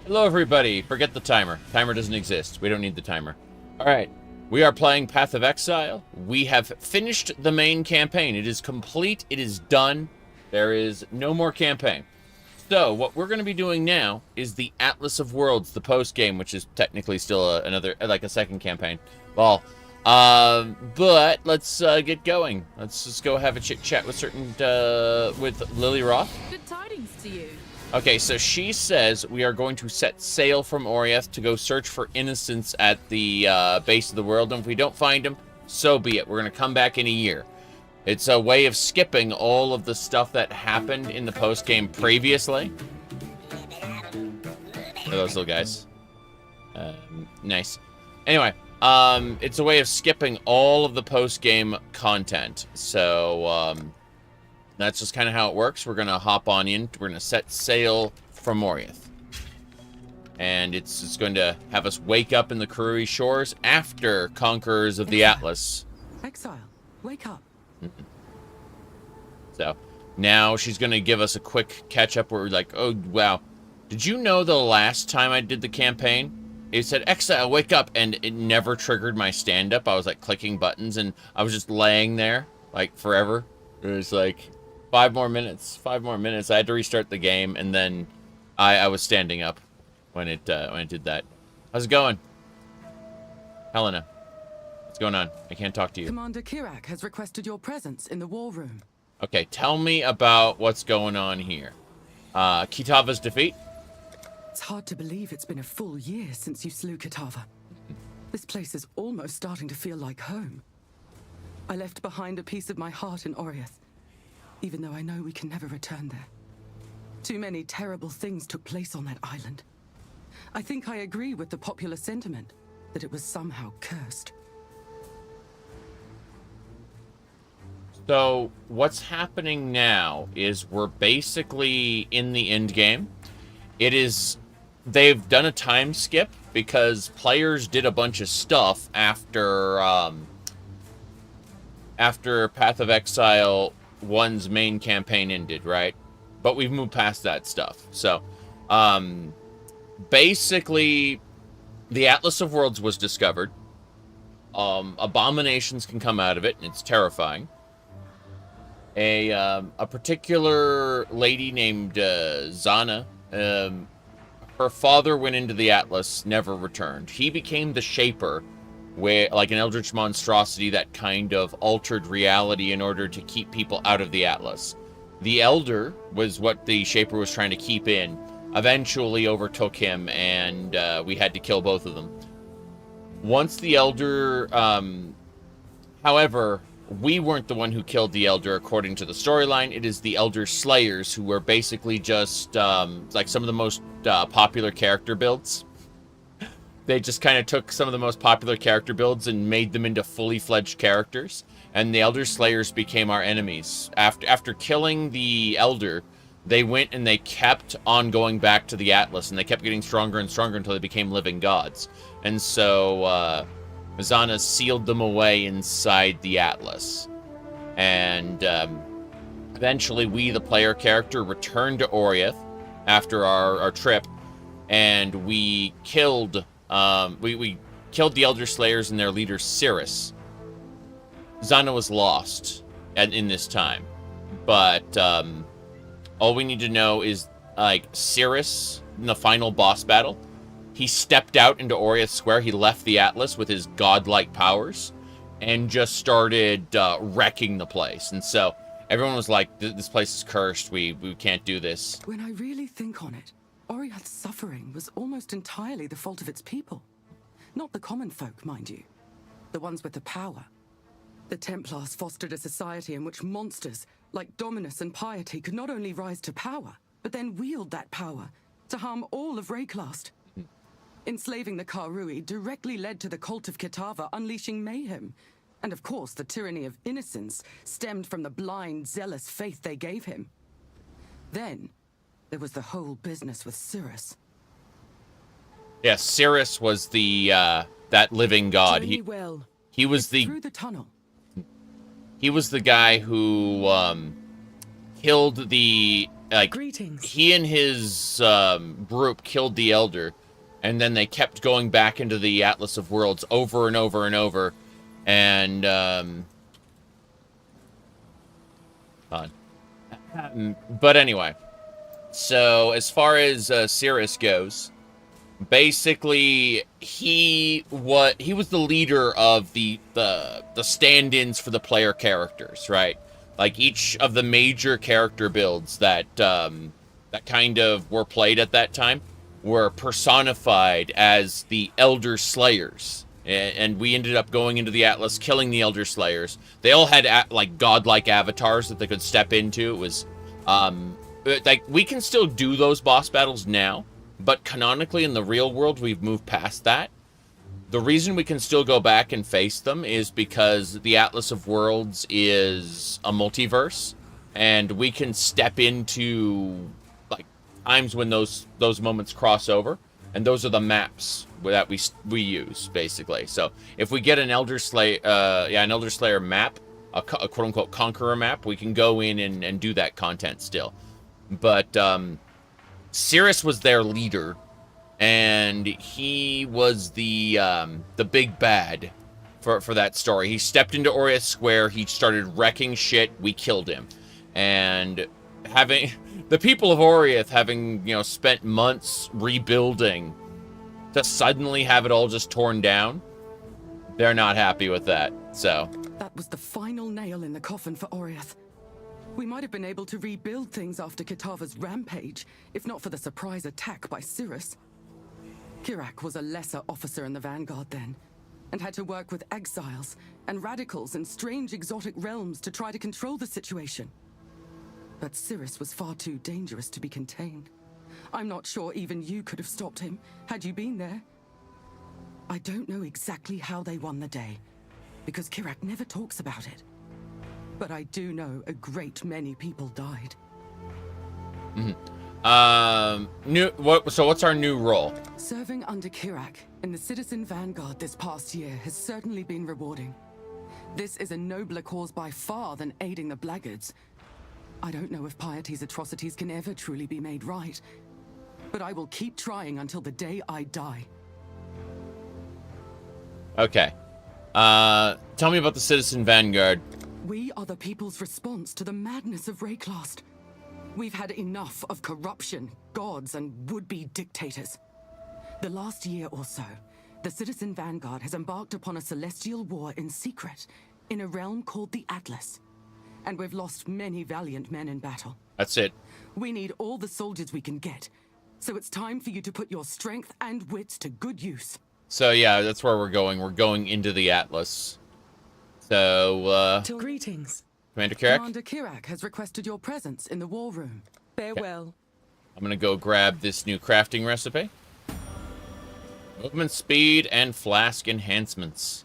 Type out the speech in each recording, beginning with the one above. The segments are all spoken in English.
Hello, everybody. Forget the timer. Timer doesn't exist. We don't need the timer. All right. We are playing Path of Exile. We have finished the main campaign. It is complete. It is done. There is no more campaign. So, what we're going to be doing now is the Atlas of Worlds, the post-game, which is technically still a second campaign. Well, but let's get going. Let's just go have a chit-chat with with Lily Roth. Good tidings to you. Okay, so she says we are going to set sail from Orieth to go search for innocents at the base of the world, and if we don't find them, so be it. We're going to come back in a year. It's a way of skipping all of the stuff that happened in the post-game previously. Those little guys. Nice. Anyway, it's a way of skipping all of the post-game content. So, that's just kind of how it works. We're going to hop on in. We're going to set sail from Orieth. And it's going to have us wake up in the Karui shores after Conquerors of the Atlas. Exile, wake up. So, now she's going to give us a quick catch-up where we're like, oh, wow. Did you know the last time I did the campaign, it said, Exile, wake up, and it never triggered my stand-up. I was, like, clicking buttons, and I was just laying there, like, forever. It was like... 5 more minutes. I had to restart the game, and then I was standing up when it did that. How's it going, Helena? What's going on? I can't talk to you. Commander Kirak has requested your presence in the war room. Okay, tell me about what's going on here. Kitava's defeat. It's hard to believe it's been a full year since you slew Kitava. This place is almost starting to feel like home. I left behind a piece of my heart in Orieth, even though I know we can never return there. Too many terrible things took place on that island. I think I agree with the popular sentiment that it was somehow cursed. So, what's happening now is we're basically in the endgame. They've done a time skip because players did a bunch of stuff after Path of Exile 1's main campaign ended, right? But we've moved past that stuff. So, basically, the Atlas of Worlds was discovered. Abominations can come out of it, and it's terrifying. A particular lady named Zana, her father went into the Atlas, never returned. He became the Shaper, like an eldritch monstrosity that kind of altered reality in order to keep people out of the Atlas. The Elder was what the Shaper was trying to keep in, eventually overtook him, and we had to kill both of them. Once the Elder, however, we weren't the one who killed the Elder according to the storyline. It is the Elder Slayers, who were basically just like some of the most popular character builds. They just kind of took some of the most popular character builds and made them into fully fledged characters. And the Elder Slayers became our enemies. After killing the Elder, they went and they kept on going back to the Atlas. And they kept getting stronger and stronger until they became living gods. And so Zana sealed them away inside the Atlas. And eventually we, the player character, returned to Orieth after our trip. And we killed... we killed the Elder Slayers and their leader, Cirrus. Zana was lost in this time. But, all we need to know is, like, Cirrus, in the final boss battle, he stepped out into Orieth Square, he left the Atlas with his godlike powers, and just started, wrecking the place. And so, everyone was like, this place is cursed, we can't do this. When I really think on it, Orieth's suffering was almost entirely the fault of its people. Not the common folk, mind you. The ones with the power. The Templars fostered a society in which monsters, like Dominus and Piety, could not only rise to power, but then wield that power to harm all of Rayclast. Enslaving the Karui directly led to the cult of Kitava unleashing mayhem. And of course, the tyranny of innocence stemmed from the blind, zealous faith they gave him. Then, there was the whole business with Cirrus. Yes, Cirrus was the that living god. He was through the tunnel. He was the guy who killed the like, Greetings. he and his group killed the Elder, and then they kept going back into the Atlas of Worlds over and over and over, and but anyway, so as far as Cirrus goes, basically he was the leader of the stand-ins for the player characters, right? Like each of the major character builds that that kind of were played at that time were personified as the Elder Slayers. And we ended up going into the Atlas, killing the Elder Slayers. They all had like godlike avatars that they could step into. It was like we can still do those boss battles now, but canonically in the real world we've moved past that. The reason we can still go back and face them is because the Atlas of Worlds is a multiverse, and we can step into like times when those moments cross over, and those are the maps that we use basically. So if we get an Elder Slayer, an Elder Slayer map, a quote unquote Conqueror map, we can go in and do that content still. But Cirrus was their leader, and he was the big bad for that story. He stepped into Oriath Square, he started wrecking shit, we killed him. And having the people of Oriath having, spent months rebuilding, to suddenly have it all just torn down, they're not happy with that. So That was the final nail in the coffin for Oriath. We might have been able to rebuild things after Kitava's rampage, if not for the surprise attack by Cirrus. Kirak was a lesser officer in the vanguard then, and had to work with exiles and radicals in strange exotic realms to try to control the situation. But Cirrus was far too dangerous to be contained. I'm not sure even you could have stopped him, had you been there. I don't know exactly how they won the day, because Kirak never talks about it. But I do know a great many people died. So what's our new role? Serving under Kirak in the Citizen Vanguard this past year has certainly been rewarding. This is a nobler cause by far than aiding the blackguards. I don't know if piety's atrocities can ever truly be made right, but I will keep trying until the day I die. Okay. Tell me about the Citizen Vanguard. We are the people's response to the madness of Rayclast. We've had enough of corruption, gods, and would-be dictators. The last year or so, the Citizen Vanguard has embarked upon a celestial war in secret, in a realm called the Atlas. And we've lost many valiant men in battle. That's it. We need all the soldiers we can get. So it's time for you to put your strength and wits to good use. So yeah, that's where we're going. We're going into the Atlas. So, Greetings. Commander Kirak? Commander Kirak has requested your presence in the war room. Farewell. I'm gonna go grab this new crafting recipe. Movement speed and flask enhancements.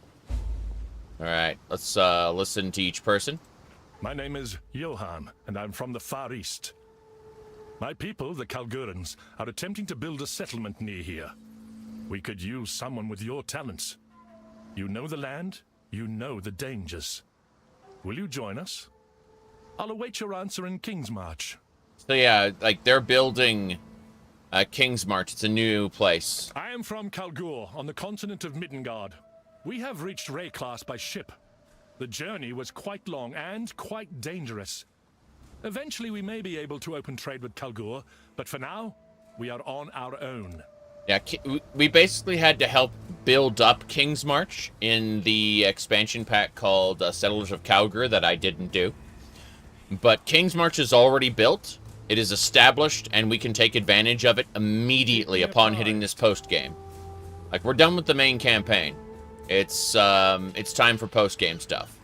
Alright, let's listen to each person. My name is Johan, and I'm from the Far East. My people, the Kalgurans, are attempting to build a settlement near here. We could use someone with your talents. You know the land, you know the dangers. Will you join us? I'll await your answer in Kingsmarch. So yeah, like they're building Kingsmarch. It's a new place. I am from Kalgur, on the continent of Middengard. We have reached Rayclast by ship. The journey was quite long and quite dangerous. Eventually we may be able to open trade with Kalgur, but for now, we are on our own. Yeah, we basically had to help build up Kingsmarch in the expansion pack called Settlers of Kalgur that I didn't do. But Kingsmarch is already built, it is established, and we can take advantage of it immediately upon hitting this post-game. Like, we're done with the main campaign. It's time for post-game stuff.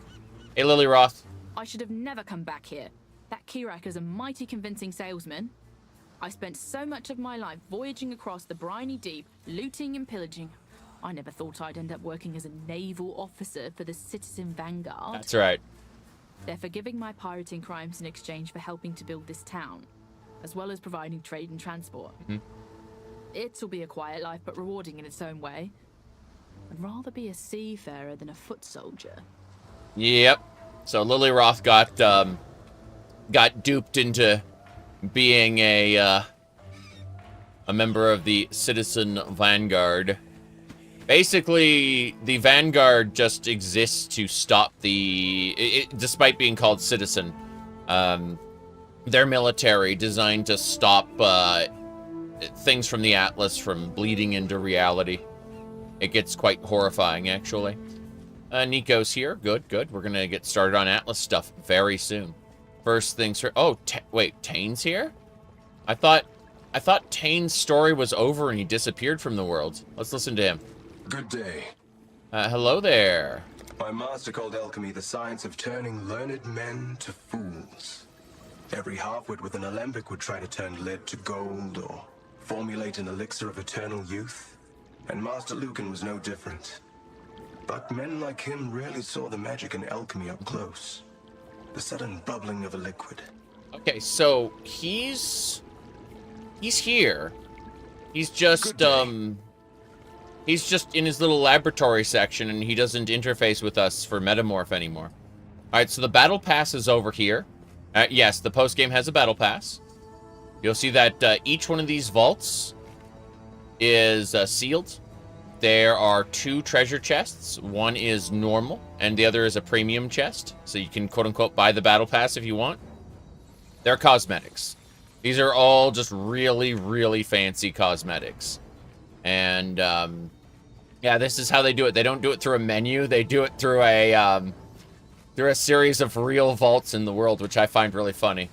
Hey, Lily Roth. I should have never come back here. That Kirak is a mighty convincing salesman. I spent so much of my life voyaging across the briny deep, looting and pillaging. I never thought I'd end up working as a naval officer for the Citizen Vanguard. That's right. They're forgiving my pirating crimes in exchange for helping to build this town, as well as providing trade and transport. It'll be a quiet life, but rewarding in its own way. I'd rather be a seafarer than a foot soldier. Yep. So Lily Roth got duped into being a member of the Citizen Vanguard. Basically, the Vanguard just exists to stop despite being called Citizen. They're military designed to stop things from the Atlas from bleeding into reality. It gets quite horrifying, actually. Nico's here. Good, good. We're gonna get started on Atlas stuff very soon. First things first. Oh, wait, Tane's here? I thought Tane's story was over and he disappeared from the world. Let's listen to him. Good day. Hello there. My master called alchemy the science of turning learned men to fools. Every halfwit with an alembic would try to turn lead to gold or formulate an elixir of eternal youth. And Master Lucan was no different. But men like him rarely saw the magic in alchemy up close. The sudden bubbling of a liquid. Okay, so he's here. He's just he's just in his little laboratory section, and he doesn't interface with us for Metamorph anymore. All right, so the battle pass is over here. Yes, the post game has a battle pass. You'll see that each one of these vaults is sealed. There are 2 treasure chests. One is normal, and the other is a premium chest. So you can, quote-unquote, buy the battle pass if you want. They're cosmetics. These are all just really, really fancy cosmetics. And, yeah, this is how they do it. They don't do it through a menu. They do it through a series of real vaults in the world, which I find really funny.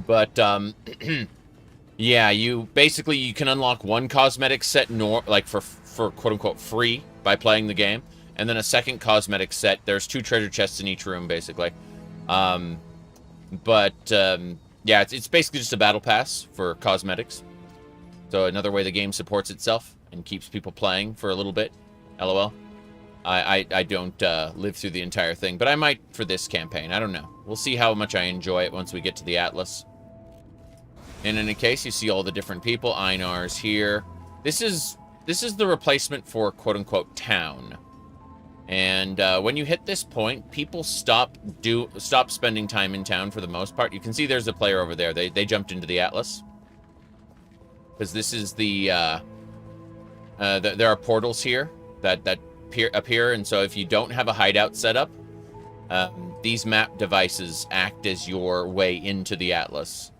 But, yeah, you can unlock one cosmetic set for quote-unquote free by playing the game, and then a second cosmetic set. There's 2 treasure chests in each room, basically. Yeah, it's basically just a battle pass for cosmetics. So another way the game supports itself and keeps people playing for a little bit. LOL. I don't live through the entire thing, but I might for this campaign. I don't know. We'll see how much I enjoy it once we get to the Atlas. And in any case, you see all the different people. Einar's here. This is the replacement for quote-unquote town. And when you hit this point, people stop spending time in town for the most part. You can see there's a player over there. They jumped into the Atlas. Because this is there are portals here that appear, and so if you don't have a hideout set up, these map devices act as your way into the Atlas.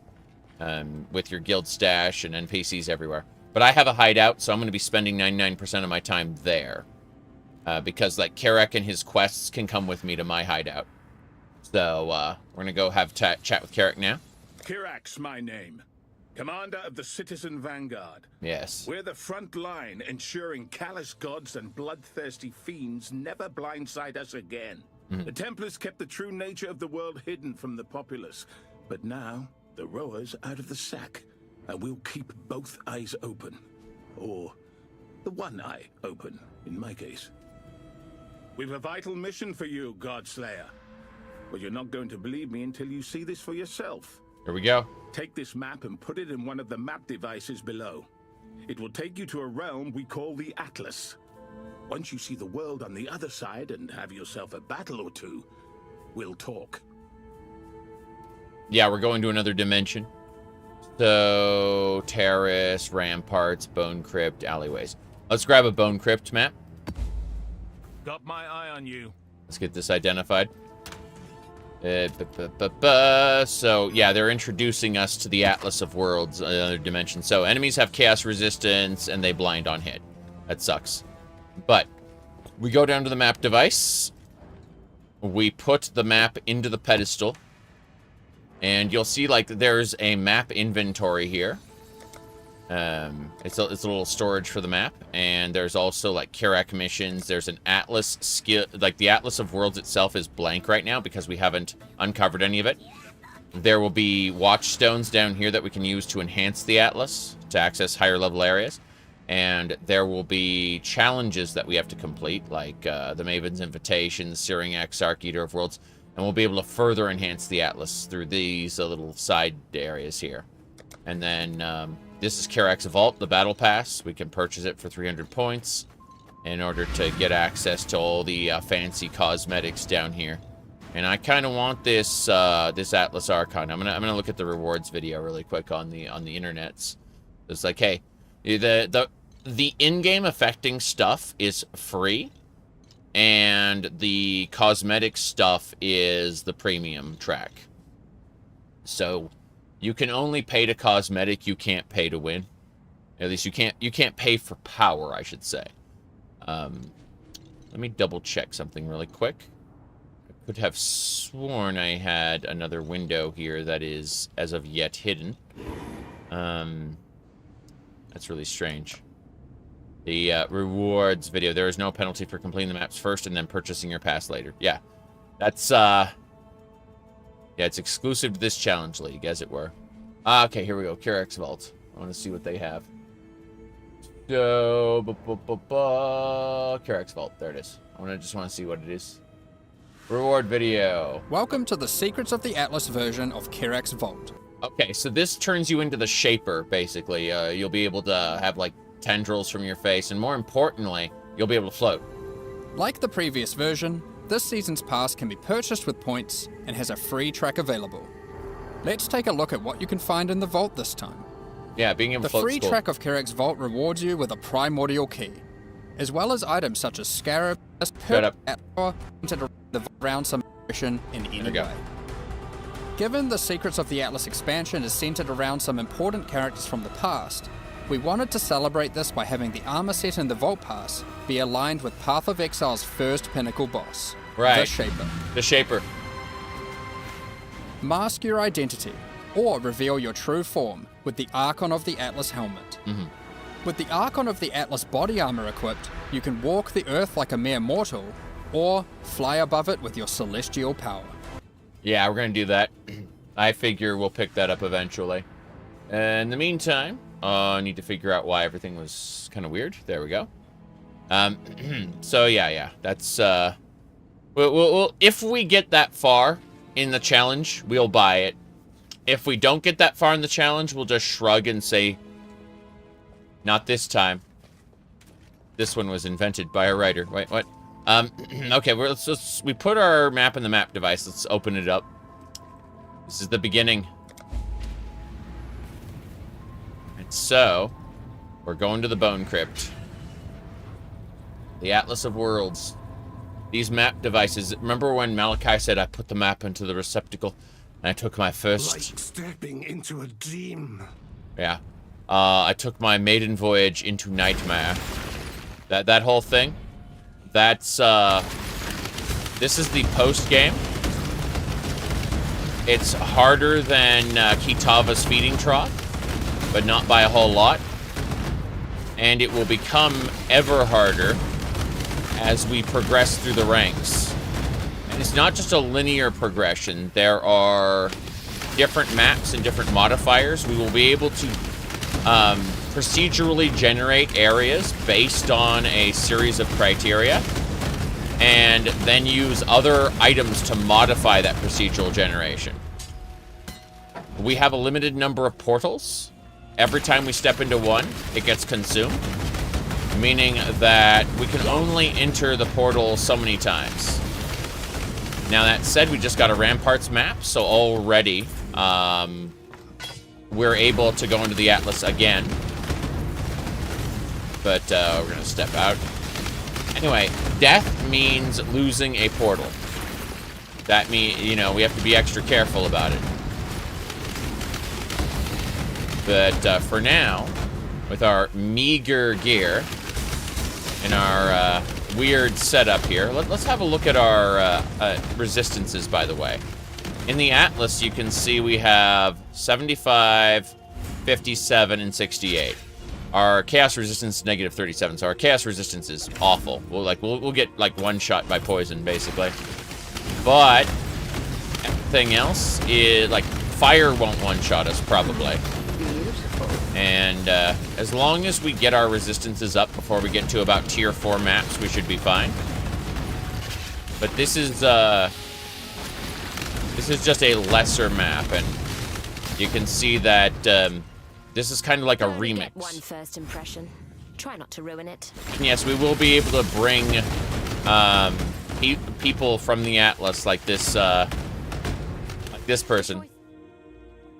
With your guild stash and NPCs everywhere. But I have a hideout, so I'm going to be spending 99% of my time there. Because, like, Karek and his quests can come with me to my hideout. So, we're going to go have chat with Karek now. Kirak's my name. Commander of the Citizen Vanguard. Yes. We're the front line, ensuring callous gods and bloodthirsty fiends never blindside us again. The Templars kept the true nature of the world hidden from the populace. But now, the rower's out of the sack. And we'll keep both eyes open. Or the one eye open, in my case. We've a vital mission for you, Godslayer. But you're not going to believe me until you see this for yourself. Here we go. Take this map and put it in one of the map devices below. It will take you to a realm we call the Atlas. Once you see the world on the other side and have yourself a battle or two, we'll talk. Yeah, we're going to another dimension. So, terrace, ramparts, bone crypt, alleyways. Let's grab a bone crypt map. Got my eye on you. Let's get this identified. So, yeah, they're introducing us to the Atlas of Worlds, another dimension. So, enemies have chaos resistance, and they blind on hit. That sucks. But, we go down to the map device. We put the map into the pedestal. And you'll see, like, there's a map inventory here. It's a little storage for the map. And there's also, like, Karak missions. There's an Atlas skill. Like, the Atlas of Worlds itself is blank right now because we haven't uncovered any of it. There will be watchstones down here that we can use to enhance the Atlas, to access higher level areas. And there will be challenges that we have to complete, like the Maven's Invitation, the Searing Exarch, Eater of Worlds. And we'll be able to further enhance the Atlas through these little side areas here. And then this is Karak's Vault, the Battle Pass. We can purchase it for 300 points in order to get access to all the fancy cosmetics down here. And I kind of want this this Atlas Archon. I'm gonna look at the rewards video really quick on the internets. It's like, hey, the in-game affecting stuff is free, and the cosmetic stuff is the premium track. So you can only pay to cosmetic. You can't pay to win. At least you can't pay for power, I should say. Let me double check something really quick. Could have sworn I had another window here that is, as of yet, hidden. That's really strange. The rewards video. There is no penalty for completing the maps first and then purchasing your pass later. Yeah. That's, yeah, it's exclusive to this challenge league, as it were. Okay, here we go. Kirax Vault. I want to see what they have. So, Kirax Vault. There it is. Just want to see what it is. Reward video. Welcome to the Secrets of the Atlas version of Kirax Vault. Okay, so this turns you into the Shaper, basically. You'll be able to have, like, tendrils from your face, and more importantly, you'll be able to float. Like the previous version, this season's pass can be purchased with points and has a free track available. Let's take a look at what you can find in the vault this time. Yeah, being able to float. The free track of Kirax Vault rewards you with a primordial key, as well as items such as scarab, around some mission in any way. Given the Secrets of the Atlas expansion is centered around some important characters from the past, we wanted to celebrate this by having the armor set in the Vault Pass be aligned with Path of Exile's first Pinnacle boss, right. the Shaper. The Shaper. Mask your identity, or reveal your true form with the Archon of the Atlas helmet. With the Archon of the Atlas body armor equipped, you can walk the earth like a mere mortal, or fly above it with your celestial power. Yeah, we're going to do that. I figure we'll pick that up eventually. In the meantime, I need to figure out why everything was kind of weird. There we go. So yeah, that's, we'll, if we get that far in the challenge, we'll buy it. If we don't get that far in the challenge, we'll just shrug and say, not this time. This one was invented by a writer. Wait, what? Okay, we put our map in the map device. Let's open it up. This is the beginning. And so, we're going to the Bone Crypt. The Atlas of Worlds. These map devices. Remember when Malachi said I put the map into the receptacle and I took my first... Like stepping into a dream. Yeah. I took my maiden voyage into nightmare. That whole thing. That's, this is the post-game. It's harder than Kitava's feeding trough, but not by a whole lot. And it will become ever harder as we progress through the ranks. And it's not just a linear progression. There are different maps and different modifiers. We will be able to procedurally generate areas based on a series of criteria, and then use other items to modify that procedural generation. We have a limited number of portals. Every time we step into one, it gets consumed, meaning that we can only enter the portal so many times. Now that said, we just got a Ramparts map, so already we're able to go into the Atlas again. But we're going to step out. Anyway, death means losing a portal. That means, you know, we have to be extra careful about it. But for now, with our meager gear and our weird setup here, let's have a look at our resistances, by the way. In the Atlas, you can see we have 75, 57, and 68. Our chaos resistance is negative 37, so our chaos resistance is awful. We'll get like one shot by poison, basically. But everything else is like fire won't one shot us probably. Beautiful. And as long as we get our resistances up before we get to about tier 4 maps, we should be fine. But this is just a lesser map, and you can see that this is kind of like a remix. Get one first impression. Try not to ruin it. And yes, we will be able to bring people from the Atlas, like this person.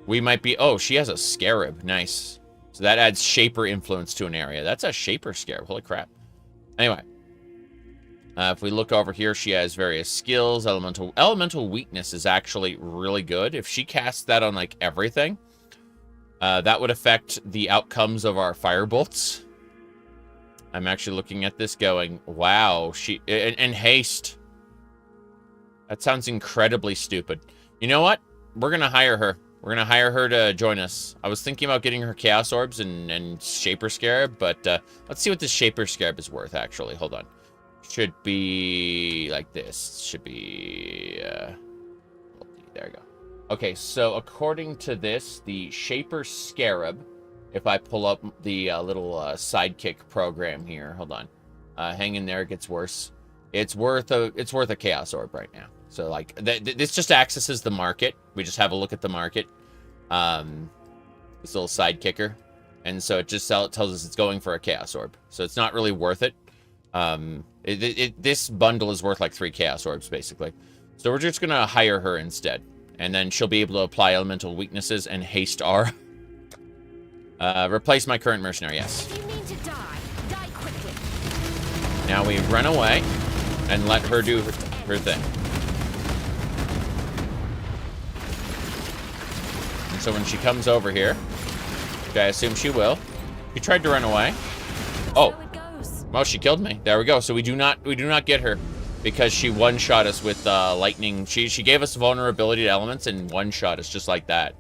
We might be... Oh, she has a scarab. Nice. So that adds shaper influence to an area. That's a shaper scarab. Holy crap. Anyway. If we look over here, she has various skills. Elemental weakness is actually really good. If she casts that on, like, everything, that would affect the outcomes of our firebolts. I'm actually looking at this going, wow. And haste. That sounds incredibly stupid. You know what? We're going to hire her. We're going to hire her to join us. I was thinking about getting her Chaos Orbs and Shaper Scarab, but let's see what this Shaper Scarab is worth, actually. Hold on. Should be like this. Should be... there we go. Okay, so according to this, the Shaper Scarab, if I pull up the little sidekick program here, hold on. Hang in there, it gets worse. It's worth a Chaos Orb right now. So, like, this just accesses the market. We just have a look at the market. This little sidekicker. And so it just tells us it's going for a Chaos Orb. So it's not really worth it. This bundle is worth like 3 Chaos Orbs, basically. So we're just going to hire her instead. And then she'll be able to apply elemental weaknesses and haste R. Replace my current mercenary, yes. If you need to die, die quickly. Now we run away and let her do her thing. And so when she comes over here, which I assume she will, she tried to run away. Oh, So it goes. well, she killed me. There we go. So we do not get her because she one-shot us with lightning. She gave us vulnerability to elements and one-shot us just like that.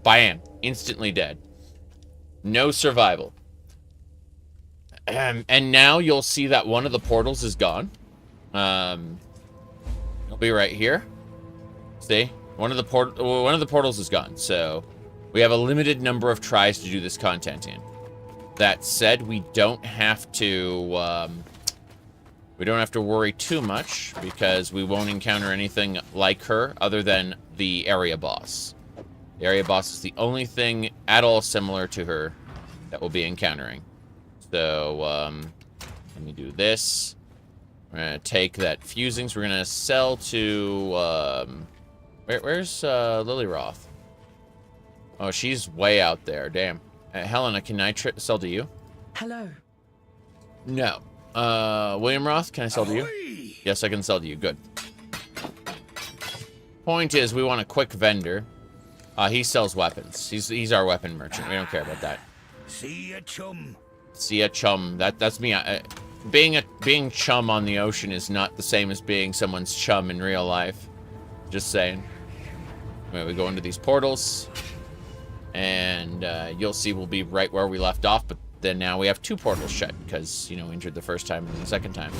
Bam, instantly dead. No survival. And now you'll see that one of the portals is gone. It'll be right here. See? One of the portals is gone. So we have a limited number of tries to do this content in. That said, we don't have to worry too much because we won't encounter anything like her other than the area boss. The area boss is the only thing at all similar to her that we'll be encountering. So, let me do this. We're going to take that fusings. We're going to sell to, where's Lily Roth? Oh, she's way out there. Damn. Helena, can I sell to you? Hello. No. William Roth, can I sell to you? Yes, I can sell to you. Good. Point is, we want a quick vendor. He sells weapons. He's our weapon merchant. We don't care about that. See ya, chum. See a chum. That's me. Being chum on the ocean is not the same as being someone's chum in real life. Just saying. Anyway, we go into these portals, and you'll see we'll be right where we left off. But then now we have 2 portals shut because injured the first time and the second time.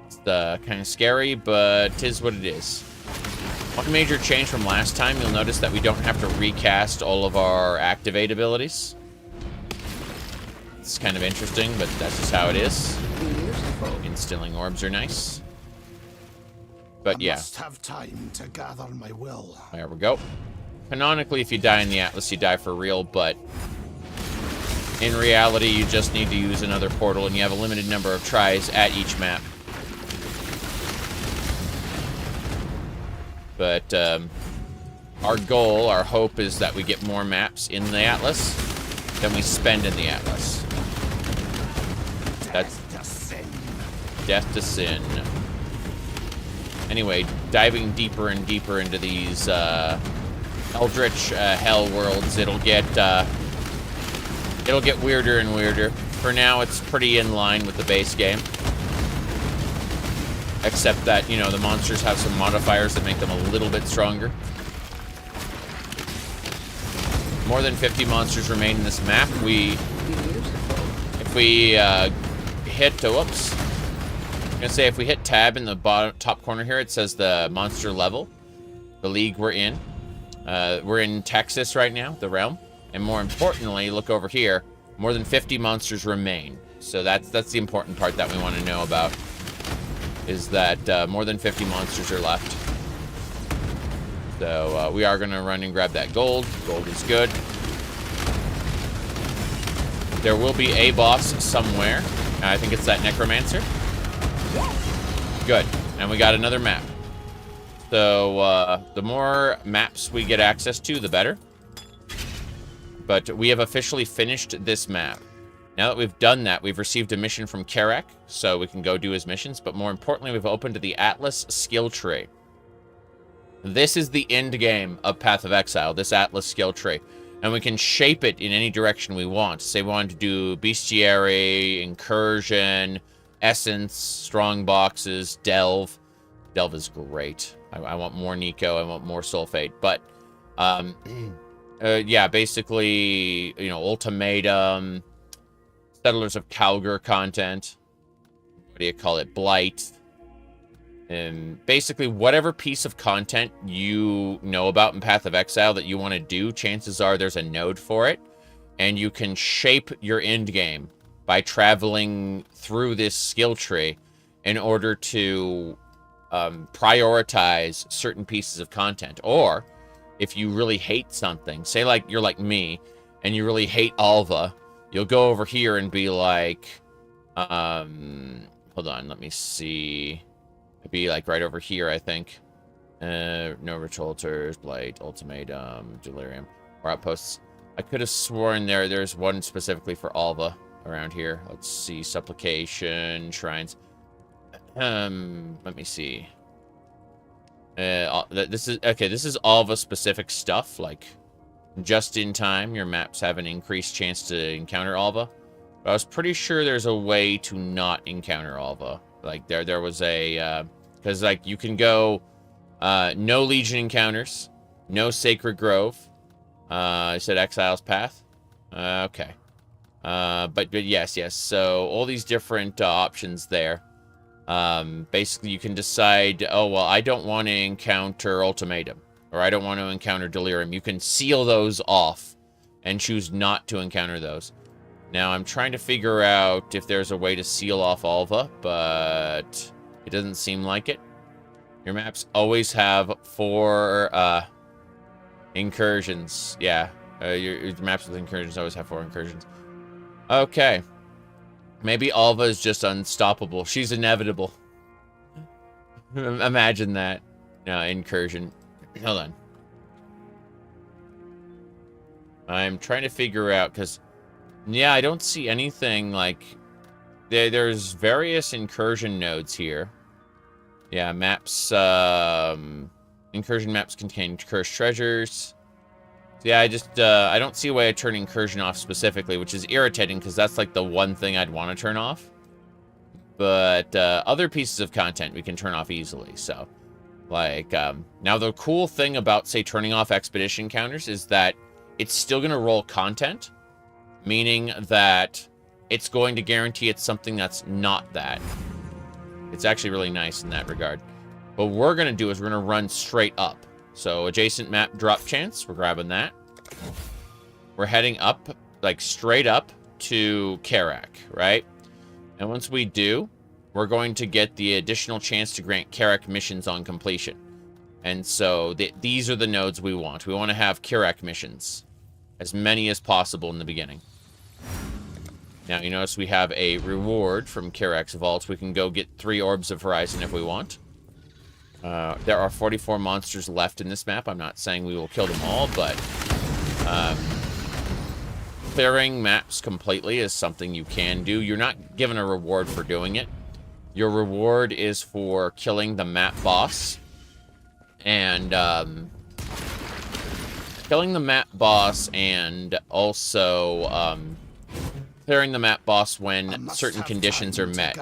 It's kind of scary, but 'tis what it is. One major change from last time, you'll notice that we don't have to recast all of our activate abilities. It's kind of interesting, but that's just how it is. Instilling orbs are nice. But yeah. Must have time to gather my will. There we go. Canonically, if you die in the Atlas, you die for real, but in reality, you just need to use another portal, and you have a limited number of tries at each map. But our goal, our hope is that we get more maps in the Atlas than we spend in the Atlas. That's death to sin. Anyway, diving deeper and deeper into these eldritch hell worlds, it'll get weirder and weirder. For now, it's pretty in line with the base game. Except that, the monsters have some modifiers that make them a little bit stronger. More than 50 monsters remain in this map. If we hit, whoops. I'm gonna say if we hit tab in the top corner here, it says the monster level, the league we're in. We're in Texas right now, the realm. And more importantly, look over here, more than 50 monsters remain. So that's the important part that we want to know about. Is that more than 50 monsters are left. So we are going to run and grab that gold. Gold is good. There will be a boss somewhere. I think it's that Necromancer. Good. And we got another map. So, the more maps we get access to, the better. But we have officially finished this map. Now that we've done that, we've received a mission from Karak, so we can go do his missions. But more importantly, we've opened the Atlas skill tree. This is the end game of Path of Exile, this Atlas skill tree. And we can shape it in any direction we want. Say we want to do Bestiary, Incursion, Essence, Strong Boxes, Delve. Delve is great. I want more Nico, I want more Sulfate. But, yeah, basically, you know, Ultimatum, Settlers of Calgar content. What do you call it? Blight. And basically, whatever piece of content you know about in Path of Exile that you want to do, chances are there's a node for it. And you can shape your end game by traveling through this skill tree in order to prioritize certain pieces of content. Or, if you really hate something, say like you're like me, and you really hate Alva, you'll go over here and be like, hold on, let me see. It'd be like right over here, I think. No ritual altars, blight, ultimatum, delirium, or outposts. I could have sworn there's one specifically for Alva around here. Let's see, supplication, shrines. Let me see. This is Alva specific stuff, like just in time. Your maps have an increased chance to encounter Alva. But I was pretty sure there's a way to not encounter Alva. Like there was a because like you can go no Legion encounters, no Sacred Grove. I said Exile's Path. Okay. But yes. So all these different options there. Basically, you can decide, oh, well, I don't want to encounter Ultimatum, or I don't want to encounter Delirium. You can seal those off and choose not to encounter those. Now, I'm trying to figure out if there's a way to seal off Alva, but it doesn't seem like it. Your maps always have 4 incursions. Yeah, your maps with incursions always have 4 incursions. Okay. Maybe Alva is just unstoppable. She's inevitable. Imagine that. No, incursion. Hold on. I'm trying to figure out, because, yeah, I don't see anything like... There's various incursion nodes here. Yeah, maps, incursion maps contain cursed treasures. Yeah, I don't see a way to turn incursion off specifically, which is irritating because that's like the one thing I'd want to turn off. But other pieces of content we can turn off easily. So, like, now the cool thing about, say, turning off expedition counters is that it's still going to roll content, meaning that it's going to guarantee it's something that's not that. It's actually really nice in that regard. What we're going to do is we're going to run straight up. So, adjacent map drop chance, we're grabbing that. We're heading up, like straight up to Karak, right? And once we do, we're going to get the additional chance to grant Karak missions on completion. And so, these are the nodes we want. We want to have Karak missions. As many as possible in the beginning. Now, you notice we have a reward from Karak's Vault. We can go get 3 Orbs of Horizon if we want. There are 44 monsters left in this map. I'm not saying we will kill them all, but clearing maps completely is something you can do. You're not given a reward for doing it. Your reward is for killing the map boss. And killing the map boss and also clearing the map boss when certain conditions are met.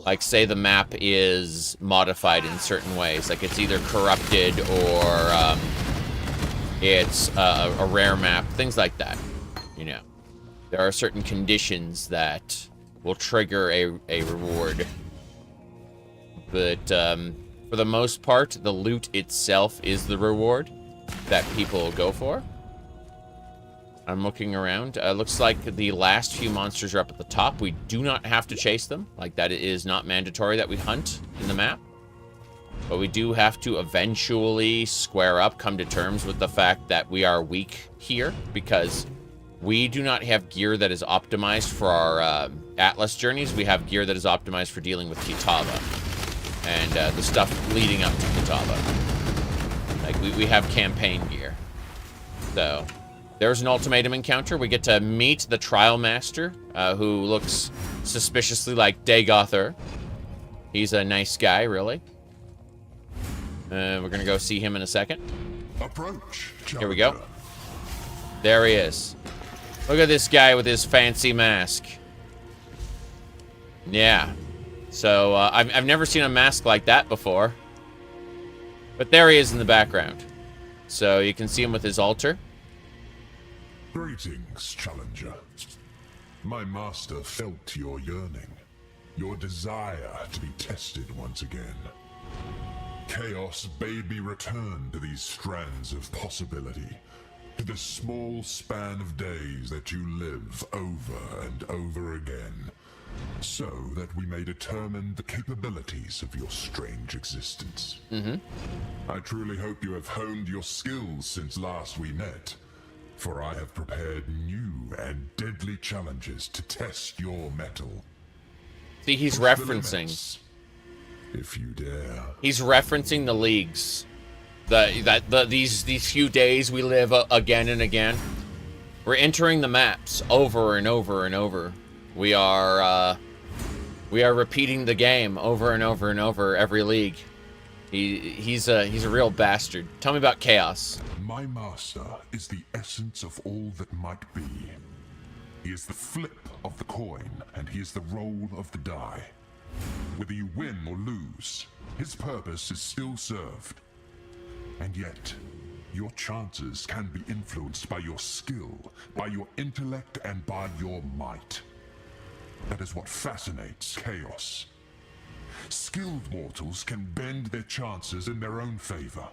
Like, say the map is modified in certain ways. Like, it's either corrupted or it's a rare map. Things like that, you know. There are certain conditions that will trigger a reward. But for the most part, the loot itself is the reward that people go for. I'm looking around. Looks like the last few monsters are up at the top. We do not have to chase them. Like, that is not mandatory that we hunt in the map. But we do have to eventually square up, come to terms with the fact that we are weak here, because we do not have gear that is optimized for our Atlas journeys. We have gear that is optimized for dealing with Kitava. and the stuff leading up to Catawba. Like, we have campaign gear. So, there's an Ultimatum encounter. We get to meet the Trial Master, who looks suspiciously like Dagoth. He's a nice guy, really. We're gonna go see him in a second. Approach, Here we go. There he is. Look at this guy with his fancy mask. Yeah. So, I've never seen a mask like that before. But there he is in the background. So, you can see him with his altar. Greetings, challenger. My master felt your yearning, your desire to be tested once again. Chaos bade me return to these strands of possibility, to the small span of days that you live over and over again, so that we may determine the capabilities of your strange existence. I truly hope you have honed your skills since last we met, for I have prepared new and deadly challenges to test your mettle. See, he's referencing. If you dare. He's referencing the leagues. These few days we live again and again. We're entering the maps over and over and over. We are repeating the game over and over and over every league. He's a real bastard. Tell me about Chaos. My master is the essence of all that might be. He is the flip of the coin, and he is the roll of the die. Whether you win or lose, his purpose is still served. And yet, your chances can be influenced by your skill, by your intellect, and by your might. That is what fascinates Chaos. Skilled mortals can bend their chances in their own favor.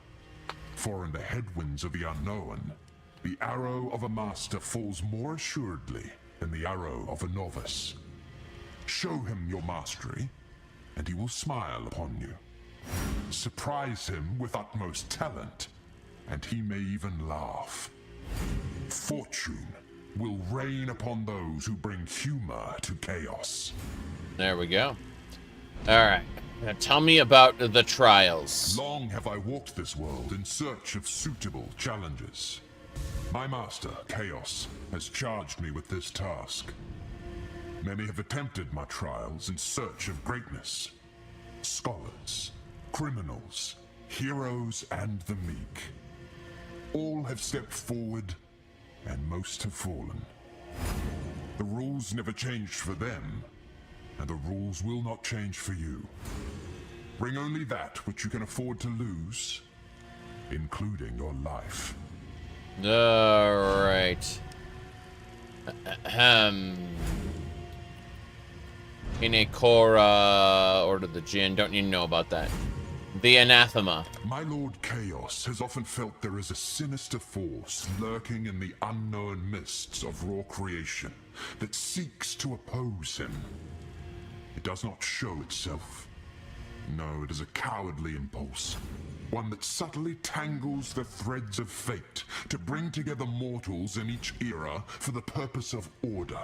For in the headwinds of the unknown, the arrow of a master falls more assuredly than the arrow of a novice. Show him your mastery, and he will smile upon you. Surprise him with utmost talent, and he may even laugh. Fortune will rain upon those who bring humor to chaos. There we go. Alright. Now tell me about the trials. Long have I walked this world in search of suitable challenges. My master, Chaos, has charged me with this task. Many have attempted my trials in search of greatness. Scholars, criminals, heroes, and the meek. All have stepped forward, and most have fallen. The rules never changed for them, and the rules will not change for you. Bring only that which you can afford to lose, including your life. Alright. Inekora, Order of the Jinn. Don't need to know about that. The Anathema. My Lord Chaos has often felt there is a sinister force lurking in the unknown mists of raw creation that seeks to oppose him. It does not show itself. No, it is a cowardly impulse. One that subtly tangles the threads of fate to bring together mortals in each era for the purpose of order.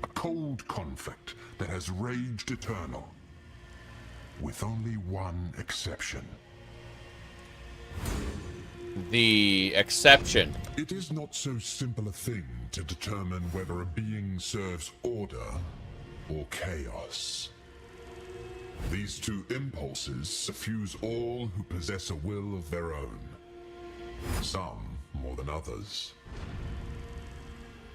A cold conflict that has raged eternal. With only one exception. The exception. It is not so simple a thing to determine whether a being serves order or chaos. These two impulses suffuse all who possess a will of their own. Some more than others.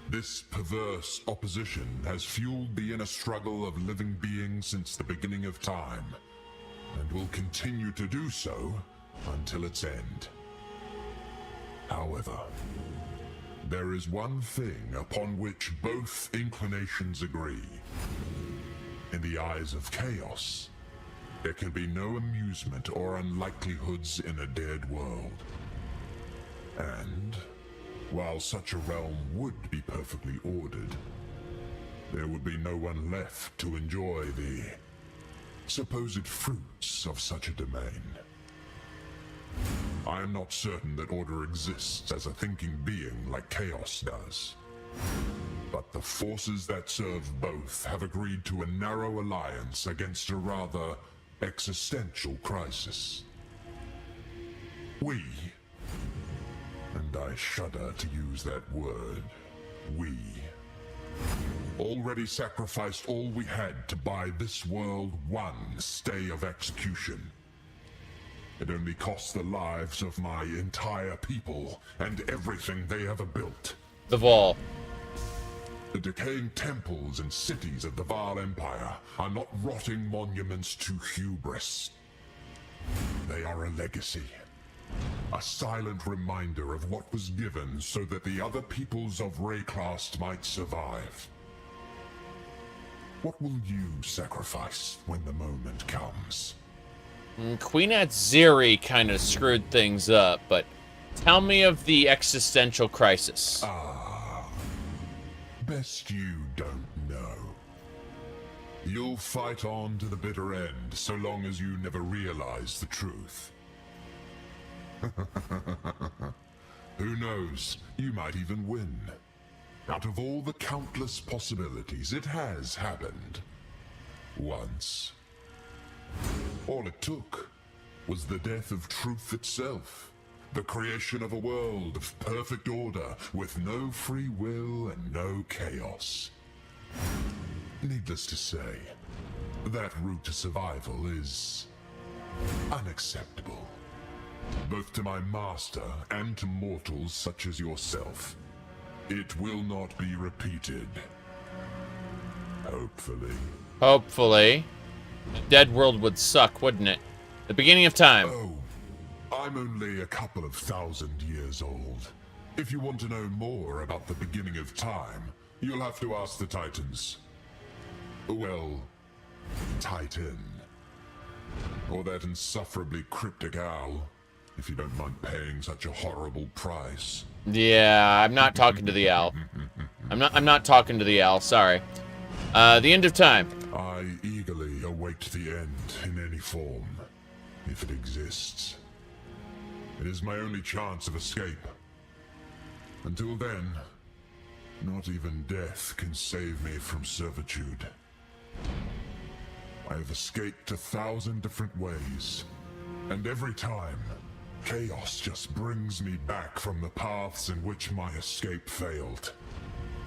This perverse opposition has fueled the inner struggle of living beings since the beginning of time, and will continue to do so until its end. However, there is one thing upon which both inclinations agree. In the eyes of Chaos, there can be no amusement or unlikelihoods in a dead world. And while such a realm would be perfectly ordered, there would be no one left to enjoy the supposed fruits of such a domain. I am not certain that order exists as a thinking being like Chaos does. But the forces that serve both have agreed to a narrow alliance against a rather existential crisis. We, and I shudder to use that word, we, already sacrificed all we had to buy this world one stay of execution. It only cost the lives of my entire people and everything they ever built. The Vol. The decaying temples and cities of the Val Empire are not rotting monuments to hubris. They are a legacy. A silent reminder of what was given so that the other peoples of Rayclast might survive. What will you sacrifice when the moment comes? Queen Atziri kind of screwed things up, but tell me of the existential crisis. Best you don't know. You'll fight on to the bitter end so long as you never realize the truth. Who knows, you might even win. Out of all the countless possibilities, it has happened. Once. All it took was the death of truth itself. The creation of a world of perfect order with no free will and no chaos. Needless to say, that route to survival is unacceptable. Both to my master and to mortals such as yourself. It will not be repeated. Hopefully. Hopefully. A dead world would suck, wouldn't it? The beginning of time. Oh, I'm only a couple of thousand years old. If you want to know more about the beginning of time, you'll have to ask the Titans. Well, Titan. Or that insufferably cryptic owl, if you don't mind paying such a horrible price. Yeah, I'm not talking to the owl. I'm not talking to the owl, sorry. The end of time. I eagerly await the end in any form, if it exists. It is my only chance of escape. Until then, not even death can save me from servitude. I have escaped 1,000 different ways, and every time, chaos just brings me back from the paths in which my escape failed.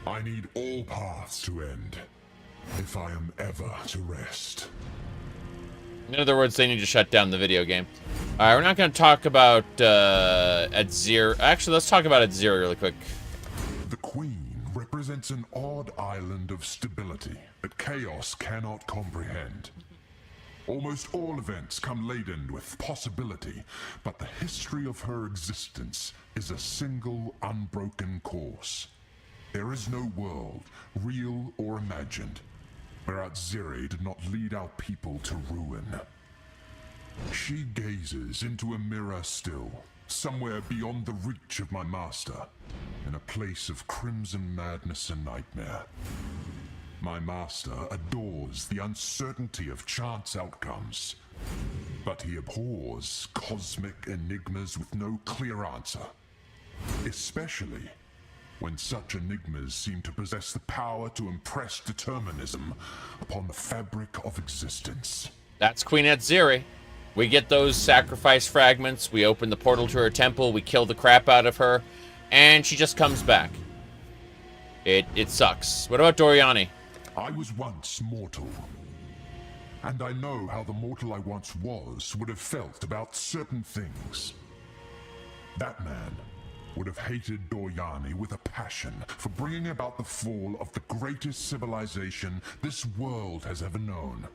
I need all paths to end, if I am ever to rest. In other words, they need to shut down the video game. Alright, we're not going to talk about Atziri. Actually, let's talk about Atziri really quick. The Queen represents an odd island of stability that chaos cannot comprehend. Almost all events come laden with possibility, but the history of her existence is a single unbroken course. There is no world, real or imagined, where Atziri did not lead our people to ruin. She gazes into a mirror still, somewhere beyond the reach of my master, in a place of crimson madness and nightmare. My master adores the uncertainty of chance outcomes, but he abhors cosmic enigmas with no clear answer, especially when such enigmas seem to possess the power to impress determinism upon the fabric of existence. That's Queen Atziri. We get those sacrifice fragments, we open the portal to her temple, we kill the crap out of her, and she just comes back. It sucks. What about Doriani? I was once mortal, and I know how the mortal I once was would have felt about certain things. That man would have hated Doriani with a passion for bringing about the fall of the greatest civilization this world has ever known.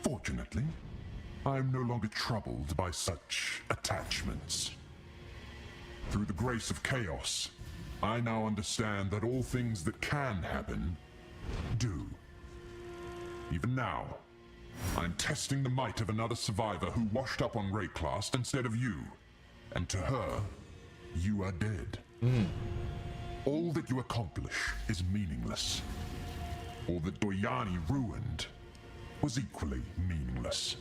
Fortunately, I am no longer troubled by such attachments. Through the grace of chaos, I now understand that all things that can happen, do. Even now, I'm testing the might of another survivor who washed up on Rayclast instead of you. And to her, you are dead. All that you accomplish is meaningless. All that Doriani ruined was equally meaningless.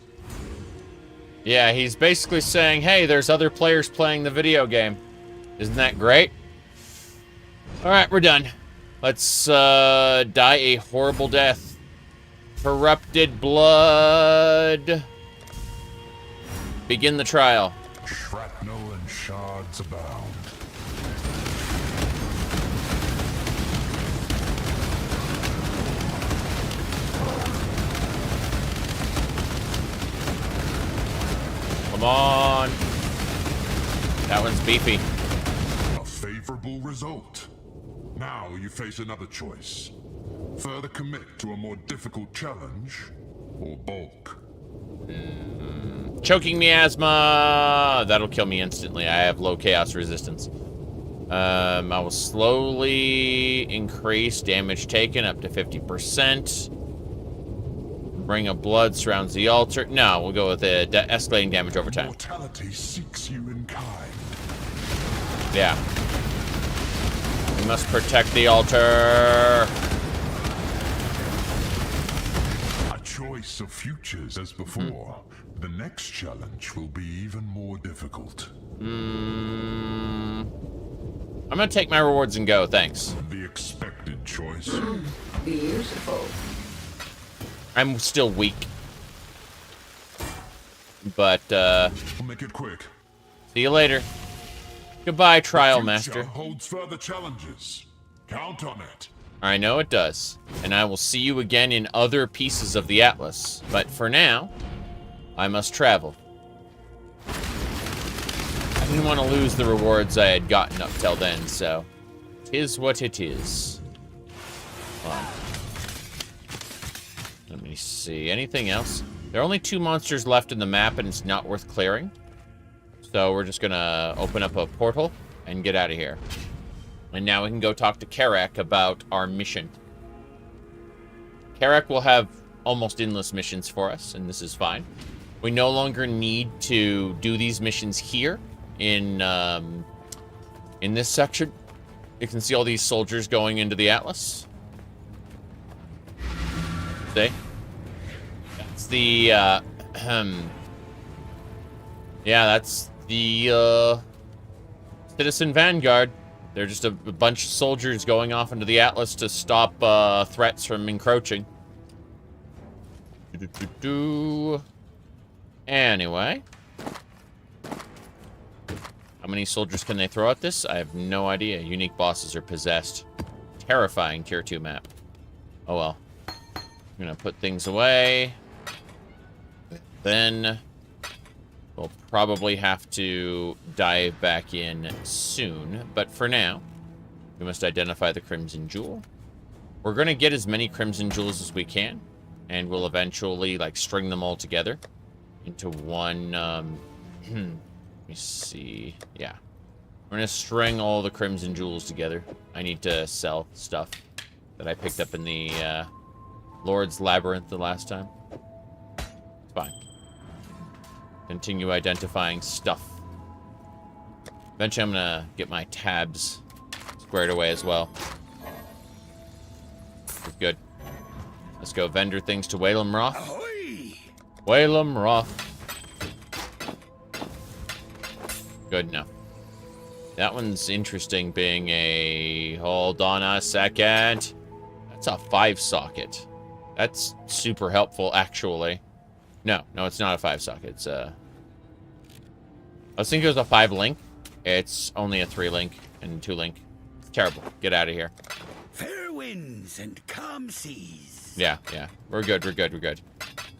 Yeah, he's basically saying, hey, there's other players playing the video game. Isn't that great? Alright, we're done. Let's die a horrible death. Corrupted blood. Begin the trial. Shrapnel and shards abound. Come on. That one's beefy. A favorable result. Now you face another choice. Further commit to a more difficult challenge, or bulk. Choking miasma. That'll kill me instantly. I have low chaos resistance. I will slowly increase damage taken up to 50%. Ring of blood surrounds the altar. No, we'll go with it. Escalating damage over time. Mortality seeks you in kind. Yeah. We must protect the altar. A choice of futures as before. The next challenge will be even more difficult. I'm gonna take my rewards and go, thanks. The expected choice. Beautiful. I'm still weak. But, We'll make it quick. see you later. Goodbye, Trial Future Master. holds further challenges. Count on it. I know it does. And I will see you again in other pieces of the Atlas. But for now, I must travel. I didn't want to lose the rewards I had gotten up till then, so 'tis what it is. Let me see. Anything else? There are only 2 monsters left in the map, and it's not worth clearing. So we're just gonna open up a portal and get out of here. And now we can go talk to Karak about our mission. Karak will have almost endless missions for us, and this is fine. We no longer need to do these missions here in this section. You can see all these soldiers going into the Atlas. See? That's the, yeah, that's the, Citizen Vanguard. They're just a bunch of soldiers going off into the Atlas to stop, threats from encroaching. Anyway. How many soldiers can they throw at this? I have no idea. Unique bosses are possessed. Terrifying tier 2 map. Oh well. I'm gonna put things away. Then we'll probably have to dive back in soon. But for now, we must identify the Crimson Jewel. We're gonna get as many Crimson Jewels as we can. And we'll eventually, like, string them all together into one, let me see. Yeah. We're gonna string all the Crimson Jewels together. I need to sell stuff that I picked up in the, Lord's Labyrinth the last time. It's fine. Continue identifying stuff. Eventually I'm gonna get my tabs squared away as well. Good. Let's go vendor things to Whalem Roth. Ahoy! Whalem Roth. Good enough. That one's interesting, being a... Hold on a second. That's a 5-socket. That's super helpful, actually. No, it's not a 5-socket. It's a... I was thinking it was a 5-link. It's only a 3-link and 2-link. It's terrible. Get out of here. Fair winds and calm seas. Yeah. We're good.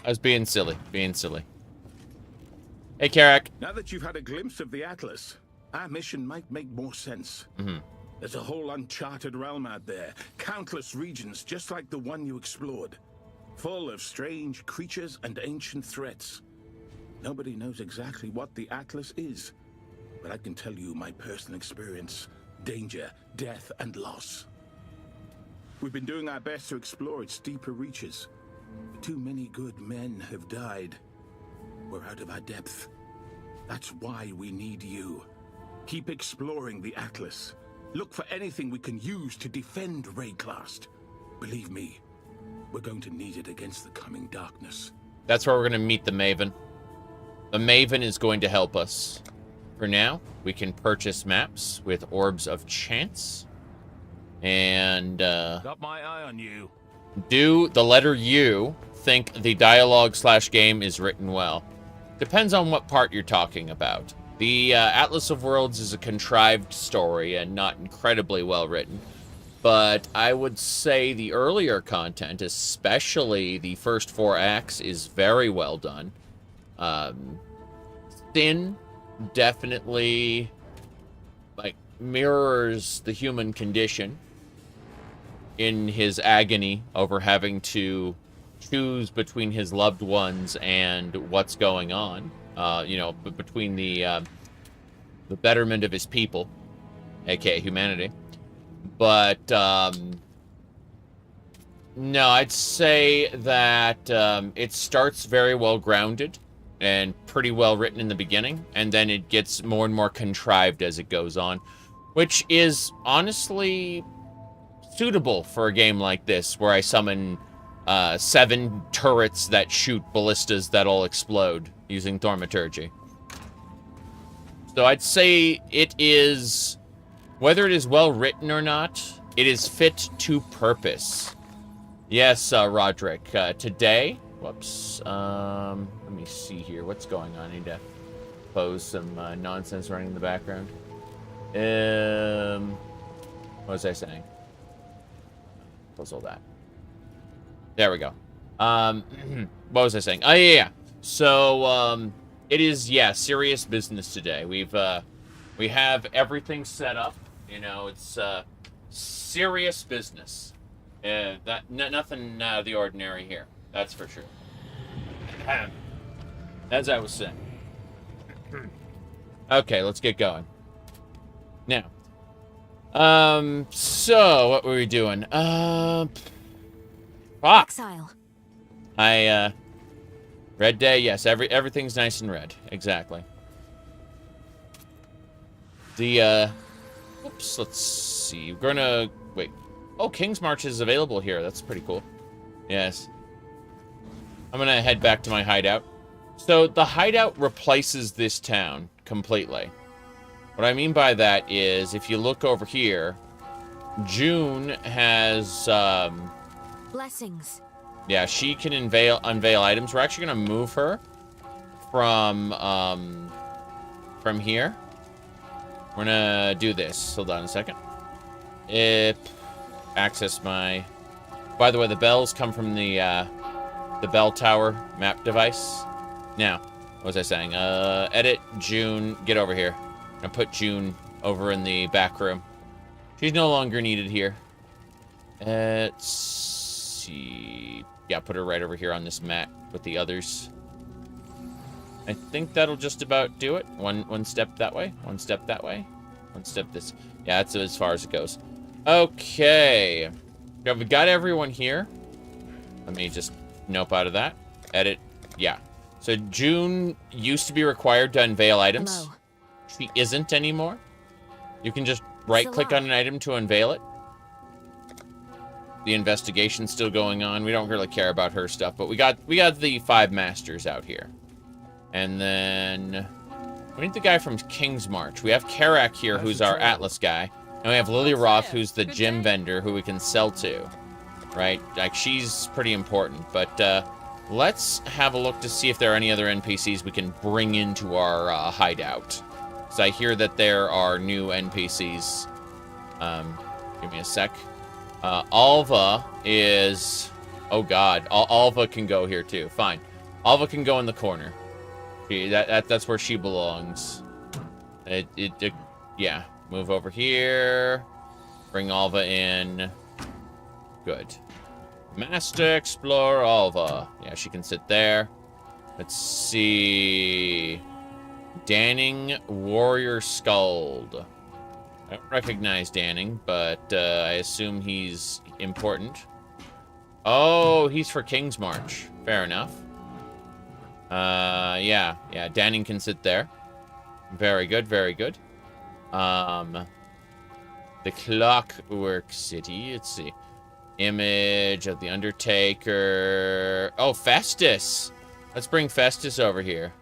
I was being silly. Hey, Karak. Now that you've had a glimpse of the Atlas, our mission might make more sense. There's a whole uncharted realm out there. Countless regions just like the one you explored. Full of strange creatures and ancient threats. Nobody knows exactly what the Atlas is. But I can tell you my personal experience. Danger, death, and loss. We've been doing our best to explore its deeper reaches. Too many good men have died. We're out of our depth. That's why we need you. Keep exploring the Atlas. Look for anything we can use to defend Rayclast. Believe me, we're going to need it against the coming darkness. That's where we're going to meet the Maven. The Maven is going to help us. For now, we can purchase maps with Orbs of Chance. And, Got my eye on you. Do the letter U think the dialogue/game is written well? Depends on what part you're talking about. The Atlas of Worlds is a contrived story and not incredibly well written. But I would say the earlier content, especially the first 4 acts, is very well done. Sin definitely mirrors the human condition in his agony over having to choose between his loved ones and what's going on. Between the betterment of his people, aka humanity. But no, I'd say that it starts very well grounded and pretty well written in the beginning, and then it gets more and more contrived as it goes on, which is honestly suitable for a game like this, where I summon 7 turrets that shoot ballistas that'll explode using thaumaturgy. So I'd say it is, whether it is well written or not, it is fit to purpose. Yes, Roderick. Today, whoops. Let me see here. What's going on? I need to pose some nonsense running in the background. What was I saying? Close all that. There we go. What was I saying? Oh, yeah. So, it is, serious business today. We have everything set up. It's serious business. Nothing out of the ordinary here. That's for sure. As I was saying. Okay, let's get going. Now. So what were we doing? Exile. Red day, yes, everything's nice and red. Exactly. Oops, let's see. We're gonna wait. Oh, King's March is available here. That's pretty cool. Yes. I'm gonna head back to my hideout. So the hideout replaces this town completely. What I mean by that is, if you look over here, June has blessings. Yeah, she can unveil items. We're actually gonna move her from here. We're gonna do this. Hold on a second. Access my. By the way, the bells come from the bell tower map device. Now, what was I saying? Edit June. Get over here. I'm gonna put June over in the back room. She's no longer needed here. Let's see. Yeah, put her right over here on this mat with the others. I think that'll just about do it. One step that way, one step that way, one step this. Yeah, that's as far as it goes. Okay. Yeah, we got everyone here. Let me just nope out of that. Edit. Yeah. So June used to be required to unveil items. Hello. She isn't anymore. You can just right-click on an item to unveil it. The investigation's still going on. We don't really care about her stuff, but we got the 5 masters out here. And then we need the guy from King's March. We have Karak here, who's our Atlas guy. And we have Lily Roth, who's the gem vendor who we can sell to. Right? Like, she's pretty important. But let's have a look to see if there are any other NPCs we can bring into our hideout. Because I hear that there are new NPCs. Give me a sec. Alva is... Oh, God. Alva can go here, too. Fine. Alva can go in the corner. That's where she belongs. Yeah. Move over here. Bring Alva in. Good. Master Explorer Alva. Yeah, she can sit there. Let's see... Danning Warrior Skald. I don't recognize Danning, but I assume he's important. Oh, he's for King's March. Fair enough. Yeah, Danning can sit there. Very good, very good. The Clockwork City, let's see. Image of the Undertaker. Oh, Festus! Let's bring Festus over here.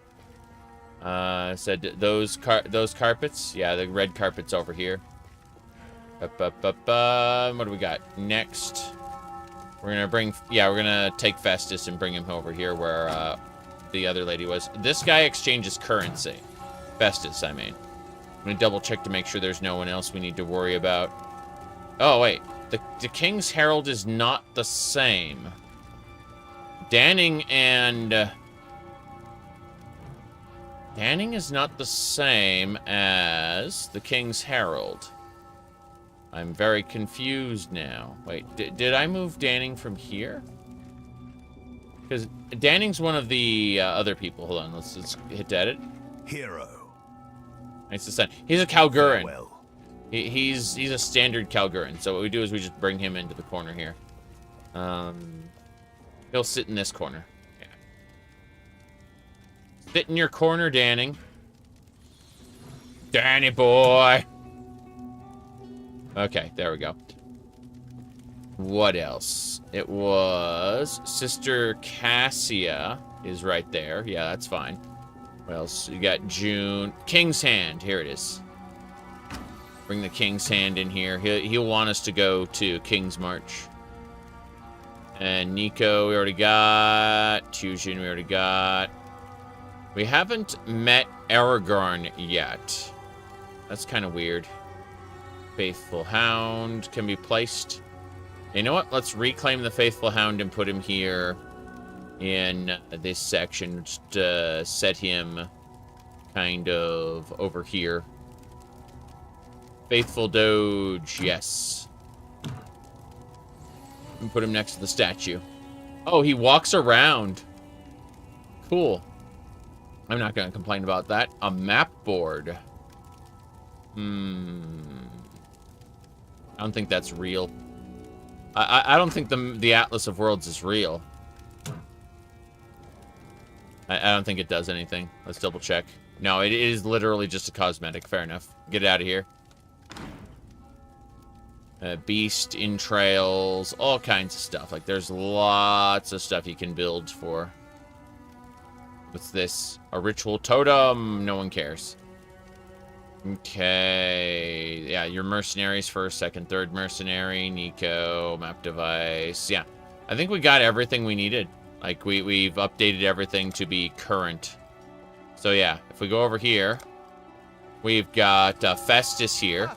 Said those carpets? Yeah, the red carpet's over here. What do we got? Next. We're gonna bring, yeah, we're gonna take Festus and bring him over here where the other lady was. This guy exchanges currency. Festus, I mean. I'm gonna double check to make sure there's no one else we need to worry about. Oh, wait. The King's Herald is not the same. Danning and... Danning is not the same as the King's Herald. I'm very confused now. Wait, did I move Danning from here? Because Danning's one of the other people. Hold on, let's hit edit. Hero. Nice to send. He's a Kalguran. Farewell. He's a standard Kalguran. So what we do is we just bring him into the corner here. He'll sit in this corner. Yeah. Sit in your corner, Danning. Danny boy. Okay, there we go. What else? It was Sister Cassia is right there. Yeah, that's fine. What else? You got June. King's Hand. Here it is. Bring the King's Hand in here. He'll want us to go to King's March. And Nico, we already got. Tujin, we already got. We haven't met Aragorn yet. That's kind of weird. Faithful Hound can be placed. You know what? Let's reclaim the Faithful Hound and put him here in this section. Just set him kind of over here. Faithful Doge, yes. And put him next to the statue. Oh, he walks around. Cool. I'm not going to complain about that. A map board. I don't think that's real. I don't think the Atlas of Worlds is real. I don't think it does anything. Let's double check. No, it is literally just a cosmetic. Fair enough. Get it out of here. Beast, entrails, all kinds of stuff. Like, there's lots of stuff you can build for. What's this? A ritual totem. No one cares. Okay. Yeah, your mercenaries first, second, third mercenary. Nico, map device. Yeah. I think we got everything we needed. Like, we've updated everything to be current. So, yeah. If we go over here, we've got Festus here,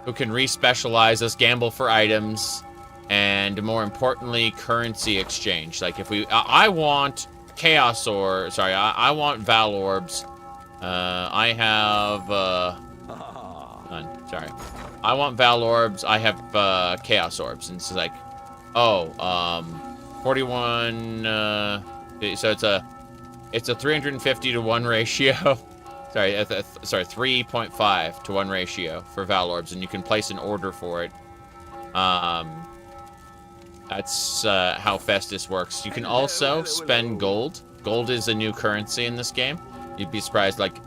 who can re-specialize us, gamble for items, and more importantly, currency exchange. Like, if we... I want Chaos or... Sorry, I want Val Orbs. I have... sorry. I want Val Orbs. I have Chaos Orbs. And it's like... Oh, 41... so it's a 350 to 1 ratio. Sorry, 3.5 to 1 ratio for Val Orbs, and you can place an order for it. That's how Festus works. You can also spend gold. Gold is a new currency in this game. You'd be surprised. Like,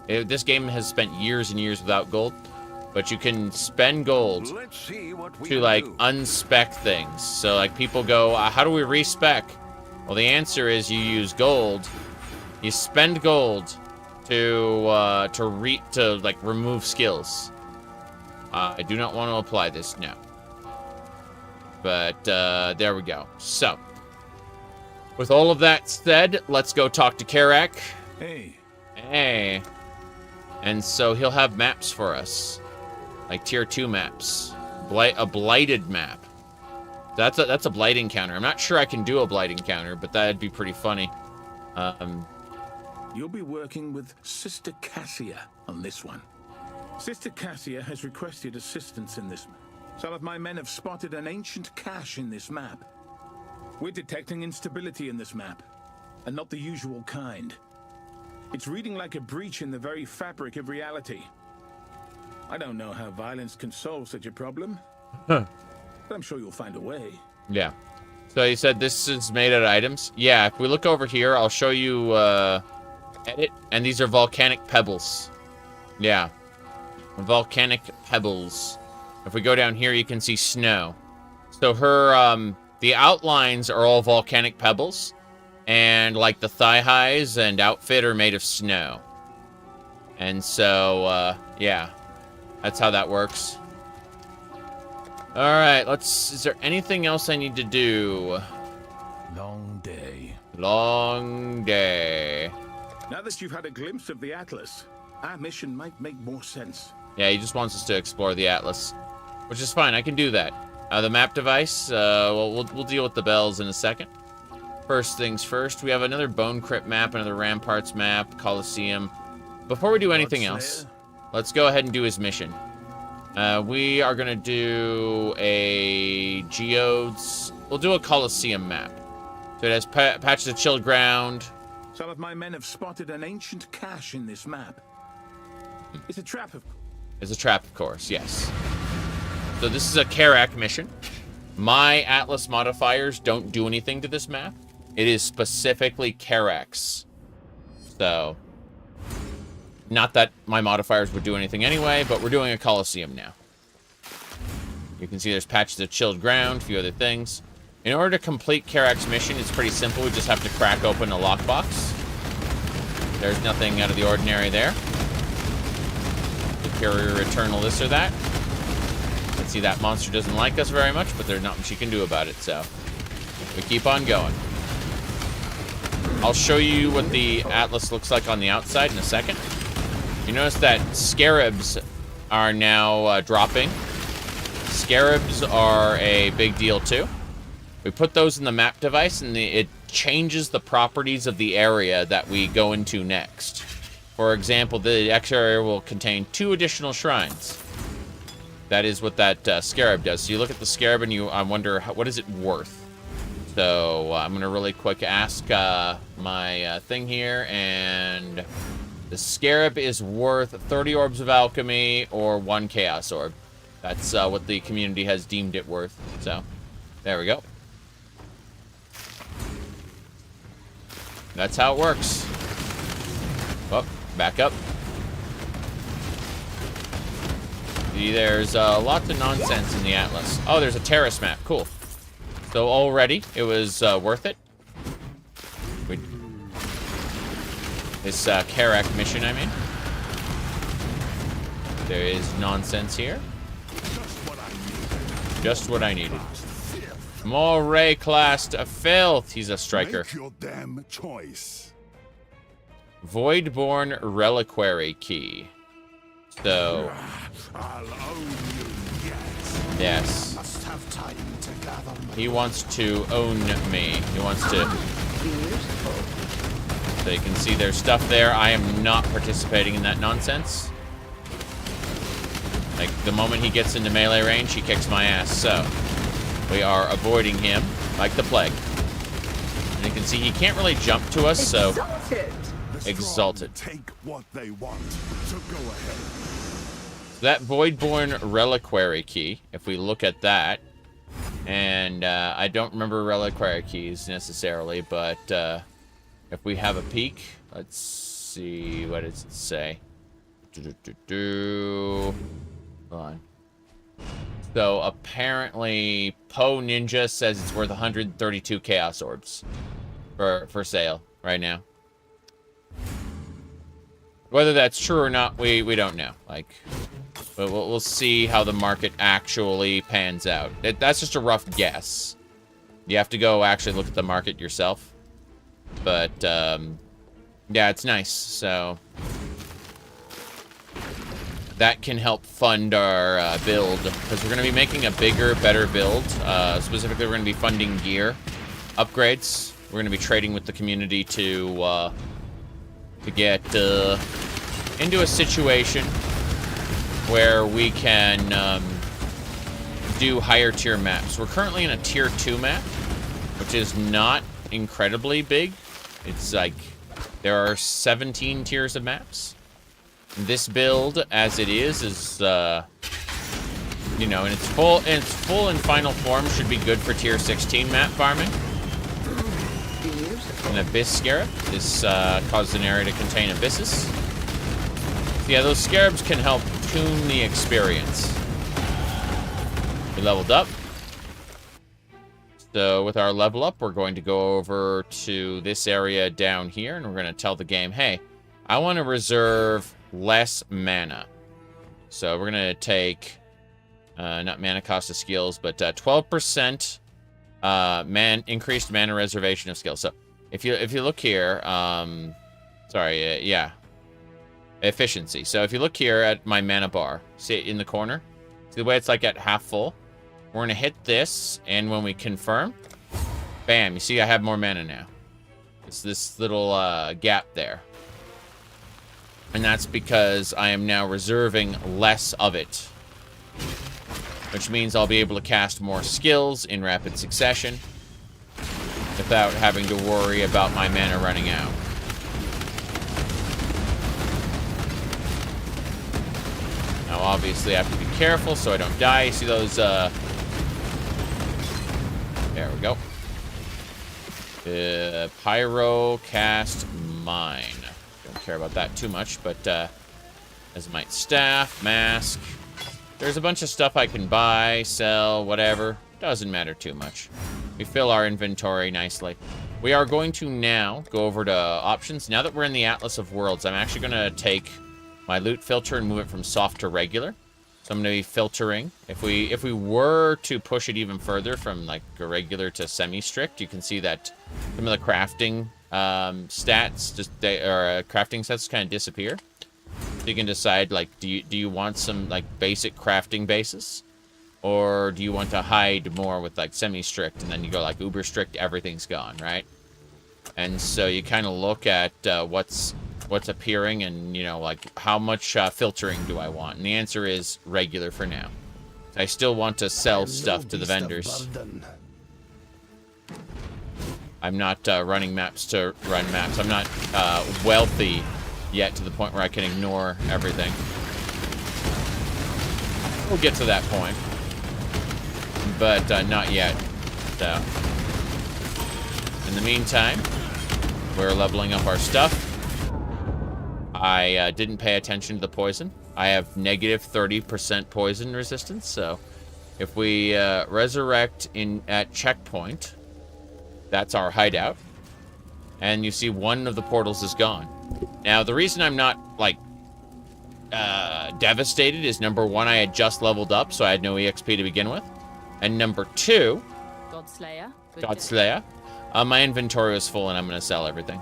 this game has spent years and years without gold, but you can spend gold to, like, unspec things. So, like, people go, how do we respec? Well, the answer is you use gold. You spend gold to remove skills. I do not want to apply this now. But there we go. So, with all of that said, let's go talk to Karak. Hey. And so he'll have maps for us, like tier 2 maps, a blighted map. That's a blight encounter. I'm not sure I can do a blight encounter, but that'd be pretty funny. You'll be working with Sister Cassia on this one. Sister Cassia has requested assistance in this map. Some of my men have spotted an ancient cache in this map. We're detecting instability in this map, and not the usual kind. It's reading like a breach in the very fabric of reality. I don't know how violence can solve such a problem, but I'm sure you'll find a way. Yeah. So you said this is made out of items? Yeah, if we look over here, I'll show you edit, and these are volcanic pebbles. Yeah. Volcanic pebbles. If we go down here, you can see snow. So her, the outlines are all volcanic pebbles, and like the thigh highs and outfit are made of snow. And so, yeah, that's how that works. Alright, is there anything else I need to do? Long day. Long day. Now that you've had a glimpse of the Atlas, our mission might make more sense. Yeah, he just wants us to explore the Atlas, which is fine. I can do that. The map device, well, we'll deal with the bells in a second. First things first, we have another Bone Crypt map, another Ramparts map, Colosseum. Before we do anything else, let's go ahead and do his mission. We are going to do a Geodes. We'll do a Colosseum map. So it has patches of chilled ground. Some of my men have spotted an ancient cache in this map. It's a trap of... It's a trap, of course, yes. So this is a Karak mission. My Atlas modifiers don't do anything to this map. It is specifically Karak's. So, not that my modifiers would do anything anyway, but we're doing a Colosseum now. You can see there's patches of chilled ground, a few other things. In order to complete Karak's mission, it's pretty simple. We just have to crack open a lockbox. There's nothing out of the ordinary there. Superior, eternal, this or that. Let's see, that monster doesn't like us very much, but there's not much you can do about it, so we keep on going. I'll show you what the Atlas looks like on the outside in a second. You notice that scarabs are now dropping. Scarabs are a big deal too. We put those in the map device, and it changes the properties of the area that we go into next. For example, the X area will contain 2 additional shrines. That is what that scarab does. So you look at the scarab and I wonder, what is it worth? So I'm going to really quick ask my thing here, and the scarab is worth 30 orbs of alchemy or 1 chaos orb. That's what the community has deemed it worth. So there we go. That's how it works. Oh, back up. See, there's lots of nonsense in the Atlas. Oh, there's a terrace map. Cool. So already, it was worth it. This Karak mission, I mean. There is nonsense here. Just what I needed. More Ray-classed filth. He's a striker. Make your damn choice. Voidborn Reliquary Key. So... I'll own you yet. Yes. Must have time to gather my... He wants to own me. He wants to... So you can see there's stuff there. I am not participating in that nonsense. Like, the moment he gets into melee range, he kicks my ass. So, we are avoiding him like the plague. And you can see he can't really jump to us, so... Exalted. Take what they want, so go ahead. That Voidborn Reliquary Key, if we look at that, and I don't remember Reliquary Keys necessarily, but if we have a peek, let's see, what does it say? Hold on. So apparently Poe Ninja says it's worth 132 Chaos Orbs for sale right now. Whether that's true or not, we don't know. Like, but we'll see how the market actually pans out. That's just a rough guess. You have to go actually look at the market yourself. But yeah, it's nice. So that can help fund our build, because we're going to be making a bigger, better build. Specifically, we're going to be funding gear upgrades. We're going to be trading with the community to get into a situation where we can do higher tier maps. We're currently in a tier 2 map, which is not incredibly big. It's like there are 17 tiers of maps. This build, as it is you know, in its full and final form, should be good for tier 16 map farming. An Abyss Scarab. This causes an area to contain abysses. So yeah, those scarabs can help tune the experience. We leveled up. So with our level up, we're going to go over to this area down here, and we're going to tell the game, hey, I want to reserve less mana. So we're going to take Not mana cost of skills, but 12% increased mana reservation of skills. So if you look here, yeah, efficiency. So if you look here at my mana bar, see it in the corner, see the way it's like at half full. We're gonna hit this, and when we confirm, bam! You see I have more mana now. It's this little gap there, and that's because I am now reserving less of it, which means I'll be able to cast more skills in rapid succession without having to worry about my mana running out. Now, obviously, I have to be careful so I don't die. You see those, there we go. Pyro, cast, mine. Don't care about that too much, but, as might staff, mask. There's a bunch of stuff I can buy, sell, whatever. Doesn't matter too much. We fill our inventory nicely. We are going to now go over to options. Now that we're in the Atlas of Worlds, I'm actually going to take my loot filter and move it from soft to regular. So I'm going to be filtering. If we were to push it even further from like a regular to semi-strict, you can see that some of the crafting stats crafting sets kind of disappear. So you can decide, like, do you want some like basic crafting bases, or do you want to hide more with like semi-strict, and then you go like uber strict, everything's gone, right? And so you kind of look at what's appearing, and you know, like how much filtering do I want? And the answer is regular for now. I still want to sell stuff to the vendors. I'm not running maps to run maps. I'm not wealthy yet to the point where I can ignore everything. We'll get to that point, but not yet. So, in the meantime, we're leveling up our stuff. I didn't pay attention to the poison. I have negative 30% poison resistance, so if we resurrect at checkpoint, that's our hideout, and you see one of the portals is gone. Now, the reason I'm not, like, devastated is, number one, I had just leveled up, so I had no EXP to begin with. And number two... Godslayer. My inventory was full, and I'm going to sell everything.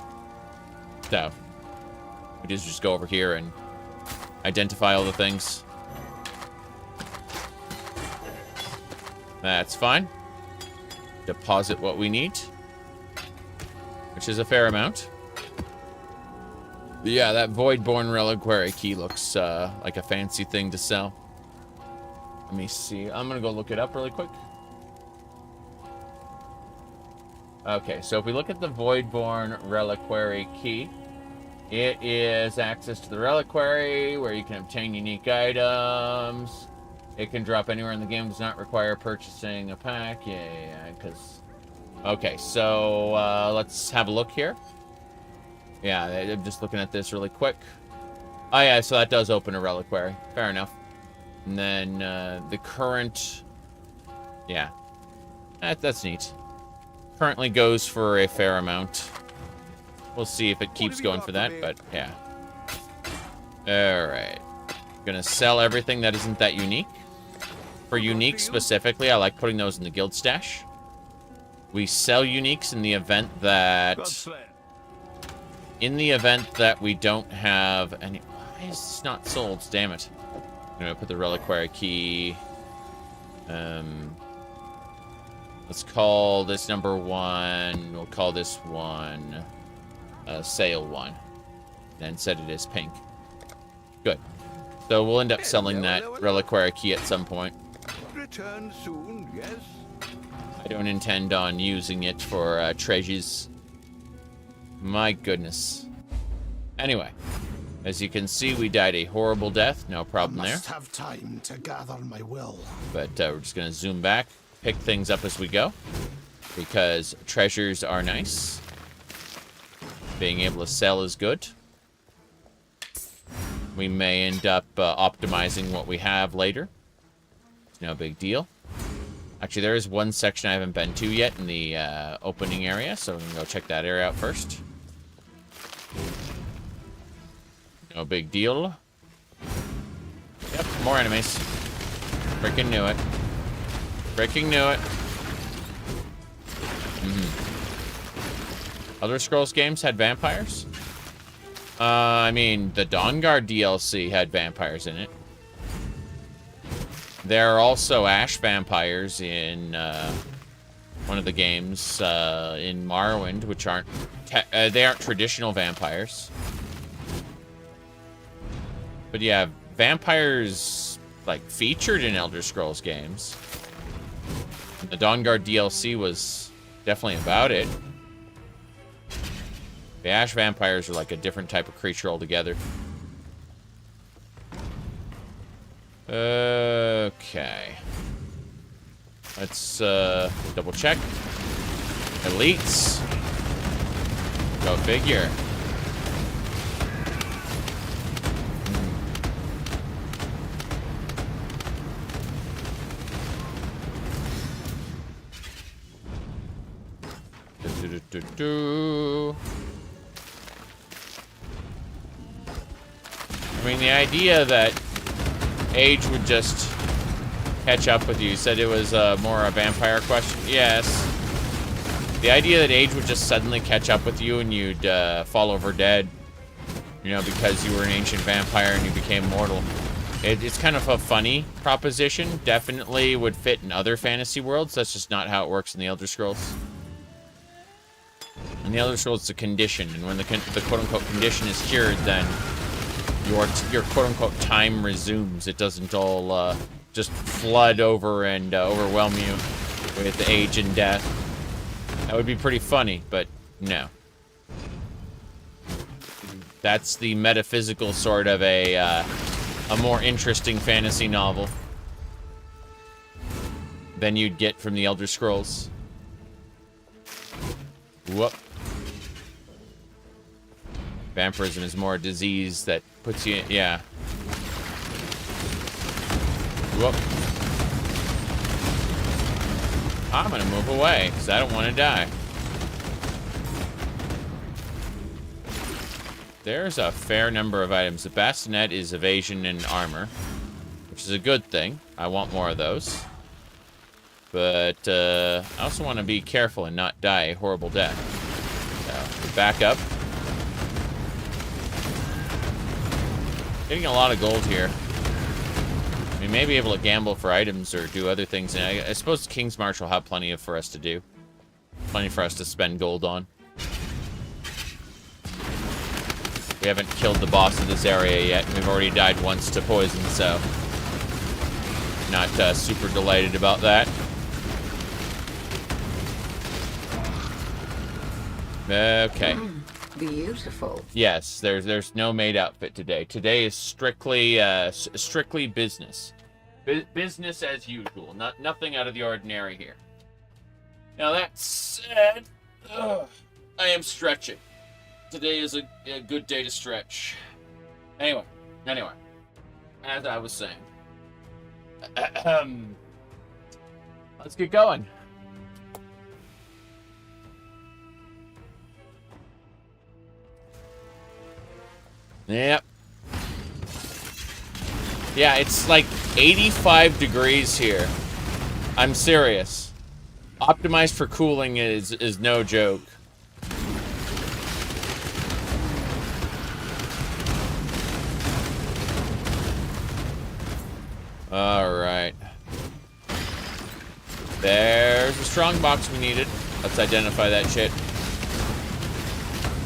So, we just go over here and identify all the things. That's fine. Deposit what we need, which is a fair amount. But yeah, that Voidborn Reliquary key looks like a fancy thing to sell. Let me see. I'm going to go look it up really quick. Okay, so if we look at the Voidborn Reliquary key, it is access to the Reliquary, where you can obtain unique items. It can drop anywhere in the game, does not require purchasing a pack. Yeah, because... Okay, so let's have a look here. Yeah, I'm just looking at this really quick. Oh yeah, so that does open a reliquary. Fair enough. And then the current... Yeah. That's neat. Currently goes for a fair amount. We'll see if it keeps going for that, but yeah. Alright. Gonna sell everything that isn't that unique. For unique specifically, I like putting those in the guild stash. We sell uniques in the event that... In the event that we don't have any... Why is this not sold? Damn it. I'm going to put the reliquary key... Let's call this number 1... We'll call this one... sale 1. Then set it as pink. Good. So we'll end up selling that reliquary key at some point. Return soon, yes? I don't intend on using it for treasures. My goodness. Anyway, as you can see, we died a horrible death. No problem there. Must have time to gather my will. But we're just going to zoom back, pick things up as we go, because treasures are nice. Being able to sell is good. We may end up optimizing what we have later. It's no big deal. Actually, there is one section I haven't been to yet in the opening area, so we're going to go check that area out first. No big deal. Yep, more enemies. Freaking knew it. Freaking knew it. Elder Scrolls games had vampires? I mean, the Vanguard DLC had vampires in it. There are also ash vampires in one of the games in Morrowind, which aren't they aren't traditional vampires. But yeah, vampires like featured in Elder Scrolls games. The Vanguard DLC was definitely about it. The ash vampires are like a different type of creature altogether. Okay. Let's double check. Elites. Go figure. I mean, the idea that age would just catch up with you. You said it was more a vampire question? Yes. The idea that age would just suddenly catch up with you and you'd fall over dead, you know, because you were an ancient vampire and you became mortal. It's kind of a funny proposition. Definitely would fit in other fantasy worlds. That's just not how it works in the Elder Scrolls. In the Elder Scrolls, it's a condition, and when the quote-unquote condition is cured, then your quote-unquote time resumes. It doesn't all just flood over and overwhelm you with age and death. That would be pretty funny, but no. That's the metaphysical sort of a more interesting fantasy novel than you'd get from the Elder Scrolls. Whoop. Vampirism is more a disease that puts you in, yeah. Whoop. I'm gonna move away, because I don't want to die. There's a fair number of items. The bassinet is evasion and armor, which is a good thing. I want more of those. But, I also want to be careful and not die a horrible death. So, back up. Getting a lot of gold here. We may be able to gamble for items or do other things. And I suppose King's March will have plenty for us to do. Plenty for us to spend gold on. We haven't killed the boss of this area yet. We've already died once to poison, so... not super delighted about that. Okay. Beautiful. Yes, there's no maid outfit today. Today is strictly strictly business. Business as usual. Nothing out of the ordinary here. Now that said, I am stretching. Today is a good day to stretch. Anyway, as I was saying, let's get going. Yep. Yeah, it's like 85 degrees here. I'm serious. Optimized for cooling is no joke. Alright. There's the strong box we needed. Let's identify that shit.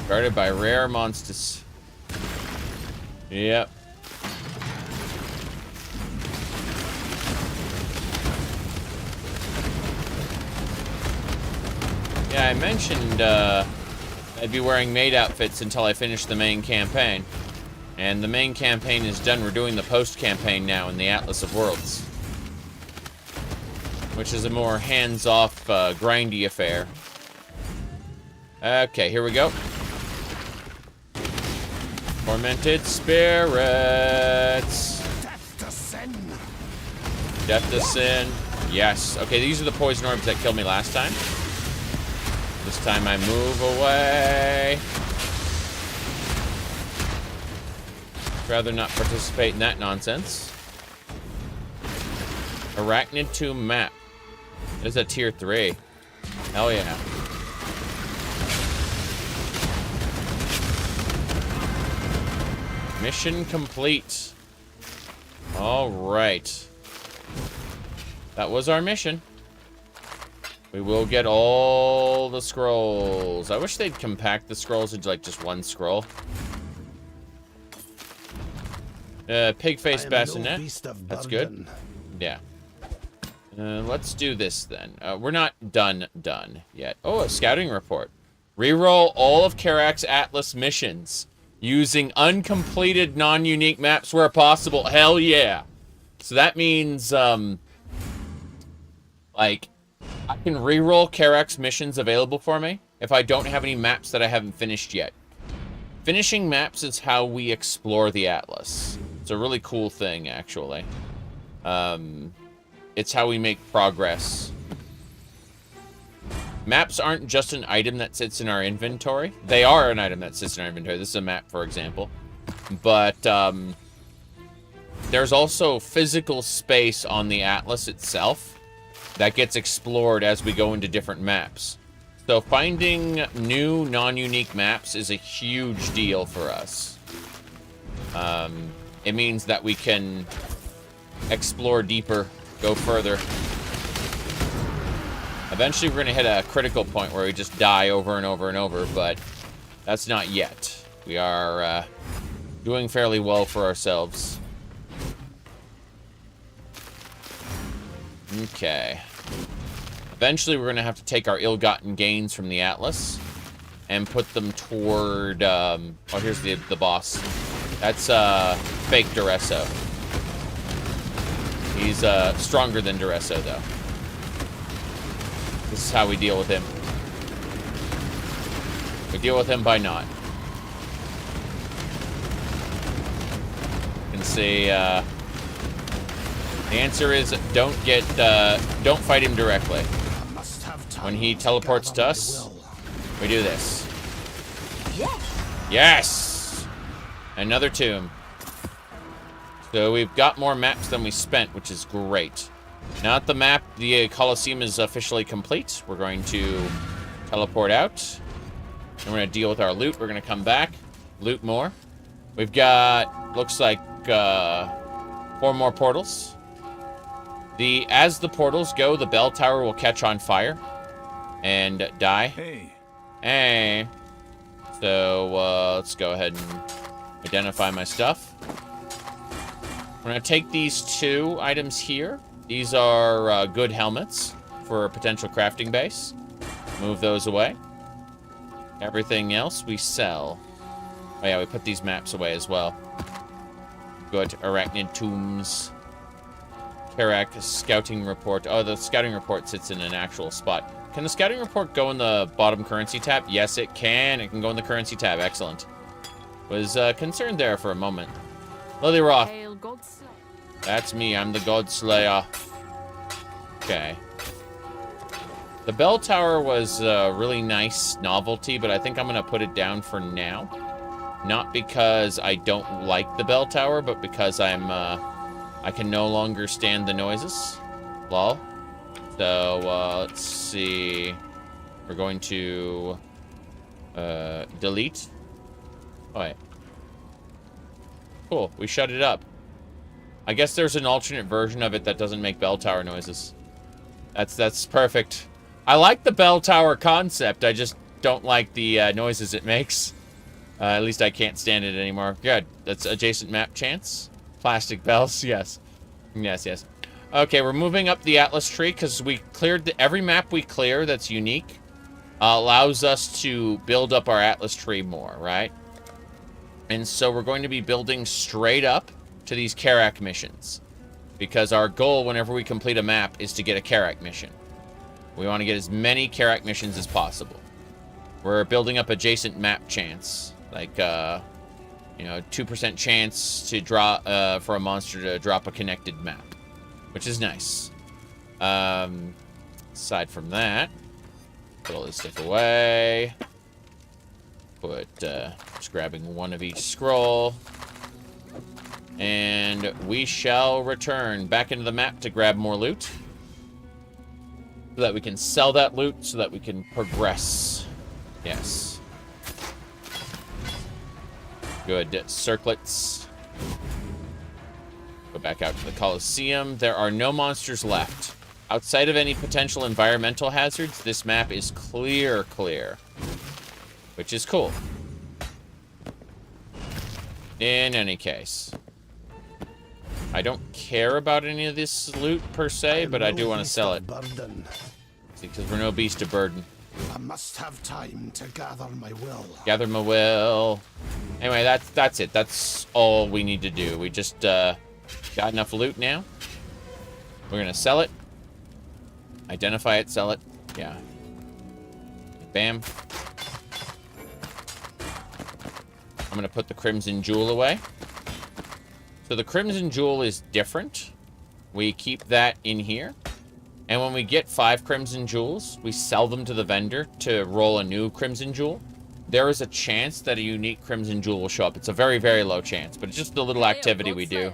Guarded by rare monsters. Yep. Yeah, I mentioned I'd be wearing maid outfits until I finish the main campaign. And the main campaign is done. We're doing the post-campaign now in the Atlas of Worlds. Which is a more hands-off, grindy affair. Okay, here we go. Tormented spirits. Death to sin. Death to sin. Yes. Okay, these are the poison orbs that killed me last time. This time I move away. Rather not participate in that nonsense. Arachnid Tomb map. It is a tier 3. Hell yeah. Mission complete. All right. That was our mission. We will get all the scrolls. I wish they'd compact the scrolls into like just one scroll. Pig face bassinet. That's good. Yeah. Let's do this then. We're not done yet. Oh, a scouting report. Reroll all of Karak's Atlas missions using uncompleted non-unique maps where possible. Hell yeah. So that means, like, I can reroll Karak's missions available for me if I don't have any maps that I haven't finished yet. Finishing maps is how we explore the Atlas. It's a really cool thing, actually. It's how we make progress. Maps aren't just an item that sits in our inventory. They are an item that sits in our inventory. This is a map, for example. But there's also physical space on the Atlas itself that gets explored as we go into different maps. So finding new non-unique maps is a huge deal for us. It means that we can explore deeper, go further. Eventually we're going to hit a critical point where we just die over and over and over, but that's not yet. We are doing fairly well for ourselves. Okay. Eventually we're going to have to take our ill-gotten gains from the Atlas and put them toward... oh, here's the boss. That's fake Duresso. He's stronger than Duresso, though. This is how we deal with him. We deal with him by not. You can see, the answer is don't fight him directly. When he teleports to us, we do this. Yes! Another tomb. So we've got more maps than we spent, which is great. Now that the map, the Colosseum is officially complete, we're going to teleport out. And we're going to deal with our loot. We're going to come back, loot more. We've got, looks like, 4 more portals. As the portals go, the bell tower will catch on fire and die. Hey. So, let's go ahead and identify my stuff. We're going to take these 2 items here. These are good helmets for a potential crafting base. Move those away. Everything else we sell. Oh yeah, we put these maps away as well. Good. Arachnid Tombs. Karak Scouting Report. Oh, the Scouting Report sits in an actual spot. Can the Scouting Report go in the bottom currency tab? Yes, it can. It can go in the currency tab. Excellent. Was concerned there for a moment. Lily Roth. That's me. I'm the God Slayer. Okay. The bell tower was a really nice novelty, but I think I'm going to put it down for now. Not because I don't like the bell tower, but because I can no longer stand the noises. Lol. So, let's see. We're going to delete. Oh, wait. Cool. We shut it up. I guess there's an alternate version of it that doesn't make bell tower noises. That's perfect. I like the bell tower concept. I just don't like the noises it makes. At least I can't stand it anymore. Good. That's adjacent map chance. Plastic bells. Yes. Yes. Okay, we're moving up the Atlas tree because we cleared every map we clear that's unique allows us to build up our Atlas tree more, right? And so we're going to be building straight up to these Karak missions, because our goal whenever we complete a map is to get a Karak mission. We want to get as many Karak missions as possible. We're building up adjacent map chance, like 2% chance to draw for a monster to drop a connected map, which is nice. Aside from that, put all this stuff away. Put just grabbing one of each scroll. And we shall return back into the map to grab more loot. So that we can sell that loot, so that we can progress. Yes. Good. Circlets. Go back out to the Colosseum. There are no monsters left. Outside of any potential environmental hazards, this map is clear. Which is cool. In any case. I don't care about any of this loot, per se, but I do want to sell it. Because we're no beast of burden. I must have time to gather my will. Gather my will. Anyway, that's it. That's all we need to do. We just got enough loot now. We're going to sell it. Identify it, sell it. Yeah. Bam. I'm going to put the Crimson Jewel away. So the Crimson Jewel is different. We keep that in here. And when we get 5 Crimson Jewels, we sell them to the vendor to roll a new Crimson Jewel. There is a chance that a unique Crimson Jewel will show up. It's a very, very low chance, but it's just a little activity we do.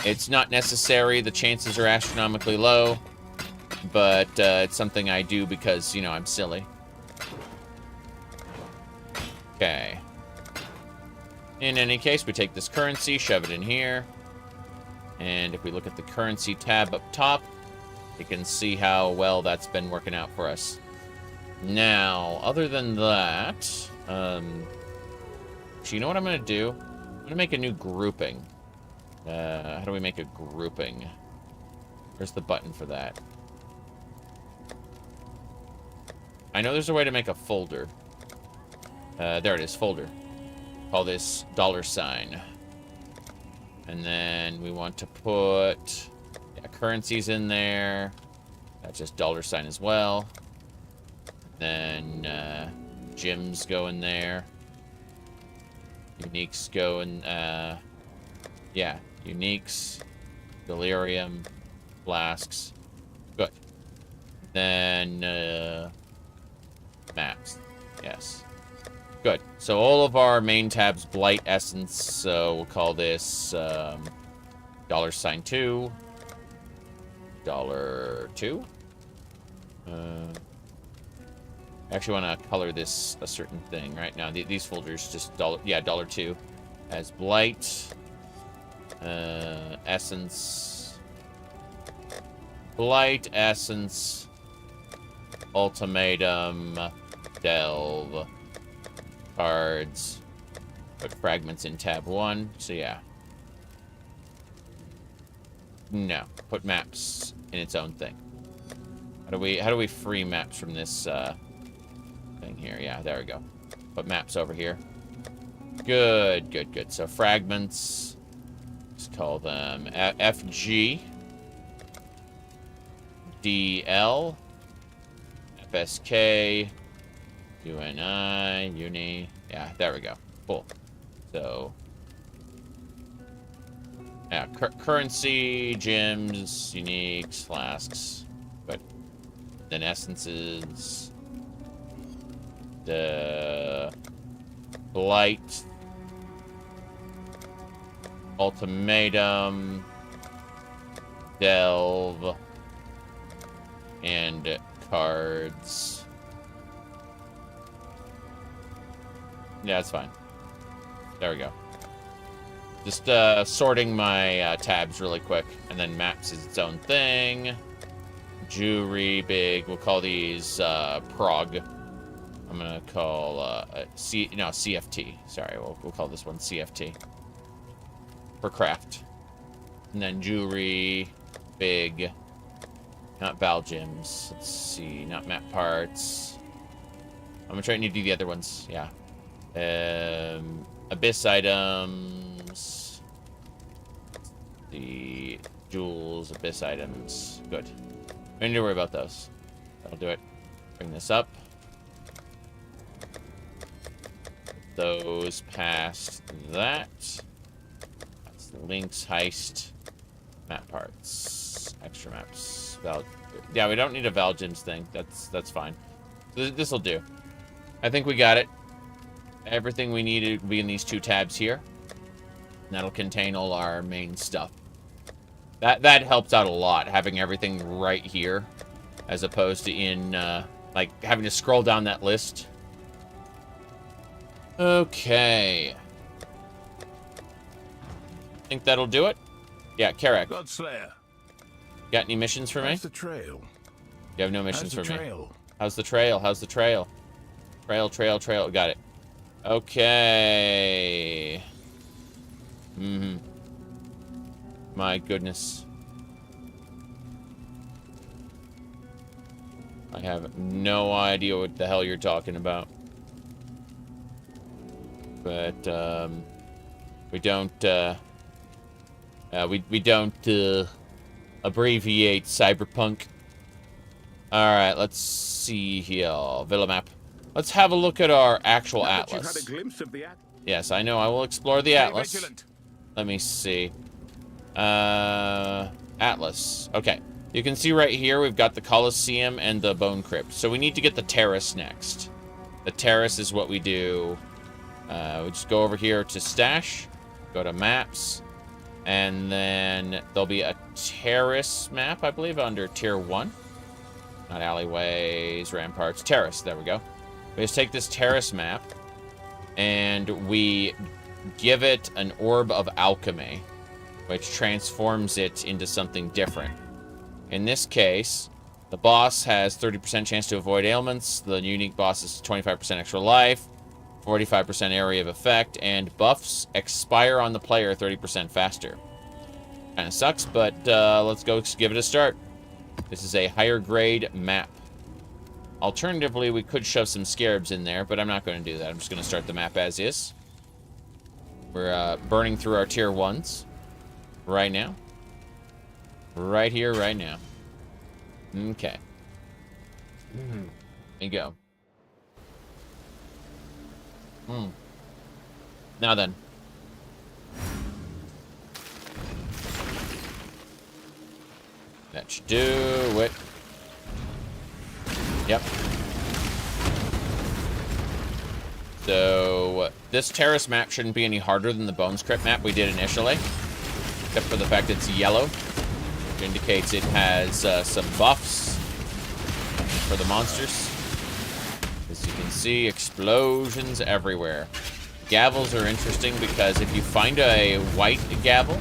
It's not necessary. The chances are astronomically low. But it's something I do because, you know, I'm silly. Okay. In any case, we take this currency, shove it in here. And if we look at the currency tab up top, you can see how well that's been working out for us. Now, other than that, so you know what I'm going to do? I'm going to make a new grouping. How do we make a grouping? Where's the button for that? I know there's a way to make a folder. There it is, folder. Call this $. And then we want to put currencies in there. That's just $sign as well. Then gems go in there. Uniques go in, yeah, uniques, delirium, flasks. Good. Then maps. Yes. Good. So all of our main tabs, blight, essence. So we'll call this $2. $2. I actually want to color this a certain thing right now. These folders just $2 as blight, essence, blight, essence, ultimatum, delve, cards, put fragments in tab 1. So yeah. No, put maps in its own thing. How do we free maps from this thing here? Yeah, there we go. Put maps over here. Good, good, good. So fragments, let's call them FG, DL, FSK, UNI, Uni. Yeah, there we go. Cool. So yeah, currency, gems, uniques, flasks. Good. Then essences. The blight, ultimatum, delve, and cards. Yeah, that's fine. There we go. Just sorting my tabs really quick, and then maps is its own thing. Jewelry, big. We'll call these prog. I'm gonna call CFT. Sorry, we'll call this one CFT for craft. And then jewelry, big. Not Val gems. Let's see, not map parts. I'm gonna try to do the other ones. Yeah. Abyss items. The jewels, abyss items. Good. We don't need to worry about those. That'll do it. Bring this up. Those past that. That's the links, heist, map parts, extra maps. Yeah, we don't need a Val gems thing. That's fine. This will do. I think we got it. Everything we needed will be in these 2 tabs here. And that'll contain all our main stuff. That helps out a lot, having everything right here, as opposed to in, like, having to scroll down that list. Okay. Think that'll do it? Yeah, Karak. Godslayer. Got any missions for me? How's the trail? You have no missions How's for the me. trail? How's the trail? How's the trail? Trail. Got it. Okay. My goodness. I have no idea what the hell you're talking about. But, we don't, we don't, abbreviate cyberpunk. Alright, let's see here. Villa map. Let's have a look at our actual atlas. You've had a glimpse of the atlas. Yes, I know. I will explore the atlas. Vigilant. Let me see. Atlas. Okay. You can see right here we've got the Colosseum and the Bone Crypt. So we need to get the terrace next. The terrace is what we do. We just go over here to stash, go to maps, and then there'll be a terrace map, I believe, under tier 1. Not alleyways, ramparts, terrace. There we go. We just take this terrace map, and we give it an orb of alchemy, which transforms it into something different. In this case, the boss has 30% chance to avoid ailments, the unique boss is 25% extra life, 45% area of effect, and buffs expire on the player 30% faster. Kinda sucks, but let's go give it a start. This is a higher grade map. Alternatively, we could shove some scarabs in there, but I'm not going to do that. I'm just going to start the map as is. We're burning through our tier 1s right now. Right here, right now. Okay. There you go. Now then. That should do it. Yep. So, this terrace map shouldn't be any harder than the Bones Crypt map we did initially. Except for the fact it's yellow. Which indicates it has some buffs for the monsters. As you can see, explosions everywhere. Gavels are interesting because if you find a white gavel,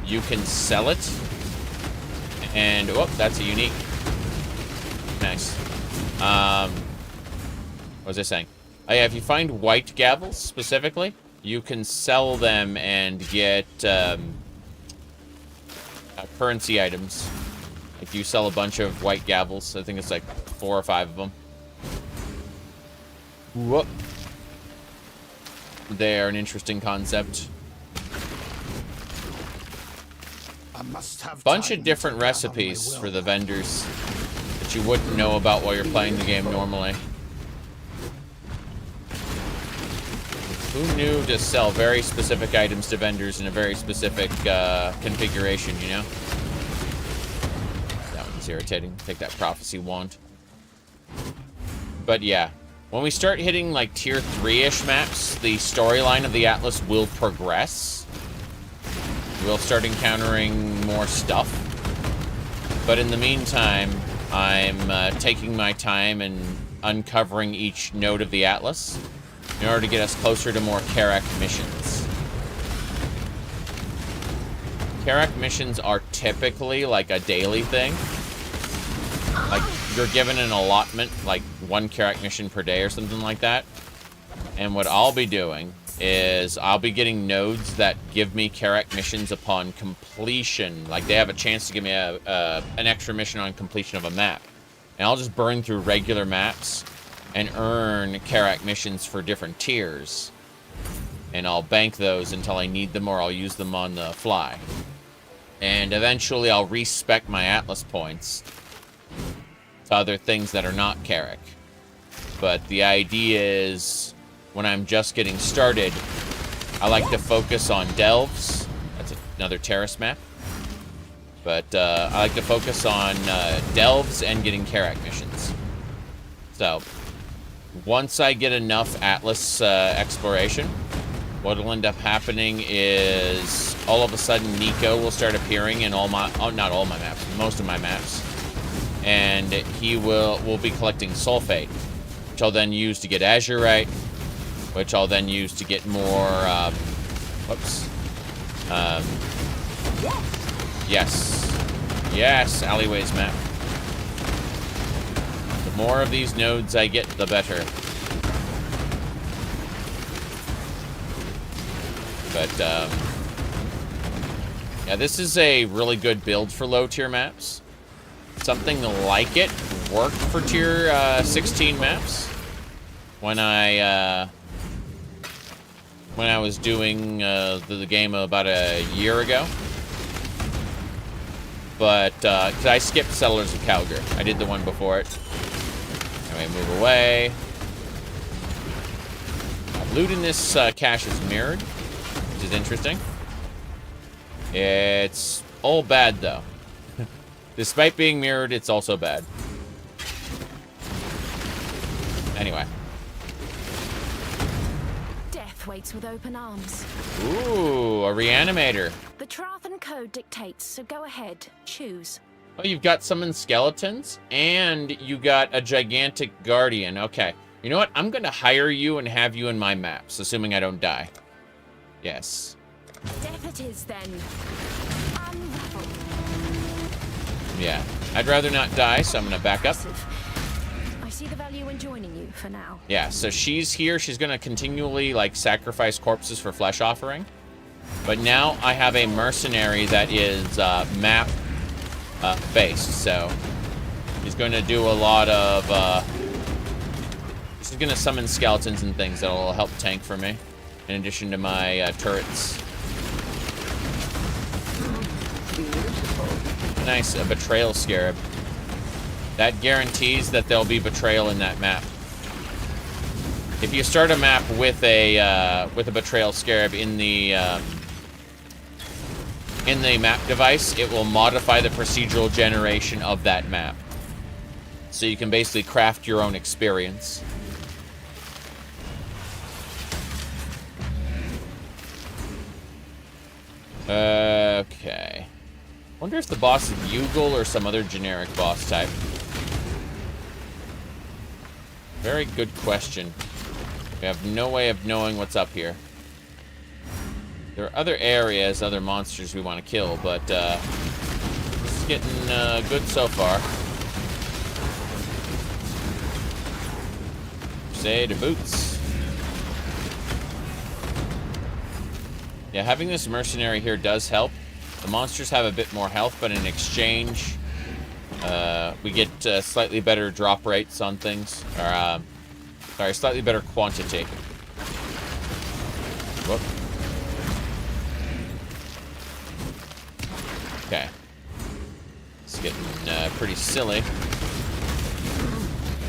you can sell it. And, whoop, that's a unique. Nice. What was I saying? Oh yeah, if you find white gavels, specifically, you can sell them and get, currency items. Like, you sell a bunch of white gavels. I think it's like 4 or 5 of them. Whoop. They're an interesting concept. Bunch of different recipes for the vendors that you wouldn't know about while you're playing the game normally. Who knew to sell very specific items to vendors in a very specific configuration, you know? That one's irritating. Take that prophecy wand. But yeah, when we start hitting like tier 3-ish maps, the storyline of the Atlas will progress. We'll start encountering more stuff. But in the meantime, I'm taking my time and uncovering each node of the Atlas in order to get us closer to more Karak missions. Karak missions are typically like a daily thing. Like, you're given an allotment, like 1 Karak mission per day or something like that. And what I'll be doing is I'll be getting nodes that give me Karak missions upon completion. Like, they have a chance to give me an extra mission on completion of a map. And I'll just burn through regular maps and earn Karak missions for different tiers. And I'll bank those until I need them or I'll use them on the fly. And eventually I'll respec my Atlas points to other things that are not Karak. But the idea is, when I'm just getting started, I like to focus on delves. That's another terrace map. But I like to focus on delves and getting Karak missions. So, once I get enough Atlas exploration, what'll end up happening is all of a sudden Nico will start appearing in all my, oh, not all my maps, most of my maps. And he will be collecting sulfate, which I'll then use to get azurite, which I'll then use to get more, yes, alleyways map. The more of these nodes I get, the better. But, yeah, this is a really good build for low tier maps. Something like it worked for tier 16 maps when I was doing the game about a year ago. But 'cause I skipped Settlers of Calgar. I did the one before it. Anyway, move away. Loot in this cache is mirrored, which is interesting. It's all bad though. Despite being mirrored, it's also bad. Anyway. Death waits with open arms. Ooh, a reanimator. The Trathan code dictates, so go ahead. Choose. Oh, you've got summoned skeletons, and you got a gigantic guardian. Okay. You know what? I'm going to hire you and have you in my maps, assuming I don't die. Yes. Death it is, then. Unravel. Yeah. I'd rather not die, so I'm going to back up. I see the value in joining you for now. Yeah, so she's here. She's going to continually, like, sacrifice corpses for flesh offering. But now I have a mercenary that is map based, so he's going to do a lot of... She's going to summon skeletons and things that will help tank for me, in addition to my turrets. Nice, a betrayal scarab. That guarantees that there'll be betrayal in that map. If you start a map with a betrayal scarab in the map device, it will modify the procedural generation of that map. So you can basically craft your own experience. Okay. Wonder if the boss is Yugal or some other generic boss type. Very good question. We have no way of knowing what's up here. There are other areas, other monsters we want to kill, but this is getting good so far. Say to boots. Yeah, having this mercenary here does help. The monsters have a bit more health, but in exchange, we get slightly better drop rates on things. Or, sorry, slightly better quantity. Whoop. Okay. It's getting pretty silly.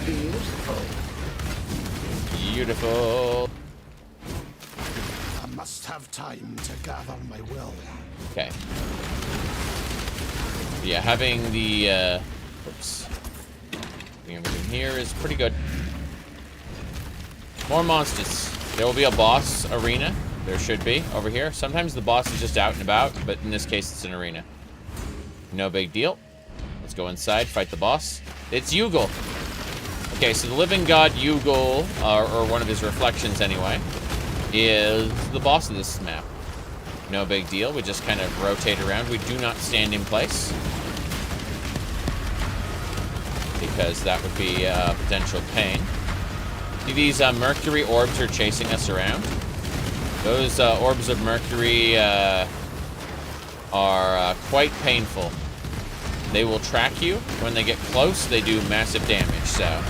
Beautiful. Beautiful. I must have time to gather my will. Okay. Yeah, having the, oops. Having everything here is pretty good. More monsters. There will be a boss arena. There should be, over here. Sometimes the boss is just out and about, but in this case, it's an arena. No big deal. Let's go inside, fight the boss. It's Yugal. Okay, so the living god Yugal, or one of his reflections anyway, is the boss of this map. No big deal. We just kind of rotate around. We do not stand in place, because that would be a potential pain. See, these mercury orbs are chasing us around. Those orbs of mercury are quite painful. They will track you. When they get close, they do massive damage. So,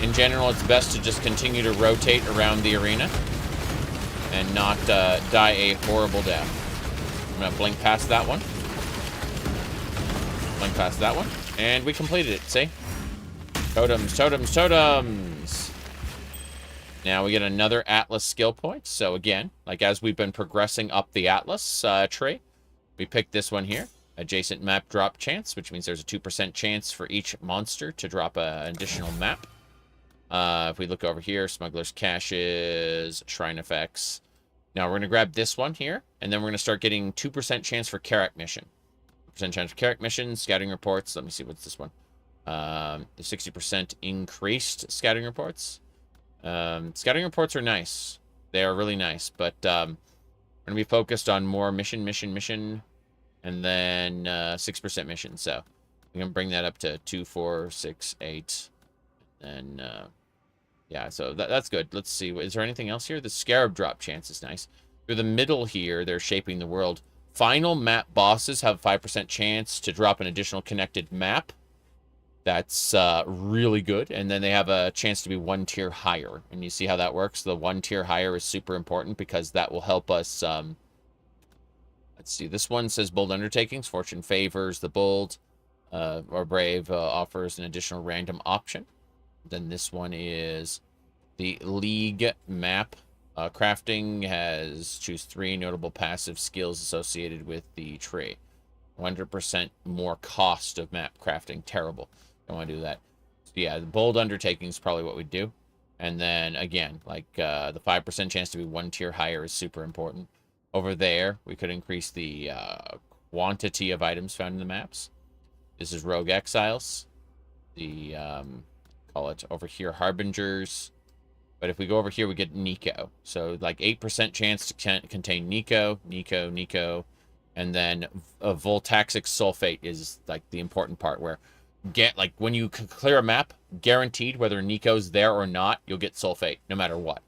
in general, it's best to just continue to rotate around the arena and not die a horrible death. I'm going to blink past that one. Blink past that one. And we completed it, see? Totems, totems, totems! Now we get another Atlas skill point. So again, like as we've been progressing up the Atlas tree, we picked this one here. Adjacent map drop chance, which means there's a 2% chance for each monster to drop an additional map. If we look over here, Smuggler's Caches, Shrine Effects. Now we're going to grab this one here, and then we're going to start getting 2% chance for Karak mission. 2% chance for Karak mission, Scouting Reports. Let me see, what's this one? The 60% increased Scouting Reports. Scouting Reports are nice. They are really nice, but we're going to be focused on more mission, and then 6% mission. So we can bring that up to 2, 4, 6, 8. And yeah, so that's good. Let's see. Is there anything else here? The Scarab drop chance is nice. Through the middle here, they're shaping the world. Final map bosses have a 5% chance to drop an additional connected map. That's really good. And then they have a chance to be 1 tier higher. And you see how that works? The 1 tier higher is super important because that will help us. Let's see. This one says Bold Undertakings. Fortune favors the bold or brave, offers an additional random option. Then this one is the League map. Crafting has choose 3 notable passive skills associated with the tree. 100% more cost of map crafting. Terrible. Don't want to do that. So yeah, the Bold Undertaking is probably what we do. And then, again, like the 5% chance to be 1 tier higher is super important. Over there, we could increase the quantity of items found in the maps. This is Rogue Exiles. The, call it over here, Harbingers. But if we go over here, we get Nico. So, like, 8% chance to contain Nico. And then a Voltaxic Sulfate is, like, the important part where... when you clear a map, guaranteed, whether Nico's there or not, you'll get Sulfate, no matter what.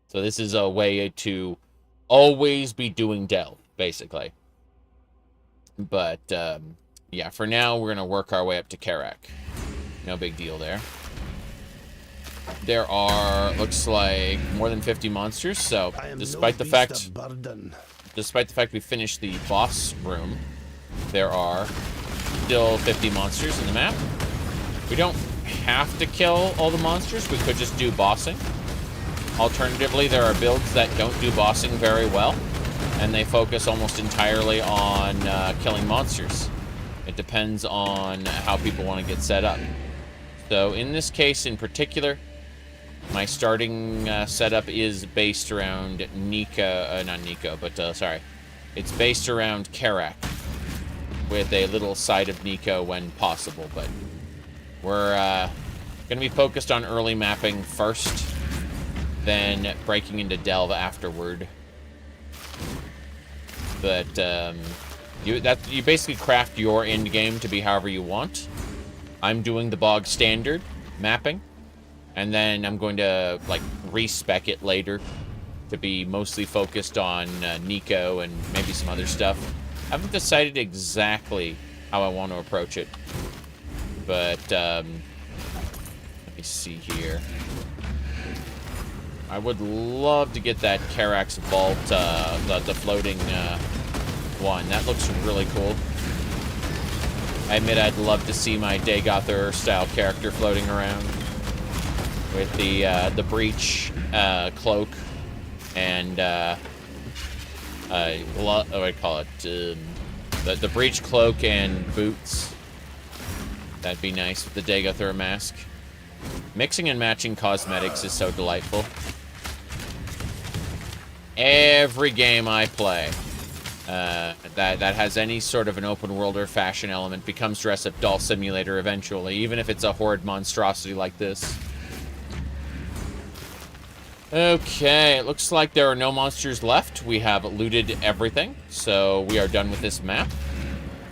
So this is a way to always be doing delve, basically. But, yeah, for now, we're going to work our way up to Karak. No big deal there. There are, looks like, more than 50 monsters, so despite the fact we finished the boss room, there are still 50 monsters in the map. We don't have to kill all the monsters. We could just do bossing. Alternatively, there are builds that don't do bossing very well, and they focus almost entirely on killing monsters. It depends on how people want to get set up. So in this case in particular, my starting setup is based around it's based around Karak, with a little side of Nico when possible, but we're going to be focused on early mapping first, then breaking into delve afterward. But you basically craft your end game to be however you want. I'm doing the bog standard mapping, and then I'm going to like respec it later to be mostly focused on Nico and maybe some other stuff. I haven't decided exactly how I want to approach it, but let me see here. I would love to get that Karak's Vault, the floating one. That looks really cool. I admit I'd love to see my Dagothur style character floating around with the breach cloak and what do I call it? The breach cloak and boots. That'd be nice with the Dagothur mask. Mixing and matching cosmetics is so delightful. Every game I play that has any sort of an open world or fashion element becomes dress-up doll simulator eventually, even if it's a horde monstrosity like this. Okay, it looks like there are no monsters left. We have looted everything, so we are done with this map.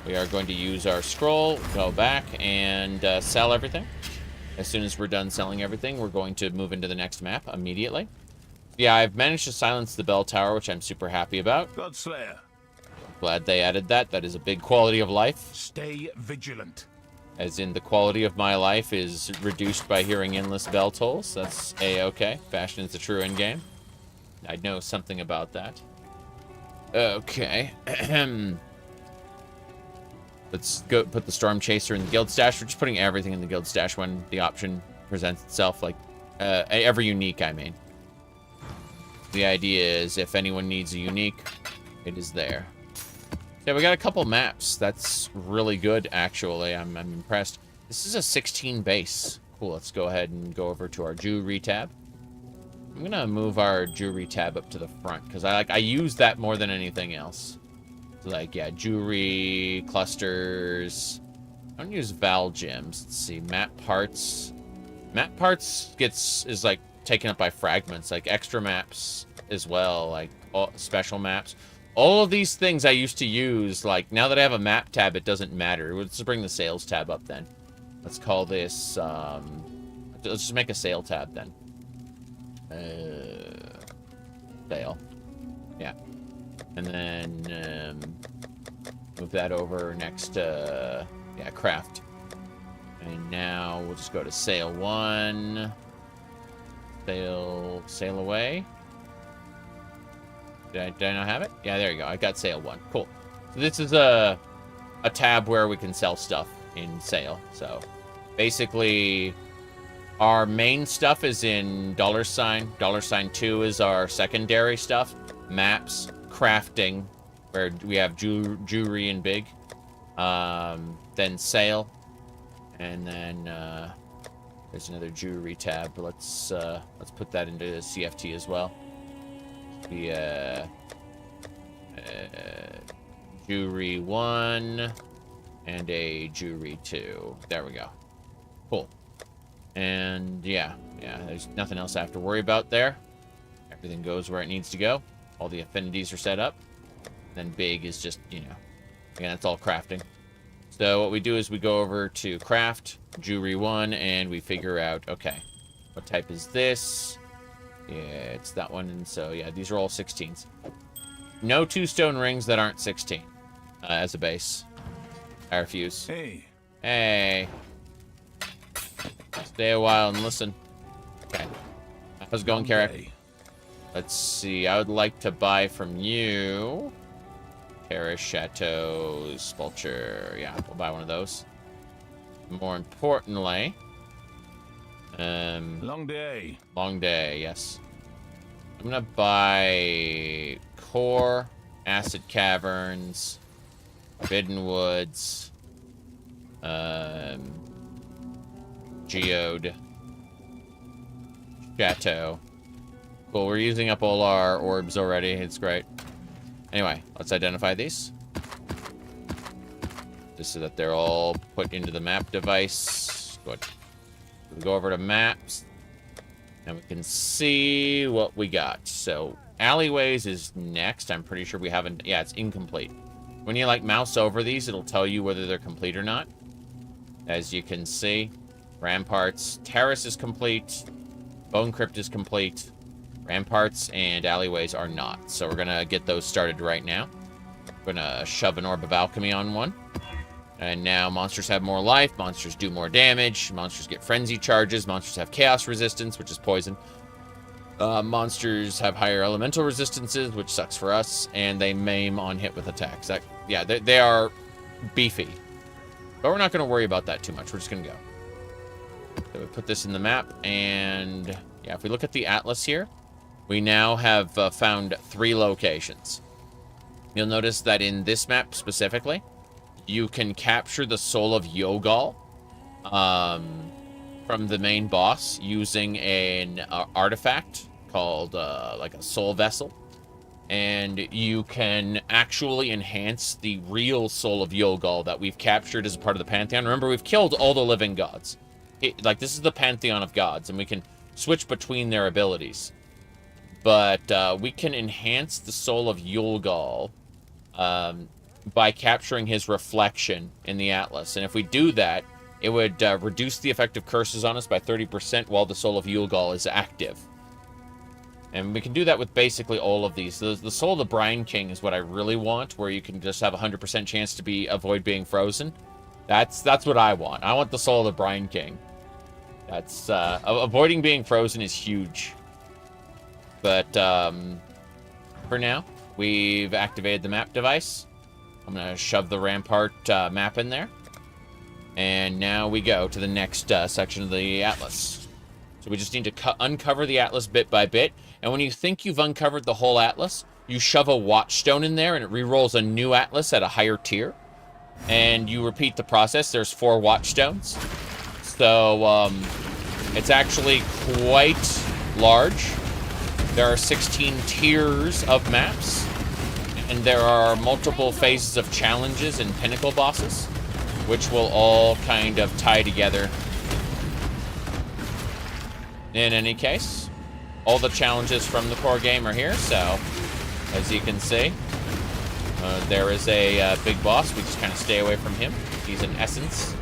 We are going to use our scroll, go back, and sell everything. As soon as we're done selling everything, we're going to move into the next map immediately. Yeah, I've managed to silence the bell tower, which I'm super happy about. Godslayer. Glad they added that. That is a big quality of life. Stay vigilant. As in, the quality of my life is reduced by hearing endless bell tolls. That's A-okay. Fashion is the true endgame. I know something about that. Okay. Let's go put the Storm Chaser in the Guild Stash. We're just putting everything in the Guild Stash when the option presents itself. Like, every unique, I mean. The idea is if anyone needs a unique, it is there. Yeah, we got a couple maps. That's really good, actually. I'm impressed. This is a 16 base Cool, let's go ahead and go over to our jewelry tab. I'm gonna move our jewelry tab up to the front because I use that more than anything else. So like, yeah, jewelry, clusters. I don't use Val gems. Let's see, map parts. Map parts is like taken up by fragments, like extra maps as well, like special maps. All of these things I used to use, like now that I have a map tab, it doesn't matter. Let's bring the sales tab up then. Let's call this, let's just make a sale tab then. Sale. Yeah. And then move that over next to, yeah, craft. And now we'll just go to sale 1. Sail away. Did I not have it? Yeah, there you go. I got sale 1. Cool. So this is a tab where we can sell stuff in sale. So basically our main stuff is in $. $2 is our secondary stuff. Maps, crafting, where we have jewelry and big. Then sale. And then there's another jewelry tab. But let's put that into CFT as well. The jewelry 1 and a jewelry 2. There we go. Cool. And yeah, there's nothing else I have to worry about there. Everything goes where it needs to go. All the affinities are set up. Then big is just, you know, again, that's all crafting. So what we do is we go over to craft, jewelry 1, and we figure out, okay, what type is this? Yeah, it's that one. And so, yeah, these are all 16s. No 2 stone rings that aren't 16 as a base. I refuse. Hey. Hey. Stay a while and listen. Okay. How's it going, Carrick? Let's see. I would like to buy from you. Paris, Chateau, Spulcher. Yeah, we'll buy one of those. More importantly... long day. Long day, yes. I'm gonna buy Core, Acid Caverns, Forbidden Woods, Geode, Chateau. Cool, we're using up all our orbs already. It's great. Anyway, let's identify these. Just so that they're all put into the map device. Good. We go over to maps, and we can see what we got. So, alleyways is next. I'm pretty sure we haven't... Yeah, it's incomplete. When you, like, mouse over these, it'll tell you whether they're complete or not. As you can see, ramparts. Terrace is complete. Bone Crypt is complete. Ramparts and alleyways are not. So we're going to get those started right now. We're going to shove an Orb of Alchemy on one. And now monsters have more life, monsters do more damage, monsters get frenzy charges, monsters have chaos resistance, which is poison. Monsters have higher elemental resistances, which sucks for us, and they maim on hit with attacks. Yeah, they are beefy. But we're not going to worry about that too much. We're just going to go. So we put this in the map, and yeah, if we look at the atlas here, we now have found 3 locations. You'll notice that in this map specifically, you can capture the soul of Yogal from the main boss using an artifact called like a soul vessel. And you can actually enhance the real soul of Yogal that we've captured as a part of the Pantheon. Remember, we've killed all the living gods. Like, this is the Pantheon of gods, and we can switch between their abilities. But we can enhance the soul of Yogal by capturing his reflection in the Atlas. And if we do that, it would reduce the effect of curses on us by 30% while the soul of Yogal is active. And we can do that with basically all of these. The soul of the Brine King is what I really want, where you can just have a 100% chance to avoid being frozen. That's what I want. I want the soul of the Brine King. That's avoiding being frozen is huge. But for now, we've activated the map device. I'm going to shove the rampart map in there. And now we go to the next section of the Atlas. So we just need to uncover the Atlas bit by bit. And when you think you've uncovered the whole Atlas, you shove a watchstone in there and it rerolls a new Atlas at a higher tier. And you repeat the process. There's 4 watchstones. So It's actually quite large. There are 16 tiers of maps, and there are multiple phases of challenges and Pinnacle bosses, which will all kind of tie together. In any case, all the challenges from the core game are here, so as you can see, there is a big boss. We just kind of stay away from him. He's an essence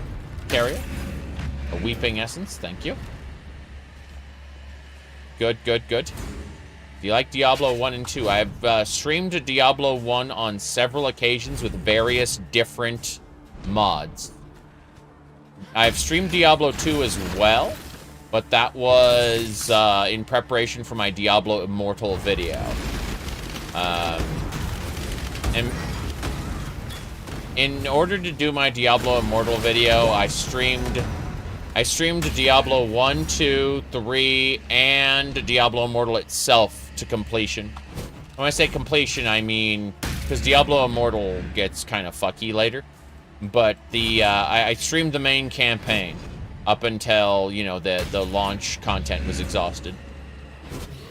carrier. A weeping essence, thank you. Good, good, good. If you like Diablo 1 and 2, I've streamed Diablo 1 on several occasions with various different mods. I've streamed Diablo 2 as well, but that was in preparation for my Diablo Immortal video. And in order to do my Diablo Immortal video, I streamed Diablo 1, 2, 3, and Diablo Immortal itself to completion. When I say completion, I mean, because Diablo Immortal gets kind of fucky later, but I streamed the main campaign up until, you know, the launch content was exhausted.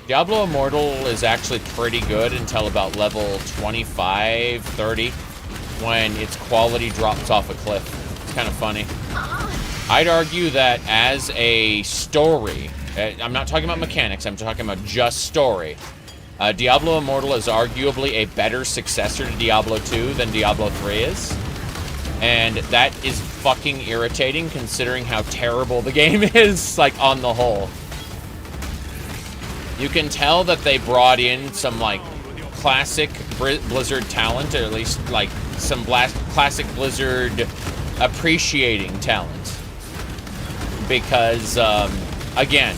Diablo Immortal is actually pretty good until about level 25, 30, when its quality drops off a cliff. It's kind of funny. I'd argue that as a story, I'm not talking about mechanics, I'm talking about just story, Diablo Immortal is arguably a better successor to Diablo 2 than Diablo 3 is. And that is fucking irritating considering how terrible the game is, like, on the whole. You can tell that they brought in some, like, classic Blizzard talent, or at least, like, some classic Blizzard appreciating talent. Because, again,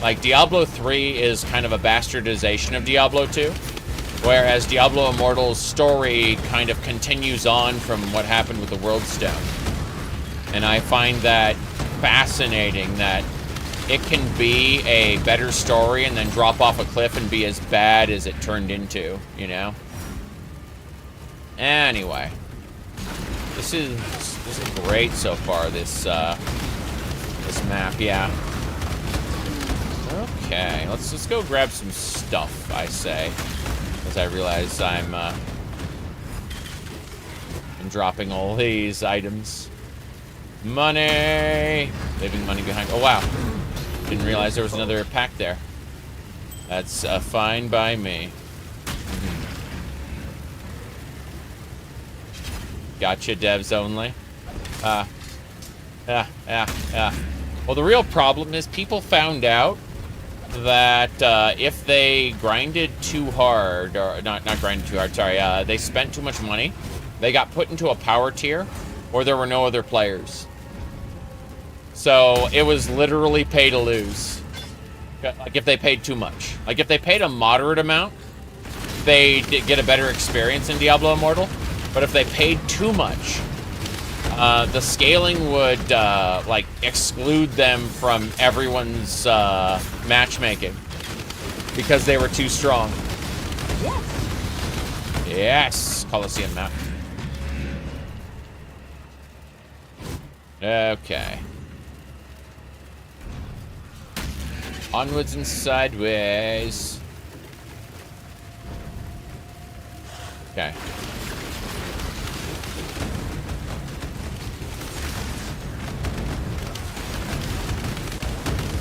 like, Diablo 3 is kind of a bastardization of Diablo 2, whereas Diablo Immortal's story kind of continues on from what happened with the World Stone. And I find that fascinating, that it can be a better story and then drop off a cliff and be as bad as it turned into, you know? Anyway. This is great so far, this map, yeah. Okay, let's go grab some stuff, I say. As I realize I'm dropping all these items. Money! Leaving money behind. Oh, wow. Didn't realize there was another pack there. That's fine by me. Gotcha, devs only. Well, the real problem is people found out that if they grinded too hard, or not grinded too hard, sorry, they spent too much money, they got put into a power tier, or there were no other players. So it was literally pay to lose. Like, if they paid too much. Like, if they paid a moderate amount, they did get a better experience in Diablo Immortal. But if they paid too much, the scaling would, like, exclude them from everyone's matchmaking. Because they were too strong. Yes! Coliseum map. Okay. Onwards and sideways. Okay.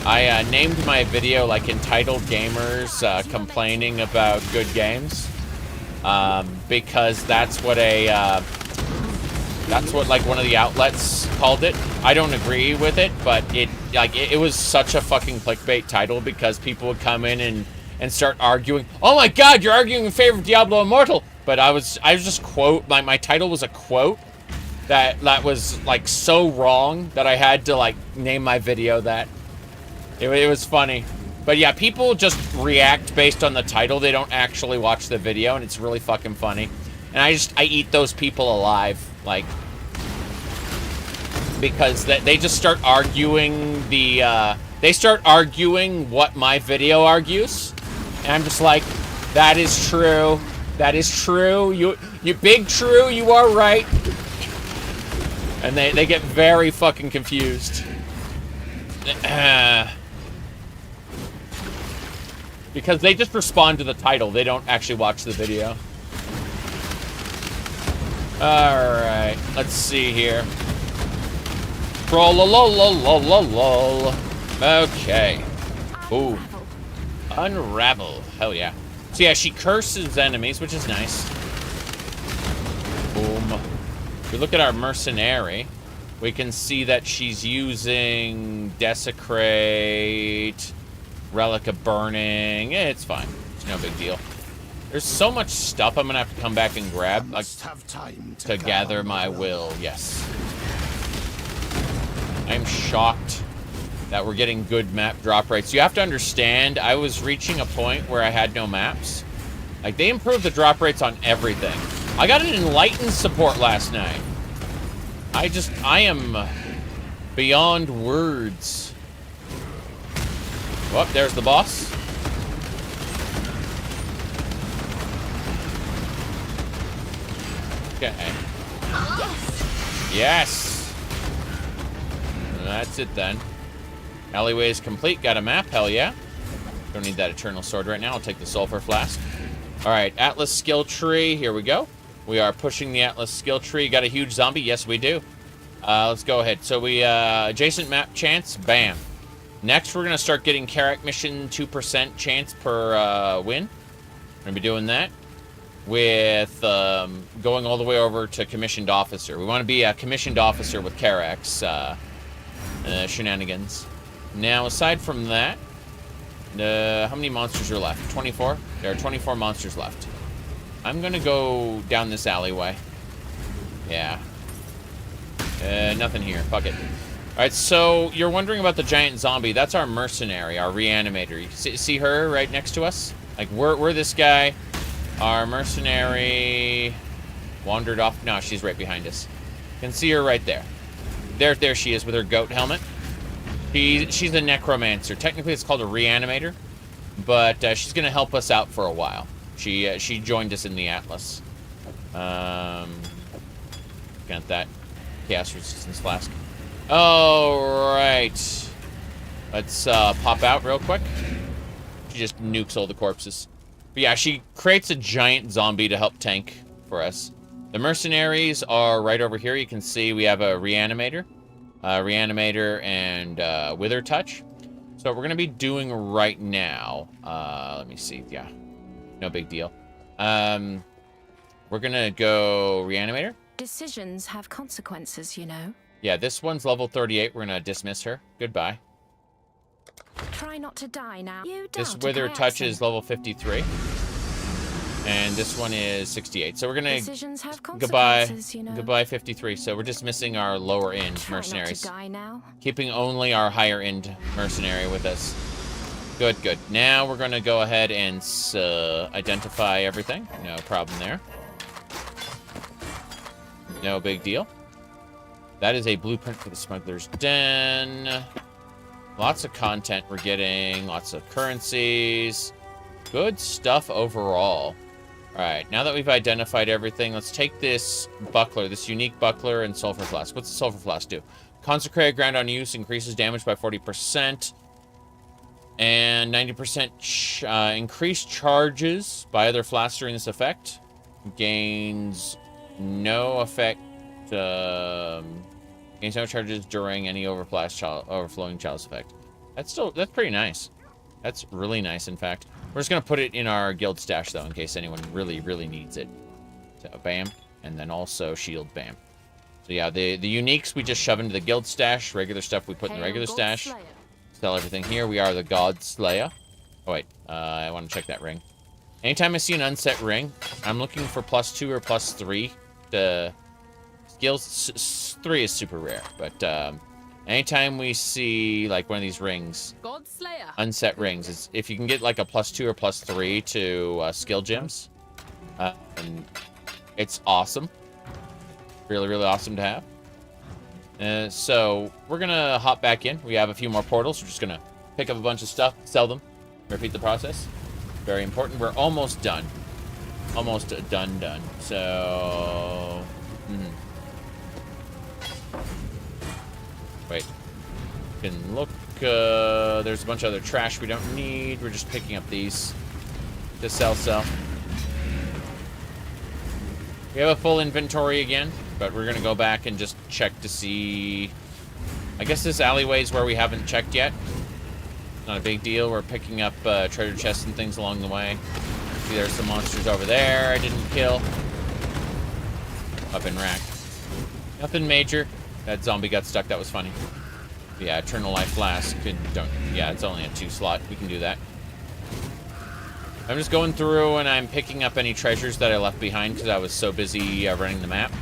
I named my video, like, Entitled Gamers Complaining About Good Games. Because that's what like one of the outlets called it. I don't agree with it, but it was such a fucking clickbait title because people would come in and start arguing. Oh my god, you're arguing in favor of Diablo Immortal! But I was just my title was a quote that was, like, so wrong that I had to, like, name my video that. It was funny. But yeah, people just react based on the title. They don't actually watch the video, and it's really fucking funny. And I eat those people alive, like, because they just start arguing they start arguing what my video argues, and I'm just like, that is true, you big true, you are right. And they get very fucking confused. Because they just respond to the title. They don't actually watch the video. Alright, let's see here. Troll-lol-lol-lol-lol. Okay. Boom. Unravel. Hell yeah. So yeah, she curses enemies, which is nice. Boom. If we look at our mercenary, we can see that she's using Desecrate, Relic of Burning. It's fine. It's no big deal. There's so much stuff I'm gonna have to come back and grab, like, to gather my will. Yes. I'm shocked that we're getting good map drop rates. You have to understand, I was reaching a point where I had no maps. Like, they improved the drop rates on everything. I got an Enlightened support last night. I am beyond words. Oh, there's the boss. Okay. Yes! That's it then. Alleyway is complete. Got a map. Hell yeah. Don't need that Eternal Sword right now. I'll take the Sulfur Flask. Alright, Atlas skill tree. Here we go. We are pushing the Atlas skill tree. Got a huge zombie? Yes, we do. Let's go ahead. So we, adjacent map chance. Bam. Next, we're going to start getting Carrack mission 2% chance per win. We're going to be doing that with going all the way over to Commissioned Officer. We want to be a Commissioned Officer with Carrack's shenanigans. Now, aside from that, how many monsters are left? 24? There are 24 monsters left. I'm going to go down this alleyway. Yeah. Nothing here. Fuck it. Alright, so you're wondering about the giant zombie. That's our mercenary, our reanimator. You see her right next to us? Like, we're this guy. Our mercenary wandered off. No, she's right behind us. You can see her right there. There she is with her goat helmet. She's a necromancer. Technically, it's called a reanimator, but she's going to help us out for a while. She joined us in the Atlas. Got that. Chaos Resistance Flask. Alright. Let's pop out real quick. She just nukes all the corpses. But yeah, she creates a giant zombie to help tank for us. The mercenaries are right over here. You can see we have a reanimator. And Wither Touch. So what we're going to be doing right now, let me see. Yeah, no big deal. We're going to go reanimator. Decisions have consequences, you know. Yeah, this one's level 38. We're going to dismiss her. Goodbye. Try not to die now. This Wither Touch is level 53. And this one is 68. So we're going to goodbye 53. So we're dismissing our lower end mercenaries. Keeping only our higher end mercenary with us. Good, good. Now we're going to go ahead and identify everything. No problem there. No big deal. That is a blueprint for the Smuggler's Den. Lots of content we're getting. Lots of currencies. Good stuff overall. Alright, now that we've identified everything, let's take this buckler, this unique buckler and sulfur flask. What's the sulfur flask do? Consecrated ground on use increases damage by 40%. And 90% increased charges by other flasks during this effect. Gains no effect. Gains no charges during any overflowing chalice effect. That's pretty nice. That's really nice, in fact. We're just going to put it in our guild stash, though, in case anyone really, really needs it. So, bam. And then also shield, bam. So, yeah, the uniques we just shove into the guild stash. Regular stuff we put in the regular stash. Sell everything here. We are the God Slayer. Oh, wait. I want to check that ring. Anytime I see an unset ring, I'm looking for +2 or +3 to skills. 3 is super rare, but anytime we see like one of these rings, unset rings, if you can get like a +2 or +3 to skill gems, it's awesome. Really, really awesome to have. So we're gonna hop back in. We have a few more portals. We're just gonna pick up a bunch of stuff, sell them, repeat the process. Very important. We're almost done. Almost done. So, wait. You can look There's a bunch of other trash we don't need. We're just picking up these to sell. We have a full inventory again, but we're going to go back and just check to see... I guess this alleyway is where we haven't checked yet. Not a big deal. We're picking up treasure chests and things along the way. See, there's some monsters over there I didn't kill. Up in rack. Nothing major. That zombie got stuck. That was funny. Yeah, Eternal Life Flask. Yeah, it's only a 2 slot. We can do that. I'm just going through and I'm picking up any treasures that I left behind because I was so busy running the map.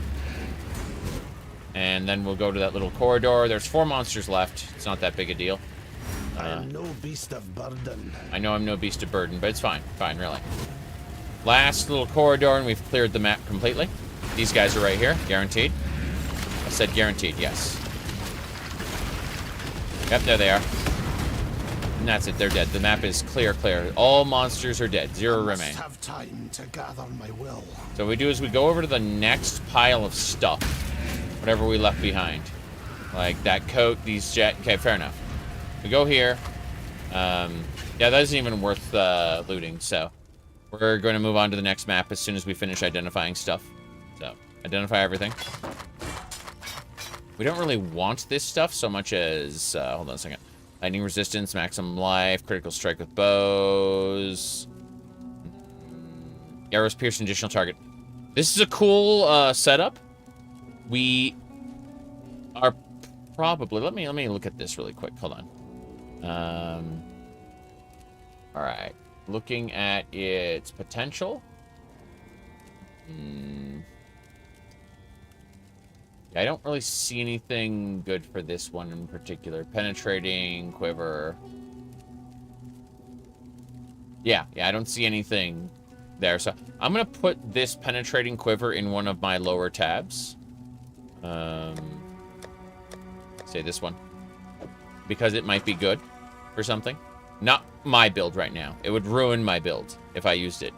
And then we'll go to that little corridor. There's 4 monsters left. It's not that big a deal. I'm no beast of burden. I know I'm no beast of burden, but it's fine. Fine, really. Last little corridor, and we've cleared the map completely. These guys are right here, guaranteed. I said guaranteed, yes. Yep, there they are. And that's it, they're dead. The map is clear. All monsters are dead. 0 remain. Have time to gather my will. So what we do is we go over to the next pile of stuff. Whatever we left behind. Like that coat, these jet... Okay, fair enough. We go here. Yeah, that isn't even worth looting, so... We're going to move on to the next map as soon as we finish identifying stuff. So, identify everything. We don't really want this stuff so much as... hold on a second. Lightning resistance, maximum life, critical strike with bows. Arrows pierce an additional target. This is a cool setup. We are probably... Let me look at this really quick. Hold on. Alright. Looking at its potential. Yeah, I don't really see anything good for this one in particular. Penetrating, quiver. Yeah, I don't see anything there. So I'm going to put this penetrating quiver in one of my lower tabs. Say this one. Because it might be good for something. Not my build right now. It would ruin my build if I used it.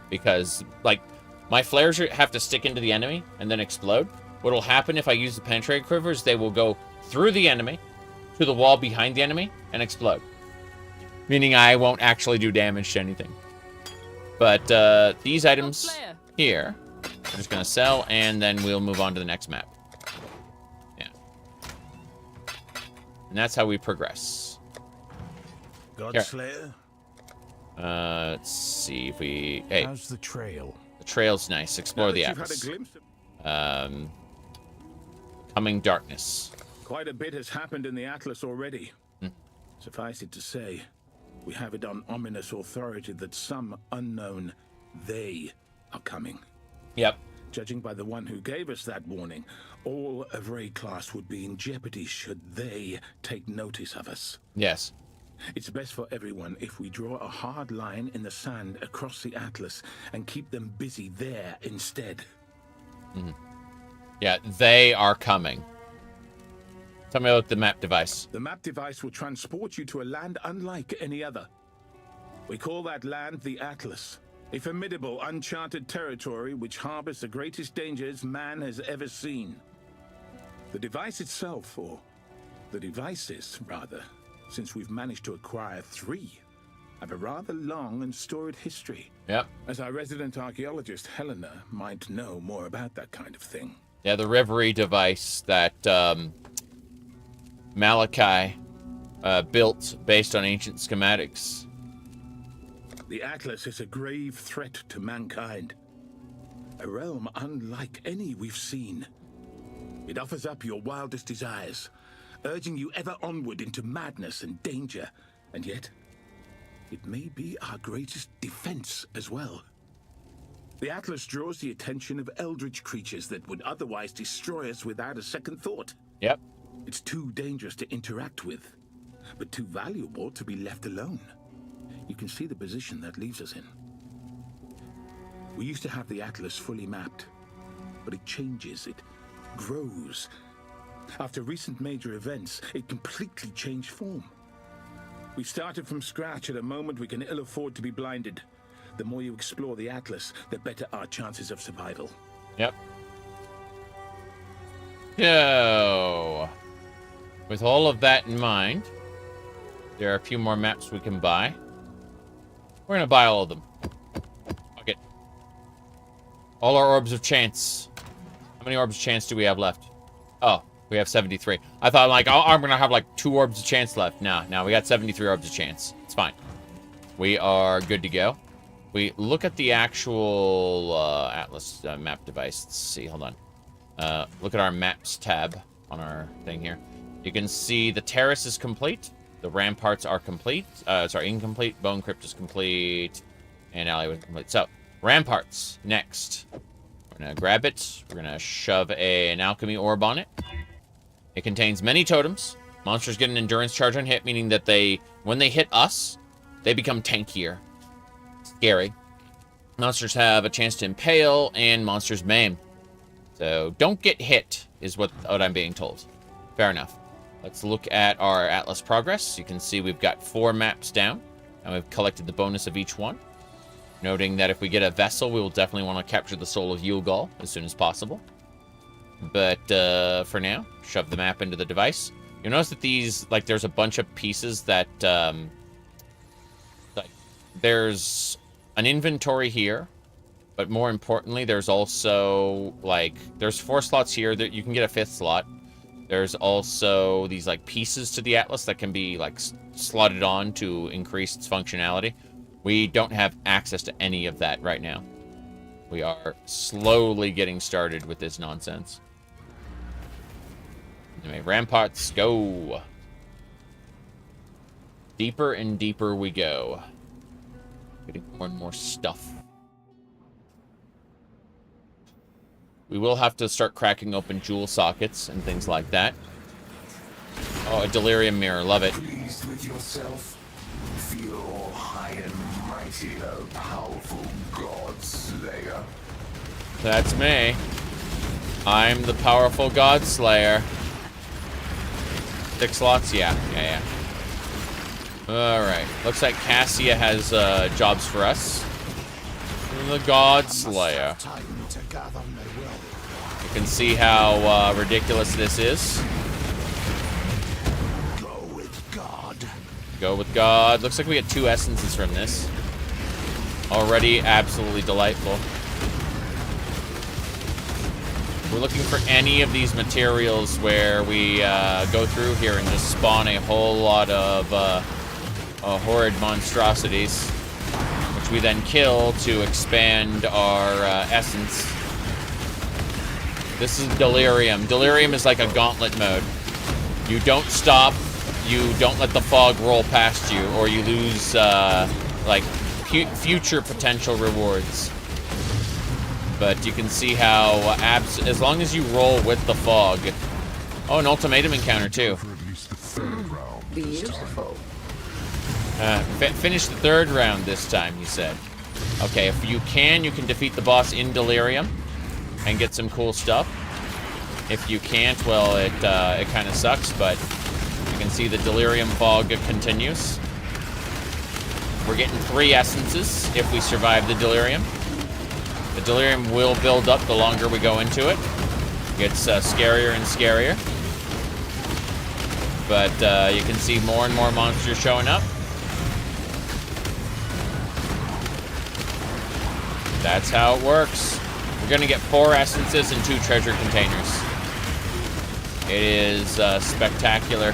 Because, like, my flares have to stick into the enemy and then explode. What will happen if I use the penetrating quiver is they will go through the enemy to the wall behind the enemy and explode. Meaning I won't actually do damage to anything. But these items here, I'm just going to sell and then we'll move on to the next map. Yeah. And that's how we progress. Godslayer? Let's see if we... Hey. How's the trail? The trail's nice. Explore the Atlas. Coming darkness. Quite a bit has happened in the Atlas already. Suffice it to say, we have it on ominous authority that some unknown they are coming. Yep. Judging by the one who gave us that warning, all of Raid class would be in jeopardy should they take notice of us. Yes. It's best for everyone if we draw a hard line in the sand across the Atlas and keep them busy there instead. Yeah, they are coming. Tell me about the map device. The map device will transport you to a land unlike any other. We call that land the Atlas, a formidable, uncharted territory which harbors the greatest dangers man has ever seen. The device itself, or the devices, rather, since we've managed to acquire 3, have a rather long and storied history. Yep. As our resident archaeologist, Helena, might know more about that kind of thing. Yeah, the Reverie device that Malachi built based on ancient schematics. The Atlas is a grave threat to mankind. A realm unlike any we've seen. It offers up your wildest desires, urging you ever onward into madness and danger, and yet, it may be our greatest defense as well. The Atlas draws the attention of eldritch creatures that would otherwise destroy us without a second thought. Yep. It's too dangerous to interact with, but too valuable to be left alone. You can see the position that leaves us in. We used to have the Atlas fully mapped, but it changes, it grows. After recent major events, it completely changed form. We started from scratch at a moment we can ill afford to be blinded. The more you explore the Atlas, the better our chances of survival. Yep. So, with all of that in mind, There are a few more maps we can buy. We're gonna buy all of them. Fuck it. All our orbs of chance. How many orbs of chance do we have left? Oh, we have 73. I thought, like, oh, I'm gonna have, like, 2 orbs of chance left. No, we got 73 orbs of chance. It's fine. We are good to go. We look at the actual Atlas map device. Let's see, hold on. Look at our maps tab on our thing here. You can see the terrace is complete. The ramparts are complete. Incomplete. Bone Crypt is complete. And alleyway is complete. So, ramparts, next. We're going to grab it. We're going to shove an alchemy orb on it. It contains many totems. Monsters get an endurance charge on hit, meaning that when they hit us, they become tankier. Scary. Monsters have a chance to impale, and monsters maim. So, don't get hit, is what I'm being told. Fair enough. Let's look at our Atlas progress. You can see we've got 4 maps down, and we've collected the bonus of each one. Noting that if we get a vessel, we will definitely want to capture the soul of Yulgal as soon as possible. But for now, shove the map into the device. You'll notice that these, like, there's a bunch of pieces that, like, there's an inventory here, but more importantly, there's also, like, there's 4 slots here that you can get a 5th slot. There's also these, like, pieces to the Atlas that can be, like, slotted on to increase its functionality. We don't have access to any of that right now. We are slowly getting started with this nonsense. Anyway, ramparts, go. Deeper and deeper we go. Getting more and more stuff. We will have to start cracking open jewel sockets and things like that. Oh, a delirium mirror. Love it. Pleased with yourself? Feel all high and mighty, O powerful God Slayer. That's me. I'm the powerful God Slayer. 6 slots? Yeah. Alright. Looks like Cassia has jobs for us. The God Slayer. You can see how ridiculous this is. Go with God. Go with God. Looks like we get 2 essences from this. Already absolutely delightful. We're looking for any of these materials where we go through here and just spawn a whole lot of horrid monstrosities, which we then kill to expand our essence. This is Delirium. Delirium is like a gauntlet mode. You don't stop, you don't let the fog roll past you, or you lose like future potential rewards. But you can see how as long as you roll with the fog. Oh, an ultimatum encounter too. Beautiful. Finish the 3rd round this time, he said. Okay, if you can defeat the boss in Delirium and get some cool stuff. If you can't, well, it kind of sucks, but you can see the Delirium fog continues. We're getting 3 essences if we survive the Delirium. The Delirium will build up the longer we go into it. It gets scarier and scarier. But you can see more and more monsters showing up. That's how it works. We're going to get 4 essences and 2 treasure containers. It is spectacular.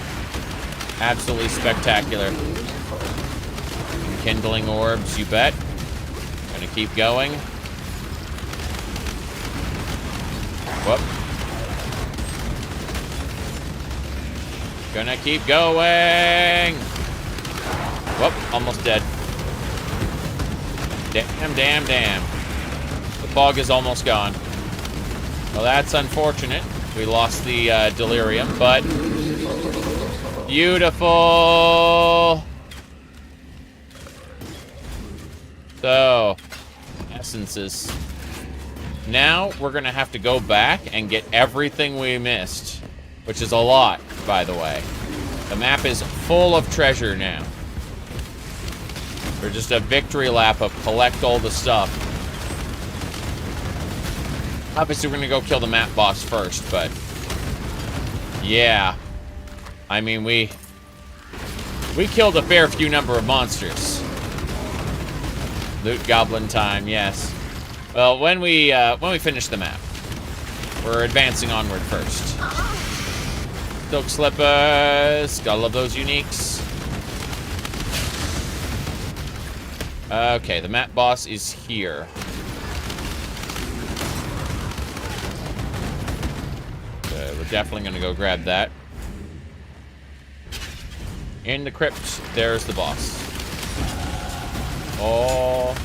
Absolutely spectacular. Kindling orbs, you bet. Gonna keep going. Whoop. Gonna keep going. Whoop, almost dead. Damn. The fog is almost gone. Well, that's unfortunate. We lost the Delirium, but beautiful. So, essences. Now, we're going to have to go back and get everything we missed, which is a lot, by the way. The map is full of treasure now. We're just a victory lap of collect all the stuff. Obviously, we're going to go kill the map boss first, but... yeah. I mean, we We killed a fair few number of monsters. Loot goblin time, yes. Well, when we finish the map, we're advancing onward first. Silk slippers, gotta love those uniques. Okay, the map boss is here. We're definitely gonna go grab that. In the crypt, there's the boss. Oh,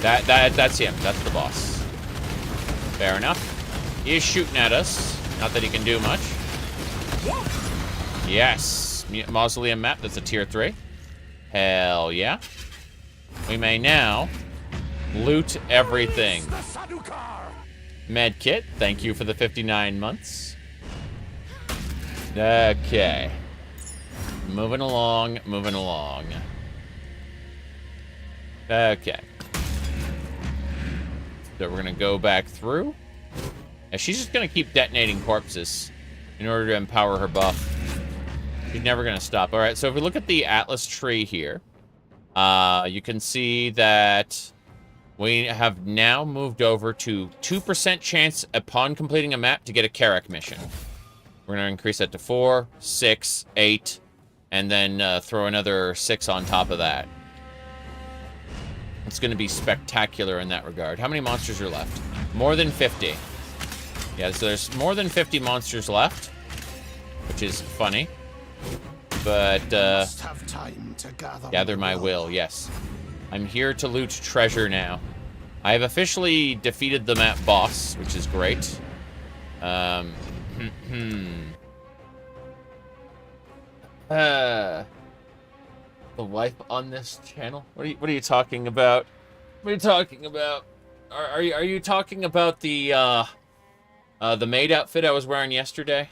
that's him. That's the boss. Fair enough. He is shooting at us. Not that he can do much. Yes, mausoleum map. That's a tier 3. Hell yeah. We may now loot everything. Medkit. Thank you for the 59 months. Okay. Moving along, moving along. Okay. So we're gonna go back through. And she's just gonna keep detonating corpses in order to empower her buff. She's never gonna stop. Alright, so if we look at the Atlas tree here, you can see that we have now moved over to 2% chance upon completing a map to get a Carrack mission. We're gonna increase that to 4, 6, 8, and then throw another 6 on top of that. It's going to be spectacular in that regard. How many monsters are left? More than 50. Yeah, so there's more than 50 monsters left, which is funny. But, gather my will, yes. I'm here to loot treasure now. I have officially defeated the map boss, which is great. The wife on this channel? What are you talking about? What are you talking about? Are you talking about the maid outfit I was wearing yesterday?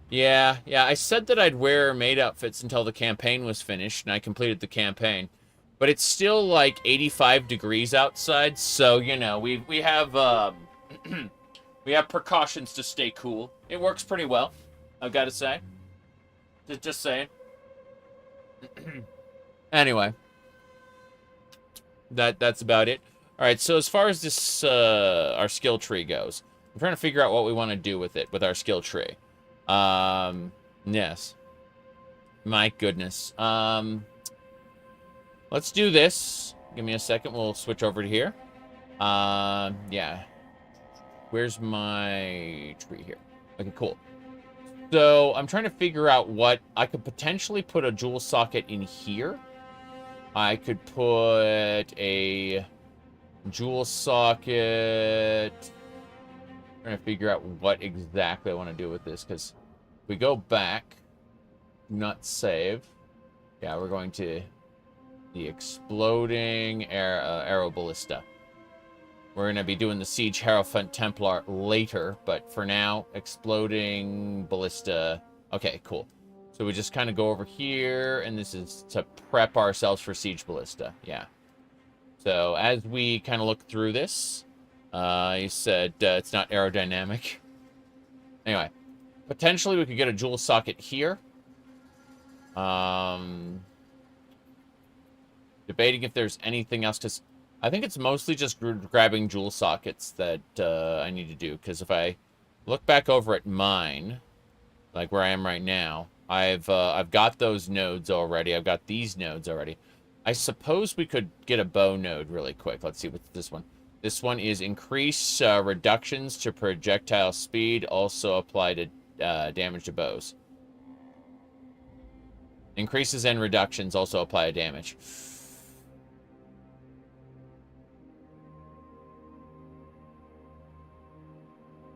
Yeah, I said that I'd wear maid outfits until the campaign was finished, and I completed the campaign. But it's still like 85 degrees outside, so you know, we have we have precautions to stay cool. It works pretty well, I've got to say. Just saying. Anyway, that's about it. All right, so as far as this our skill tree goes, I'm trying to figure out what we want to do with it, with our skill tree. Yes. My goodness. Let's do this. Give me a second. We'll switch over to here. Yeah. Where's my tree here? Okay, cool. So I'm trying to figure out what I could potentially put a jewel socket in here. I could put a jewel socket. I'm trying to figure out what exactly I want to do with this, because if we go back, not save. Yeah, we're going to the exploding arrow ballista. We're going to be doing the Siege Hierophant Templar later, but for now, exploding ballista. Okay, cool. So we just kind of go over here, and this is to prep ourselves for Siege Ballista. Yeah. So as we kind of look through this, you said it's not aerodynamic. Anyway, potentially we could get a jewel socket here. Debating if there's anything else, because I think it's mostly just grabbing jewel sockets that I need to do. Because if I look back over at mine, like where I am right now, I've got those nodes already. I've got these nodes already. I suppose we could get a bow node really quick. Let's see what's this one. This one is increase reductions to projectile speed, also apply to damage to bows. Increases and reductions also apply to damage.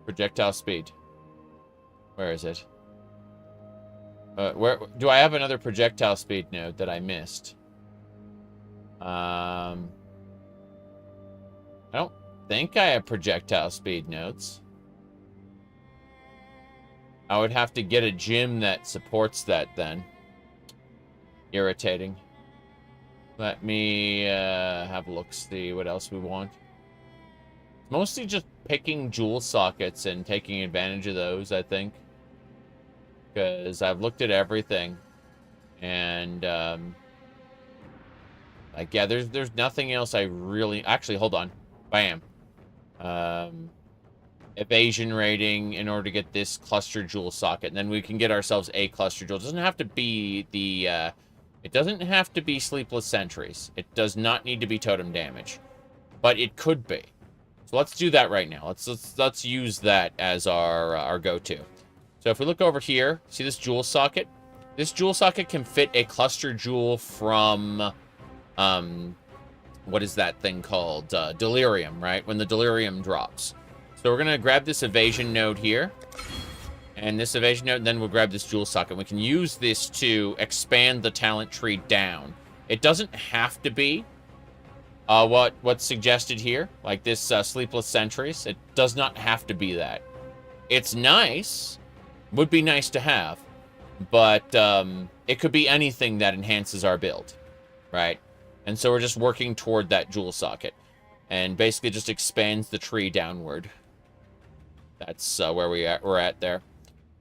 Projectile speed. Where is it? Where do I have another projectile speed node that I missed? I don't think I have projectile speed nodes. I would have to get a gym that supports that then. Irritating. Let me have a look, see what else we want. Mostly just picking jewel sockets and taking advantage of those, I think. Because I've looked at everything. And, like, yeah, there's nothing else I really... Actually, hold on. Bam. Evasion rating in order to get this cluster jewel socket. And then we can get ourselves a cluster jewel. It doesn't have to be the... it doesn't have to be Sleepless Sentries. It does not need to be totem damage. But it could be. So let's do that right now. Let's use that as our go-to. So if we look over here, see this jewel socket? This jewel socket can fit a cluster jewel from, what is that thing called? Delirium, right? When the Delirium drops. So we're going to grab this evasion node here. And this evasion node, and then we'll grab this jewel socket. We can use this to expand the talent tree down. It doesn't have to be what's suggested here, like this Sleepless Sentries. It does not have to be that. It's nice. Would be nice to have. But it could be anything that enhances our build, right? And so we're just working toward that jewel socket. And basically just expands the tree downward. That's where we're at there.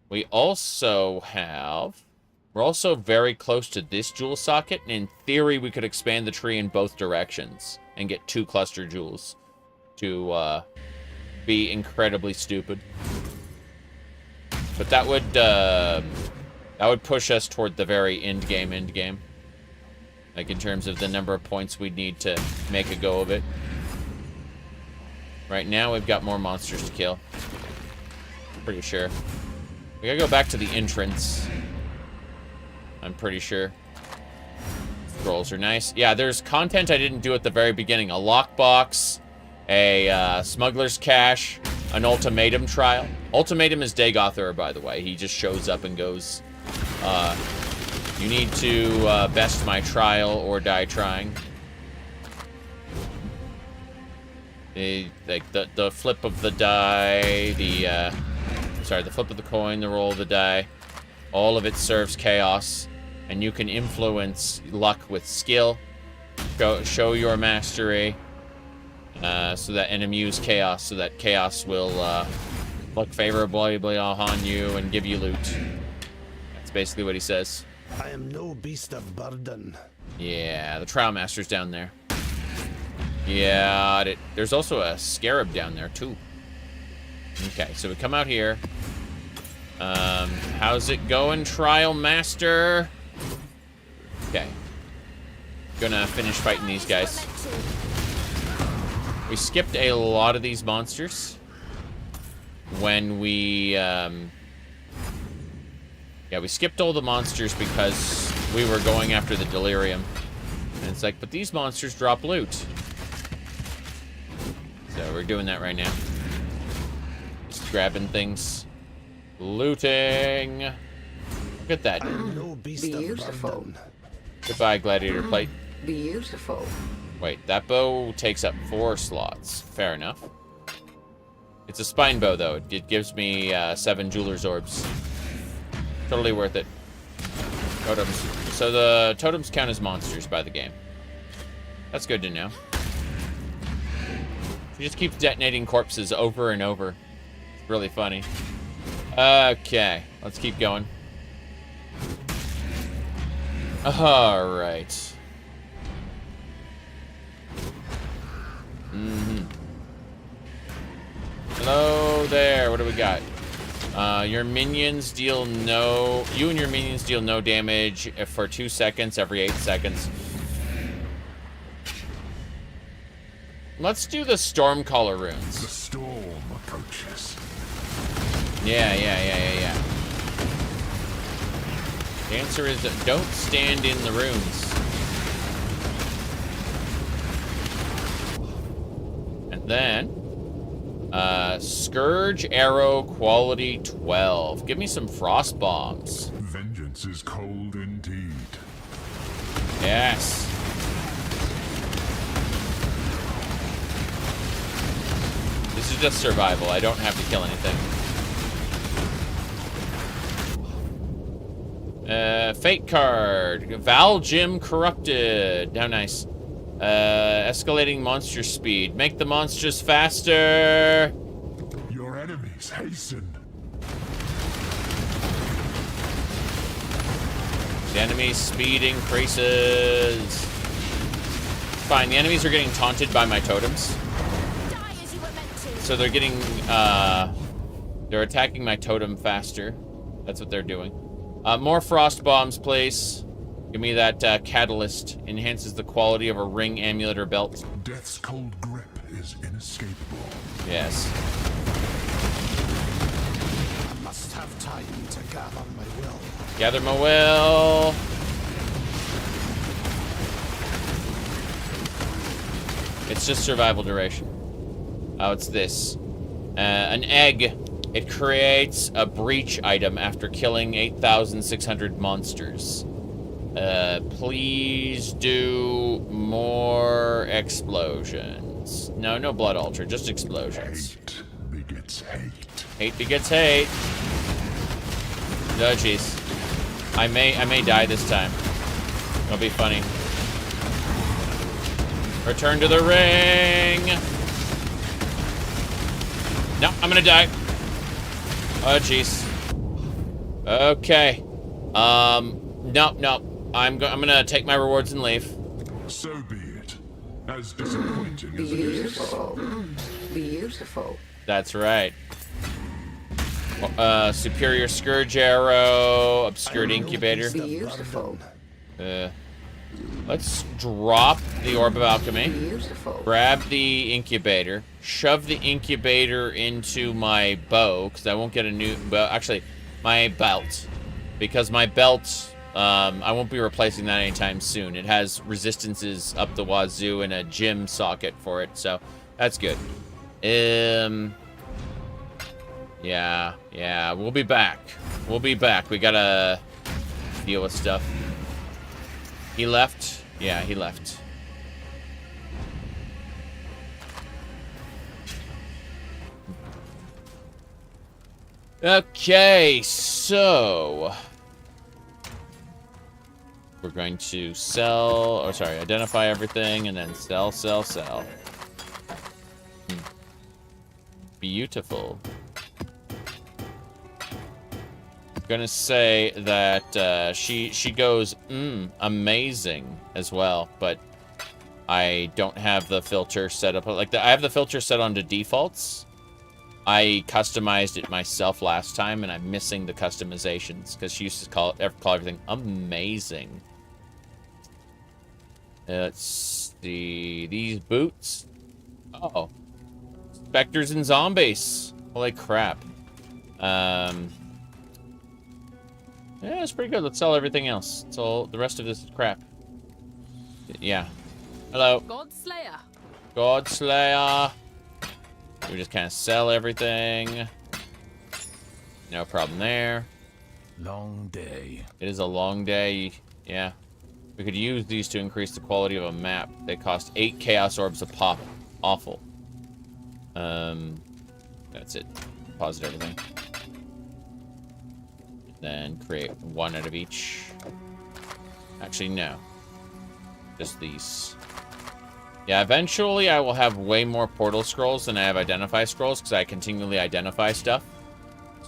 We also have... We're also very close to this jewel socket. And in theory, we could expand the tree in both directions. And get 2 cluster jewels. To be incredibly stupid. But that would push us toward the very endgame. Like, in terms of the number of points we'd need to make a go of it. Right now, we've got more monsters to kill. Pretty sure. We gotta go back to the entrance. I'm pretty sure. Scrolls are nice. Yeah, there's content I didn't do at the very beginning. A lockbox, a smuggler's cache, an ultimatum trial. Ultimatum is Dagothur, by the way. He just shows up and goes, you need to best my trial or die trying. The flip of the die, the flip of the coin, the roll of the die. All of it serves chaos, and you can influence luck with skill. Show your mastery, so that enemy use chaos, so that chaos will look favorably on you and give you loot. That's basically what he says. I am no beast of burden. Yeah, the Trial Master's down there. Yeah, there's also a scarab down there, too. Okay, so we come out here. How's it going, Trial Master? Okay. Gonna finish fighting these guys. We skipped a lot of these monsters. When we, yeah, we skipped all the monsters because we were going after the Delirium. And it's like, but these monsters drop loot. So we're doing that right now. Just grabbing things. Looting. Look at that. Beautiful. Goodbye, gladiator plate. Beautiful. Wait, that bow takes up 4 slots. Fair enough. It's a spine bow, though. It gives me 7 jeweler's orbs. Totally worth it. Totems. So the totems count as monsters by the game. That's good to know. He just keeps detonating corpses over and over. It's really funny. Okay, let's keep going. Alright. Hello there, what do we got? Your minions deal no... You and your minions deal no damage for 2 seconds every 8 seconds. Let's do the Stormcaller runes. The storm approaches. Yeah. The answer is don't stand in the runes. And then, Scourge Arrow quality 12. Give me some frost bombs. Vengeance is cold indeed. Yes. This is just survival. I don't have to kill anything. Fate card. Valjim Corrupted. How nice. Escalating monster speed. Make the monsters faster. Your enemies hasten. The enemy's speed increases. Fine, the enemies are getting taunted by my totems. So they're getting, they're attacking my totem faster. That's what they're doing. More frost bombs, please. Give me that catalyst. Enhances the quality of a ring, amulet, or belt. Death's cold grip is inescapable. Yes. I must have time to gather my will. Gather my will. It's just survival duration. Oh, it's this. An egg. It creates a breach item after killing 8,600 monsters. Please do more explosions. No, no blood altar, just explosions. Hate begets hate. Hate begets hate. Oh, jeez. I may die this time. It'll be funny. Return to the ring. No, I'm gonna die. Oh, jeez. Okay. No. I'm gonna take my rewards and leave. So be it. As disappointing as it is. Beautiful. That's right. Superior Scourge Arrow, Obscured Incubator. Beautiful. Let's drop the Orb of Alchemy. Beautiful. Grab the Incubator. Shove the Incubator into my bow, because I won't get a new bow. Actually, my belt. Because my belt, I won't be replacing that anytime soon. It has resistances up the wazoo and a gem socket for it, so that's good. Yeah, we'll be back. We'll be back. We gotta deal with stuff. He left? Yeah, he left. Okay, so we're going to sell, or sorry, identify everything and then sell. Beautiful. I'm gonna say that she goes amazing as well, but I don't have the filter set up like that. I have the filter set on to defaults. I customized it myself last time, and I'm missing the customizations because she used to call everything amazing. Let's see, these boots. Oh, specters and zombies. Holy crap. Yeah, it's pretty good. Let's sell everything else. It's all the rest of this is crap. Yeah. Hello. Godslayer. Godslayer. We just kind of sell everything. No problem there. Long day. It is a long day. Yeah. We could use these to increase the quality of a map. They cost 8 chaos orbs a pop. Awful. That's it. Pause everything. Then create one out of each. Actually, no. Just these. Yeah, eventually I will have way more portal scrolls than I have identify scrolls because I continually identify stuff.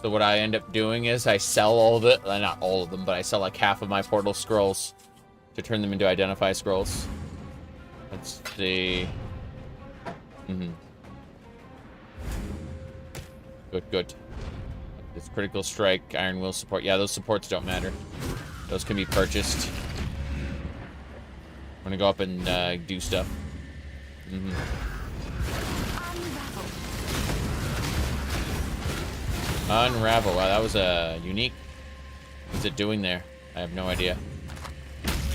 So what I end up doing is I sell all of it. Not all of them, but I sell like half of my portal scrolls to turn them into identify scrolls. Let's see. Good. This critical strike, iron will support. Yeah, those supports don't matter. Those can be purchased. I'm gonna go up and do stuff. Unravel. Wow, that was unique. What's it doing there? I have no idea.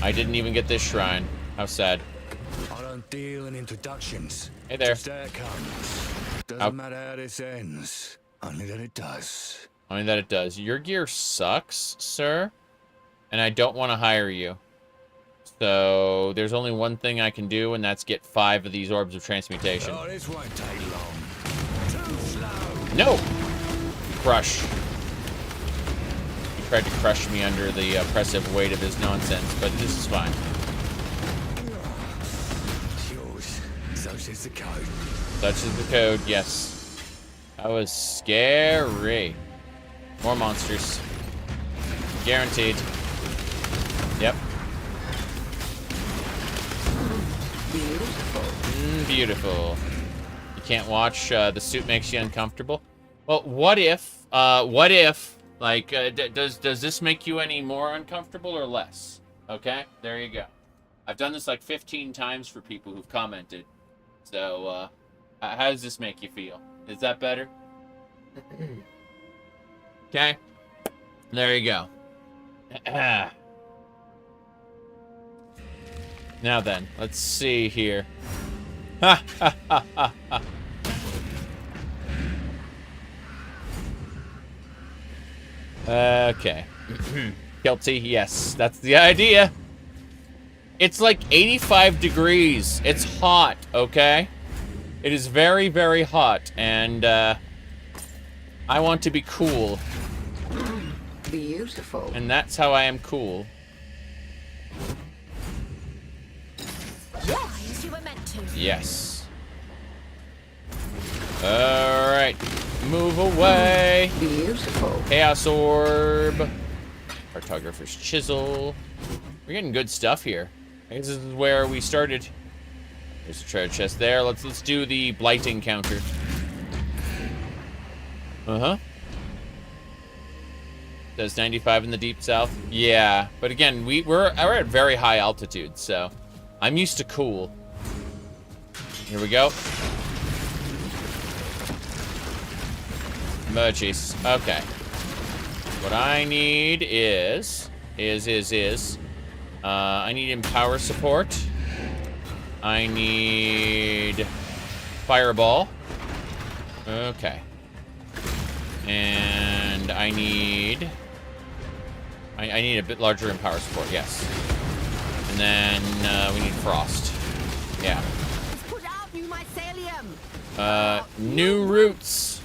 I didn't even get this shrine. How sad. I don't deal in introductions. Hey there. Just how it comes. Doesn't matter how this ends. Only that it does. Only that it does. Your gear sucks, sir. And I don't want to hire you. So there's only one thing I can do, and that's get 5 of these orbs of transmutation. Oh, this won't take long. Too slow. No! Crush. He tried to crush me under the oppressive weight of his nonsense, but this is fine. Yours. Such is the code. Such is the code, yes. That was scary. More monsters. Guaranteed. Beautiful. Beautiful. You can't watch, the suit makes you uncomfortable. Well, what if, like, does this make you any more uncomfortable or less? Okay, there you go. I've done this like 15 times for people who've commented. So, how does this make you feel? Is that better? Okay. There you go. Now then, let's see here. Ha ha ha ha ha. Okay. Guilty, yes, that's the idea. It's like 85 degrees. It's hot, okay? It is very, very hot, and I want to be cool. Beautiful. And that's how I am cool. As you were meant to. Yes. Alright. Move away. Beautiful. Chaos Orb. Cartographer's Chisel. We're getting good stuff here. I guess this is where we started. There's a treasure chest there. Let's do the blight encounter. Uh-huh. Does 95 in the deep south? Yeah, but again, we're at very high altitude, so I'm used to cool. Here we go. Mercies. Okay. What I need is I need empower support. I need fireball. Okay. And I need a bit larger empower support, yes. And then we need frost. Yeah. Put out new mycelium. New roots.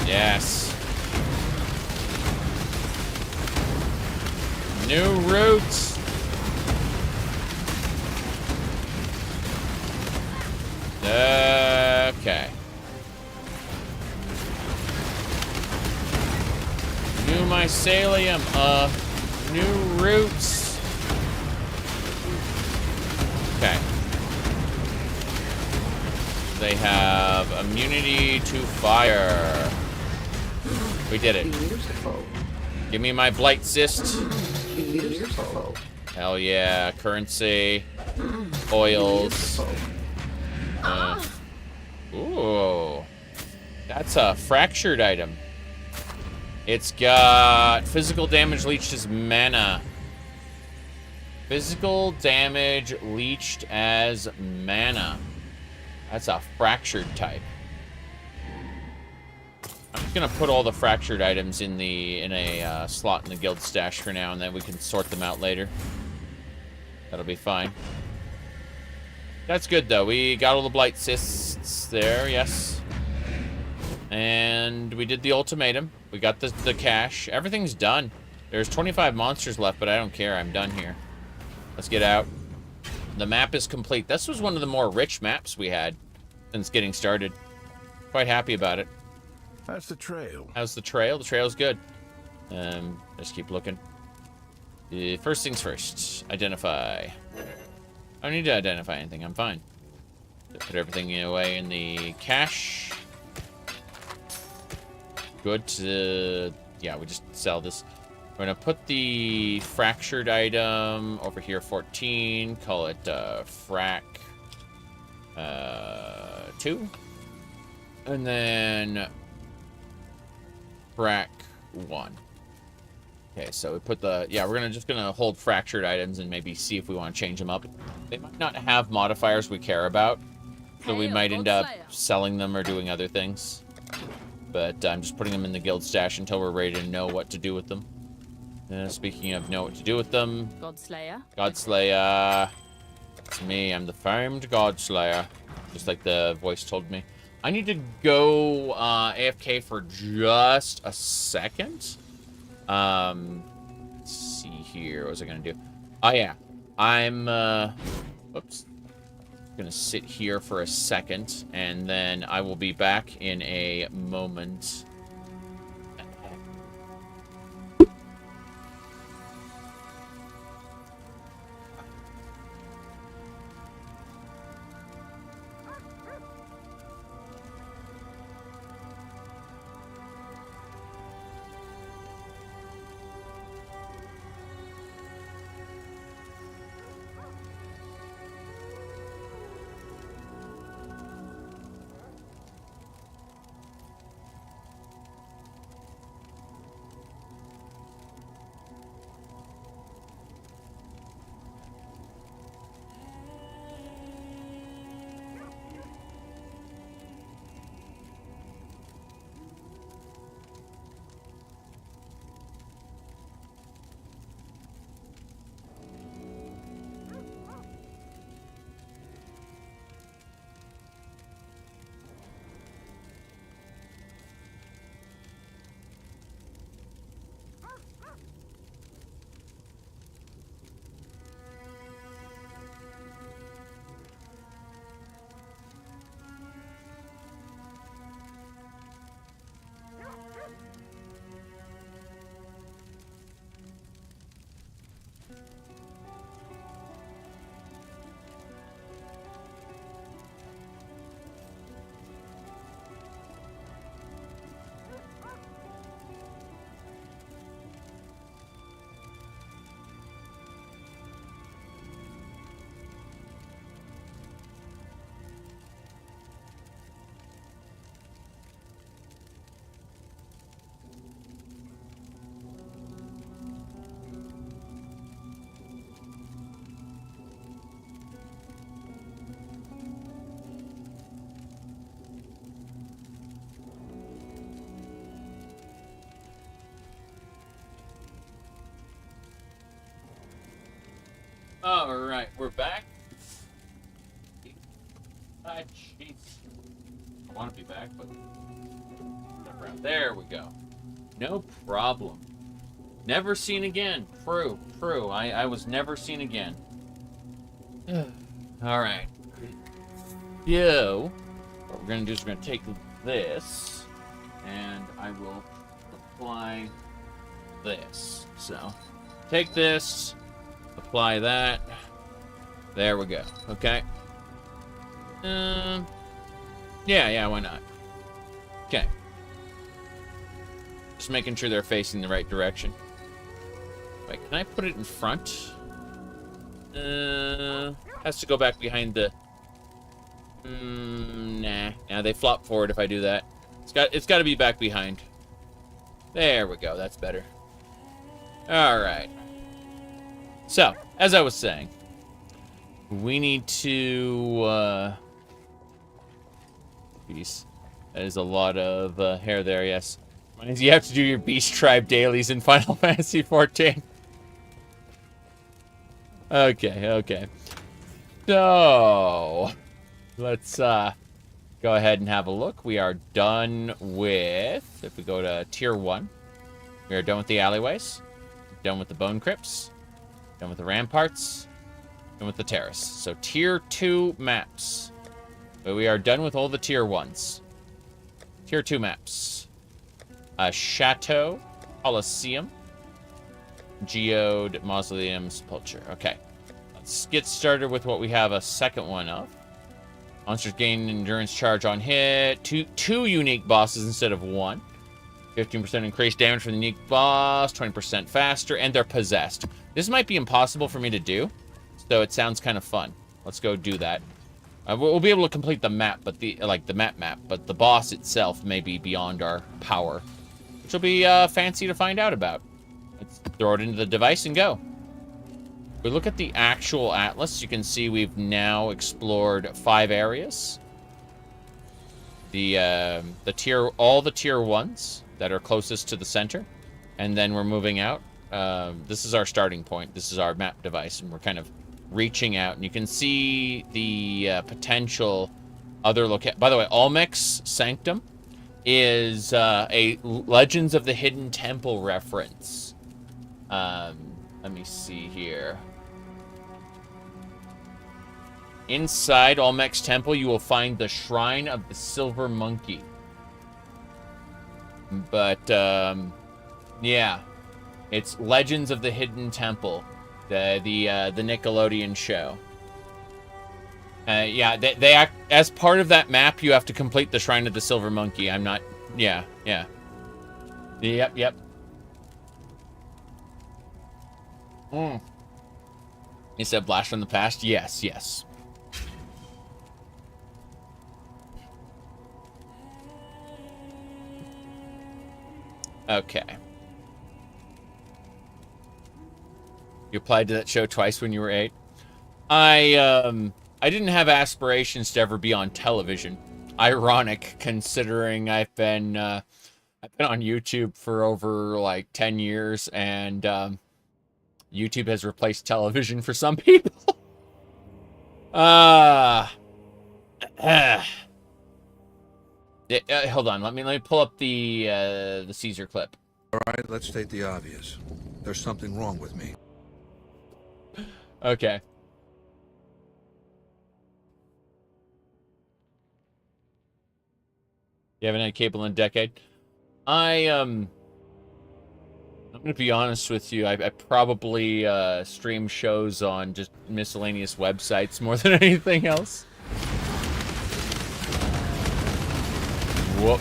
Yes. New roots. Okay. New mycelium. New roots. Okay. They have immunity to fire. We did it. Beautiful. Give me my blight cyst. Beautiful. Hell yeah. Currency. Oils. Ooh. That's a fractured item. It's got physical damage leached as mana. Physical damage leached as mana. That's a fractured type. I'm just gonna put all the fractured items in a slot in the guild stash for now, and then we can sort them out later. That'll be fine. That's good though. We got all the blight cysts there, yes. And we did the ultimatum. We got the cash. Everything's done. There's 25 monsters left, but I don't care. I'm done here. Let's get out. The map is complete. This was one of the more rich maps we had since getting started. Quite happy about it. How's the trail? How's the trail? The trail's good. Just keep looking. First things first. Identify. I don't need to identify anything. I'm fine. Put everything away in the cache. Good. Yeah, we just sell this. We're gonna put the fractured item over here, 14. Call it frac 2, and then frac 1. Okay, so we put the we're just gonna hold fractured items and maybe see if we want to change them up. They might not have modifiers we care about, so we might end up selling them or doing other things. But I'm just putting them in the guild stash until we're ready to know what to do with them. Speaking of know what to do with them, Godslayer. Godslayer. It's me. I'm the famed Godslayer, just like the voice told me. I need to go AFK for just a second. Let's see here. What was I gonna do? Oh yeah, I'm oops. Gonna sit here for a second, and then I will be back in a moment. Alright, we're back. Jeez. I want to be back, but... There we go. No problem. Never seen again. True. I was never seen again. Alright. So, what we're going to do is we're going to take this, and I will apply this. So, take this, apply that. There we go. Okay. Yeah, why not? Okay. Just making sure they're facing the right direction. Wait, can I put it in front? Has to go back behind the... Nah. Nah, they flop forward if I do that. It's got to be back behind. There we go. That's better. Alright. So, as I was saying, we need to... Jeez. That is a lot of hair there, yes. You have to do your Beast Tribe dailies in Final Fantasy XIV. Okay. So, let's go ahead and have a look. We are done with, if we go to Tier 1, we are done with the alleyways, done with the bone crypts, done with the ramparts, done with the terrace. So, Tier 2 maps. But we are done with all the Tier 1s. Tier 2 maps. Chateau, Colosseum, Geode, Mausoleum, Sepulture. Okay. Let's get started with what we have a second one of. Monsters gain endurance charge on hit. Two unique bosses instead of one. 15% increased damage from the unique boss. 20% faster. And they're possessed. This might be impossible for me to do. So it sounds kind of fun. Let's go do that. We'll be able to complete the map, but the map, but the boss itself may be beyond our power, which will be fancy to find out about. Let's throw it into the device and go. If we look at the actual atlas, you can see we've now explored 5 areas. All the tier 1s that are closest to the center, and then we're moving out. This is our starting point. This is our map device, and we're kind of reaching out, and you can see the potential other By the way, Olmec's Sanctum is a Legends of the Hidden Temple reference. Let me see here. Inside Olmec's Temple, you will find the Shrine of the Silver Monkey. But, yeah. It's Legends of the Hidden Temple. The Nickelodeon show. Yeah, they act as part of that map. You have to complete the Shrine of the Silver Monkey. I'm not. Yeah. Yep. You said blast from the past. Yes. Okay. You applied to that show twice when you were 8. I didn't have aspirations to ever be on television. Ironic, considering I've been on YouTube for over like 10 years, and YouTube has replaced television for some people. Hold on, let me pull up the Caesar clip. All right, let's state the obvious. There's something wrong with me. Okay. You haven't had cable in a decade? I'm gonna be honest with you. I probably stream shows on just miscellaneous websites more than anything else. Whoop.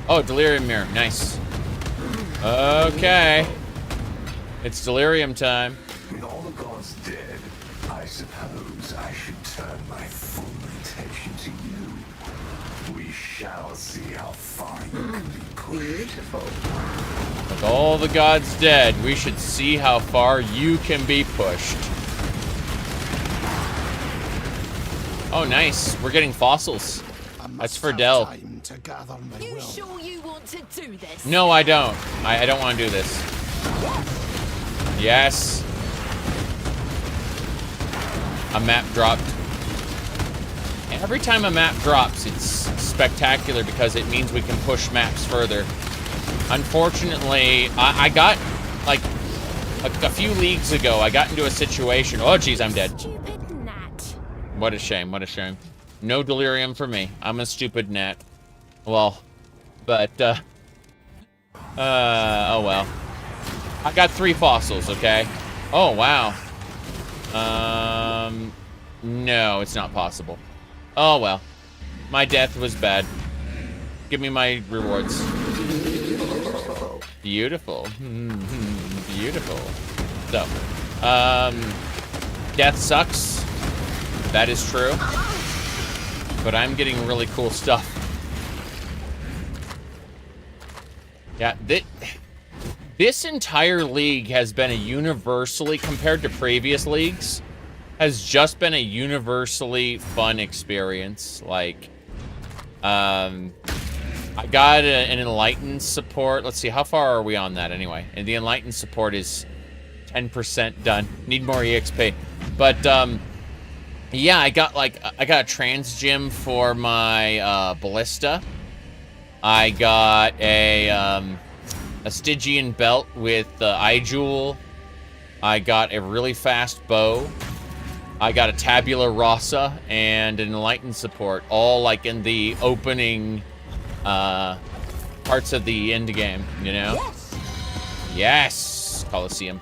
Oh, Delirium Mirror. Nice. Okay. It's Delirium time. With all the gods dead, I suppose I should turn my full attention to you. We shall see how far you can be pushed. Beautiful. With all the gods dead, we should see how far you can be pushed. Oh, nice. We're getting fossils. That's for Dell. You sure you want to do this? No, I don't. I don't want to do this. Yes. a map dropped. And every time a map drops, it's spectacular because it means we can push maps further. Unfortunately, I got, like, a few leagues ago, I got into a situation. Oh, geez, I'm dead. Stupid gnat. What a shame, what a shame. No delirium for me. I'm a stupid gnat. Well, but, oh well. I got 3 fossils, okay? Oh, wow. No, it's not possible. Oh, well. My death was bad. Give me my rewards. Beautiful. Beautiful. So, death sucks. That is true. But I'm getting really cool stuff. Yeah, this entire league has been a universally, compared to previous leagues, has just been a universally fun experience. Like, I got an enlightened support. Let's see, how far are we on that anyway? And the enlightened support is 10% done. Need more EXP. But, yeah, I got a trans gem for my, ballista. I got a Stygian belt with the eye jewel. I got a really fast bow. I got a tabula rasa and an enlightened support, all like in the opening parts of the end game, you know? Yes! Yes! Coliseum.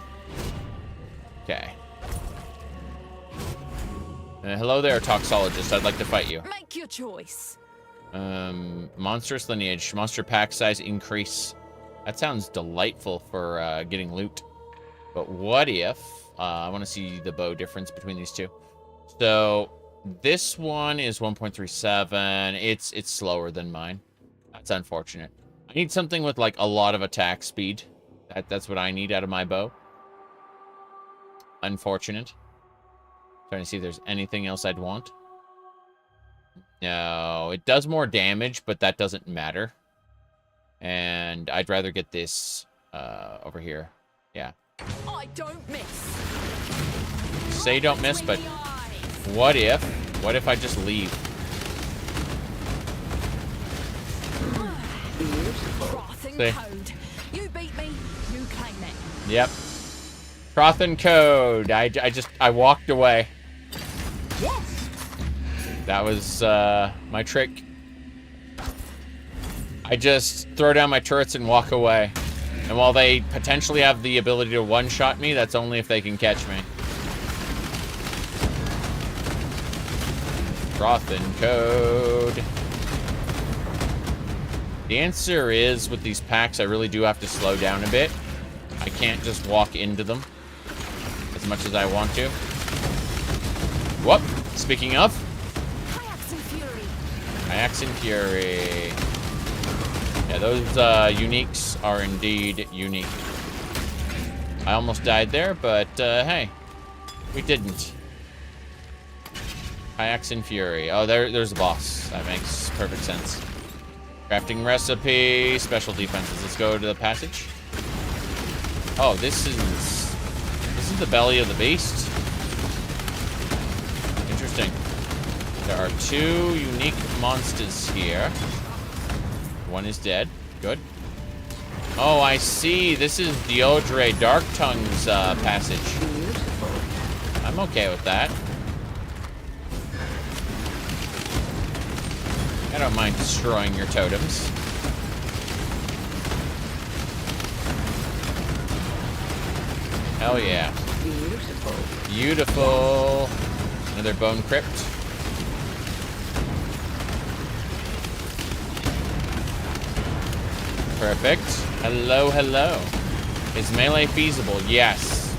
Okay. Hello there, toxologist. I'd like to fight you. Make your choice. Monstrous lineage. Monster pack size increase. That sounds delightful for getting loot. But what if... I want to see the bow difference between these two. So, this one is 1.37. It's slower than mine. That's unfortunate. I need something with, like, a lot of attack speed. That's what I need out of my bow. Unfortunate. Trying to see if there's anything else I'd want. No, it does more damage, but that doesn't matter. And I'd rather get this over here. Yeah. I don't miss. Say don't miss, but what if I just leave? See? Code. You beat me, you claim it. Yep. Froth and code. I walked away. Yes. That was my trick. I just throw down my turrets and walk away. And while they potentially have the ability to one-shot me, that's only if they can catch me. Froth and code. The answer is, with these packs, I really do have to slow down a bit. I can't just walk into them as much as I want to. Whoop! Speaking of... Hideout and Fury. Hideout and Fury. Yeah, those uniques are indeed unique. I almost died there, but hey, we didn't. Hideout and Fury. Oh, there's the boss. That makes perfect sense. Crafting recipe, special defenses. Let's go to the passage. Oh, this is the belly of the beast. Interesting. There are 2 unique monsters here. One is dead. Good. Oh, I see. This is Deodre Darktongue's passage. I'm okay with that. I don't mind destroying your totems. Hell yeah. Beautiful. Beautiful. Another bone crypt. Perfect. Hello, hello. Is melee feasible? Yes.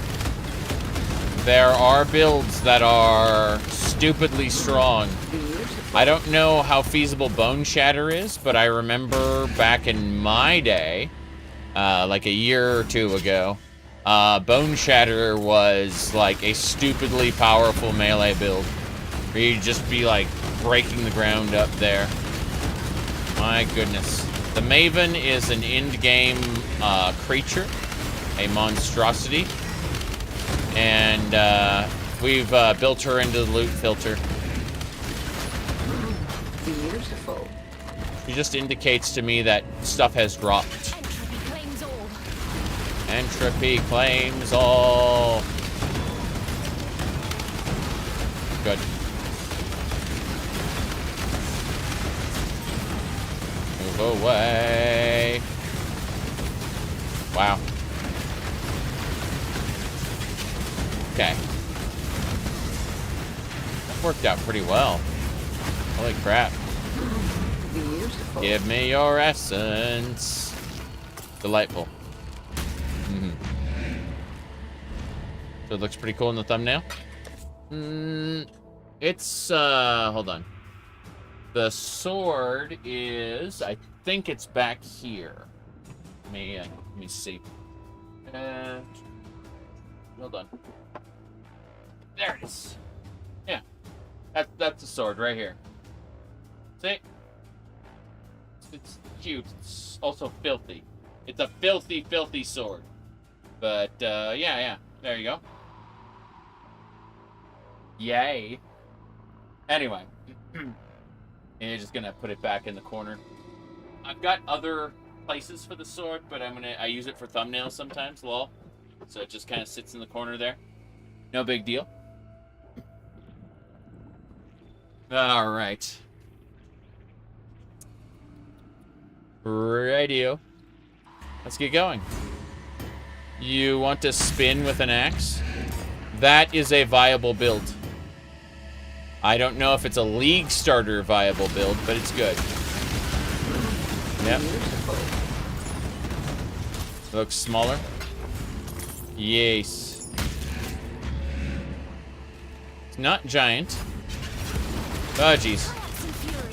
There are builds that are stupidly strong. I don't know how feasible Bone Shatter is, but I remember back in my day, like a year or 2 ago, Bone Shatter was like a stupidly powerful melee build. Where you'd just be like breaking the ground up there. My goodness. The Maven is an end-game creature, a monstrosity, and We've built her into the loot filter. Beautiful. She just indicates to me that stuff has dropped. Entropy claims all. Entropy claims all. Good. Move away. Wow. Okay. That worked out pretty well. Holy crap. Beautiful. Give me your essence. Delightful. So it looks pretty cool in the thumbnail. It's, hold on. The sword is, I think it's back here. Let me see. Hold on. There it is. Yeah. That's the sword right here. See? It's cute. It's also filthy. It's a filthy, filthy sword. But, yeah. There you go. Yay. Anyway. And you're just gonna put it back in the corner. I've got other places for the sword, but I use it for thumbnails sometimes, lol. So it just kind of sits in the corner there. No big deal. Alright. Radio. Let's get going. You want to spin with an axe? That is a viable build. I don't know if it's a league starter viable build, but it's good. Yep. Looks smaller. Yes. It's not giant. Oh, jeez.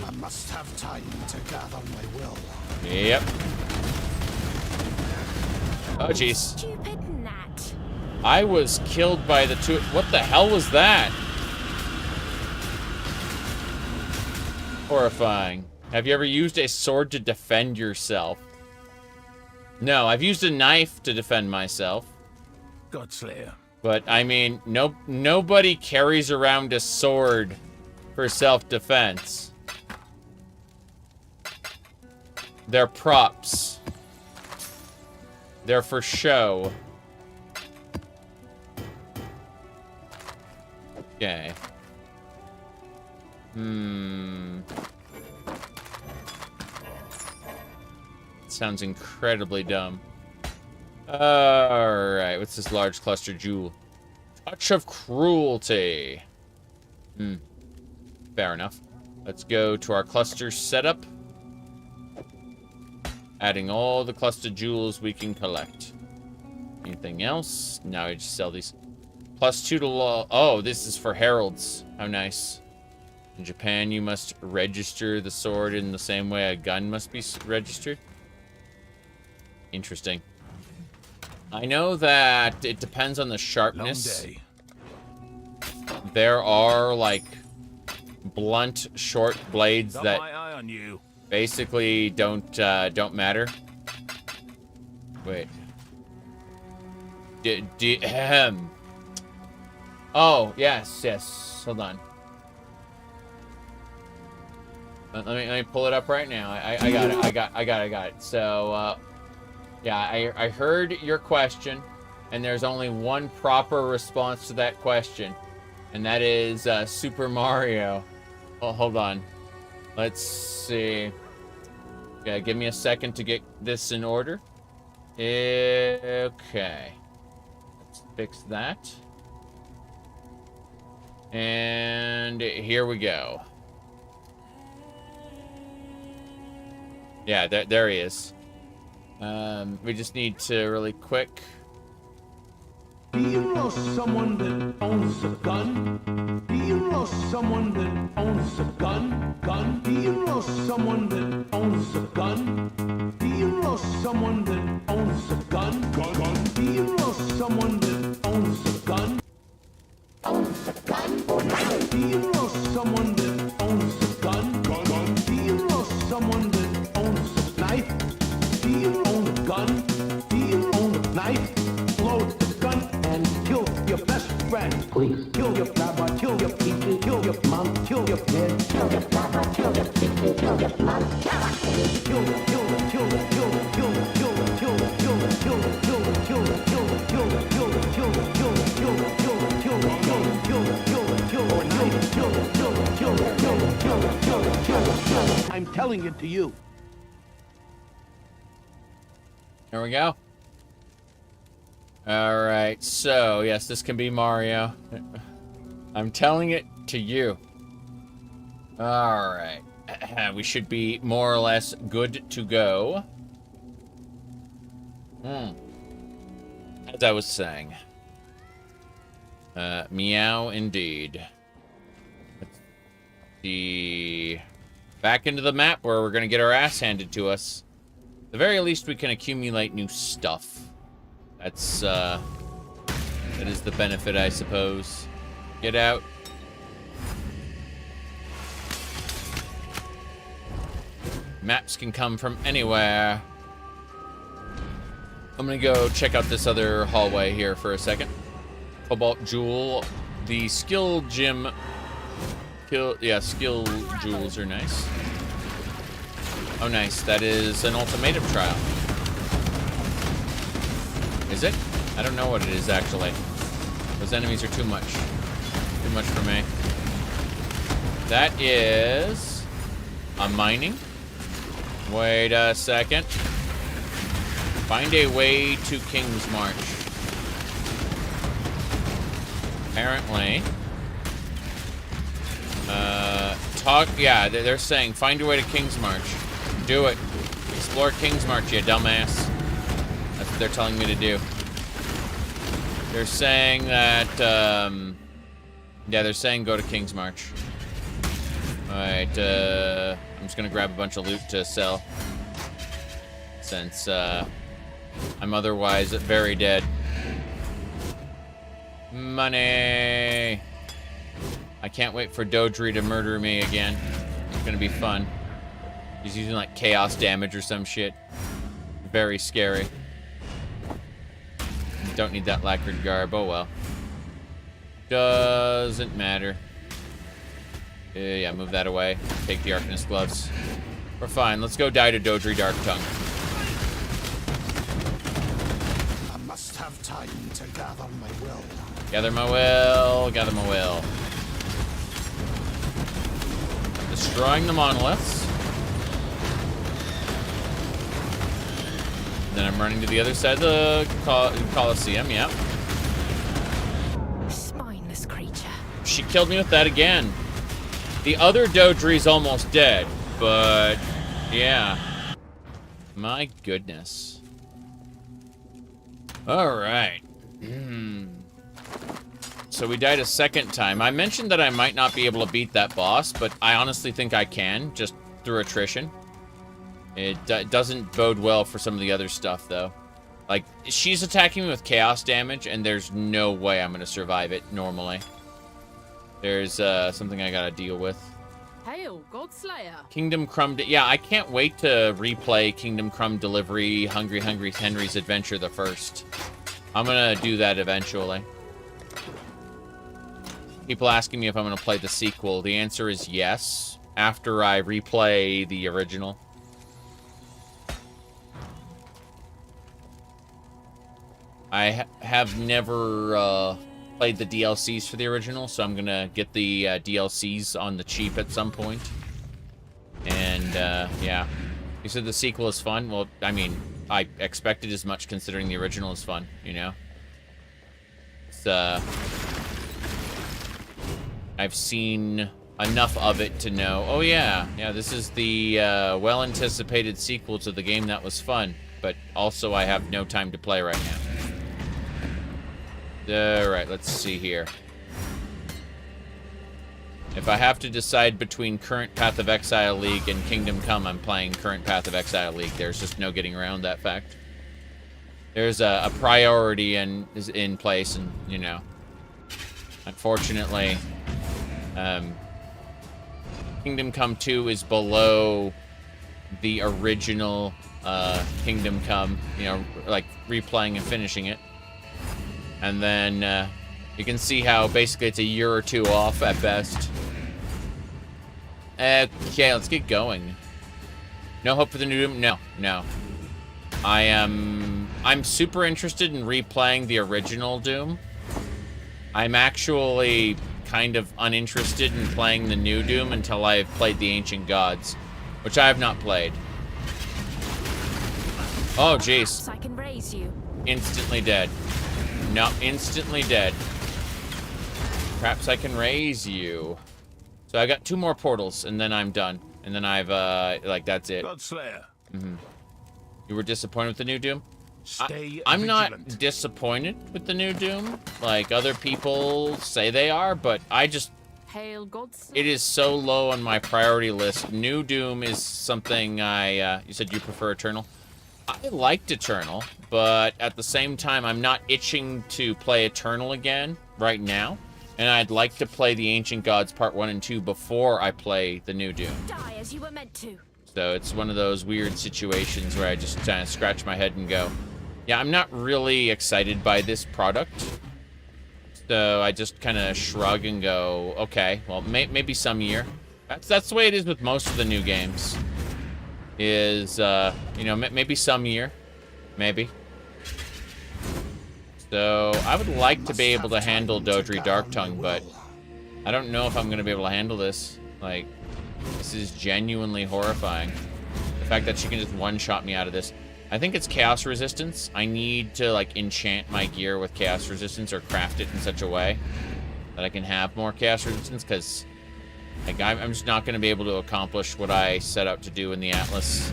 I must have time to gather my will. Yep. Oh, jeez. Stupid gnat. I was killed by the two. What the hell was that? Horrifying. Have you ever used a sword to defend yourself? No, I've used a knife to defend myself. Godslayer. But, I mean, nobody carries around a sword for self-defense. They're props. They're for show. Okay. Sounds incredibly dumb. Alright, what's this large cluster jewel? Touch of cruelty. Fair enough. Let's go to our cluster setup. Adding all the cluster jewels we can collect. Anything else? No, we just sell these. +2 to law. Oh, this is for heralds. How nice. In Japan, you must register the sword in the same way a gun must be registered. Interesting. I know that it depends on the sharpness. Long day. There are, like, blunt, short blades Got that my eye on you. basically don't matter. Wait. Oh, yes. Hold on. Let me pull it up right now. I got it. So, yeah, I heard your question, and there's only one proper response to that question, and that is Super Mario. Oh, hold on. Let's see. Yeah, give me a second to get this in order. Okay. Let's fix that. And here we go. Yeah, there he is. We just need to really quick. Do you know someone that owns a gun? Do you know someone that owns a gun? Do you know someone that owns a gun? Do you know someone that owns a gun? Do you know someone that owns a gun? Owns a gun? Do you know someone that owns a gun? Do you know someone that owns a knife? Do you own a gun? Do you own a knife? Load the gun and kill your best friend. Please. Kill your I'm telling it to you. There we go. All right, so yes, this can be Mario. I'm telling it to you. All right, we should be more or less good to go. As I was saying. Meow indeed. Let's see. Back into the map where we're gonna get our ass handed to us. At the very least, we can accumulate new stuff. That's, that is the benefit, I suppose. Get out. Maps can come from anywhere. I'm gonna go check out this other hallway here for a second. Cobalt Jewel. The skill gym. Skill jewels are nice. Oh, nice. That is an ultimatum trial. Is it? I don't know what it is, actually. Those enemies are too much. Too much for me. That is... a mining. Wait a second. Find a way to King's March. Apparently. Yeah, they're saying find a way to King's March. Do it. Explore King's March, you dumbass. That's what they're telling me to do. They're saying that, yeah, they're saying go to King's March. Alright, I'm just gonna grab a bunch of loot to sell. Since, I'm otherwise very dead. Money! I can't wait for Dodri to murder me again. It's gonna be fun. He's using, like, chaos damage or some shit. Very scary. Don't need that lacquered garb. Oh, well. Doesn't matter. Yeah, move that away. Take the Arcanist gloves. We're fine. Let's go die to Dodri Darktongue. I must have time to gather my will. Gather my will. Gather my will. Destroying the monoliths. Then I'm running to the other side of the Colosseum, yep. Spineless creature. She killed me with that again. The other Dodri's almost dead, but yeah. My goodness. Alright. So we died a second time. I mentioned that I might not be able to beat that boss, but I honestly think I can, just through attrition. It doesn't bode well for some of the other stuff, though. Like, she's attacking me with chaos damage, and there's no way I'm going to survive it normally. There's something I gotta deal with. Hail, Godslayer! Kingdom Crumb... Yeah, I can't wait to replay Kingdom Crumb Delivery Hungry Hungry Henry's Adventure the First. I'm gonna do that eventually. People asking me if I'm gonna play the sequel. The answer is yes, after I replay the original. I have never played the DLCs for the original, so I'm gonna get the DLCs on the cheap at some point. And yeah, you said the sequel is fun. Well, I mean, I expected as much considering the original is fun. You know, it's, I've seen enough of it to know. Oh yeah, this is the well-anticipated sequel to the game that was fun. But also, I have no time to play right now. Alright, let's see here. If I have to decide between current Path of Exile League and Kingdom Come, I'm playing current Path of Exile League. There's just no getting around that fact. There's a priority is in place, and, you know, unfortunately, Kingdom Come 2 is below the original Kingdom Come, you know, like replaying and finishing it. And then you can see how basically it's a year or two off at best. Okay, let's get going. No hope for the new Doom? No, no. I'm super interested in replaying the original Doom. I'm actually kind of uninterested in playing the new Doom until I've played the Ancient Gods, which I have not played. Oh, jeez. I can raise you. Instantly dead. No, instantly dead. Perhaps I can raise you. So I got 2 more portals, and then I'm done. And then I've, like, that's it. Godslayer. You were disappointed with the new Doom? I'm not disappointed with the new Doom. Like, other people say they are, but I just... Hail Godslayer. It is so low on my priority list. New Doom is something I, you said you prefer Eternal? I liked Eternal, but at the same time, I'm not itching to play Eternal again right now. And I'd like to play the Ancient Gods Part 1 and 2 before I play the new Doom. Die as you were meant to. So it's one of those weird situations where I just kind of scratch my head and go, yeah, I'm not really excited by this product. So I just kind of shrug and go, okay, well, maybe some year. That's the way it is with most of the new games. Is, you know, maybe some year. Maybe. So I would like to be able to handle Dodri Darktongue, but I don't know if I'm going to be able to handle this. Like, this is genuinely horrifying. The fact that she can just one-shot me out of this. I think it's Chaos Resistance. I need to, like, enchant my gear with Chaos Resistance or craft it in such a way that I can have more Chaos Resistance, because, like, I'm just not going to be able to accomplish what I set out to do in the Atlas.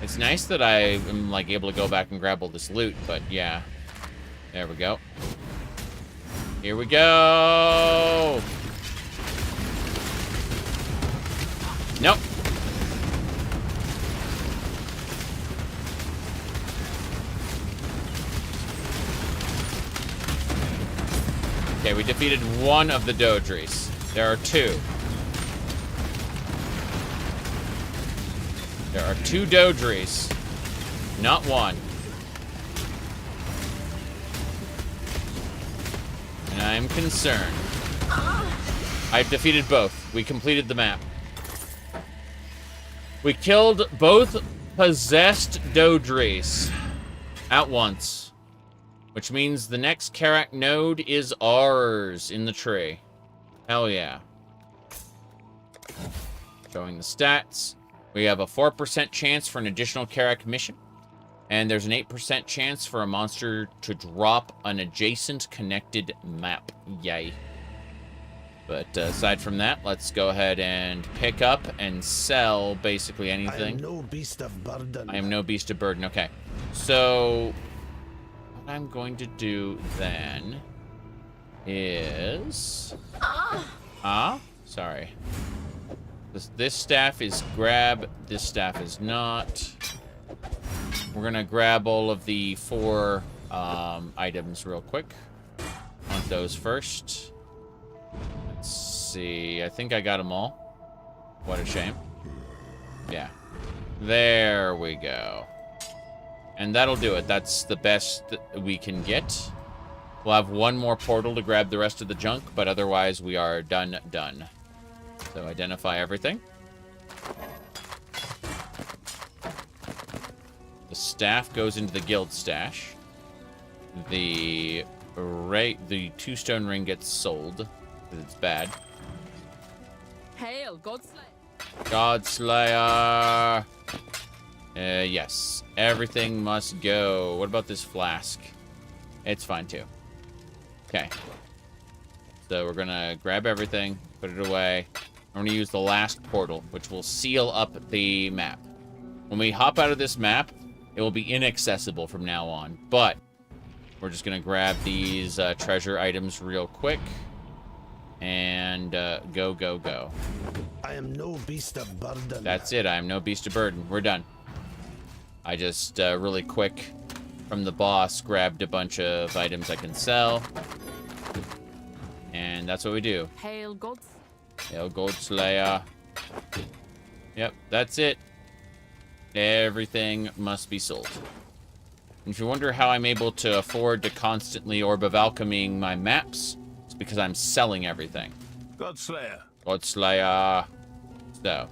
It's nice that I am, like, able to go back and grab all this loot, but, yeah. There we go. Here we go! Nope. Okay, we defeated one of the Dodris. There are 2. There are 2 Dodris, not 1. And I'm concerned. I've defeated both. We completed the map. We killed both possessed Dodris at once. Which means the next Karak node is ours in the tree. Hell yeah. Showing the stats. We have a 4% chance for an additional Karak mission. And there's an 8% chance for a monster to drop an adjacent connected map. Yay. But aside from that, let's go ahead and pick up and sell basically anything. I am no beast of burden. I am no beast of burden. Okay. So, what I'm going to do then is... Sorry. This staff is grab. This staff is not. We're gonna grab all of the 4 items real quick. Want those first. Let's see. I think I got them all. What a shame. Yeah. There we go. And that'll do it. That's the best that we can get. We'll have 1 more portal to grab the rest of the junk, but otherwise we are done. So identify everything. The staff goes into the guild stash. The 2-stone ring gets sold because it's bad. Hail Godslayer. Godslayer. Yes. Everything must go. What about this flask? It's fine too. Okay. So we're gonna grab everything, put it away. I'm gonna use the last portal, which will seal up the map. When we hop out of this map, it will be inaccessible from now on. But we're just gonna grab these treasure items real quick. And go. I am no beast of burden. That's it. I am no beast of burden. We're done. I just really quick from the boss grabbed a bunch of items I can sell. And that's what we do. Hail Gods. Hail Godslayer. Yep, that's it. Everything must be sold. And if you wonder how I'm able to afford to constantly Orb of Alchemying my maps, it's because I'm selling everything. Godslayer. Godslayer. So,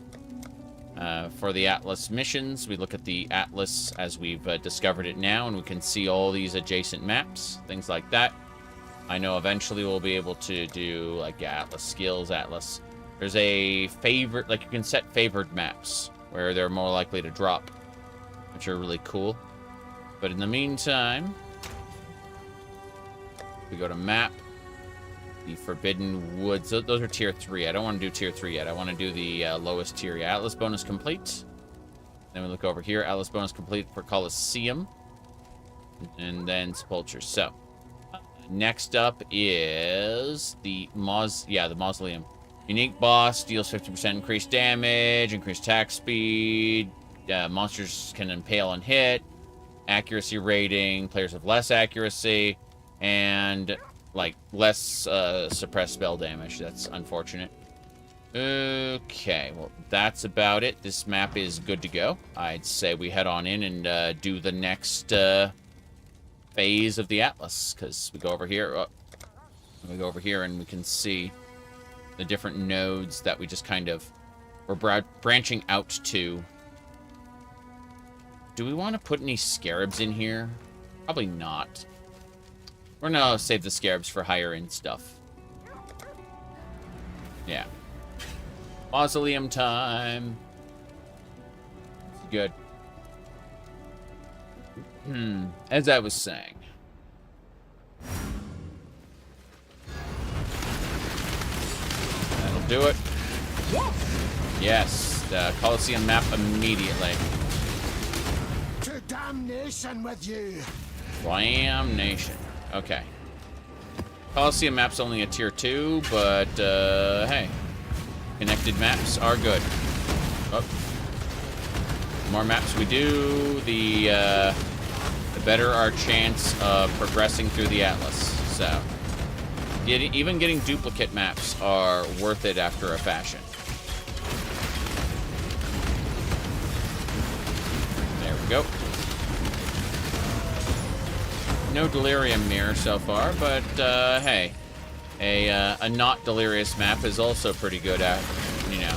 For the Atlas missions, we look at the Atlas as we've discovered it now, and we can see all these adjacent maps, things like that. I know eventually we'll be able to do, like, Atlas skills, Atlas. There's a favorite, like, you can set favored maps where they're more likely to drop, which are really cool. But in the meantime, we go to map, the Forbidden Woods. Those are tier 3. I don't want to do tier 3 yet. I want to do the lowest tier. Yeah, Atlas bonus complete. Then we look over here. Atlas bonus complete for Colosseum. And then Sepulture. So, next up is the Mausoleum. Unique boss, deals 50% increased damage, increased attack speed. Monsters can impale and hit. Accuracy rating. Players have less accuracy. And, like, less suppressed spell damage. That's unfortunate. Okay, well, that's about it. This map is good to go. I'd say we head on in and do the next phase of the Atlas, because we go over here. We go over here and we can see the different nodes that we just kind of were branching out to. Do we want to put any scarabs in here? Probably not. We're gonna save the scarabs for higher end stuff. Yeah. Mausoleum time. Good. As I was saying. That'll do it. Yes. The Colosseum map immediately. To damnation with you. Damnation. Okay. Colosseum map's only a tier 2, but, hey. Connected maps are good. Oh. The more maps we do, the better our chance of progressing through the Atlas. So, even getting duplicate maps are worth it after a fashion. There we go. No delirium mirror so far, but hey, a not delirious map is also pretty good at, you know.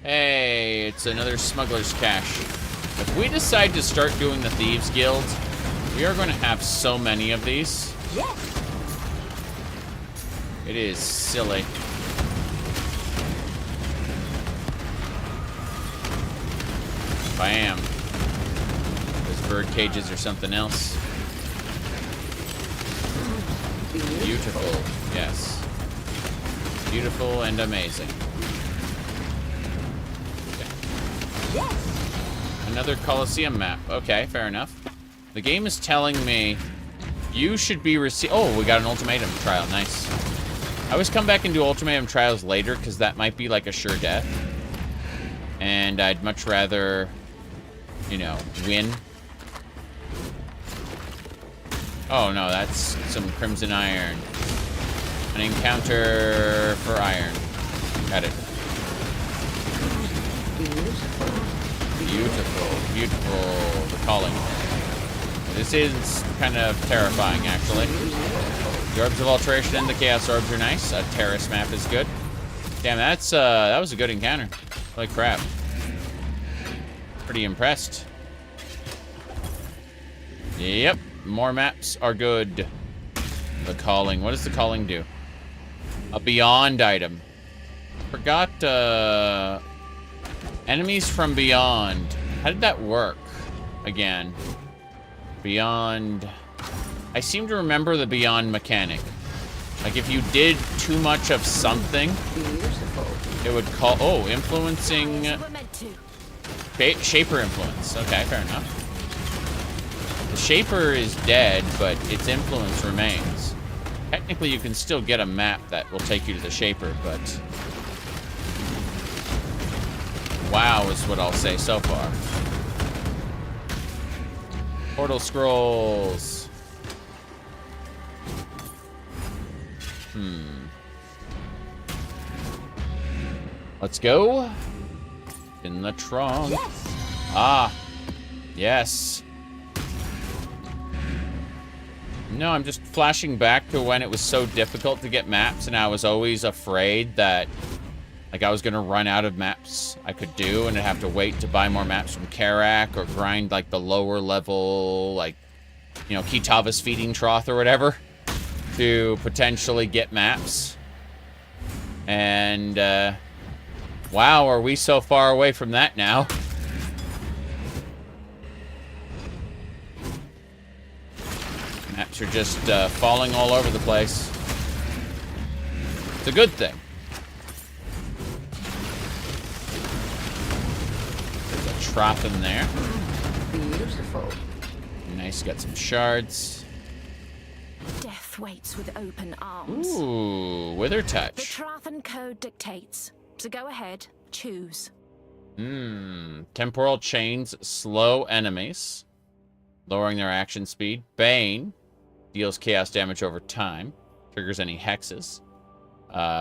Hey, it's another smuggler's cache. If we decide to start doing the Thieves Guild, we are going to have so many of these. It is silly. Bam. Bird cages or something else. Beautiful, yes. Beautiful and amazing. Okay. Another Colosseum map. Okay, fair enough. The game is telling me you should be oh, we got an Ultimatum trial. Nice. I always come back and do Ultimatum trials later because that might be like a sure death. And I'd much rather, you know, win. Oh no, that's some Crimson Iron. An encounter for iron. Got it. Beautiful, beautiful. The calling. This is kind of terrifying, actually. The Orbs of Alteration and the Chaos Orbs are nice. A terrace map is good. Damn, that was a good encounter. Holy crap. Pretty impressed. Yep. More maps are good. The calling. What does the calling do? A beyond item. Forgot, enemies from beyond. How did that work? Again. Beyond. I seem to remember the beyond mechanic. Like, if you did too much of something, it would call... Oh, influencing... Shaper influence. Okay, fair enough. The Shaper is dead, but its influence remains. Technically, you can still get a map that will take you to the Shaper, but... Wow is what I'll say so far. Portal Scrolls. Let's go. In the trunk. Yes. Ah. Yes. No, I'm just flashing back to when it was so difficult to get maps, and I was always afraid that Like, I was gonna run out of maps I could do, and I'd have to wait to buy more maps from Karak, or grind, like, the lower level, like, you know, Kitava's feeding trough or whatever, to potentially get maps. And, wow, are we so far away from that now? Maps are just, falling all over the place. It's a good thing. Trough in there. Beautiful. Nice, got some shards. Death waits with open arms. Ooh, wither The touch. Trathan code dictates. So go ahead, choose. Temporal chains slow enemies, lowering their action speed. Bane deals chaos damage over time, triggers any hexes.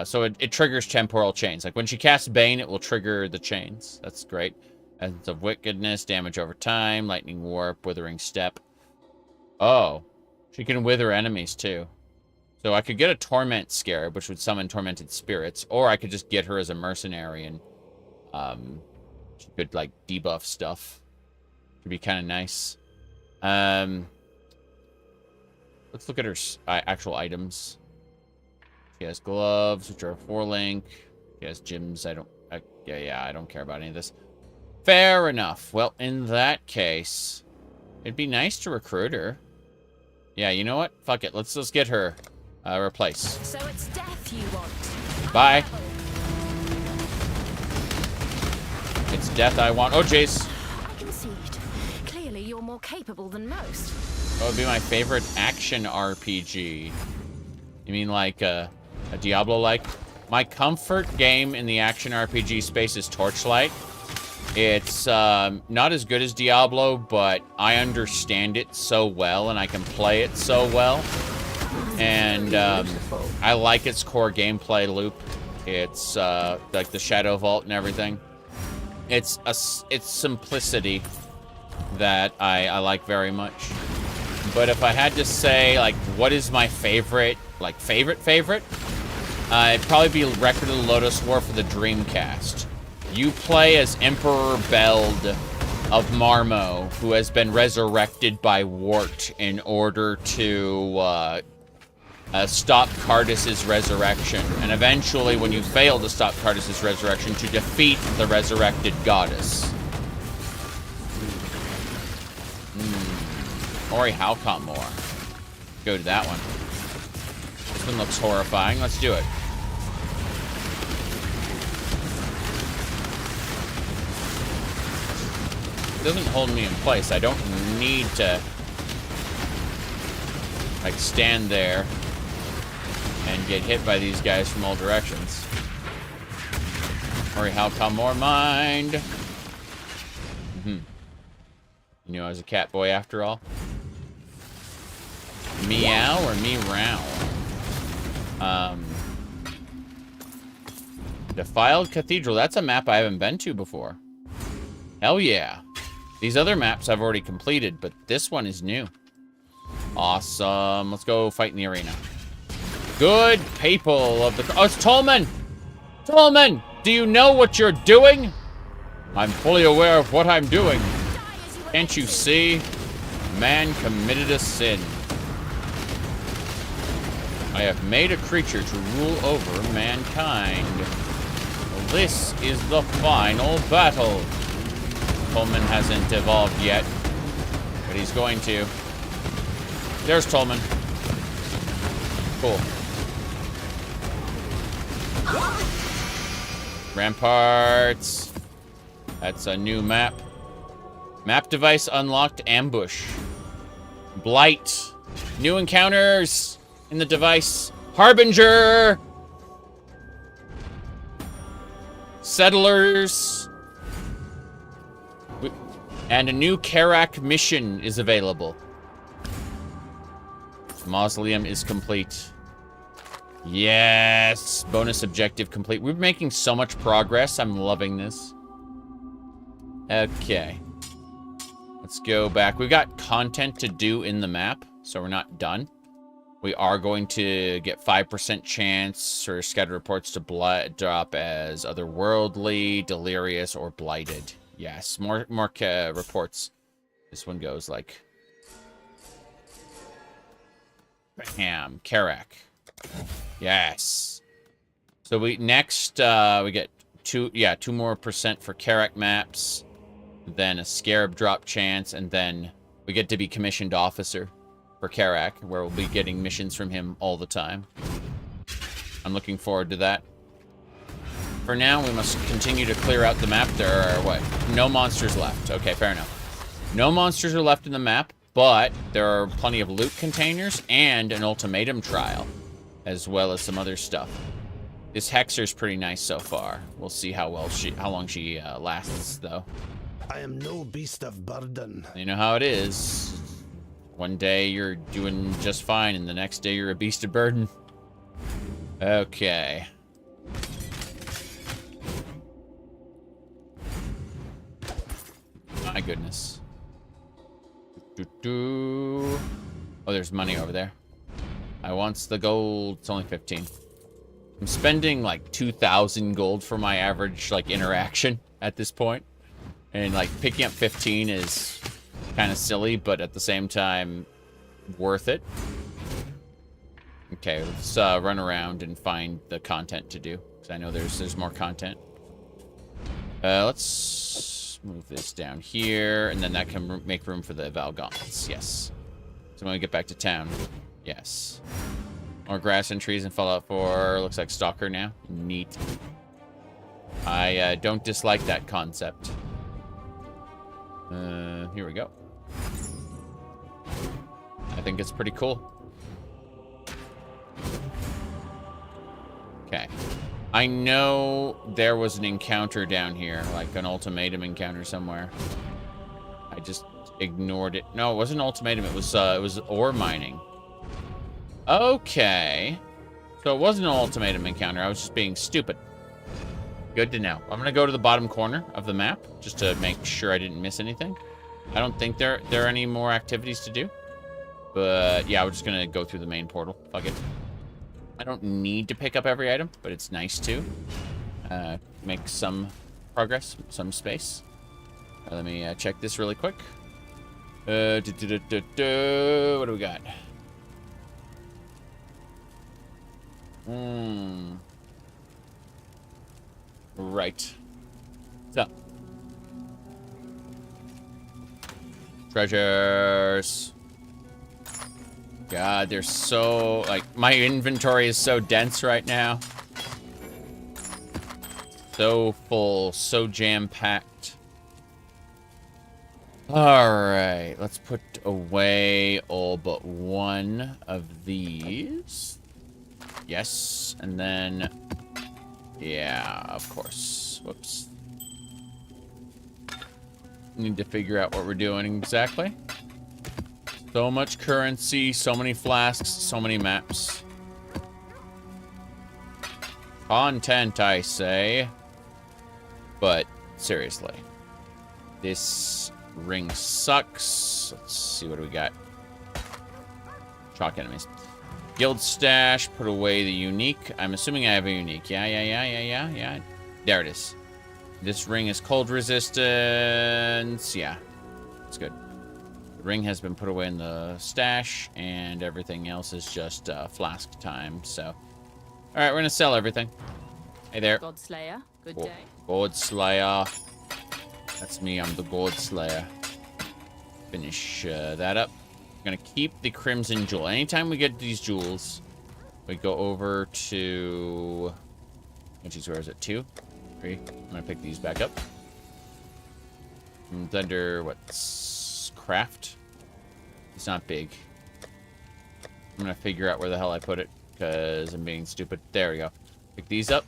So it triggers temporal chains. Like when she casts Bane, it will trigger the chains. That's great. Essence of Wickedness, damage over time, Lightning Warp, Withering Step. Oh, she can wither enemies too. So I could get a Torment Scarab, which would summon tormented spirits, or I could just get her as a mercenary and she could like debuff stuff. Could be kind of nice. Let's look at her actual items. She has gloves, which are 4-link. She has gems. I don't care about any of this. Fair enough. Well, in that case, it'd be nice to recruit her. Yeah, you know what? Fuck it. Let's get her replaced. So it's death you want. Bye. It's death I want. Oh, jeez. I concede. Clearly, you're more capable than most. That would be my favorite action RPG. You mean like a Diablo-like? My comfort game in the action RPG space is Torchlight. It's not as good as Diablo, but I understand it so well, and I can play it so well. And I like its core gameplay loop. It's like the Shadow Vault and everything. It's simplicity that I like very much. But if I had to say, like, what is my favorite, like, favorite, it'd probably be Record of the Lotus War for the Dreamcast. You play as Emperor Beld of Marmo, who has been resurrected by Wart in order to stop Cardus' resurrection. And eventually, when you fail to stop Cardus' resurrection, to defeat the resurrected goddess. Ori Halcomor. Go to that one. This one looks horrifying. Let's do it. It doesn't hold me in place. I don't need to like stand there and get hit by these guys from all directions. Ori Halcomor mind. You know, I was a cat boy after all. Meow or meow? Defiled Cathedral. That's a map I haven't been to before. Hell yeah. These other maps I've already completed, but this one is new. Awesome. Let's go fight in the arena. Good people of the... Oh, it's Tolman! Tolman! Do you know what you're doing? I'm fully aware of what I'm doing. Can't you see? Man committed a sin. I have made a creature to rule over mankind. This is the final battle. Tolman hasn't evolved yet, but he's going to. There's Tolman. Cool. Ramparts. That's a new map. Map device unlocked. Ambush. Blight. New encounters in the device. Harbinger. Settlers. And a new Karak mission is available. Mausoleum is complete. Yes! Bonus objective complete. We're making so much progress. I'm loving this. Okay. Let's go back. We've got content to do in the map, so we're not done. We are going to get 5% chance for scattered reports to drop as otherworldly, delirious, or blighted. Yes, more reports. This one goes like... Bam, Karak. Yes. So we next we get 2 more % for Karak maps, then a Scarab drop chance, and then we get to be commissioned officer for Karak, where we'll be getting missions from him all the time. I'm looking forward to that. For now, we must continue to clear out the map. There are, what? No monsters left. Okay, fair enough. No monsters are left in the map, but there are plenty of loot containers and an ultimatum trial, as well as some other stuff. This Hexer's pretty nice so far. We'll see how long she lasts, though. I am no beast of burden. You know how it is. One day you're doing just fine, and the next day you're a beast of burden. Okay. My goodness. Oh, there's money over there. I want the gold. It's only 15. I'm spending like 2,000 gold for my average like interaction at this point. And like picking up 15 is kind of silly, but at the same time, worth it. Okay, let's run around and find the content to do, because I know there's more content. Let's move this down here, and then that can make room for the Valgauntlets. Yes. So when we get back to town, yes. More grass and trees in Fallout 4. Looks like Stalker now. Neat. I don't dislike that concept. Here we go. I think it's pretty cool. Okay. I know there was an encounter down here, like an ultimatum encounter somewhere. I just ignored it. No, it wasn't ultimatum. It was ore mining. Okay. So it wasn't an ultimatum encounter. I was just being stupid. Good to know. I'm gonna go to the bottom corner of the map just to make sure I didn't miss anything. I don't think there are any more activities to do. But yeah, we're just gonna go through the main portal. Fuck it. I don't need to pick up every item, but it's nice to make some progress, some space. Let me check this really quick. What do we got? Right. So. Treasures. God, they're so, like, my inventory is so dense right now. So full, so jam-packed. Alright, let's put away all but one of these. Yes, and then... yeah, of course. Whoops. Need to figure out what we're doing exactly. So much currency, so many flasks, so many maps. Content, I say. But, seriously. This ring sucks. Let's see what do we got. Chalk enemies. Guild stash, put away the unique. I'm assuming I have a unique. Yeah. There it is. This ring is cold resistance. Yeah, it's good. The ring has been put away in the stash, and everything else is just flask time. So, all right, we're gonna sell everything. Hey there. God Slayer, good day. God Slayer. That's me. I'm the God Slayer. Finish that up. Gonna keep the Crimson Jewel. Anytime we get these jewels, we go over to... where is it? 2? 3? I'm gonna pick these back up. And it's under, what's... craft? It's not big. I'm gonna figure out where the hell I put it, because I'm being stupid. There we go. Pick these up.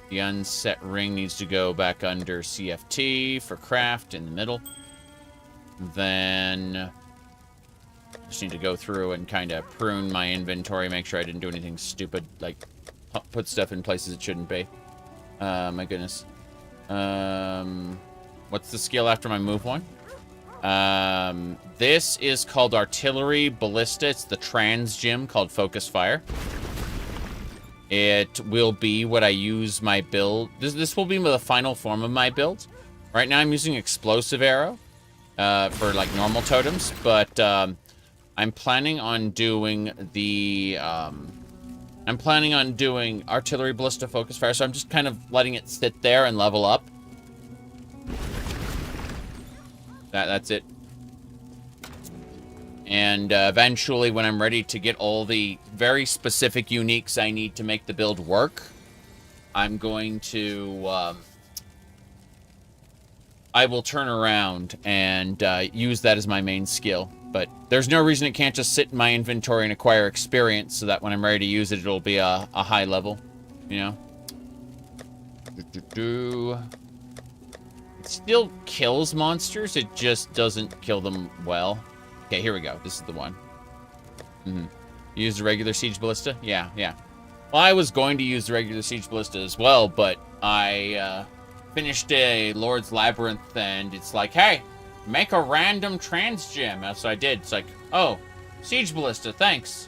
The unset ring needs to go back under CFT for craft in the middle. Then just need to go through and kind of prune my inventory, make sure I didn't do anything stupid, like put stuff in places it shouldn't be. My goodness. What's the skill after my move one? This is called Artillery Ballista. It's the trans gym called Focus Fire. It will be what I use my build. This will be the final form of my build. Right now I'm using Explosive Arrow for like normal totems, but I'm planning on doing the Artillery Ballista Focus Fire, so I'm just kind of letting it sit there and level up. That's it. And eventually, when I'm ready to get all the very specific uniques I need to make the build work, I'm going to... I will turn around and use that as my main skill. But there's no reason it can't just sit in my inventory and acquire experience so that when I'm ready to use it, it'll be a high level, you know? It still kills monsters, it just doesn't kill them well. Okay, here we go. This is the one. Use the regular Siege Ballista? Yeah. Well, I was going to use the regular Siege Ballista as well, but I finished a Lord's Labyrinth, and it's like, hey, make a random trans gem. So I did. It's like, oh, Siege Ballista, thanks.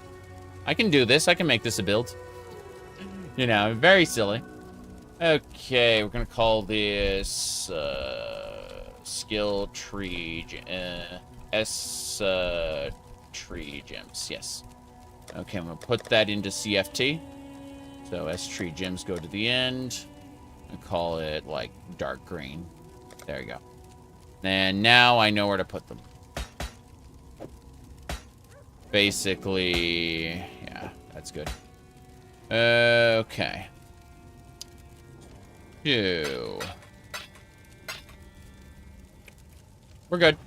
I can do this. I can make this a build. You know, very silly. Okay, we're going to call this skill tree, tree gems, yes. Okay, I'm going to put that into CFT. So S tree gems go to the end. And call it like dark green. There you go. And now I know where to put them. Basically, yeah, that's good. Okay. We're good.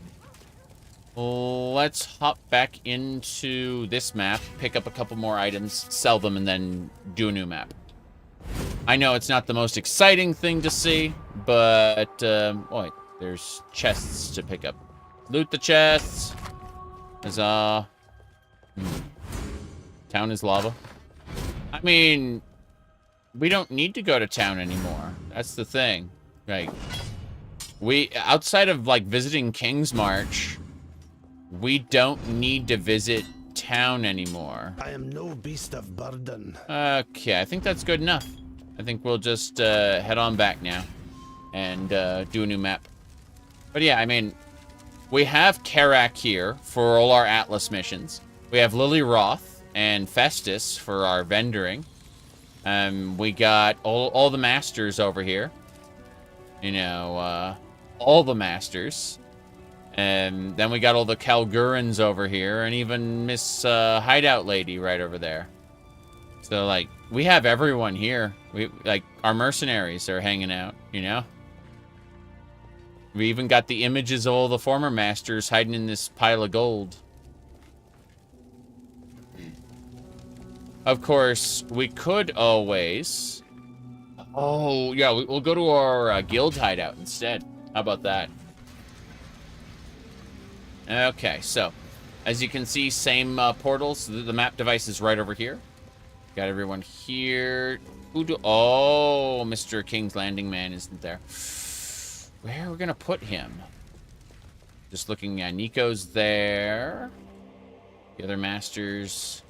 Let's hop back into this map, pick up a couple more items, sell them, and then do a new map. I know it's not the most exciting thing to see, but, oh wait, there's chests to pick up. Loot the chests. Huzzah. Town is lava. I mean, we don't need to go to town anymore. That's the thing. Like, outside of, like, visiting King's March, we don't need to visit town anymore. I am no beast of burden. Okay, I think that's good enough. I think we'll just head on back now and do a new map. But yeah, I mean, we have Karak here for all our Atlas missions. We have Lily Roth and Festus for our vendoring. We got all the masters over here. You know, all the masters. And then we got all the Kalgurans over here, and even Miss Hideout lady right over there. So, like, we have everyone here. Like, our mercenaries are hanging out, you know? We even got the images of all the former masters hiding in this pile of gold. Of course, we could always... Oh, yeah, we'll go to our guild hideout instead. How about that? Okay, so, as you can see, same portals. The map device is right over here. Got everyone here. Oh, Mr. King's Landing Man isn't there. Where are we going to put him? Just looking at Nico's there. The other masters.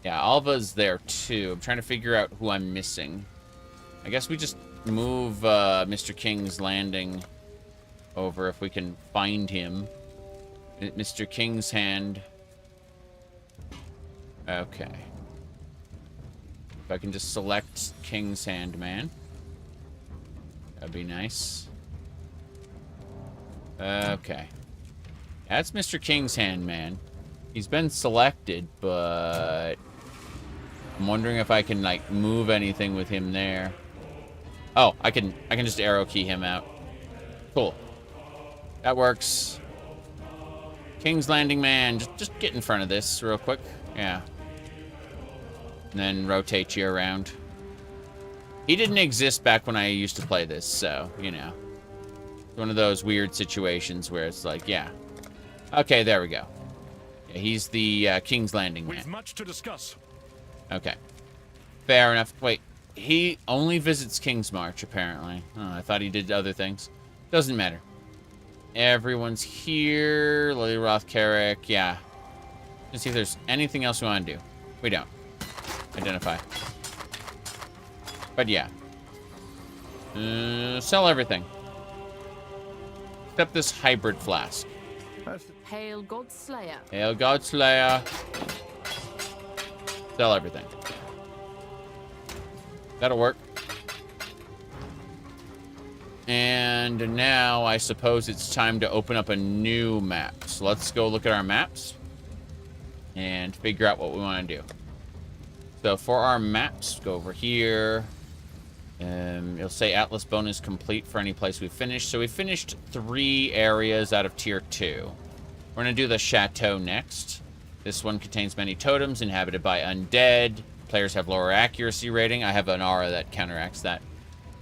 Yeah, Alva's there too. I'm trying to figure out who I'm missing. I guess we just move Mr. King's Landing over if we can find him. Mr. King's Hand. Okay. If I can just select King's Hand, man. That'd be nice. Okay. That's Mr. King's Hand, man. He's been selected, but... I'm wondering if I can, like, move anything with him there. Oh, I can just arrow key him out. Cool. That works. King's Landing Man, just get in front of this real quick. Yeah. And then rotate you around. He didn't exist back when I used to play this, so, you know. One of those weird situations where it's like, yeah. Okay, there we go. Yeah, he's the King's Landing Man. We've much to discuss. Okay. Fair enough. Wait, he only visits King's March, apparently. Oh, I thought he did other things. Doesn't matter. everyone's here. Lily Roth, Carrick, yeah. Let's see if there's anything else we want to do. We don't. Identify. But yeah. Sell everything. Except this hybrid flask. Hail God Slayer. Hail God Slayer. Sell everything. That'll work. And now I suppose it's time to open up a new map. So let's go look at our maps and figure out what we want to do. So for our maps, go over here. It'll say Atlas bonus complete for any place we finished. So we finished 3 areas out of tier 2. We're going to do the chateau next. This one contains many totems inhabited by undead. Players have lower accuracy rating. I have an aura that counteracts that.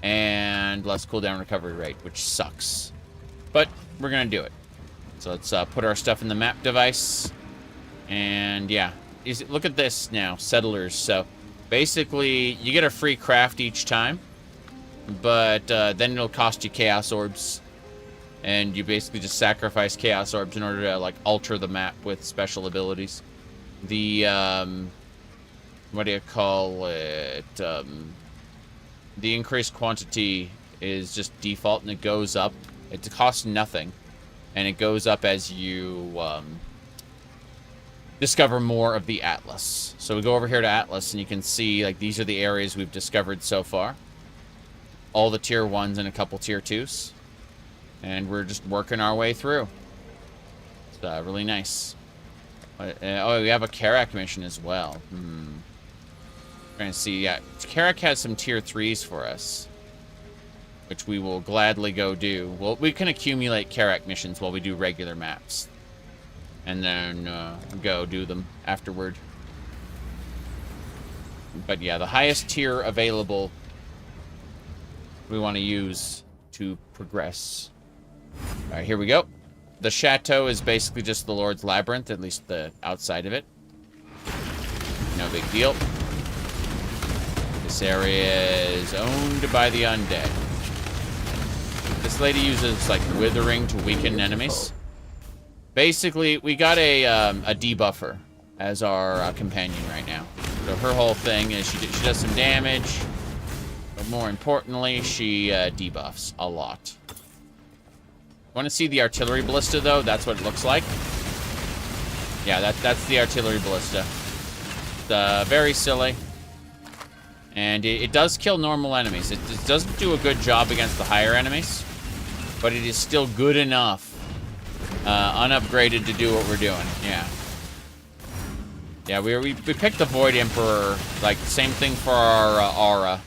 And less cooldown recovery rate, which sucks. But we're going to do it. So let's put our stuff in the map device. And yeah, look at this now, settlers. So basically, you get a free craft each time. But then it'll cost you chaos orbs. And you basically just sacrifice chaos orbs in order to like alter the map with special abilities. The what do you call it? The increased quantity is just default and it goes up. It costs nothing. And it goes up as you discover more of the Atlas. So we go over here to Atlas and you can see like these are the areas we've discovered so far. All the tier 1s and a couple tier 2s. And we're just working our way through. It's really nice. Oh, we have a Karak mission as well. Trying to see, yeah. Karak has some tier 3s for us. Which we will gladly go do. Well, we can accumulate Karak missions while we do regular maps. And then go do them afterward. But yeah, the highest tier available we want to use to progress. Alright, here we go. The chateau is basically just the Lord's Labyrinth, at least the outside of it. No big deal. This area is owned by the undead. This lady uses, like, withering to weaken enemies. Basically, we got a debuffer as our companion right now. So her whole thing is she does some damage, but more importantly, she debuffs a lot. Want to see the artillery ballista, though? That's what it looks like. Yeah, that's the artillery ballista. It's very silly. And it does kill normal enemies. It doesn't do a good job against the higher enemies, but it is still good enough, unupgraded to do what we're doing. Yeah. Yeah, we picked the Void Emperor. Like, same thing for our aura.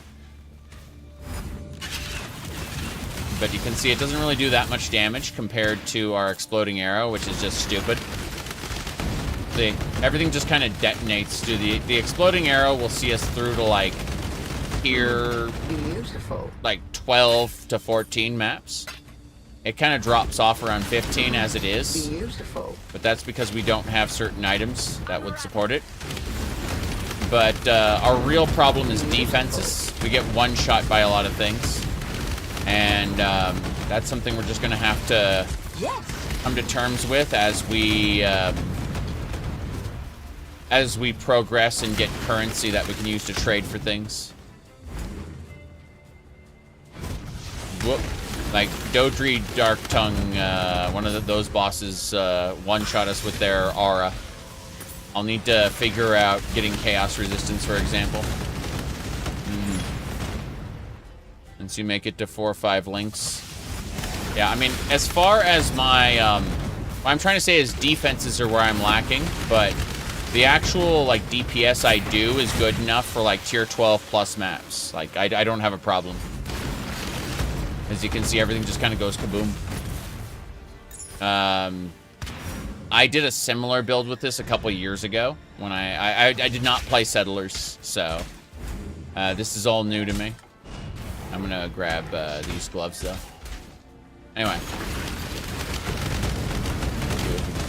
But you can see it doesn't really do that much damage compared to our exploding arrow, which is just stupid. See, everything just kind of detonates. The exploding arrow will see us through to like here, beautiful, like 12 to 14 maps. It kind of drops off around 15 as it is. Beautiful. But that's because we don't have certain items that would support it. But our real problem is defenses. We get one shot by a lot of things. And that's something we're just going to have to come to terms with as we progress and get currency that we can use to trade for things. Whoop. Like, Dodri Dark Tongue, one of those bosses one-shot us with their aura. I'll need to figure out getting chaos resistance, for example. Once you make it to 4 or 5 links. Yeah, I mean, as far as my, what I'm trying to say is defenses are where I'm lacking, but the actual, like, DPS I do is good enough for, like, tier 12 plus maps. Like, I don't have a problem. As you can see, everything just kind of goes kaboom. I did a similar build with this a couple years ago when I did not play Settlers, so this is all new to me. I'm gonna grab these gloves, though. Anyway.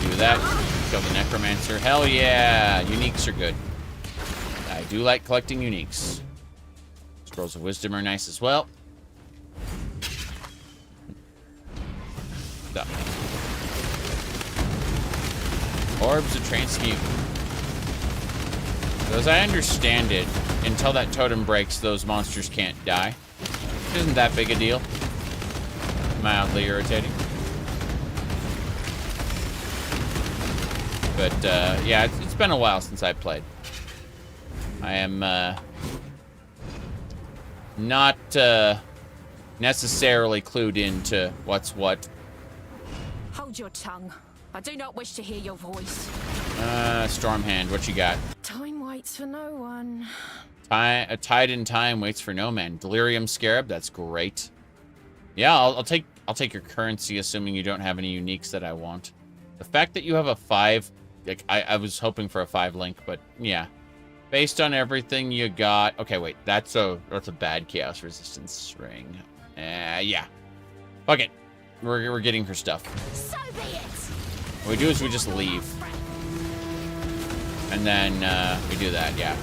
Do that. Kill the Necromancer. Hell yeah! Uniques are good. I do like collecting uniques. Scrolls of Wisdom are nice as well. So, Orbs of transmute. So as I understand it, until that totem breaks, those monsters can't die. Which isn't that big a deal. Mildly irritating. But, yeah, it's been a while since I played. I am, not, necessarily clued into what's what. Hold your tongue. I do not wish to hear your voice. Stormhand, what you got? Time waits for no one. Tide in time waits for no man. Delirium Scarab, that's great. Yeah, I'll take your currency, assuming you don't have any uniques that I want. The fact that you have a 5, like I was hoping for a 5 link, but yeah. Based on everything you got. Okay, wait, that's a bad chaos resistance ring. Yeah. Fuck it. We're getting her stuff. So be it. What we do is we just leave. And then we do that, yeah.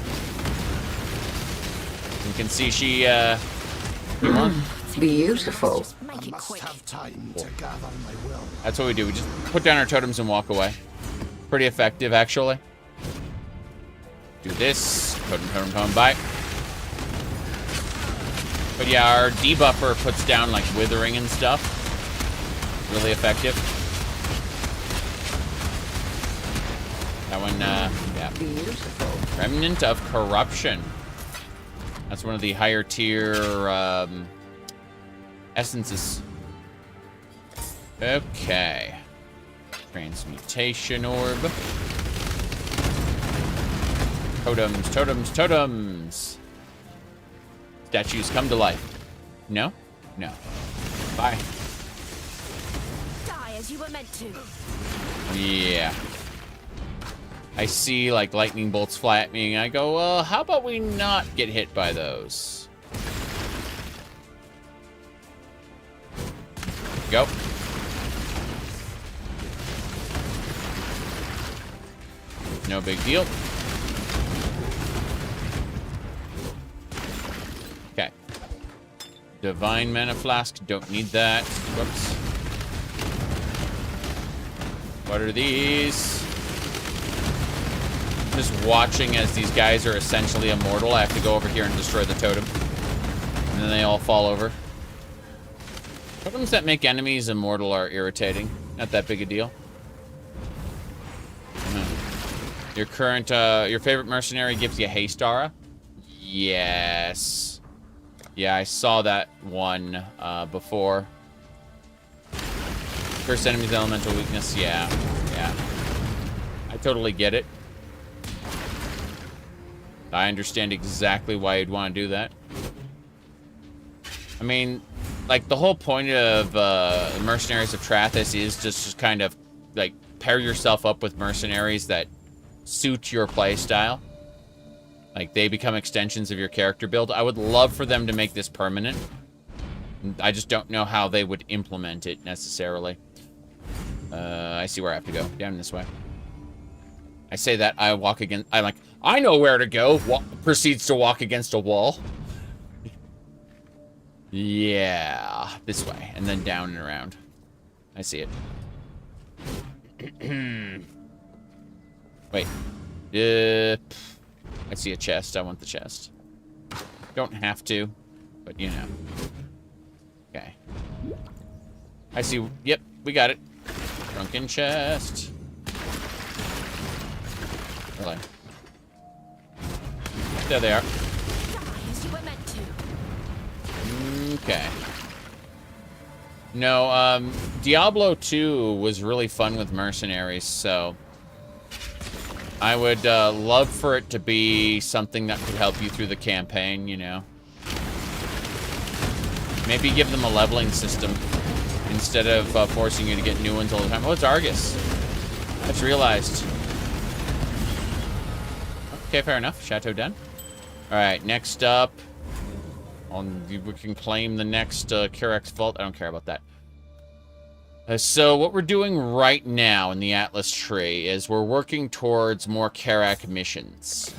You can see she Beautiful. Make it quick. That's what we do. We just put down our totems and walk away. Pretty effective, actually. Do this. Totem, bye. But yeah, our debuffer puts down like withering and stuff. Really effective. That one, yeah. Beautiful. Remnant of Corruption. That's one of the higher tier essences. Okay. Transmutation Orb. Totems, totems, totems. Statues come to life. No? No. Bye. Die as you were meant to. Yeah. I see, like, lightning bolts fly at me, and I go, well, how about we not get hit by those? Go. No big deal. Okay. Divine Mana Flask, don't need that. Whoops. What are these? Just watching as these guys are essentially immortal. I have to go over here and destroy the totem. And then they all fall over. Totems that make enemies immortal are irritating. Not that big a deal. Your current, your favorite mercenary gives you haste aura? Yes. Yeah, I saw that one before. First enemy's elemental weakness, yeah. Yeah. I totally get it. I understand exactly why you'd want to do that. I mean, like, the whole point of Mercenaries of Trathis is just kind of, like, pair yourself up with mercenaries that suit your playstyle. Like, they become extensions of your character build. I would love for them to make this permanent. I just don't know how they would implement it, necessarily. I see where I have to go. Down this way. I say that, I walk against... I'm like, I know where to go. Proceeds to walk against a wall. Yeah, this way. And then down and around. I see it. Wait. I see a chest. I want the chest. Don't have to, but you know. Okay. I see. Yep, we got it. Drunken chest. Really? There they are. Okay. No, Diablo 2 was really fun with mercenaries, so I would love for it to be something that could help you through the campaign, you know. Maybe give them a leveling system instead of forcing you to get new ones all the time. Oh, it's Argus. I just realized. Okay, fair enough. Chateau done. Alright, next up. We can claim the next Kirax Vault. I don't care about that. So what we're doing right now in the Atlas tree is we're working towards more Karak missions.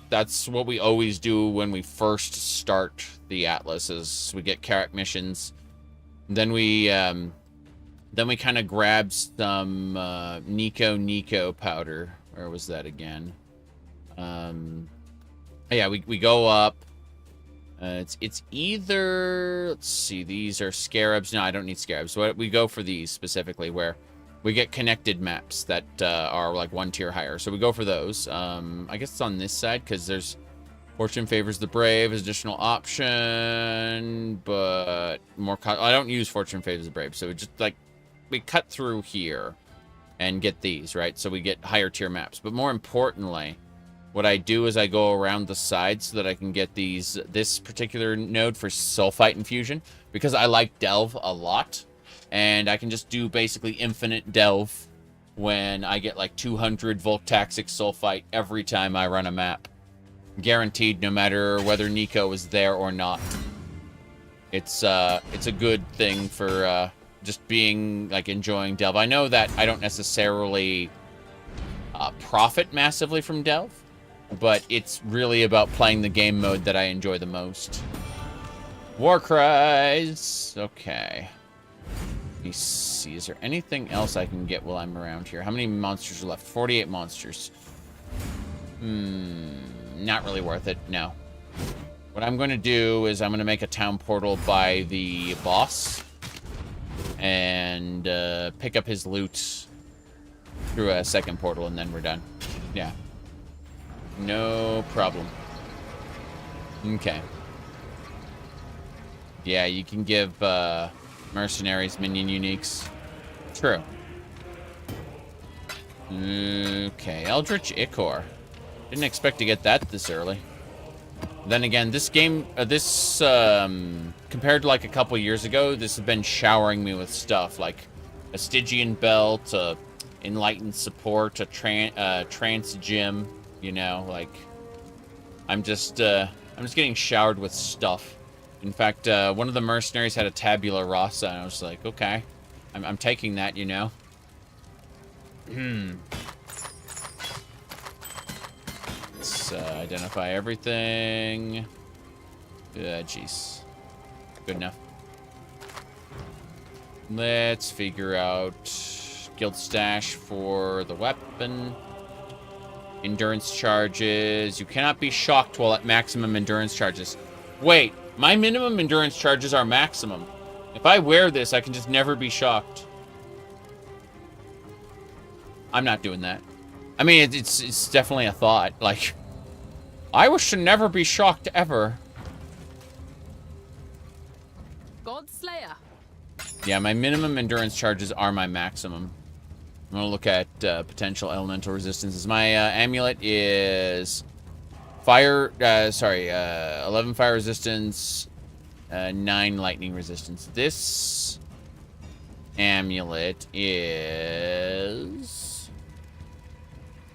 That's what we always do when we first start the Atlas, is we get Karak missions. Then we Then we kind of grab some Nico powder. Where was that again? Yeah, we go up. It's either, let's see, these are scarabs. No, I don't need scarabs. So we go for these specifically, where we get connected maps that are like 1 tier higher. So we go for those. I guess it's on this side because there's Fortune favors the brave as additional option, but more. I don't use Fortune favors the brave, so we just like we cut through here and get these, right? So we get higher tier maps. But more importantly, what I do is I go around the sides so that I can get this particular node for sulfite infusion, because I like delve a lot, and I can just do basically infinite delve when I get like 200 voltaxic sulfite every time I run a map. Guaranteed, no matter whether Nico is there or not. It's a good thing for just being like enjoying delve. I know that I don't necessarily profit massively from delve, but it's really about playing the game mode that I enjoy the most. War cries. Okay. Let me see. Is there anything else I can get while I'm around here? How many monsters are left? 48 monsters. Not really worth it. No. What I'm going to do is I'm going to make a town portal by the boss and pick up his loot through a second portal, and then we're done. Yeah. No problem. Okay. Yeah, you can give mercenaries minion uniques. True. Okay, Eldritch Ichor. Didn't expect to get that this early. Then again, this game, compared to like a couple years ago, this has been showering me with stuff like a Stygian belt, a enlightened support, a trance gem. You know, like I'm just getting showered with stuff. In fact, one of the mercenaries had a tabula rasa, and I was like, okay, I'm taking that, you know. Let's identify everything. Jeez. Good enough. Let's figure out guild stash for the weapon. Endurance charges. You cannot be shocked while at maximum endurance charges. Wait, my minimum endurance charges are maximum. If I wear this, I can just never be shocked. I'm not doing that. I mean, it's definitely a thought. Like, I wish to never be shocked ever. Godslayer. Yeah, my minimum endurance charges are my maximum. I'm gonna look at potential elemental resistances. My amulet is fire. 11 fire resistance, 9 lightning resistance. This amulet is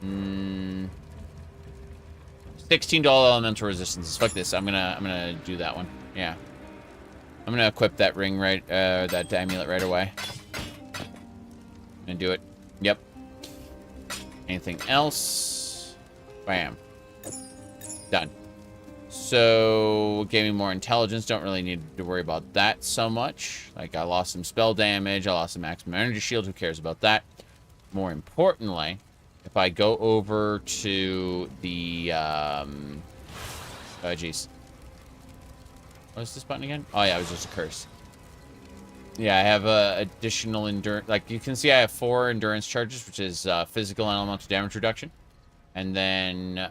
$16 elemental resistance. Fuck this. I'm gonna do that one. Yeah, I'm gonna equip that ring that amulet right away. And do it. Yep. Anything else? Bam. Done. So, gave me more intelligence. Don't really need to worry about that so much. Like, I lost some spell damage. I lost some maximum energy shield. Who cares about that? More importantly, if I go over to the, oh, jeez. What was this button again? Oh, yeah, it was just a curse. Yeah, I have additional endurance. Like, you can see I have 4 endurance charges, which is physical and elemental damage reduction. And then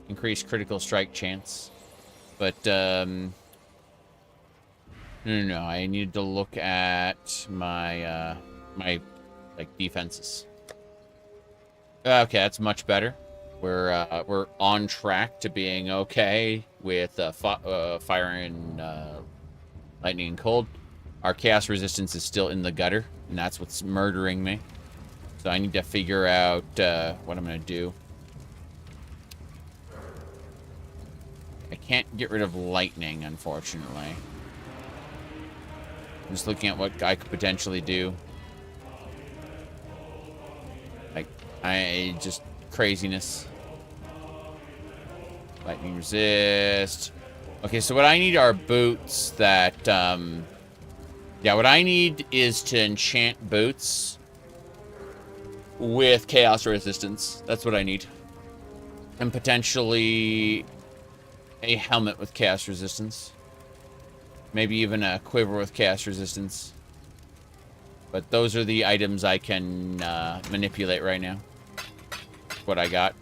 increased critical strike chance. But, no, I need to look at my, like, defenses. Okay, that's much better. We're on track to being okay with fire and lightning and cold. Our chaos resistance is still in the gutter, and that's what's murdering me. So I need to figure out what I'm going to do. I can't get rid of lightning, unfortunately. I'm just looking at what I could potentially do. Like, just craziness. Lightning resist. Okay, so what I need are boots that, Yeah, what I need is to enchant boots with chaos resistance. That's what I need. And potentially a helmet with chaos resistance. Maybe even a quiver with chaos resistance. But those are the items I can manipulate right now. What I got.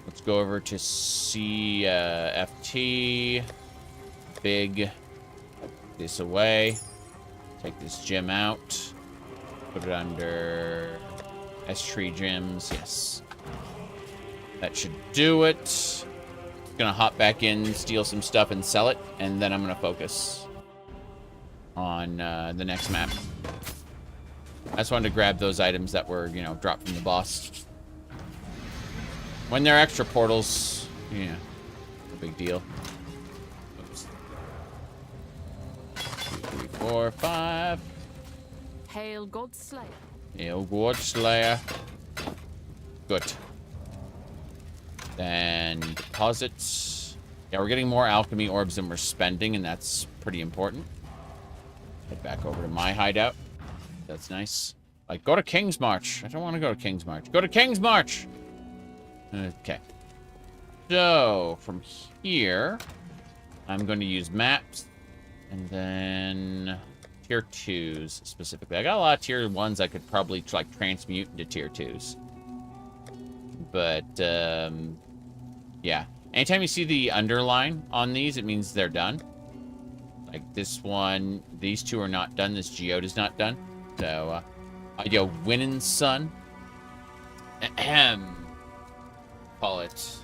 Let's go over to CFT. Big. This away. Take this gem out. Put it under S-Tree gems. Yes. That should do it. Gonna hop back in, steal some stuff, and sell it. And then I'm gonna focus on the next map. I just wanted to grab those items that were, you know, dropped from the boss. When they're extra portals, yeah, no big deal. Oops. 2, 3, 4, 5. Hail God Slayer. Hail God Slayer. Good. Then deposits. Yeah, we're getting more alchemy orbs than we're spending, and that's pretty important. Head back over to my hideout. That's nice. Like, go to King's March. I don't want to go to King's March. Go to King's March! Okay. So, from here, I'm going to use maps. And then tier 2s specifically. I got a lot of tier 1s I could probably, like, transmute into tier 2s. But, yeah. Anytime you see the underline on these, it means they're done. Like this one, these two are not done. This geode is not done. So, yo, winning, son. Ahem. Call it.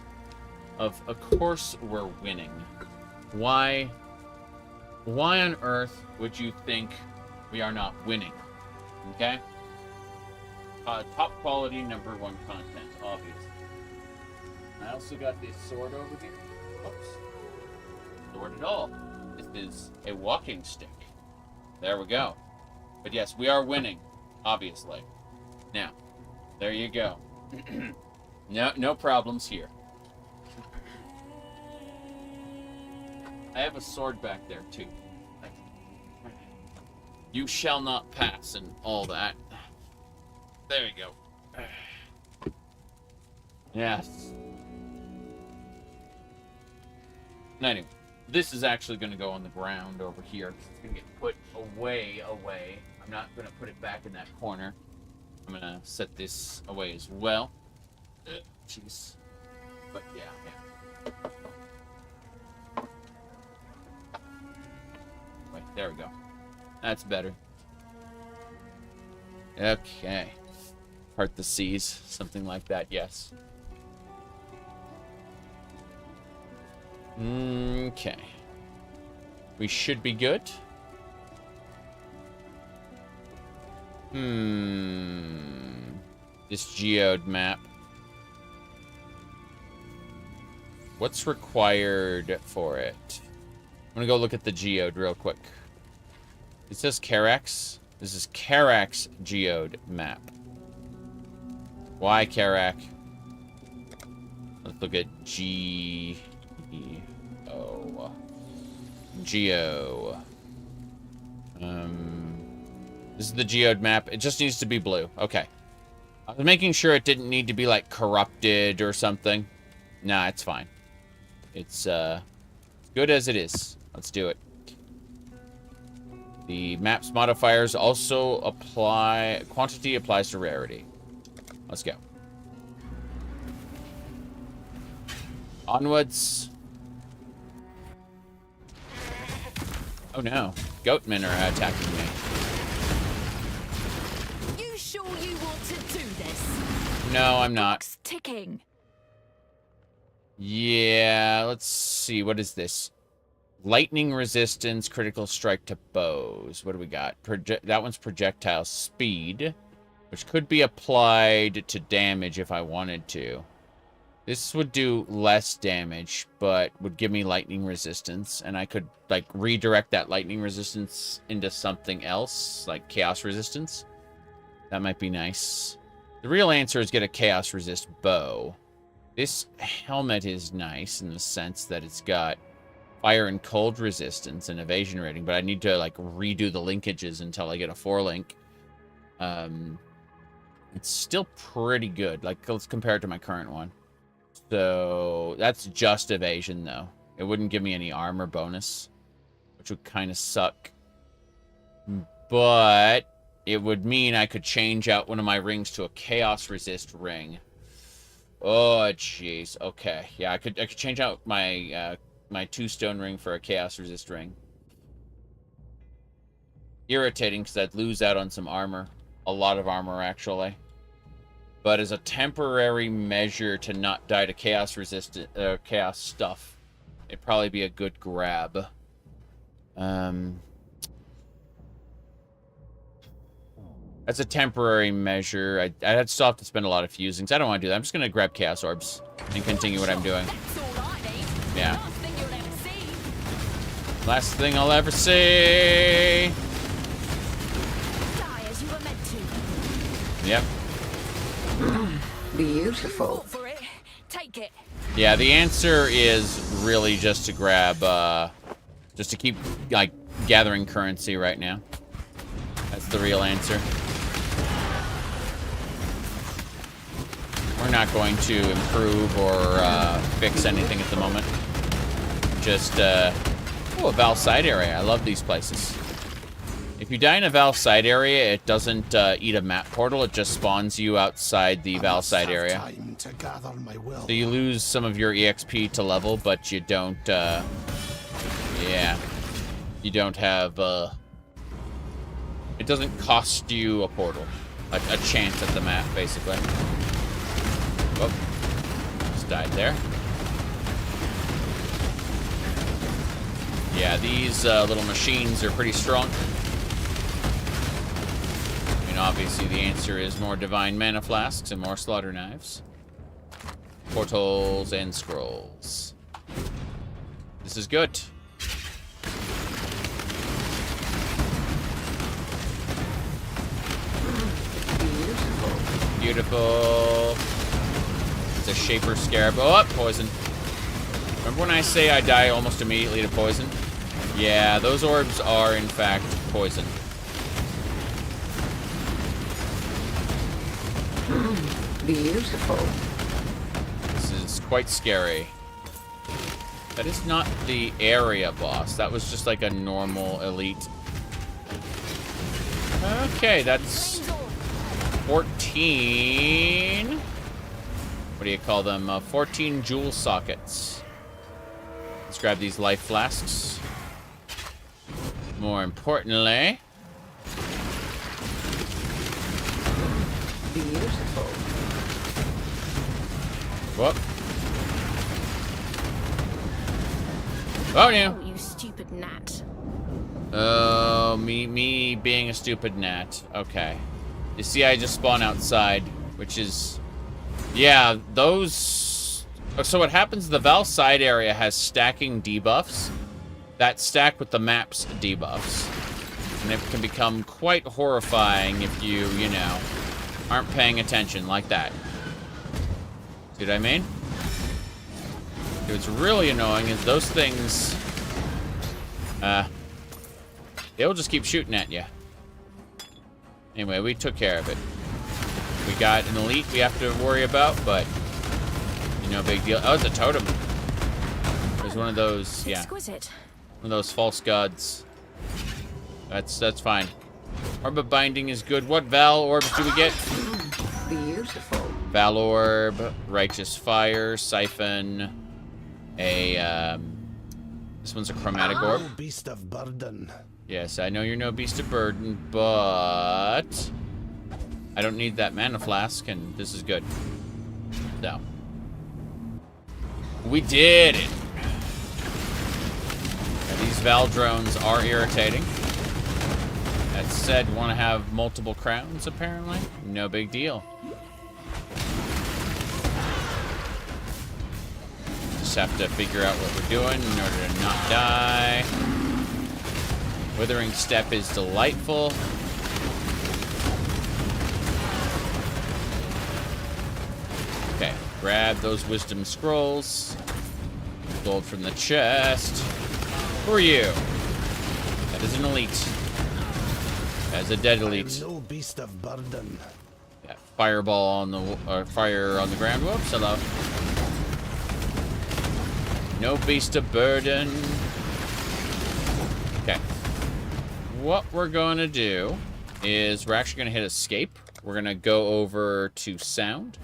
Of course we're winning. Why on earth would you think we are not winning? Okay? Top quality, #1 content, obviously. I also got this sword over here. Oops. Sword at all. This is a walking stick. There we go. But yes, we are winning, obviously. Now, there you go. No problems here. I have a sword back there, too. You shall not pass and all that. There you go. Yes. Anyway, this is actually going to go on the ground over here. It's going to get put away. I'm not going to put it back in that corner. I'm going to set this away as well. Jeez. But yeah. Wait, there we go. That's better. Okay. Part the seas. Something like that, yes. Okay. We should be good. This geode map. What's required for it? I'm gonna go look at the geode real quick. It says Karax. This is Karax geode map. Why Karak? Let's look at Geo. This is the geode map. It just needs to be blue. Okay. I was making sure it didn't need to be like corrupted or something. Nah, it's fine. It's good as it is. Let's do it. The map's modifiers also apply. Quantity applies to rarity. Let's go. Onwards. Oh no. Goatmen are attacking me. You sure you want to do this? No, I'm not. Clock's ticking. Yeah, let's see. What is this? Lightning resistance, critical strike to bows. What do we got? That one's projectile speed, which could be applied to damage if I wanted to. This would do less damage, but would give me lightning resistance, and I could, like, redirect that lightning resistance into something else, like chaos resistance. That might be nice. The real answer is get a chaos resist bow. This helmet is nice in the sense that it's got fire and cold resistance and evasion rating, but I need to like redo the linkages until I get a 4-link. It's still pretty good. Like, let's compare it to my current one. So that's just evasion though. It wouldn't give me any armor bonus, which would kind of suck. But it would mean I could change out one of my rings to a chaos resist ring. Oh jeez. Okay. Yeah, I could change out my my 2-stone ring for a chaos resist ring. Irritating because I'd lose out on some armor. A lot of armor actually. But as a temporary measure to not die to chaos resistant chaos stuff, it'd probably be a good grab. That's a temporary measure. I'd still have to spend a lot of fusings. I don't want to do that. I'm just going to grab Chaos Orbs and continue what I'm doing. Yeah. Last thing I'll ever see. Yep. Beautiful. Take it. Yeah, the answer is really just to grab, just to keep, like, gathering currency right now. That's the real answer. We're not going to improve or fix anything at the moment. Just, oh, a Val side area. I love these places. If you die in a Val side area, it doesn't eat a map portal. It just spawns you outside the Val side area. So you lose some of your EXP to level, but you don't, yeah. You don't have, it doesn't cost you a portal. A chance at the map, basically. Oh, just died there. Yeah, these little machines are pretty strong. I mean, obviously the answer is more divine mana flasks and more slaughter knives. Portals and scrolls. This is good. Beautiful. It's a Shaper Scarab. Oh, poison. Remember when I say I die almost immediately to poison? Yeah, those orbs are in fact poison. Beautiful. This is quite scary. That is not the area boss. That was just like a normal elite. Okay, that's 14. What do you call them? 14 jewel sockets. Let's grab these life flasks. More importantly, beautiful. Whoop. Oh, no. Oh, you stupid gnat. Oh, me being a stupid gnat. Okay. You see, I just spawn outside, which is... Yeah, those... So what happens, the Val side area has stacking debuffs that stack with the map's debuffs. And it can become quite horrifying if you know, aren't paying attention like that. See what I mean? What's really annoying is those things... they'll just keep shooting at you. Anyway, we took care of it. We got an elite we have to worry about, but no big deal. Oh, it's a totem. There's one of those, yeah. Exquisite. One of those false gods. That's fine. Orb of Binding is good. What Val orbs do we get? Beautiful. Val Orb, Righteous Fire, Siphon, a, this one's a Chromatic Orb. Beast of burden. Yes, I know you're no beast of burden, but I don't need that mana flask, and this is good. So, we did it. Now, these Val drones are irritating. That said, want to have multiple crowns, apparently? No big deal. Just have to figure out what we're doing in order to not die. Withering Step is delightful. Okay, grab those wisdom scrolls. Gold from the chest. Who are you? That is an elite. That is a dead elite. No beast of burden. Yeah, fireball on the fire on the ground. Whoops, hello. No beast of burden. Okay. What we're going to do is we're actually going to hit escape. We're going to go over to sound.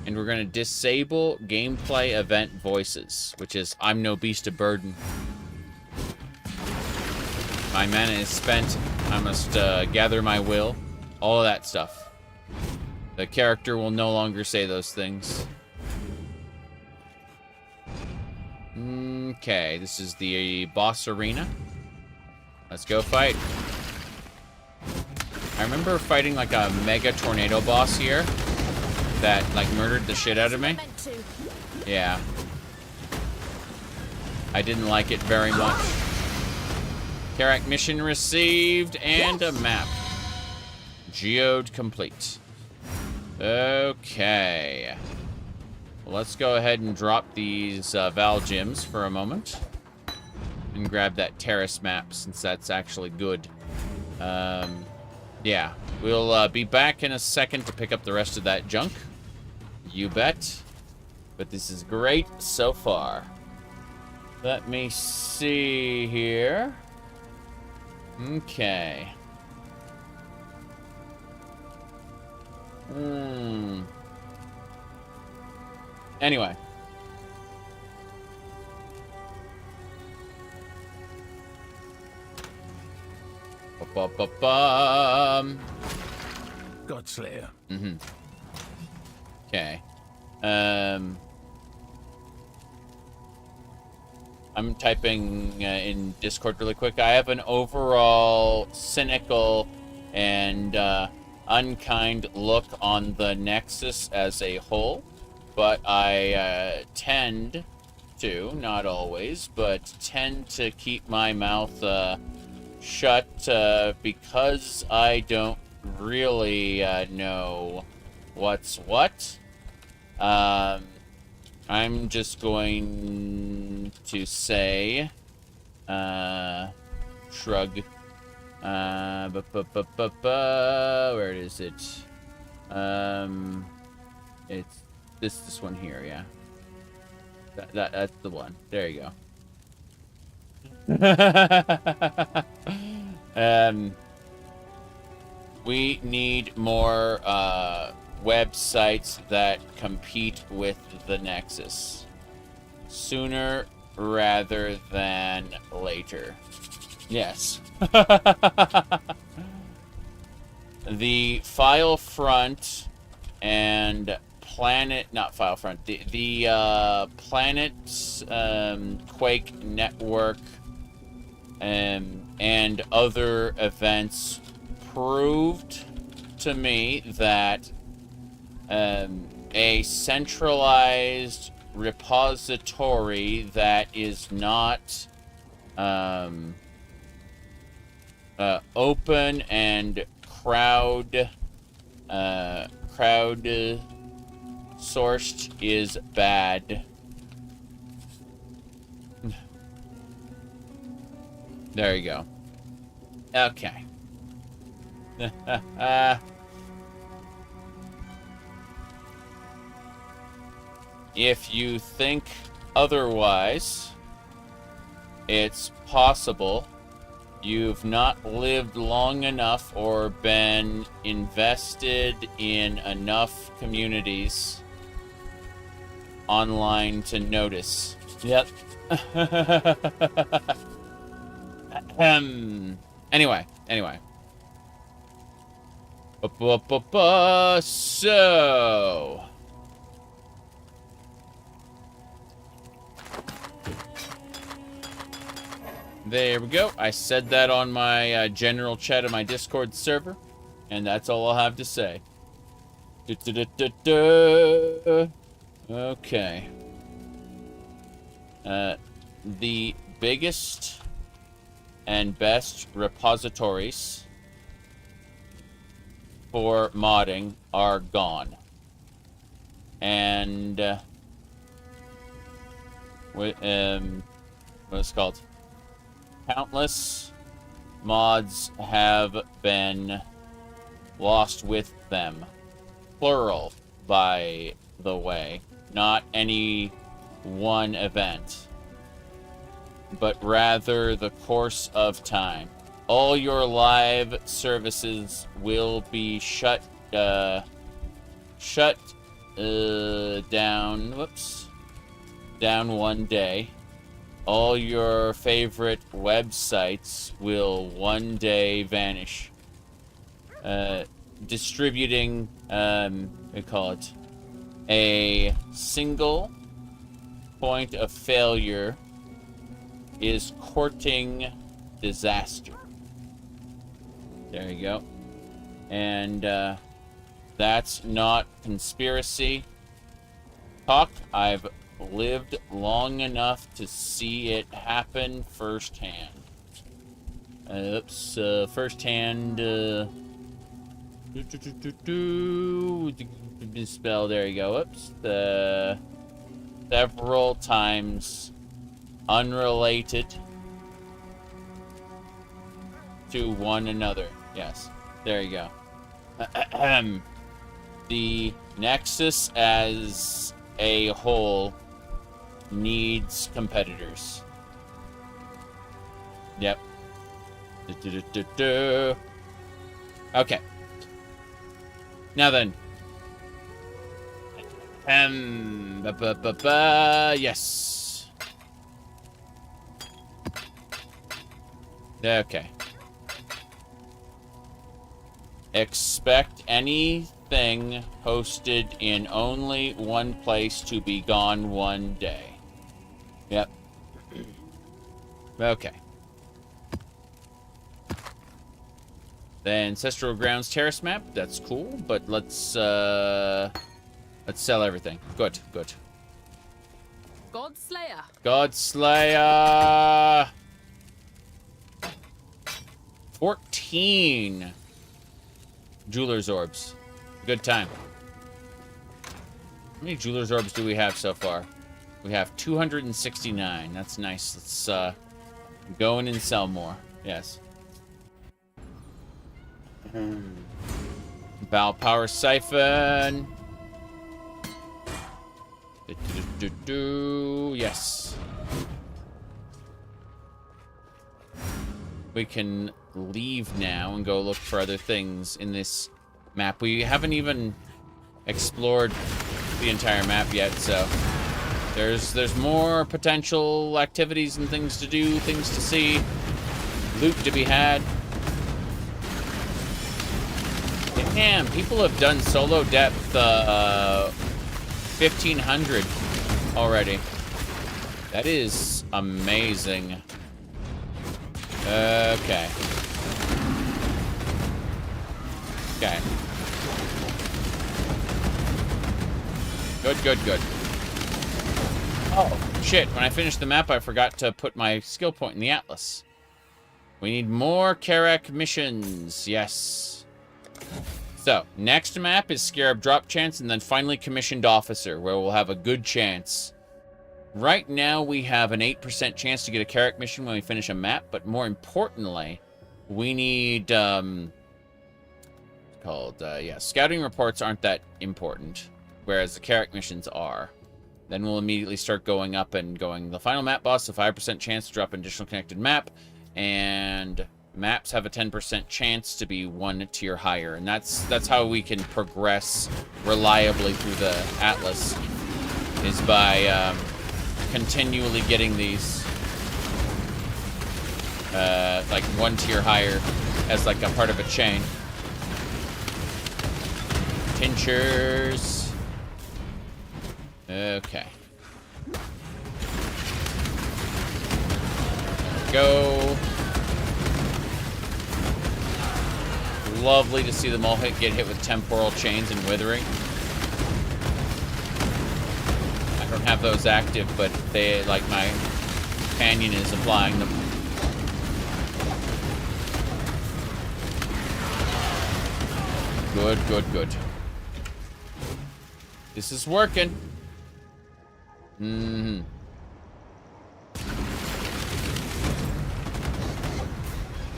And we're going to disable gameplay event voices, which is I'm no beast of burden. My mana is spent. I must gather my will. All of that stuff. The character will no longer say those things. Okay, this is the boss arena. Let's go fight. I remember fighting like a mega tornado boss here that like murdered the shit out of me. Yeah. I didn't like it very much. Karak mission received and a map. Geode complete. Okay. Well, let's go ahead and drop these Val gems for a moment. And grab that terrace map since that's actually good. Yeah. We'll be back in a second to pick up the rest of that junk. You bet. But this is great so far. Let me see here. Okay. Anyway. Godslayer. Okay. I'm typing in Discord really quick. I have an overall cynical and unkind look on the Nexus as a whole, but I tend to, not always, but tend to keep my mouth shut because I don't really know what's what. I'm just going to say, shrug. Where is it? It's this one here, yeah. That's the one. There you go. We need more websites that compete with the Nexus sooner rather than later. Yes. The file front and planet, not file front, the planet Quake network and other events proved to me that a centralized repository that is not open and crowd sourced is bad. There you go. Okay. If you think otherwise, it's possible you've not lived long enough or been invested in enough communities online to notice. Yep. Anyway. So there we go. I said that on my general chat on my Discord server, and that's all I'll have to say. Okay. The biggest and best repositories for modding are gone. And what's it called? Countless mods have been lost with them. Plural, by the way. Not any one event, but rather the course of time. All your live services will be shut down. Whoops. Down one day. All your favorite websites will one day vanish. Distributing, we call it, a single point of failure is courting disaster. There you go. And that's not conspiracy talk. I've lived long enough to see it happen firsthand. Firsthand. Spell. There you go. Oops. Several times, unrelated to one another. Yes. There you go. The Nexus as a whole needs competitors. Yep. Okay. Now then. Yes. Okay. Expect anything hosted in only one place to be gone one day. Yep. Okay. The Ancestral Grounds Terrace map, that's cool, but let's sell everything. Good, good. Godslayer. Godslayer. 14 Jeweler's Orbs. Good time. How many Jeweler's Orbs do we have so far? We have 269. That's nice. Let's go in and sell more. Yes. Bow Power Siphon. Yes. We can leave now and go look for other things in this map. We haven't even explored the entire map yet, so there's more potential activities and things to do, things to see, loot to be had. Damn, people have done solo depth 1500 already. That is amazing. Okay. Okay. Good, good, good. Oh, shit. When I finished the map, I forgot to put my skill point in the atlas. We need more Karak missions. Yes. So, next map is Scarab Drop Chance, and then finally Commissioned Officer, where we'll have a good chance. Right now, we have an 8% chance to get a Karak mission when we finish a map, but more importantly, we need, scouting reports aren't that important, whereas the Karak missions are. Then we'll immediately start going up and going, the final map boss, a 5% chance to drop an additional connected map, and maps have a 10% chance to be one tier higher, and that's how we can progress reliably through the Atlas, is by continually getting these like one tier higher as like a part of a chain. Tinctures. Okay. Go. Lovely to see them all get hit with temporal chains and withering. I don't have those active, but they, like, my companion is applying them. Good, good, good. This is working.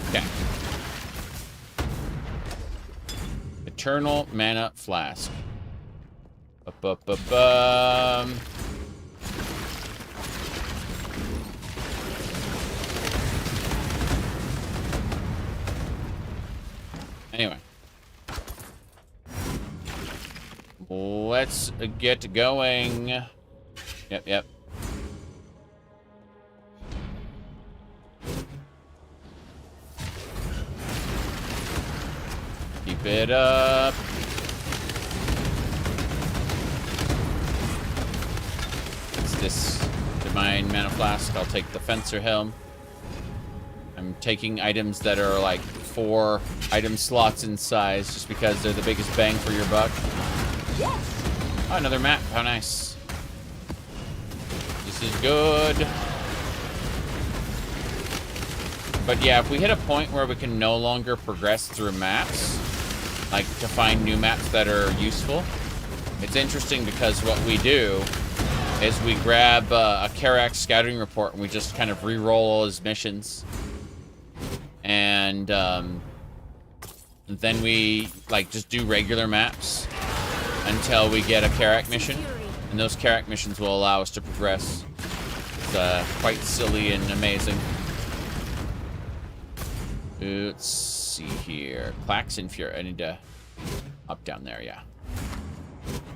Okay. Eternal Mana Flask. Ba-ba-ba-bum. Anyway. Let's get going. Yep. Keep it up. It's this Divine Mana Flask. I'll take the Fencer Helm. I'm taking items that are like 4 item slots in size just because they're the biggest bang for your buck. Oh, another map. How nice. This is good. But yeah, if we hit a point where we can no longer progress through maps, like to find new maps that are useful, it's interesting because what we do is we grab a Karak scouting report and we just kind of re-roll all his missions. And then we like just do regular maps until we get a Karak mission, and those Karak missions will allow us to progress. It's quite silly and amazing. Let's see here. Clax and Fury. I need to up down there, yeah.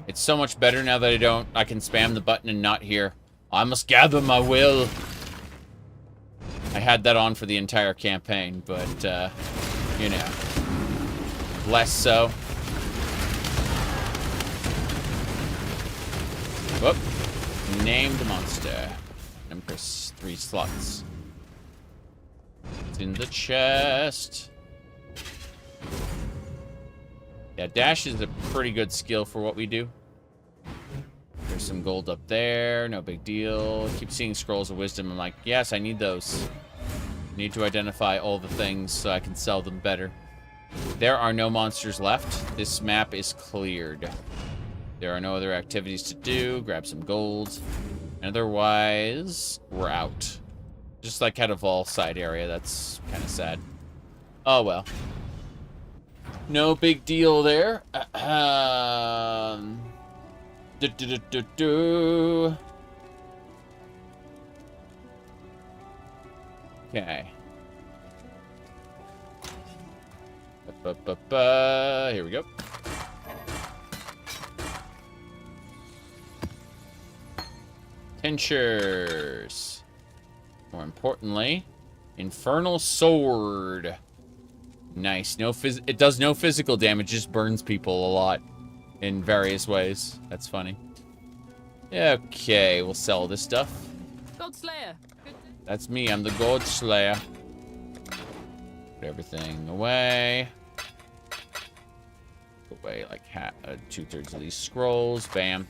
It's so much better now that I can spam the button and not hear, I must gather my will. I had that on for the entire campaign, but, you know, less so. Whoop. Named monster. Empress, 3 slots. It's in the chest. Yeah, dash is a pretty good skill for what we do. There's some gold up there, no big deal. Keep seeing scrolls of wisdom. I'm like, yes, I need those. Need to identify all the things so I can sell them better. There are no monsters left. This map is cleared. There are no other activities to do. Grab some gold. And otherwise, we're out. Just like out of all side area. That's kind of sad. Oh, well. No big deal there. Okay. Here we go. Tinctures. More importantly, Infernal Sword. Nice. It does no physical damage, just burns people a lot in various ways. That's funny. Okay, we'll sell this stuff. God Slayer. That's me. I'm the God Slayer. Put everything away. Put away like 2/3 of these scrolls. Bam.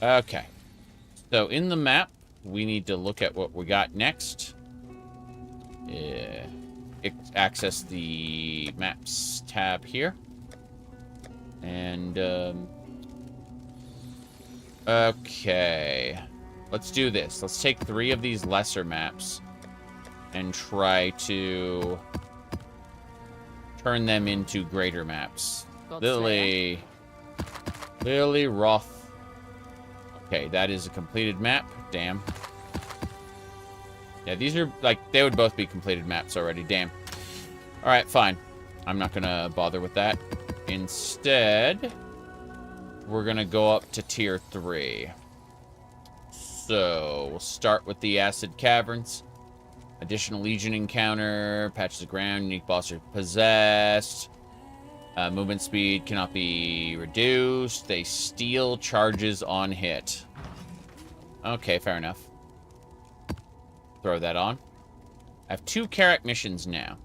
Okay. So in the map, we need to look at what we got next. Yeah. Access the maps tab here. And, okay. Let's do this. Let's take 3 of these lesser maps and try to turn them into greater maps. Lily Roth. Okay, that is a completed map. Damn. Yeah, these are, like, they would both be completed maps already. Damn. Alright, fine. I'm not gonna bother with that. Instead, we're gonna go up to tier 3. So, we'll start with the Acid Caverns. Additional Legion encounter. Patches of ground. Unique boss are possessed. Movement speed cannot be reduced. They steal charges on hit. Okay, fair enough. Throw that on. I have 2 Karak missions now.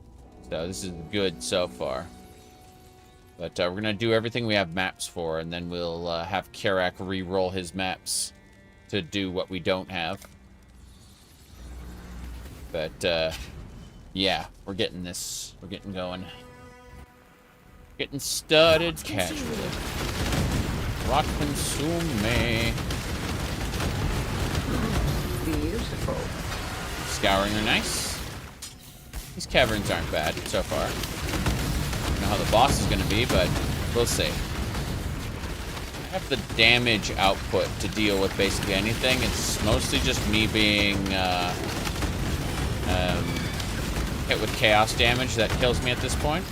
So this is good so far. But we're going to do everything we have maps for, and then we'll have Karak re-roll his maps to do what we don't have. But, yeah, we're getting this. We're getting going. Getting started casually. Rock consume me. Beautiful. Scouring are nice. These caverns aren't bad so far. I don't know how the boss is going to be, but we'll see. I have the damage output to deal with basically anything. It's mostly just me being hit with chaos damage that kills me at this point.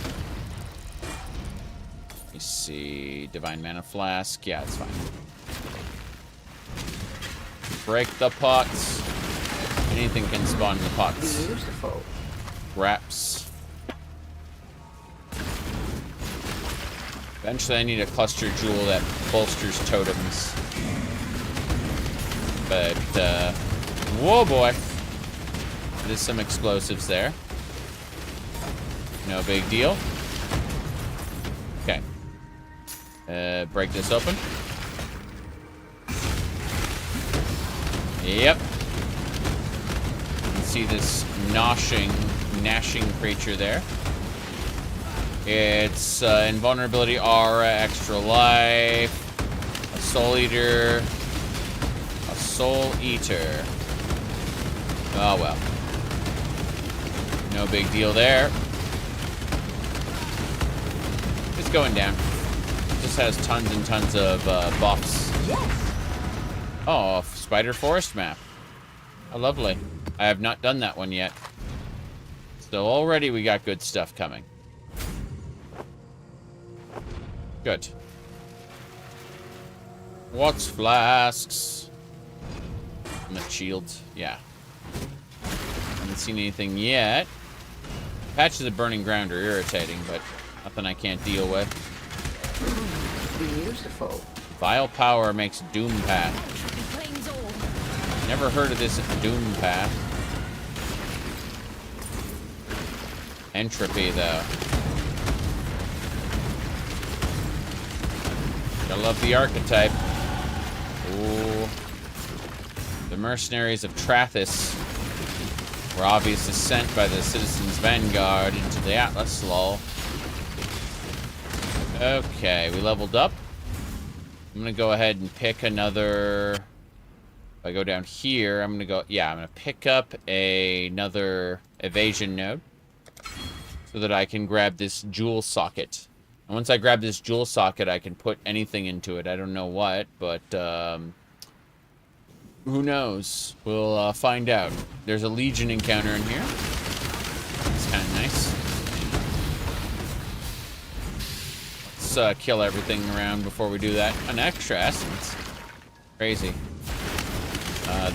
Let me see. Divine Mana Flask. Yeah, it's fine. Break the pots. Anything can spawn in the pots. Beautiful. Wraps. Eventually I need a cluster jewel that bolsters totems. But, whoa boy. There's some explosives there. No big deal. Okay. Break this open. Yep. You can see this gnashing creature there. It's invulnerability, aura, extra life, a soul eater, a soul eater. Oh well. No big deal there. It's going down. It just has tons and tons of buffs. Yes. Oh, Spider Forest map. How lovely. I have not done that one yet. So already we got good stuff coming. Good. What's flasks? And the shields. Yeah. Haven't seen anything yet. Patches of burning ground are irritating, but nothing I can't deal with. Beautiful. Vile power makes Doom Path. Never heard of this Doom Path. Entropy, though. I love the archetype. Ooh. The mercenaries of Trathis were obviously sent by the citizens' vanguard into the Atlas, lol. Okay, we leveled up. I'm gonna go ahead and pick another... If I go down here, I'm gonna pick up another evasion node so that I can grab this jewel socket. And once I grab this jewel socket, I can put anything into it. I don't know what, but who knows? We'll find out. There's a Legion encounter in here. It's kind of nice. Let's kill everything around before we do that. An extra essence. Crazy.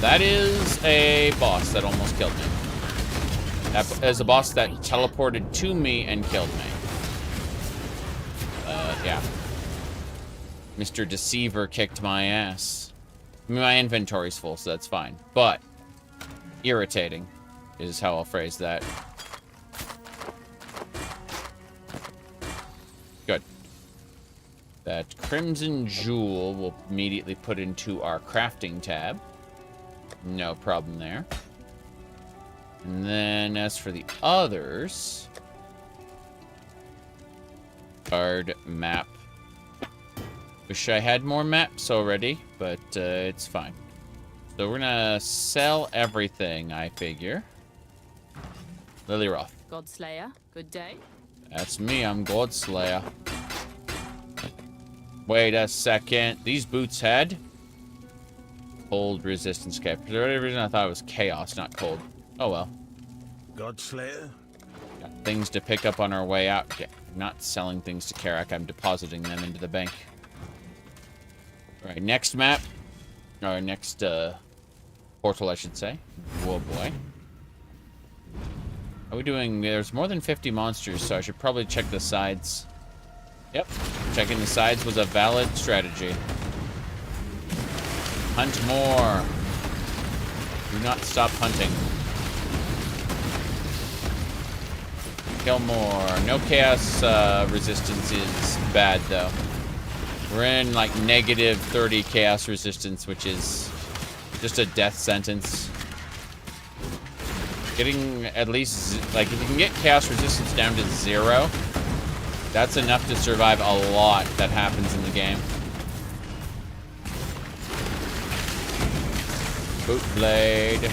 That is a boss that almost killed me. That is a boss that teleported to me and killed me. Yeah. Mr. Deceiver kicked my ass. I mean, my inventory's full, so that's fine. But, irritating is how I'll phrase that. Good. That Crimson Jewel we'll immediately put into our crafting tab. No problem there. And then, as for the others... Card map. Wish I had more maps already, but it's fine. So we're gonna sell everything, I figure. Lily Roth. Godslayer, good day. That's me, I'm Godslayer. Wait a second. These boots had cold resistance cap. For whatever reason, I thought it was chaos, not cold. Oh well. Godslayer? Got things to pick up on our way out. Okay. I'm not selling things to Karak, I'm depositing them into the bank. Alright, next map. Or next portal, I should say. Whoa boy. Are we doing... There's more than 50 monsters, so I should probably check the sides. Yep. Checking the sides was a valid strategy. Hunt more. Do not stop hunting. Kill more. No chaos resistance is bad, though. We're in, like, negative 30 chaos resistance, which is just a death sentence. Getting at least, like, if you can get chaos resistance down to 0, that's enough to survive a lot that happens in the game. Boot blade.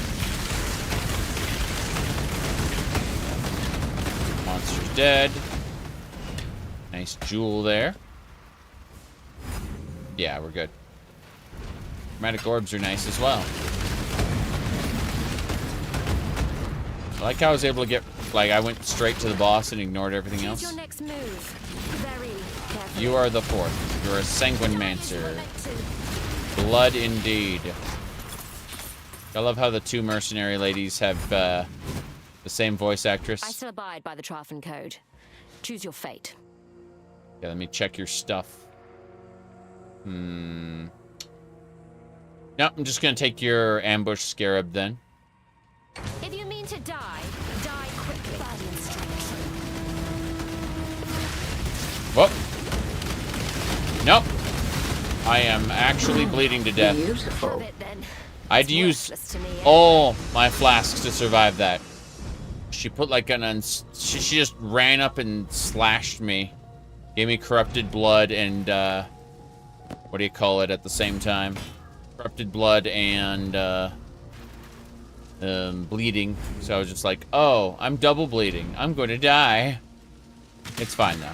monster's dead. Nice jewel there. Yeah, we're good. Chromatic orbs are nice as well. I like how I was able to get, like, I went straight to the boss and ignored everything else. Your next move. Very carefully. You are the fourth. You're a sanguine mancer. Blood indeed. I love how the two mercenary ladies have the same voice actress. I still abide by the Trafen Code. Choose your fate. Yeah, let me check your stuff. No, I'm just gonna take your ambush scarab then. If you mean to die, die quickly. Bad instruction. Whoop. Nope. I am actually bleeding to death. Beautiful. I'd use all my flasks to survive that. She put like she just ran up and slashed me. Gave me corrupted blood and, what do you call it at the same time? Corrupted blood and, bleeding. So I was just like, oh, I'm double bleeding. I'm going to die. It's fine though.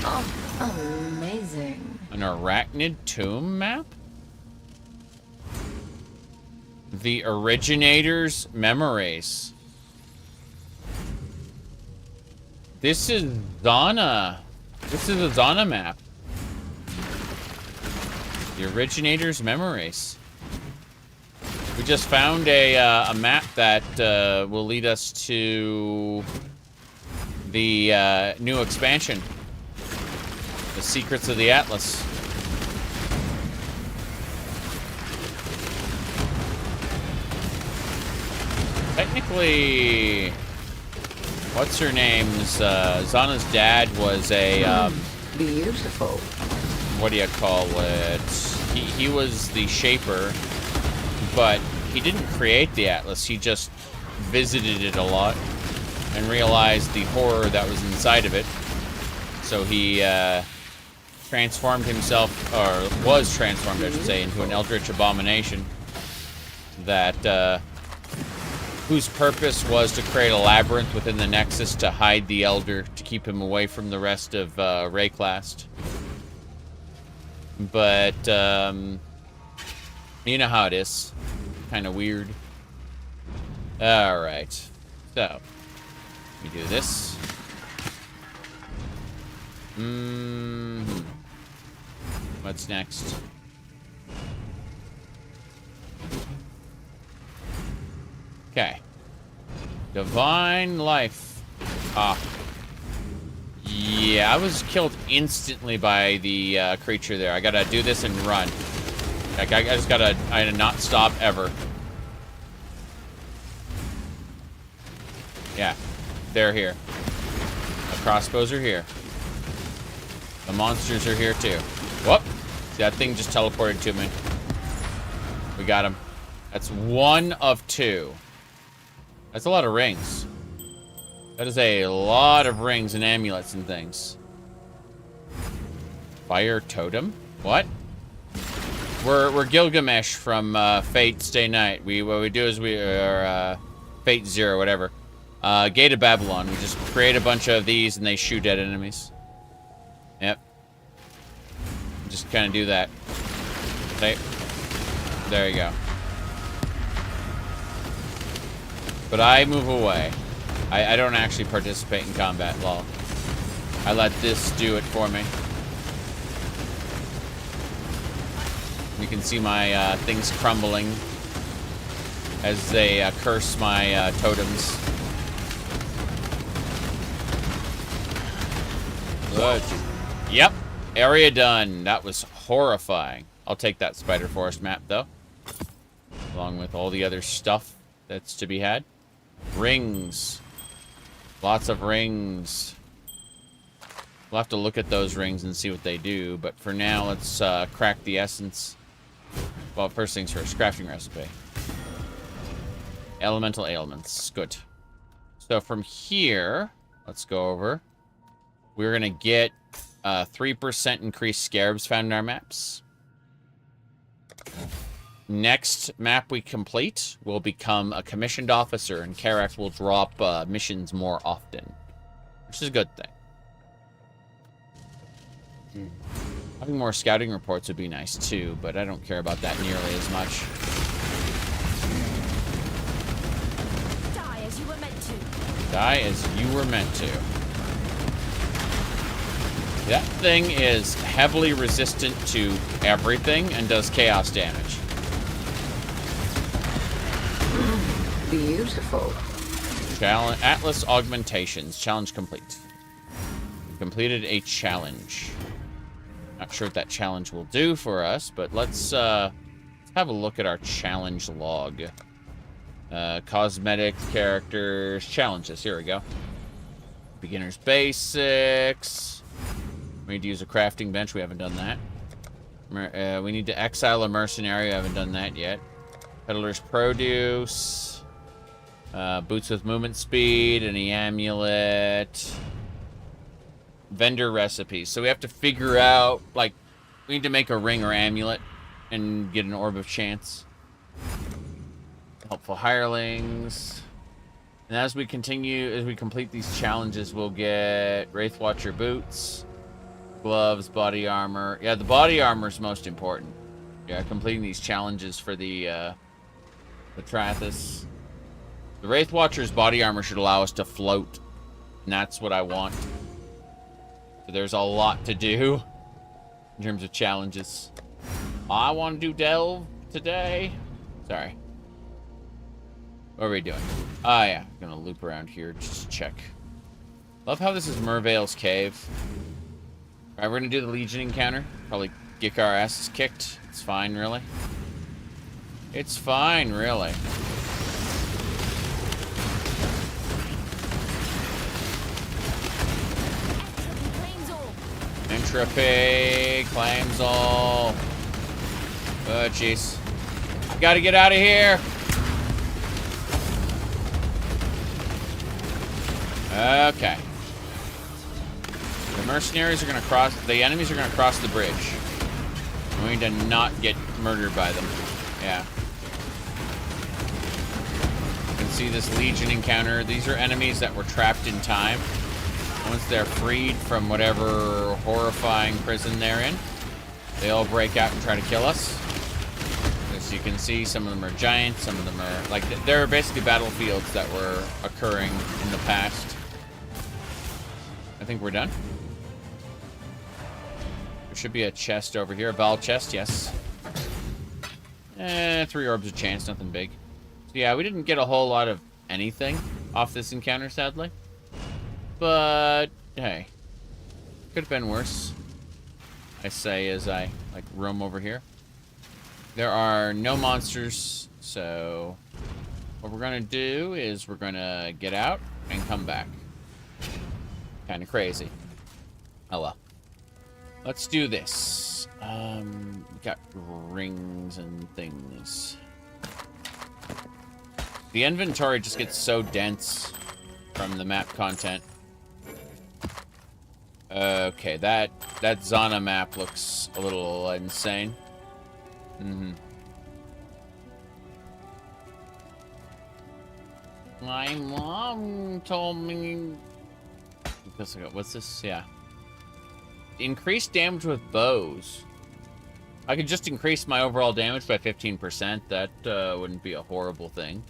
Oh, amazing. An arachnid tomb map? The originator's memories. This is Zana. This is a Zana map. The originator's memories. We just found a map that will lead us to the new expansion. The Secrets of the Atlas. Technically, what's her name's Zana's dad was a beautiful. What do you call it? He was the shaper, but he didn't create the Atlas. He just visited it a lot and realized the horror that was inside of it. So he transformed himself, or was transformed, I should say, into an eldritch abomination that whose purpose was to create a labyrinth within the Nexus to hide the Elder, to keep him away from the rest of Rayclast. But you know how it is. Kind of weird. Alright. So, let me do this. What's next? Okay. Divine life. Ah. Yeah, I was killed instantly by the creature there. I gotta do this and run. Like, I just gotta not stop ever. Yeah, they're here. The crossbows are here. The monsters are here too. Whoop! See, that thing just teleported to me. We got him. That's one of two. That's a lot of rings. That is a lot of rings and amulets and things. Fire totem? What? We're Gilgamesh from Fate Stay Night. What we do is we are Fate Zero, whatever. Gate of Babylon. We just create a bunch of these and they shoot at enemies. Yep. Just kind of do that. Okay. There you go. But I move away. I don't actually participate in combat, lol. I let this do it for me. You can see my things crumbling as they curse my totems. Good. Yep. Area done. That was horrifying. I'll take that Spider Forest map, though. Along with all the other stuff that's to be had. Rings. Lots of rings. We'll have to look at those rings and see what they do. But for now, let's crack the essence. Well, first things first. Crafting recipe. Elemental ailments. Good. So from here, let's go over. We're going to get 3% increased scarabs found in our maps. next map we complete will become a commissioned officer, and Karak will drop missions more often, which is a good thing. Having more scouting reports would be nice too, but I don't care about that nearly as much. Die as you were meant to. Die as you were meant to. That thing is heavily resistant to everything and does chaos damage. Beautiful. Challenge Atlas augmentations. Challenge complete. We completed a challenge. Not sure what that challenge will do for us, but let's have a look at our challenge log. Cosmetics, characters, challenges. Here we go. Beginner's basics. We need to use a crafting bench. We haven't done that. We need to exile a mercenary. We haven't done that yet. Peddler's produce. Boots with movement speed. And the amulet. Vendor recipes. So we have to figure out, like, we need to make a ring or amulet and get an orb of chance. Helpful hirelings. And as we complete these challenges, we'll get Wraithwatcher boots, gloves, body armor. Yeah, the body armor is most important. Yeah, completing these challenges for the Trathis. The Wraithwatcher's body armor should allow us to float, and that's what I want. So there's a lot to do in terms of challenges. I want to do Delve today. Sorry. What are we doing? Oh, yeah. I'm going to loop around here just to check. Love how this is Merveil's Cave. Alright, we're going to do the Legion encounter. Probably get our asses kicked. It's fine, really. It's fine, really. Entropy claims all. Oh, jeez. Gotta get out of here. Okay. The mercenaries are gonna cross. The enemies are gonna cross the bridge. We need to not get murdered by them. Yeah. You can see this Legion encounter. These are enemies that were trapped in time. Once they're freed from whatever horrifying prison they're in, they all break out and try to kill us. As you can see, some of them are giants, some of them are, like, they're basically battlefields that were occurring in the past. I think we're done. There should be a chest over here, a ball chest, yes. 3 orbs of chance, nothing big. So yeah, we didn't get a whole lot of anything off this encounter, sadly. But, hey, could have been worse, I say as I, like, roam over here. There are no monsters, so what we're going to do is we're going to get out and come back. Kind of crazy. Oh, well. Let's do this. We got rings and things. The inventory just gets so dense from the map content. Okay, that Zana map looks a little insane. My mom told me... What's this? Yeah. Increased damage with bows. I could just increase my overall damage by 15%. That wouldn't be a horrible thing.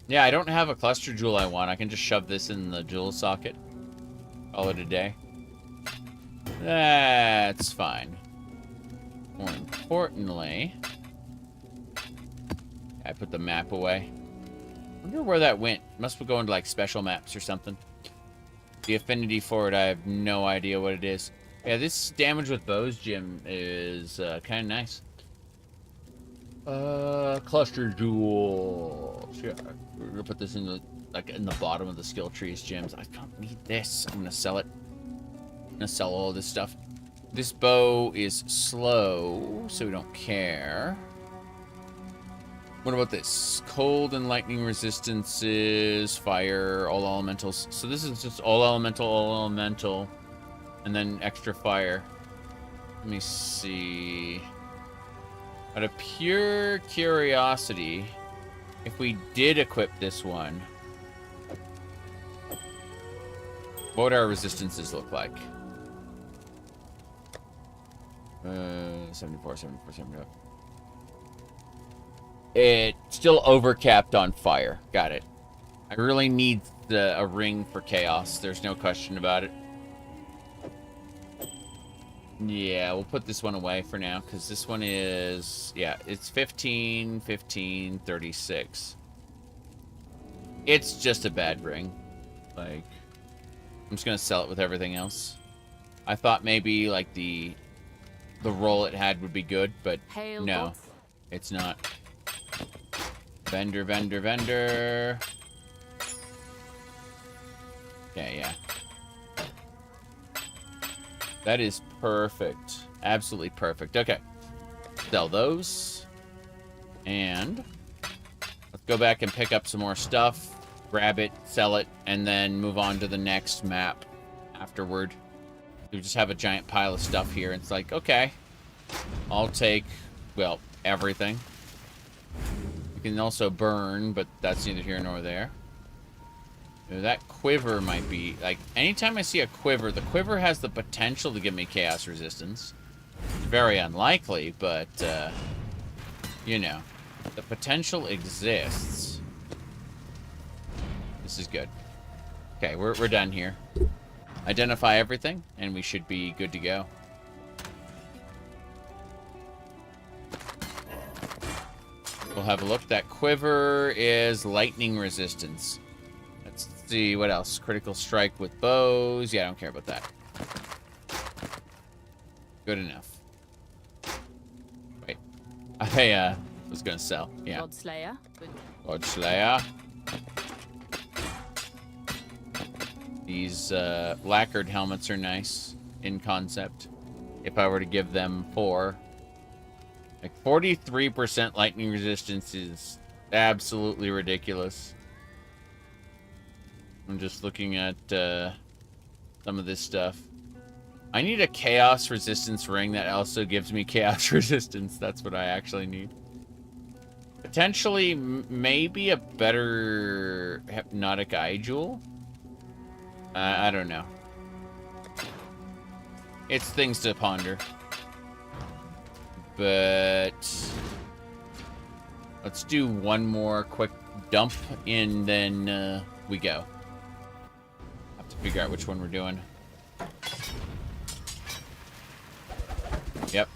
Yeah, I don't have a cluster jewel I want. I can just shove this in the jewel socket. Call it a day. That's fine. More importantly, I put the map away. I wonder where that went. Must be going to, like, special maps or something. The affinity for it, I have no idea what it is. Yeah, this damage with bows gem is kind of nice. Cluster jewel. Yeah, we're gonna put this in the, like, in the bottom of the skill trees gems. I don't need this. I'm gonna sell it. I'm gonna sell all this stuff. This bow is slow, so we don't care. What about this? Cold and lightning resistances, fire, all elementals. So this is just all elemental, and then extra fire. Let me see. Out of pure curiosity, if we did equip this one, what would our resistances look like? 74, 74, 75. It's still overcapped on fire. Got it. I really need a ring for chaos. There's no question about it. Yeah, we'll put this one away for now, because this one is... Yeah, it's 15, 15, 36. It's just a bad ring. Like, I'm just going to sell it with everything else. I thought maybe, like, the roll it had would be good, but Hail no, bots. it's not. Vendor, vendor, vendor. Okay, yeah. That is perfect. Absolutely perfect. Okay. Sell those. And let's go back and pick up some more stuff. Grab it, sell it, and then move on to the next map afterward. We just have a giant pile of stuff here. It's like, okay, I'll take, well, everything. You can also burn, but that's neither here nor there. That quiver might be, like, anytime I see a quiver, the quiver has the potential to give me chaos resistance. Very unlikely, but, you know, the potential exists. This is good. Okay, we're done here. Identify everything, and we should be good to go. We'll have a look. That quiver is lightning resistance. Let's see what else. Critical strike with bows. Yeah, I don't care about that. Good enough. Wait. I was gonna sell. Yeah. Godslayer. Godslayer. These lacquered helmets are nice in concept. If I were to give them 4. Like 43% lightning resistance is absolutely ridiculous. I'm just looking at some of this stuff. I need a chaos resistance ring that also gives me chaos resistance. That's what I actually need. Potentially, maybe a better hypnotic eye jewel. I don't know. It's things to ponder. But let's do one more quick dump and then we go. Have to figure out which one we're doing. Yep.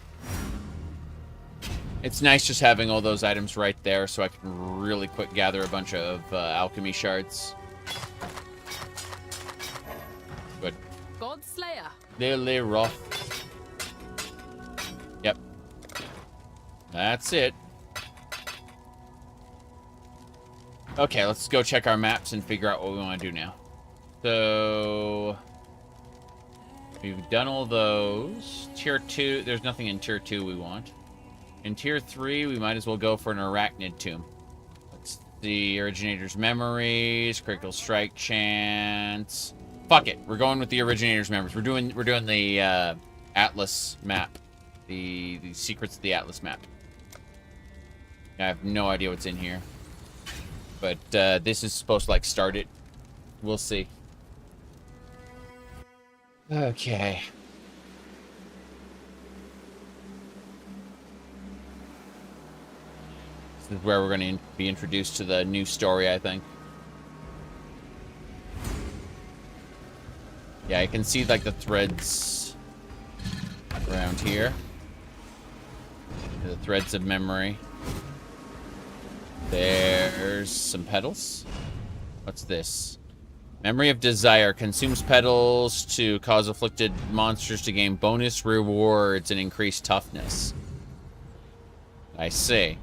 It's nice just having all those items right there so I can really quick gather a bunch of alchemy shards. Good. Godslayer. Lily Roth. Yep. That's it. Okay, let's go check our maps and figure out what we want to do now. So we've done all those. Tier 2, there's nothing in Tier 2 we want. In Tier 3, we might as well go for an arachnid tomb. Let's see, Originator's Memories, Critical Strike Chance. Fuck it, we're going with the Originator's Memories. We're doing the Atlas map. The Secrets of the Atlas map. I have no idea what's in here. But this is supposed to, like, start it. We'll see. Okay. This is where we're going to be introduced to the new story, I think. Yeah, I can see, like, the threads around here. The threads of memory. There's some petals. What's this? Memory of Desire consumes petals to cause afflicted monsters to gain bonus rewards and increase toughness. I see.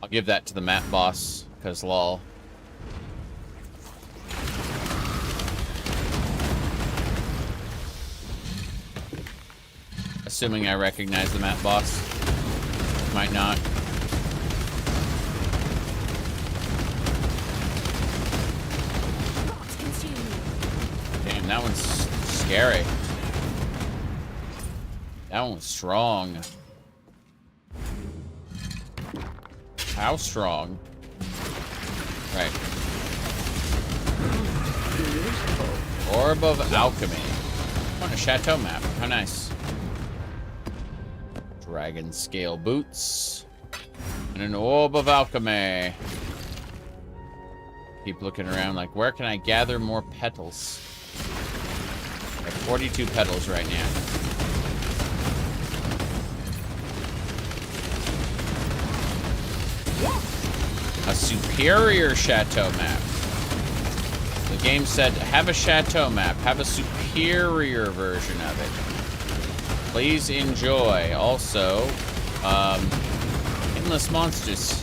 I'll give that to the map boss, because lol. Assuming I recognize the map boss. Might not. Damn, that one's scary. That one was strong. How strong? Right. Orb of Alchemy. On a chateau map. How nice. Dragon scale boots. And an Orb of Alchemy. Keep looking around like, where can I gather more petals? I have 42 petals right now. A superior chateau map. The game said, have a chateau map. Have a superior version of it. Please enjoy. Also, endless monsters.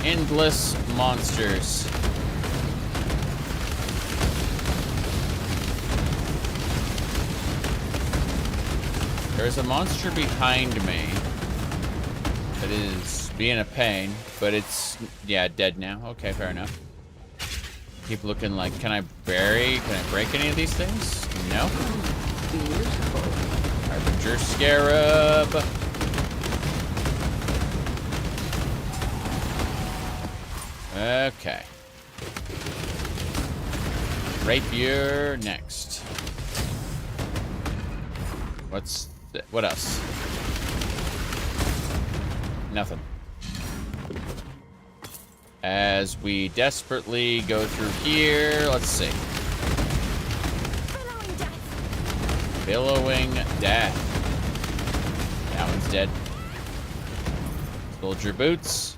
Endless monsters. There's a monster behind me that is being a pain, but it's, yeah, dead now. Okay, fair enough. Keep looking like, can I break any of these things? No. Beautiful. Harbinger Scarab. Okay. Rapier next. What else? Nothing. As we desperately go through here, let's see. Billowing Death. That one's dead. Soldier boots.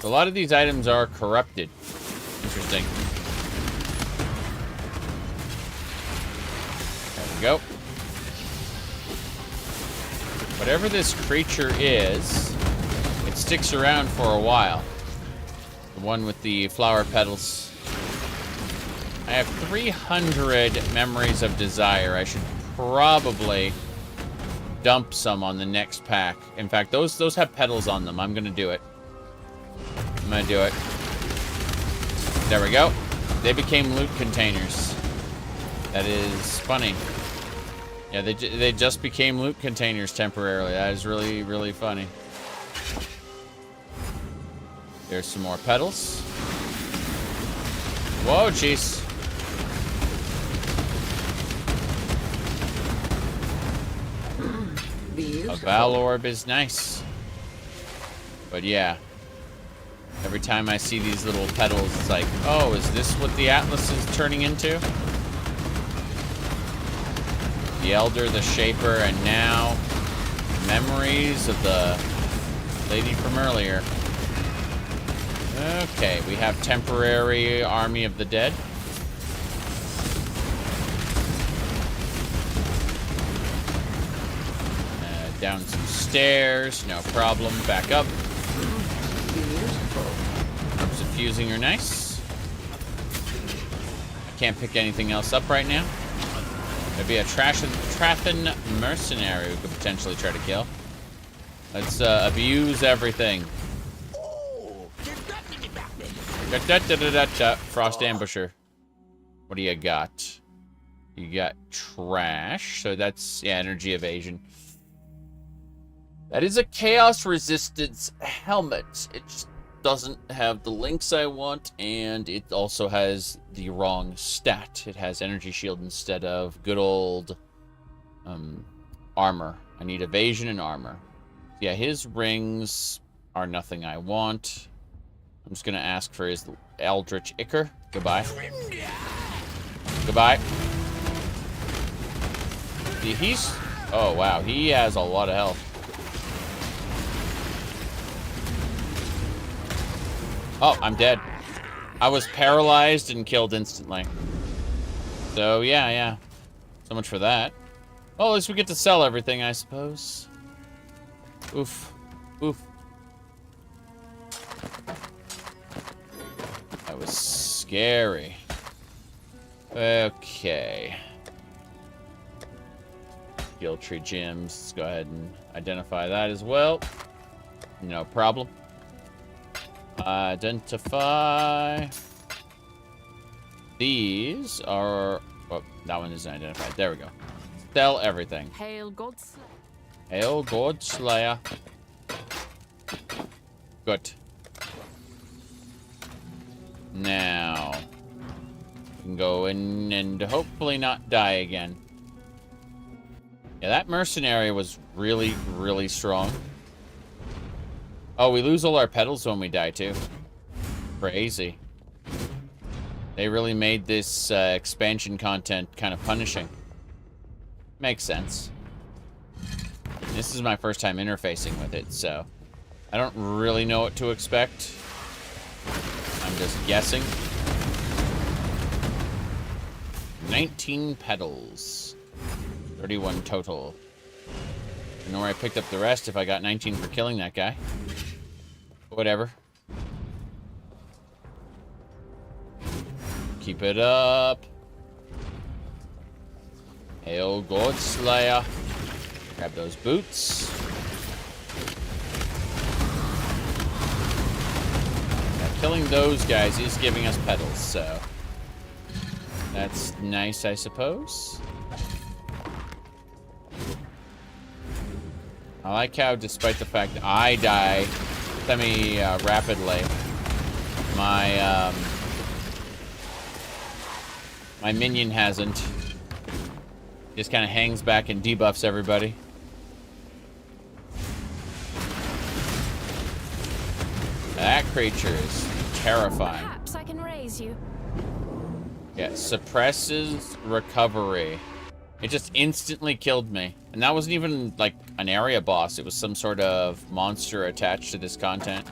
A lot of these items are corrupted. Interesting. There we go. Whatever this creature is, it sticks around for a while. The one with the flower petals. I have 300 memories of desire. I should probably dump some on the next pack. In fact, those have petals on them. I'm gonna do it. I'm gonna do it. There we go. They became loot containers. That is funny. Yeah, they just became loot containers temporarily. That is really, really funny. There's some more petals. Whoa, jeez. A Val Orb is nice. But yeah. Every time I see these little petals, it's like, oh, is this what the Atlas is turning into? The Elder, the Shaper, and now memories of the lady from earlier. Okay, we have temporary Army of the Dead. Down some stairs, no problem. Back up. Herbs of Fusing are nice. I can't pick anything else up right now. There'd be a Trathan mercenary we could potentially try to kill. Let's abuse everything. Frost Ambusher. What do you got? You got trash. So that's, yeah, energy evasion. That is a chaos resistance helmet. It just doesn't have the links I want, and it also has the wrong stat. It has energy shield instead of good old armor. I need evasion and armor. Yeah, his rings are nothing I want. I'm just gonna ask for his Eldritch Ichor. Goodbye. Goodbye. He's... oh, wow. He has a lot of health. Oh, I'm dead. I was paralyzed and killed instantly. So, yeah. So much for that. Well, at least we get to sell everything, I suppose. Oof. Oof. That was scary. Okay. Guild Tree Gems. Let's go ahead and identify that as well. No problem. Identify. These are... oh, that one isn't identified. There we go. Sell everything. Hail, God Slayer. Hail, God Slayer. Good. Now, we can go in and hopefully not die again. Yeah, that mercenary was really, really strong. Oh, we lose all our petals when we die, too. Crazy. They really made this expansion content kind of punishing. Makes sense. This is my first time interfacing with it, so I don't really know what to expect. I'm just guessing. 19 petals. 31 total. I don't know where I picked up the rest if I got 19 for killing that guy. Whatever. Keep it up. Hail God Slayer. Grab those boots. Now, killing those guys is giving us petals, so that's nice, I suppose. I like how, despite the fact that I die semi-rapidly, my minion hasn't. Just kind of hangs back and debuffs everybody. That creature is terrifying. Perhaps I can raise you. Yeah, suppresses recovery. It just instantly killed me. And that wasn't even, like, an area boss. It was some sort of monster attached to this content.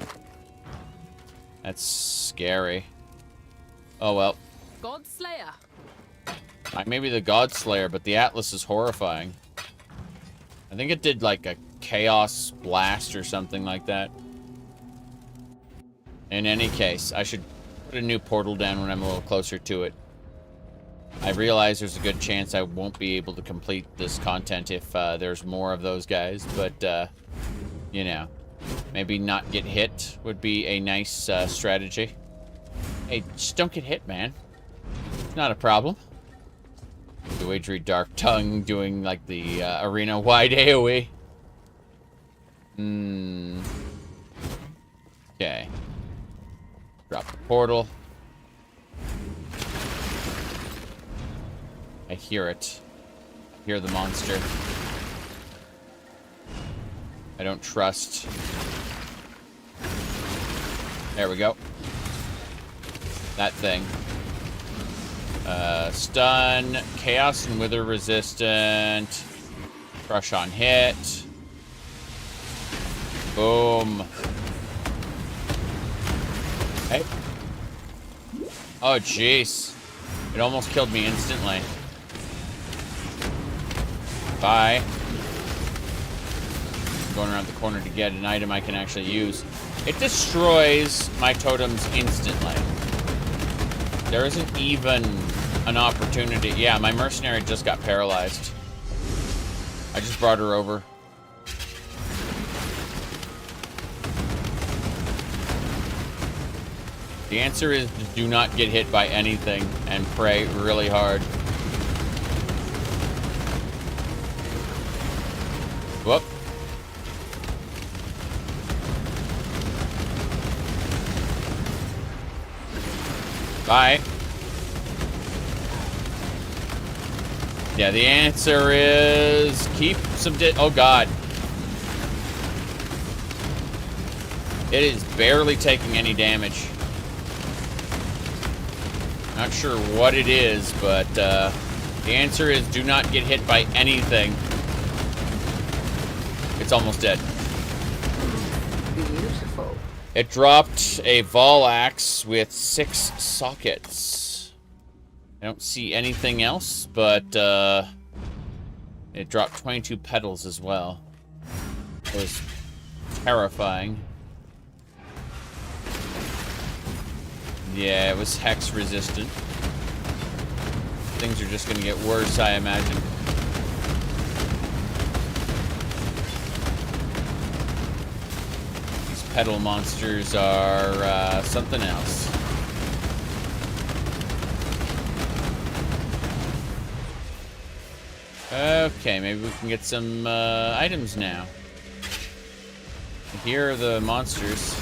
That's scary. Oh, well. God Slayer. I may be the God Slayer, but the Atlas is horrifying. I think it did, like, a Chaos Blast or something like that. In any case, I should put a new portal down when I'm a little closer to it. I realize there's a good chance I won't be able to complete this content if there's more of those guys, but, you know, maybe not get hit would be a nice strategy. Hey, just don't get hit, man. It's not a problem. Wagry Dark Tongue doing, like, the arena-wide AoE. Okay. Drop the portal. I hear it. I hear the monster. I don't trust. There we go. That thing. Stun, Chaos and Wither resistant. Crush on hit. Boom. Hey. Oh, jeez. It almost killed me instantly. Bye. Going around the corner to get an item I can actually use. It destroys my totems instantly. There isn't even an opportunity. Yeah, my mercenary just got paralyzed. I just brought her over. The answer is do not get hit by anything and pray really hard. Whoop. Bye. Yeah, the answer is keep some oh god. It is barely taking any damage. Not sure what it is, but the answer is do not get hit by anything. It's almost dead. Beautiful. It dropped a Vol Axe with 6 sockets. I don't see anything else, but it dropped 22 petals as well. It was terrifying. Yeah, it was hex resistant. Things are just gonna get worse, I imagine. These petal monsters are something else. Okay, maybe we can get some items now. Here are the monsters.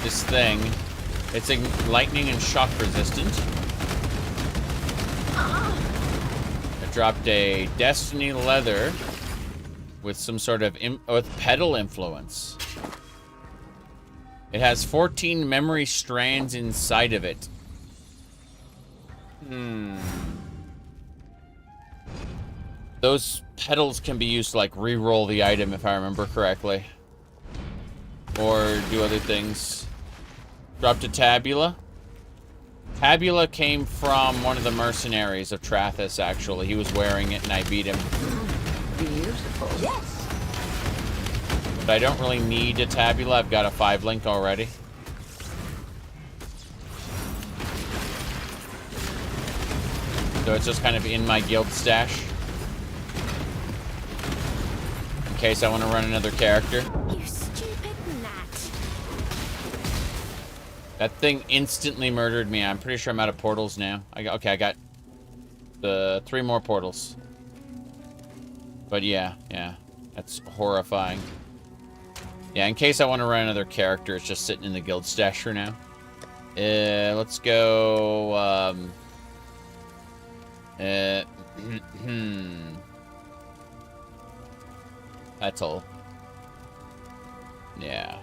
this thing. It's lightning and shock resistant. I dropped a Destiny Leather with some sort of with pedal influence. It has 14 memory strands inside of it. Those pedals can be used to, like, re-roll the item, if I remember correctly. Or do other things. Dropped a Tabula. Tabula came from one of the mercenaries of Trathis, actually. He was wearing it, and I beat him. Beautiful. Yes. But I don't really need a Tabula. I've got a 5-link already. So it's just kind of in my guild stash. In case I want to run another character. You stupid gnat. That thing instantly murdered me. I'm pretty sure I'm out of portals now. I got the 3 more portals. But yeah, that's horrifying. Yeah, in case I want to run another character, it's just sitting in the guild stash for now. Let's go, Petal. Yeah.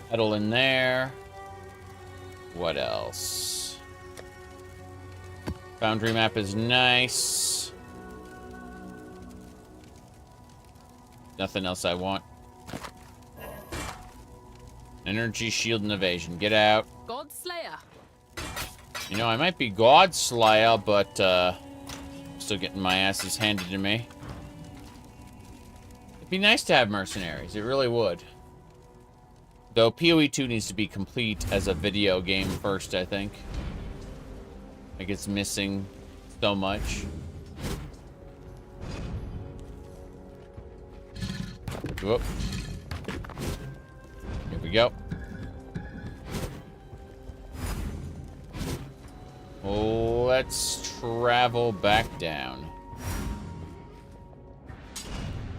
Petal in there. What else? Foundry map is nice. Nothing else I want. Energy, shield, and evasion. Get out. Godslayer. You know, I might be Godslayer, but, still getting my asses handed to me. It'd be nice to have mercenaries. It really would. Though PoE 2 needs to be complete as a video game first, I think. Like, it's missing so much. Whoop. Here we go. Let's travel back down.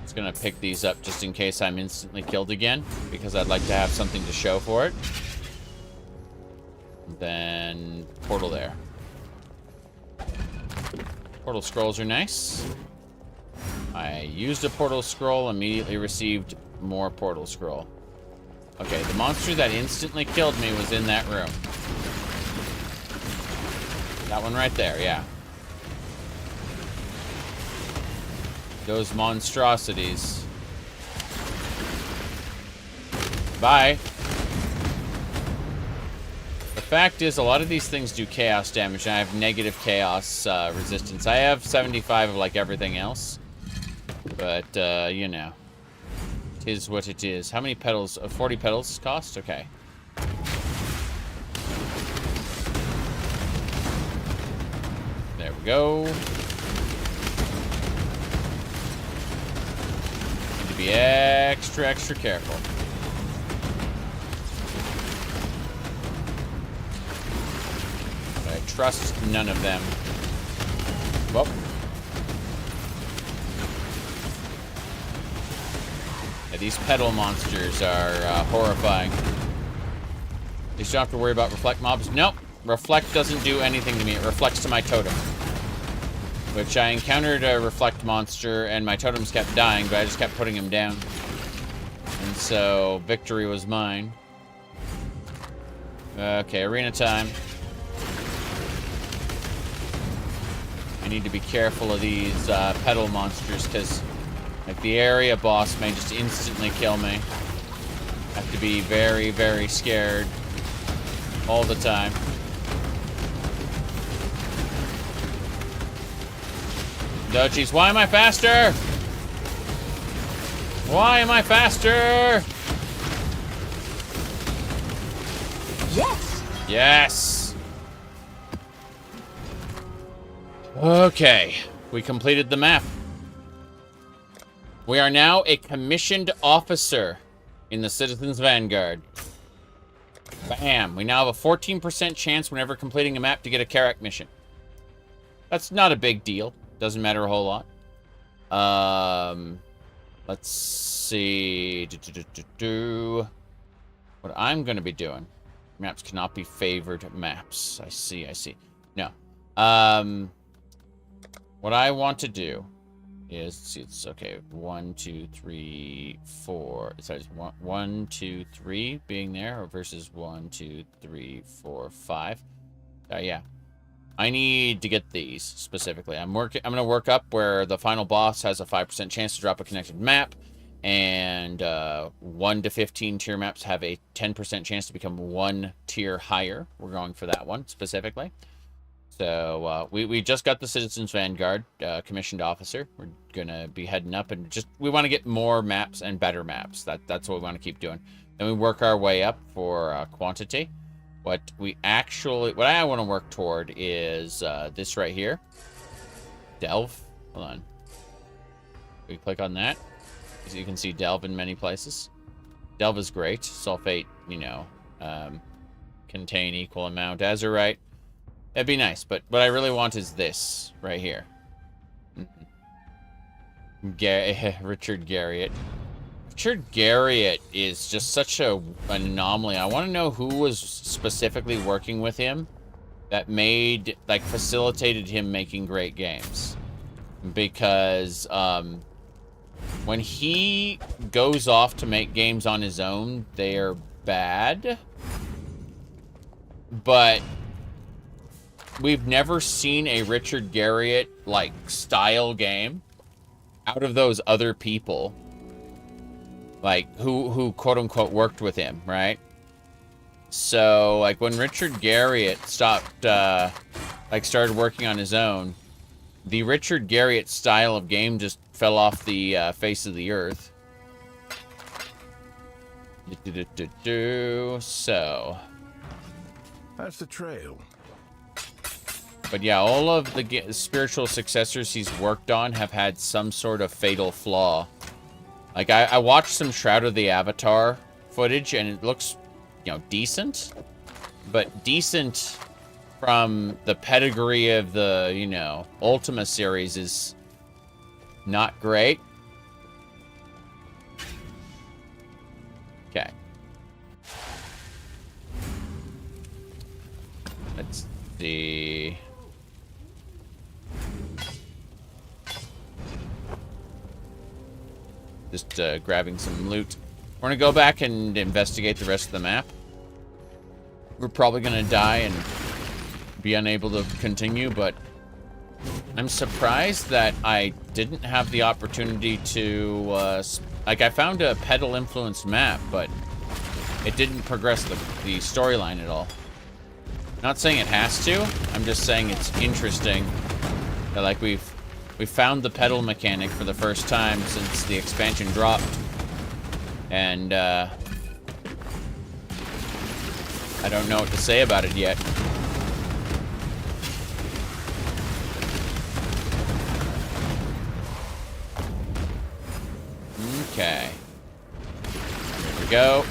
Just gonna pick these up just in case I'm instantly killed again, because I'd like to have something to show for it. Then portal there. Portal scrolls are nice. I used a portal scroll, immediately received more portal scroll. Okay, the monster that instantly killed me was in that room. That one right there, yeah. Those monstrosities. Bye. The fact is, a lot of these things do chaos damage, and I have negative chaos resistance. I have 75 of, like, everything else. But, you know. It is what it is. How many petals? 40 petals cost? Okay. There we go. Need to be extra careful. But I trust none of them. Well. Yeah, these petal monsters are horrifying. You don't have to worry about reflect mobs. Nope. Reflect doesn't do anything to me. It reflects to my totem. Which I encountered a reflect monster and my totems kept dying, but I just kept putting him down. And so victory was mine. Okay, arena time. I need to be careful of these petal monsters because like the area boss may just instantly kill me. I have to be very scared all the time. No, jeez, why am I faster? Why am I faster? Yes. Yes. Okay, we completed the map. We are now a commissioned officer in the Citizens Vanguard. Bam. We now have a 14% chance whenever completing a map to get a Karak mission. That's not a big deal. Doesn't matter a whole lot. Let's see. What I'm going to be doing... Maps cannot be favored maps. I see. No. What I want to do is... See, it's okay. 1, 2, 3, 4... Sorry, 1, 2, 3 being there versus 1, 2, 3, 4, 5. Yeah. I need to get these specifically. I'm going to work up where the final boss has a 5% chance to drop a connected map, and 1 to 15 tier maps have a 10% chance to become 1 tier higher. We're going for that one specifically. So we just got the Citizens Vanguard commissioned officer. We're gonna be heading up and we want to get more maps and better maps. That's what we want to keep doing. Then we work our way up for quantity. What I want to work toward is this right here. Delve. Hold on. We click on that. So you can see Delve in many places. Delve is great. Sulfate, contain equal amount azurite. That'd be nice, but what I really want is this right here. Richard Garriott. Richard Garriott is just such an anomaly. I want to know who was specifically working with him that facilitated him making great games. Because when he goes off to make games on his own, they are bad. But we've never seen a Richard Garriott style game out of those other people, who quote unquote worked with him, right? So when Richard Garriott stopped started working on his own, the Richard Garriott style of game just fell off the face of the earth. So that's the trail. But yeah, all of the spiritual successors he's worked on have had some sort of fatal flaw. I watched some Shroud of the Avatar footage, and it looks, decent. But decent from the pedigree of the, Ultima series is not great. Okay. Let's see... Just grabbing some loot. We're going to go back and investigate the rest of the map. We're probably going to die and be unable to continue, but I'm surprised that I didn't have the opportunity to... I found a pedal-influenced map, but it didn't progress the storyline at all. Not saying it has to. I'm just saying it's interesting that, we found the pedal mechanic for the first time since the expansion dropped. And, I don't know what to say about it yet. Okay. Here we go.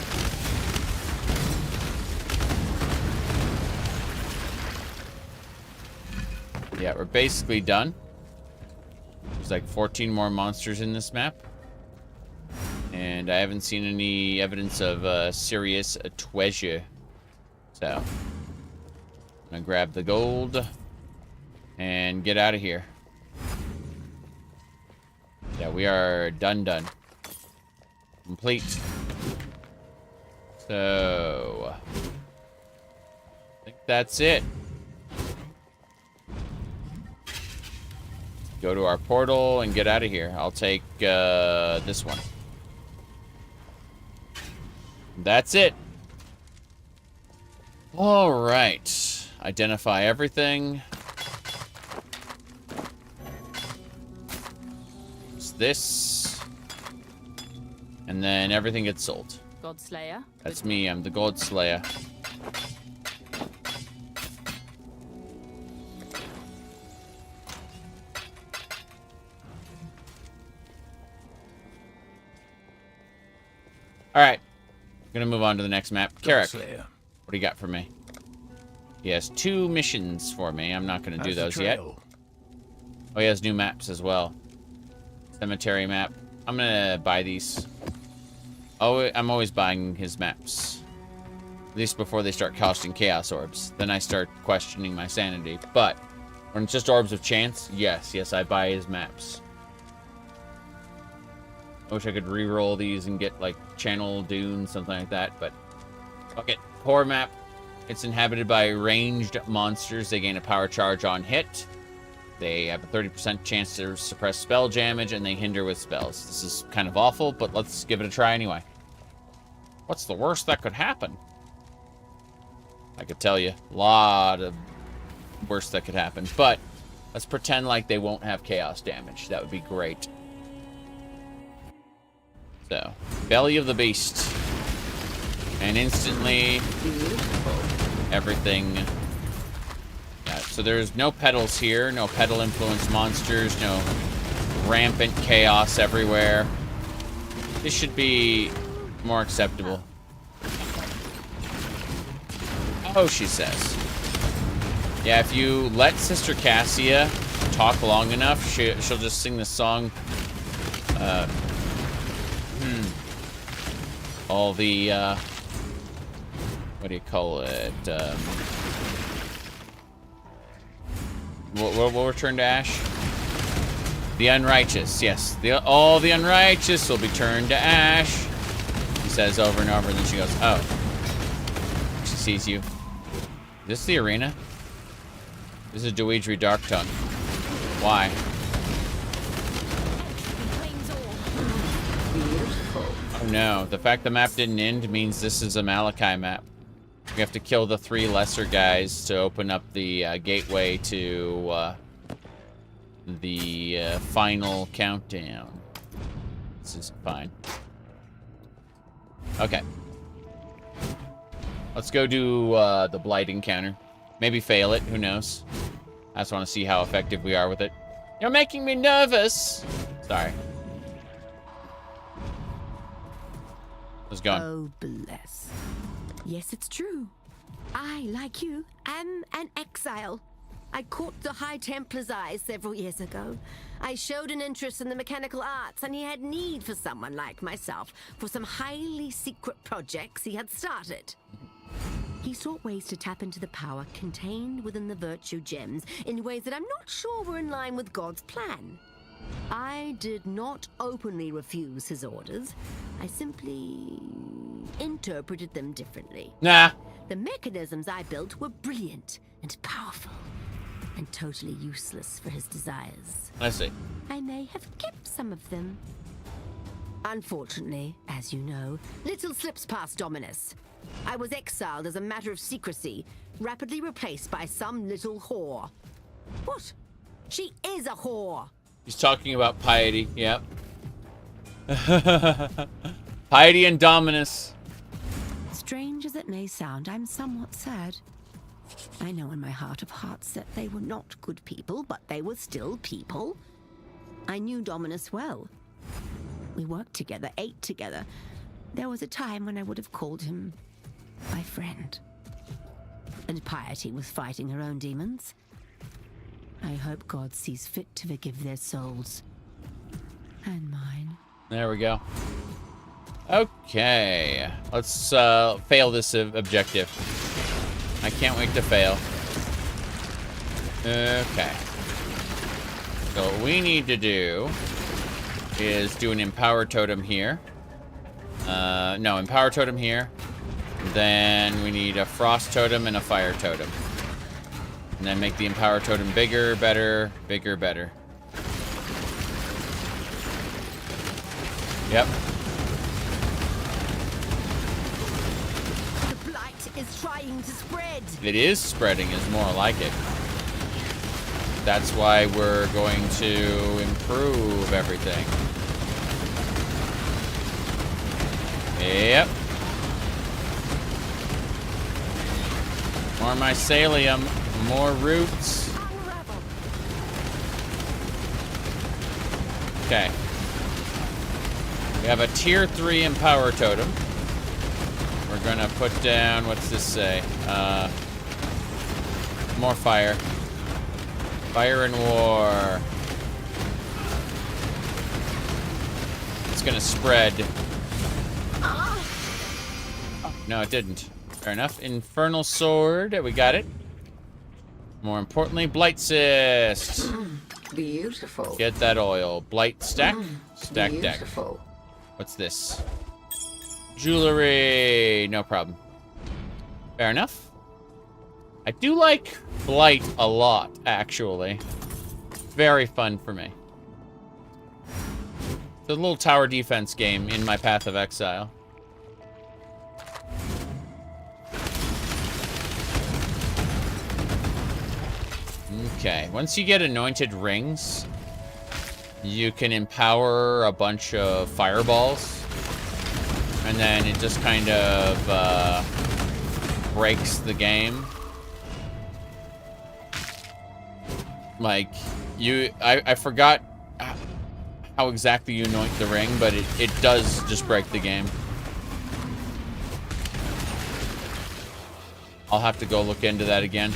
Yeah, we're basically done. There's 14 more monsters in this map. And I haven't seen any evidence of serious treasure. So, I'm gonna grab the gold and get out of here. Yeah, we are done. Complete. So, I think that's it. Go to our portal and get out of here. I'll take this one. That's it. All right. Identify everything. It's this. And then everything gets sold. Godslayer. That's me. I'm the God Slayer. Alright. Gonna move on to the next map. Carrick, what do you got for me? He has 2 missions for me. I'm not gonna do those yet. Oh, he has new maps as well. Cemetery map. I'm gonna buy these. Oh, I'm always buying his maps. At least before they start costing chaos orbs. Then I start questioning my sanity. But when it's just orbs of chance, yes, I buy his maps. I wish I could re-roll these and get like Channel Dune, something like that, but fuck it. Core map. It's inhabited by ranged monsters. They gain a power charge on hit. They have a 30% chance to suppress spell damage, and they hinder with spells. This is kind of awful, but let's give it a try anyway. What's the worst that could happen? I could tell you a lot of worse that could happen, but let's pretend like they won't have chaos damage. That would be great. So, Belly of the Beast. And instantly, everything. Yeah, so there's no petals here, no petal influenced monsters, no rampant chaos everywhere. This should be more acceptable. Oh, she says. Yeah, if you let Sister Cassia talk long enough, she'll just sing this song. All the, what do you call it? We'll return to ash. The unrighteous, yes. All the unrighteous will be turned to ash. He says over and over, and then she goes, oh. She sees you. Is this the arena? This is Dweedry Darktongue. Why? Oh no, the fact the map didn't end means this is a Malachi map. We have to kill the 3 lesser guys to open up the gateway to the final countdown. This is fine. Okay. Let's go do the blight encounter. Maybe fail it, who knows. I just want to see how effective we are with it. You're making me nervous! Sorry. How's it going? Oh, bless. Yes, it's true. I, like you, am an exile. I caught the High Templar's eye several years ago. I showed an interest in the mechanical arts, and he had need for someone like myself for some highly secret projects he had started. He sought ways to tap into the power contained within the virtue gems in ways that I'm not sure were in line with God's plan. I did not openly refuse his orders. I simply interpreted them differently. Nah. The mechanisms I built were brilliant and powerful, and totally useless for his desires. I see. I may have kept some of them. Unfortunately, as you know, little slips past Dominus. I was exiled as a matter of secrecy, rapidly replaced by some little whore. What? She is a whore! He's talking about piety, yep. Piety and Dominus. Strange as it may sound, I'm somewhat sad. I know in my heart of hearts that they were not good people, but they were still people. I knew Dominus well. We worked together, ate together. There was a time when I would have called him my friend. And Piety was fighting her own demons. I hope God sees fit to forgive their souls. And mine. There we go. Okay. Let's fail this objective. I can't wait to fail. Okay. So what we need to do is do an Empower Totem here. No, Empower Totem here. Then we need a Frost Totem and a Fire Totem. And then make the Empower Totem bigger, better, bigger, better. Yep. The blight is trying to spread. It is spreading, is more like it. That's why we're going to improve everything. Yep. More mycelium, more roots. Okay. We have a tier 3 Empower Totem. We're gonna put down, what's this say? More fire. Fire and war. It's gonna spread. Oh, no, it didn't. Fair enough. Infernal Sword. We got it. More importantly, Blight Cyst. Beautiful. Get that oil. Blight stack. Stack deck. Beautiful. What's this? Jewelry. No problem. Fair enough. I do like Blight a lot, actually. Very fun for me. It's a little tower defense game in my Path of Exile. Okay, once you get anointed rings, you can empower a bunch of fireballs, and then it just kind of breaks the game. Like, I forgot how exactly you anoint the ring, but it does just break the game. I'll have to go look into that again.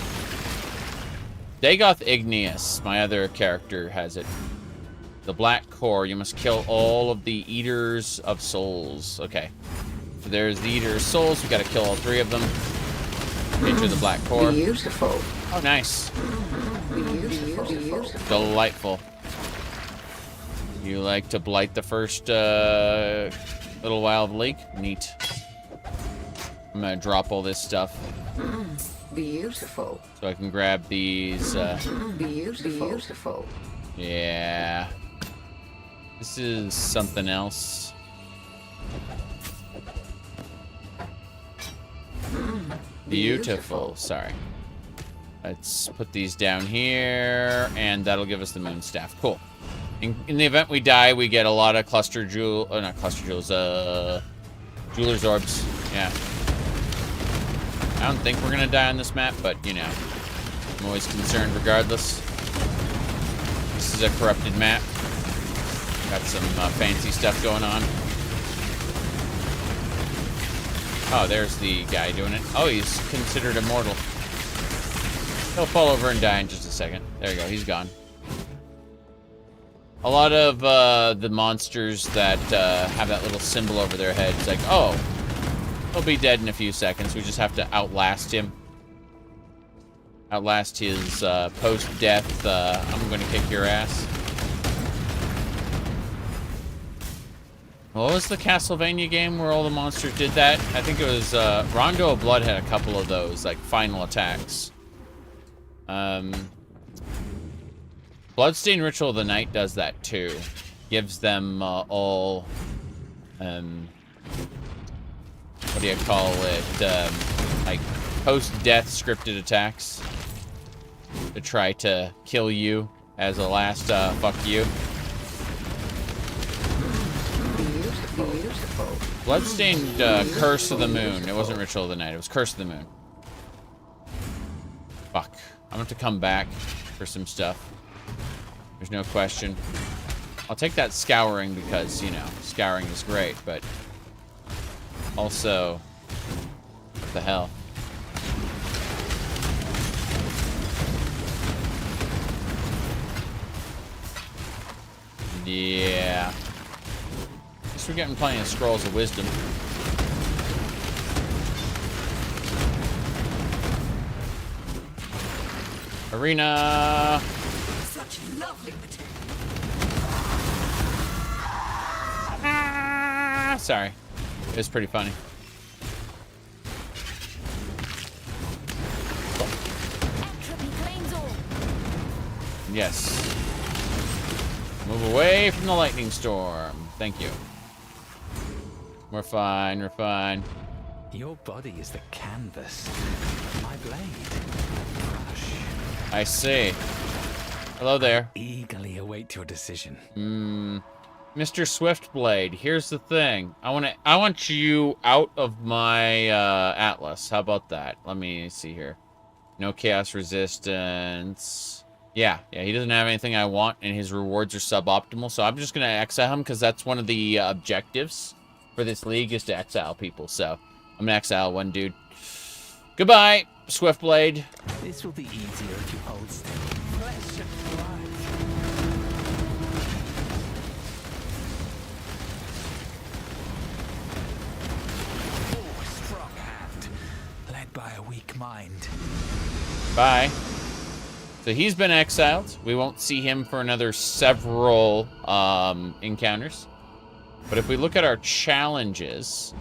Dagoth Igneous, my other character, has it. The Black Core. You must kill all of the Eaters of Souls. Okay. So there's the Eaters of Souls. We gotta kill all 3 of them. Enter the Black Core. Beautiful. Oh, nice. Beautiful. Delightful. You like to blight the first little while of the league? Neat. I'm gonna drop all this stuff. Beautiful. So I can grab these. Beautiful. Yeah. This is something else. Beautiful. Sorry. Let's put these down here, and that'll give us the moon staff. Cool. In the event we die, we get a lot of cluster jewel. Oh, not cluster jewels. Jeweler's orbs. Yeah. I don't think we're gonna die on this map, but you know, I'm always concerned regardless. This is a corrupted map. Got some fancy stuff going on. Oh, there's the guy doing it. Oh, he's considered immortal. He'll fall over and die in just a second. There you go, he's gone. A lot of the monsters that have that little symbol over their heads, like, oh, he'll be dead in a few seconds. We just have to outlast him. Outlast his post-death, I'm gonna kick your ass. What was the Castlevania game where all the monsters did that? I think it was Rondo of Blood had a couple of those, like, final attacks. Bloodstained Ritual of the Night does that too. Gives them all, what do you call it? Like post-death scripted attacks to try to kill you as a last fuck you. Beautiful. Bloodstained Curse of the Moon. It wasn't Ritual of the Night. It was Curse of the Moon. Fuck. I'm gonna have to come back for some stuff. There's no question. I'll take that scouring because, you know, scouring is great, but also, what the hell? Yeah. Guess we're getting plenty of Scrolls of Wisdom. Arena. Such lovely material. Ah, sorry. It was pretty funny. Yes. Move away from the lightning storm. Thank you. We're fine, we're fine. Your body is the canvas. My blade. Brush. I see. Hello there. Eagerly await your decision. Mr. Swiftblade, here's the thing. I want you out of my Atlas. How about that? Let me see here. No chaos resistance. Yeah, he doesn't have anything I want, and his rewards are suboptimal, so I'm just gonna exile him because that's one of the objectives for this league is to exile people. So I'm gonna exile one dude. Goodbye, Swiftblade. This will be easier if you hold still. Flesh and blood. Oh, strong hand. weak mind. Bye. So he's been exiled. We won't see him for another several encounters. But if we look at our challenges,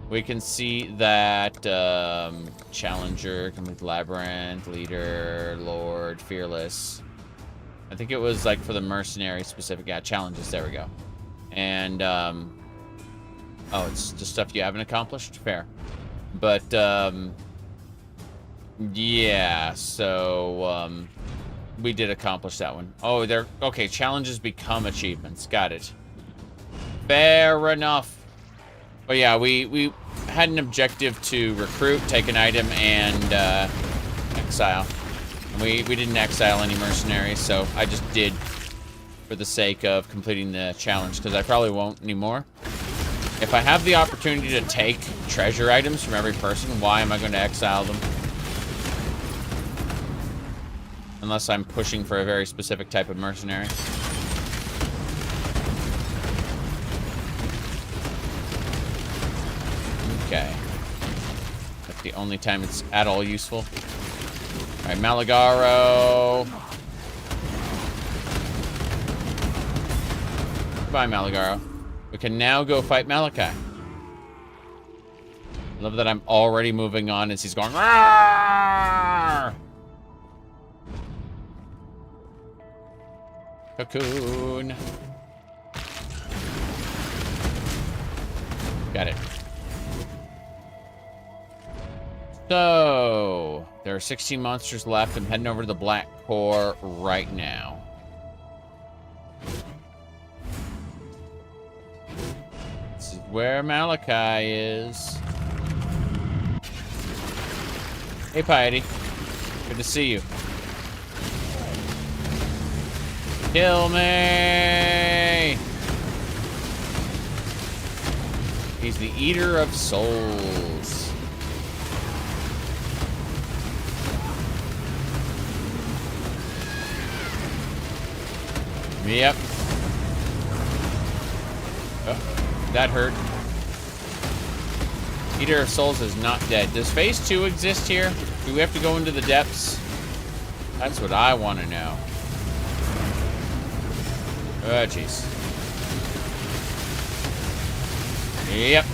we can see that Challenger, Complete Labyrinth, Leader, Lord, Fearless. I think it was like for the mercenary specific. Yeah, challenges. There we go. And, oh, it's just stuff you haven't accomplished? Fair. But, yeah, so, we did accomplish that one. Oh, they're, okay, challenges become achievements. Got it. Fair enough. But yeah, we had an objective to recruit, take an item, and exile. And we didn't exile any mercenaries, so I just did for the sake of completing the challenge, because I probably won't anymore. If I have the opportunity to take treasure items from every person, why am I going to exile them? Unless I'm pushing for a very specific type of mercenary. Okay. That's the only time it's at all useful. Alright, Malagaro. Goodbye, Malagaro. We can now go fight Malachi. I love that I'm already moving on as he's going. Rawr! Cocoon. Got it. So, there are 16 monsters left. I'm heading over to the Black Core right now. This is where Malachi is. Hey, Piety. Good to see you. Kill me! He's the eater of souls. Yep. Oh, that hurt. Eater of souls is not dead. Does phase 2 exist here? Do we have to go into the depths? That's what I want to know. Oh, jeez. Yep.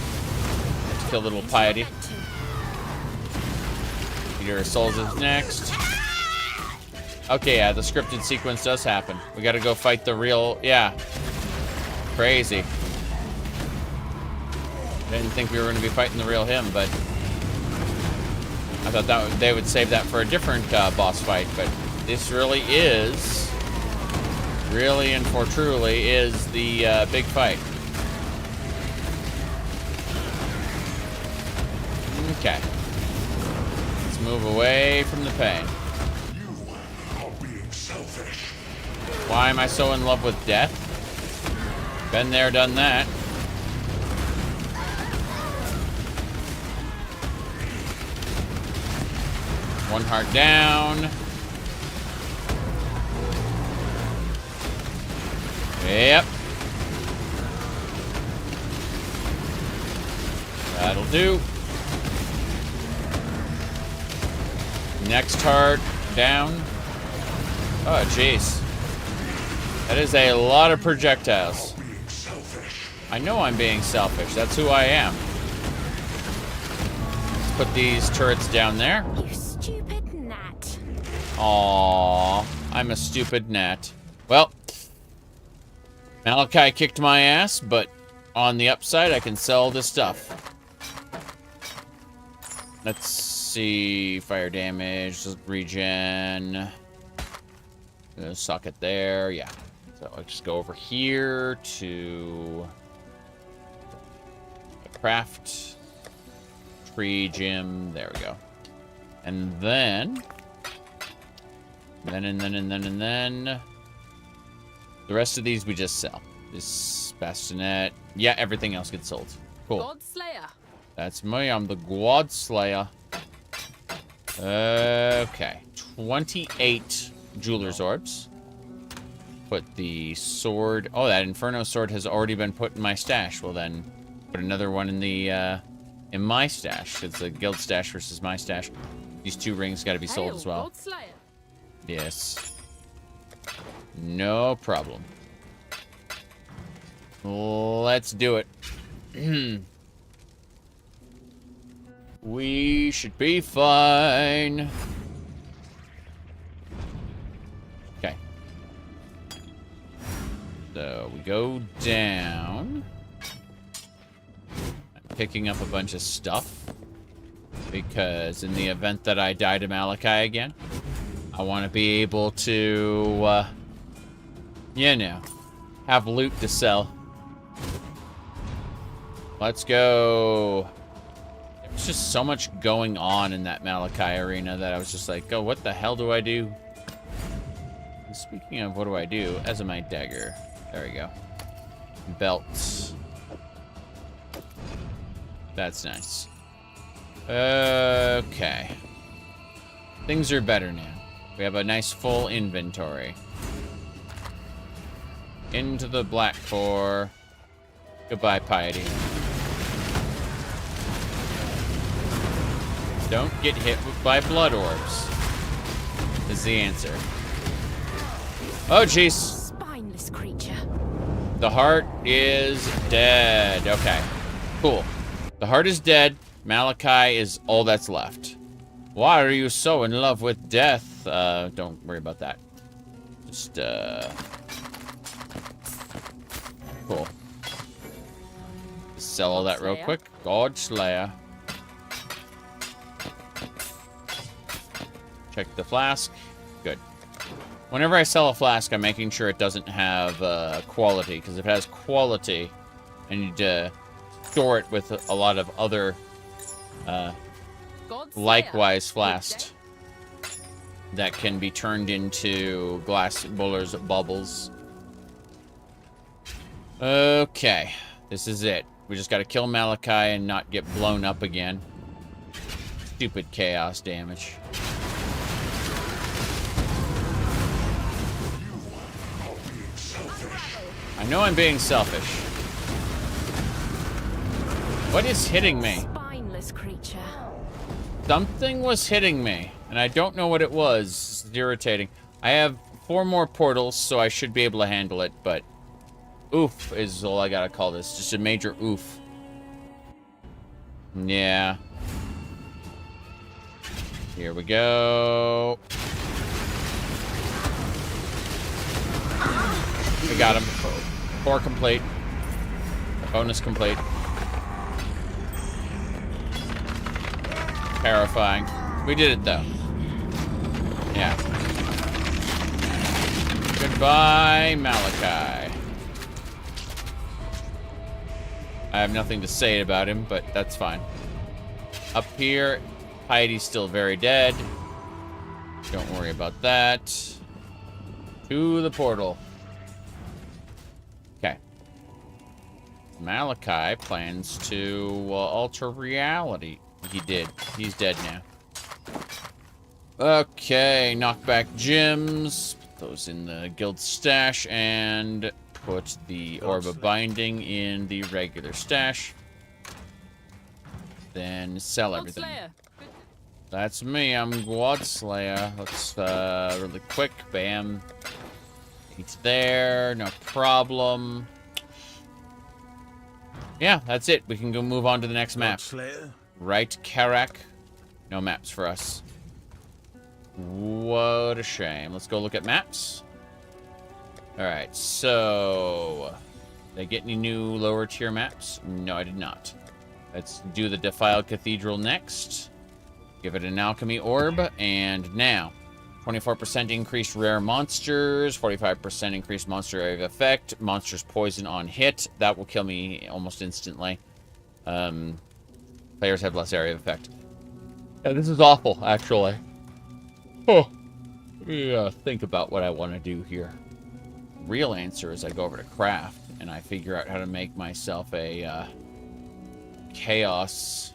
Let's kill little Piety. Eater of Souls is next. Okay, yeah, the scripted sequence does happen. We gotta go fight the real... Yeah. Crazy. Didn't think we were gonna be fighting the real him, but... I thought that they would save that for a different boss fight, but this really is... Really and for truly is the big fight. Okay. Let's move away from the pain. You are being selfish. Why am I so in love with death? Been there, done that. One heart down. Yep. That'll do. Next heart down. Oh, jeez. That is a lot of projectiles. I know I'm being selfish. That's who I am. Let's put these turrets down there. You stupid gnat. Aww. I'm a stupid gnat. Well, Malachi kicked my ass, but on the upside, I can sell this stuff. Let's see. Fire damage, regen. Socket there, yeah. So I'll just go over here to the craft tree gym. There we go. And then the rest of these we just sell. This bastonet. Yeah, everything else gets sold. Cool. God Slayer. That's me. I'm the God Slayer. Okay. 28 Jeweler's Orbs. Put the sword... Oh, that Inferno sword has already been put in my stash. Well, then put another one in the in my stash. It's a guild stash versus my stash. These 2 rings got to be sold as well. Yes. No problem. Let's do it. We should be fine. Okay. So we go down. I'm picking up a bunch of stuff. Because in the event that I die to Malachi again, I want to be able to, you know, have loot to sell. Let's go. There's just so much going on in that Malachi arena that I was just like, oh, what the hell do I do? And speaking of what do I do, as my dagger. There we go. Belts. That's nice. Okay. Things are better now. We have a nice full inventory. Into the black core. Goodbye, piety. Don't get hit by blood orbs. Is the answer. Oh, jeez. Spineless creature. The heart is dead. Okay. Cool. The heart is dead. Malachi is all that's left. Why are you so in love with death? Don't worry about that. Just, cool. Sell all that real quick. God Slayer. Check the flask. Good. Whenever I sell a flask, I'm making sure it doesn't have quality, because if it has quality, I need to store it with a lot of other likewise flasks that can be turned into glass bubbles. Okay, this is it. We just gotta kill Malachi and not get blown up again. Stupid chaos damage. I know I'm being selfish. What is hitting me? Spineless creature. Something was hitting me, and I don't know what it was. It's irritating. I have 4 more portals, so I should be able to handle it, but oof is all I gotta call this. Just a major oof. Yeah. Here we go. We got him. 4 complete. Bonus complete. Terrifying. We did it, though. Yeah. Goodbye, Malachi. I have nothing to say about him, but that's fine. Up here, Heidi's still very dead. Don't worry about that. To the portal. Okay. Malachi plans to alter reality. He did. He's dead now. Okay, knockback gems. Put those in the guild stash and put the orb of binding in the regular stash. Then sell everything. That's me. I'm Godslayer. Let's really quick. Bam. It's there. No problem. Yeah, that's it. We can go move on to the next map. Right, Karak. No maps for us. What a shame. Let's go look at maps. Alright, so... Did I get any new lower tier maps? No, I did not. Let's do the Defiled Cathedral next. Give it an alchemy orb, and now. 24% increased rare monsters, 45% increased monster area of effect, monsters poison on hit. That will kill me almost instantly. Players have less area of effect. Yeah, this is awful, actually. Oh. Yeah, think about what I want to do here. Real answer is I go over to craft and I figure out how to make myself a chaos.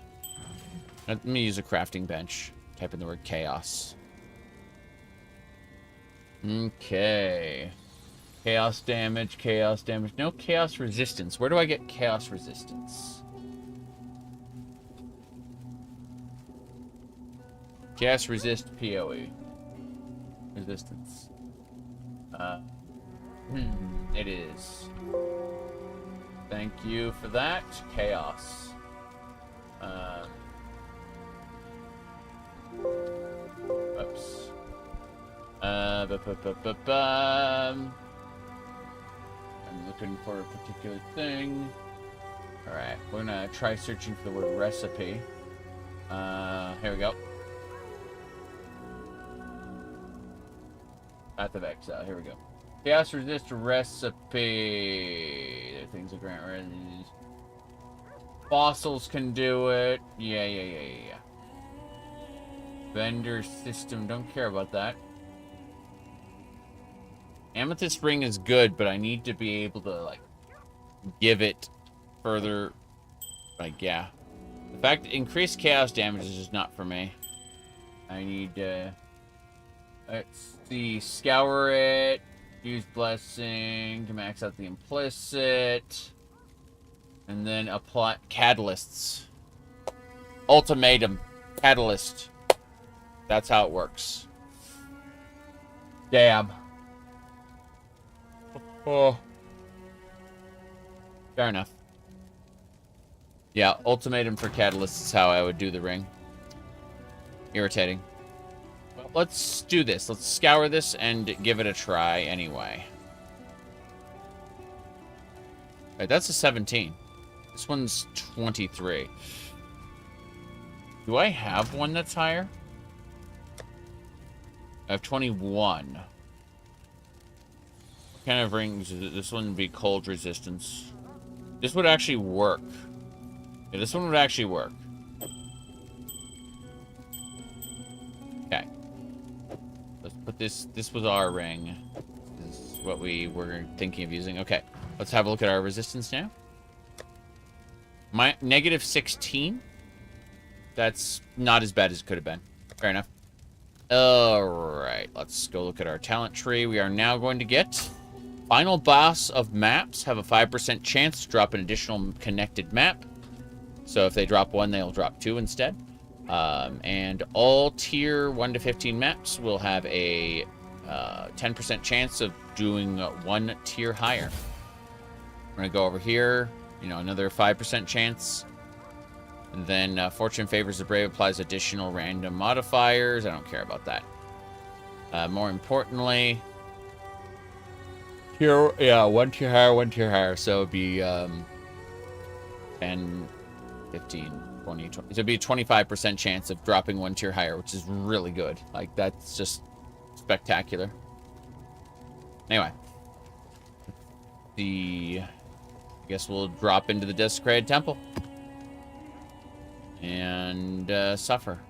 Let me use a crafting bench. Type in the word chaos. Okay. Chaos damage, chaos damage. No chaos resistance. Where do I get chaos resistance? Chaos resist PoE. Resistance. It is. Thank you for that. Chaos. Oops. I'm looking for a particular thing. Alright, we're gonna try searching for the word recipe. Here we go. Path of Exile, here we go. Chaos resist recipe. There are things that grant resist. Fossils can do it. Yeah. Vendor system, don't care about that. Amethyst ring is good, but I need to be able to, like, give it further. Like, yeah. The fact that increased chaos damage is just not for me. I need, let's see. Scour it. Use blessing to max out the implicit. And then apply catalysts. Ultimatum. Catalyst. That's how it works. Damn. Oh. Fair enough. Yeah, ultimatum for catalysts is how I would do the ring. Irritating. Well, let's do this. Let's scour this and give it a try anyway. Right, that's a 17. This one's 23. Do I have one that's higher? I have 21. What kind of rings is it? This one would be cold resistance. This would actually work. Yeah, this one would actually work. Okay. Let's put this. This was our ring. This is what we were thinking of using. Okay. Let's have a look at our resistance now. My negative 16. That's not as bad as it could have been. Fair enough. Alright, let's go look at our talent tree. We are now going to get final boss of maps have a 5% chance to drop an additional connected map. So if they drop one, they'll drop two instead. And all tier 1 to 15 maps will have a 10% chance of doing one tier higher. We're going to go over here. You know, another 5% chance. And then Fortune Favors the Brave applies additional random modifiers. I don't care about that. More importantly, here, yeah, one tier higher. So it'd be 10, 15, 20, 20. So it'd be a 25% chance of dropping one tier higher, which is really good. Like, that's just spectacular. Anyway. I guess we'll drop into the Desecrated Temple. And suffer.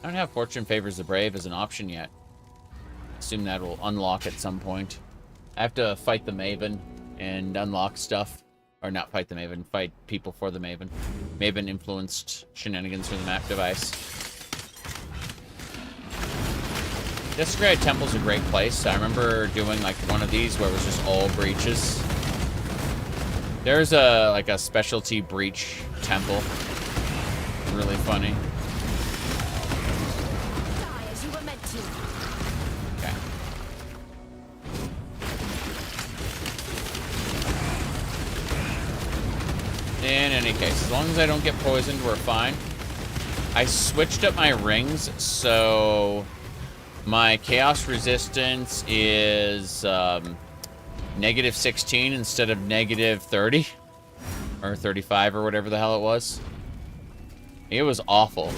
I don't have Fortune Favors the Brave as an option yet. Assume that will unlock at some point. I have to fight the Maven and unlock stuff. Or not fight the Maven, fight people for the Maven. Maven influenced shenanigans from the map device. Desecrated Temple's a great place. I remember doing like one of these where it was just all breaches. There's a specialty breach temple. Really funny. Okay. In any case, as long as I don't get poisoned, we're fine. I switched up my rings, so my chaos resistance is negative 16 instead of negative 30 or 35 or whatever the hell it was. It was awful,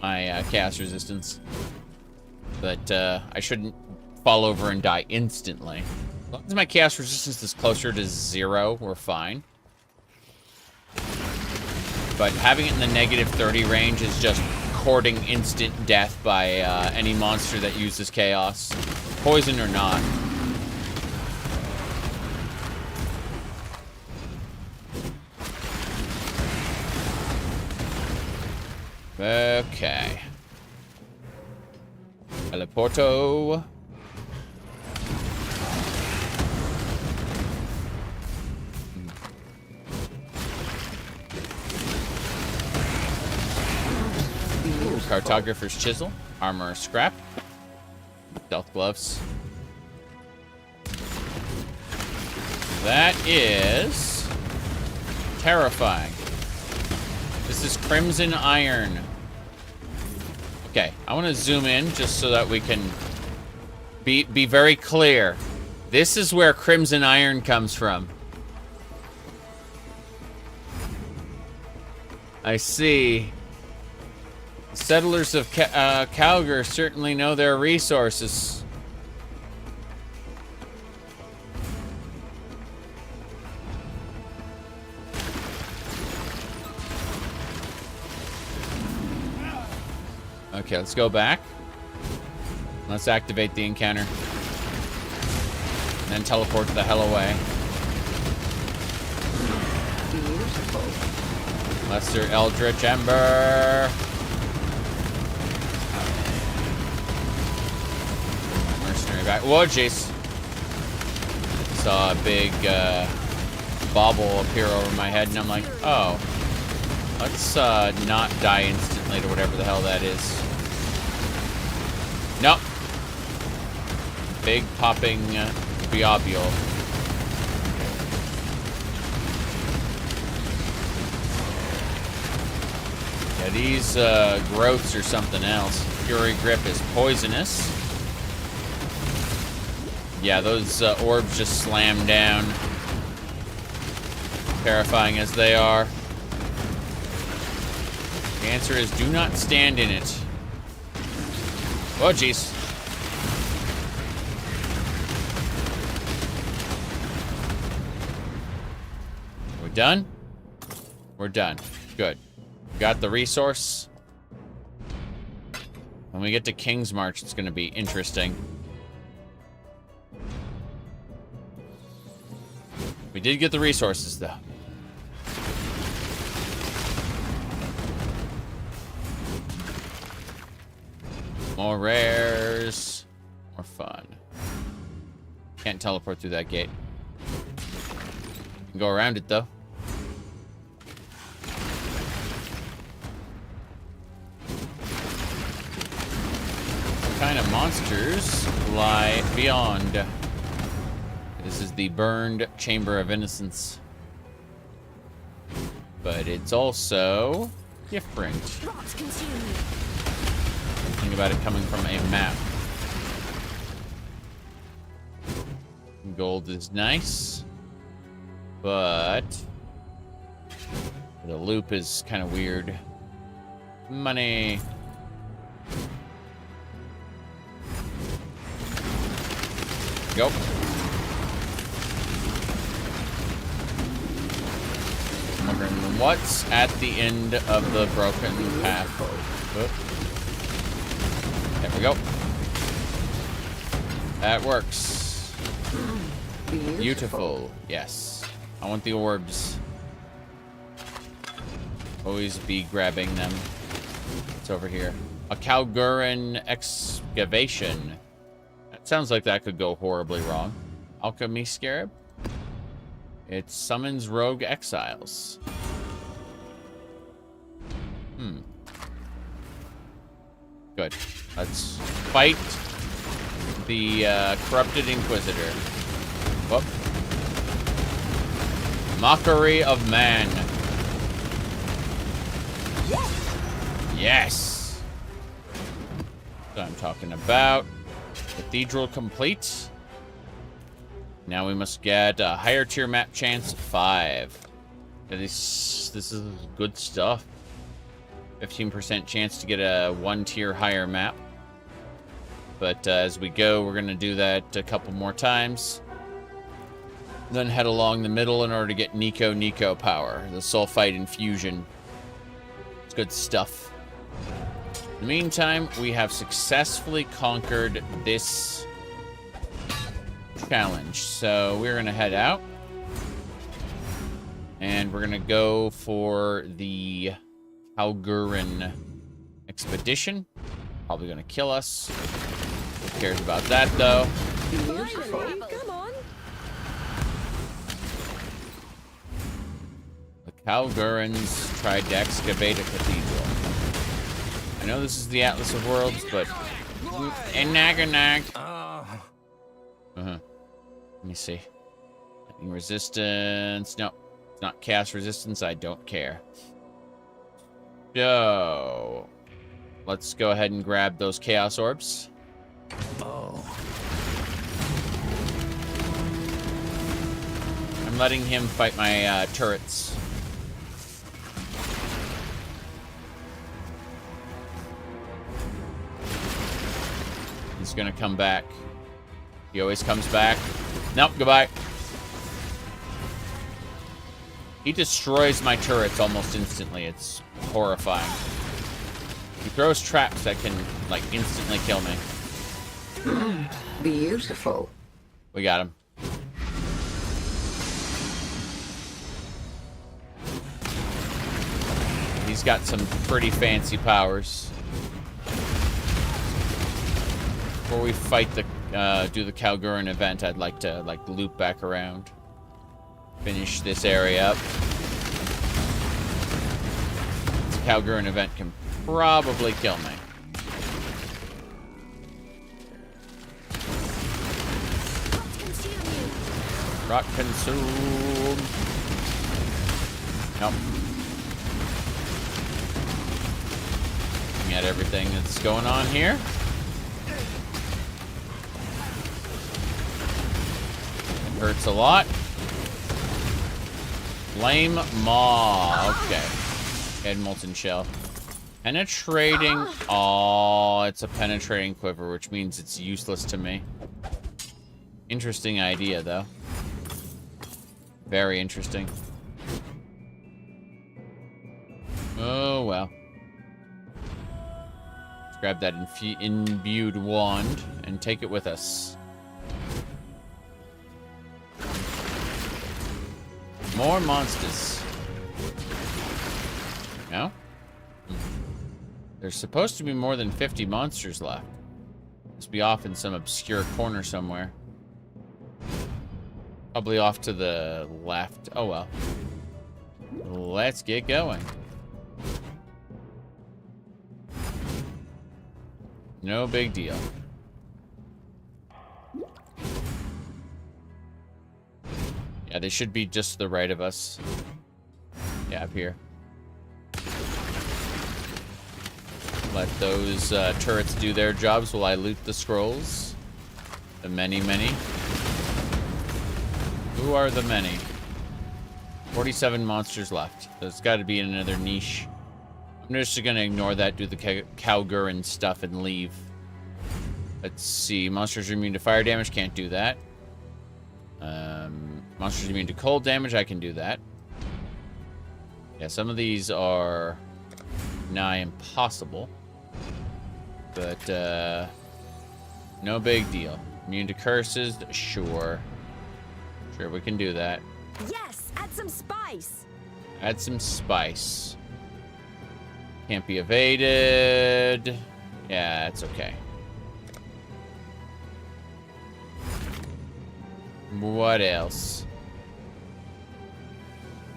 my chaos resistance. But I shouldn't fall over and die instantly. As long as my chaos resistance is closer to 0, we're fine. But having it in the negative 30 range is just courting instant death by any monster that uses chaos, poison or not. Okay. Teleporto. cartographer's chisel, armor scrap, stealth gloves. That is terrifying. This is crimson iron. Okay, I want to zoom in just so that we can be very clear. This is where crimson iron comes from. I see. The settlers of Calgar certainly know their resources. Okay, let's go back. Let's activate the encounter. And then teleport the hell away. Lesser Eldritch Ember. Mercenary back. Whoa, jeez. Saw a big bauble appear over my head, and I'm like, oh. Let's not die instantly to whatever the hell that is. Nope. Big popping Biobule. Yeah, these growths are something else. Fury Grip is poisonous. Yeah, those orbs just slam down. Terrifying as they are. The answer is do not stand in it. Oh, jeez. We're done? We're done. Good. Got the resource. When we get to King's March, it's going to be interesting. We did get the resources, though. More rares. More fun. Can't teleport through that gate. Can go around it, though. What kind of monsters lie beyond? This is the burned Chamber of Innocence. But it's also different. Think about it coming from a map. Gold is nice, but the loop is kind of weird. Money. Go. Wondering what's at the end of the broken path. Oop. There we go. That works. Beautiful. Yes. I want the orbs. Always be grabbing them. It's over here. A Calguran excavation. That sounds like that could go horribly wrong. Alchemy Scarab. It summons rogue exiles. Good. Let's fight the corrupted Inquisitor. Whoop. Mockery of man. Yes! That's what I'm talking about. Cathedral complete. Now we must get a higher tier map chance 5. This is good stuff. 15% chance to get a 1 tier higher map. But as we go, we're going to do that a couple more times. Then head along the middle in order to get Nico power. The Sulfite Infusion. It's good stuff. In the meantime, we have successfully conquered this challenge. So we're going to head out. And we're going to go for the Calguran expedition. Probably going to kill us. Who cares about that, though? Beautiful. Come on. The Calgurans tried to excavate a cathedral. I know this is the Atlas of Worlds, but... And nag. Let me see. Lightning resistance. No, it's not chaos resistance. I don't care. So, let's go ahead and grab those chaos orbs. I'm letting him fight my turrets. He's gonna come back. He always comes back. Nope, goodbye. He destroys my turrets almost instantly. It's horrifying. He throws traps that can, like, instantly kill me. Beautiful. We got him. He's got some pretty fancy powers. Before we fight the do the Kalguran event, I'd like to loop back around, finish this area up. This Kalguran event can probably kill me. Rock consume. Nope. Looking at everything that's going on here. Hurts a lot. Flame Maw. Okay. Head molten shell. Penetrating. Oh, it's a penetrating quiver, which means it's useless to me. Interesting idea, though. Very interesting. Oh, well. Let's grab that imbued wand and take it with us. More monsters. No? There's supposed to be more than 50 monsters left. Must be off in some obscure corner somewhere. Probably off to the left. Oh well. Let's get going. No big deal. Yeah, they should be just to the right of us. Yeah, up here. Let those turrets do their jobs while I loot the scrolls. The many. Who are the many? 47 monsters left. There's got to be another niche. I'm just going to ignore that, do the Kalguran stuff, and leave. Let's see. Monsters are immune to fire damage. Can't do that. Monsters immune to cold damage. I can do that. Yeah, some of these are nigh impossible. But, no big deal. Immune to curses. Sure. Sure, we can do that. Yes, add some spice. Add some spice. Can't be evaded. Yeah, it's okay. What else?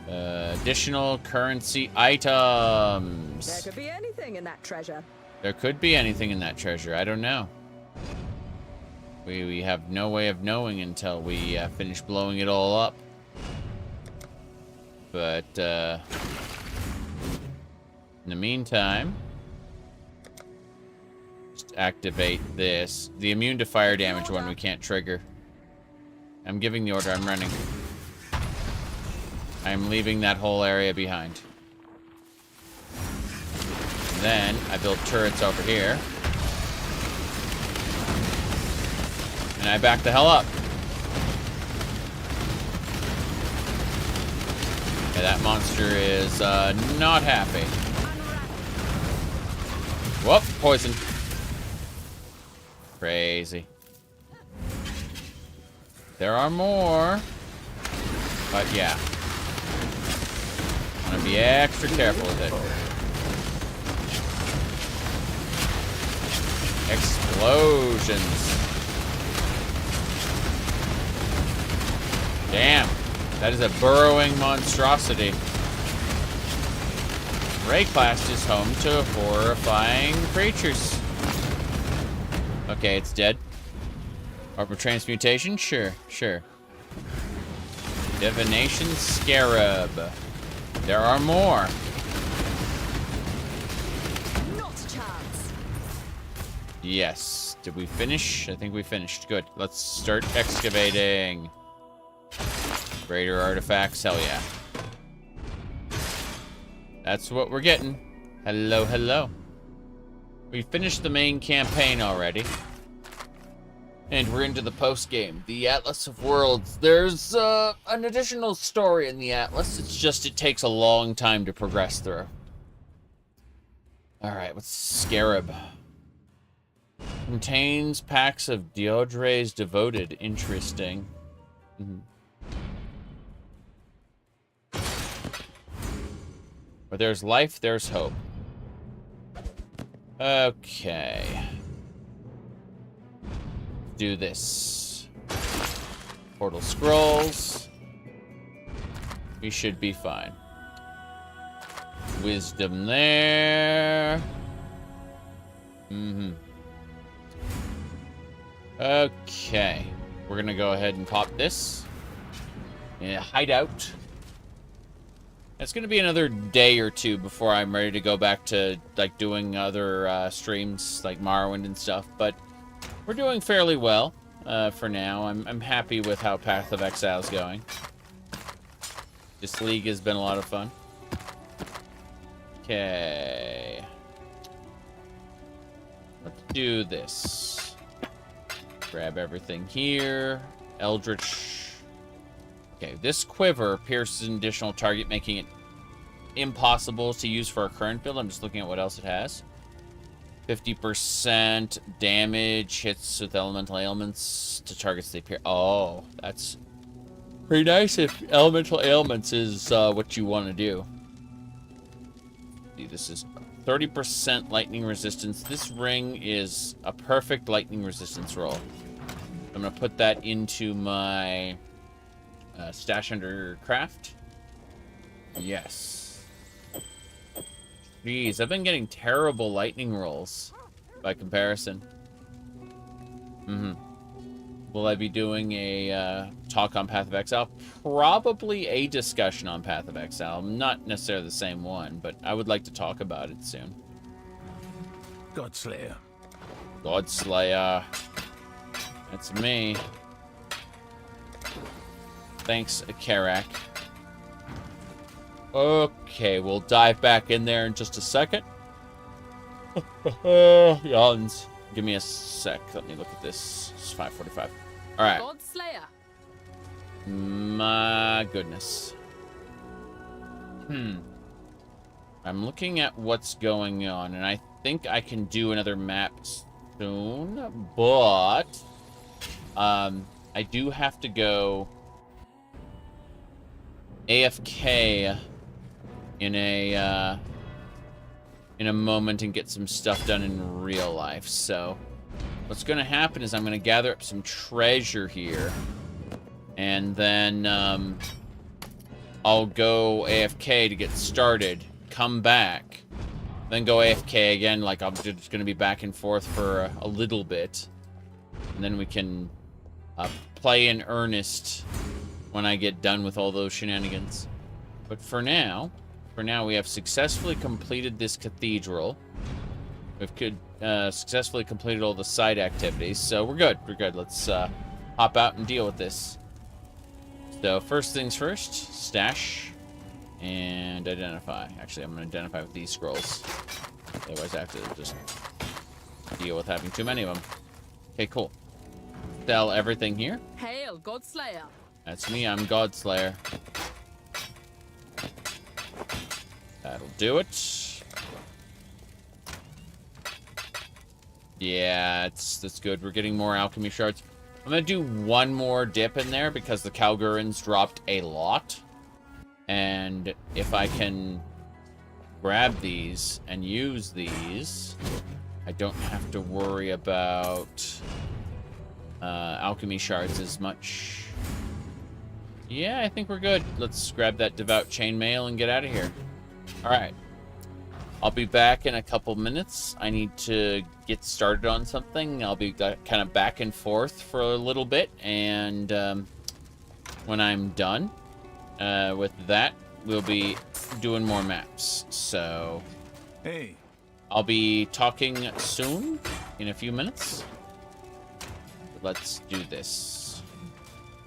Additional currency items. There could be anything in that treasure. There could be anything in that treasure. I don't know. We have no way of knowing until we finish blowing it all up. But, in the meantime, just activate this. The immune to fire damage one we can't trigger. I'm giving the order. I'm running. I'm leaving that whole area behind. And then I build turrets over here. And I back the hell up. Okay, that monster is not happy. Whoop, poison. Crazy. There are more. But yeah. I'm gonna be extra careful with it. Explosions. Damn. That is a burrowing monstrosity. Rayclast is home to horrifying creatures. Okay, it's dead. Orb of transmutation? Sure, sure. Divination Scarab. There are more. Not a chance. Yes. Did we finish? I think we finished. Good. Let's start excavating. Greater artifacts. Hell yeah. That's what we're getting. Hello, hello. We finished the main campaign already. And we're into the post-game. The Atlas of Worlds. There's an additional story in the Atlas. It's just it takes a long time to progress through. Alright, what's Scarab? Contains packs of Diodre's Devoted. Interesting. Where there's life, there's hope. Okay. Do this. Portal scrolls. We should be fine. Wisdom there. Okay. We're gonna go ahead and pop this. Yeah, Hideout. It's gonna be another day or two before I'm ready to go back to like doing other streams like Morrowind and stuff, but we're doing fairly well for now. I'm happy with how Path of Exile is going. This league has been a lot of fun. Okay. Let's do this. Grab everything here. Eldritch. Okay, this quiver pierces an additional target, making it impossible to use for our current build. I'm just looking at what else it has. 50% damage, hits with elemental ailments to targets they appear. Oh, that's pretty nice if elemental ailments is what you want to do. See, this is 30% lightning resistance. This ring is a perfect lightning resistance roll. I'm going to put that into my stash under craft. Yes. Jeez, I've been getting terrible lightning rolls by comparison. Will I be doing a talk on Path of Exile? Probably a discussion on Path of Exile. Not necessarily the same one, but I would like to talk about it soon. Godslayer. Godslayer. That's me. Thanks, Karak. Okay, we'll dive back in there in just a second. Yawns. Give me a sec. Let me look at this. It's 5:45. All right. Godslayer. My goodness. I'm looking at what's going on, and I think I can do another map soon, but I do have to go AFK in a moment and get some stuff done in real life. So what's going to happen is I'm going to gather up some treasure here, and then I'll go AFK to get started, come back, then go AFK again. Like, I'm just going to be back and forth for a little bit, and then we can play in earnest when I get done with all those shenanigans. But for now we have successfully completed this cathedral. We've successfully completed all the side activities, so we're good. We're good. Let's hop out and deal with this. So first things first, stash and identify. Actually, I'm going to identify with these scrolls. Otherwise, I have to just deal with having too many of them. Okay, cool. Sell everything here. Hail, Godslayer. That's me. I'm Godslayer. That'll do it. Yeah, that's good. We're getting more alchemy shards. I'm gonna do one more dip in there because the Kalgurans dropped a lot. And if I can grab these and use these, I don't have to worry about alchemy shards as much. Yeah, I think we're good. Let's grab that devout chainmail and get out of here. All right. I'll be back in a couple minutes. I need to get started on something. I'll be kind of back and forth for a little bit, and when I'm done with that, we'll be doing more maps. So, hey, I'll be talking soon, in a few minutes. Let's do this.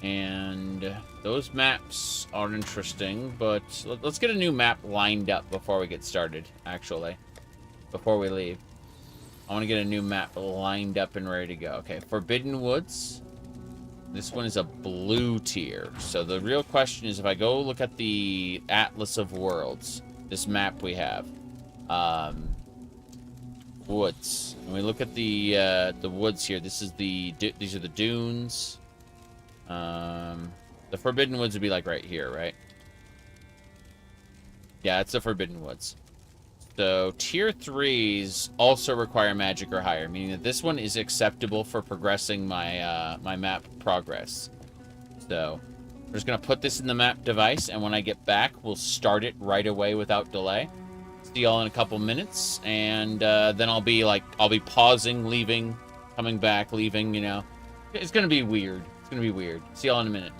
And those maps are interesting, but let's get a new map lined up before we get started, actually. Before we leave. I want to get a new map lined up and ready to go. Okay, Forbidden Woods. This one is a blue tier. So the real question is, if I go look at the Atlas of Worlds, this map we have, woods, and we look at the woods here. This is these are the dunes. The Forbidden Woods would be like right here, right? Yeah, it's the Forbidden Woods. So tier 3s also require magic or higher, meaning that this one is acceptable for progressing my my map progress. So we're just gonna put this in the map device, and when I get back, we'll start it right away without delay. See y'all in a couple minutes, and then I'll be pausing, leaving, coming back, leaving. You know, it's gonna be weird. It's gonna be weird. See y'all in a minute.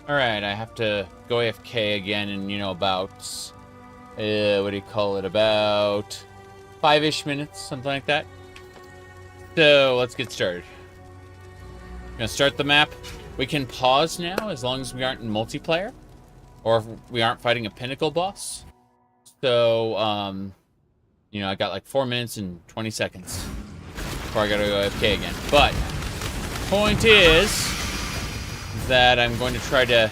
Alright, I have to go AFK again in, you know, about... what do you call it? About 5-ish minutes, something like that. So, let's get started. Gonna start the map. We can pause now, as long as we aren't in multiplayer. Or if we aren't fighting a Pinnacle boss. So, you know, I got like 4 minutes and 20 seconds before I gotta go AFK again. But, point is that I'm going to try to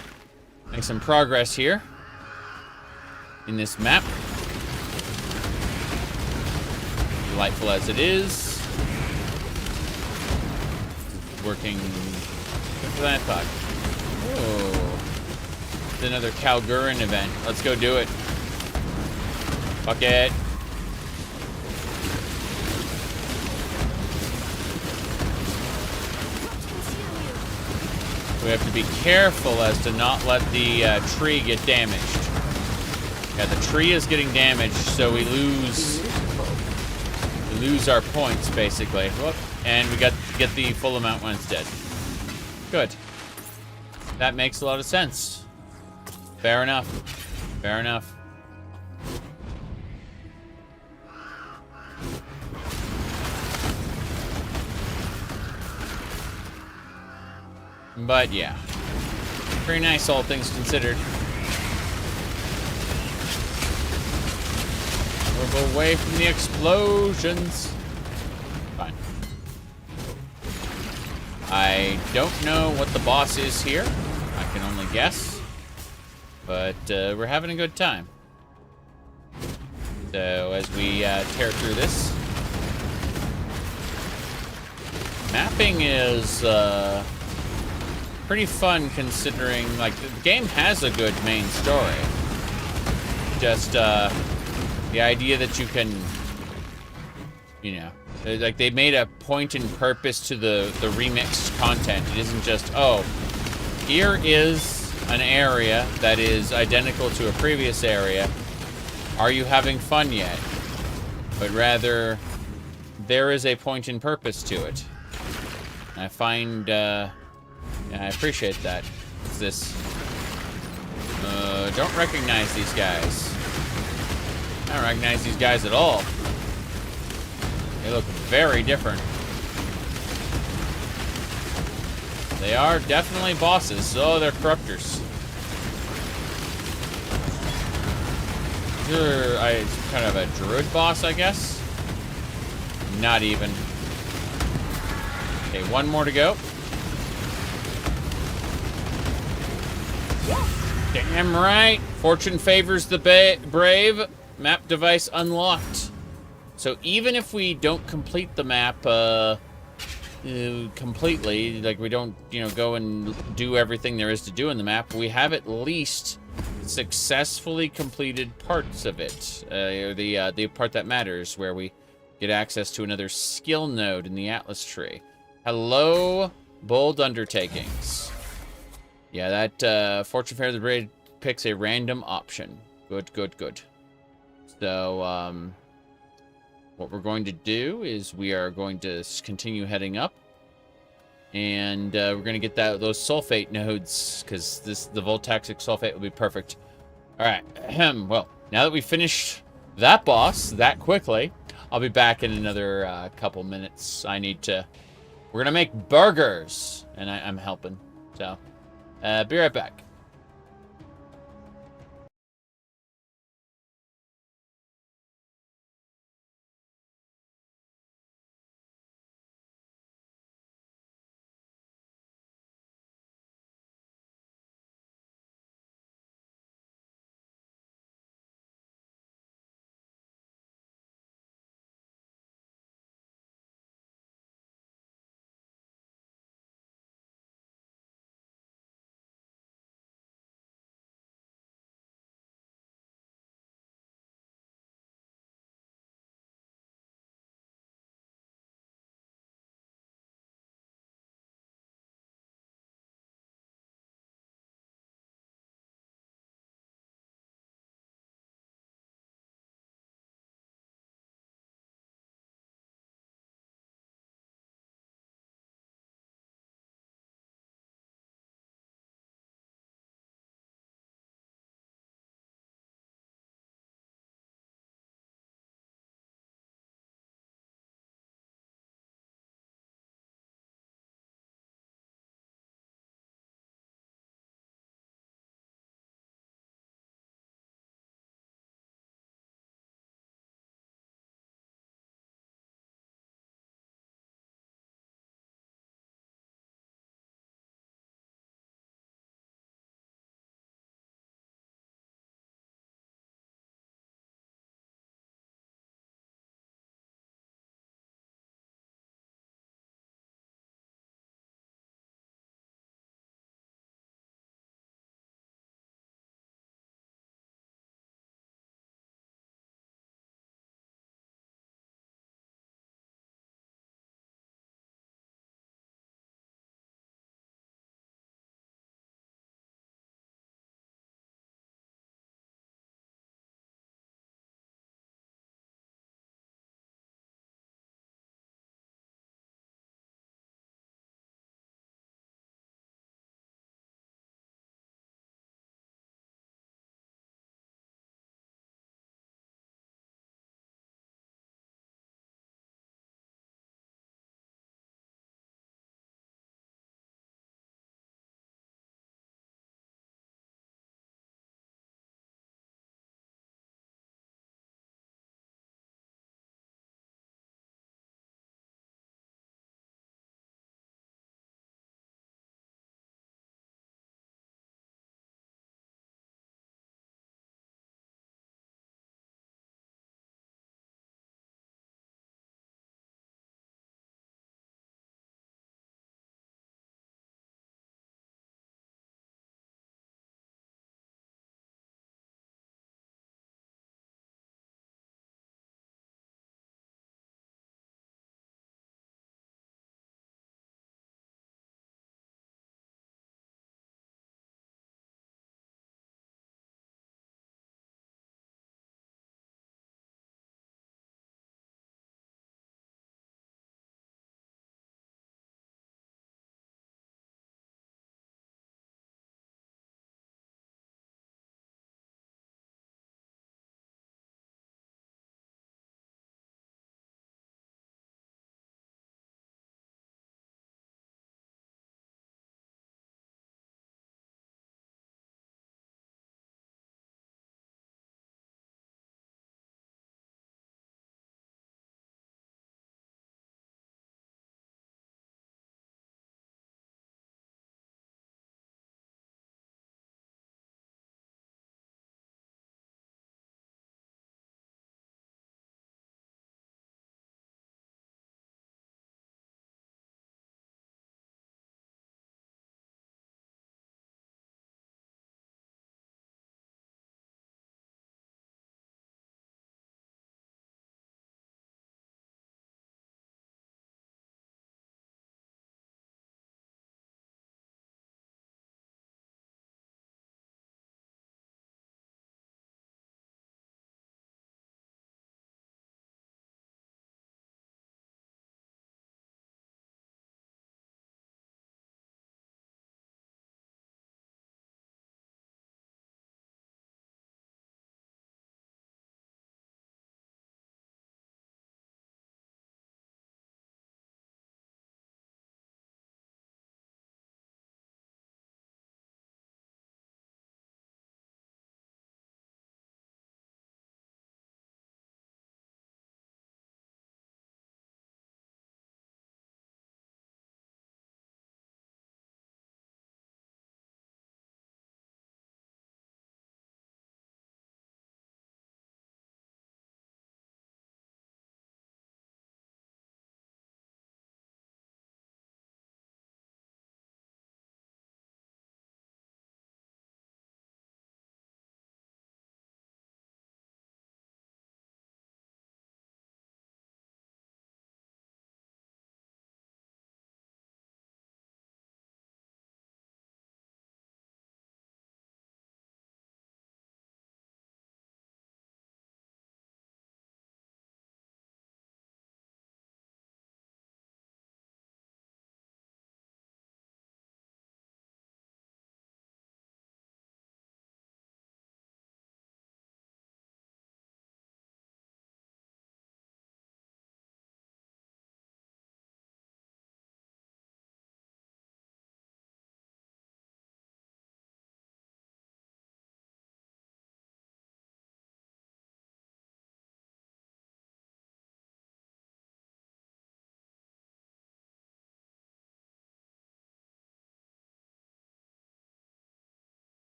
make some progress here in this map. Delightful as it is. Working quicker than I thought. Oh. It's another Kalgurin event. Let's go do it. Fuck it. We have to be careful as to not let the tree get damaged. Yeah, the tree is getting damaged, so we lose our points, basically. Whoop. And we get the full amount when it's dead. Good. That makes a lot of sense. Fair enough. Fair enough. But yeah, pretty nice, all things considered. Move away from the explosions. Fine. I don't know what the boss is here. I can only guess. But we're having a good time. So as we tear through this. Mapping is... pretty fun, considering, like, the game has a good main story. Just, the idea that you can, you know, like, they made a point and purpose to the remixed content. It isn't just, oh, here is an area that is identical to a previous area. Are you having fun yet? But rather, there is a point and purpose to it. I find, yeah, I appreciate that. What's this? Don't recognize these guys. I don't recognize these guys at all. They look very different. They are definitely bosses. Oh, they're corruptors. It's kind of a druid boss, I guess. Not even. Okay, one more to go. Damn right. Fortune favors the brave. Map device unlocked. So even if we don't complete the map completely, like we don't, you know, go and do everything there is to do in the map, we have at least successfully completed parts of it. The part that matters, where we get access to another skill node in the Atlas tree. Hello, bold undertakings. Yeah, that Fortune Fair the Brave picks a random option. Good, good, good. So, what we're going to do is we are going to continue heading up. And we're going to get those sulfate nodes, because the voltaxic sulfate will be perfect. Alright, well, now that we finished that boss that quickly, I'll be back in another couple minutes. We're going to make burgers, and I'm helping. So, be right back.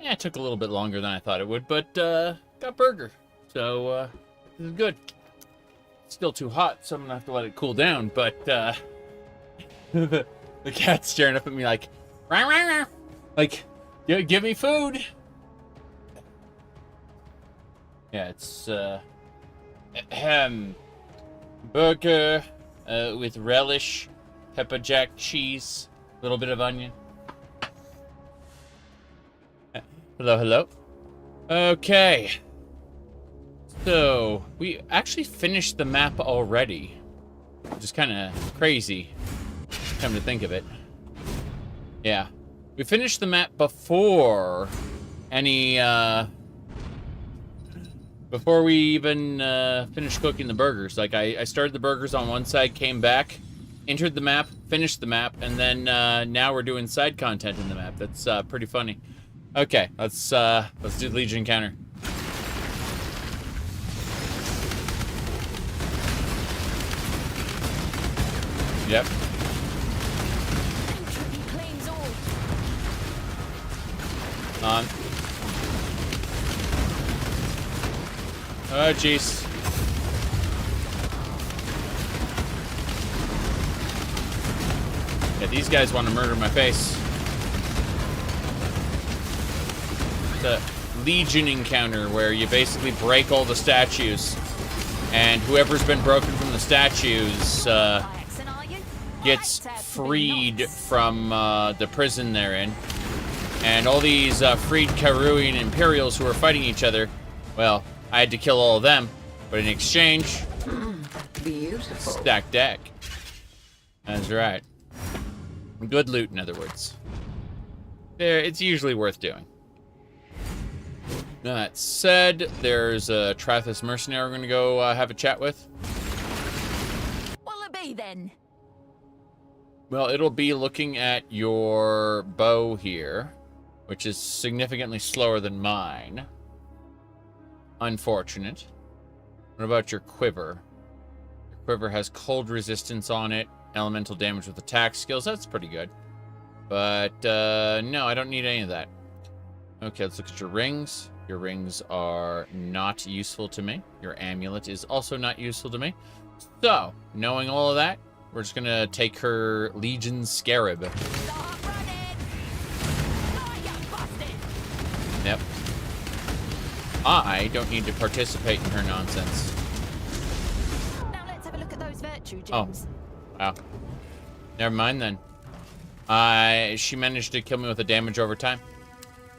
Yeah, it took a little bit longer than I thought it would, but got burger. So this is good. It's still too hot, so I'm gonna have to let it cool down, but the cat's staring up at me like, rah, rah, rah. Like, give me food. Yeah, it's burger with relish, pepper jack cheese, a little bit of onion. Hello, hello. Okay. So, we actually finished the map already. Which is kind of crazy. Come to think of it. Yeah. We finished the map before any, before we even finished cooking the burgers. Like, I started the burgers on one side, came back, entered the map, finished the map, and then now we're doing side content in the map. That's pretty funny. Okay, let's do the Legion encounter. Yep. On. Oh, jeez. Yeah, these guys want to murder my face. The Legion encounter, where you basically break all the statues, and whoever's been broken from the statues gets freed from the prison they're in. And all these freed Karuian Imperials who are fighting each other, well, I had to kill all of them, but in exchange, beautiful. Stack deck. That's right. Good loot, in other words. It's usually worth doing. That said, there's a Trathis mercenary we're going to go have a chat with. What'll it be then? Well, it'll be looking at your bow here, which is significantly slower than mine. Unfortunate. What about your quiver? Your quiver has cold resistance on it, elemental damage with attack skills. That's pretty good. But, no, I don't need any of that. Okay, let's look at your rings. Your rings are not useful to me. Your amulet is also not useful to me. So, knowing all of that, we're just gonna take her Legion Scarab. Yep. I don't need to participate in her nonsense. Now let's have a look at those virtue Oh. gems. Wow. Never mind then. She managed to kill me with a damage over time.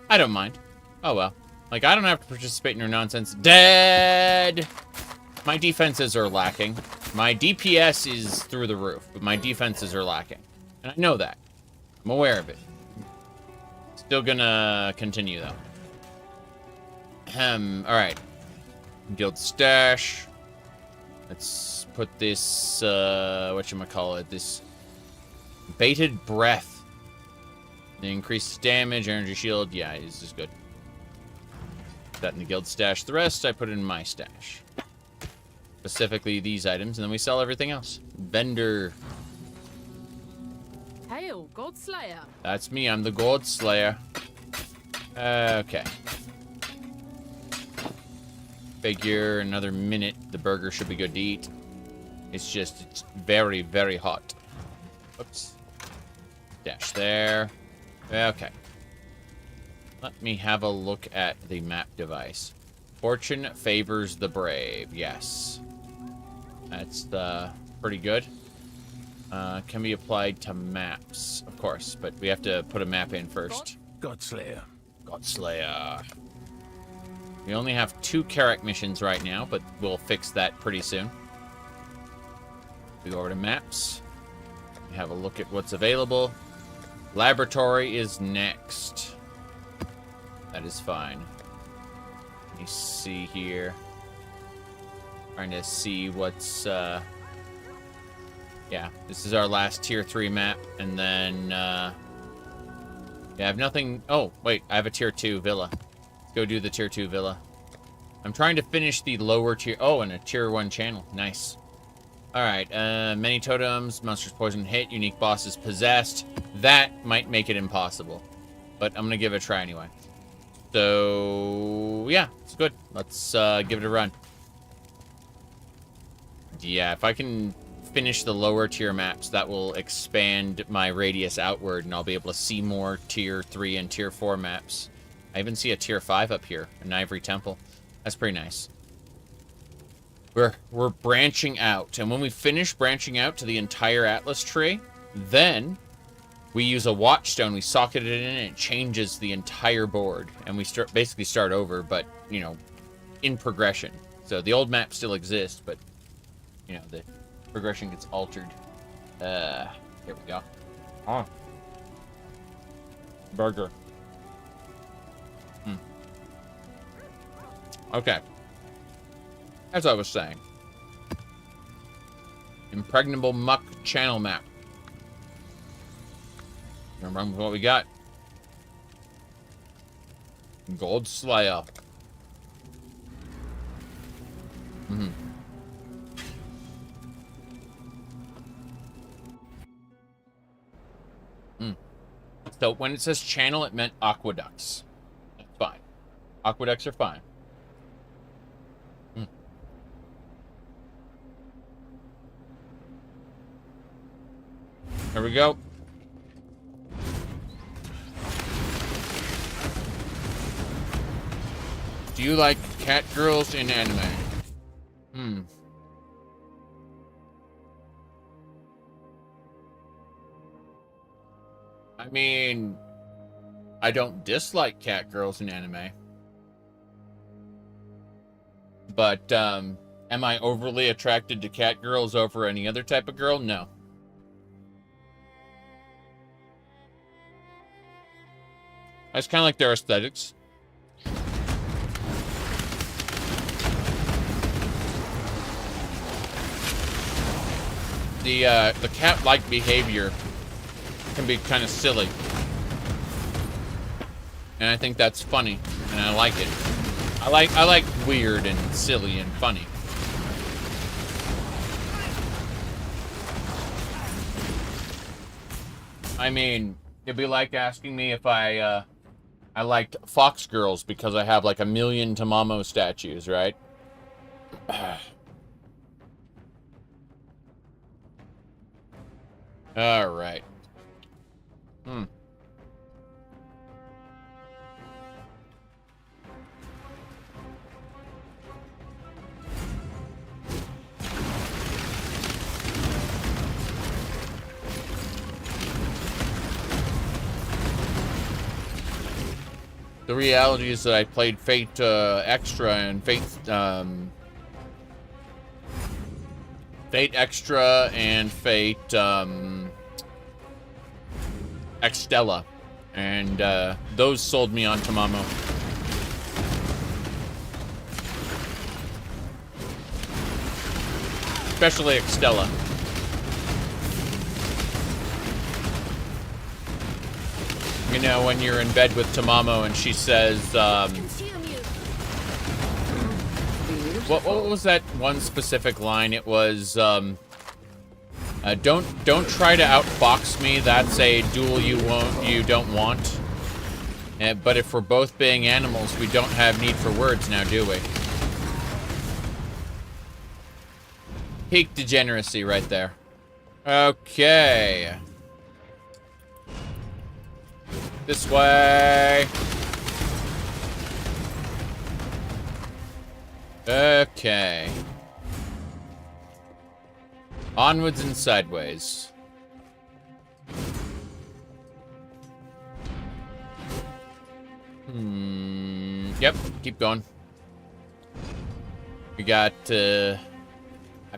I don't mind. Oh well. Like, I don't have to participate in her nonsense. Dead! My defenses are lacking. My DPS is through the roof, but my defenses are lacking. And I know that. I'm aware of it. Still gonna continue, though. Alright. Guild stash. Let's put this, whatchamacallit, this baited breath. The increased damage, energy shield. Yeah, this is good. Put that in the guild stash. The rest, I put in my stash. Specifically these items, and then we sell everything else. Vendor. Hail, Godslayer. That's me, I'm the God Slayer. Okay. Figure another minute, the burger should be good to eat. It's very, very hot. Oops. Dash there. Okay. Let me have a look at the map device. Fortune favors the brave. Yes. That's pretty good. Can be applied to maps, of course, but we have to put a map in first. Godslayer. Godslayer. We only have 2 Carrack missions right now, but we'll fix that pretty soon. We go over to maps. We have a look at what's available. Laboratory is next. That is fine. Let me see here. Trying to see what's, yeah, this is our last tier 3 map, and then, yeah, I have nothing. Oh, wait, I have a tier 2 villa. Let's go do the tier 2 villa. I'm trying to finish the lower tier. Oh, and a tier 1 channel. Nice. Alright, many totems, monsters poison hit, unique bosses possessed. That might make it impossible, but I'm gonna give it a try anyway. So, yeah, it's good. Let's give it a run. Yeah, if I can finish the lower tier maps, that will expand my radius outward, and I'll be able to see more tier 3 and tier 4 maps. I even see a tier 5 up here, an Ivory Temple. That's pretty nice. We're branching out, and when we finish branching out to the entire Atlas tree, then we use a watchstone, we socket it in, and it changes the entire board, and we basically start over, but, you know, in progression. So the old map still exists, but, you know, the progression gets altered. Here we go. Oh. Burger. Okay. As I was saying. Impregnable muck channel map. Remember what we got? Gold Slayer. So when it says channel, it meant aqueducts. That's fine. Aqueducts are fine. Here we go. Do you like cat girls in anime? I mean, I don't dislike cat girls in anime. But, am I overly attracted to cat girls over any other type of girl? No. I just kind of like their aesthetics. The cat-like behavior can be kind of silly. And I think that's funny, and I like it. I like weird and silly and funny. I mean, it'd be like asking me if I liked fox girls because I have like 1 million Tamamo statues, right? All right. The reality is that I played Fate Extra and Fate Extra and Fate Extella, and those sold me on Tamamo. Especially Extella. You know, when you're in bed with Tamamo and she says, what was that one specific line? It was, don't try to outfox me. That's a duel you don't want. But if we're both being animals, we don't have need for words now, do we? Peak degeneracy right there. Okay. This way. Okay. Onwards and sideways. Yep, keep going. We got, I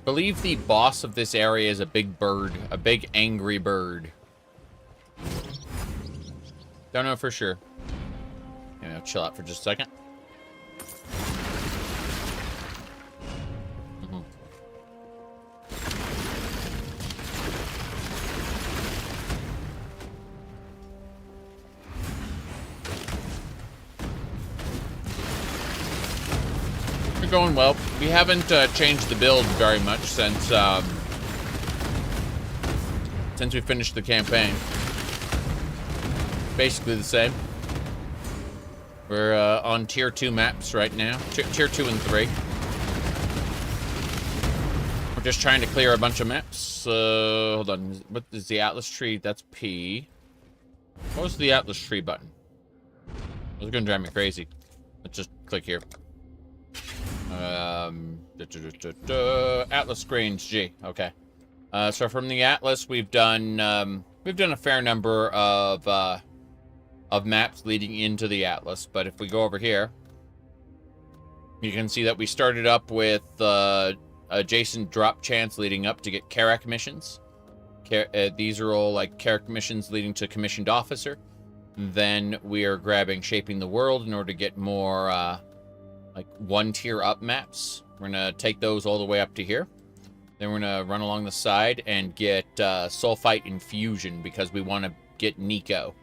believe the boss of this area is a big bird. A big angry bird. Don't know for sure. Yeah, chill out for just a second. We're going well. We haven't changed the build very much since we finished the campaign. Basically the same. We're on tier 2 maps right now. Tier 2 and 3. We're just trying to clear a bunch of maps. Hold on. What is the Atlas tree? That's P. What was the Atlas tree button? It's gonna drive me crazy. Let's just click here. Atlas Grange G. Okay. So from the Atlas, we've done a fair number of maps leading into the Atlas. But if we go over here, you can see that we started up with adjacent drop chance leading up to get Karak missions. These are all like Karak missions leading to commissioned officer. Then we are grabbing Shaping the World in order to get more like 1 tier up maps. We're gonna take those all the way up to here. Then we're gonna run along the side and get Sulfite Infusion because we want to get Nico.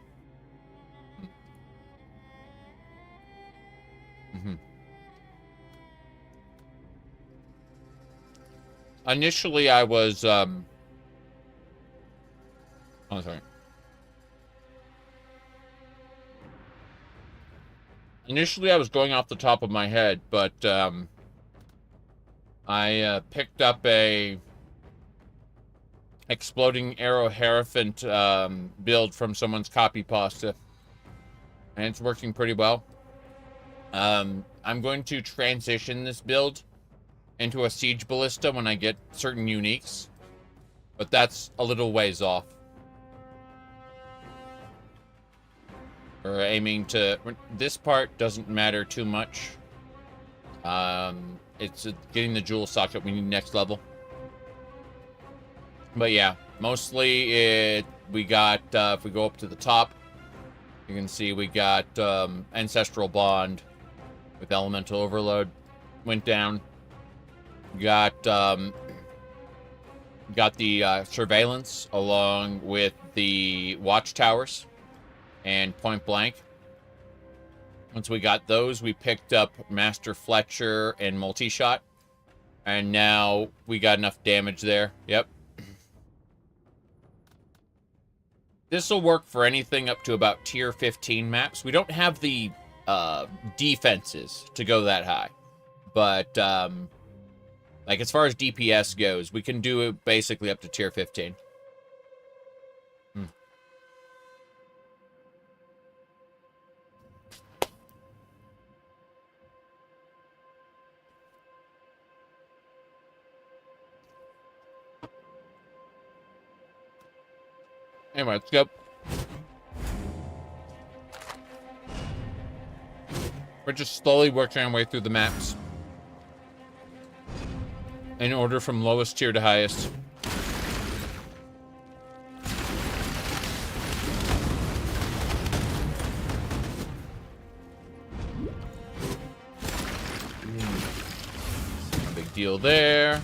Initially, I was oh, sorry. Initially, I was going off the top of my head, but I picked up a Exploding Arrow Hierophant build from someone's copy pasta, and it's working pretty well. I'm going to transition this build into a Siege Ballista when I get certain uniques, but that's a little ways off. We're aiming to... This part doesn't matter too much. It's getting the jewel socket we need next level. But yeah, mostly we got... if we go up to the top, you can see we got Ancestral Bond with Elemental Overload. Went down. Got the Surveillance along with the Watchtowers and Point Blank. Once we got those, we picked up Master Fletcher and Multi-Shot. And now we got enough damage there. Yep. This will work for anything up to about tier 15 maps. We don't have the defenses to go that high. But, like, as far as DPS goes, we can do it basically up to tier 15. Anyway, let's go. We're just slowly working our way through the maps in order from lowest tier to highest. Big deal there.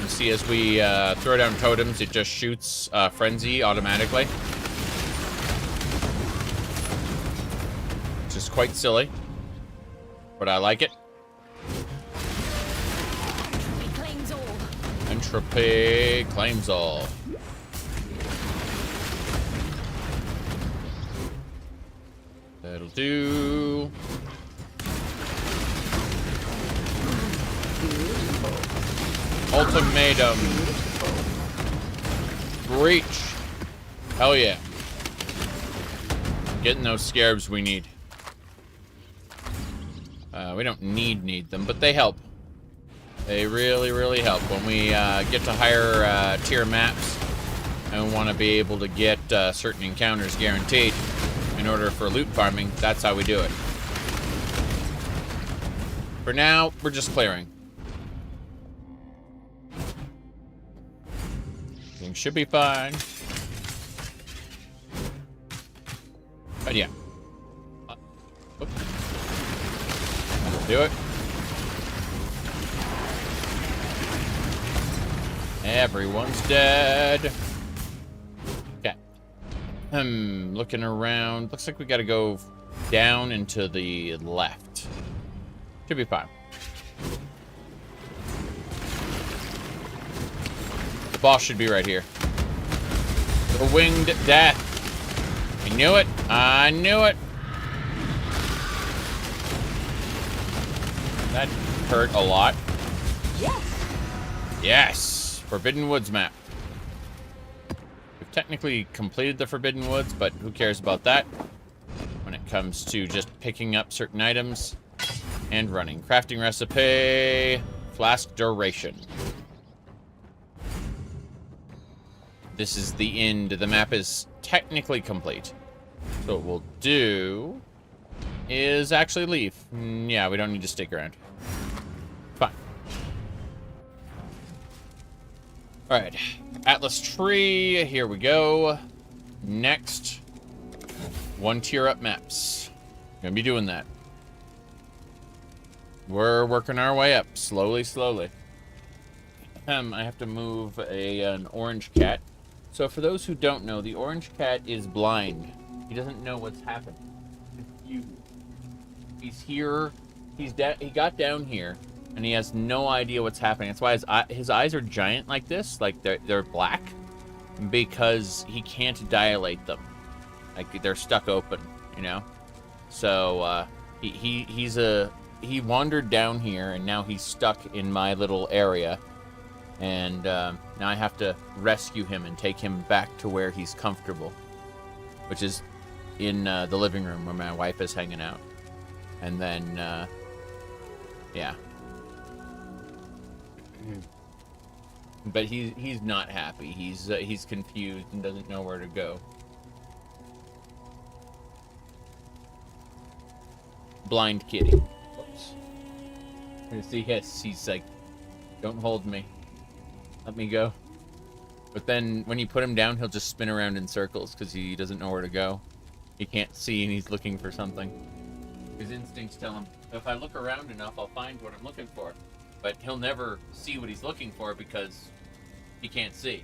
You see, as we throw down totems, it just shoots Frenzy automatically. Which is quite silly, but I like it. Entropy claims all. That'll do. Ultimatum. Breach. Hell yeah. Getting those scarabs we need. We don't need them, but they help. They really, really help. When we get to higher tier maps and we want to be able to get certain encounters guaranteed in order for loot farming, that's how we do it. For now, we're just clearing. Things should be fine. But yeah. Do it. Everyone's dead. Okay. Looking around. Looks like we gotta go down and to the left. Should be fine. The boss should be right here. The Winged Death. I knew it. I knew it. That hurt a lot. Yes! Yes! Forbidden Woods map. We've technically completed the Forbidden Woods, but who cares about that when it comes to just picking up certain items and running. Crafting recipe, flask duration. This is the end. The map is technically complete. So what we'll do is actually leave. Yeah, we don't need to stick around. Fine. Alright. Atlas tree. Here we go. Next. 1 tier up maps. Gonna be doing that. We're working our way up. Slowly, slowly. I have to move an orange cat. So for those who don't know, the orange cat is blind. He doesn't know what's happening. He's here. He got down here, and he has no idea what's happening. That's why his eyes are giant like this, like they're black, because he can't dilate them. Like they're stuck open, you know. So he wandered down here, and now he's stuck in my little area, and now I have to rescue him and take him back to where he's comfortable, which is in the living room where my wife is hanging out. And then, yeah. But he's not happy. He's confused and doesn't know where to go. Blind kitty. Whoops. You see, yes, he's like, don't hold me. Let me go. But then when you put him down, he'll just spin around in circles because he doesn't know where to go. He can't see and he's looking for something. His instincts tell him, if I look around enough, I'll find what I'm looking for. But he'll never see what he's looking for because he can't see.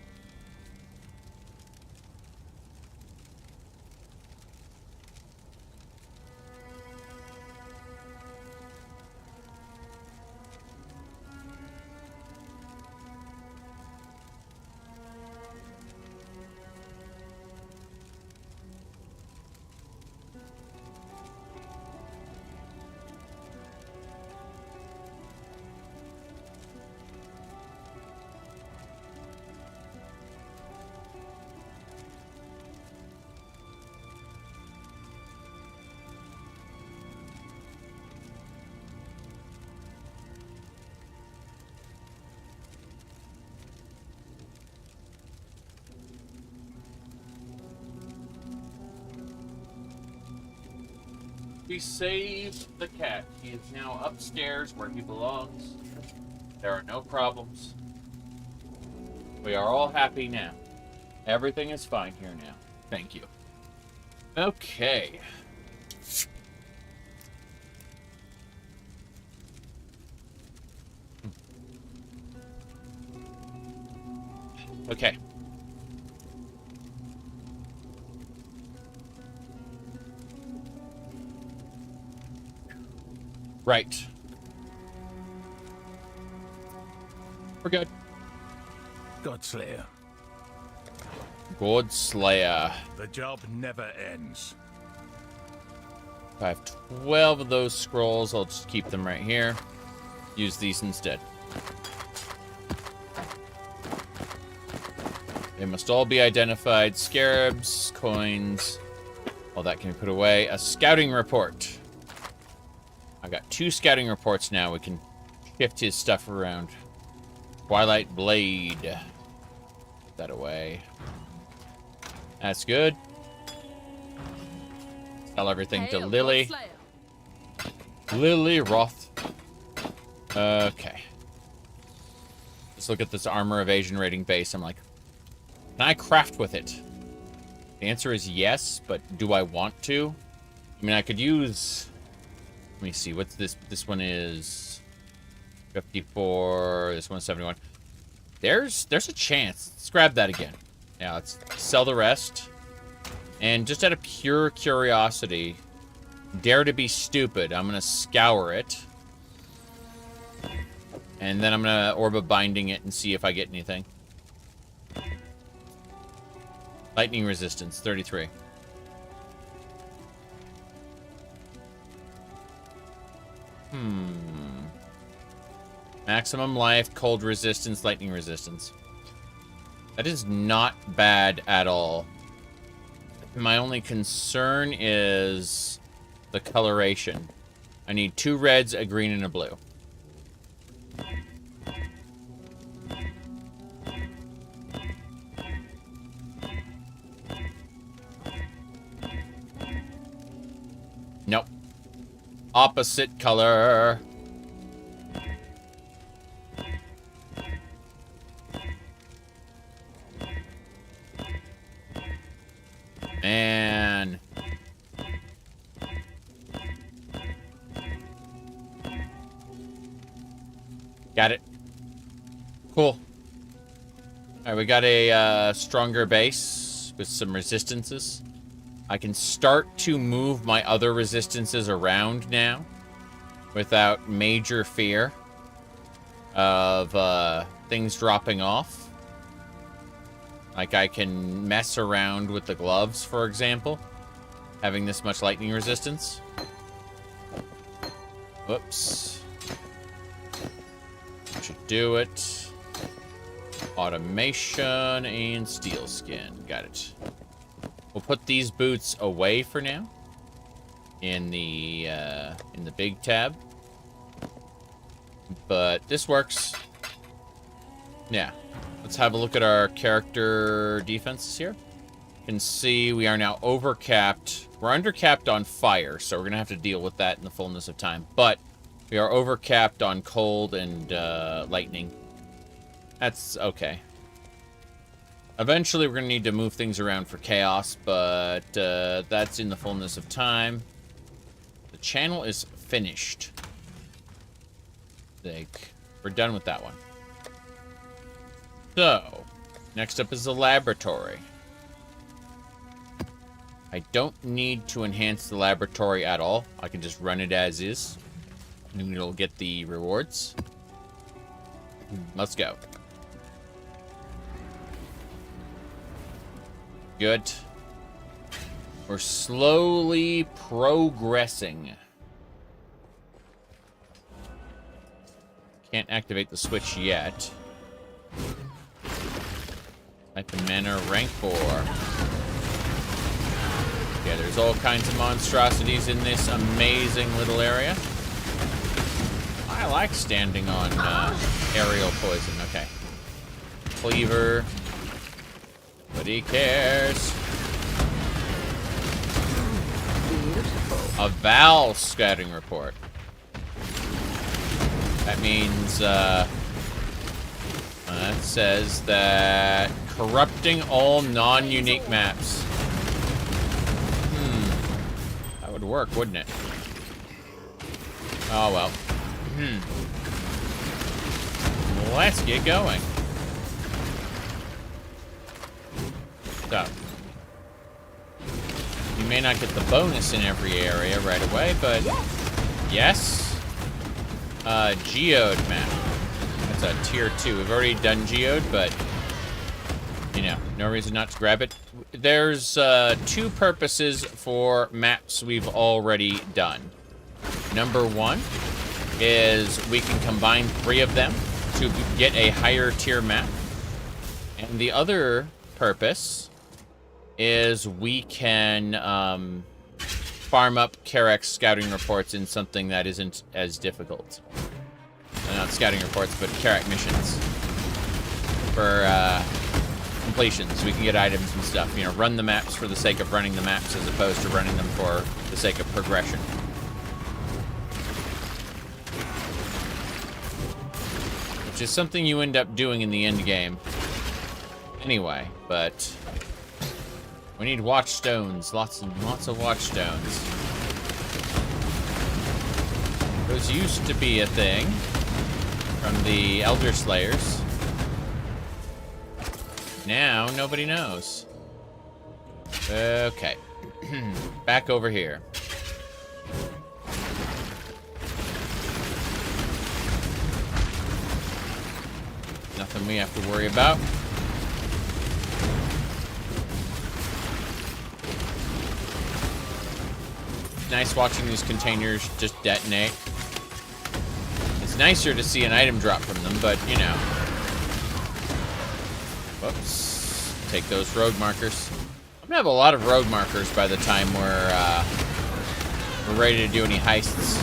We saved the cat. He is now upstairs where he belongs. There are no problems. We are all happy now. Everything is fine here now. Thank you. Okay. Okay. Right. We're good. Godslayer. Godslayer. The job never ends. I have 12 of those scrolls. I'll just keep them right here. Use these instead. They must all be identified. Scarabs, coins. All that can be put away. A scouting report. I got 2 scouting reports now. We can shift his stuff around. Twilight Blade. Put that away. That's good. Tell everything to Lily. Lily Roth. Okay. Let's look at this armor evasion rating base. I'm like, can I craft with it? The answer is yes, but do I want to? I mean, I could use... Let me see, what's this? This one is 54, this one's 71. There's a chance. Let's grab that again. Yeah, let's sell the rest. And just out of pure curiosity, dare to be stupid, I'm gonna scour it. And then I'm gonna orb of binding it and see if I get anything. Lightning resistance, 33. Maximum life, cold resistance, lightning resistance. That is not bad at all. My only concern is the coloration. I need 2 reds, a green, and a blue. Nope. Opposite color. Man. Got it. Cool. Alright, we got a stronger base with some resistances. I can start to move my other resistances around now without major fear of things dropping off. Like I can mess around with the gloves, for example, having this much lightning resistance. Whoops. Should do it. Automation and steel skin. Got it. We'll put these boots away for now. In the big tab. But this works. Yeah. Let's have a look at our character defenses here. You can see we are now overcapped. We're undercapped on fire, so we're going to have to deal with that in the fullness of time. But we are overcapped on cold and lightning. That's okay. Eventually, we're going to need to move things around for chaos, but that's in the fullness of time. The channel is finished. Like, we're done with that one. So, next up is the laboratory. I don't need to enhance the laboratory at all. I can just run it as is. And it'll get the rewards. Let's go. Good. We're slowly progressing. Can't activate the switch yet. Type of mana, rank 4. Yeah, there's all kinds of monstrosities in this amazing little area. I like standing on aerial poison. Okay. Cleaver. Nobody cares. A Val scouting report. That means, that says that corrupting all non-unique maps. That would work, wouldn't it? Oh, well. Let's get going. So. You may not get the bonus in every area right away, but yes. Geode map. That's a tier 2. We've already done Geode, but you know, no reason not to grab it. There's 2 purposes for maps we've already done. Number 1 is we can combine 3 of them to get a higher tier map. And the other purpose is we can farm up Karek's scouting reports in something that isn't as difficult. Not scouting reports, but Karak missions. For completions, we can get items and stuff. You know, run the maps for the sake of running the maps as opposed to running them for the sake of progression. Which is something you end up doing in the end game. Anyway, but we need watchstones, lots and lots of watchstones. Those used to be a thing from the Elder Slayers. Now nobody knows. Okay, back over here. Nothing we have to worry about. Nice watching these containers just detonate. It's nicer to see an item drop from them, but, you know. Whoops. Take those rogue markers. I'm gonna have a lot of rogue markers by the time we're ready to do any heists.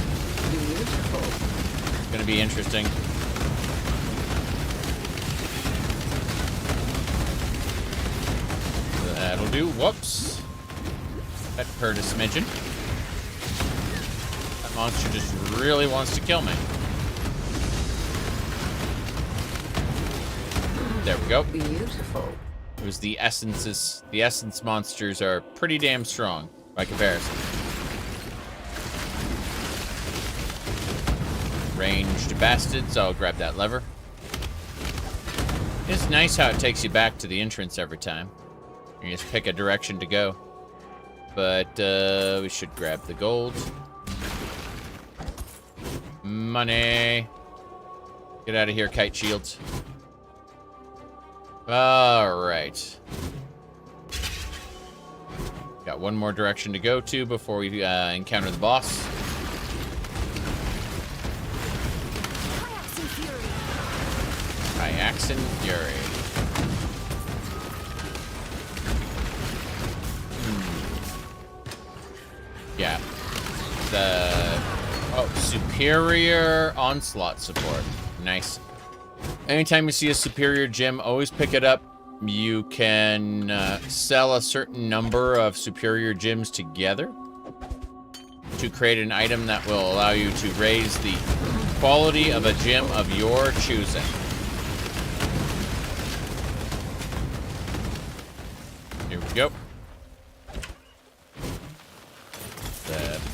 It's gonna be interesting. That'll do. Whoops. That hurt a smidgen. That monster just really wants to kill me. There we go. Beautiful. It was the essences. The essence monsters are pretty damn strong by comparison. Ranged bastards. I'll grab that lever. It's nice how it takes you back to the entrance every time. You just pick a direction to go. But we should grab the gold. Money. Get out of here, kite shields. Alright. Got one more direction to go to before we encounter the boss. Hyaxin Fury. Yeah. Superior onslaught support. Nice. Anytime you see a superior gem, always pick it up. You can sell a certain number of superior gems together to create an item that will allow you to raise the quality of a gem of your choosing. Here we go.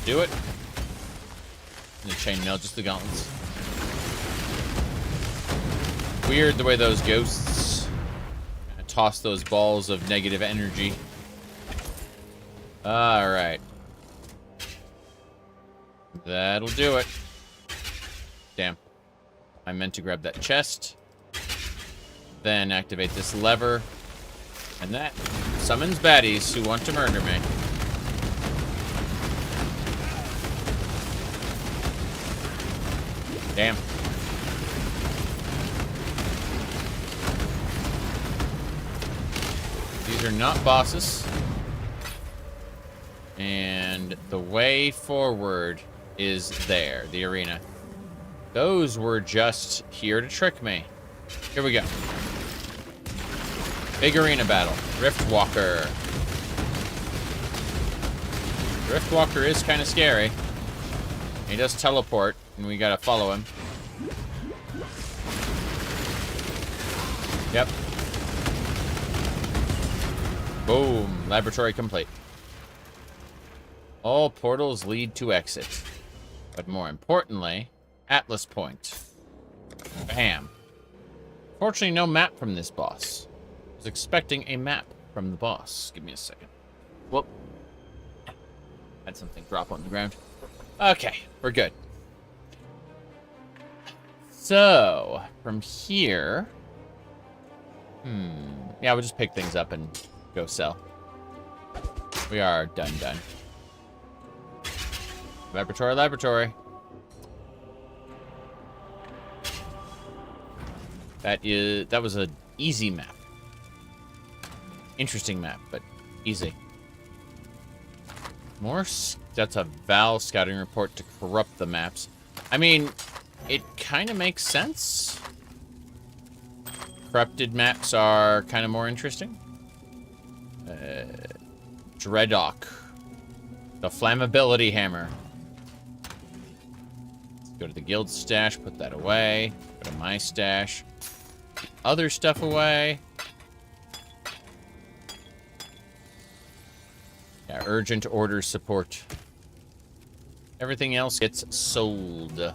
Do it. And the chainmail, just the gauntlets. Weird the way those ghosts toss those balls of negative energy. Alright. That'll do it. Damn. I meant to grab that chest. Then activate this lever. And that summons baddies who want to murder me. Damn. These are not bosses. And the way forward is there, the arena. Those were just here to trick me. Here we go. Big arena battle. Riftwalker. Riftwalker is kind of scary. He does teleport, and we gotta follow him. Yep. Boom. Laboratory complete. All portals lead to exit. But more importantly, Atlas Point. Bam. Fortunately, no map from this boss. I was expecting a map from the boss. Give me a second. Whoop. Had something drop on the ground. Okay, we're good. So, from here... Yeah, we'll just pick things up and go sell. We are done. Laboratory. That was an easy map. Interesting map, but easy. That's a Val scouting report to corrupt the maps. I mean, it kind of makes sense. Corrupted maps are kind of more interesting. Dreadhawk. The flammability hammer. Let's go to the guild stash, put that away. Go to my stash. Other stuff away. Yeah, urgent order support. Everything else gets sold.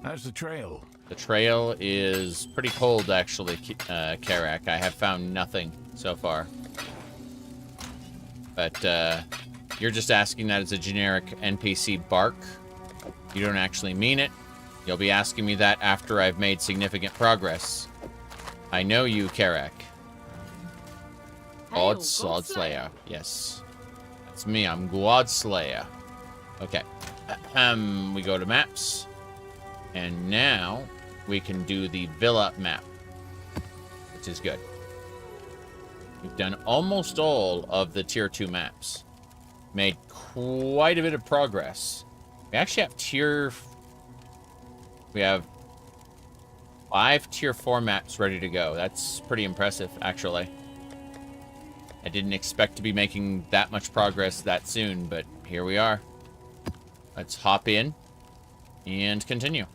How's the trail? The trail is pretty cold, actually, Karak. I have found nothing so far. But, you're just asking that as a generic NPC bark. You don't actually mean it. You'll be asking me that after I've made significant progress. I know you, Karak. God Slayer. Yes. That's me. I'm God Slayer. Okay. We go to maps. And now we can do the villa map, which is good. We've done almost all of the tier 2 maps. Made quite a bit of progress. We actually have we have 5 tier 4 maps ready to go. That's pretty impressive, actually. I didn't expect to be making that much progress that soon, but here we are. Let's hop in and continue.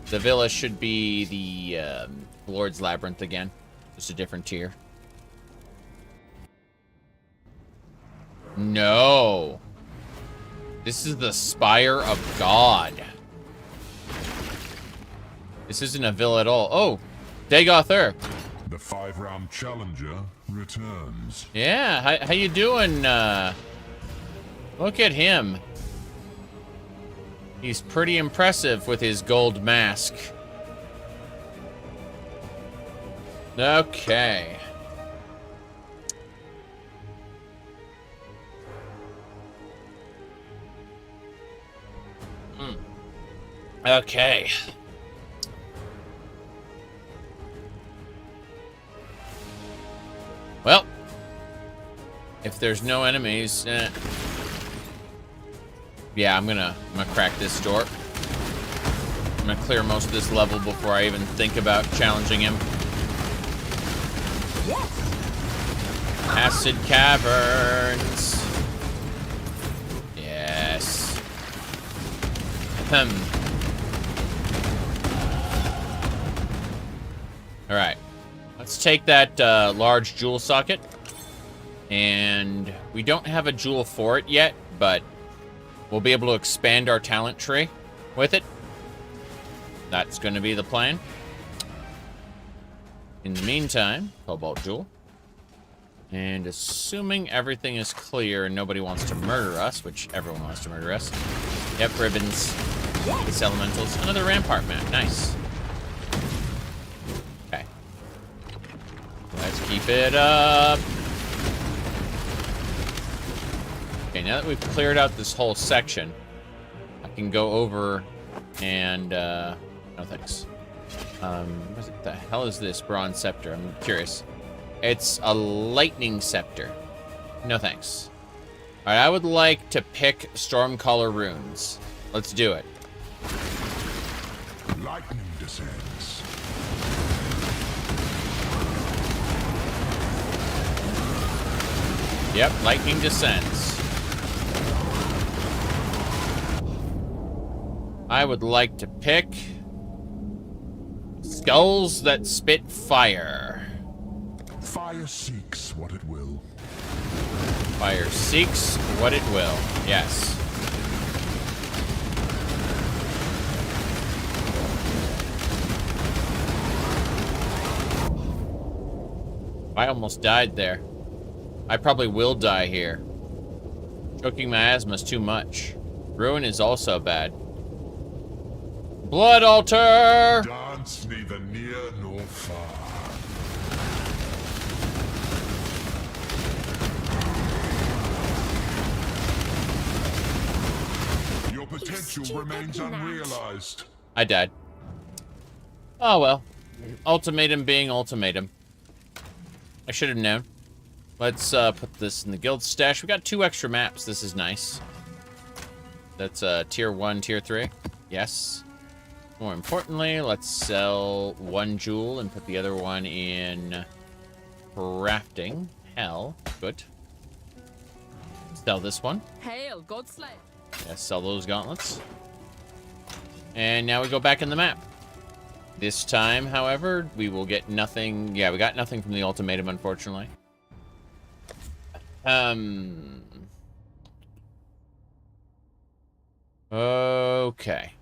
The villa should be the Lord's Labyrinth again. Just a different tier. No. This is the Spire of God. This isn't a villa at all. Oh, Dagoth. The 5-round challenger returns. Yeah, how you doing? Look at him. He's pretty impressive with his gold mask. Okay. Okay. Well, if there's no enemies, yeah, I'm gonna crack this door. I'm gonna clear most of this level before I even think about challenging him. Yes. Acid caverns. Yes. All right. Let's take that large jewel socket. And we don't have a jewel for it yet, but we'll be able to expand our talent tree with it. That's going to be the plan. In the meantime, cobalt jewel. And assuming everything is clear and nobody wants to murder us, which everyone wants to murder us. Yep, ribbons. It's elementals. Another rampart map. Nice. Okay. Let's keep it up. Okay, now that we've cleared out this whole section, I can go over and, no thanks. What the hell is this bronze scepter? I'm curious. It's a lightning scepter. No thanks. All right, I would like to pick Stormcaller runes. Let's do it. Lightning descends. Yep, lightning descends. I would like to pick skulls that spit fire. Fire seeks what it will. Fire seeks what it will. Yes. I almost died there. I probably will die here. Choking my asthma's too much. Ruin is also bad. Blood altar! Dance neither near nor far. Your potential remains unrealized. I died. Oh well. Ultimatum being ultimatum. I should have known. Let's put this in the guild stash. We got 2 extra maps. This is nice. That's tier 1, tier 3. Yes. More importantly, let's sell 1 jewel and put the other one in crafting. Hell, good. Sell this one. Hail, Godslayer. Yes, sell those gauntlets. And now we go back in the map. This time, however, we will get nothing. Yeah, we got nothing from the ultimatum, unfortunately. Okay.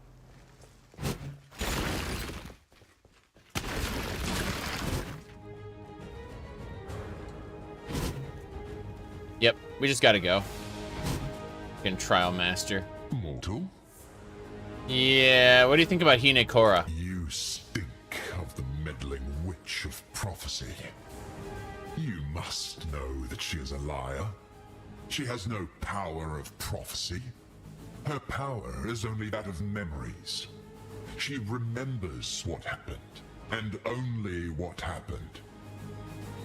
Yep, we just gotta go. Fucking Trial Master. Mortal? Yeah, what do you think about Hinekora? You stink of the meddling witch of prophecy. You must know that she is a liar. She has no power of prophecy. Her power is only that of memories. She remembers what happened, and only what happened.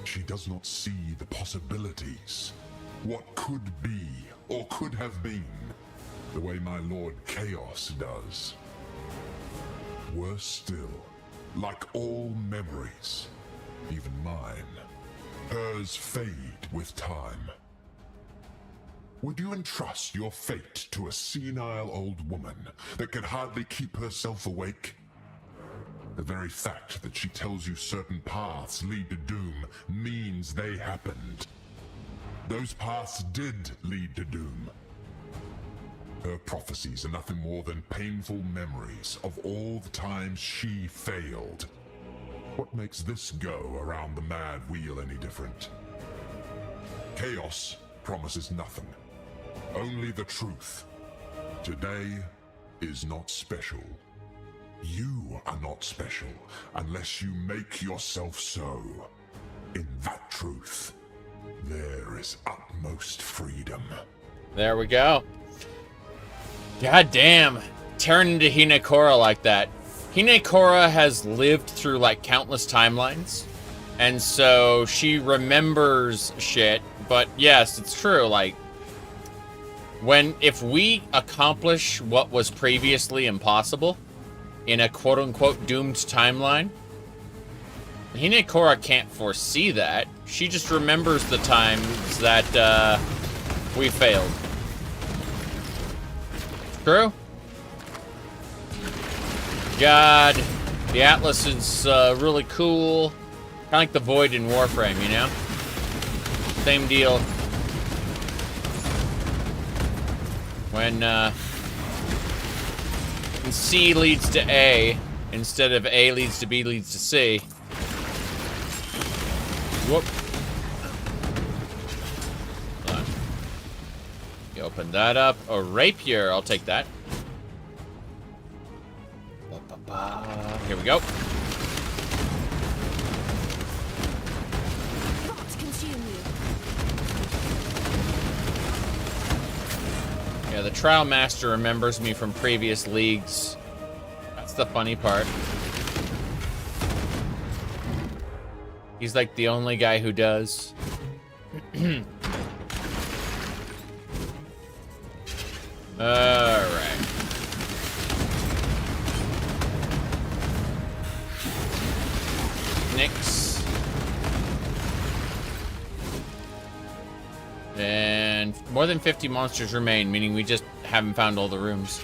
She does not see the possibilities, what could be or could have been, the way my Lord Chaos does. Worse still, like all memories, even mine, hers fade with time. Would you entrust your fate to a senile old woman that can hardly keep herself awake? The very fact that she tells you certain paths lead to doom means they happened. Those paths did lead to doom. Her prophecies are nothing more than painful memories of all the times she failed. What makes this go around the mad wheel any different? Chaos promises nothing. Only the truth. Today is not special. You are not special unless you make yourself so. In that truth, there is utmost freedom. There we go. God damn. Turn into Hinekora like that. Hinekora has lived through like countless timelines. And so she remembers shit. But yes, it's true. Like, if we accomplish what was previously impossible in a quote-unquote doomed timeline, Hinekora can't foresee that. She just remembers the times that we failed. True? God, the Atlas is really cool. Kind of like the Void in Warframe, you know? Same deal. When C leads to A, instead of A leads to B leads to C. Whoop. Hold on. You open that up. A rapier, I'll take that. Here we go. Yeah, the Trial Master remembers me from previous leagues. That's the funny part. He's like the only guy who does. Alright. Nix. And more than 50 monsters remain, meaning we just haven't found all the rooms.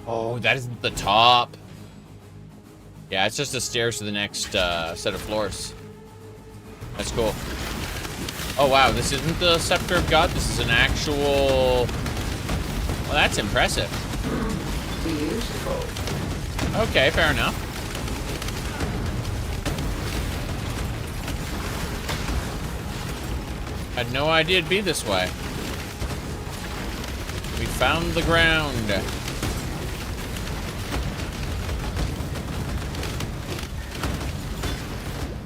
Oh, that isn't the top. Yeah, it's just the stairs to the next set of floors. That's cool. Oh, wow, this isn't the Scepter of God. This is an actual... Well, that's impressive. Beautiful. Okay, fair enough. Had no idea it'd be this way. We found the ground.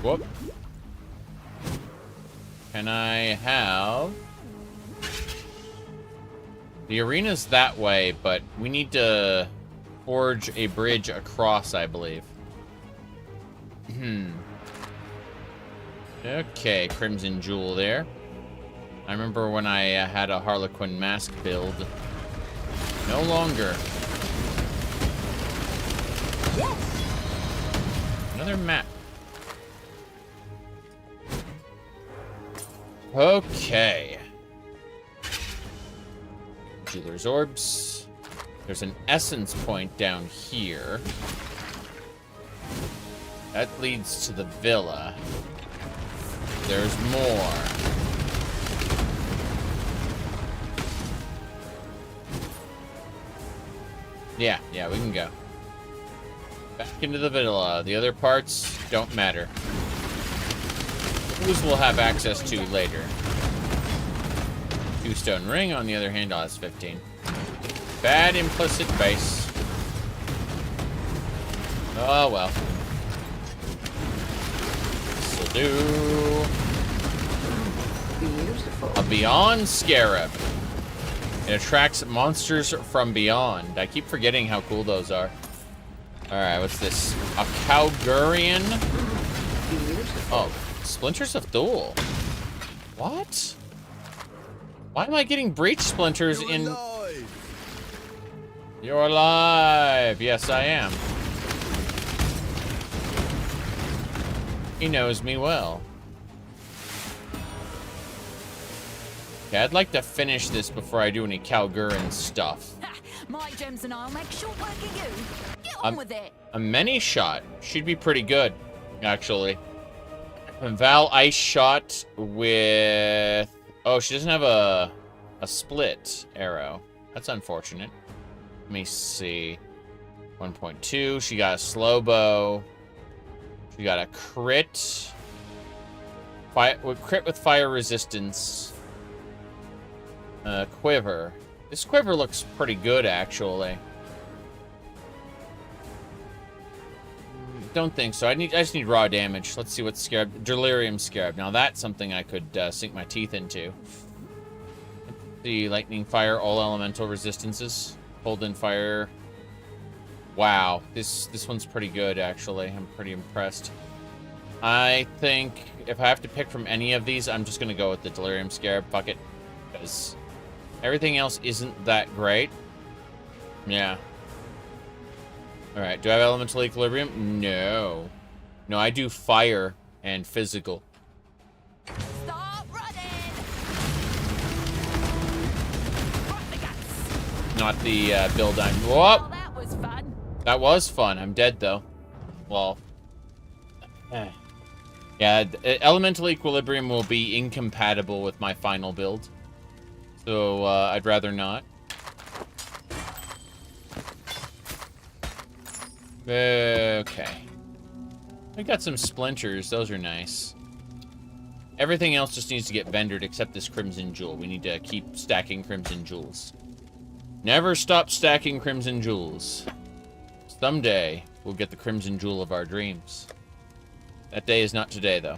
Whoop. Can I have... The arena's that way, but we need to forge a bridge across, I believe. Okay, Crimson Jewel there. I remember when I had a Harlequin mask build. No longer. Yes. Another map. Okay. Jeweler's Orbs. There's an essence point down here. That leads to the villa. There's more. Yeah, we can go. Back into the villa. The other parts don't matter. Those we'll have access to later. 2-stone ring, on the other hand, that's 15. Bad implicit base. Oh, well. This'll do. Beautiful. A Beyond Scarab. It attracts monsters from beyond. I keep forgetting how cool those are. Alright, what's this? A Calgurian? Oh, Splinters of Thule. What? Why am I getting breach splinters in... You're alive! Yes, I am. He knows me well. Okay, I'd like to finish this before I do any Calgurin stuff. My gems and I'll make short work of you. Get on with it. A many shot should be pretty good, actually. Val ice shot with... Oh, she doesn't have a split arrow. That's unfortunate. Let me see. 1.2. She got a slow bow. She got a crit. Crit with fire resistance. Quiver. This quiver looks pretty good, actually. Don't think so. I just need raw damage. Let's see what's Scarab. Delirium Scarab. Now that's something I could sink my teeth into. The lightning, fire, all elemental resistances. Hold in fire. Wow, this one's pretty good, actually. I'm pretty impressed. I think if I have to pick from any of these, I'm just gonna go with the Delirium Scarab. Fuck it, because everything else isn't that great. Yeah. All right. Do I have elemental equilibrium? No. No, I do fire and physical. Stop running. Not the build I'm... Whoop! Oh, that was fun. That was fun. I'm dead, though. Well... Yeah, elemental equilibrium will be incompatible with my final build. So, I'd rather not. Okay. We got some splinters. Those are nice. Everything else just needs to get vendored except this Crimson Jewel. We need to keep stacking Crimson Jewels. Never stop stacking Crimson Jewels. Someday, we'll get the Crimson Jewel of our dreams. That day is not today, though.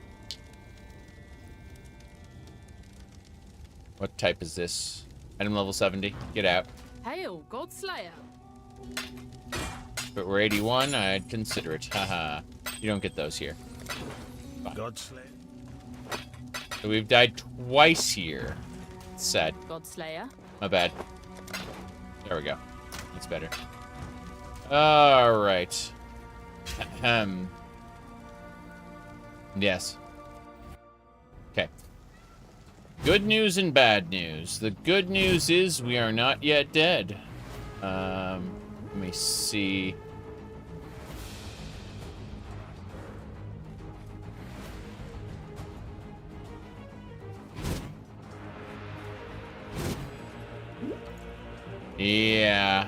What type is this? Item level 70. Get out. Hail, Godslayer. If it were 81, I'd consider it. Haha. You don't get those here. Godslayer. So we've died twice here. It's sad. Godslayer. My bad. There we go. That's better. Alright. Ahem. Yes. Okay. Good news and bad news. The good news is we are not yet dead. Let me see. Yeah.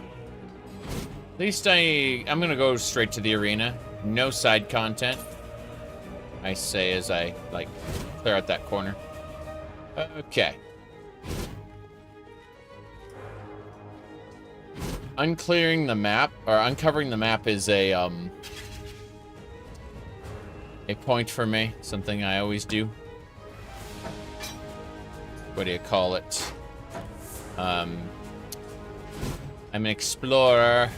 At least I'm gonna go straight to the arena. No side content. I say as I, like, clear out that corner. Okay. Unclearing the map, or uncovering the map is a point for me. Something I always do. What do you call it? I'm an explorer.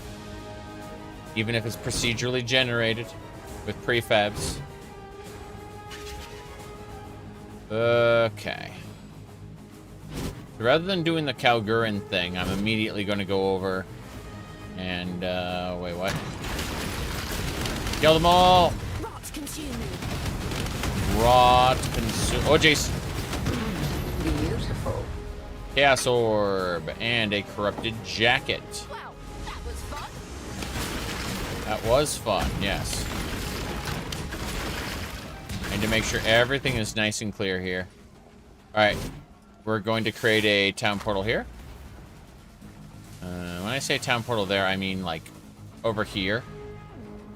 Even if it's procedurally generated with prefabs. Okay. Rather than doing the Calgurin thing, I'm immediately going to go over and, wait, what? Kill them all! Rot consume. Rot consume. Oh, jeez. Beautiful. Chaos Orb and a corrupted jacket. Wow, that was fun. That was fun, yes. And to make sure everything is nice and clear here. Alright. We're going to create a town portal here. When I say town portal there, I mean, like, over here.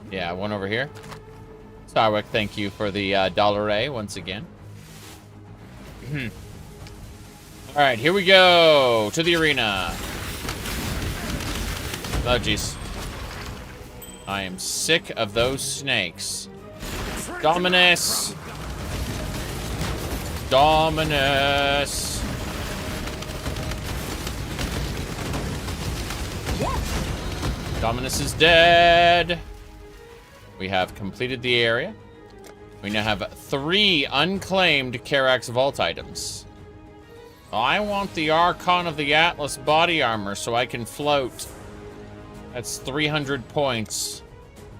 Yeah, one over here. Starwick, thank you for the $1 once again. Alright, here we go. To the arena. Oh, jeez. I am sick of those snakes. Dominus! Dominus! Dominus is dead. We have completed the area. We now have 3 unclaimed Karax Vault items. I want the Archon of the Atlas body armor so I can float. That's 300 points.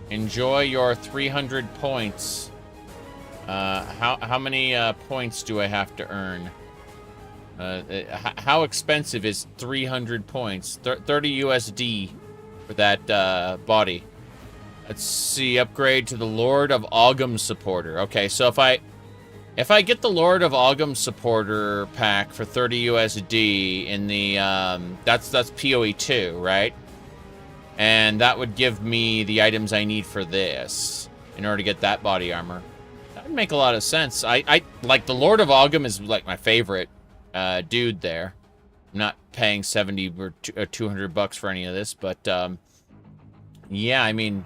Enjoy your 300 points. How many points do I have to earn? How expensive is 300 points? 30 USD for that body. Let's see, upgrade to the Lord of Ogham supporter. Okay, so if I get the Lord of Ogham supporter pack for 30 USD in the that's PoE 2, right? And that would give me the items I need for this in order to get that body armor. That would make a lot of sense. I like the Lord of Ogham is like my favorite dude there. I'm not paying 70 or 200 bucks for any of this, but yeah, I mean,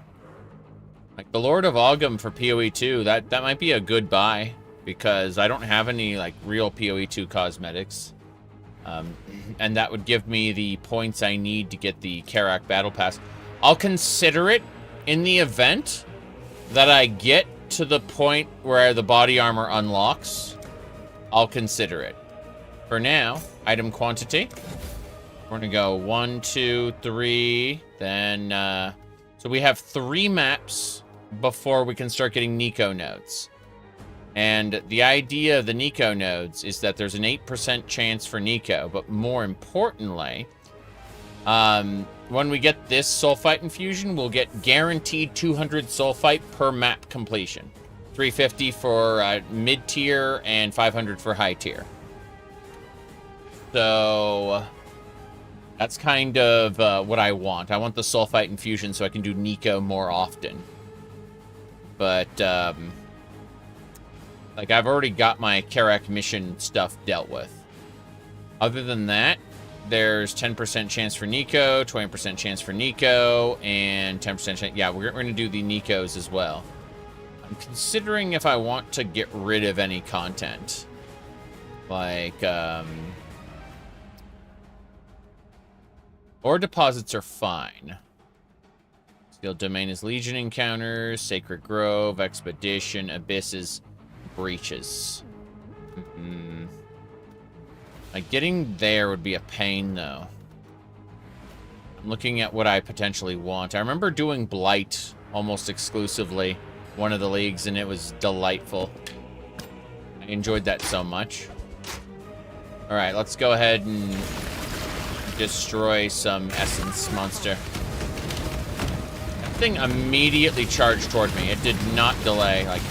like the Lord of Ogham for PoE 2, that might be a good buy because I don't have any like real PoE 2 cosmetics. And that would give me the points I need to get the Karak Battle Pass. I'll consider it in the event that I get to the point where the body armor unlocks. I'll consider it. For now, item quantity. We're gonna go 1, 2, 3. Then, so we have 3 maps before we can start getting Nico nodes. And the idea of the Nico nodes is that there's an 8% chance for Nico, but more importantly, when we get this Sulfite infusion, we'll get guaranteed 200 Sulfite per map completion. 350 for mid-tier and 500 for high-tier. So that's kind of what I want. I want the Sulfite infusion so I can do Nico more often. But, like, I've already got my Karak mission stuff dealt with. Other than that, there's 10% chance for Nico, 20% chance for Nico, and 10% chance... Yeah, we're going to do the Nikos as well. I'm considering if I want to get rid of any content. Like, ore deposits are fine. Steel Domain is Legion encounters, Sacred Grove, Expedition, Abysses, Breaches. Like, getting there would be a pain, though. I'm looking at what I potentially want. I remember doing Blight almost exclusively, one of the leagues, and it was delightful. I enjoyed that so much. Alright, let's go ahead and destroy some Essence monster. That thing immediately charged toward me. It did not delay, like...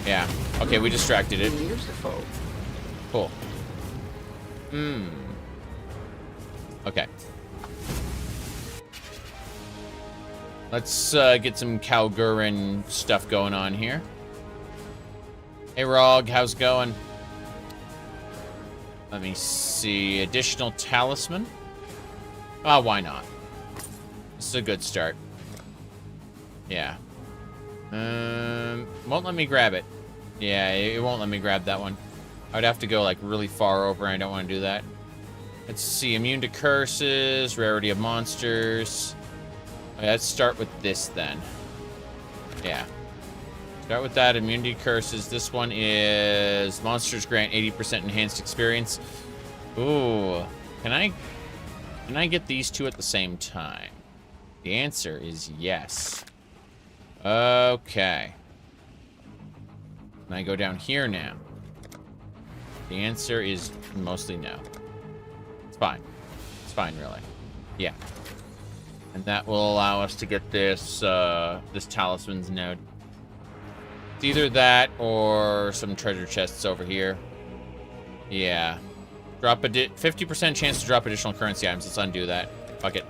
Yeah. Okay, we distracted it. Beautiful. Cool. Okay. Let's get some Kalgurin stuff going on here. Hey, Rog, how's it going? Let me see. Additional talisman. Oh, why not? This is a good start. Yeah. Won't let me grab it. Yeah, it won't let me grab that one. I'd have to go, like, really far over, and I don't want to do that. Let's see. Immune to curses, rarity of monsters. Okay, let's start with this, then. Yeah. Start with that. Immunity to curses. This one is monsters grant 80% enhanced experience. Ooh. Can I get these two at the same time? The answer is yes. Okay. Can I go down here now? The answer is mostly no. It's fine. It's fine, really. Yeah. And that will allow us to get this, this talisman's node. It's either that or some treasure chests over here. Yeah. Drop 50% chance to drop additional currency items. Let's undo that. Fuck it.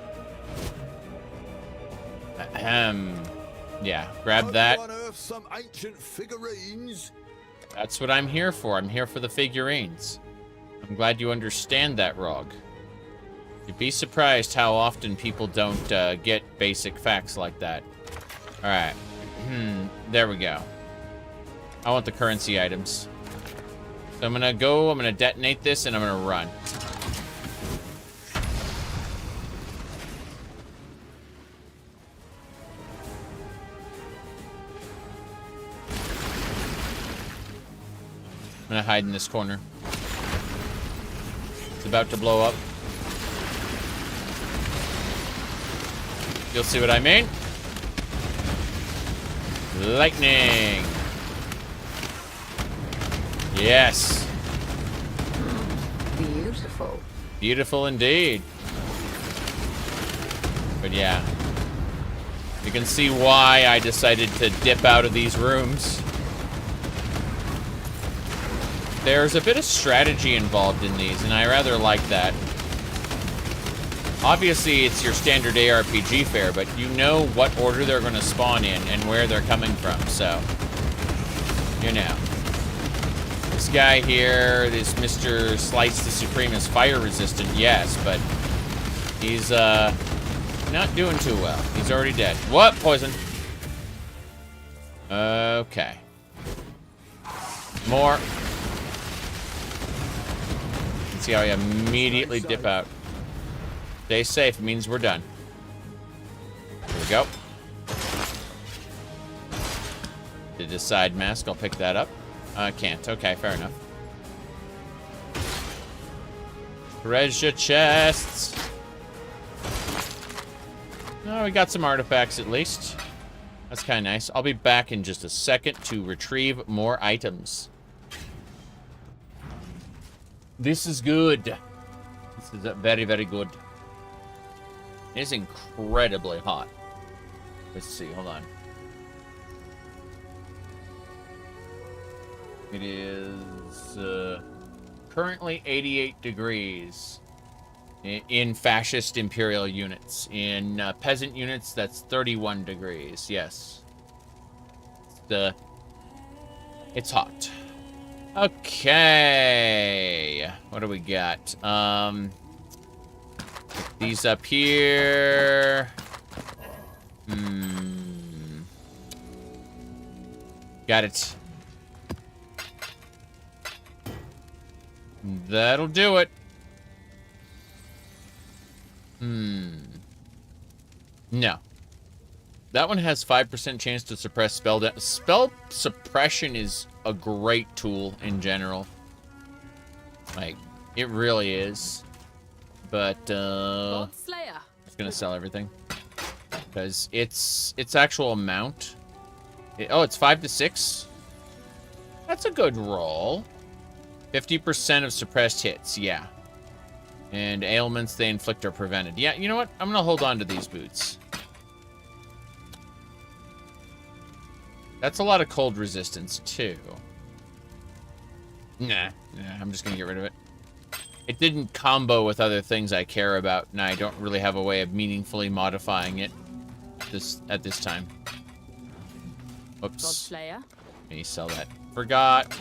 Ahem. Yeah, grab that. Some ancient figurines. That's what I'm here for. I'm here for the figurines. I'm glad you understand that, Rog. You'd be surprised how often people don't get basic facts like that. Alright. There we go. I want the currency items. So I'm gonna detonate this, and I'm gonna run. gonna hide in this corner. It's about to blow up. You'll see what I mean. Lightning. Yes. Beautiful. Beautiful indeed. But yeah. You can see why I decided to dip out of these rooms. There's a bit of strategy involved in these, and I rather like that. Obviously, it's your standard ARPG fare, but you know what order they're going to spawn in and where they're coming from, so... You know. This guy here, this Mr. Slice the Supreme, is fire resistant, yes, but... He's, not doing too well. He's already dead. What? Poison. Okay. More. Let's see how I immediately dip out. Stay safe. It means we're done. Here we go. Did a side mask. I'll pick that up. Can't. Okay, fair enough. Treasure chests. Oh, we got some artifacts at least. That's kind of nice. I'll be back in just a second to retrieve more items. This is good. This is very, very good. It is incredibly hot. Let's see, hold on. It is currently 88 degrees in fascist imperial units. In peasant units, that's 31 degrees. Yes. It's hot. Okay. What do we got? These up here. Got it. That'll do it. No. That one has 5% chance to suppress spell damage. Spell suppression is a great tool in general. Like, it really is. But, Godslayer. just gonna sell everything. Because its actual amount... oh, it's 5 to 6? That's a good roll. 50% of suppressed hits, yeah. And ailments they inflict are prevented. Yeah, you know what? I'm gonna hold on to these boots. That's a lot of cold resistance, too. Nah, I'm just gonna get rid of it. It didn't combo with other things I care about, and I don't really have a way of meaningfully modifying it at this time. Oops. Godslayer. Let me sell that. Forgot.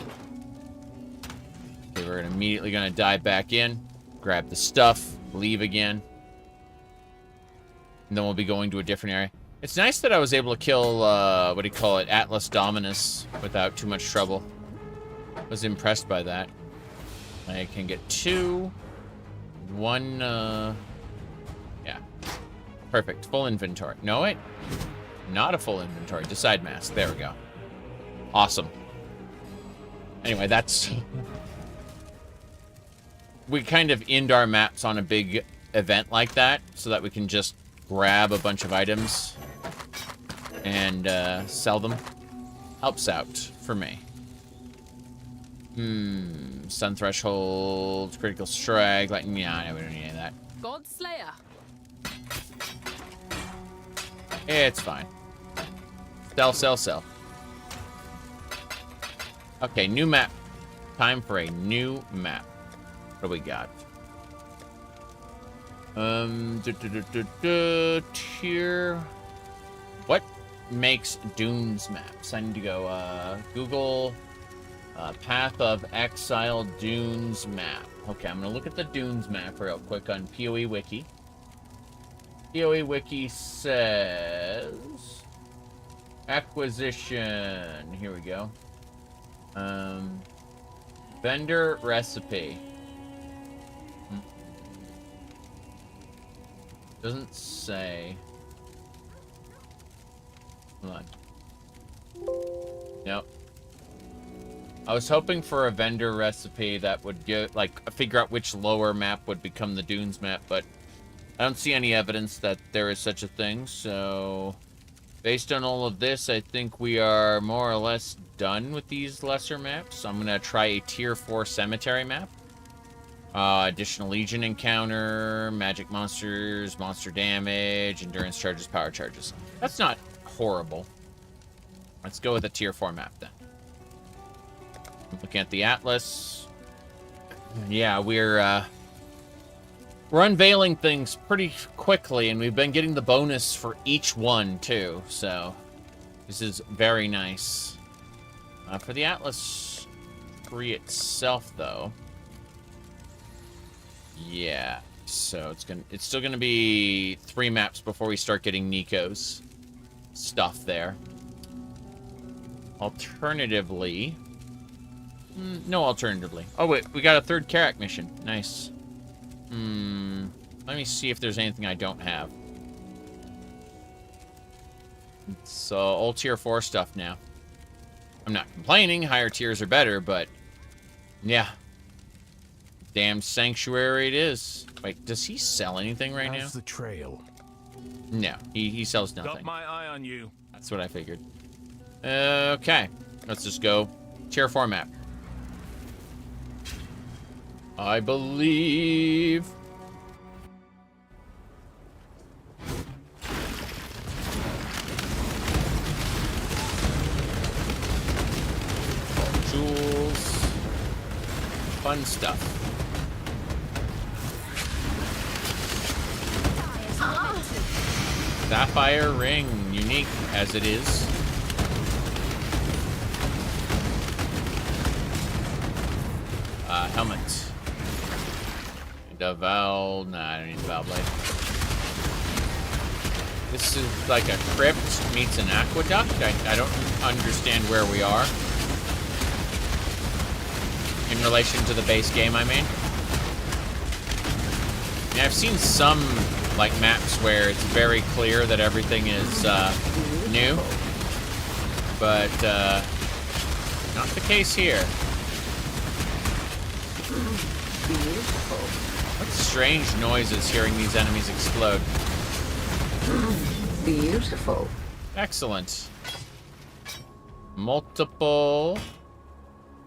Okay, we're immediately gonna dive back in. Grab the stuff, leave again. And then we'll be going to a different area. It's nice that I was able to kill, what do you call it, Atlas Dominus without too much trouble. I was impressed by that. I can get 2. 1, yeah. Perfect. Full inventory. No, wait. Not a full inventory. Decide mask. There we go. Awesome. Anyway, that's... we kind of end our maps on a big event like that so that we can just grab a bunch of items and sell them. Helps out for me. Sun threshold, critical strike, like, yeah, we don't need any of that. Godslayer. It's fine. Sell. Okay, new map. Time for a new map. What do we got? Tier. What makes Dunes maps? I need to go, Google, Path of Exile Dunes map. Okay, I'm gonna look at the Dunes map real quick on PoE Wiki. PoE Wiki says... acquisition. Here we go. Vendor recipe. Doesn't say. Hold on. Nope. I was hoping for a vendor recipe that would get, like, figure out which lower map would become the Dunes map, but I don't see any evidence that there is such a thing, so based on all of this, I think we are more or less done with these lesser maps. I'm going to try a Tier 4 Cemetery map. Additional Legion encounter, magic monsters, monster damage, endurance charges, power charges. That's not horrible. Let's go with a Tier 4 map then. Looking at the Atlas. Yeah, we're unveiling things pretty quickly, and we've been getting the bonus for each one, too. So, this is very nice. For the Atlas 3 itself, though. Yeah, so it's still gonna be 3 maps before we start getting Nico's stuff there. Alternatively... no, alternatively. Oh, wait, we got a 3rd Karak mission. Nice. Let me see if there's anything I don't have. It's all Tier 4 stuff now. I'm not complaining. Higher tiers are better, but... yeah. Damn sanctuary it is. Wait, does he sell anything right now? How's the trail? No, he sells nothing. Got my eye on you. That's what I figured. Okay, let's just go Tier 4 map. I believe. Jewels. Fun stuff. Sapphire ring, unique as it is. Helmet. Deval. Nah, I don't need the Val Blade. This is like a crypt meets an aqueduct. I don't understand where we are. In relation to the base game, I mean. Yeah, I've seen some like maps where it's very clear that everything is new, but not the case here. What strange noises hearing these enemies explode. Beautiful. Excellent. Multiple.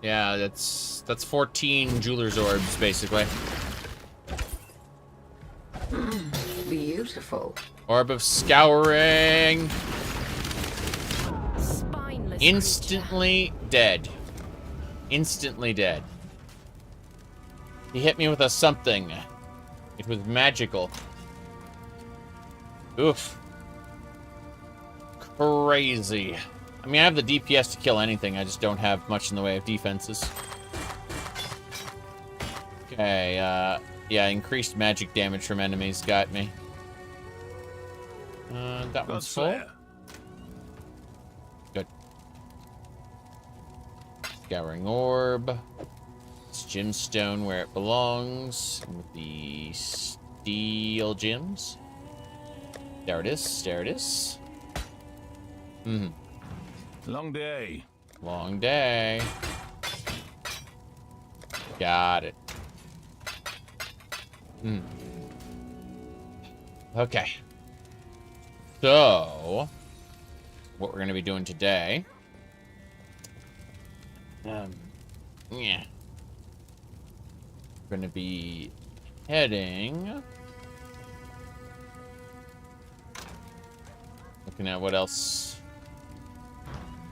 Yeah, that's 14 jeweler's orbs basically. Beautiful. Orb of scouring. Spineless Instantly dead. Instantly dead. He hit me with a something. It was magical. Oof. Crazy. I mean, I have the DPS to kill anything. I just don't have much in the way of defenses. Okay, yeah, increased magic damage from enemies got me. That one's full. Good. Scouring orb. It's gemstone where it belongs. With the steel gems. There it is. There it is. Long day. Long day. Got it. Okay. So, what we're going to be doing today... yeah. We're going to be heading... looking at what else...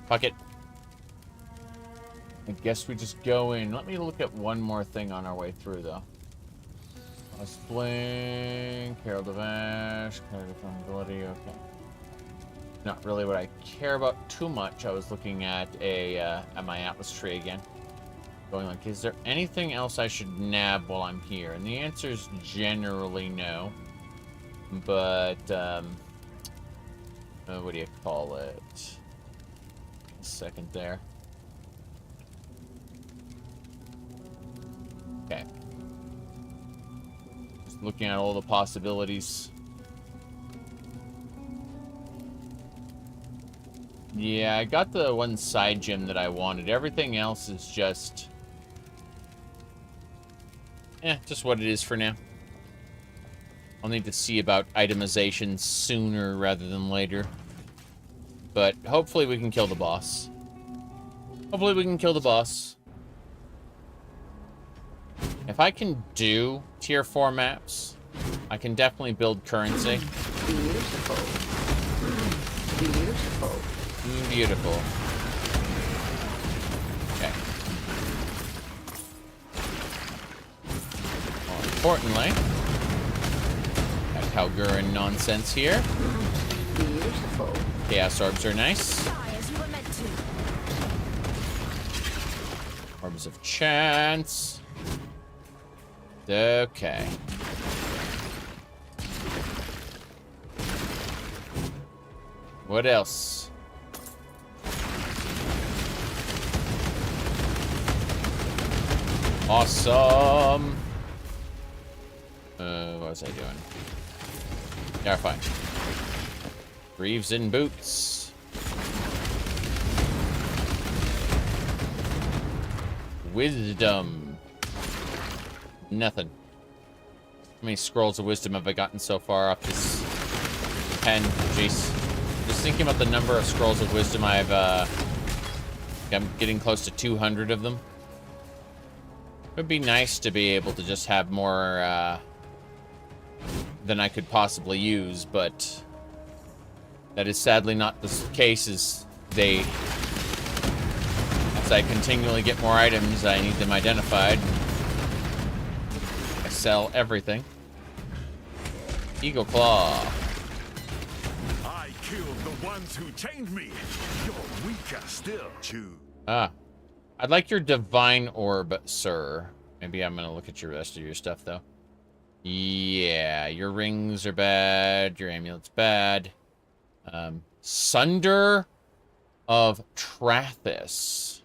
fuck it. I guess we just go in. Let me look at one more thing on our way through, though. Bling, Carol Devash, Carol Vulnerability, okay. Not really what I care about too much. I was looking at at my Atlas tree again. Going like, is there anything else I should nab while I'm here? And the answer is generally no. But, what do you call it? A second there. Okay. Looking at all the possibilities. Yeah, I got the one side gem that I wanted. Everything else is just... just what it is for now. I'll need to see about itemization sooner rather than later. But hopefully we can kill the boss. Hopefully we can kill the boss. If I can do tier 4 maps, I can definitely build currency. Beautiful. Beautiful. Beautiful. Okay. More importantly, got Kalguran nonsense here. Beautiful. Chaos orbs are nice. As you were meant to. Orbs of chance. Okay. What else? Awesome. What was I doing? Yeah, fine. Greaves in boots. Wisdom. Nothing. How many scrolls of wisdom have I gotten so far off this pen? Jeez. Just thinking about the number of scrolls of wisdom I'm getting close to 200 of them. It would be nice to be able to just have more than I could possibly use, but that is sadly not the case. As I continually get more items, I need them identified. I sell everything. Eagle Claw. I killed the ones who chained me. You're weaker still, Chew. Ah. I'd like your divine orb, sir. Maybe I'm gonna look at your rest of your stuff, though. Yeah, your rings are bad. Your amulet's bad. Sunder of Trathis.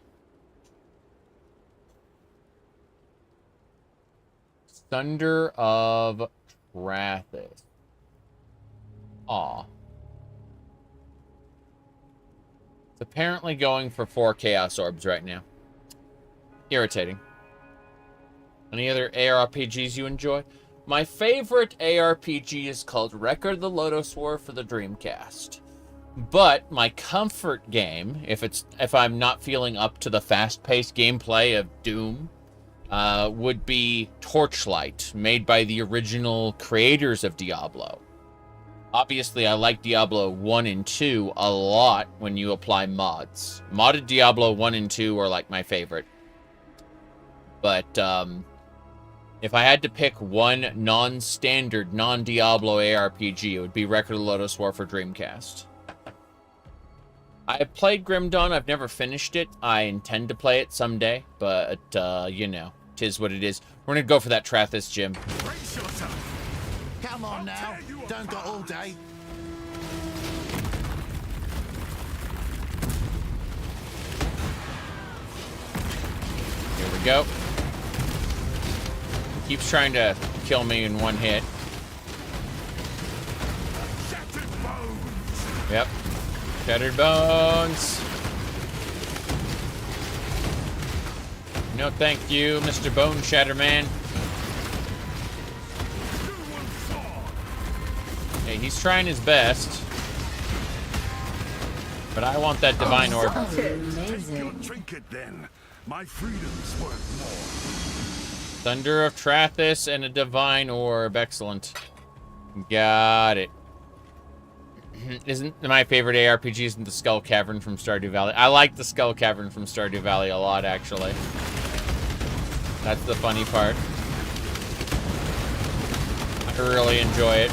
Sunder of Trathis. Aw. It's apparently going for 4 Chaos Orbs right now. Irritating. Any other ARPGs you enjoy? My favorite ARPG is called Record of the Lotus War for the Dreamcast. But my comfort game, if I'm not feeling up to the fast-paced gameplay of Doom, would be Torchlight, made by the original creators of Diablo. Obviously, I like Diablo 1 and 2 a lot when you apply mods. Modded Diablo 1 and 2 are like my favorite. But if I had to pick one non-standard, non-Diablo ARPG, it would be Record of the Lotus War for Dreamcast. I have played Grim Dawn. I've never finished it. I intend to play it someday, but, you know, 'tis what it is. We're gonna go for that Trathis gym. Come on now, don't got all day. Here we go. Keeps trying to kill me in one hit. Yep. Shattered bones. No thank you, Mr. Bone Shatterman. Hey, he's trying his best. But I want that divine orb. Take your trinket then. My freedom's worth more. Thunder of Trathis and a divine orb. Excellent. Got it. Isn't my favorite ARPG isn't the Skull Cavern from Stardew Valley? I like the Skull Cavern from Stardew Valley a lot, actually. That's the funny part. I really enjoy it.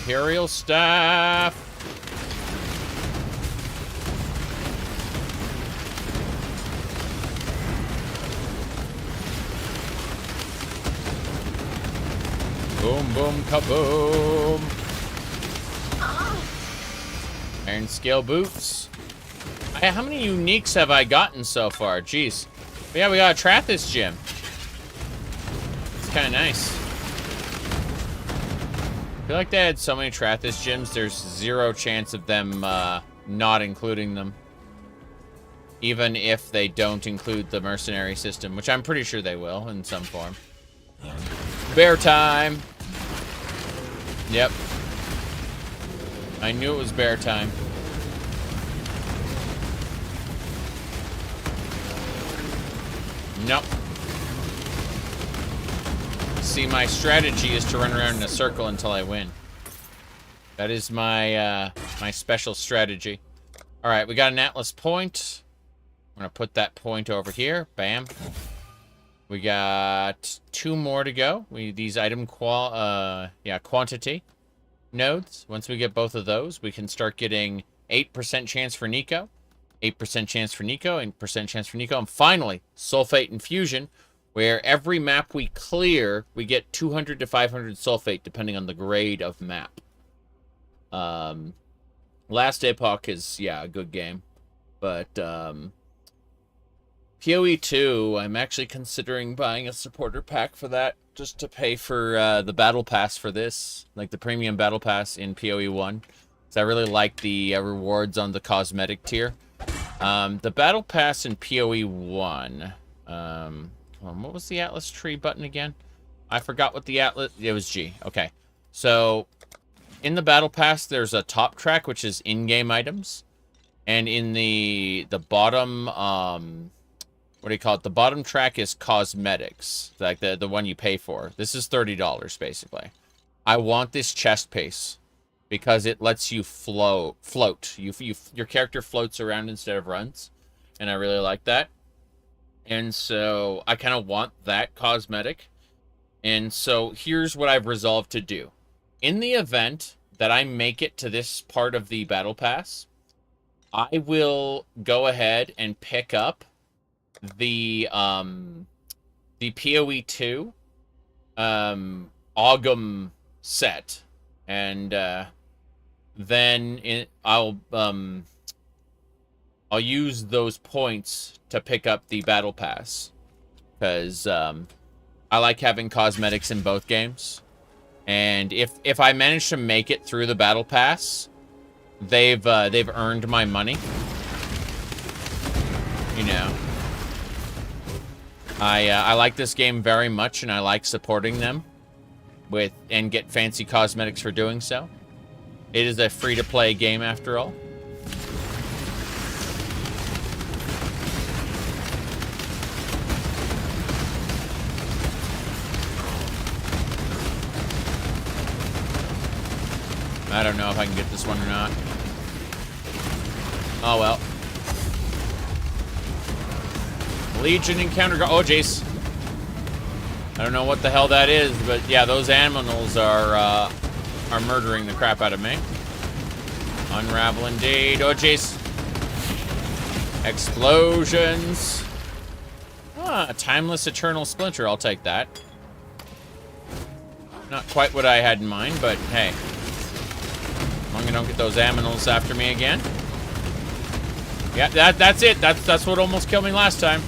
Imperial Staff. Boom, boom, kaboom. Iron Scale Boots. How many uniques have I gotten so far? Jeez. But yeah, we got a Trathis gym. It's kind of nice. feel like they had so many Trathis gyms, there's zero chance of them not including them. Even if they don't include the mercenary system, which I'm pretty sure they will in some form. Bear time! Yep. I knew it was bear time. Nope. See, my strategy is to run around in a circle until I win. That is my my special strategy. All right, we got an Atlas point. I'm gonna put that point over here. Bam. We got 2 more to go. These item quantity nodes. Once we get both of those, we can start getting 8% chance for Nico, 8% chance for Nico, 8% chance for Nico, and finally sulfate infusion, where every map we clear, we get 200 to 500 sulfate depending on the grade of map. Last Epoch is, yeah, a good game. But, PoE 2, I'm actually considering buying a supporter pack for that, just to pay for the battle pass for this, like the premium battle pass in PoE 1. So I really like the rewards on the cosmetic tier. The battle pass in PoE 1, what was the Atlas tree button again? I forgot what the Atlas, it was G, okay. So, in the battle pass, there's a top track, which is in-game items. And in the bottom, what do you call it? The bottom track is cosmetics, like the one you pay for. This is $30, basically. I want this chest piece because it lets you float. Your character floats around instead of runs, and I really like that. And so I kind of want that cosmetic. And so here's what I've resolved to do. In the event that I make it to this part of the battle pass, I will go ahead and pick up the PoE 2 Augum set, and then I'll use those points to pick up the battle pass, because I like having cosmetics in both games. And if I manage to make it through the battle pass, they've earned my money. You know, I like this game very much, and I like supporting them and get fancy cosmetics for doing so. It is a free-to-play game after all. I don't know if I can get this one or not. Oh well. Legion encounter. Oh jeez. I don't know what the hell that is, but yeah, those animals are murdering the crap out of me. Unravel indeed. Oh jeez. Explosions. Ah, a timeless eternal splinter. I'll take that. Not quite what I had in mind, but hey. As long as I don't get those aminals after me again. Yeah, that's it. That's what almost killed me last time.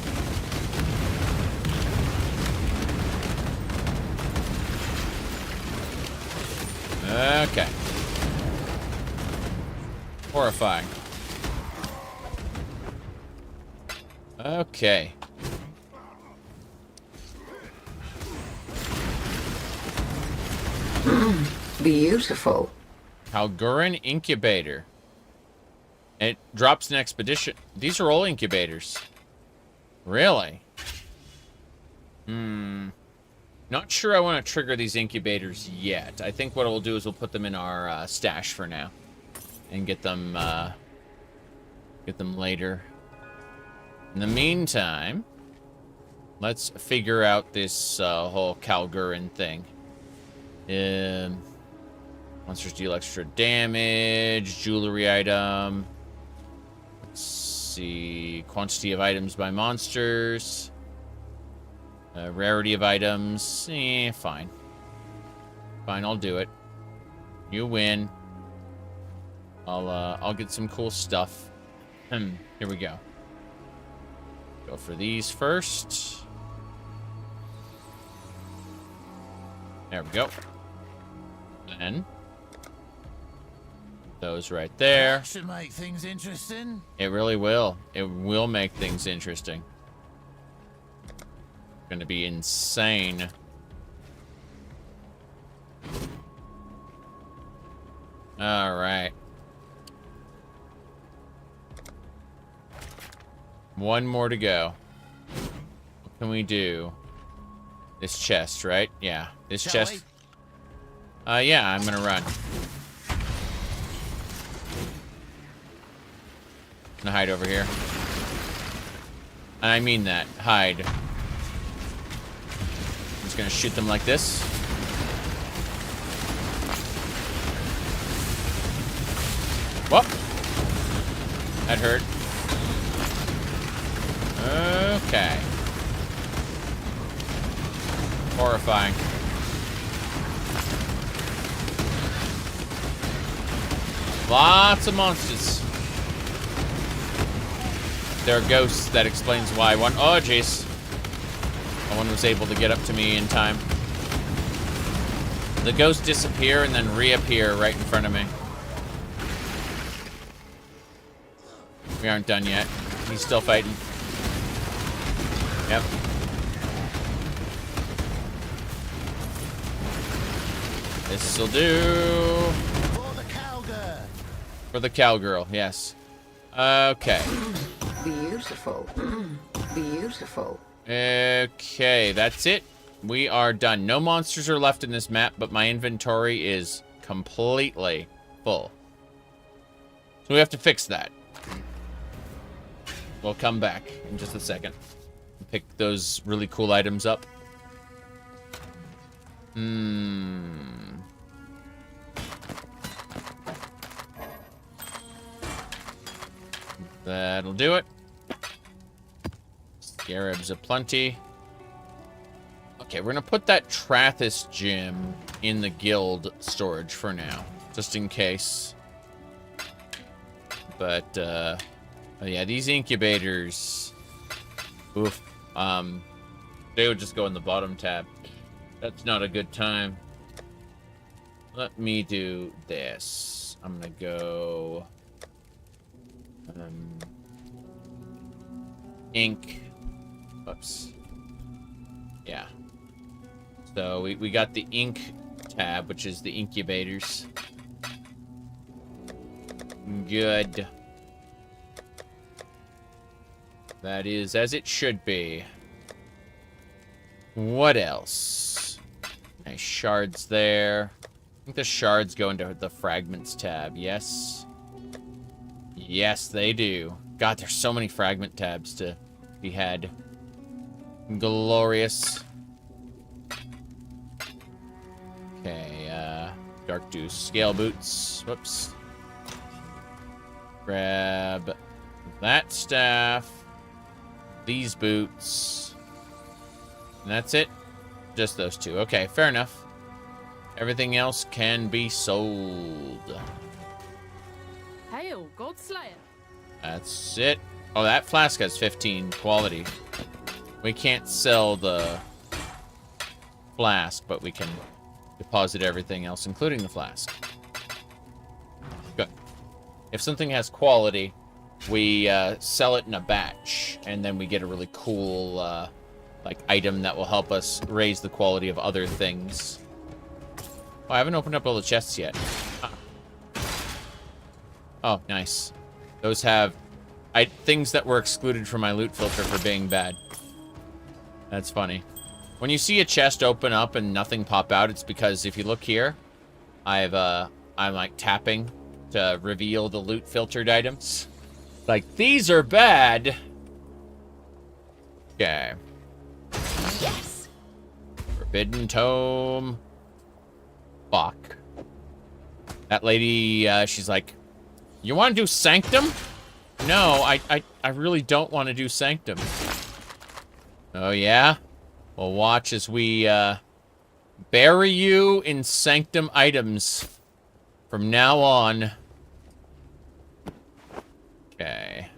Okay. Horrifying. Okay. Beautiful. Kalguran Incubator. It drops an expedition. These are all incubators. Really? Not sure I want to trigger these incubators yet. I think what we'll do is we'll put them in our stash for now. And get them later. In the meantime, let's figure out this whole Kalguran thing. Monsters deal extra damage, jewelry item. Let's see, quantity of items by monsters. Rarity of items, fine. Fine, I'll do it. You win. I'll get some cool stuff. Here we go. Go for these first. There we go. Then Those right there. That should make things interesting. It really will. It will make things interesting. Gonna be insane. All right. One more to go. What can we do? This chest, right? Yeah, this chest. Yeah, I'm gonna run. I'm gonna hide over here. And I mean that. Hide. I'm just gonna shoot them like this. Whoop. That hurt. Okay. Horrifying. Lots of monsters. There are ghosts. That explains why one... Oh, jeez. No one was able to get up to me in time. The ghosts disappear and then reappear right in front of me. We aren't done yet. He's still fighting. Yep. This'll do. For the cowgirl. For the cowgirl, yes. Okay. Beautiful. Beautiful. Okay, that's it. We are done. No monsters are left in this map, but my inventory is completely full. So we have to fix that. We'll come back in just a second. Pick those really cool items up. That'll do it. Scarabs aplenty. Okay, we're gonna put that Trathis gem in the guild storage for now, just in case. But oh yeah, these incubators. Oof. They would just go in the bottom tab. That's not a good time. Let me do this. I'm gonna go ink. Oops. Yeah. So we got the ink tab, which is the incubators. Good. That is as it should be. What else? Nice shards there. I think the shards go into the fragments tab. Yes. Yes, they do. God, there's so many fragment tabs to be had. Glorious. Okay, Dark Dew scale boots. Whoops. Grab that staff. These boots. And that's it. Just those two. Okay, fair enough. Everything else can be sold. Hail, Godslayer. That's it. Oh, that flask has 15 quality. We can't sell the flask, but we can deposit everything else, including the flask. Good. If something has quality, we sell it in a batch, and then we get a really cool like item that will help us raise the quality of other things. Oh, I haven't opened up all the chests yet. Oh, nice. Those have things that were excluded from my loot filter for being bad. That's funny. When you see a chest open up and nothing pop out, it's because if you look here, I'm like tapping to reveal the loot filtered items. Like, these are bad. Okay. Yes. Forbidden Tome. Fuck. That lady, she's like, you want to do Sanctum? No, I really don't want to do Sanctum. Oh, yeah? Well, watch as we, bury you in Sanctum items from now on. Okay.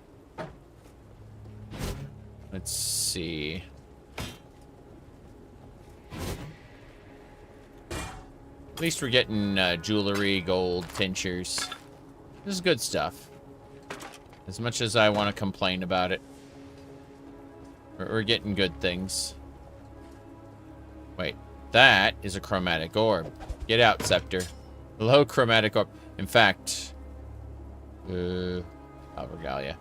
Let's see. At least we're getting, jewelry, gold, tinctures. This is good stuff. As much as I want to complain about it. We're getting good things. Wait, that is a chromatic orb. Get out, Scepter. Hello, chromatic orb. In fact... oh, Regalia.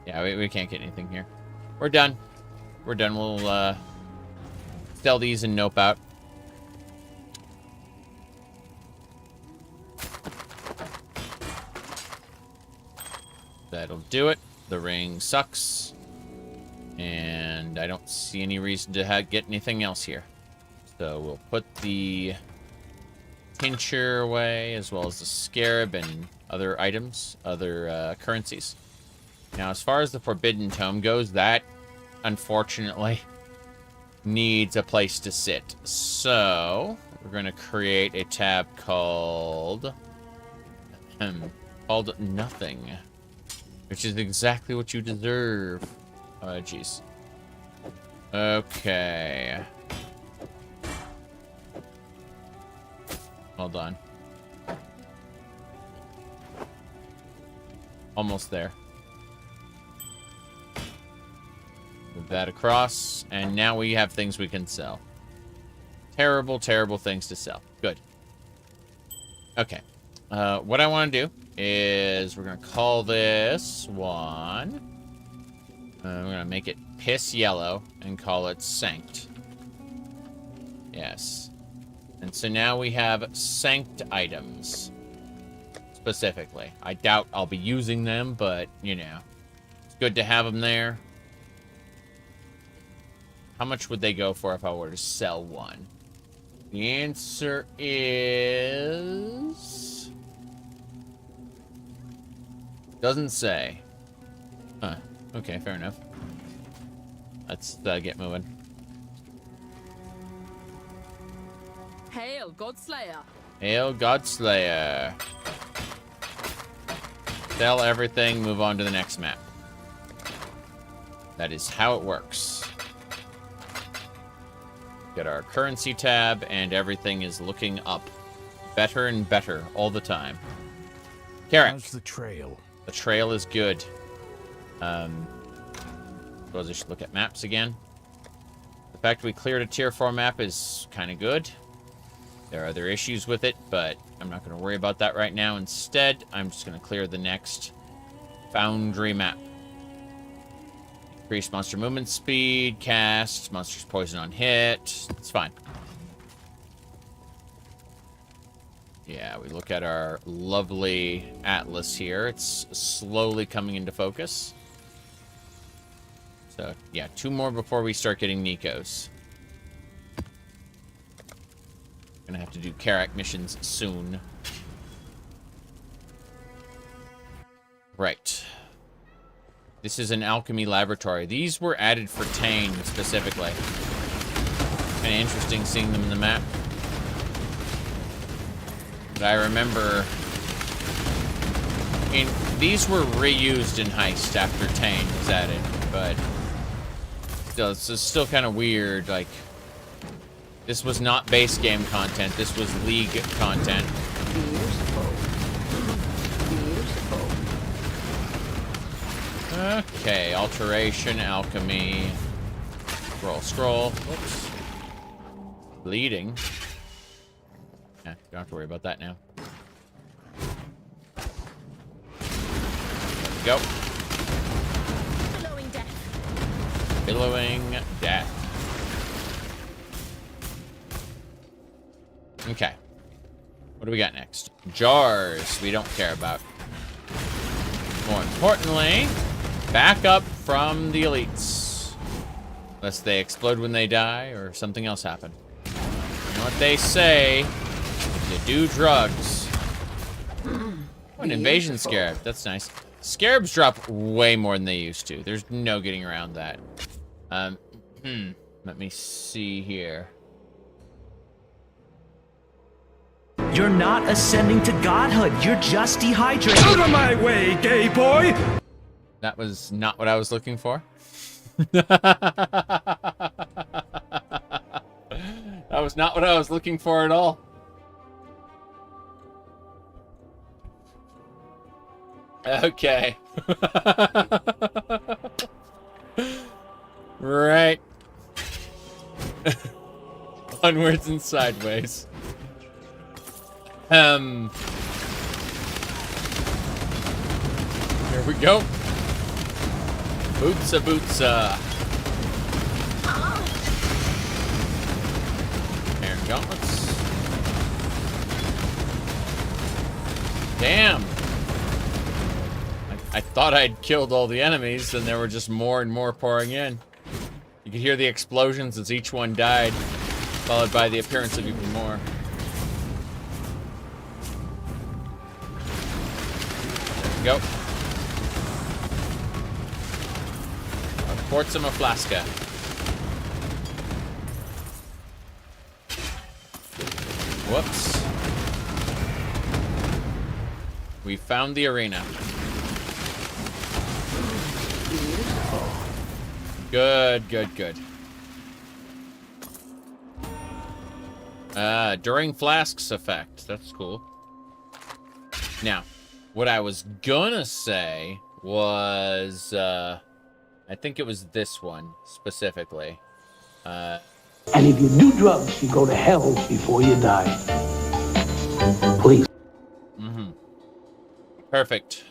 Yeah, we can't get anything here. We're done. We're done. We'll, sell these and nope out. That'll do it. The ring sucks. And I don't see any reason to get anything else here. So we'll put the tincture away, as well as the scarab and other items, other currencies. Now, as far as the Forbidden Tome goes, that, unfortunately, needs a place to sit. So, we're going to create a tab called... called Nothing. Which is exactly what you deserve. Oh, jeez. Okay. Hold on. Almost there. Move that across, and now we have things we can sell. Terrible, terrible things to sell. Good. Okay. What I want to do is we're going to call this one. We're going to make it piss yellow and call it Sanct. Yes. And so now we have Sanct items. Specifically. I doubt I'll be using them, but, you know. It's good to have them there. How much would they go for if I were to sell one? The answer is... doesn't say. Huh. Okay, fair enough. Let's get moving. Hail, Godslayer. Hail, Godslayer. Sell everything, move on to the next map. That is how it works. Get our currency tab, and everything is looking up. Better and better all the time. Carrot. How's the trail? The trail is good. Suppose I should look at maps again. The fact we cleared a tier 4 map is kind of good. There are other issues with it, but I'm not going to worry about that right now. Instead, I'm just going to clear the next Foundry map. Increase monster movement speed, cast, monsters poison on hit. It's fine. Yeah, we look at our lovely atlas here. It's slowly coming into focus. So, yeah, 2 more before we start getting Nikos. Gonna have to do Karak missions soon. Right. This is an alchemy laboratory. These were added for Tane specifically. Kind of interesting seeing them in the map. But I remember... I mean, these were reused in Heist after Tane was added, but... still, it's still kind of weird, like... This was not base game content, this was League content. Beautiful. Beautiful. Okay, alteration, alchemy. Scroll. Whoops. Bleeding. Yeah, don't have to worry about that now. There we go. Billowing death. Billowing death. Okay. What do we got next? Jars we don't care about. More importantly, back up from the elites. Unless they explode when they die or something else happen. You know what they say? You do drugs. Oh, an invasion scarab. That's nice. Scarabs drop way more than they used to. There's no getting around that. Let me see here. You're not ascending to godhood. You're just dehydrated. Out of my way, gay boy! That was not what I was looking for. That was not what I was looking for at all. Okay. Right. Onwards and sideways. Here we go. Bootsa bootsa. Iron gauntlets. Damn. I thought I'd killed all the enemies, and there were just more and more pouring in. You could hear the explosions as each one died, followed by the appearance of even more. There we go. A Quartzima Flasca. Whoops. We found the arena. Good, good, good. During flasks effect. That's cool. Now, what I was gonna say was, I think it was this one, specifically. And if you do drugs, you go to hell before you die. Please. Mm-hmm. Perfect.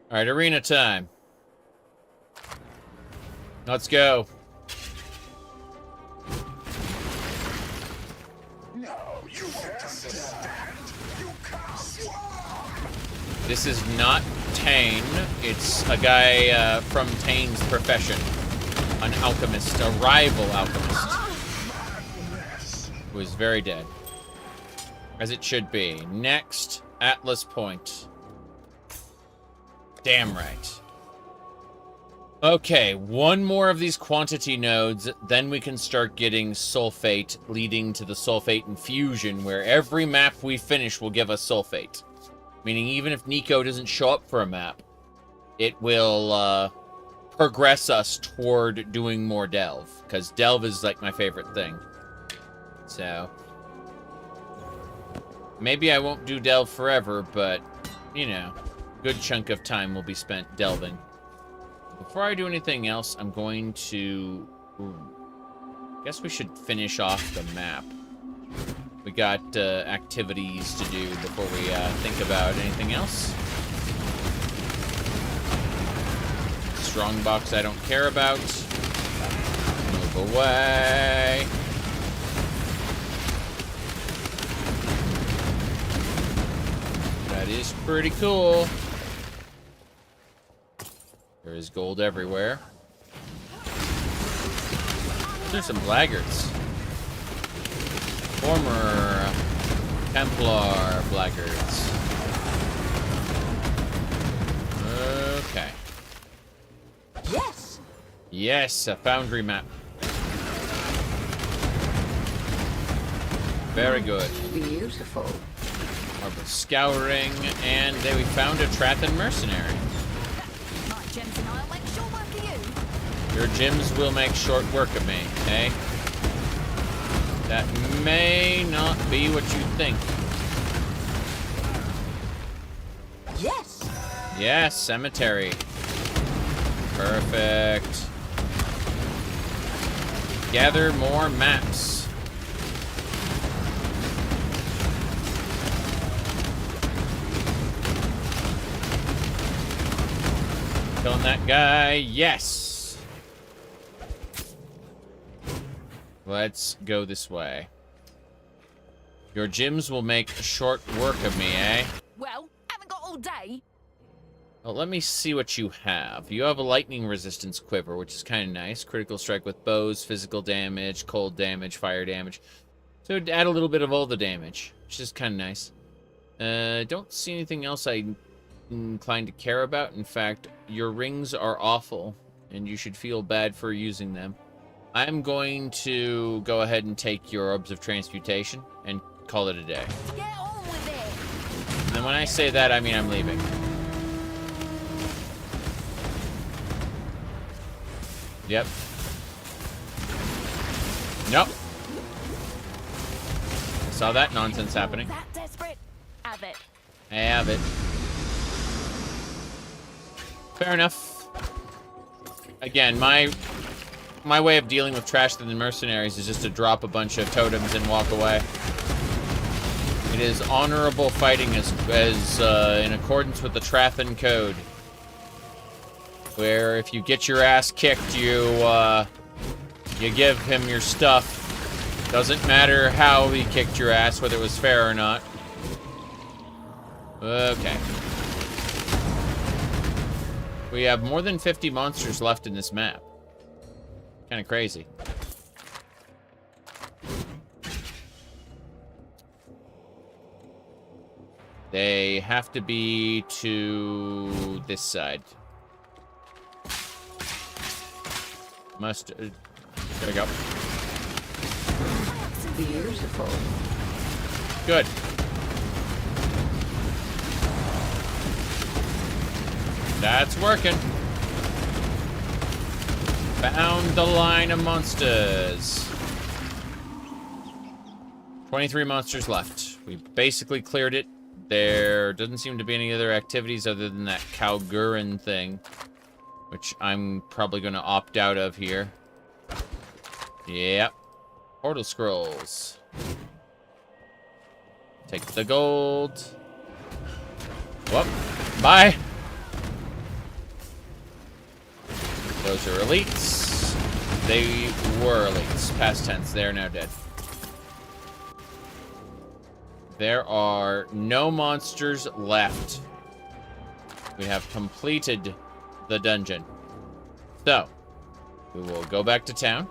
Alright, arena time. Let's go. This is not Tane. It's a guy from Tane's profession. An alchemist, a rival alchemist. Who is very dead. As it should be. Next, Atlas Point. Damn right. Okay, one more of these quantity nodes, then we can start getting sulfate, leading to the sulfate infusion, where every map we finish will give us sulfate. Meaning even if Nico doesn't show up for a map, it will progress us toward doing more Delve, because Delve is like my favorite thing. So, maybe I won't do Delve forever, but, you know, a good chunk of time will be spent delving. Before I do anything else, I'm going to... I guess we should finish off the map. We got activities to do before we think about anything else. Strongbox I don't care about. Move away. That is pretty cool. There is gold everywhere. There's some blaggards. Former Templar blaggards. Okay. Yes! Yes, a foundry map. Very good. Beautiful. Harbor scouring, and there we found a Trathan mercenary. Gems and I'll make short work of you. Your gems will make short work of me, eh? That may not be what you think. Yes. Yes, cemetery. Perfect. Gather more maps. Killing that guy. Yes. Let's go this way. Your gems will make short work of me, eh? Well, haven't got all day. Well, let me see what you have. You have a lightning resistance quiver, which is kind of nice. Critical strike with bows, physical damage, cold damage, fire damage. So it'd add a little bit of all the damage, which is kind of nice. Don't see anything else I'm inclined to care about. In fact, your rings are awful, and you should feel bad for using them. I'm going to go ahead and take your orbs of transmutation and call it a day. Get on with it. And then when I say that, I mean I'm leaving. Yep. Nope. Saw that nonsense happening. That desperate? Have it. I have it. Fair enough. Again, my way of dealing with trash than the mercenaries is just to drop a bunch of totems and walk away. It is honorable fighting as in accordance with the Trathan Code. Where if you get your ass kicked, you give him your stuff. Doesn't matter how he kicked your ass, whether it was fair or not. Okay. We have more than 50 monsters left in this map. Kind of crazy. They have to be to this side. There we go. Beautiful. Good. That's working. Found the line of monsters. 23 monsters left. We basically cleared it. There doesn't seem to be any other activities other than that Kalguran thing, which I'm probably going to opt out of here. Yep. Portal scrolls. Take the gold. Whoop. Bye. Those are elites. They were elites. Past tense. They're now dead. There are no monsters left. We have completed the dungeon. So, we will go back to town.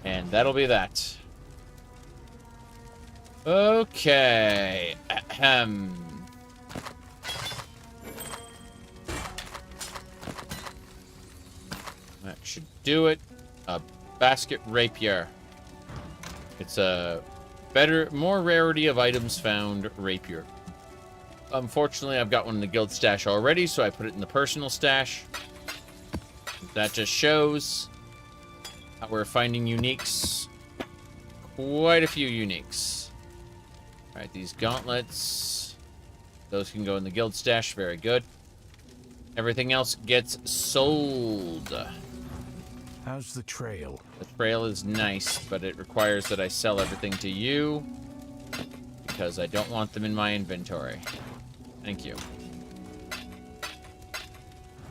And that'll be that. Okay. Ahem. That should do it. A basket rapier. It's a better, more rarity of items found rapier. Unfortunately, I've got one in the guild stash already, so I put it in the personal stash. That just shows how we're finding uniques. Quite a few uniques. Alright, these gauntlets. Those can go in the guild stash. Very good. Everything else gets sold. How's the trail? The trail is nice, but it requires that I sell everything to you because I don't want them in my inventory. Thank you.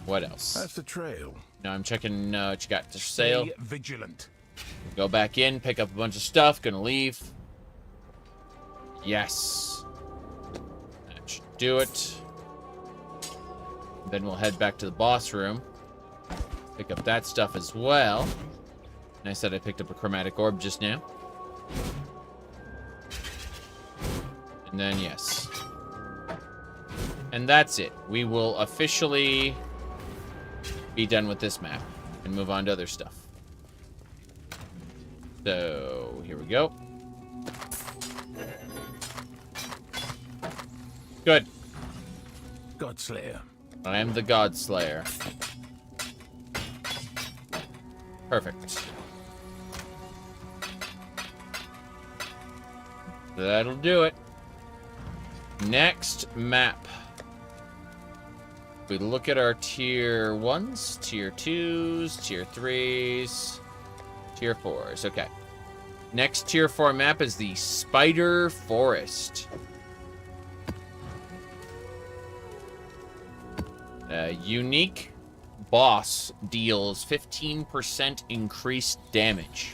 What else? How's the trail? Now I'm checking what you got to sale. Stay vigilant. Go back in, pick up a bunch of stuff, gonna leave. Yes. That should do it. Then we'll head back to the boss room. Pick up that stuff as well. And I said I picked up a chromatic orb just now. And then, yes. And that's it. We will officially be done with this map and move on to other stuff. So, here we go. Good. Godslayer. I am the Godslayer. Perfect. That'll do it. Next map. We look at our tier 1s, tier 2s, tier 3s, tier 4s. Okay. Next tier 4 map is the Spider Forest. Unique boss deals 15% increased damage.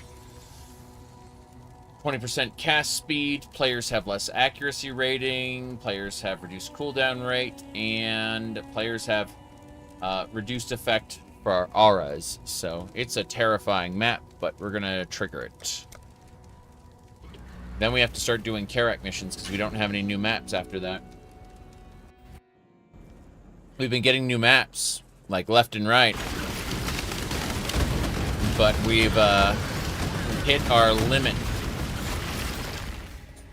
20% cast speed, players have less accuracy rating, players have reduced cooldown rate, and players have reduced effect for our auras. So it's a terrifying map, but we're gonna trigger it. Then we have to start doing Karak missions because we don't have any new maps after that. We've been getting new maps, like left and right, but we've hit our limit.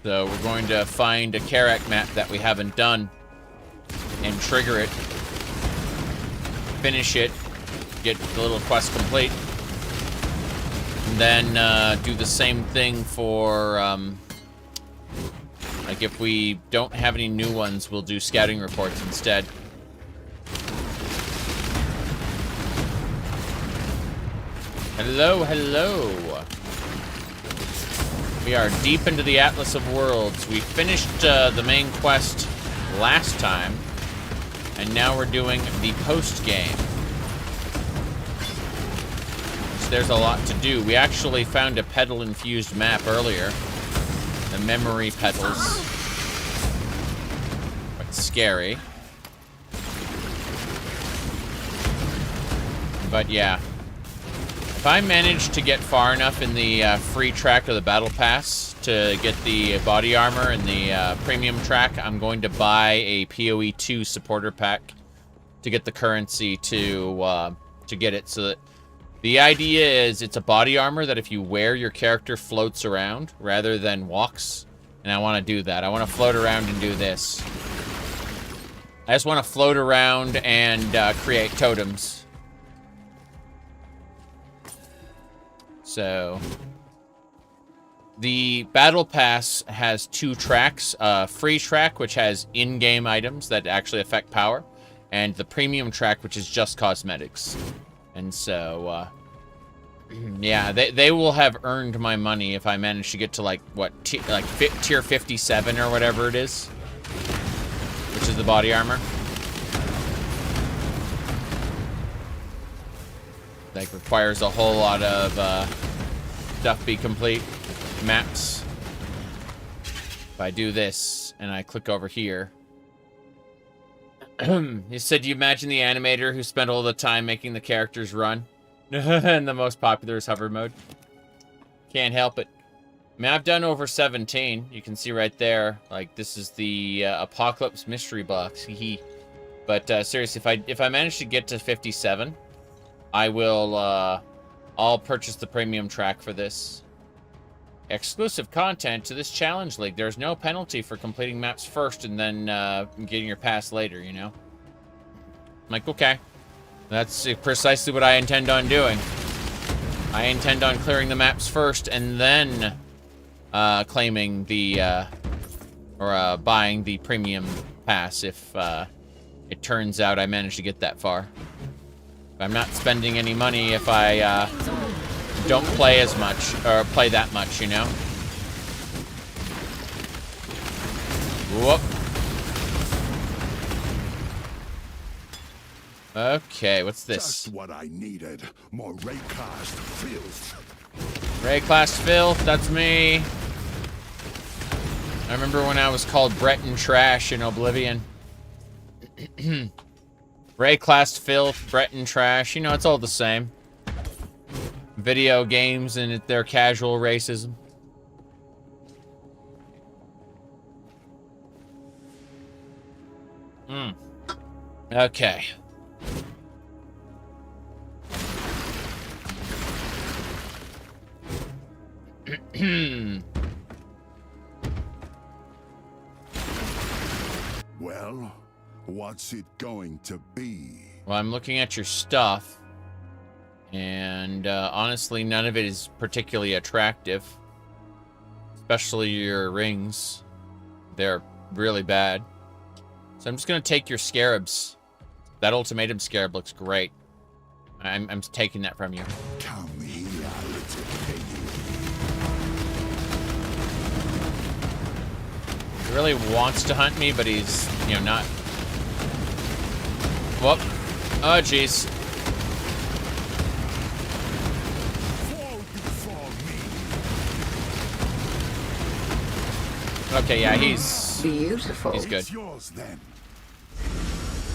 So we're going to find a Karak map that we haven't done and trigger it, finish it, get the little quest complete, and then do the same thing for, like if we don't have any new ones, we'll do scouting reports instead. Hello, hello. We are deep into the Atlas of Worlds. We finished the main quest last time, and now we're doing the post-game. So there's a lot to do. We actually found a petal-infused map earlier. The memory petals. Quite scary. But yeah. If I manage to get far enough in the free track of the battle pass to get the body armor and the premium track, I'm going to buy a PoE 2 supporter pack to get the currency to get it. So that the idea is it's a body armor that if you wear, your character floats around rather than walks. And I want to do that. I want to float around and do this. I just want to float around and create totems. So, the Battle Pass has 2 tracks. Free track, which has in-game items that actually affect power, and the premium track, which is just cosmetics. And so, yeah, they will have earned my money if I manage to get to, like, what, tier 57 or whatever it is, which is the body armor. Like, requires a whole lot of stuff be complete. Maps. If I do this and I click over here. He said, do you imagine the animator who spent all the time making the characters run? And the most popular is hover mode. Can't help it. I mean, I've done over 17. You can see right there. Like, this is the Apocalypse Mystery Box. But seriously, if I manage to get to 57... I will, I'll purchase the premium track for this. Exclusive content to this challenge league. There's no penalty for completing maps first and then getting your pass later, you know? I'm like, okay. That's precisely what I intend on doing. I intend on clearing the maps first and then claiming the, or buying the premium pass if it turns out I manage to get that far. I'm not spending any money if I don't play as much, or play that much, you know? Whoop. Okay, what's this? Just what I needed. More Raycast filth. Raycast filth, that's me. I remember when I was called Breton Trash in Oblivion. Raycast filth, Breton trash, you know, it's all the same. Video games and their casual racism. Okay. Well, what's it going to be? Well, I'm looking at your stuff, and honestly, none of it is particularly attractive. Especially your rings. They're really bad. So I'm just going to take your scarabs. That Ultimatum scarab looks great. I'm taking that from you. Come here, little piggy. He really wants to hunt me, but he's, you know, not. Whoop. Oh, jeez. Okay, yeah, he's beautiful. He's good. Yours, then.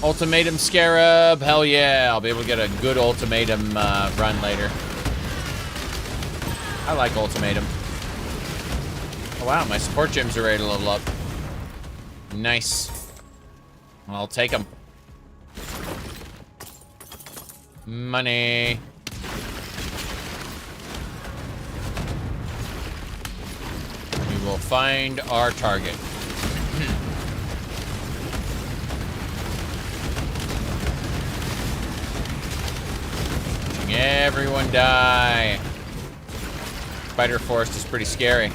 Ultimatum scarab, hell yeah! I'll be able to get a good ultimatum run later. I like ultimatum. Oh wow, my support gems are ready to level up. Nice. I'll take them. Money. We will find our target. Everyone die. Spider Forest is pretty scary.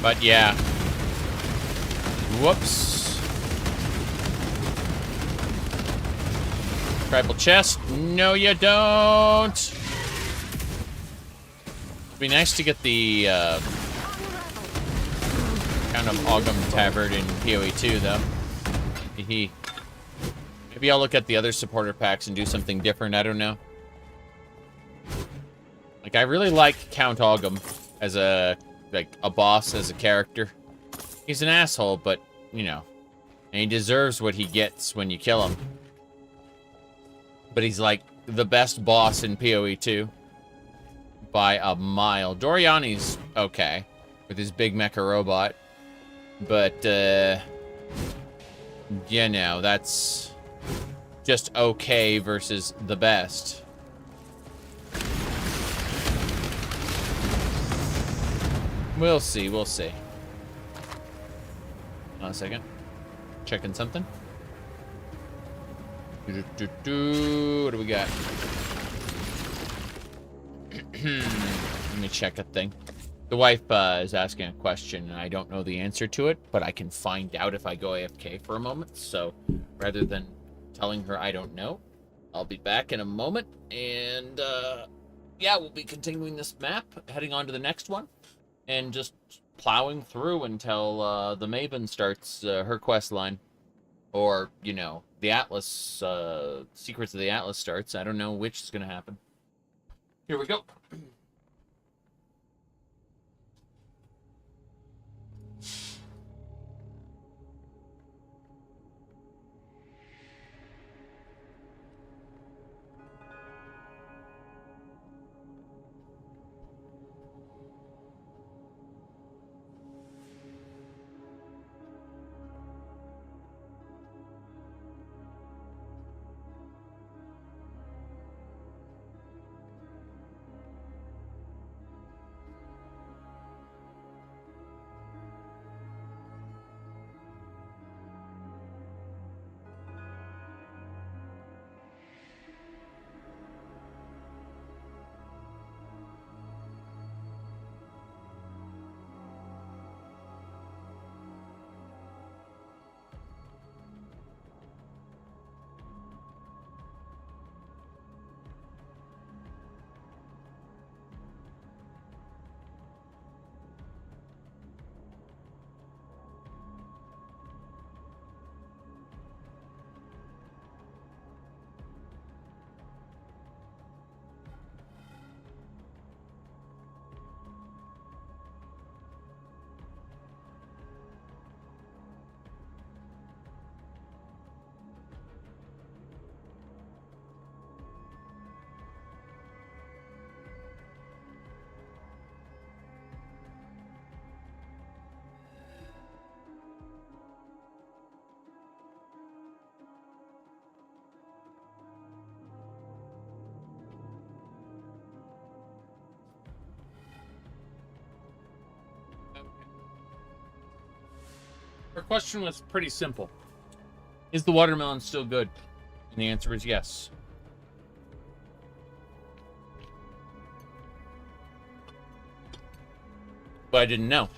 But yeah. Whoops. Tribal chest. No, you don't. It'd be nice to get the Count of Ogum Tabard in PoE 2, though. Hehe. Maybe I'll look at the other supporter packs and do something different. I don't know. Like, I really like Count Ogum as a boss, as a character. He's an asshole, but, you know, and he deserves what he gets when you kill him. But he's, like, the best boss in PoE 2 by a mile. Doriani's okay with his big mecha robot. But, you know, that's just okay versus the best. We'll see, we'll see. Hold on a second. Checking something. What do we got? Let me check a thing. The wife is asking a question, and I don't know the answer to it, but I can find out if I go AFK for a moment. So, rather than telling her I don't know, I'll be back in a moment. And, yeah, we'll be continuing this map, heading on to the next one, and just plowing through until the Maven starts her quest line. Or, you know, the Atlas, Secrets of the Atlas starts. I don't know which is going to happen. Here we go. Her question was pretty simple. Is the watermelon still good? And the answer is yes. But I didn't know.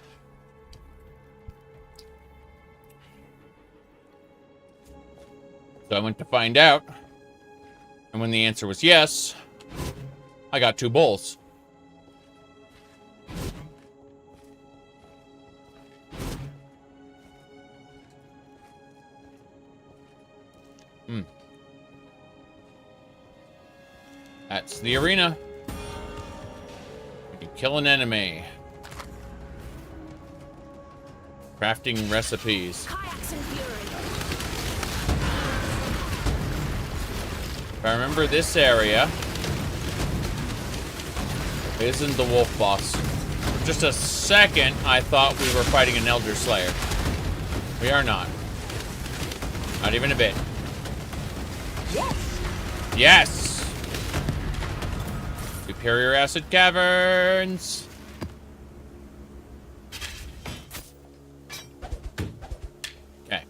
So I went to find out. And when the answer was yes, I got 2 bowls. That's the arena. You kill an enemy. Crafting recipes. If I remember, this area isn't the wolf boss. For just a second, I thought we were fighting an Elder Slayer. We are not. Not even a bit. Yes! Yes! Superior Acid Caverns! Okay.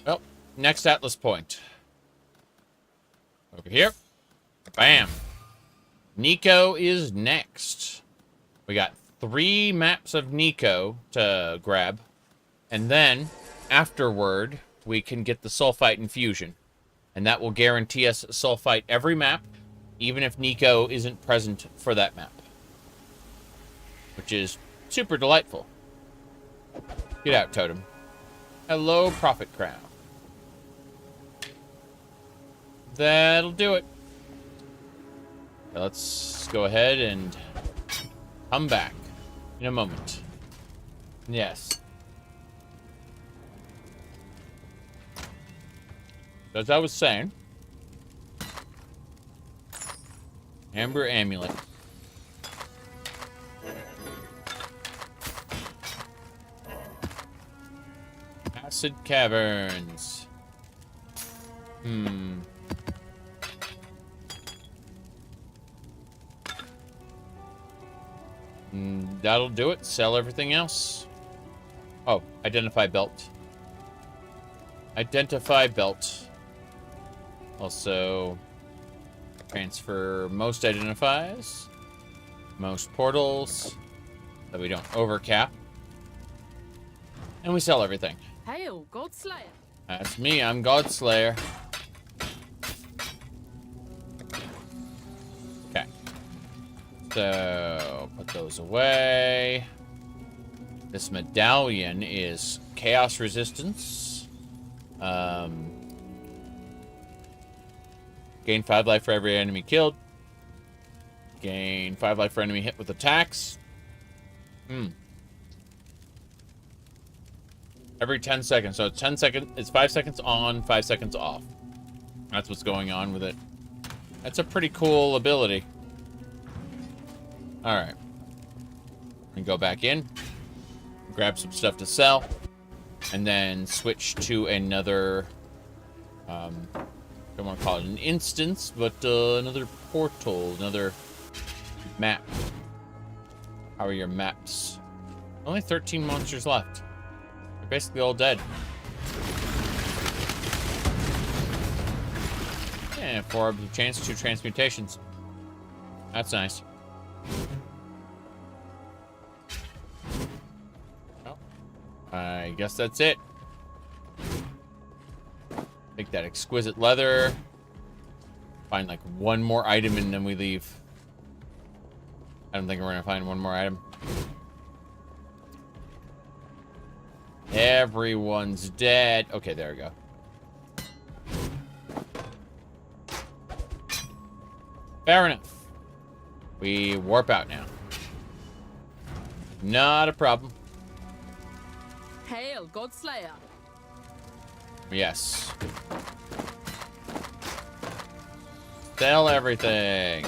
Well, next Atlas Point. Over here. Bam! Nico is next. We got 3 maps of Nico to grab. And then, afterward, we can get the Sulfite Infusion. And that will guarantee us sulfite every map, even if Nico isn't present for that map. Which is super delightful. Get out, Totem. Hello, Prophet Crown. That'll do it. Now let's go ahead and come back in a moment. Yes. As I was saying, Amber Amulet. Acid Caverns. That'll do it. Sell everything else. Oh, identify belt. Identify belt. Also, transfer most identifies, most portals, so we don't overcap. And we sell everything. Hail, Godslayer. That's me, I'm Godslayer. Okay. So, put those away. This medallion is chaos resistance. Gain 5 life for every enemy killed. Gain 5 life for enemy hit with attacks. Every 10 seconds. So 10 seconds, it's 5 seconds on, 5 seconds off. That's what's going on with it. That's a pretty cool ability. Alright. And go back in. Grab some stuff to sell. And then switch to another... I don't want to call it an instance, but another portal, another map. How are your maps? Only 13 monsters left. They're basically all dead. Yeah, 4 orbs of chance, 2 transmutations. That's nice. Oh, I guess that's it. Take that exquisite leather. Find like one more item and then we leave. I don't think we're gonna find one more item. Everyone's dead. Okay, there we go. Fair enough. We warp out now. Not a problem. Hail, Godslayer. Yes. Sell everything.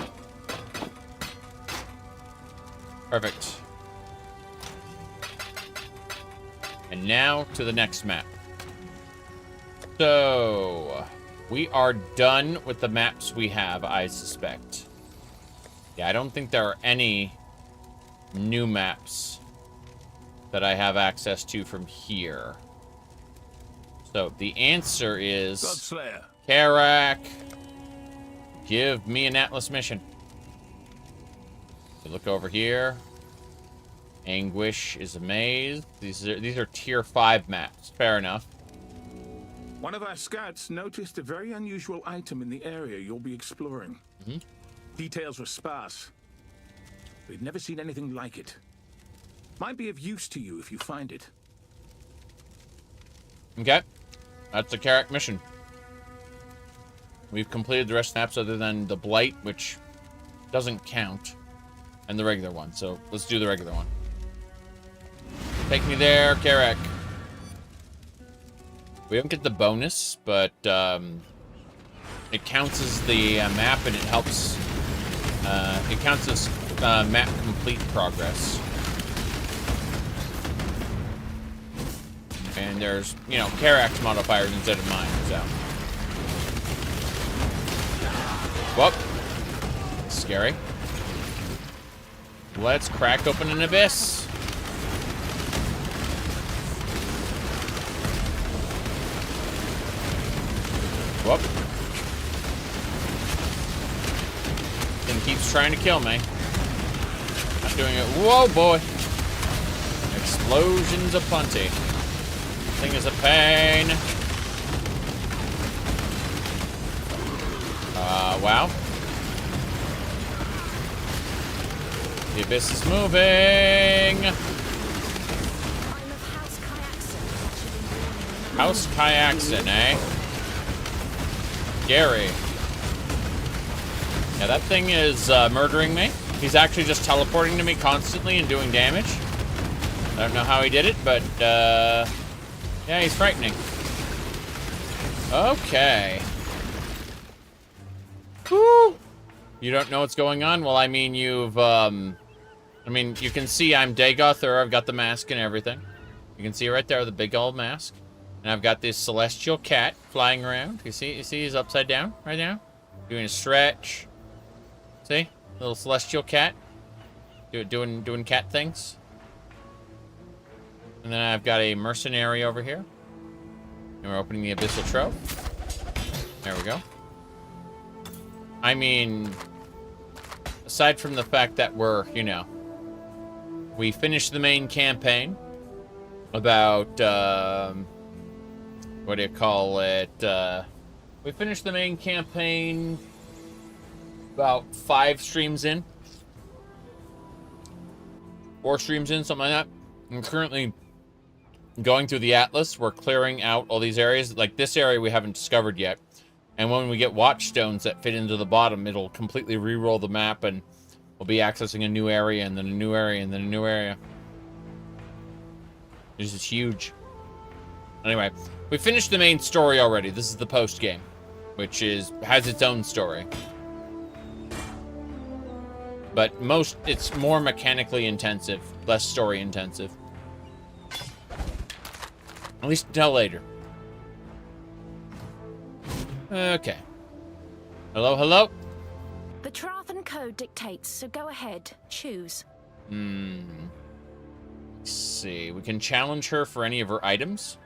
Perfect. And now to the next map. So, we are done with the maps we have, I suspect. Yeah, I don't think there are any new maps that I have access to from here. So, the answer is... Godslayer. Karak. Give me an Atlas mission. So look over here. Anguish is a maze. These are tier 5 maps. Fair enough. One of our scouts noticed a very unusual item in the area you'll be exploring. Details were sparse. We've never seen anything like it. Might be of use to you if you find it. Okay. That's a Karak mission. We've completed the rest of the maps other than the Blight, which doesn't count, and the regular one. So let's do the regular one. Take me there, Karak. We don't get the bonus, but it counts as the map, and it helps. It counts as map complete progress. And there's, you know, Karak's modifiers instead of mine, so. Whoop. Scary. Let's crack open an abyss. Whoop. Thing keeps trying to kill me. Not doing it. Whoa, boy. Explosions aplenty. Thing is a pain. wow. The abyss is moving. House Kyaxon, eh? Gary. Yeah, that thing is murdering me. He's actually just teleporting to me constantly and doing damage. I don't know how he did it, but yeah, he's frightening. Okay. Whew. You don't know what's going on? Well, I mean, you can see I'm Dagoth, or I've got the mask and everything. You can see right there the big old mask. And I've got this celestial cat flying around. You see he's upside down right now? Doing a stretch. See? Little celestial cat. Doing cat things. And then I've got a mercenary over here. And we're opening the abyssal trove. There we go. I mean, aside from the fact that we're, we finished the main campaign about, what do you call it? We finished the main campaign about 5 streams in. 4 streams in, something like that. I'm currently going through the Atlas. We're clearing out all these areas. Like this area we haven't discovered yet. And when we get watchstones that fit into the bottom, it'll completely re-roll the map and we'll be accessing a new area and then a new area and then a new area. This is huge. Anyway, we finished the main story already. This is the post game, which has its own story. But it's more mechanically intensive, less story intensive. At least until later. Okay. Hello, hello? The Trathan Code dictates, so go ahead. Choose. Let's see. We can challenge her for any of her items.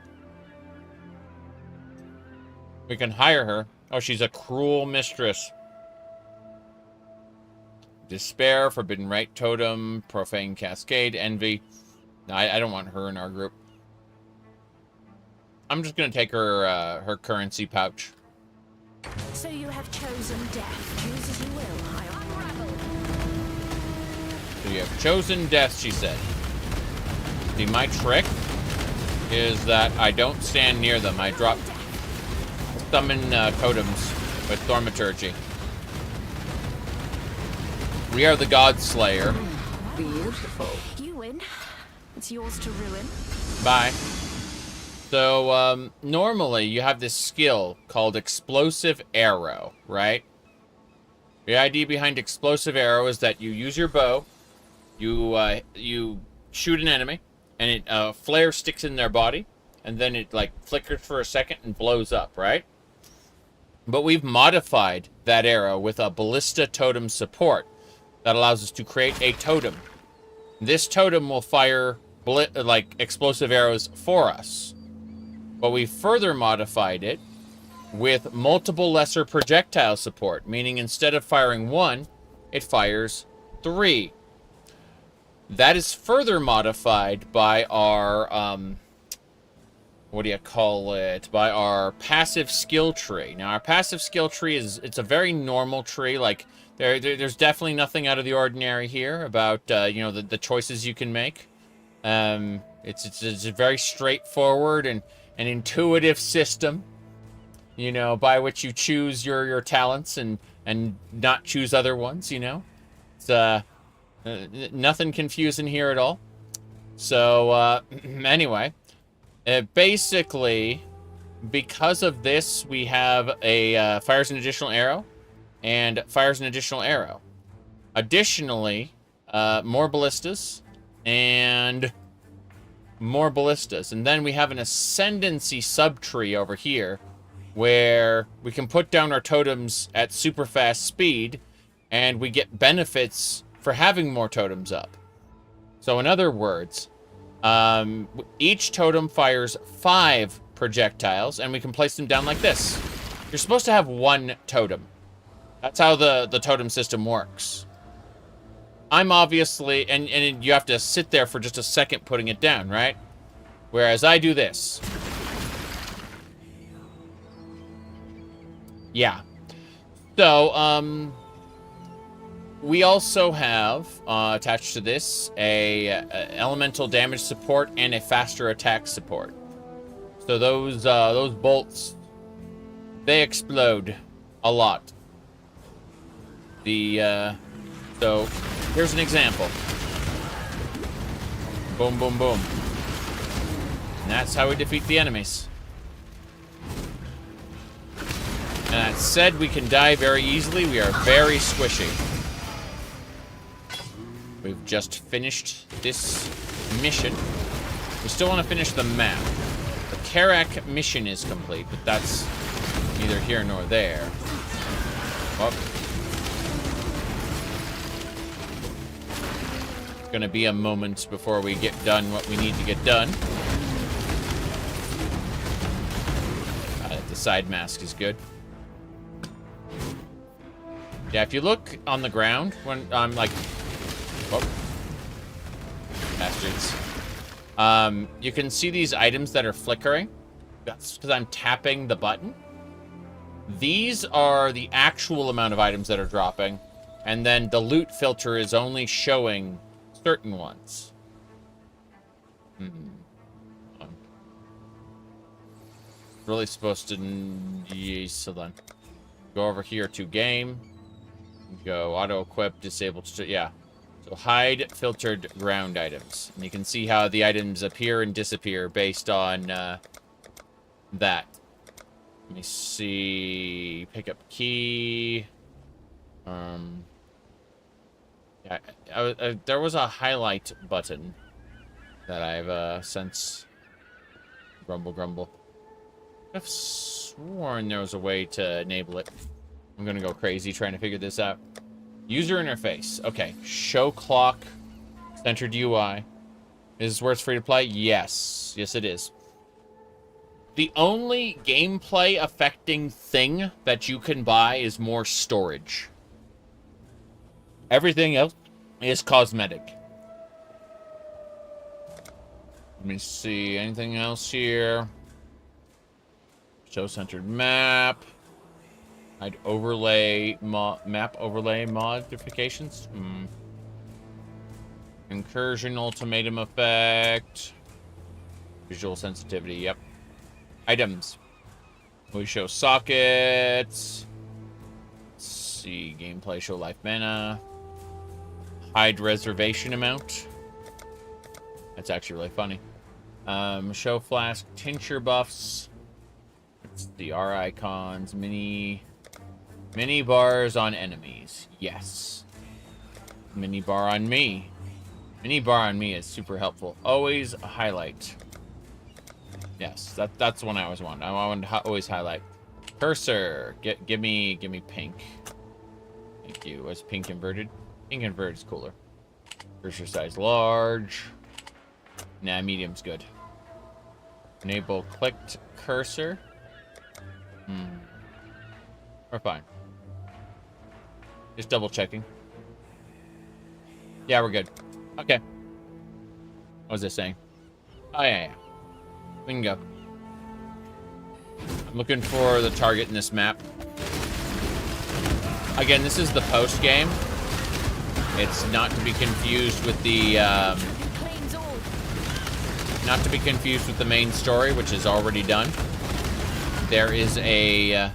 We can hire her. Oh, she's a cruel mistress. Despair, Forbidden Right Totem, Profane Cascade, Envy. No, I don't want her in our group. I'm just going to take her her currency pouch. So you have chosen death. Choose as you will. I unravel. So you have chosen death, she said. See, my trick is that I don't stand near them. I drop summon totems with Thaumaturgy. We are the God Slayer. Beautiful. You win. It's yours to ruin. Bye. So, normally you have this skill called Explosive Arrow, right? The idea behind Explosive Arrow is that you use your bow, you shoot an enemy, and it flare sticks in their body, and then it like flickers for a second and blows up, right? But we've modified that arrow with a ballista totem support that allows us to create a totem. This totem will fire explosive arrows for us. But we further modified it with multiple lesser projectile support, meaning instead of firing 1, it fires 3. That is further modified by our, by our passive skill tree. Now, our passive skill tree it's a very normal tree. Like, there's definitely nothing out of the ordinary here about, the choices you can make. It's a very straightforward and an intuitive system, by which you choose your talents and not choose other ones, It's nothing confusing here at all. So, anyway, basically, because of this, we have a fires an additional arrow and fires an additional arrow. Additionally, more ballistas and more ballistas. And then we have an ascendancy subtree over here where we can put down our totems at super fast speed and we get benefits for having more totems up. So in other words, each totem fires 5 projectiles and we can place them down like this. You're supposed to have 1 totem. That's how the totem system works. I'm obviously, and you have to sit there for just a second putting it down, right? Whereas I do this. Yeah. So, we also have, attached to this, a elemental damage support and a faster attack support. So those bolts, they explode a lot. So here's an example. Boom, boom, boom. And that's how we defeat the enemies. And that said, we can die very easily. We are very squishy. We've just finished this mission. We still want to finish the map. The Karak mission is complete, but that's neither here nor there. Oh. It's gonna be a moment before we get done what we need to get done. The side mask is good. Yeah, if you look on the ground when I'm like, oh, bastards. You can see these items that are flickering. That's because I'm tapping the button. These are the actual amount of items that are dropping, and then the loot filter is only showing certain ones. Really supposed to, yes, hold on. Go over here to game. Go auto equip, disable, yeah. So hide filtered ground items. And you can see how the items appear and disappear based on that. Let me see. Pick up key. Yeah, there was a highlight button that I've since grumble. I've sworn there was a way to enable it. I'm gonna go crazy trying to figure this out. User interface. Okay. Show clock. Centered UI. Is this where it's free to play? Yes. Yes, it is. The only gameplay affecting thing that you can buy is more storage. Everything else is cosmetic. Let me see. Anything else here? Show centered map. I'd overlay map overlay modifications. Incursion ultimatum effect. Visual sensitivity. Yep. Items. We show sockets. Let's see. Gameplay show life mana. Hide reservation amount. That's actually really funny. Show flask tincture buffs. It's the R icons. Mini bars on enemies. Yes. Mini bar on me. Mini bar on me is super helpful. Always highlight. Yes, that's the one I always want. I want to always highlight. Cursor. Give me pink. Thank you. Was pink inverted? Pink inverted is cooler. Cursor size large. Nah, medium's good. Enable clicked cursor. We're fine. Just double checking. Yeah, we're good. Okay. What was this saying? Oh, yeah. We can go. I'm looking for the target in this map. Again, this is the post game. It's not to be confused with the, not to be confused with the main story, which is already done. There is a,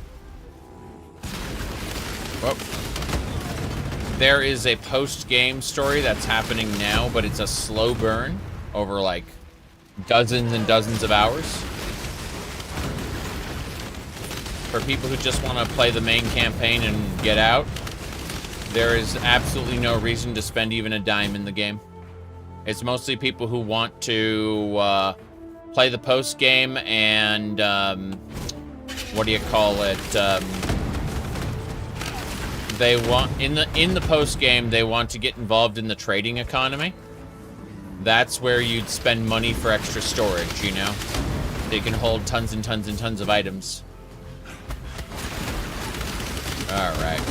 there is a post-game story that's happening now, but it's a slow burn over, like, dozens and dozens of hours. For people who just want to play the main campaign and get out, there is absolutely no reason to spend even a dime in the game. It's mostly people who want to play the post-game and, what do you call it, they want, in the post-game, they want to get involved in the trading economy. That's where you'd spend money for extra storage, you know? They can hold tons and tons and tons of items. Alright.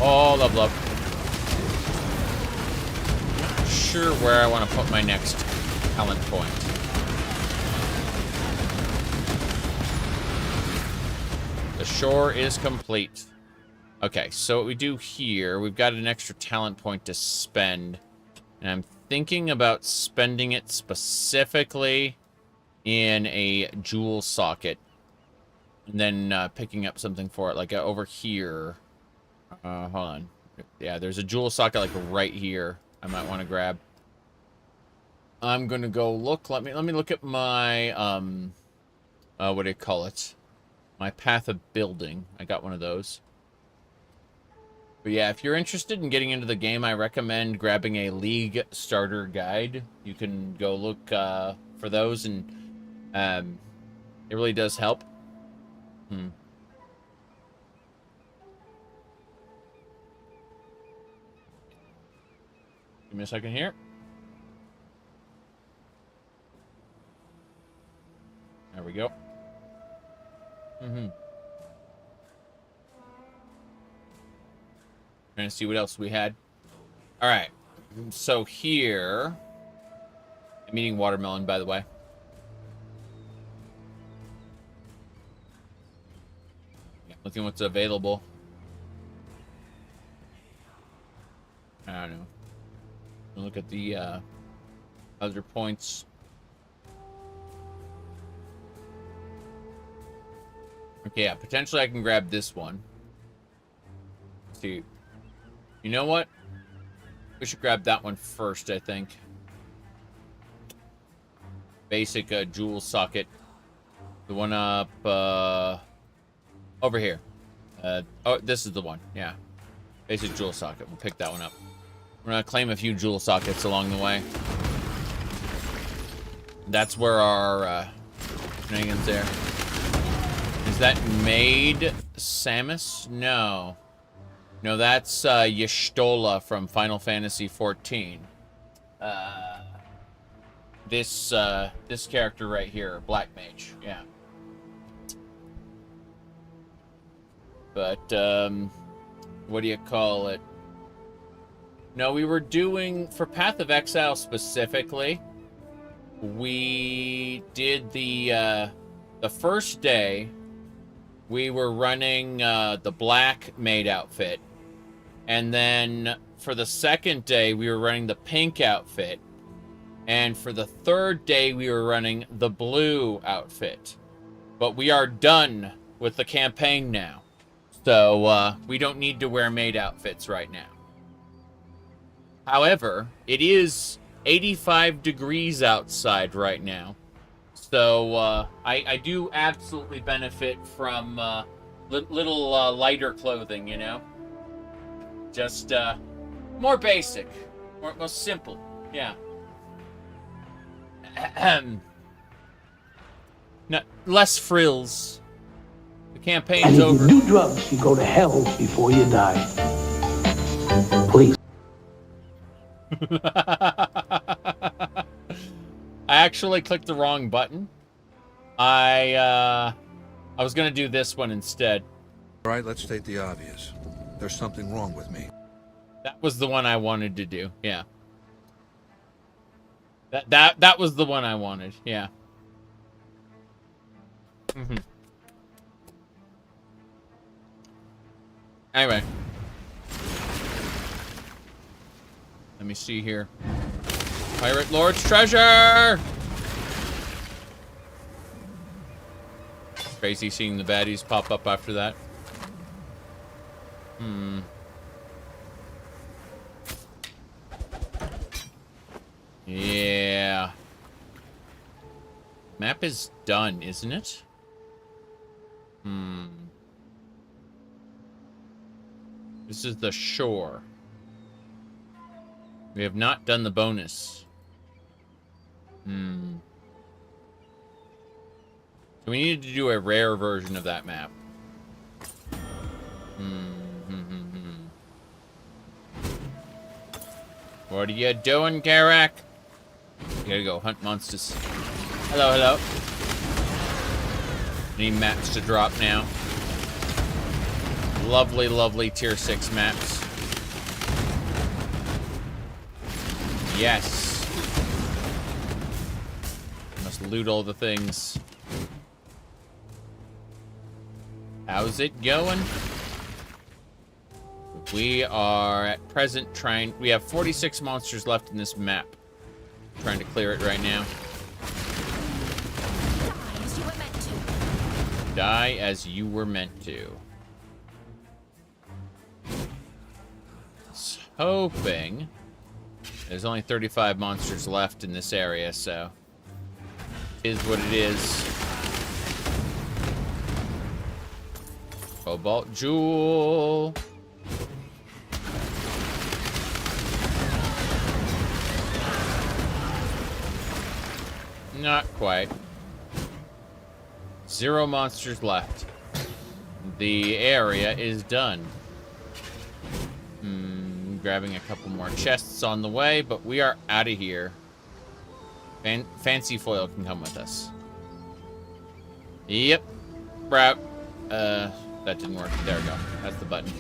Oh, love. Not sure where I want to put my next talent point. The shore is complete. Okay, so what we do here, we've got an extra talent point to spend. And I'm thinking about spending it specifically in a jewel socket. And then picking up something for it, like over here. Hold on. Yeah, there's a jewel socket like right here I might want to grab. I'm going to go look. Let me look at my, what do you call it? My Path of Building. I got one of those. But yeah, if you're interested in getting into the game, I recommend grabbing a League Starter Guide. You can go look for those, and it really does help. Give me a second here. There we go. Trying to see what else we had. All right. So here, I'm eating watermelon, by the way. Yeah, looking what's available. I don't know. Look at the other points. Okay, yeah, potentially I can grab this one. Let's see. You know what? We should grab that one first, I think. Basic jewel socket. The one up over here. Oh, this is the one. Yeah. Basic jewel socket. We'll pick that one up. We're gonna claim a few jewel sockets along the way. That's where our shenanigans there. Is that Maid Samus? No. No, that's Y'shtola from Final Fantasy XIV. This character right here, Black Mage, yeah. But what do you call it? No, we were doing for Path of Exile specifically. We did the first day. We were running the black maid outfit. And then for the second day, we were running the pink outfit. And for the third day, we were running the blue outfit. But we are done with the campaign now. So we don't need to wear maid outfits right now. However, it is 85 degrees outside right now. So I do absolutely benefit from little lighter clothing, you know? Just more basic, more simple, yeah. No, less frills. The campaign's and if over. you do drugs, you go to hell before you die. Please. I actually clicked the wrong button. I was gonna do this one instead. All right, let's state the obvious. There's something wrong with me. That was the one I wanted to do. Yeah. That was the one I wanted. Yeah. Anyway. Let me see here. Pirate Lord's treasure! Crazy seeing the baddies pop up after that. Yeah. Map is done, isn't it? This is the shore. We have not done the bonus. So we needed to do a rare version of that map. What are you doing, Garak? You gotta go hunt monsters. Hello, hello. Need maps to drop now. Lovely, lovely tier 6 maps. Yes. Must loot all the things. How's it going? We are at present we have 46 monsters left in this map. Trying to clear it right now. Die as you were meant to. Hoping. There's only 35 monsters left in this area, so is what it is. Cobalt Jewel. Not quite. 0 monsters left. The area is done. Grabbing a couple more chests on the way, but we are out of here. Fancy Foil can come with us. Yep. Route. That didn't work. There we go. That's the button.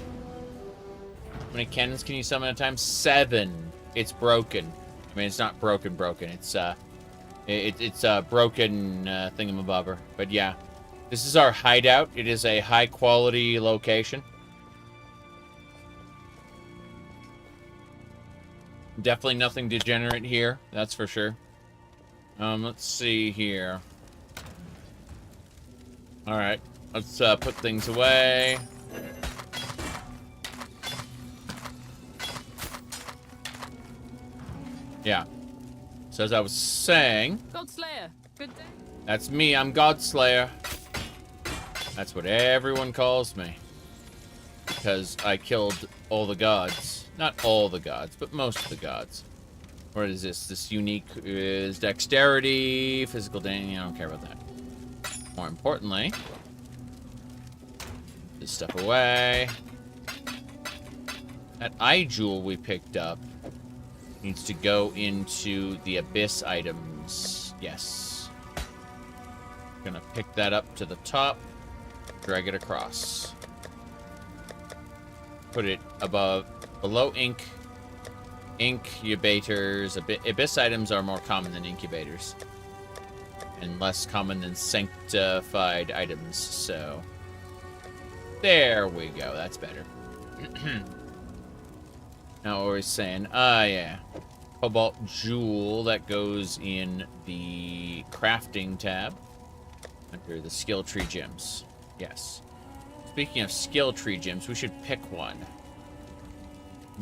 How many cannons can you summon at a time? 7. It's broken. I mean, it's not broken. It's a broken thingamabobber. But yeah, this is our hideout. It is a high quality location. Definitely nothing degenerate here, that's for sure. Let's see here. Alright, let's put things away. Yeah. So as I was saying... Godslayer, good day. That's me, I'm Godslayer. That's what everyone calls me. Because I killed all the gods. Not all the gods, but most of the gods. What is this? This unique is dexterity, physical damage. I don't care about that. More importantly, this stuff away. That eye jewel we picked up needs to go into the abyss items. Yes. Gonna pick that up to the top, drag it across. Put it below incubators. Abyss items are more common than incubators. And less common than sanctified items, so... There we go, that's better. Now what we're saying, yeah. Cobalt Jewel, that goes in the crafting tab. Under the skill tree gems. Yes. Speaking of skill tree gems, we should pick one.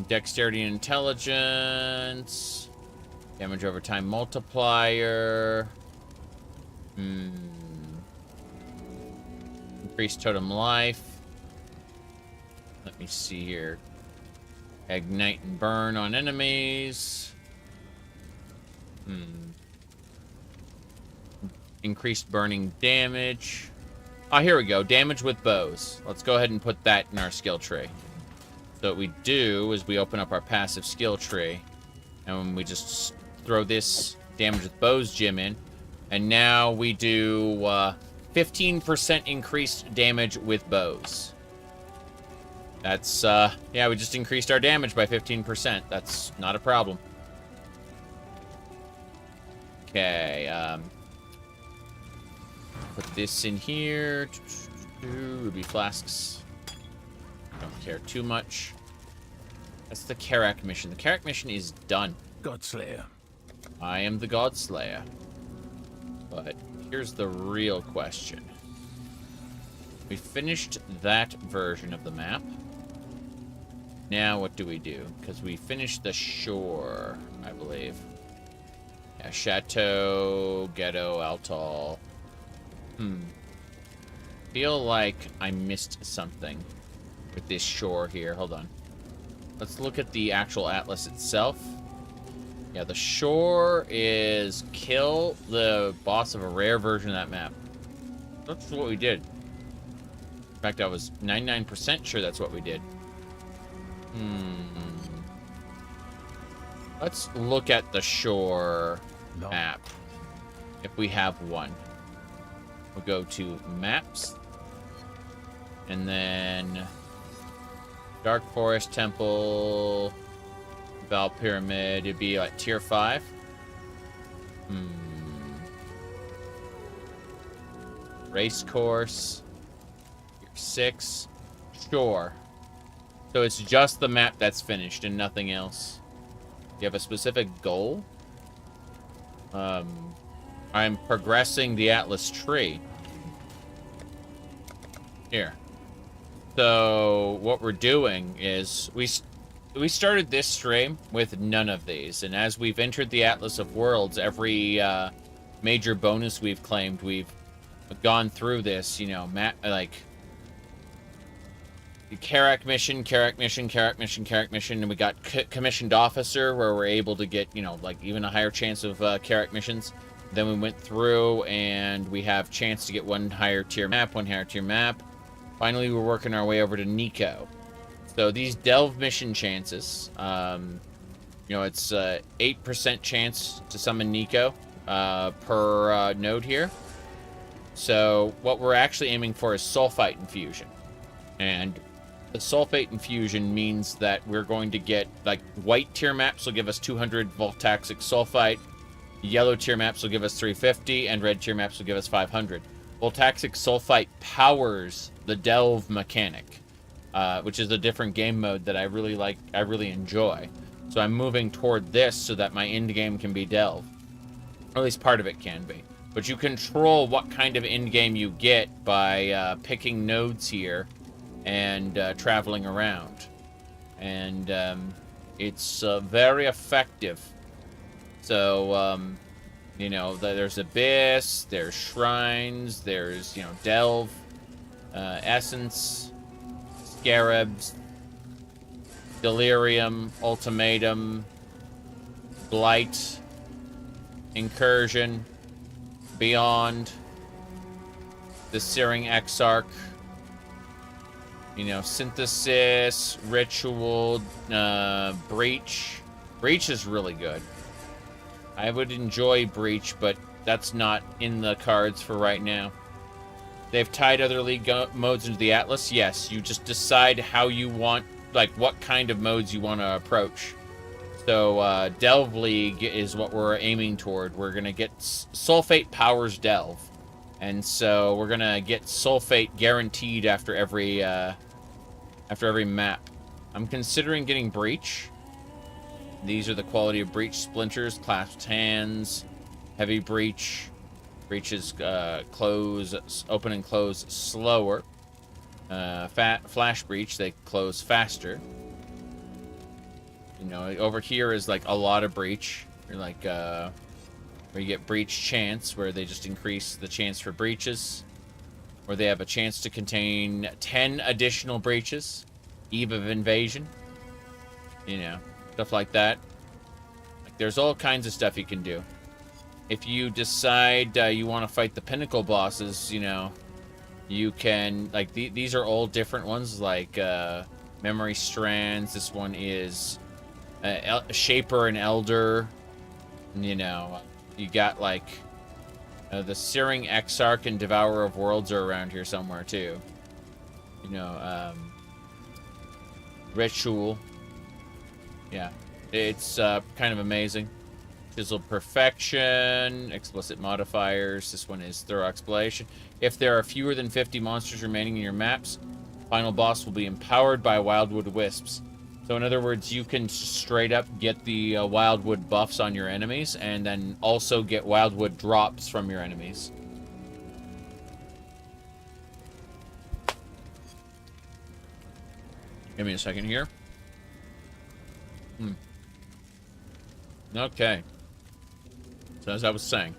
Dexterity and intelligence. Damage over time multiplier. Increased totem life. Let me see here. Ignite and burn on enemies. Increased burning damage. Oh, here we go. Damage with bows. Let's go ahead and put that in our skill tree. So what we do is we open up our passive skill tree, and we just throw this damage with bows gem in, and now we do 15% increased damage with bows. That's, yeah, we just increased our damage by 15%. That's not a problem. Okay, put this in here. Ruby flasks. Don't care too much. That's the Karak mission. The Karak mission is done. Godslayer. I am the Godslayer. But here's the real question. We finished that version of the map. Now what do we do? Because we finished the shore, I believe. Yeah, Chateau, Ghetto, Altal. Feel like I missed something with this shore here. Hold on. Let's look at the actual atlas itself. Yeah, the shore is kill the boss of a rare version of that map. That's what we did. In fact, I was 99% sure that's what we did. Let's look at the shore map. If we have one. We'll go to maps. And then Dark Forest Temple, Val Pyramid, it'd be like tier 5. Race course. 6. Sure. So it's just the map that's finished and nothing else. You have a specific goal? I'm progressing the Atlas tree. Here. So what we're doing is we started this stream with none of these, and as we've entered the Atlas of Worlds, every major bonus we've claimed, we've gone through this, you know, like Carrack mission, Carrack mission, Carrack mission, Carrack mission, and we got commissioned officer, where we're able to get, you know, like even a higher chance of Carrack missions. Then we went through and we have chance to get one higher tier map. Finally, we're working our way over to Nico. So these delve mission chances, you know, it's 8% chance to summon Nico per node here. So what we're actually aiming for is sulfite infusion. And the sulfate infusion means that we're going to get, like, white tier maps will give us 200 voltaxic sulfite, yellow tier maps will give us 350, and red tier maps will give us 500. Voltaxic sulfite powers the delve mechanic, which is a different game mode that I really like, I really enjoy. So I'm moving toward this so that my end game can be delve. Or at least part of it can be. But you control what kind of end game you get by picking nodes here and traveling around. And it's very effective. So, you know, there's Abyss, there's Shrines, there's, you know, Delve, Essence, Scarabs, Delirium, Ultimatum, Blight, Incursion, Beyond, the Searing Exarch, you know, Synthesis, Ritual, Breach. Breach is really good. I would enjoy Breach, but that's not in the cards for right now. They've tied other league modes into the Atlas. Yes, you just decide how you want, like, what kind of modes you want to approach. So, Delve League is what we're aiming toward. We're going to get Sulfate powers Delve. And so we're going to get Sulfate guaranteed after every map. I'm considering getting Breach. These are the quality of Breach splinters, clasped hands, heavy Breach. Breaches open and close slower. Flash Breach, they close faster. You know, over here is like a lot of Breach. You're like, where you get Breach Chance, where they just increase the chance for breaches. Where they have a chance to contain 10 additional breaches. Eve of Invasion. You know, stuff like that. Like, there's all kinds of stuff you can do. If you decide you want to fight the Pinnacle bosses, you know, you can, like, these are all different ones, like Memory Strands. This one is Shaper and Elder. You know, you got, like, the Searing Exarch and Devourer of Worlds are around here somewhere, too. You know, Ritual. Yeah, it's kind of amazing. Chiseled Perfection, Explicit Modifiers. This one is Thorough Exploration. If there are fewer than 50 monsters remaining in your maps, final boss will be empowered by Wildwood Wisps. So in other words, you can straight up get the Wildwood buffs on your enemies, and then also get Wildwood drops from your enemies. Give me a second here. Okay. So as I was saying,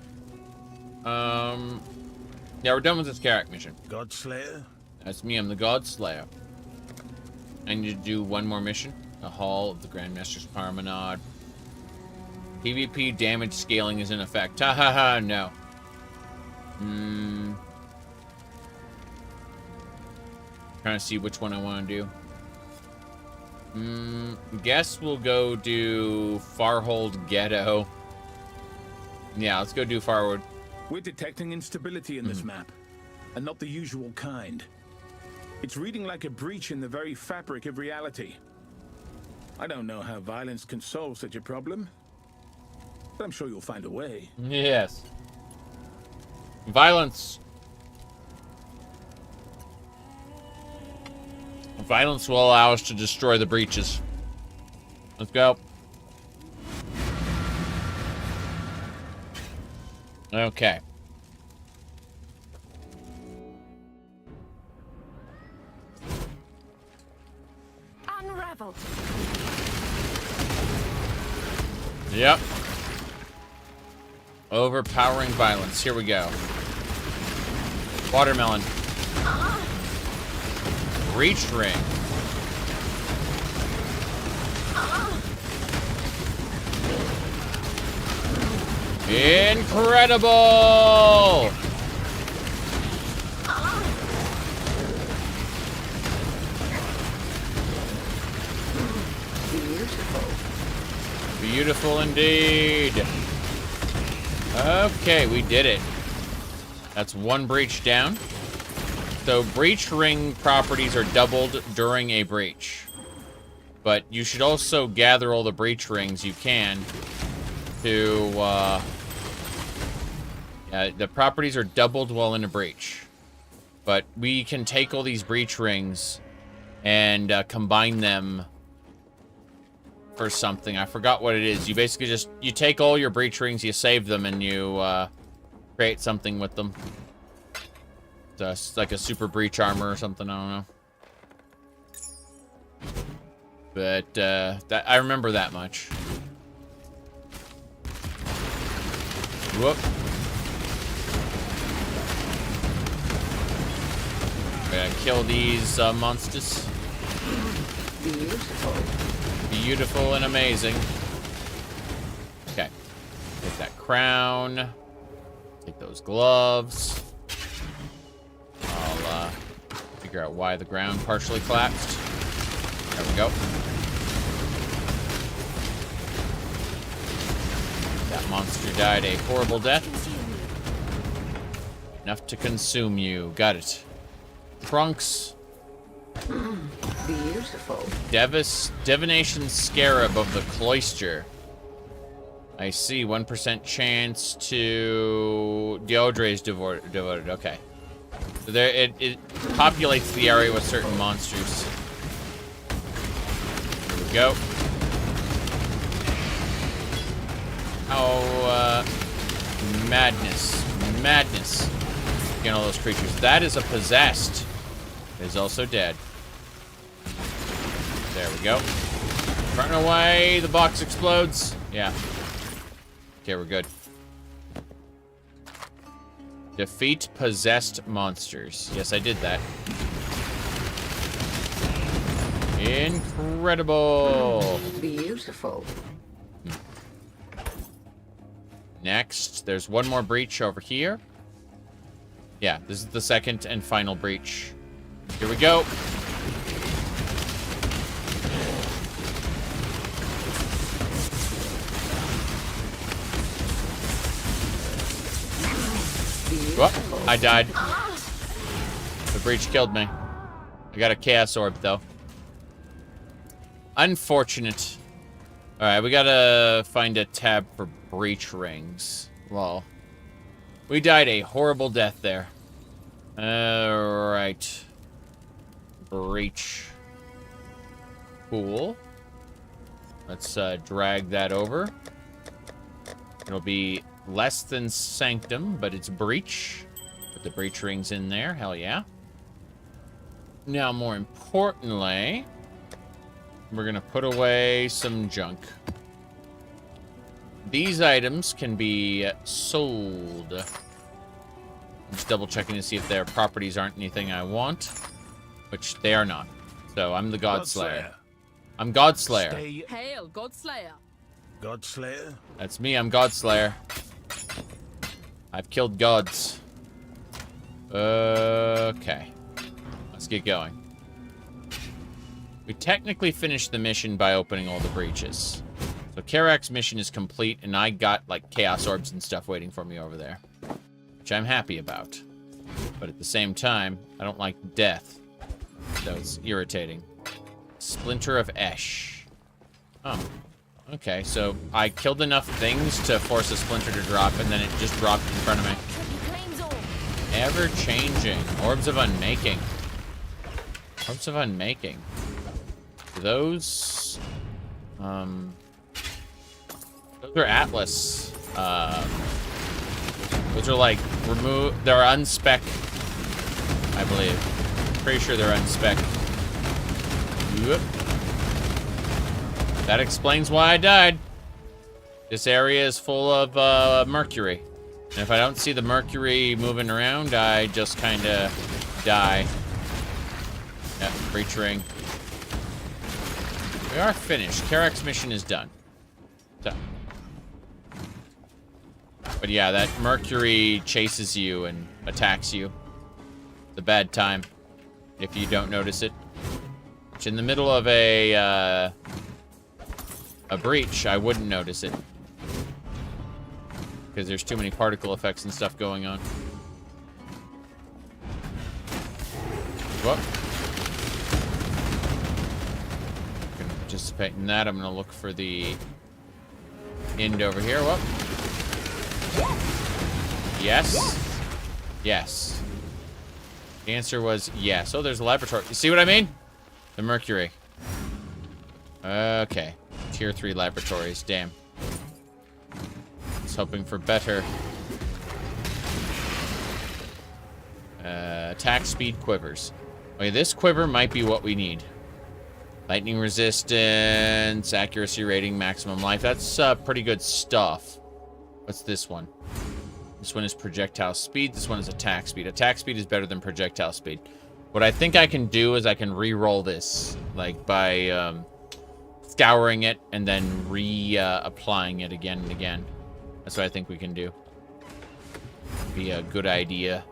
yeah, we're done with this Carrack mission. Godslayer? That's me. I'm the Godslayer. I need to do one more mission. The Hall of the Grandmaster's Promenade. PvP damage scaling is in effect. Ha ha ha. No. Trying to see which one I want to do. Guess we'll go do Farhold Ghetto. Yeah, let's go do Farwood. We're detecting instability in this map, and not the usual kind. It's reading like a breach in the very fabric of reality. I don't know how violence can solve such a problem, but I'm sure you'll find a way. Yes. Violence. Violence will allow us to destroy the breaches. Let's go. Okay. Unravel. Yep. Overpowering violence. Here we go. Watermelon. Breach ring. Incredible! Beautiful indeed. Okay, we did it. That's one breach down. So breach ring properties are doubled during a breach. But you should also gather all the breach rings you can to, the properties are doubled while in a breach. But we can take all these breach rings and combine them for something. I forgot what it is. You basically just, you take all your breach rings, you save them, and you create something with them. It's like a super breach armor or something, I don't know. But that, I remember that much. Whoop. We're gonna kill these monsters. Beautiful. Beautiful and amazing. Okay. Take that crown. Take those gloves. I'll figure out why the ground partially collapsed. There we go. That monster died a horrible death. Enough to consume you. Got it. Trunks. Beautiful. Divination Scarab of the Cloister. I see. 1% chance to Deodre's devoted. Okay. So there, it populates the area with certain monsters. Here we go. Oh, madness. Madness. Again, all those creatures. That is a possessed. It is also dead. There we go. Running away. The box explodes. Yeah. Okay, we're good. Defeat possessed monsters. Yes, I did that. Incredible. Beautiful. Next, there's one more breach over here. Yeah, this is the second and final breach. Here we go. Oh, I died. The breach killed me. I got a chaos orb, though. Unfortunate. Alright, we gotta find a tab for breach rings. Well, we died a horrible death there. Alright. Breach. Cool. Let's drag that over. It'll be less than Sanctum, but it's breach. Put the breach rings in there. Hell yeah. Now, more importantly, we're going to put away some junk. These items can be sold. I'm just double checking to see if their properties aren't anything I want, which they are not. So I'm the Godslayer. I'm Godslayer. Hail, Godslayer. Godslayer? That's me, I'm Godslayer. I've killed gods. Okay. Let's get going. We technically finished the mission by opening all the breaches. So Karak's mission is complete, and I got, like, chaos orbs and stuff waiting for me over there. Which I'm happy about. But at the same time, I don't like death. So it's irritating. Splinter of Esh. Oh. Okay, so I killed enough things to force a splinter to drop, and then it just dropped in front of me. Ever-changing. Orbs of Unmaking. Hopes of unmaking. Those are Atlas. Those are like they're unspec, I believe. Pretty sure they're unspec. Yep. That explains why I died. This area is full of mercury. And if I don't see the mercury moving around, I just kind of die. Yep, breach ring. We are finished. Karak's mission is done. So. But yeah, that mercury chases you and attacks you. It's a bad time if you don't notice it. Which in the middle of a breach, I wouldn't notice it. Because there's too many particle effects and stuff going on. Whoop. Gonna participate in that. I'm gonna look for the end over here. Whoop. Yes. Yes. The answer was yes. Oh, there's a laboratory. You see what I mean? The mercury. Okay. Tier 3 laboratories. Damn. I was hoping for better. Attack speed quivers. Okay, this quiver might be what we need. Lightning resistance, accuracy rating, maximum life. That's pretty good stuff. What's this one? This one is projectile speed. This one is attack speed. Attack speed is better than projectile speed. What I think I can do is I can re-roll this, like by scouring it and then applying it again and again. That's what I think we can do. Be a good idea.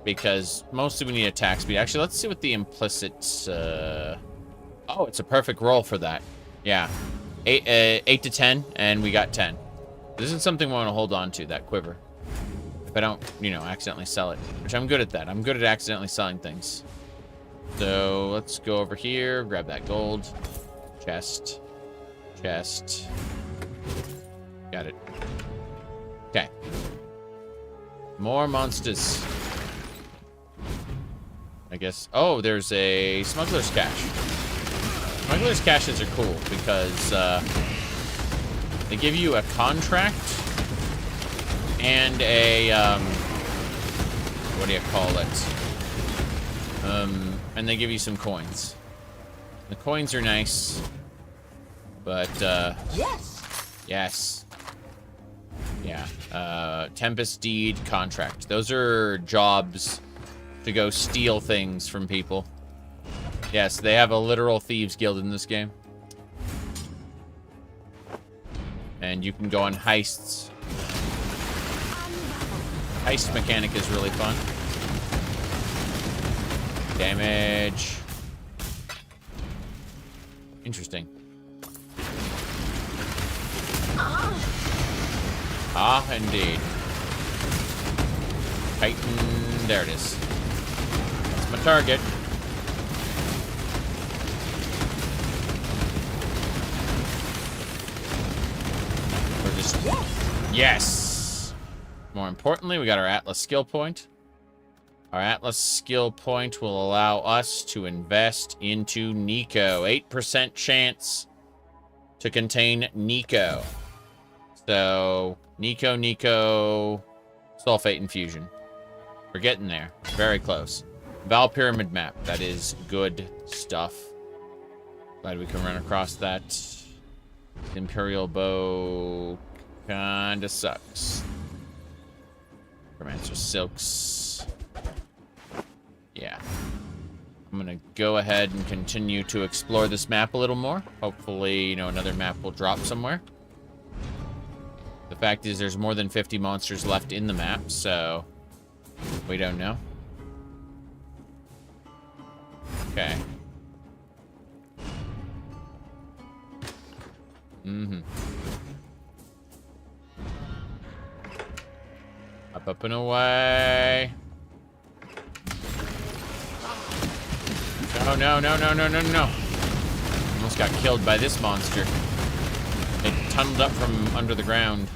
Because mostly we need attack speed. Actually, let's see what the implicit... Oh, it's a perfect roll for that. Yeah. 8 to 10, and we got 10. This is something we want to hold on to, that quiver. If I don't, you know, accidentally sell it. Which I'm good at that. I'm good at accidentally selling things. So, let's go over here, grab that gold. Chest. Chest. Got it. Okay. More monsters. I guess. Oh, there's a smuggler's cache. Smuggler's caches are cool because they give you a contract and a what do you call it? And they give you some coins. The coins are nice, but yes. Yeah. Tempest Deed contract. Those are jobs to go steal things from people. Yes, they have a literal thieves guild in this game. And you can go on heists. Heist mechanic is really fun. Damage. Interesting. Ah, indeed. Titan. There it is. That's my target. We're just... Yes! More importantly, we got our Atlas skill point. Our Atlas skill point will allow us to invest into Nico. 8% chance to contain Nico. So, Nico, Sulfate Infusion. We're getting there. Very close. Val Pyramid map. That is good stuff. Glad we can run across that. Imperial Bow kinda sucks. Romancer Silks. Yeah. I'm gonna go ahead and continue to explore this map a little more. Hopefully, you know, another map will drop somewhere. The fact is there's more than 50 monsters left in the map, so we don't know. Okay. Up and away. No. Almost got killed by this monster. It tunneled up from under the ground.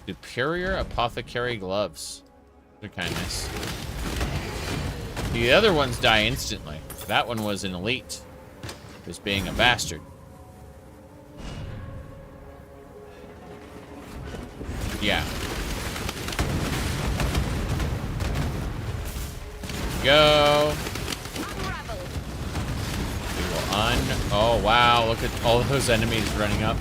Superior Apothecary Gloves. They're kind of nice. The other ones die instantly. That one was an elite. Was being a bastard. Yeah. Go. We will oh wow, look at all those enemies running up.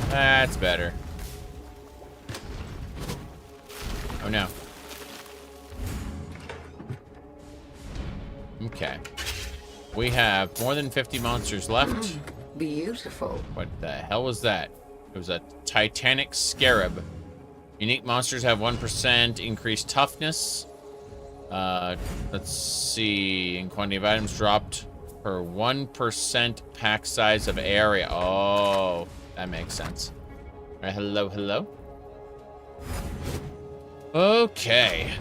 That's better. Oh no. Okay. We have more than 50 monsters left. Beautiful. What the hell was that? It was a Titanic Scarab. Unique monsters have 1% increased toughness. Let's see. In quantity of items dropped per 1% pack size of area. Oh, that makes sense. All right, hello, hello. Okay.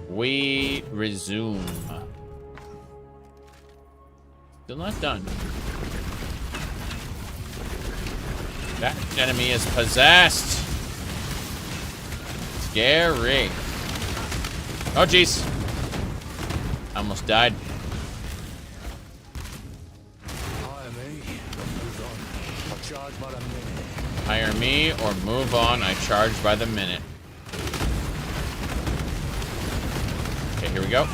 We resume. Still not done. That enemy is possessed. Scary. Oh, jeez. Almost died. Hire me or move on. I charge by the minute. Okay, here we go.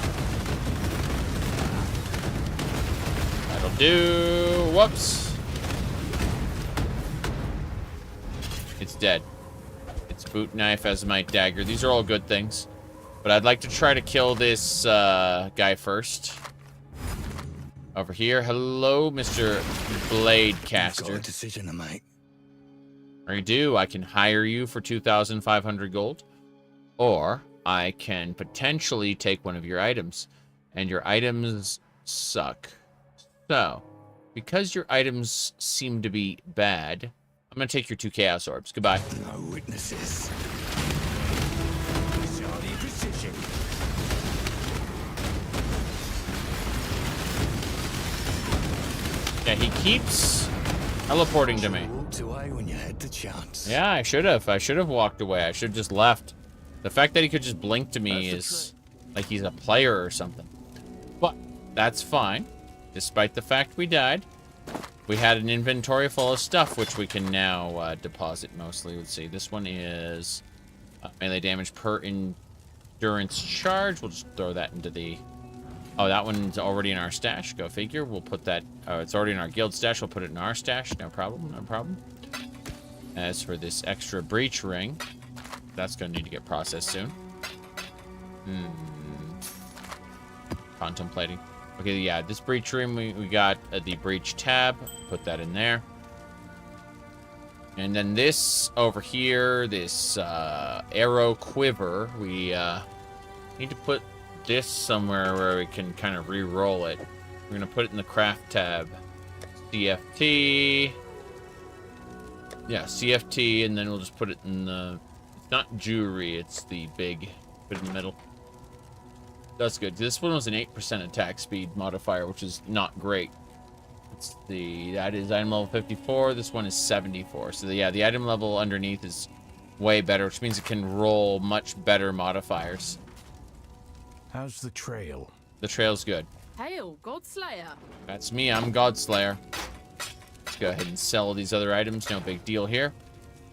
That'll do. Whoops. It's dead. It's boot knife as my dagger. These are all good things. But I'd like to try to kill this guy first. Over here. Hello, Mr. Blade Caster. Got a decision to make. I do. I can hire you for 2,500 gold. Or I can potentially take one of your items. And your items suck. So, because your items seem to be bad, I'm going to take your 2 Chaos Orbs. Goodbye. No witnesses. Shardy precision. Yeah, he keeps teleporting to me. Walked away when you had the chance. Yeah, I should have. I should have walked away. I should have just left. The fact that he could just blink to me is like he's a player or something. But that's fine. Despite the fact we died, we had an inventory full of stuff, which we can now deposit mostly. Let's see. This one is melee damage per endurance charge. We'll just throw that into the... Oh, that one's already in our stash. Go figure. We'll put that... Oh, it's already in our guild stash. We'll put it in our stash. No problem. No problem. As for this extra breach ring, that's going to need to get processed soon. Contemplating. Okay, yeah, this breach ring, we got the breach tab. Put that in there. And then this over here, this arrow quiver, we need to put this somewhere where we can kind of re-roll it. We're going to put it in the craft tab. CFT. Yeah, CFT, and then we'll just put it in the... It's not jewelry, it's the big bit in the middle. That's good. This one was an 8% attack speed modifier, which is not great. It's that is item level 54. This one is 74. So yeah, the item level underneath is way better, which means it can roll much better modifiers. How's the trail? The trail's good. Hail, Godslayer. That's me. I'm Godslayer. Let's go ahead and sell these other items. No big deal here.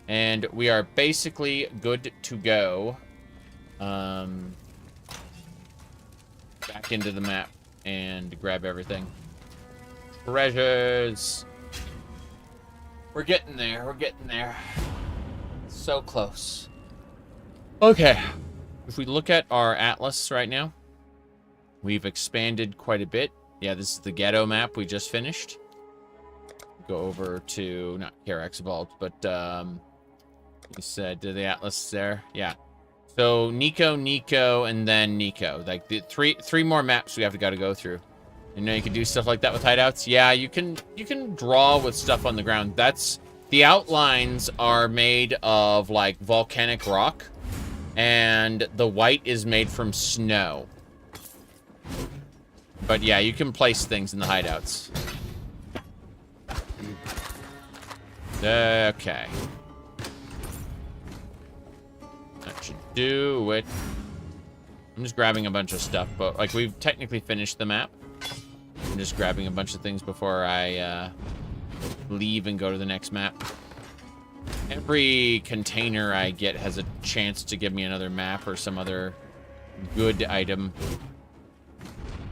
And we are basically good to go. Back into the map and grab everything. Treasures. We're getting there. We're getting there. So close. Okay. If we look at our atlas right now, we've expanded quite a bit. Yeah, this is the ghetto map we just finished. Go over to, not Karax Vault, but you said the atlas there. Yeah. So Nico, and then Nico. Like the three more maps we have to go through. You know, you can do stuff like that with hideouts. Yeah, you can draw with stuff on the ground. That's the outlines are made of like volcanic rock, and the white is made from snow. But yeah, you can place things in the hideouts. Okay. do it. I'm just grabbing a bunch of stuff, but like we've technically finished the map. I'm just grabbing a bunch of things before I leave and go to the next map. Every container I get has a chance to give me another map or some other good item.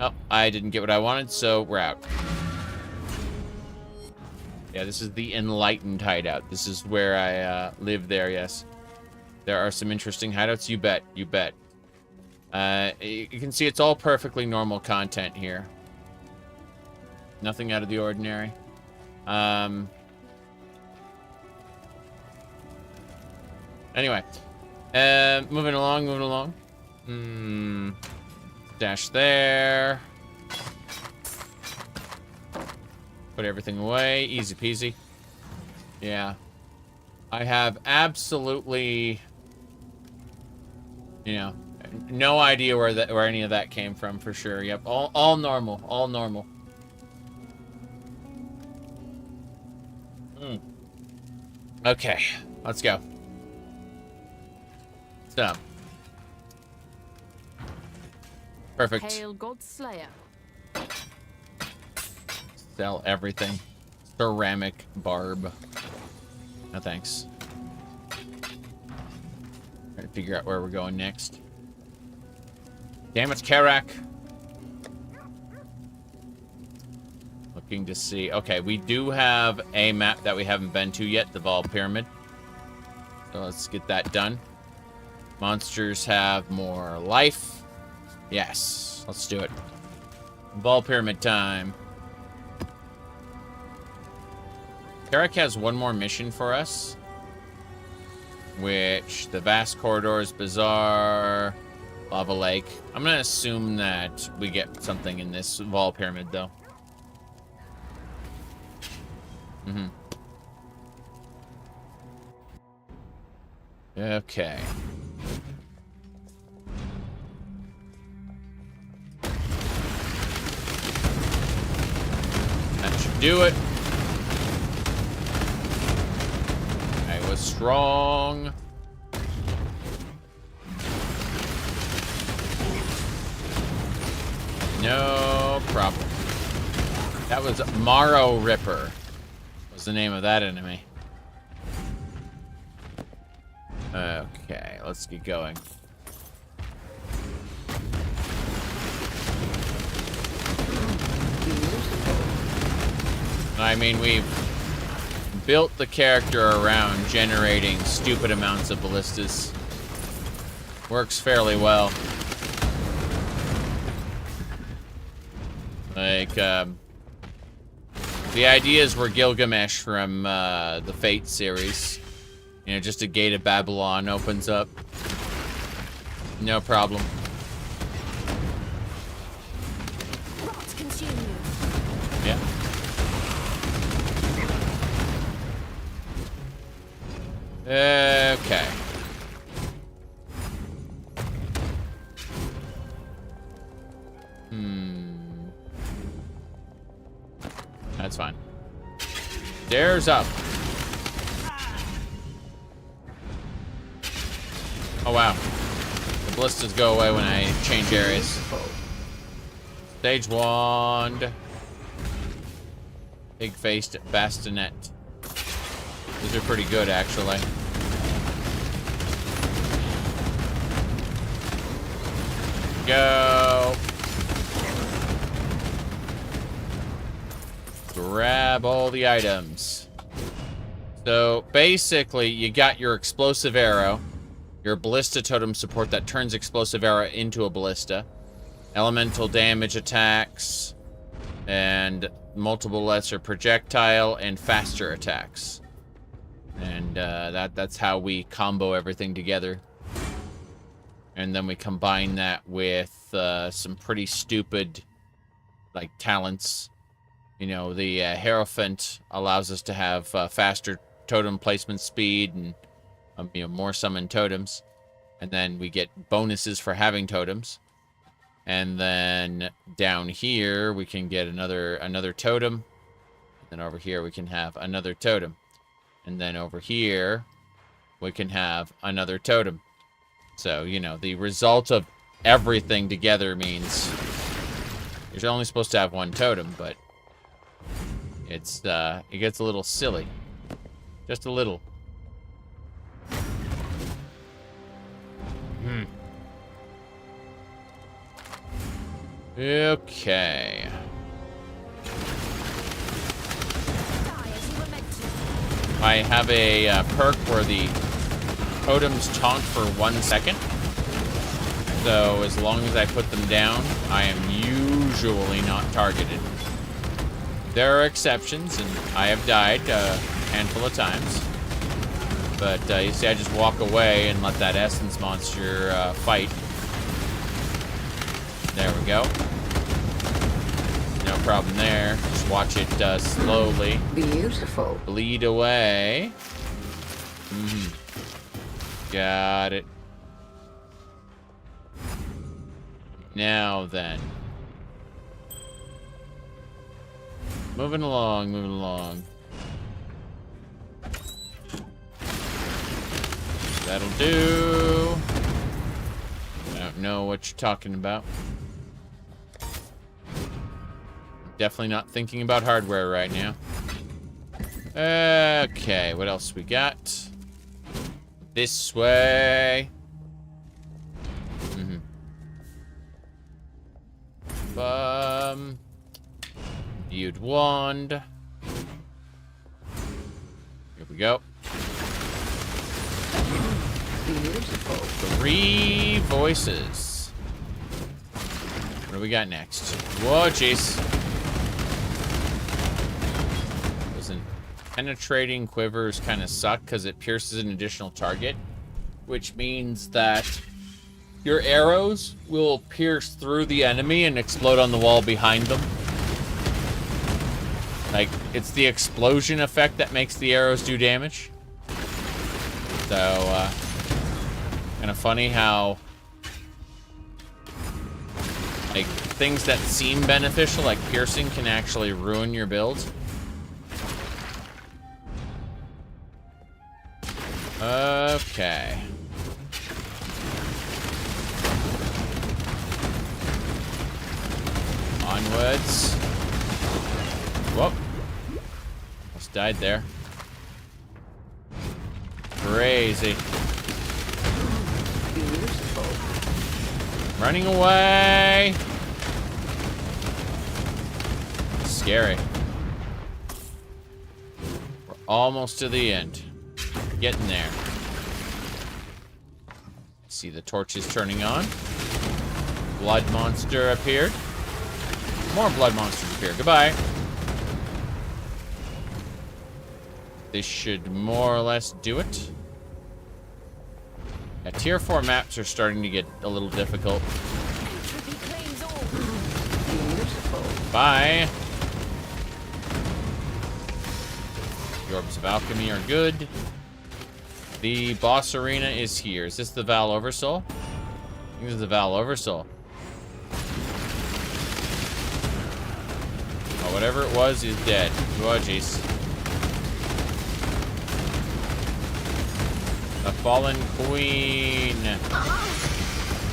Oh, I didn't get what I wanted, so we're out. Yeah, this is the Enlightened Hideout. This is where I live there, yes. There are some interesting hideouts, you bet, you bet. You can see it's all perfectly normal content here. Nothing out of the ordinary. Anyway, moving along. Dash there. Put everything away, easy peasy. Yeah. I have absolutely, you know, no idea where any of that came from for sure. Yep, all normal, all normal. Okay, let's go. So. Perfect. Hail God Slayer. Sell everything. Ceramic barb. No thanks. Trying to figure out where we're going next. Damn it, Karak. Looking to see. Okay, we do have a map that we haven't been to yet, the Vol Pyramid. So let's get that done. Monsters have more life. Yes, let's do it. Vol Pyramid time. Karak has one more mission for us. Which, the Vast Corridors, Bazaar, Lava Lake. I'm going to assume that we get something in this Vol Pyramid, though. Okay. That should do it. I was strong. No problem. That was Morrow Ripper. Was the name of that enemy. Okay, let's get going. I mean, we've built the character around generating stupid amounts of ballistas. Works fairly well. Like, the ideas were Gilgamesh from the Fate series. You know, just a gate of Babylon opens up. No problem. Rot consume you. Yeah. Okay. That's fine. Stairs up. Oh wow. The ballistas go away when I change areas. Stage wand. Pig-faced bastonet. These are pretty good, actually. Go. Grab all the items. So basically, you got your explosive arrow, your ballista totem support that turns explosive arrow into a ballista, elemental damage attacks, and multiple lesser projectile and faster attacks. And that's how we combo everything together. And then we combine that with some pretty stupid, like, talents. You know, the Hierophant allows us to have faster totem placement speed and you know, more summon totems. And then we get bonuses for having totems. And then down here we can get another totem. And then over here we can have another totem. And then over here we can have another totem. So, you know, the result of everything together means you're only supposed to have one totem, but it's, it gets a little silly. Just a little. Okay. I have a perk where the totems taunt for 1 second. So as long as I put them down, I am usually not targeted. There are exceptions, and I have died a handful of times. But you see, I just walk away and let that essence monster fight. There we go. No problem there. Just watch it slowly. Beautiful. Bleed away. Got it. Now then. Moving along, moving along. That'll do. I don't know what you're talking about. Definitely not thinking about hardware right now. Okay, what else we got? This way. Viewed wand. Here we go. Beautiful. 3 voices. What do we got next? Whoa, jeez. Listen, penetrating quivers kind of suck because it pierces an additional target, which means that your arrows will pierce through the enemy and explode on the wall behind them. Like, it's the explosion effect that makes the arrows do damage. So, kind of funny how, like, things that seem beneficial, like piercing, can actually ruin your build. Okay. Onwards. Whoop. Almost died there. Crazy. Running away. Scary. We're almost to the end. Getting there. See the torches turning on. Blood monster appeared. More blood monsters appear. Goodbye. This should more or less do it. Yeah, tier 4 maps are starting to get a little difficult. Bye. The orbs of alchemy are good. The boss arena is here. Is this the Val Oversoul? I think this is the Val Oversoul. Oh, whatever it was is dead. Oh, jeez. The Fallen Queen.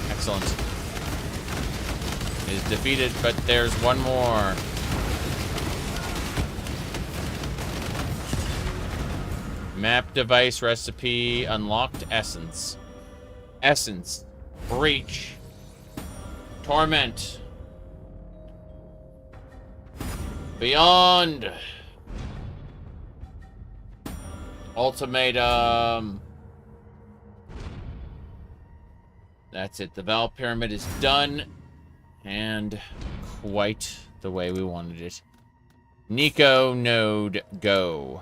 Excellent. Is defeated, but there's one more. Map device recipe unlocked. Essence. Essence. Breach. Torment. Beyond. Ultimatum. That's it. The Val Pyramid is done. And quite the way we wanted it. Nico node go.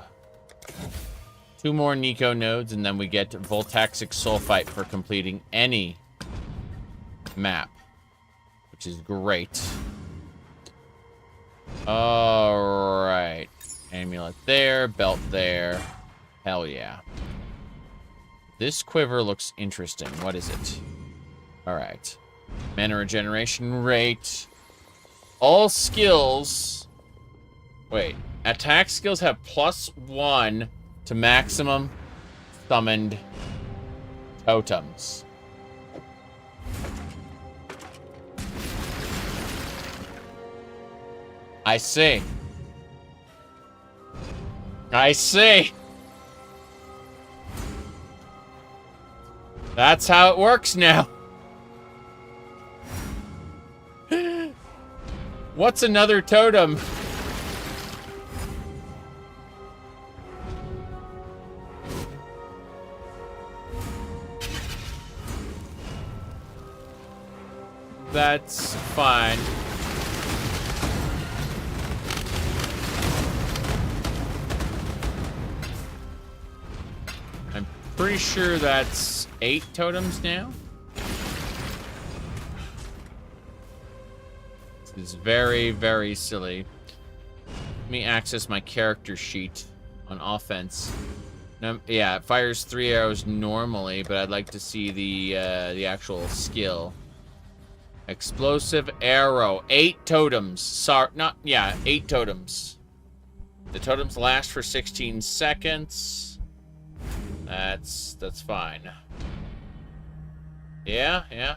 2 more Nico nodes, and then we get Voltaxic Sulfite for completing any map, which is great. Alright. Amulet there, belt there. Hell yeah. This quiver looks interesting. What is it? Alright. Mana regeneration rate. All skills. Wait. Attack skills have +1 to maximum summoned totems. I see. I see. That's how it works now. What's another totem? That's fine. I'm pretty sure that's 8 totems now. This is very, very silly. Let me access my character sheet on offense. No, yeah, it fires 3 arrows normally, but I'd like to see the actual skill. Explosive arrow. 8 totems. Sorry, not, yeah, 8 totems. The totems last for 16 seconds. That's fine. Yeah, yeah.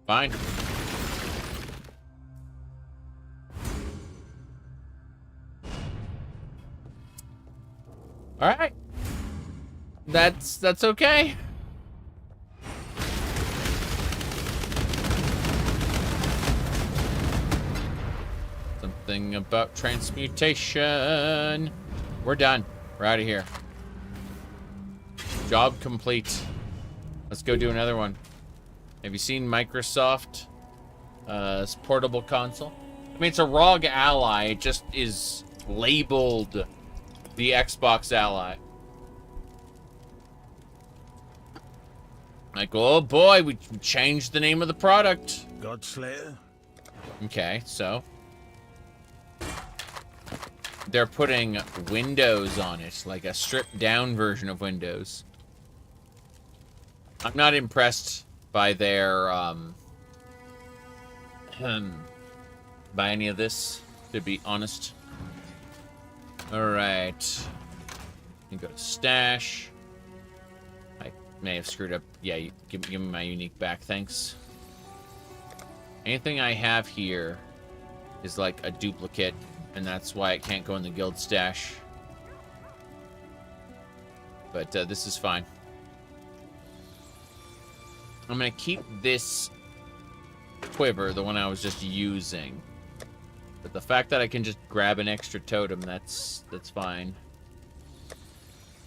Fine. All right. That's okay. Something about transmutation. We're done. We're out of here. Job complete. Let's go do another one. Have you seen Microsoft? Portable console? I mean, it's a ROG Ally. It just is labeled the Xbox Ally. Like, oh boy, we changed the name of the product. Godslayer? Okay, so they're putting Windows on it, like a stripped down version of Windows. I'm not impressed by their by any of this, to be honest. All right, you go to stash. I may have screwed up. Yeah, give me my unique back, thanks. Anything I have here is like a duplicate, and that's why it can't go in the guild stash. But this is fine. I'm gonna keep this quiver, the one I was just using. But the fact that I can just grab an extra totem, that's fine.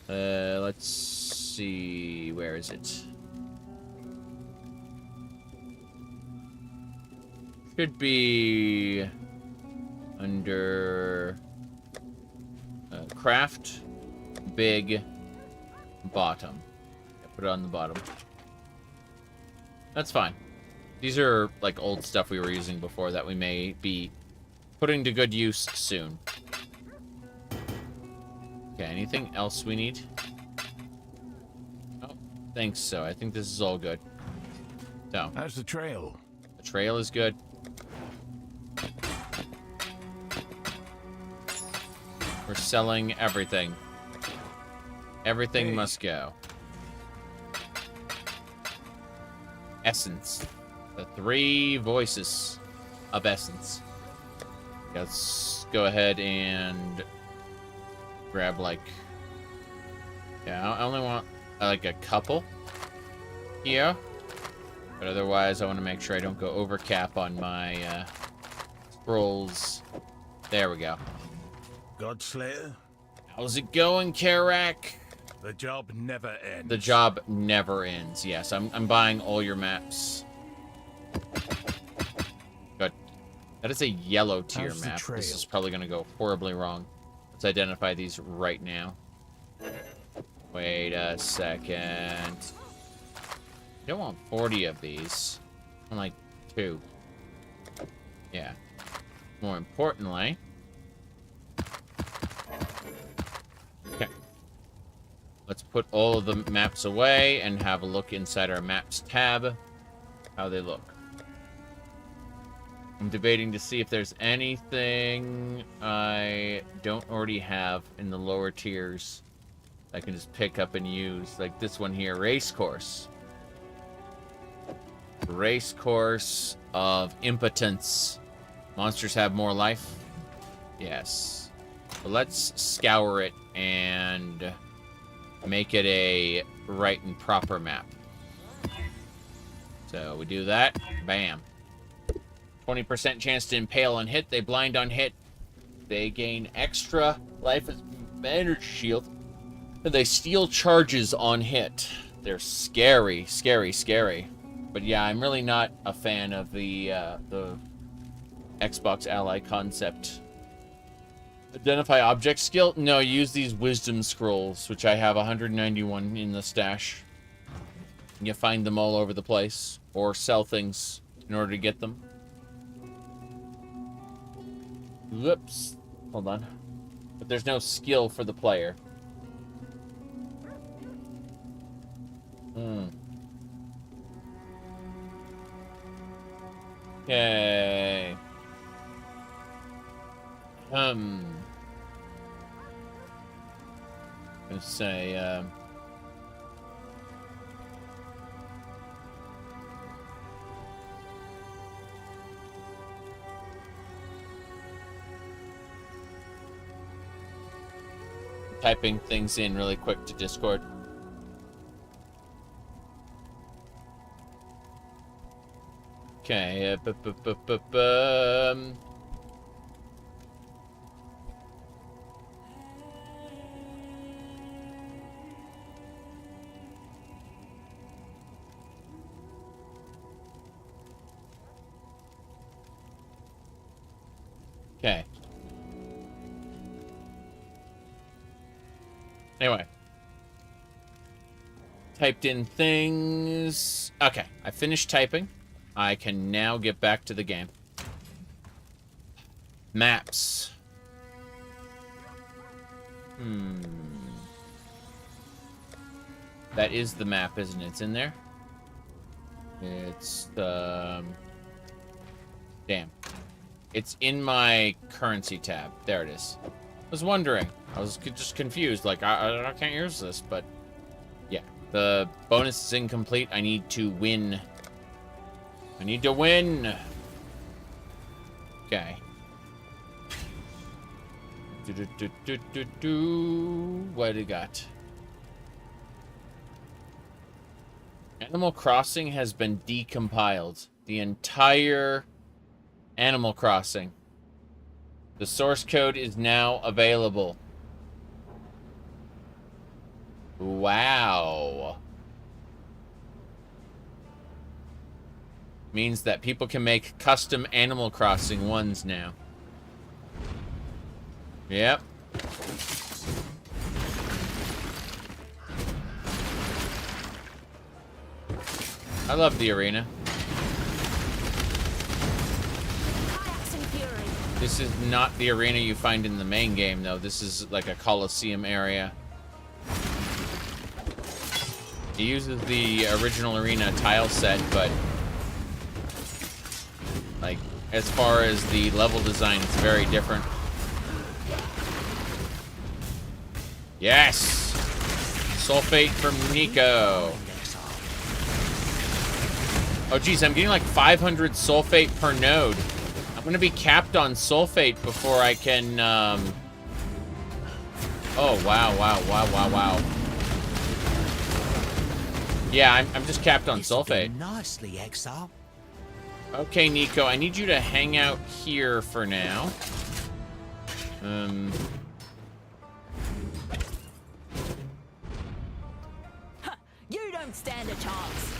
Let's see, where is it? Should be under craft, big, bottom. Put it on the bottom. That's fine. These are like old stuff we were using before that we may be putting to good use soon. Okay, anything else we need? Oh, thanks so. I think this is all good. So, how's the trail? The trail is good. We're selling everything. Everything must go. Essence. The 3 voices of essence. Let's go ahead and grab like... Yeah, I only want like a couple here. But otherwise, I want to make sure I don't go over cap on my scrolls. There we go. Godslayer? How's it going, Karak? The job never ends. The job never ends. Yes, I'm buying all your maps. Good. That is a yellow tier map. This is probably going to go horribly wrong. Let's identify these right now. Wait a second. You don't want 40 of these. I want like 2. Yeah. More importantly... Okay. Let's put all of the maps away and have a look inside our maps tab. How they look. I'm debating to see if there's anything I don't already have in the lower tiers I can just pick up and use. Like this one here, race course. Race course of impotence. Monsters have more life? Yes. But let's scour it and make it a right and proper map. So we do that. Bam. 20% chance to impale on hit. They blind on hit. They gain extra life as energy shield. And they steal charges on hit. They're scary, scary, scary. But yeah, I'm really not a fan of the Xbox Ally concept. Identify object skill? No, use these wisdom scrolls, which I have 191 in the stash. You find them all over the place, or sell things in order to get them. Whoops. Hold on. But there's no skill for the player. Okay. I'm gonna say, typing things in really quick to Discord. Okay, okay. Anyway. Typed in things. Okay, I finished typing. I can now get back to the game. Maps. That is the map, isn't it? It's in there? It's the... Damn. It's in my currency tab. There it is. I was wondering. I was just confused. Like, I can't use this, but... Yeah. The bonus is incomplete. I need to win. I need to win. Okay. What do you got? Animal Crossing has been decompiled. The entire Animal Crossing. The source code is now available. Wow. Means that people can make custom Animal Crossing ones now. Yep. I love the arena. This is not the arena you find in the main game, though. This is like a Coliseum area. It uses the original arena tile set, but like as far as the level design, it's very different. Yes! Sulfate from Nico. Oh geez, I'm getting like 500 sulfate per node. I'm gonna be capped on sulfate before I can, Oh, wow. Yeah, I'm just capped on sulfate. Nicely, Exile. Okay, Nico, I need you to hang out here for now. You don't stand a chance.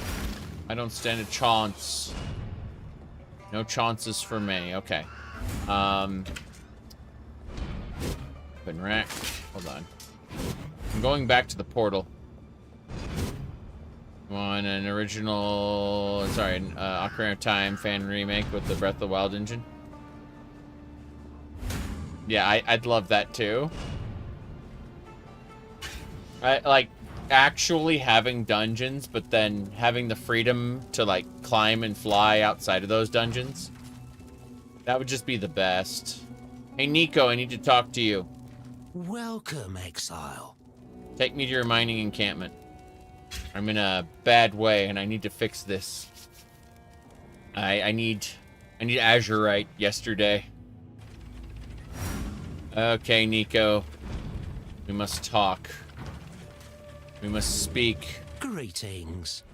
I don't stand a chance. No chances for me. Okay. Open rack. Hold on. I'm going back to the portal. On an original... Sorry, Ocarina of Time fan remake with the Breath of the Wild engine. Yeah, I'd love that too. I like actually having dungeons, but then having the freedom to like climb and fly outside of those dungeons. That would just be the best. Hey Nico, I need to talk to you. Welcome, Exile. Take me to your mining encampment. I'm in a bad way and I need to fix this. I need I need azurite yesterday. Okay, Nico. We must talk. We must speak. Greetings.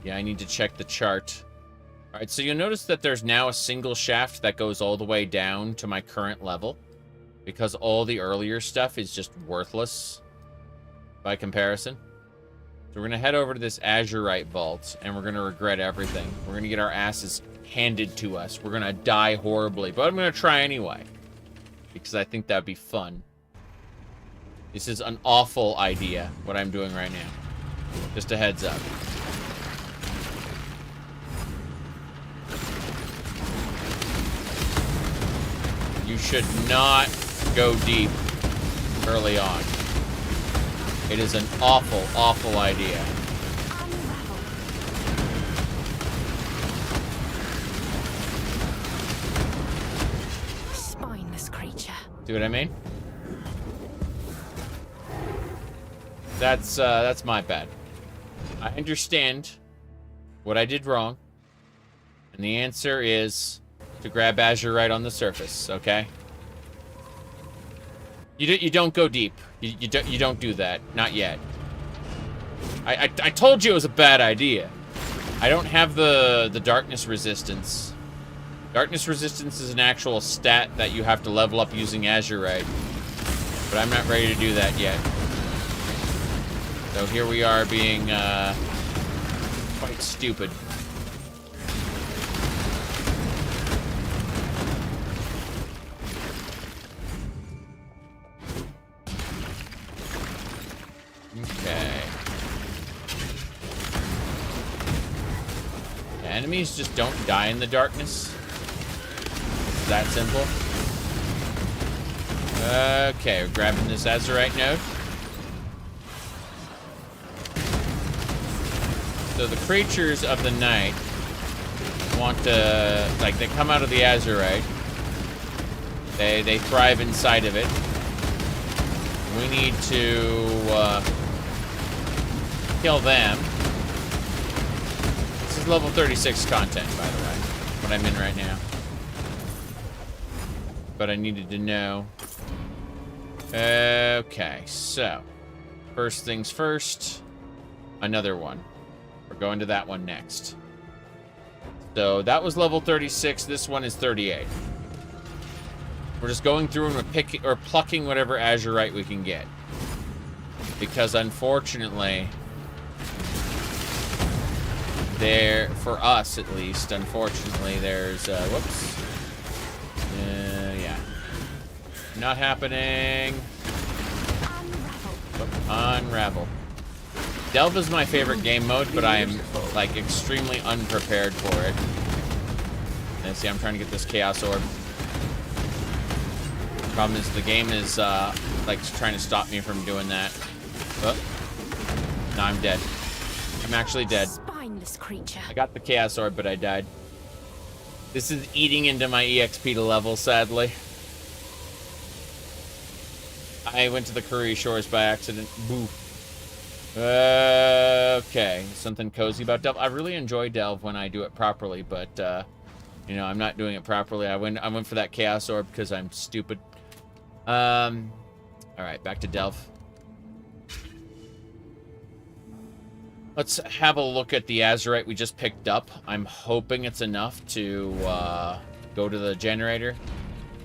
Yeah, I need to check the chart. Alright, so you'll notice that there's now a single shaft that goes all the way down to my current level. Because all the earlier stuff is just worthless by comparison. So we're going to head over to this azurite vault, and we're going to regret everything. We're going to get our asses handed to us. We're going to die horribly, but I'm going to try anyway. Because I think that'd be fun. This is an awful idea, what I'm doing right now. Just a heads up. You should not go deep early on. It is an awful, awful idea. Spineless creature. See what I mean? That's my bad. I understand what I did wrong. And the answer is to grab azurite on the surface, okay? You don't go deep. You don't do that. Not yet. I told you it was a bad idea. I don't have the darkness resistance. Darkness resistance is an actual stat that you have to level up using azurite. But I'm not ready to do that yet. So here we are being quite stupid. Okay. The enemies just don't die in the darkness. It's that simple. Okay, we're grabbing this azurite node. So the creatures of the night want to, like, they come out of the azurite. They thrive inside of it. We need to kill them. This is level 36 content, by the way, what I'm in right now. But I needed to know. Okay, so first things first, another one. We're going to that one next. So that was level 36. This one is 38. We're just going through and we're picking or plucking whatever azurite we can get. Because unfortunately, for us at least, unfortunately, there's, whoops. Yeah. Not happening. Unravel. Delve is my favorite game mode, but I am, like, extremely unprepared for it. And see, I'm trying to get this Chaos Orb. Problem is, the game is, like, trying to stop me from doing that. Oh. No, I'm dead. I'm actually dead. Spineless creature. I got the Chaos Orb, but I died. This is eating into my EXP to level, sadly. I went to the Korea Shores by accident. Boo. Okay. Something cozy about Delve. I really enjoy Delve when I do it properly, but, you know, I'm not doing it properly. I went for that Chaos Orb because I'm stupid. Alright, back to Delve. Let's have a look at the azurite we just picked up. I'm hoping it's enough to go to the generator.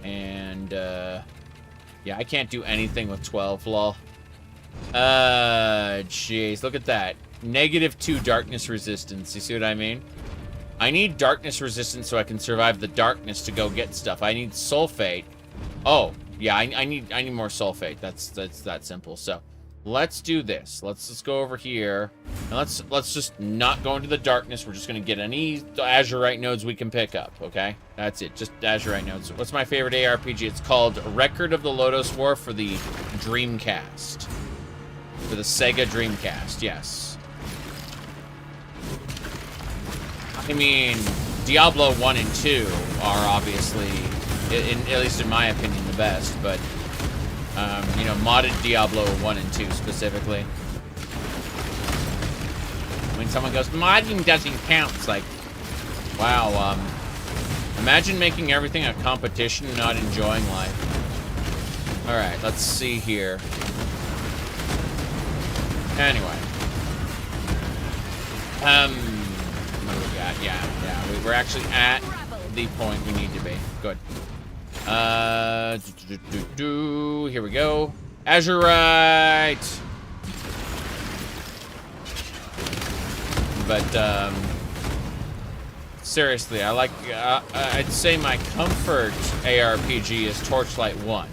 And, yeah, I can't do anything with 12, lol. Jeez, look at that. -2 darkness resistance. You see what I mean? I need darkness resistance so I can survive the darkness to go get stuff. I need sulfate. Oh, yeah, I need more sulfate. That's that simple. So let's do this. Let's just go over here. And let's just not go into the darkness. We're just gonna get any azurite nodes we can pick up, okay? That's it, just azurite nodes. What's my favorite ARPG? It's called Record of the Lotus War for the Dreamcast. For the Sega Dreamcast, yes. I mean, Diablo 1 and 2 are obviously, at least in my opinion, the best, but, you know, modded Diablo 1 and 2 specifically. When someone goes, modding doesn't count, it's like, wow, I Imagine making everything a competition and not enjoying life. Alright, let's see here. Anyway. What do we got? Yeah. We're actually at the point we need to be. Good. Here we go. Azurite! But, seriously, I like, I'd say my comfort ARPG is Torchlight 1.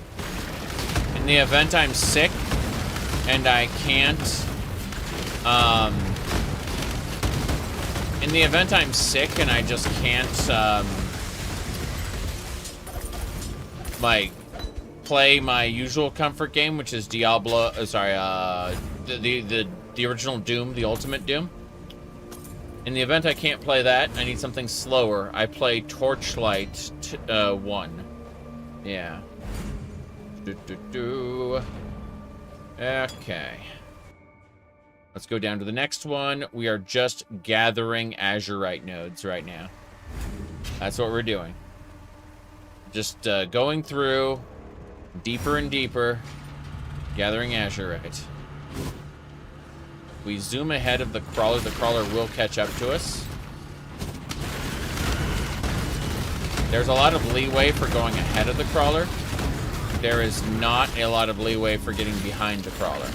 In the event I'm sick, and I can't, in the event I'm sick and I just can't, like, play my usual comfort game, which is Diablo, the original Doom, the Ultimate Doom. In the event I can't play that, I need something slower. I play Torchlight 1. Yeah. Okay. Let's go down to the next one. We are just gathering Azurite nodes right now. That's what we're doing. Just going through deeper and deeper, gathering Azurite. We zoom ahead of the crawler will catch up to us. There's a lot of leeway for going ahead of the crawler. There is not a lot of leeway for getting behind the crawler.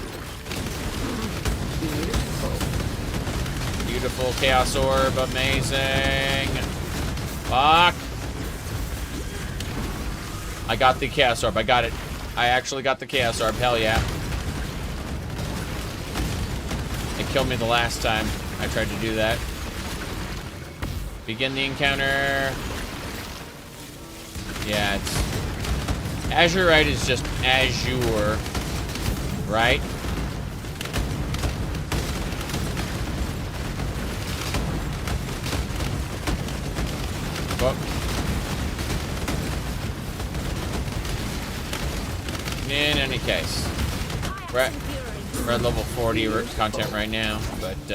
Beautiful Chaos Orb, amazing. Fuck. I got the Chaos Orb, I got it. I actually got the Chaos Orb, hell yeah. It killed me the last time I tried to do that. Begin the encounter. Yeah, it's... Azurite is just azure, right? Whoop. In any case, we're at level 40 content right now, but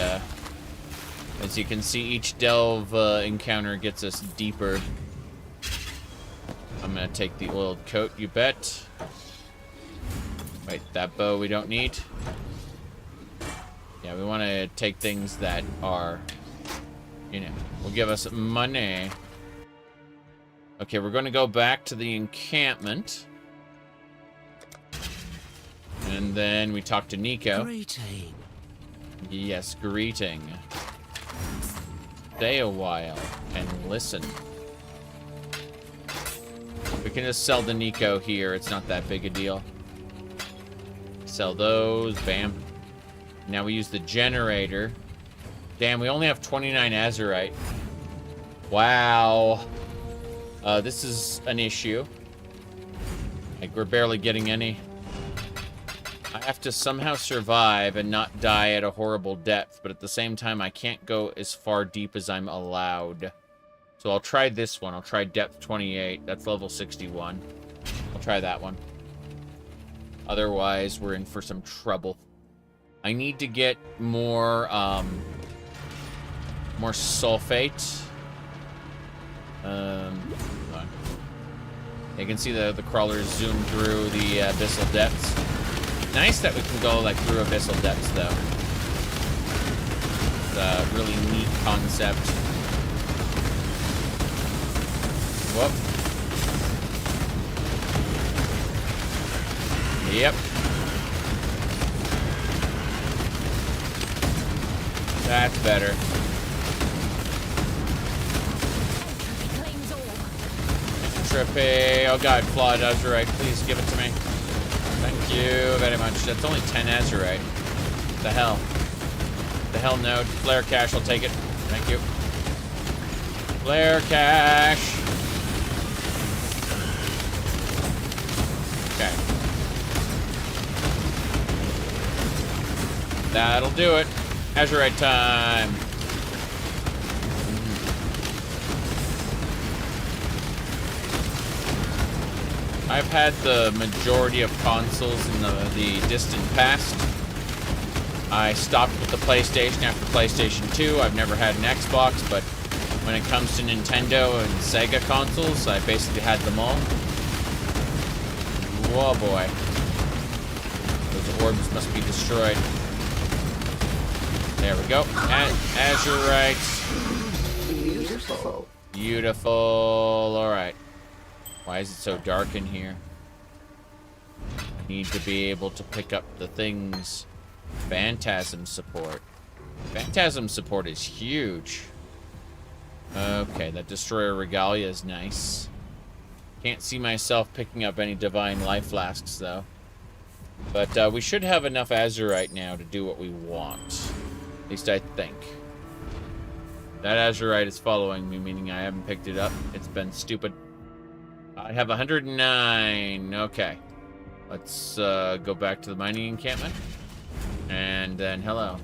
as you can see, each delve encounter gets us deeper. I'm gonna take the oiled coat, you bet. Wait, that bow we don't need. Yeah, we want to take things that are, you know, will give us money. Okay, we're going to go back to the encampment. And then we talk to Nico. Greeting. Yes, greeting. Stay a while and listen. We can just sell to Nico here. It's not that big a deal. Sell those. Bam. Now we use the generator. Damn, we only have 29 Azurite. Wow. This is an issue. Like, we're barely getting any. I have to somehow survive and not die at a horrible depth, but at the same time, I can't go as far deep as I'm allowed. So I'll try this one. I'll try depth 28. That's level 61. I'll try that one. Otherwise, we're in for some trouble. I need to get more, more sulfate. Hold on. You can see the crawlers zoom through the abyssal depths. Nice that we can go like through abyssal depths, though. It's a really neat concept. Whoop. Yep. That's better. Trippy. Oh god, flawed Azurite. Please give it to me. Thank you very much. That's only 10 Azurite. What the hell? The hell node. Flare cache, I'll take it. Thank you. Flare cache. Okay. That'll do it. Azurite time. I've had the majority of consoles in the distant past. I stopped with the PlayStation after PlayStation 2. I've never had an Xbox, but When it comes to Nintendo and Sega consoles, I basically had them all. Whoa, boy. Those orbs must be destroyed. There we go. Azurite. Beautiful. Beautiful. Alright. Why is it so dark in here? I need to be able to pick up the things. Phantasm support. Phantasm support is huge. Okay, that Destroyer Regalia is nice. Can't see myself picking up any Divine Life Flasks, though. But we should have enough Azurite now to do what we want. At least I think. That Azurite is following me, meaning I haven't picked it up. It's been stupid. I have 109. Okay. Let's go back to the mining encampment. And then, hello.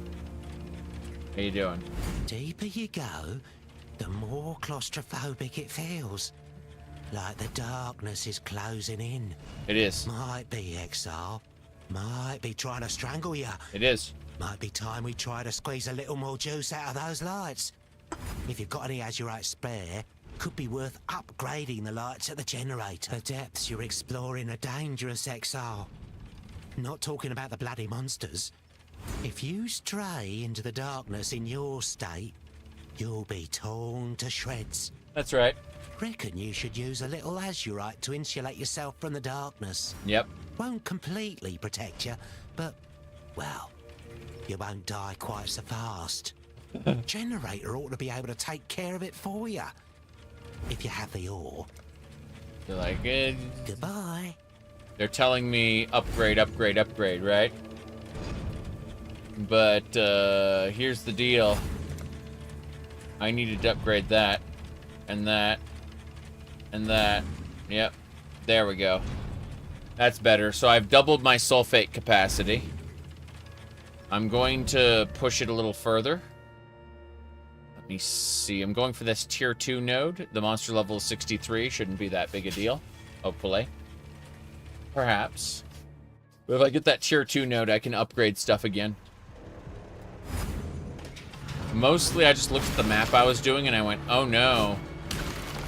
How you doing? Deeper you go, the more claustrophobic it feels. Like the darkness is closing in. It is. Might be Exile. Might be trying to strangle you. It is. Might be time we try to squeeze a little more juice out of those lights. If you've got any Azurite spare, could be worth upgrading the lights at the generator. The depths you're exploring are dangerous, Exile. Not talking about the bloody monsters. If you stray into the darkness in your state, you'll be torn to shreds. That's right. Reckon you should use a little Azurite to insulate yourself from the darkness. Yep. Won't completely protect you, but, well, you won't die quite so fast. Generator ought to be able to take care of it for you. If you have the ore. They're like, goodbye. They're telling me upgrade, upgrade, upgrade, right? But here's the deal. I needed to upgrade that. And that. And that. Yep. There we go. That's better. So I've doubled my sulfate capacity. I'm going to push it a little further. Let me see. I'm going for this tier 2 node. The monster level is 63. Shouldn't be that big a deal. Hopefully. Perhaps. But if I get that tier 2 node, I can upgrade stuff again. Mostly, I just looked at the map I was doing and I went, oh no.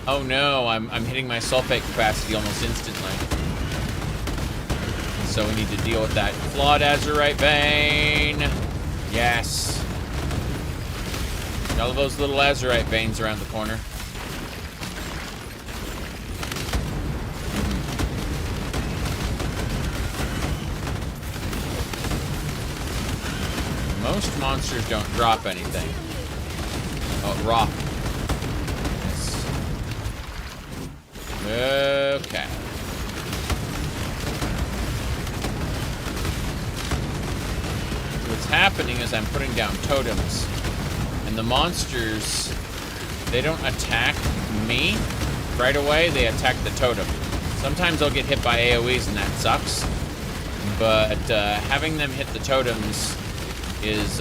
Oh no, I'm hitting my sulfate capacity almost instantly. So we need to deal with that. Flawed Azurite vein. Yes. All of those little Azurite veins around the corner. Most monsters don't drop anything. Oh, rock. Yes. Okay. What's happening is I'm putting down totems. And the monsters, they don't attack me right away. They attack the totem. Sometimes they'll get hit by AoEs and that sucks. But having them hit the totems is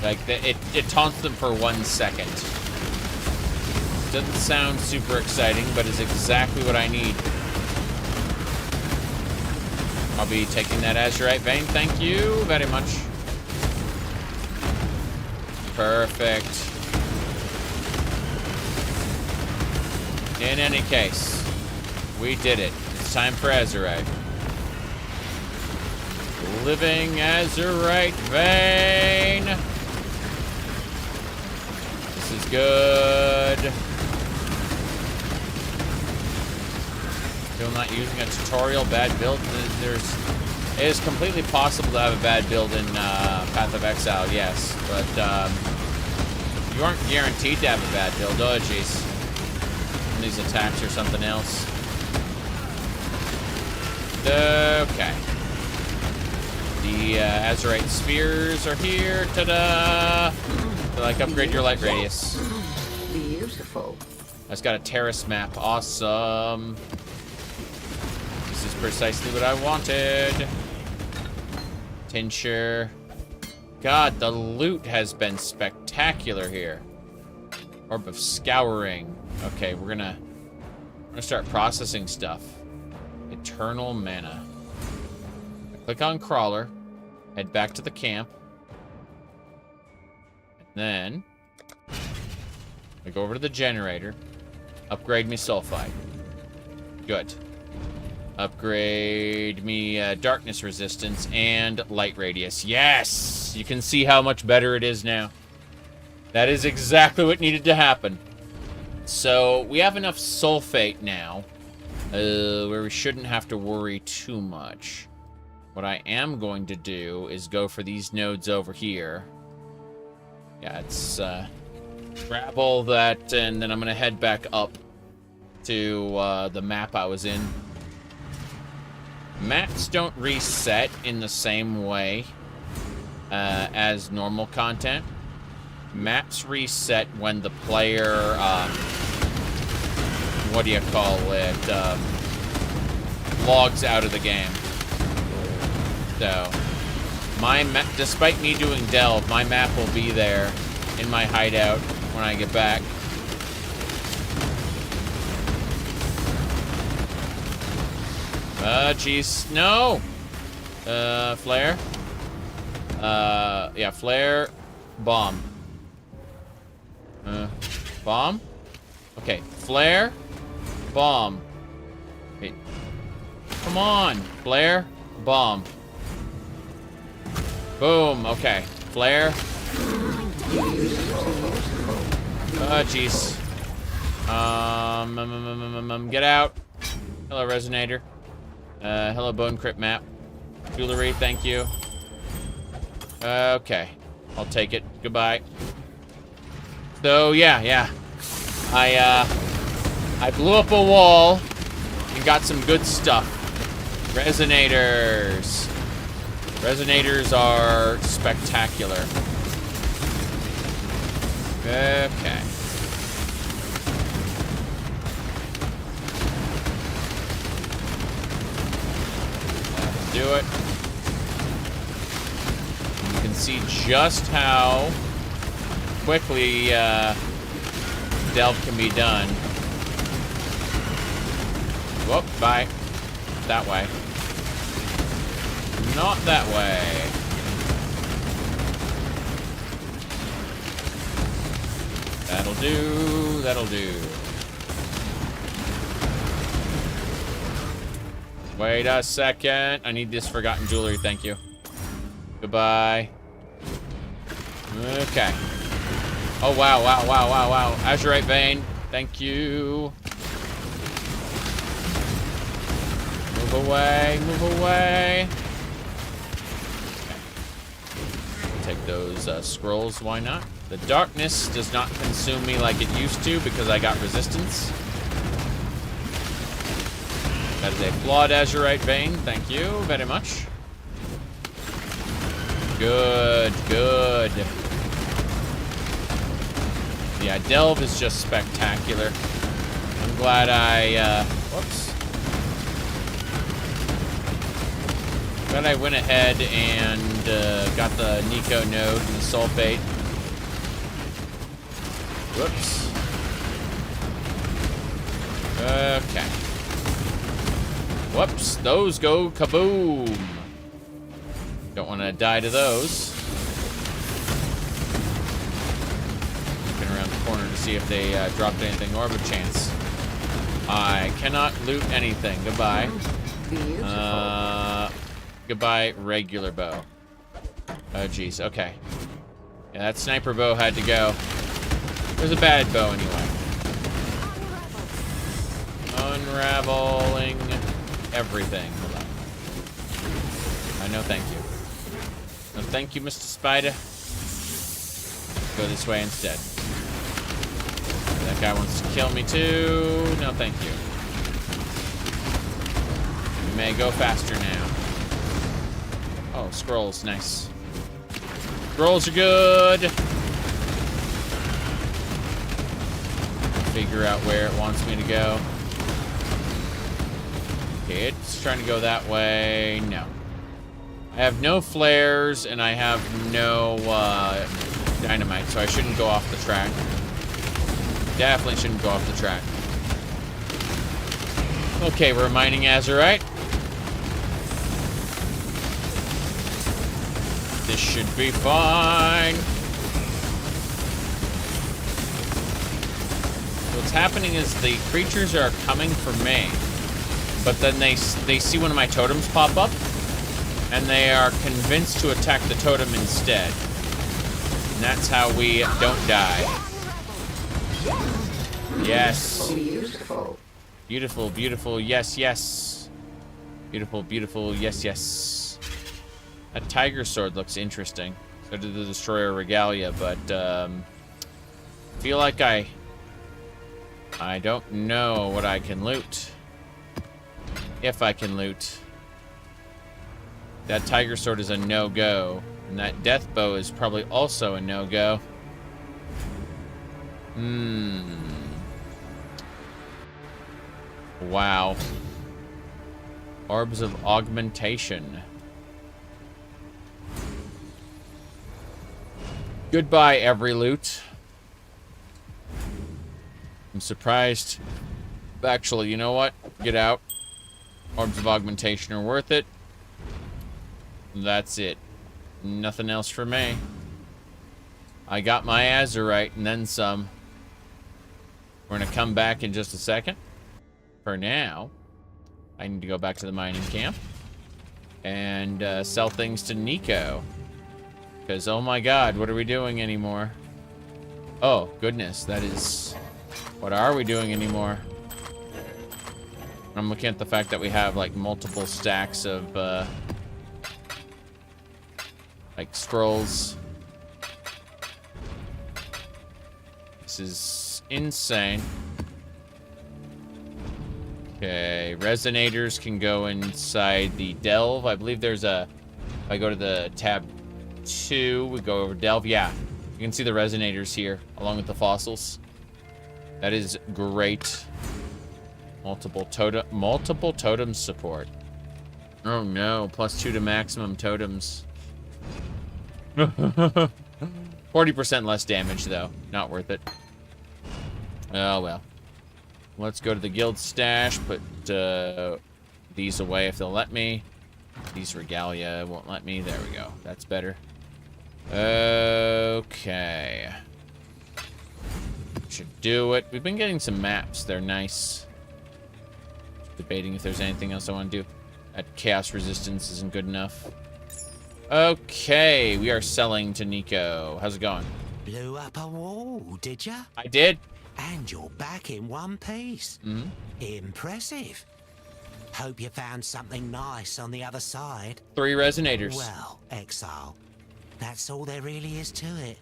like it taunts them for 1 second. Doesn't sound super exciting, but is exactly what I need. I'll be taking that Azurite vein. Thank you very much. Perfect. In any case, we did it. It's time for Azurite. Living Azurite vein. This is good. Still not using a tutorial. Bad build. It is completely possible to have a bad build in Path of Exile, yes, but you aren't guaranteed to have a bad build. Oh, jeez. These attacks or something else. Okay. The Azurite spheres are here. Ta-da! They're like, upgrade your light radius. Beautiful. I just got a terrace map. Awesome. This is precisely what I wanted. Tincture. God, the loot has been spectacular here. Orb of Scouring. Okay, we're gonna start processing stuff. Eternal Mana. Click on Crawler. Head back to the camp. And then I go over to the generator. Upgrade me sulfide. Good. Upgrade me darkness resistance and light radius. Yes! You can see how much better it is now. That is exactly what needed to happen. So, we have enough sulfate now, where we shouldn't have to worry too much. What I am going to do is go for these nodes over here. Yeah, it's, grab all that, and then I'm gonna head back up to, the map I was in. Maps don't reset in the same way, as normal content. Maps reset when the player, what do you call it, logs out of the game. So, despite me doing delve, my map will be there in my hideout when I get back. Jeez, no! Flare. Yeah, flare, bomb. Bomb? Okay, flare, bomb. Wait. Come on, flare, bomb. Boom, okay. Flare. Oh, jeez. Get out. Hello, Resonator. Hello, Bone Crypt map. Jewelry, thank you. Okay. I'll take it. Goodbye. So, yeah. I blew up a wall and got some good stuff. Resonators. Resonators are spectacular. Okay. That'll do it. You can see just how quickly delve can be done. Whoop, bye. That way. Not that way. That'll do, that'll do. Wait a second. I need this forgotten jewelry, thank you. Goodbye. Okay. Oh, wow. Azurite vein, thank you. Move away. Okay. Take those scrolls, why not? The darkness does not consume me like it used to because I got resistance. That is a flawed Azurite vein, thank you very much. Good. Yeah, delve is just spectacular. I'm glad I, whoops. Glad I went ahead and got the Nico node and the sulfate. Whoops. Okay. Whoops, those go kaboom. Don't want to die to those. Looking around the corner to see if they dropped anything, or have a chance. I cannot loot anything. Goodbye. Goodbye, regular bow. Oh, jeez. Okay. Yeah, that sniper bow had to go. It was a bad bow anyway. Unraveling everything. Hold on. No, thank you. No, thank you, Mr. Spider. Go this way instead. That guy wants to kill me too. No, thank you. We may go faster now. Oh, scrolls, nice. Scrolls are good. Figure out where it wants me to go. Okay, it's trying to go that way. No. I have no flares, and I have no dynamite, so I shouldn't go off the track. Definitely shouldn't go off the track. Okay, we're mining Azurite. This should be fine. what's happening is the creatures are coming for me, but then they see one of my totems pop up, and they are convinced to attack the totem instead. And that's how we don't die. Yes. Beautiful. Beautiful, beautiful, yes, yes. Beautiful, beautiful, yes, yes. That tiger sword looks interesting. So did the Destroyer Regalia, but feel like I don't know what I can loot. If I can loot. That tiger sword is a no-go. And that death bow is probably also a no-go. Wow. Orbs of augmentation. Goodbye, every loot. I'm surprised. Actually, you know what? Get out. Orbs of augmentation are worth it. That's it. Nothing else for me. I got my azurite and then some. We're gonna come back in just a second. For now, I need to go back to the mining camp and sell things to Nico. Because, oh my god, what are we doing anymore? Oh, goodness, that is... What are we doing anymore? I'm looking at the fact that we have, like, multiple stacks of, like, scrolls. This is insane. Okay, resonators can go inside the delve. I believe there's a... If I go to the tab 2, we go over delve. Yeah, you can see the resonators here, along with the fossils. That is great. Multiple totem support. Oh no, +2 to maximum totems. 40% less damage though. Not worth it. Oh well. Let's go to the guild stash, put these away if they'll let me. These regalia won't let me. There we go. That's better. Okay. Should do it. We've been getting some maps. They're nice. Debating if there's anything else I want to do. That chaos resistance isn't good enough. Okay, we are selling to Nico. How's it going? Blew up a wall, did ya? I did. And you're back in one piece. Impressive. Hope you found something nice on the other side. 3 resonators. Well, Exile, that's all there really is to it.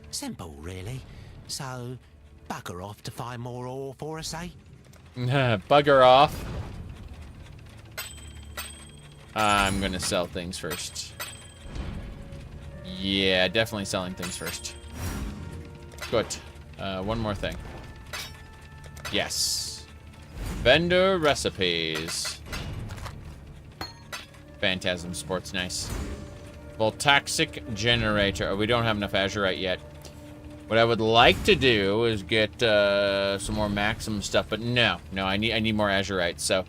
Simple, really. So, bugger off to find more ore for us, eh? Bugger off. I'm gonna sell things first. Yeah, definitely selling things first. Good. One more thing. Yes. Vendor recipes. Phantasm Sports, nice. Voltaxic generator. Oh, we don't have enough azurite yet. What I would like to do is get some more maximum stuff, but no, I need more azurite. So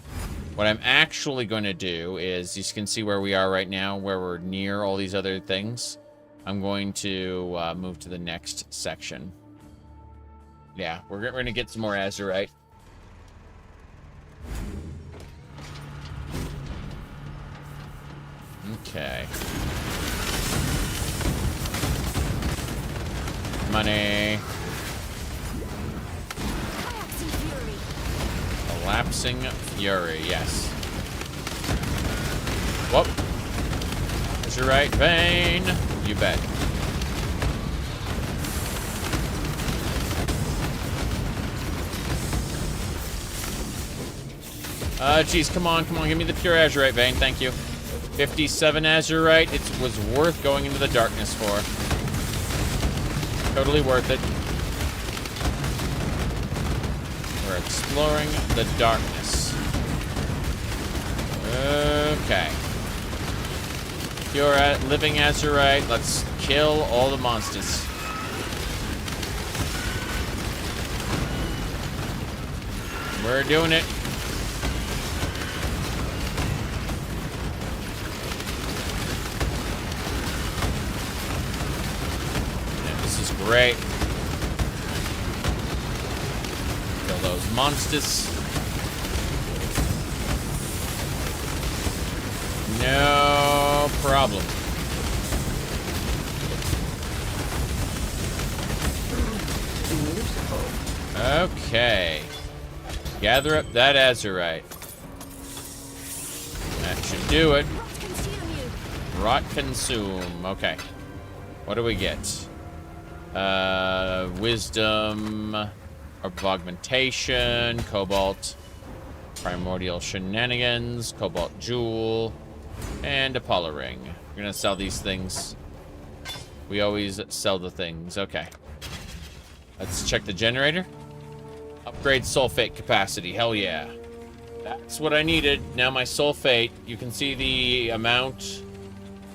what I'm actually going to do is, you can see where we are right now, where we're near all these other things. I'm going to move to the next section. Yeah, we're going to get some more azurite. Okay. Money. Collapsing Fury, yes. Whoop. Azurite vein. You bet. Geez, come on, give me the pure azurite vein, thank you. 57 azurite, it was worth going into the darkness for. Totally worth it. We're exploring the darkness. Okay. Pure living azurite, let's kill all the monsters. We're doing it. Great. those monsters. No problem. Okay. Gather up that azurite. That should do it. Rot consume. Okay. What do we get? Wisdom, Orb of Augmentation, Cobalt, Primordial Shenanigans, Cobalt Jewel, and Apollo Ring. We're gonna sell these things. We always sell the things. Okay. Let's check the generator. Upgrade sulfate capacity. Hell yeah. That's what I needed. Now my sulfate, you can see the amount.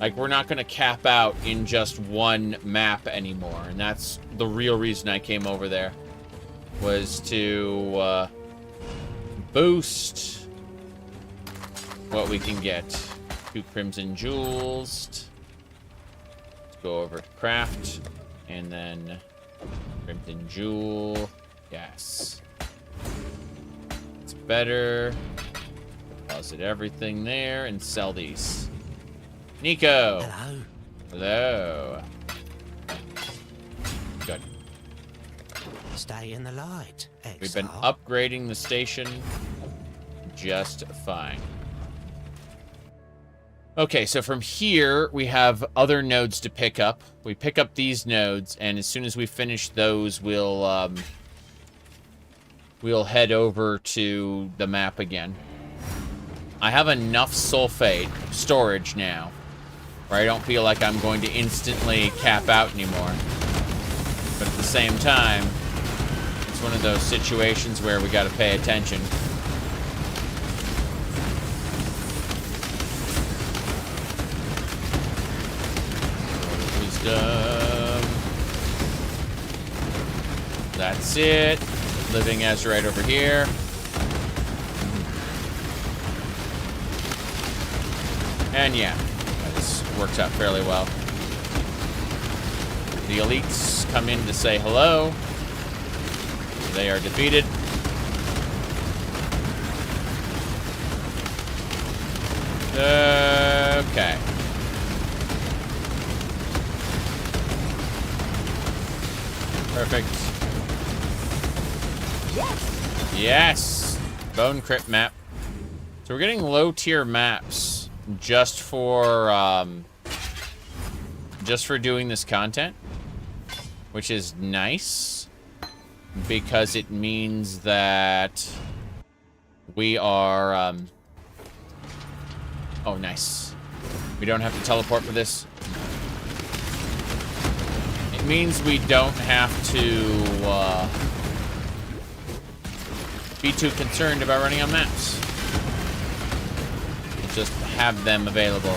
Like, we're not going to cap out in just one map anymore. And that's the real reason I came over there. Was to boost what we can get. 2 Crimson Jewels. Let's go over to craft. And then Crimson Jewel. Yes. It's better. Deposit everything there and sell these. Nico. Hello. Hello. Good. Stay in the light. Exile. We've been upgrading the station just fine. Okay, so from here, we have other nodes to pick up. We pick up these nodes, and as soon as we finish those, we'll head over to the map again. I have enough sulfate storage now, where I don't feel like I'm going to instantly cap out anymore. But at the same time, it's one of those situations where we got to pay attention. Wisdom. That's it. Living azurite over here. And yeah, this works out fairly well. The elites come in to say hello. They are defeated. Okay. Perfect. Yes! Yes! Bone Crypt map. So we're getting low tier maps just for doing this content, which is nice because it means that we are oh, nice. We don't have to teleport for this. It means we don't have to be too concerned about running on maps. We'll just have them available.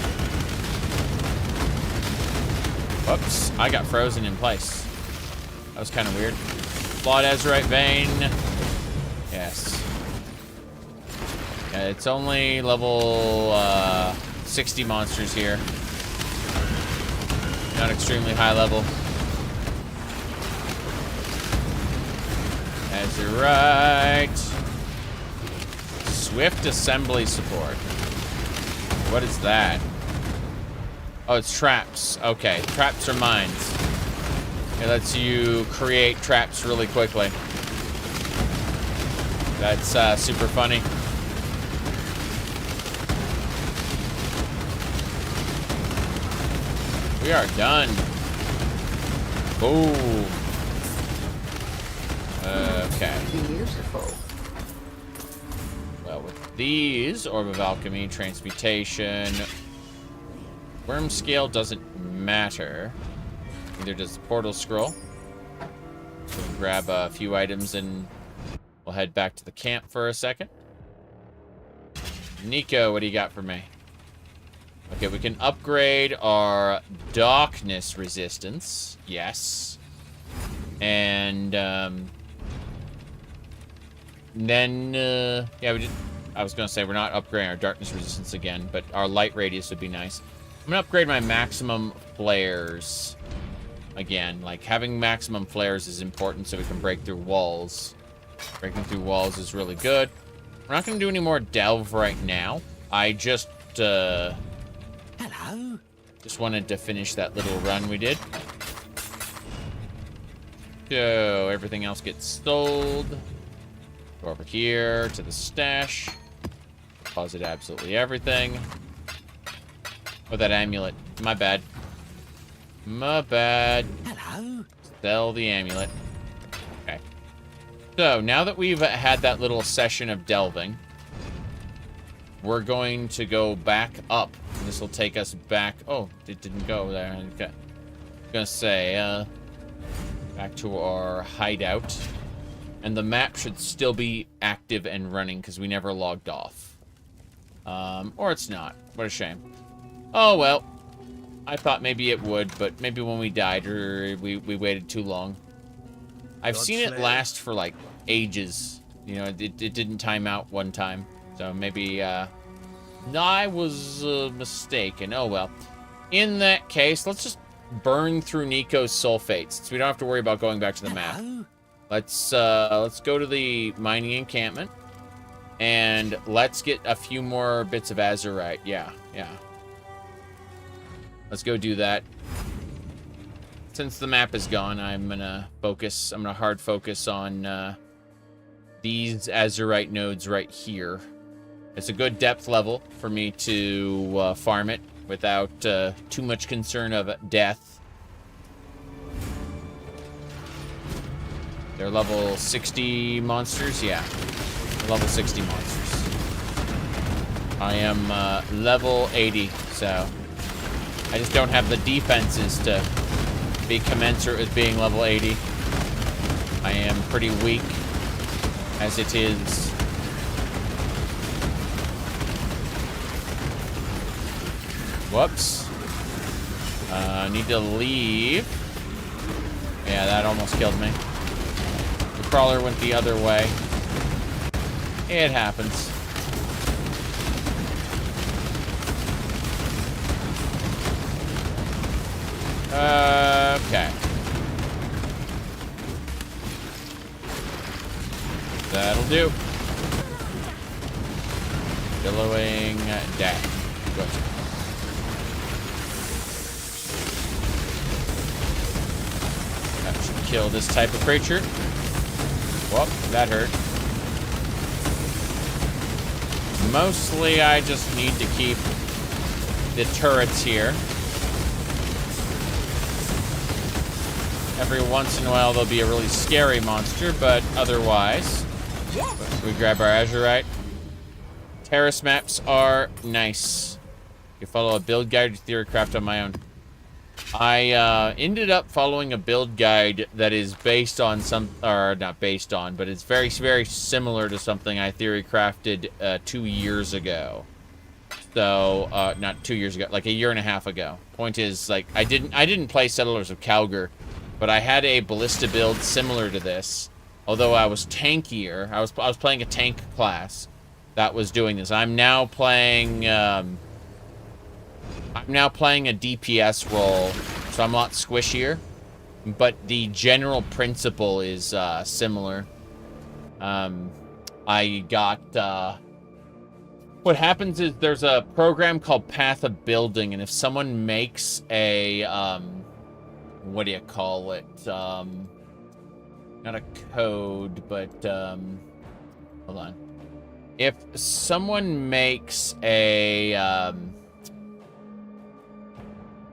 Whoops, I got frozen in place. That was kind of weird. Flawed Azurite Vein. Yes. Yeah, it's only level 60 monsters here. Not extremely high level. Azurite. Swift assembly support. What is that? Oh, it's traps. Okay, traps are mines. It lets you create traps really quickly. That's super funny. We are done. Boom. Okay. Beautiful. Well, with these, Orb of Alchemy, Transmutation, Worm Scale doesn't matter. Neither does the Portal Scroll. So we'll grab a few items and we'll head back to the camp for a second. Nico, what do you got for me? Okay, we can upgrade our darkness resistance. Yes. And then, yeah, we did. I was going to say we're not upgrading our darkness resistance again, but our light radius would be nice. I'm going to upgrade my maximum flares again. Like, having maximum flares is important so we can break through walls. Breaking through walls is really good. We're not going to do any more delve right now. I just, Hello? just wanted to finish that little run we did. So, everything else gets sold. Go over here to the stash. Deposit absolutely everything. Oh, that amulet. My bad. My bad. Hello? Sell the amulet. Okay. So, now that we've had that little session of delving, we're going to go back up. This will take us back. Oh, it didn't go there. Okay. I'm gonna say, back to our hideout. And the map should still be active and running because we never logged off. Or it's not. What a shame. Oh, well. I thought maybe it would, but maybe when we died or we waited too long. I've seen it last for, like, ages. You know, it didn't time out one time. So maybe, I was mistaken. Oh, well. In that case, let's just burn through Nico's sulfates, so we don't have to worry about going back to the map. Let's go to the mining encampment, and let's get a few more bits of azurite. Yeah. Let's go do that. Since the map is gone, I'm gonna hard focus on these azurite nodes right here. It's a good depth level for me to farm it without too much concern of death. They're level 60 monsters? Yeah. They're level 60 monsters. I am level 80, so I just don't have the defenses to be commensurate with being level 80. I am pretty weak as it is. Whoops. Need to leave. Yeah, that almost killed me. The crawler went the other way. It happens. Okay. That'll do. Billowing death. Good. That should kill this type of creature. Whoop, that hurt. Mostly, I just need to keep the turrets here. Every once in a while, there'll be a really scary monster, but otherwise, we grab our azurite. Terrace maps are nice. You follow a build guide to theory craft on my own. I ended up following a build guide that is based on not based on, but it's very, very similar to something I theory crafted 2 years ago. So, not 2 years ago, like a year and a half ago. Point is, like, I didn't play Settlers of Calgar, but I had a ballista build similar to this. Although I was tankier, I was playing a tank class that was doing this. I'm now playing a DPS role, so I'm a lot squishier, but the general principle is similar. I got what happens is there's a program called Path of Building, and if someone makes a what do you call it? Not a code, but hold on. If someone makes a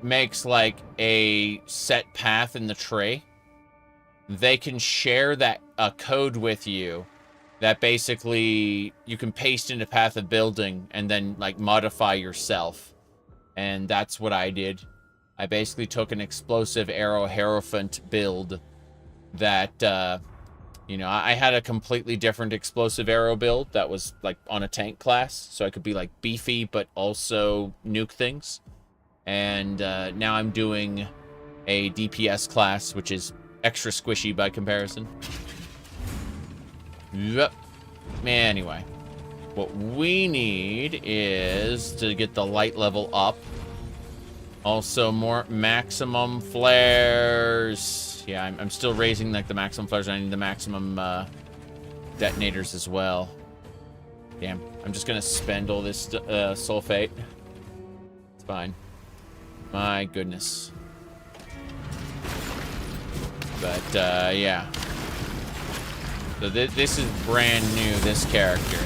makes like a set path in the tree, they can share that code with you that basically you can paste into Path of Building and then like modify yourself. And that's what I did. I basically took an explosive arrow hierophant build that you know, I had a completely different explosive arrow build that was like on a tank class, so I could be like beefy but also nuke things. And now I'm doing a DPS class, which is extra squishy by comparison. Yep. Anyway, what we need is to get the light level up. Also, more maximum flares. Yeah, I'm still raising like the maximum flares. I need the maximum detonators as well. Damn, I'm just gonna spend all this sulfate. It's fine. My goodness. But, yeah. So this is brand new, this character.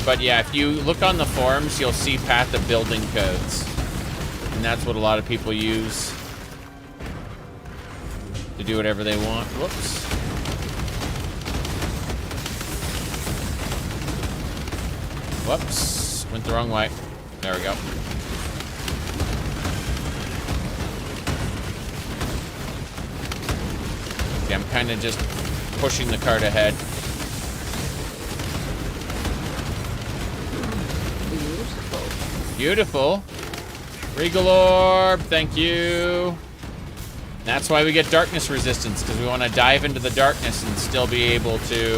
But yeah, if you look on the forums, you'll see Path of building codes. And that's what a lot of people use to do whatever they want. Whoops. Whoops. Went the wrong way. There we go. Okay, I'm kind of just pushing the cart ahead. Beautiful. Regal Orb, thank you. That's why we get darkness resistance, because we want to dive into the darkness and still be able to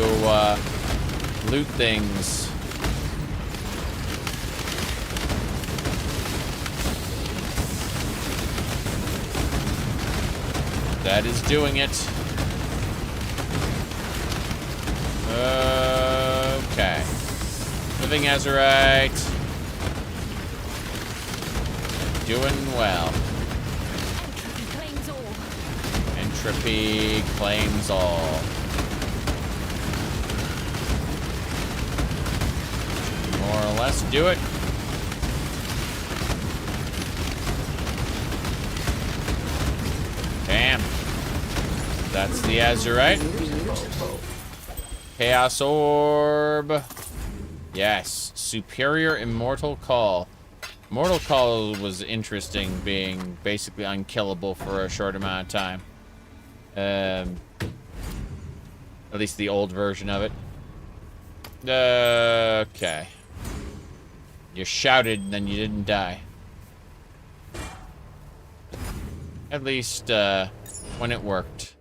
loot things. That is doing it. Okay. Living Azurite. Doing well. Entropy claims all. More or less do it. Damn. That's the Azurite. Chaos Orb. Yes. Superior Immortal Call. Mortal Call was interesting, being basically unkillable for a short amount of time. At least the old version of it. Okay. You shouted and then you didn't die. At least, when it worked.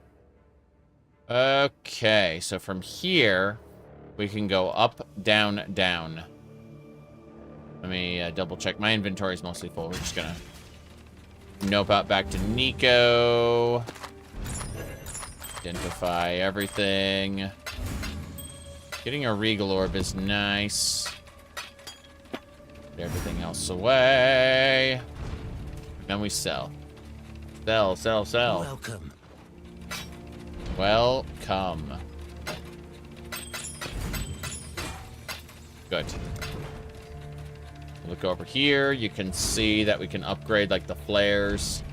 Okay, so from here, we can go up, down, down. Let me double check. My inventory is mostly full. We're just gonna nope out back to Nico. Identify everything. Getting a Regal Orb is nice. Put everything else away. Then we sell. Sell, sell, sell. Welcome. Welcome. Good. Look over here. You can see that we can upgrade like the flares.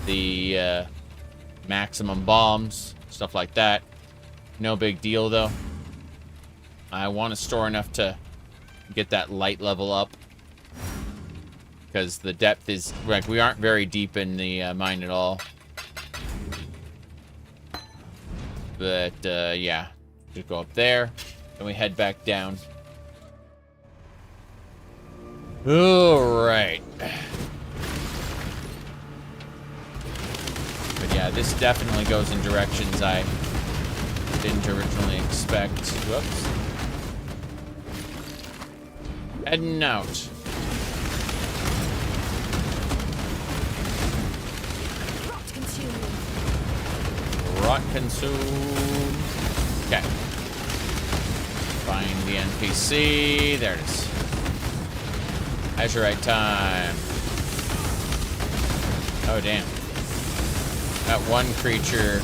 The maximum bombs. Stuff like that. No big deal though. I want to store enough to get that light level up. Because the depth is, like, we aren't very deep in the mine at all. But, yeah. Just go up there. Then we head back down. Alright. But yeah, this definitely goes in directions I didn't originally expect. Whoops. Heading out. Rot consume. Okay. Find the NPC. There it is. Azurite time. Oh, damn. That one creature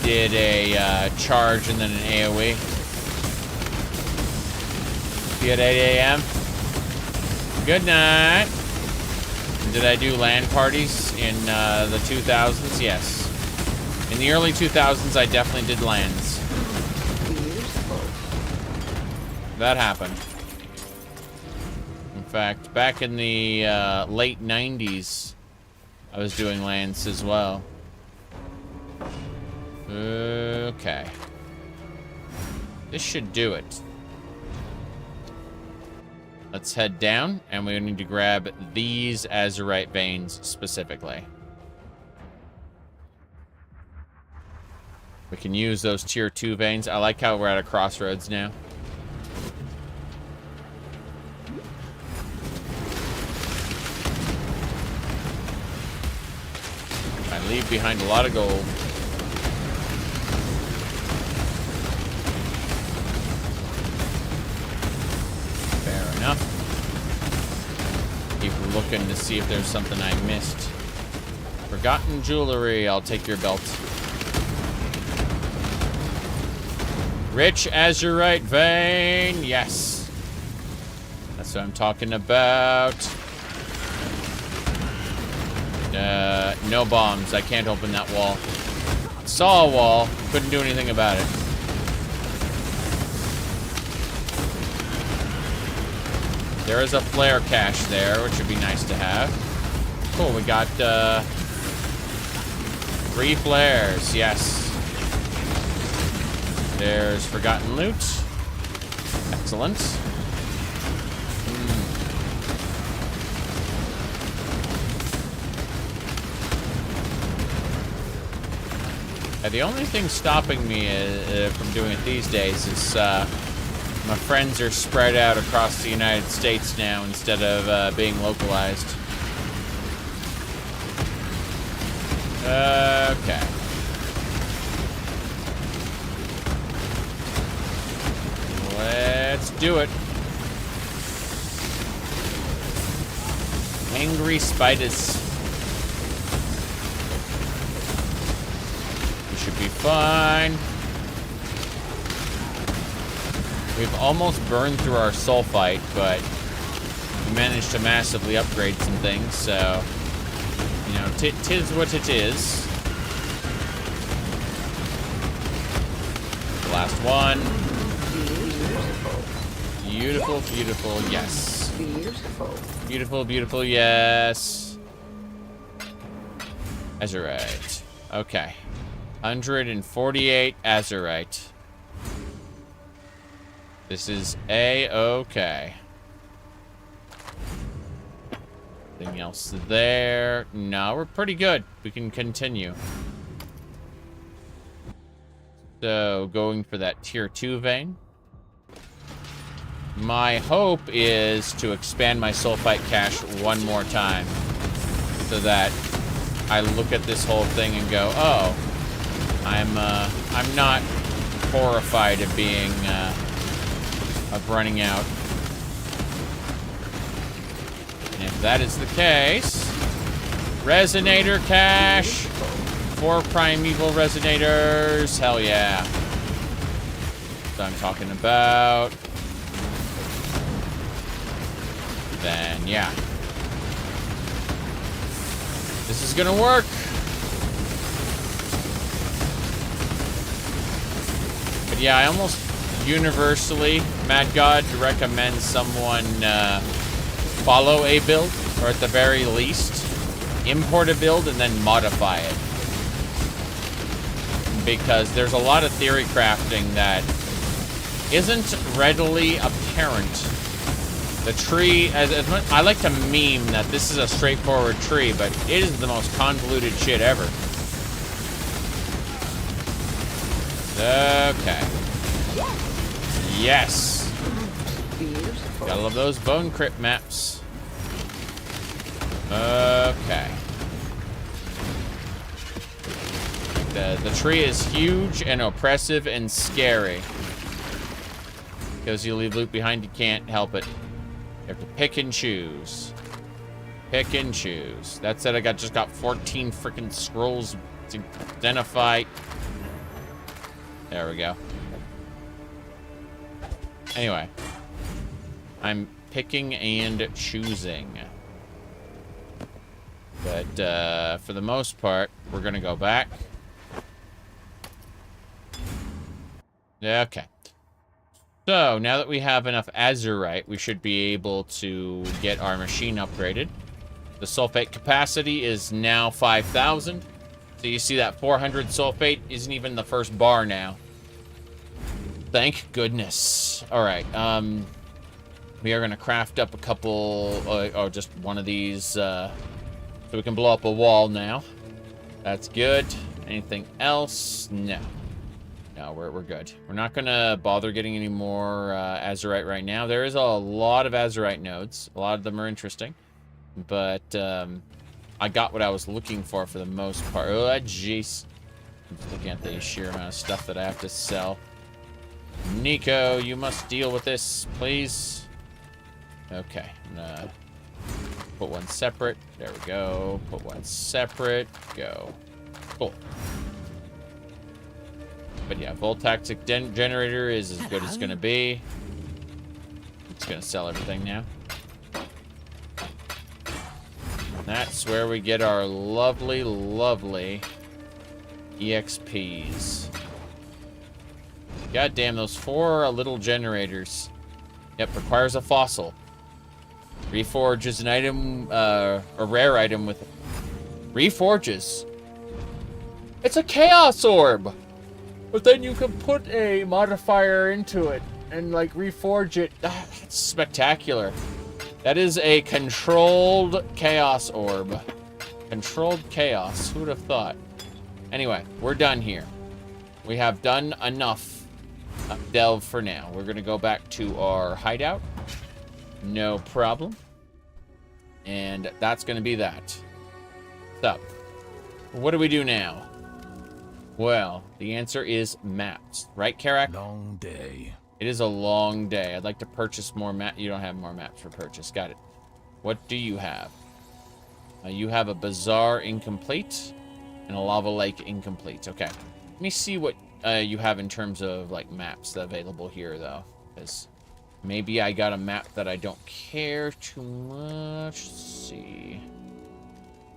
did a charge and then an AoE. See at 8 a.m. Good night. Did I do LAN parties in the 2000s? Yes. In the early 2000s, I definitely did LANs. That happened. In fact, back in the late 90s, I was doing LANs as well. Okay. This should do it. Let's head down, and we need to grab these Azurite veins specifically. We can use those tier 2 veins. I like how we're at a crossroads now. leave behind a lot of gold. Fair enough. Keep looking to see if there's something I missed. Forgotten jewelry. I'll take your belt. Rich azurite vein. Yes. That's what I'm talking about. No bombs. I can't open that wall. Saw a wall. Couldn't do anything about it. There is a flare cache there, which would be nice to have. Cool, we got 3 flares. Yes. There's forgotten loot. Excellent. The only thing stopping me from doing it these days is my friends are spread out across the United States now instead of being localized. Okay. Let's do it. Angry spiders. Should be fine. We've almost burned through our sulfite, but we managed to massively upgrade some things, so, you know, tis what it is. The last one. Beautiful, beautiful, yes. Beautiful. Beautiful, beautiful, yes. Azurite. Okay. 148 azurite. This is A-okay. Anything else there? No, we're pretty good. We can continue. So, going for that tier 2 vein. My hope is to expand my sulfite cache one more time. So that I look at this whole thing and go, oh, I'm not horrified of being, of running out. And if that is the case, resonator cache, 4 primeval resonators, hell yeah. That's what I'm talking about. Then, yeah. This is gonna work. But yeah, I almost universally, Mad God, recommend someone follow a build, or at the very least, import a build and then modify it. Because there's a lot of theory crafting that isn't readily apparent. The tree, as much, I like to meme that this is a straightforward tree, but it is the most convoluted shit ever. Okay. Yes. Beautiful. Gotta love those bone crypt maps. Okay. The tree is huge and oppressive and scary. Because you leave loot behind, you can't help it. You have to pick and choose. Pick and choose. That said, I just got 14 freaking scrolls to identify. There we go. Anyway. I'm picking and choosing. But for the most part, we're gonna go back. Okay. So, now that we have enough azurite, we should be able to get our machine upgraded. The sulfate capacity is now 5,000. So you see that 400 sulfate isn't even the first bar now. Thank goodness. Alright, we are going to craft up a couple, just one of these, so we can blow up a wall now. That's good. Anything else? No. No, we're good. We're not going to bother getting any more azurite right now. There is a lot of azurite nodes. A lot of them are interesting. But I got what I was looking for the most part. Oh, jeez. I'm just looking at the sheer amount of stuff that I have to sell. Nico, you must deal with this, please. Okay, I'm gonna put one separate. There we go. Put one separate. Go. Cool. But yeah, Voltaic generator is as good as it's gonna be. It's gonna sell everything now. That's where we get our lovely, lovely EXPs. God damn, those 4 little generators. Yep, requires a fossil. Reforges an item, a rare item with... Reforges. It's a chaos orb! But then you can put a modifier into it and, like, reforge it. Ah, that's spectacular. That is a controlled chaos orb. Controlled chaos. Who would have thought? Anyway, we're done here. We have done enough delve for now. We're going to go back to our hideout. No problem. And that's going to be that. So, what do we do now? Well, the answer is maps. Right, Karak? Long day. It is a long day. I'd like to purchase more maps. You don't have more maps for purchase. Got it. What do you have? You have a bazaar incomplete and a lava lake incomplete. Okay. Let me see what you have in terms of, like, maps available here, though. Because maybe I got a map that I don't care too much. Let's see.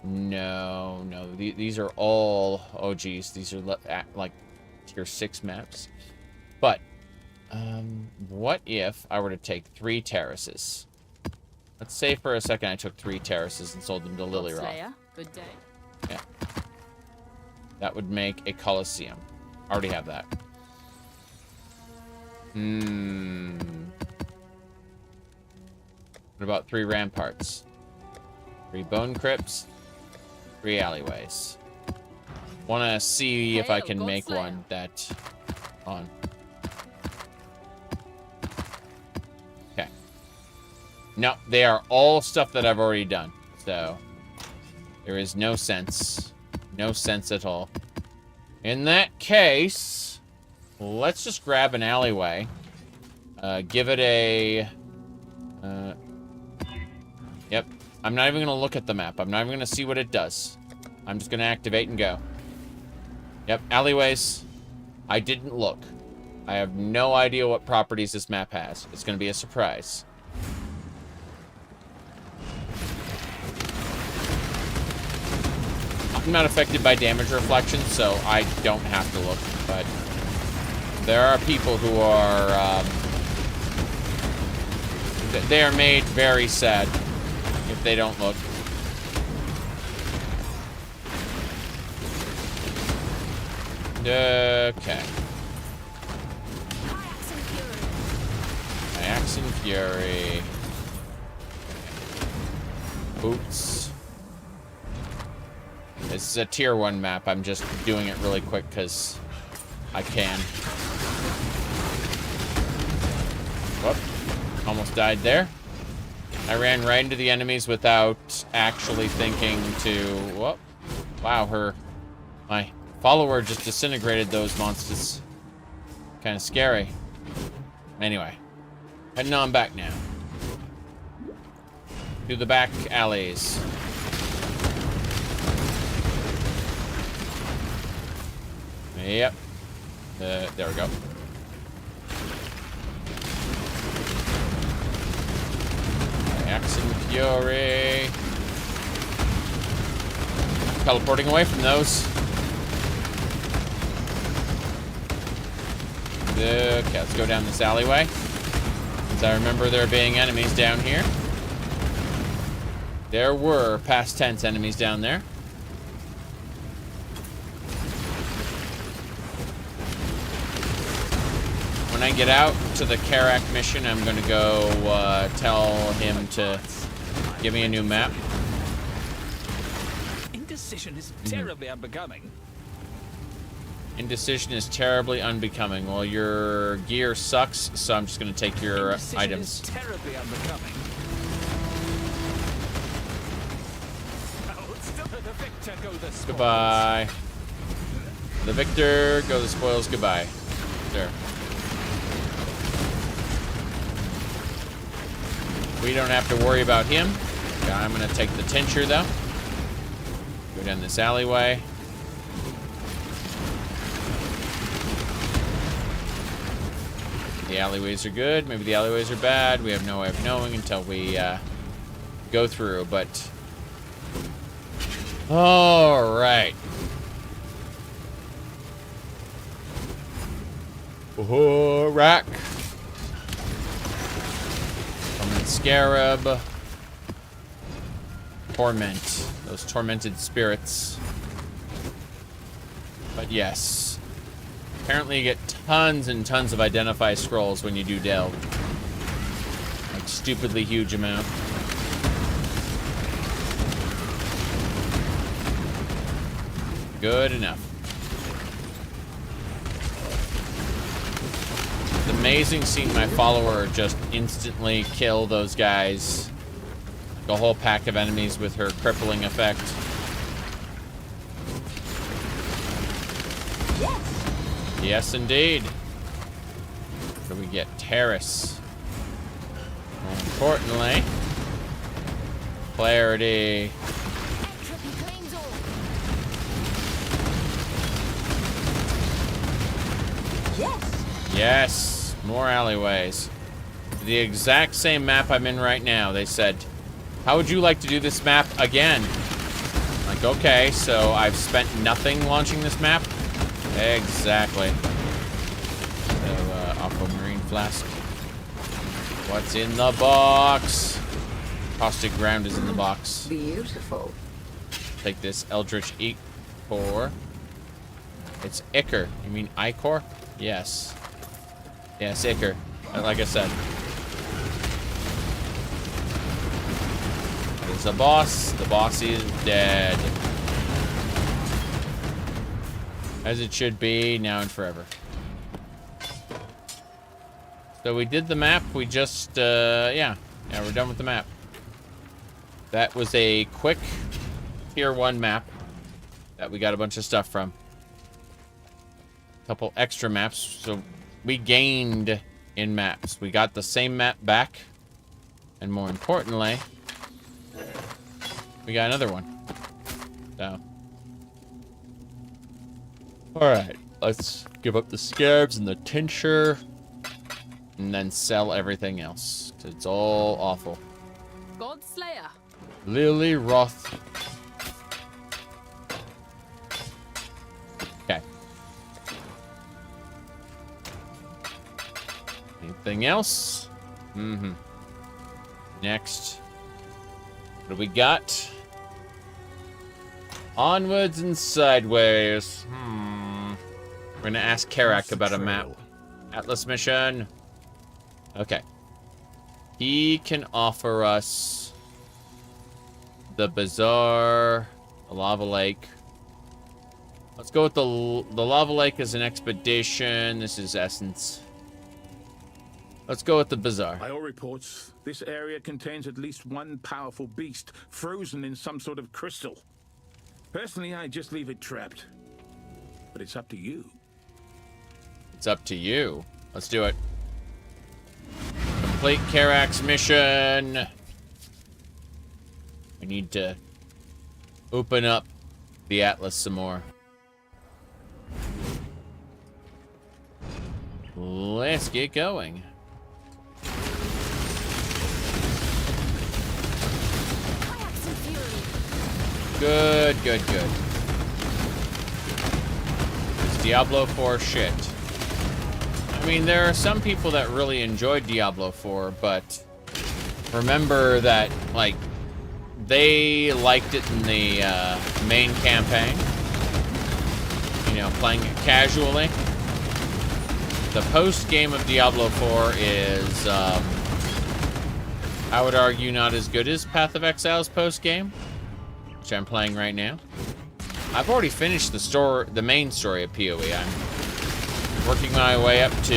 No. These are all... Oh, geez. These are, like, tier 6 maps. But... what if I were to take 3 terraces? Let's say for a second I took 3 terraces and sold them to Lily Rock. Good day. Yeah. That would make a Colosseum. Already have that. What about 3 ramparts? 3 bone crypts. 3 alleyways. Wanna see if I can make one that... on. No, they are all stuff that I've already done. So, there is no sense. No sense at all. In that case, let's just grab an alleyway. Give it a... yep. I'm not even going to look at the map. I'm not even going to see what it does. I'm just going to activate and go. Yep, alleyways. I didn't look. I have no idea what properties this map has. It's going to be a surprise. I'm not affected by damage reflection, so I don't have to look, but there are people who are, they are made very sad if they don't look. Okay. Axe and Fury. Boots. This is a tier 1 map. I'm just doing it really quick because I can. Whoop. Almost died there. I ran right into the enemies without actually thinking to... Whoop. Wow, my follower just disintegrated those monsters. Kind of scary. Anyway. Heading on back now. To the back alleys. Yep. There we go. Axe and Fury. Teleporting away from those. Okay, let's go down this alleyway. As I remember there being enemies down here. There were past tense enemies down there. When I get out to the Karak mission, I'm going to go tell him to give me a new map. Indecision is terribly unbecoming. Indecision is terribly unbecoming. Well, your gear sucks, so I'm just going to take your items. Is terribly unbecoming. Hold Goodbye. The victor, go the spoils, goodbye. There. We don't have to worry about him. Okay, I'm gonna take the tincture though. Go down this alleyway. The alleyways are good. Maybe the alleyways are bad. We have no way of knowing until we go through, but... Alright. Oh, rack. Torment Scarab. Torment. Those tormented spirits. But yes. Apparently you get tons and tons of identify scrolls when you do delve. Like stupidly huge amount. Good enough. It's amazing seeing my follower just instantly kill those guys. Like a whole pack of enemies with her crippling effect. Yes, indeed. What do we get? Terrace. More importantly, clarity. Yes, more alleyways. The exact same map I'm in right now. They said, how would you like to do this map again? Like, okay, so I've spent nothing launching this map? Exactly. So, aquamarine flask. What's in the box? Caustic ground is in the box. Beautiful. Take this Eldritch Core. It's Ichor. You mean Ichor? Yes. Yes, Ichor. Like I said. There's a boss. The boss is dead. As it should be, now and forever. So we did the map. We just, yeah, we're done with the map. That was a quick tier 1 map that we got a bunch of stuff from. A couple extra maps, so we gained in maps. We got the same map back, and more importantly, we got another one. So. Alright, let's give up the scarabs and the tincture, and then sell everything else, because it's all awful. Godslayer. Lily Roth. Okay. Anything else? Mm-hmm. Next. What do we got? Onwards and sideways. We're gonna ask Karak about a map. Atlas mission. Okay. He can offer us the bazaar, the lava lake. Let's go with the lava lake as an expedition. This is Essence. Let's go with the bazaar. By all reports, this area contains at least one powerful beast frozen in some sort of crystal. Personally, I just leave it trapped. But it's up to you. It's up to you. Let's do it. Complete Karak's mission. I need to open up the Atlas some more. Let's get going. Good, good, good. It's Diablo 4 shit. I mean, there are some people that really enjoyed Diablo 4, but remember that, like, they liked it in the main campaign. You know, playing it casually. The post-game of Diablo 4 is, I would argue, not as good as Path of Exile's post-game, which I'm playing right now. I've already finished the main story of PoE. I'm working my way up to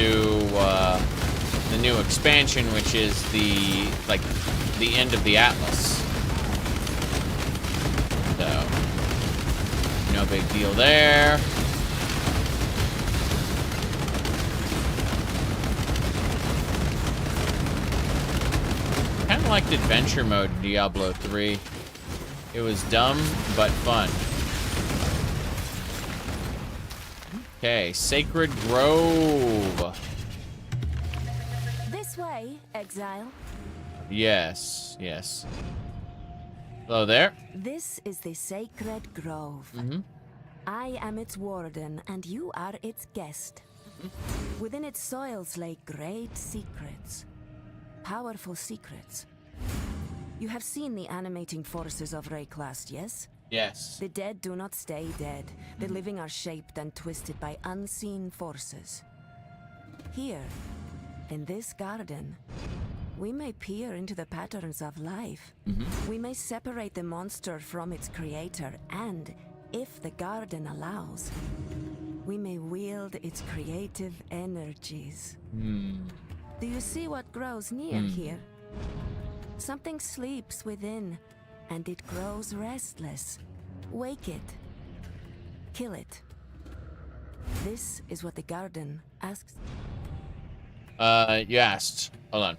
the new expansion, which is the end of the Atlas. So No big deal there. Kind of liked adventure mode in Diablo 3. It was dumb, but fun. Okay, Sacred Grove. This way, Exile. Yes, yes. Hello there. This is the Sacred Grove. Mm-hmm. I am its warden, and you are its guest. Within its soils lay great secrets. Powerful secrets. You have seen the animating forces of Rayclast, yes? Yes. The dead do not stay dead. The living are shaped and twisted by unseen forces. Here, in this garden, we may peer into the patterns of life. We may separate the monster from its creator, and, if the garden allows, we may wield its creative energies. Do you see what grows near here? Something sleeps within, and it grows restless. Wake it. Kill it. This is what the garden asks. You asked. Hold on.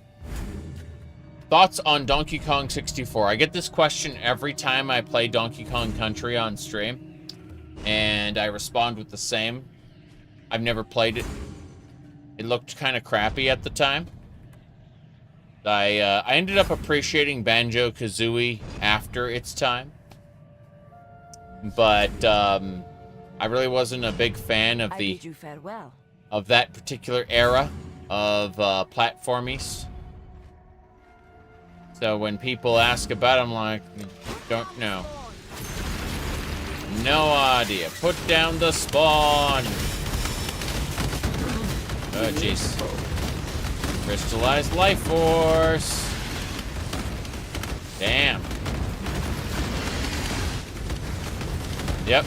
Thoughts on Donkey Kong 64? I get this question every time I play Donkey Kong Country on stream, and I respond with the same. I've never played it. It looked kind of crappy at the time. I ended up appreciating Banjo-Kazooie after its time, but I really wasn't a big fan of I bid you farewell. of that particular era of platformies. So when people ask about it, I'm like, don't know. No idea. Put down the spawn. Oh, jeez. Crystallized life force. Damn. Yep.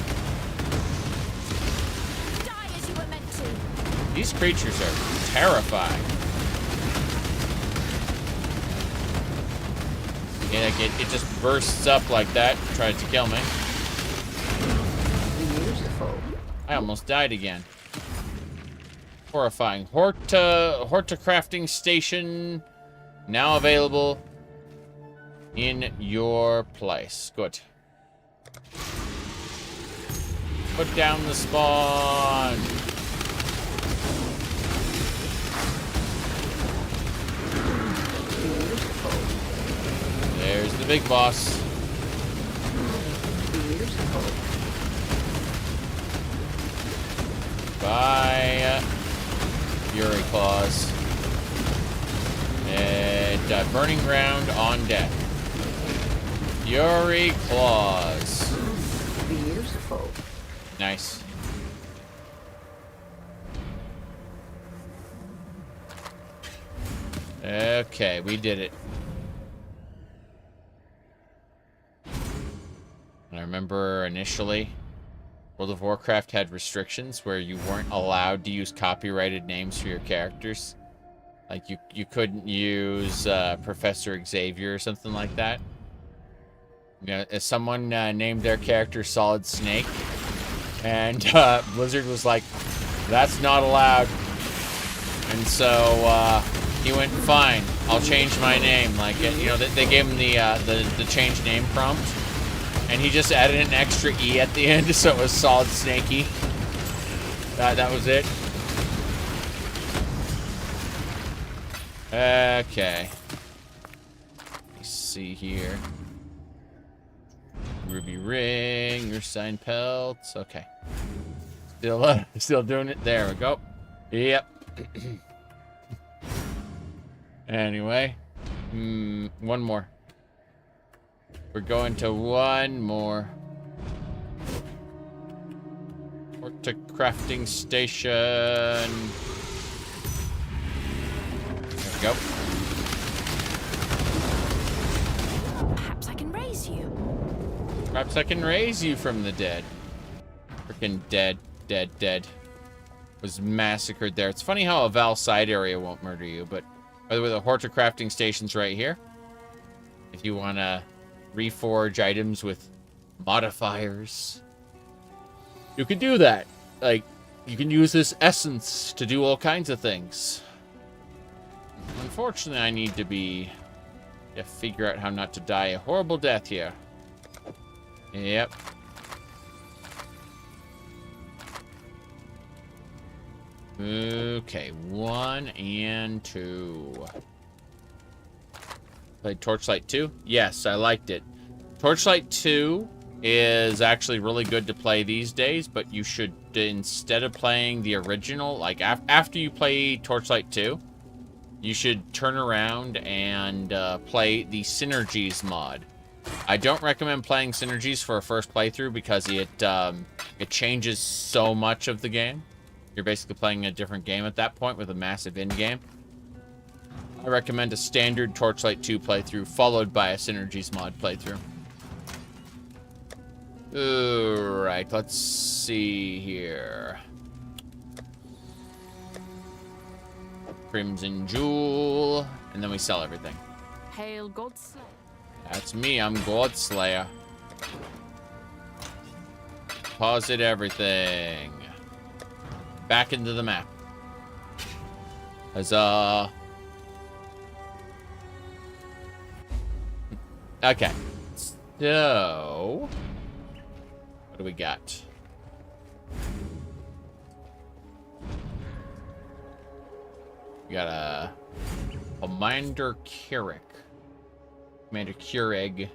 Die as you were meant to. These creatures are terrifying. Yeah, like it just bursts up like that, tries to kill me. Beautiful. I almost died again. Horrifying. Horticrafting station now available in your place. Good. Put down the spawn. There's the big boss. Beautiful. Bye, Fury Claws. And Burning Ground on deck. Fury Claws. Beautiful. Nice. Okay, we did it. I remember initially World of Warcraft had restrictions where you weren't allowed to use copyrighted names for your characters. Like you couldn't use Professor Xavier or something like that. You know, as someone named their character Solid Snake, and Blizzard was like, "That's not allowed." And so he went, "Fine, I'll change my name." Like, you know, they gave him the change name prompt. And he just added an extra E at the end, so it was Solid Snakey. That was it. Okay. Let me see here. Ruby ring, your sign pelts. Okay. Still doing it. There we go. Yep. Anyway. One more. We're going to one more. Horticrafting station. There we go. Perhaps I can raise you. Perhaps I can raise you from the dead. Freaking dead. Was massacred there. It's funny how a Val side area won't murder you, but by the way, the Horticrafting station's right here. If you want to reforge items with modifiers. You can do that. Like, you can use this essence to do all kinds of things. Unfortunately, I need to figure out how not to die a horrible death here. Yep. Okay, 1 and 2. Played Torchlight 2? Yes, I liked it. Torchlight 2 is actually really good to play these days, but you should, instead of playing the original, like after you play Torchlight 2, you should turn around and play the Synergies mod. I don't recommend playing Synergies for a first playthrough because it changes so much of the game. You're basically playing a different game at that point with a massive endgame. I recommend a standard Torchlight 2 playthrough followed by a Synergies mod playthrough. Alright, let's see here. Crimson Jewel, and then we sell everything. Hail Godslayer. That's me, I'm Godslayer. Deposit everything. Back into the map. Huzzah. Okay. So, what do we got? We got a Commander Keurig. Commander Keurig.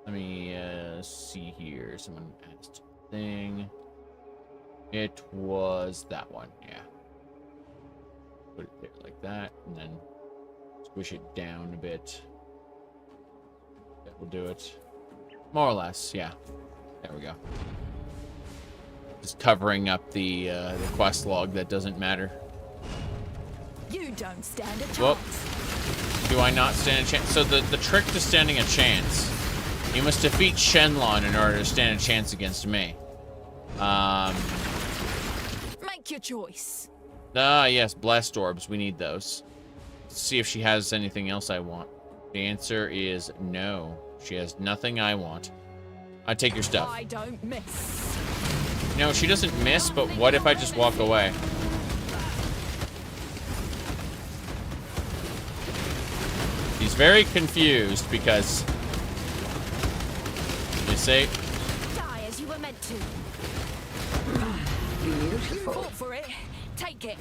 Let me see here. Someone asked a thing. It was that one, yeah. Put it there like that, and then squish it down a bit. That will do it. More or less, yeah. There we go. Just covering up the quest log that doesn't matter. You don't stand a chance. Whoop. Do I not stand a chance? So the trick to standing a chance, you must defeat Shenlong in order to stand a chance against me. Make your choice. Ah, yes, blast orbs. We need those. Let's see if she has anything else I want. The answer is no. She has nothing I want. I take your stuff. I don't miss. No, she doesn't miss, but what if I just walk away? He's very confused because... You see? Die as you were meant to. Beautiful. You fought for it. Take it.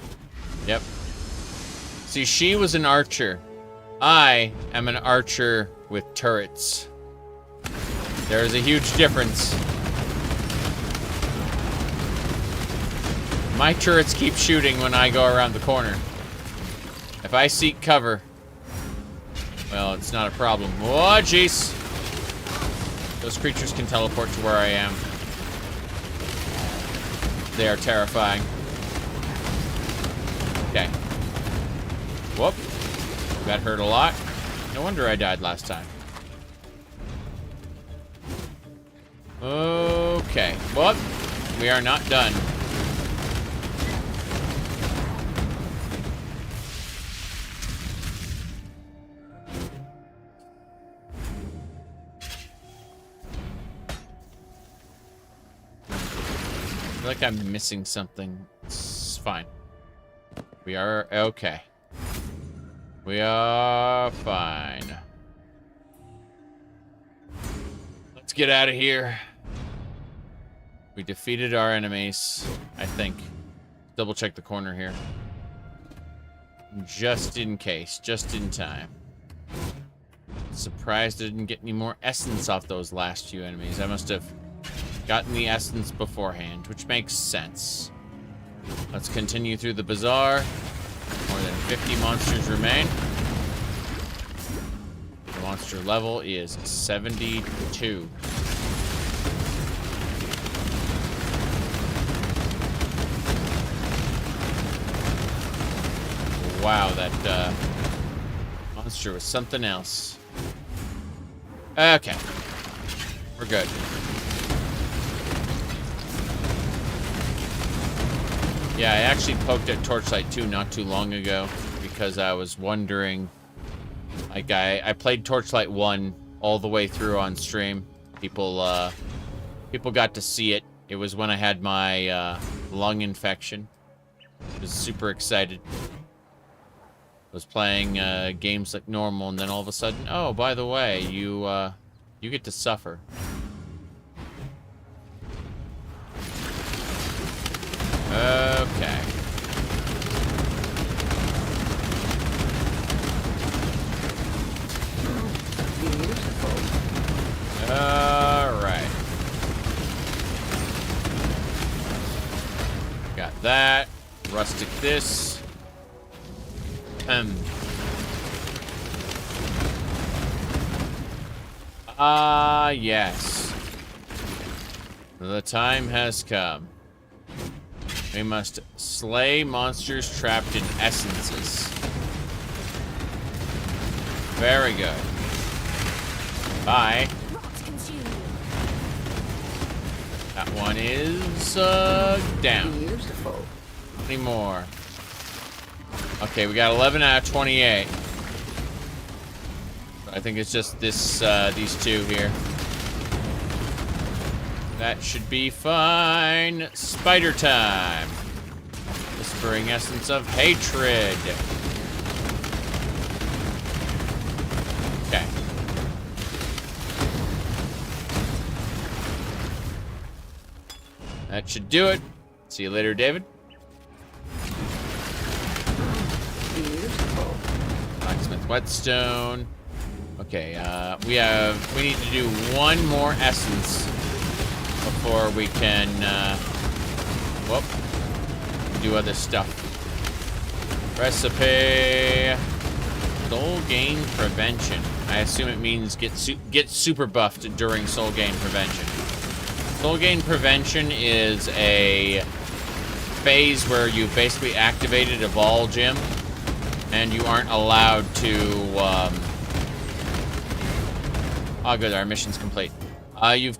Yep. See, she was an archer. I am an archer with turrets. There is a huge difference. My turrets keep shooting when I go around the corner. If I seek cover, well, it's not a problem. Oh, jeez. Those creatures can teleport to where I am. They are terrifying. Okay. Whoop. That hurt a lot. No wonder I died last time. Okay. Whoop. We are not done. I feel like I'm missing something. It's fine. We are okay. We are fine. Let's get out of here. We defeated our enemies, I think. Double check the corner here. Just in case, just in time. Surprised I didn't get any more essence off those last few enemies. I must have gotten the essence beforehand, which makes sense. Let's continue through the bazaar. More than 50 monsters remain. The monster level is 72. Wow, that monster was something else. Okay. We're good. Yeah, I actually poked at Torchlight 2 not too long ago because I was wondering, like, I played Torchlight 1 all the way through on stream. People got to see it It was when I had my lung infection. I was super excited. I was playing games like normal, and then all of a sudden, oh, by the way, you get to suffer. Okay. Alright. Got that. Rustic this. Yes. The time has come. We must slay monsters trapped in essences. Very good. Bye. That one is down. Beautiful. Any more? Okay, we got 11 out of 28. I think it's just this these two here. That should be fine. Spider time. Whispering essence of hatred. Okay. That should do it. See you later, David. Beautiful. Blacksmith whetstone. Okay, we need to do one more essence before we can do other stuff. Recipe. Soul gain prevention. I assume it means get super buffed during soul gain prevention. Soul gain prevention is a phase where you've basically activated a Vol Gem and you aren't allowed to oh good, our mission's complete. You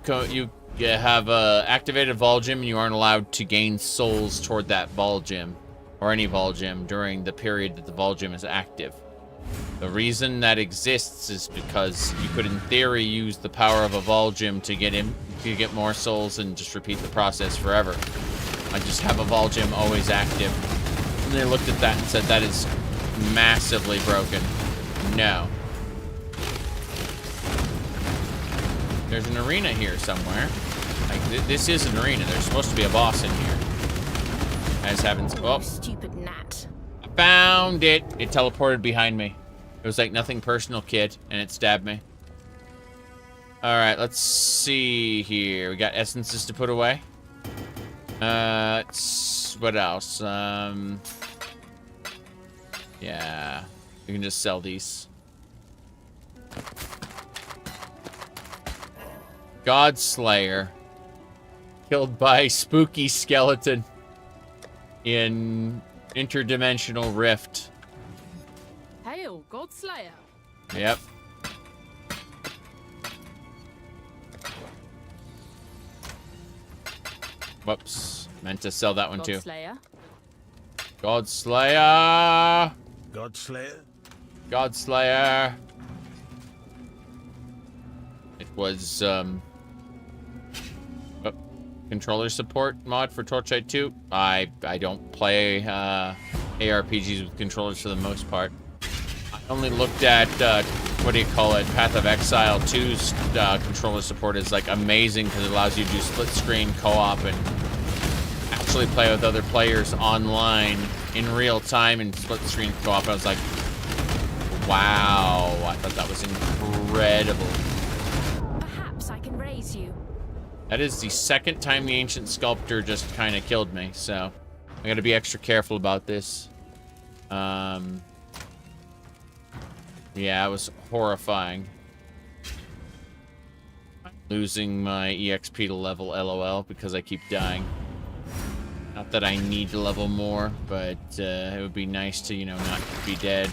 have activated a Vol Gem and you aren't allowed to gain souls toward that Vol Gem or any Vol Gem during the period that the Vol Gem is active. The reason that exists is because you could, in theory, use the power of a Vol Gem to get more souls and just repeat the process forever. I just have a Vol Gem always active. And they looked at that and said that is massively broken. No. There's an arena here somewhere. Like this is an arena. There's supposed to be a boss in here. I just haven't. Oh, stupid gnat! I found it. It teleported behind me. It was like nothing personal, kid, and it stabbed me. All right, let's see here. We got essences to put away. What else? Yeah, we can just sell these. God Slayer. Killed by spooky skeleton in interdimensional rift. Hail, Godslayer. Yep. Whoops. Meant to sell that one too. Godslayer. Godslayer. Godslayer? Godslayer. It was, controller support mod for Torchlight 2. I don't play ARPGs with controllers for the most part. I only looked at, what do you call it, Path of Exile 2's controller support is like amazing because it allows you to do split screen co-op and actually play with other players online in real time and split screen co-op. I was like, wow, I thought that was incredible. Perhaps I can raise you. That is the second time the Ancient Sculptor just kind of killed me, so I gotta be extra careful about this. Yeah, it was horrifying. Losing my EXP to level LOL because I keep dying. Not that I need to level more, but it would be nice to, you know, not be dead.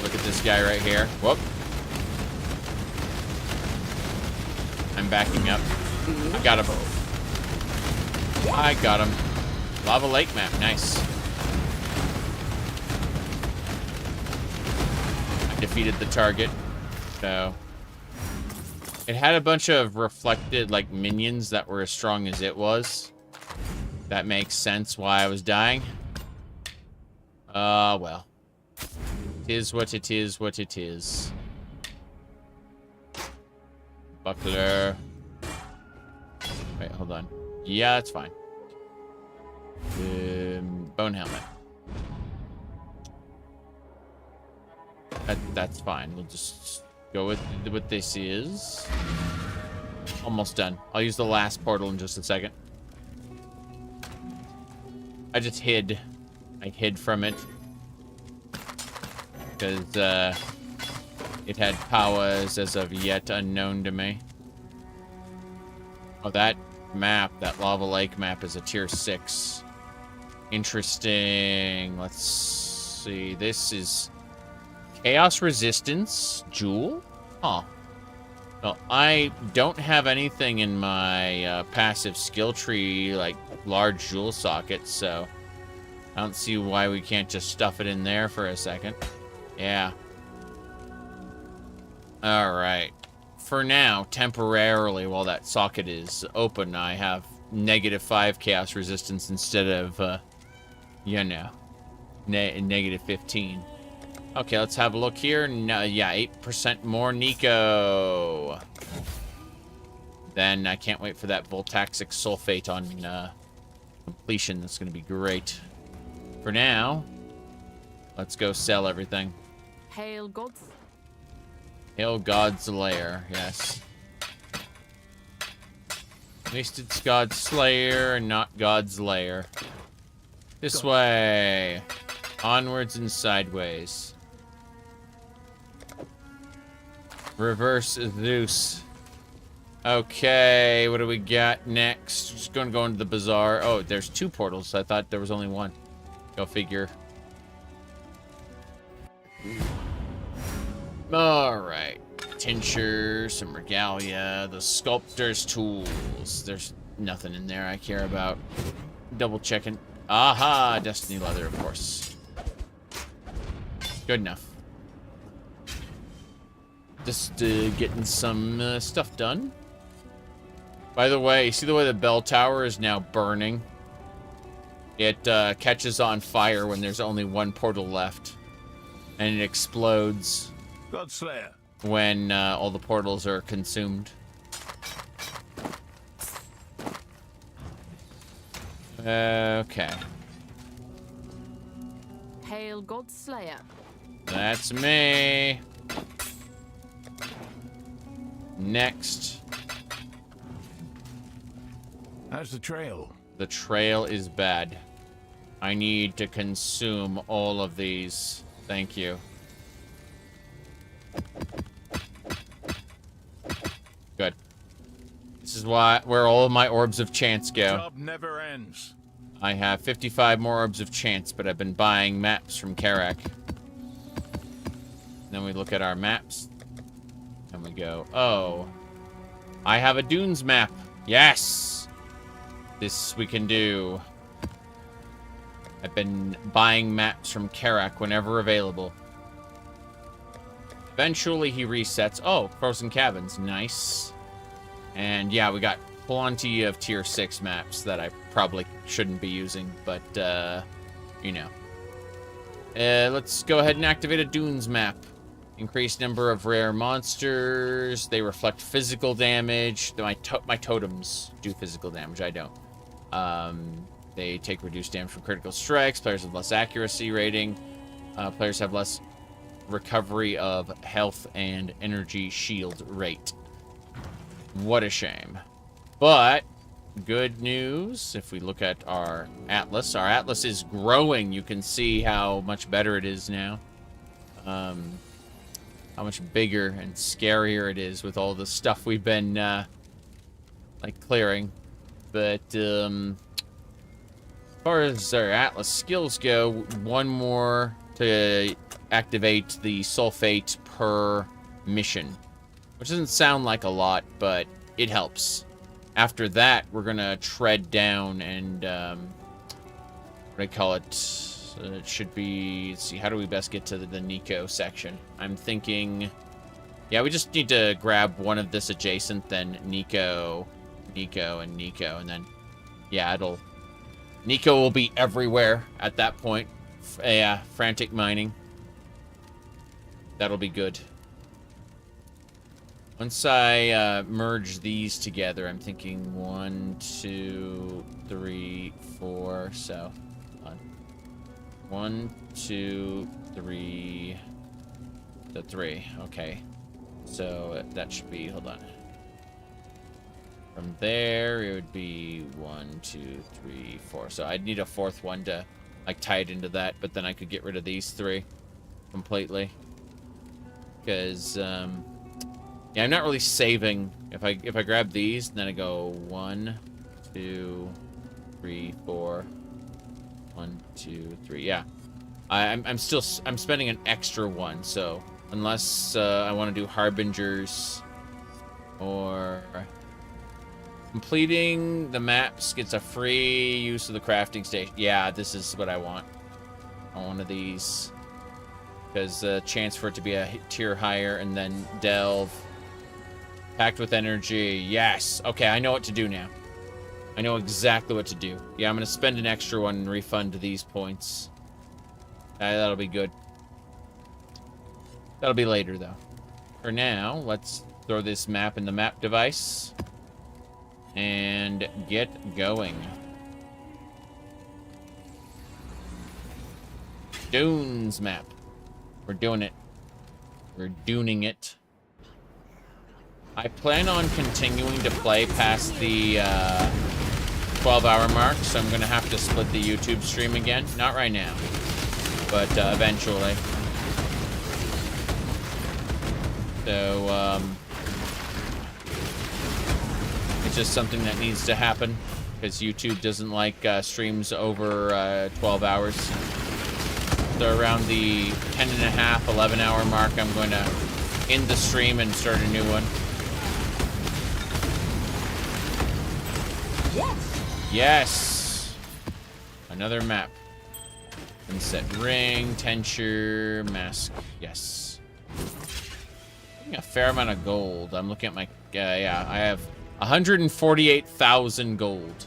Look at this guy right here. Whoop. I'm backing up. I got him. I got him. Lava Lake map. Nice. I defeated the target. So, It had a bunch of reflected, like, minions that were as strong as it was. That makes sense why I was dying. Well. It is what it is what it is. Buckler. Wait, hold on. Yeah, it's fine. Bone helmet. That's fine. We'll just go with what this is. Almost done. I'll use the last portal in just a second. I just hid. I hid from it. Because, it had powers as of yet unknown to me. Oh, that map, that Lava Lake map is a tier 6. Interesting. Let's see. This is Chaos Resistance Jewel? Huh. Well, I don't have anything in my passive skill tree, like large jewel sockets, so I don't see why we can't just stuff it in there for a second. Yeah. Alright. For now, temporarily, while that socket is open, I have -5 chaos resistance instead of, you know, -15. Okay, let's have a look here. No, yeah, 8% more Nico. Then I can't wait for that Voltaxic Sulfate on completion. That's going to be great. For now, let's go sell everything. Hail gods. Hail God's Lair, yes. At least it's God's Slayer and not God's Lair. This way. Onwards and sideways. Reverse Zeus. Okay, what do we got next? Just gonna go into the bazaar. Oh, there's 2 portals. I thought there was only 1. Go figure. Alright. Tincture, some regalia, the sculptor's tools. There's nothing in there I care about. Double checking. Aha! Destiny leather, of course. Good enough. Just getting some stuff done. By the way, you see the way the bell tower is now burning? It catches on fire when there's only 1 portal left. And it explodes. Godslayer. When all the portals are consumed. Okay. Hail Godslayer. That's me. Next. How's the trail? The trail is bad. I need to consume all of these. Thank you. Good. This is where all of my orbs of chance go. Job never ends. I have 55 more orbs of chance, but I've been buying maps from Karak. Then we look at our maps. And we go, oh. I have a Dunes map. Yes! This we can do. I've been buying maps from Karak whenever available. Eventually he resets. Oh, Frozen Cabins. Nice. And yeah, we got plenty of tier 6 maps that I probably shouldn't be using, but, you know. Let's go ahead and activate a Dunes map. Increased number of rare monsters. They reflect physical damage. My totems do physical damage. I don't. They take reduced damage from critical strikes. Players have less accuracy rating. Players have less recovery of health and energy shield rate. What a shame. But good news, if we look at our Atlas is growing. You can see how much better it is now. How much bigger and scarier it is with all the stuff we've been like clearing. But as far as our Atlas skills go, 1 more to activate the sulfate per mission, which doesn't sound like a lot, but it helps. After that, we're gonna tread down and what do I call it? It should be, let's see, how do we best get to the Nico section? I'm thinking Yeah, we just need to grab one of this adjacent, then Nico, and Nico, and then, yeah, Nico will be everywhere at that point. Yeah, frantic mining. That'll be good. Once I merge these together, I'm thinking 1, 2, 3, 4. So, 1, 2, 3. The 3. Okay. So that should be. Hold on. From there, it would be 1, 2, 3, 4. So I'd need a fourth one to like tie it into that, but then I could get rid of these 3 completely. Because yeah, I'm not really saving. If I grab these, then I go 1, 2, 3, 4. 1, 2, 3. Yeah, I'm spending an extra 1. So unless I want to do harbingers or completing the maps gets a free use of the crafting station. Yeah, this is what I want. I want one of these. Because the chance for it to be a tier higher, and then delve. Packed with energy. Yes. Okay, I know what to do now. I know exactly what to do. Yeah, I'm going to spend an extra 1 and refund these points. That'll be good. That'll be later, though. For now, let's throw this map in the map device. And get going. Dunes map. We're doing it. We're dooning it. I plan on continuing to play past the 12-hour mark, so I'm going to have to split the YouTube stream again. Not right now, but eventually. So, it's just something that needs to happen, because YouTube doesn't like streams over 12 hours. So around the 10.5, 11-hour mark, I'm going to end the stream and start a new one. Yes! Yes! Another map. Inset ring, tensure, mask. Yes. Getting a fair amount of gold. I'm looking at my... yeah, I have 148,000 gold.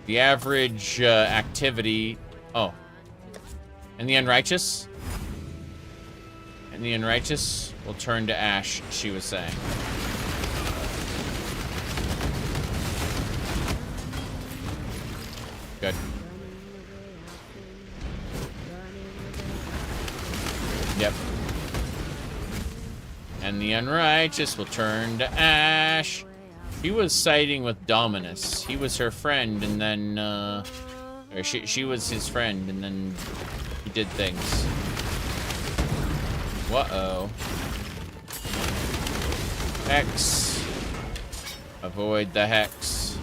The average activity... Oh. And the unrighteous? And the unrighteous will turn to ash, she was saying. Good. Yep. And the unrighteous will turn to ash. He was siding with Dominus. He was her friend, and then, or she was his friend, and then he did things. Uh-oh. Hex. Avoid the hex.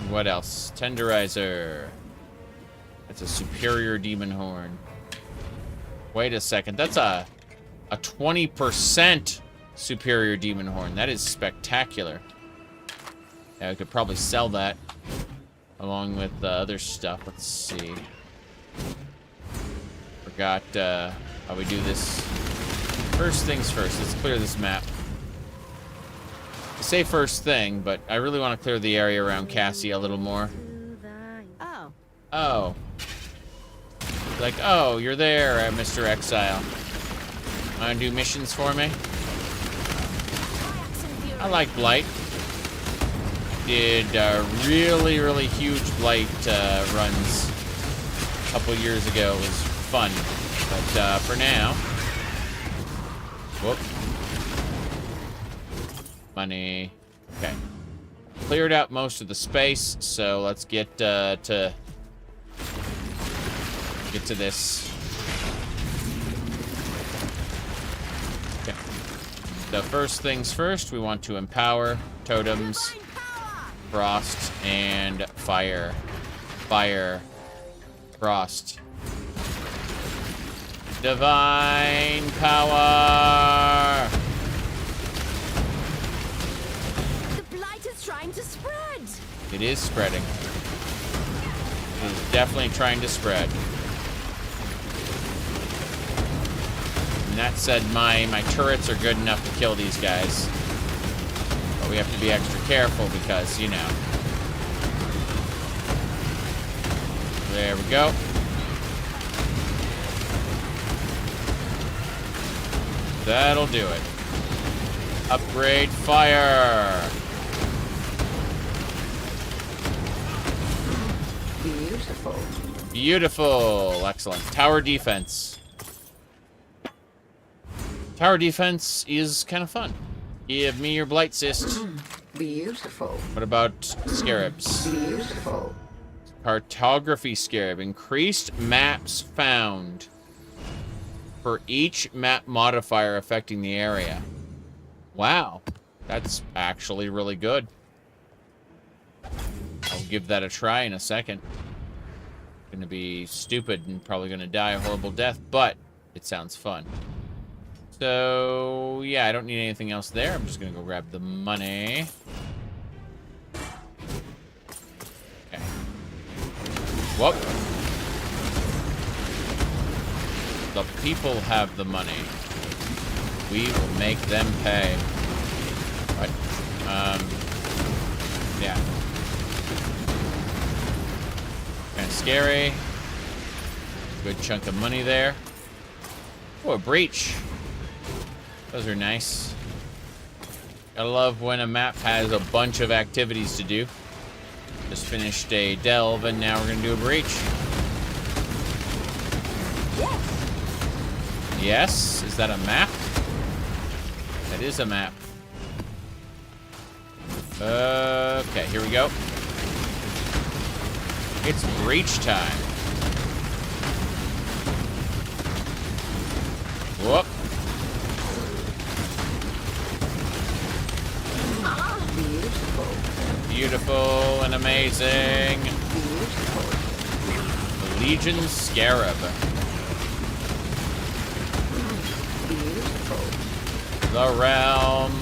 What else? Tenderizer. That's a superior demon horn. Wait a second. That's a 20% superior demon horn. That is spectacular. Yeah, I could probably sell that along with other stuff. Let's see. Forgot how we do this. First things first. Let's clear this map. I say first thing, but I really want to clear the area around Cassie a little more. Oh. Oh. Like, oh, you're there, Mr. Exile. Want to do missions for me? I like Blight. Did really, really huge Blight runs a couple years ago. It was fun. But for now... Whoop. Money. Okay. Cleared out most of the space, so let's get to this. Okay. So first things first, we want to empower totems, frost, and fire. Fire. Frost. Divine power! The blight is trying to spread! It is spreading. It is definitely trying to spread. And that said, my turrets are good enough to kill these guys. But we have to be extra careful because, you know. There we go. That'll do it. Upgrade fire. Beautiful. Beautiful. Excellent. Tower defense. Tower defense is kind of fun. Give me your blight cyst. Beautiful. What about scarabs? Beautiful. Cartography scarab. Increased maps found for each map modifier affecting the area. Wow. That's actually really good. I'll give that a try in a second. Gonna be stupid and probably gonna die a horrible death, but it sounds fun. So, yeah, I don't need anything else there. I'm just gonna go grab the money. Okay. Whoop. The people have the money. We will make them pay. Right. Yeah. Kind of scary. Good chunk of money there. Oh, a breach. Those are nice. Gotta love when a map has a bunch of activities to do. Just finished a delve, and now we're gonna do a breach. Yes? Is that a map? That is a map. Okay, here we go. It's breach time. Whoop. Beautiful and amazing. The Legion Scarab. The realm.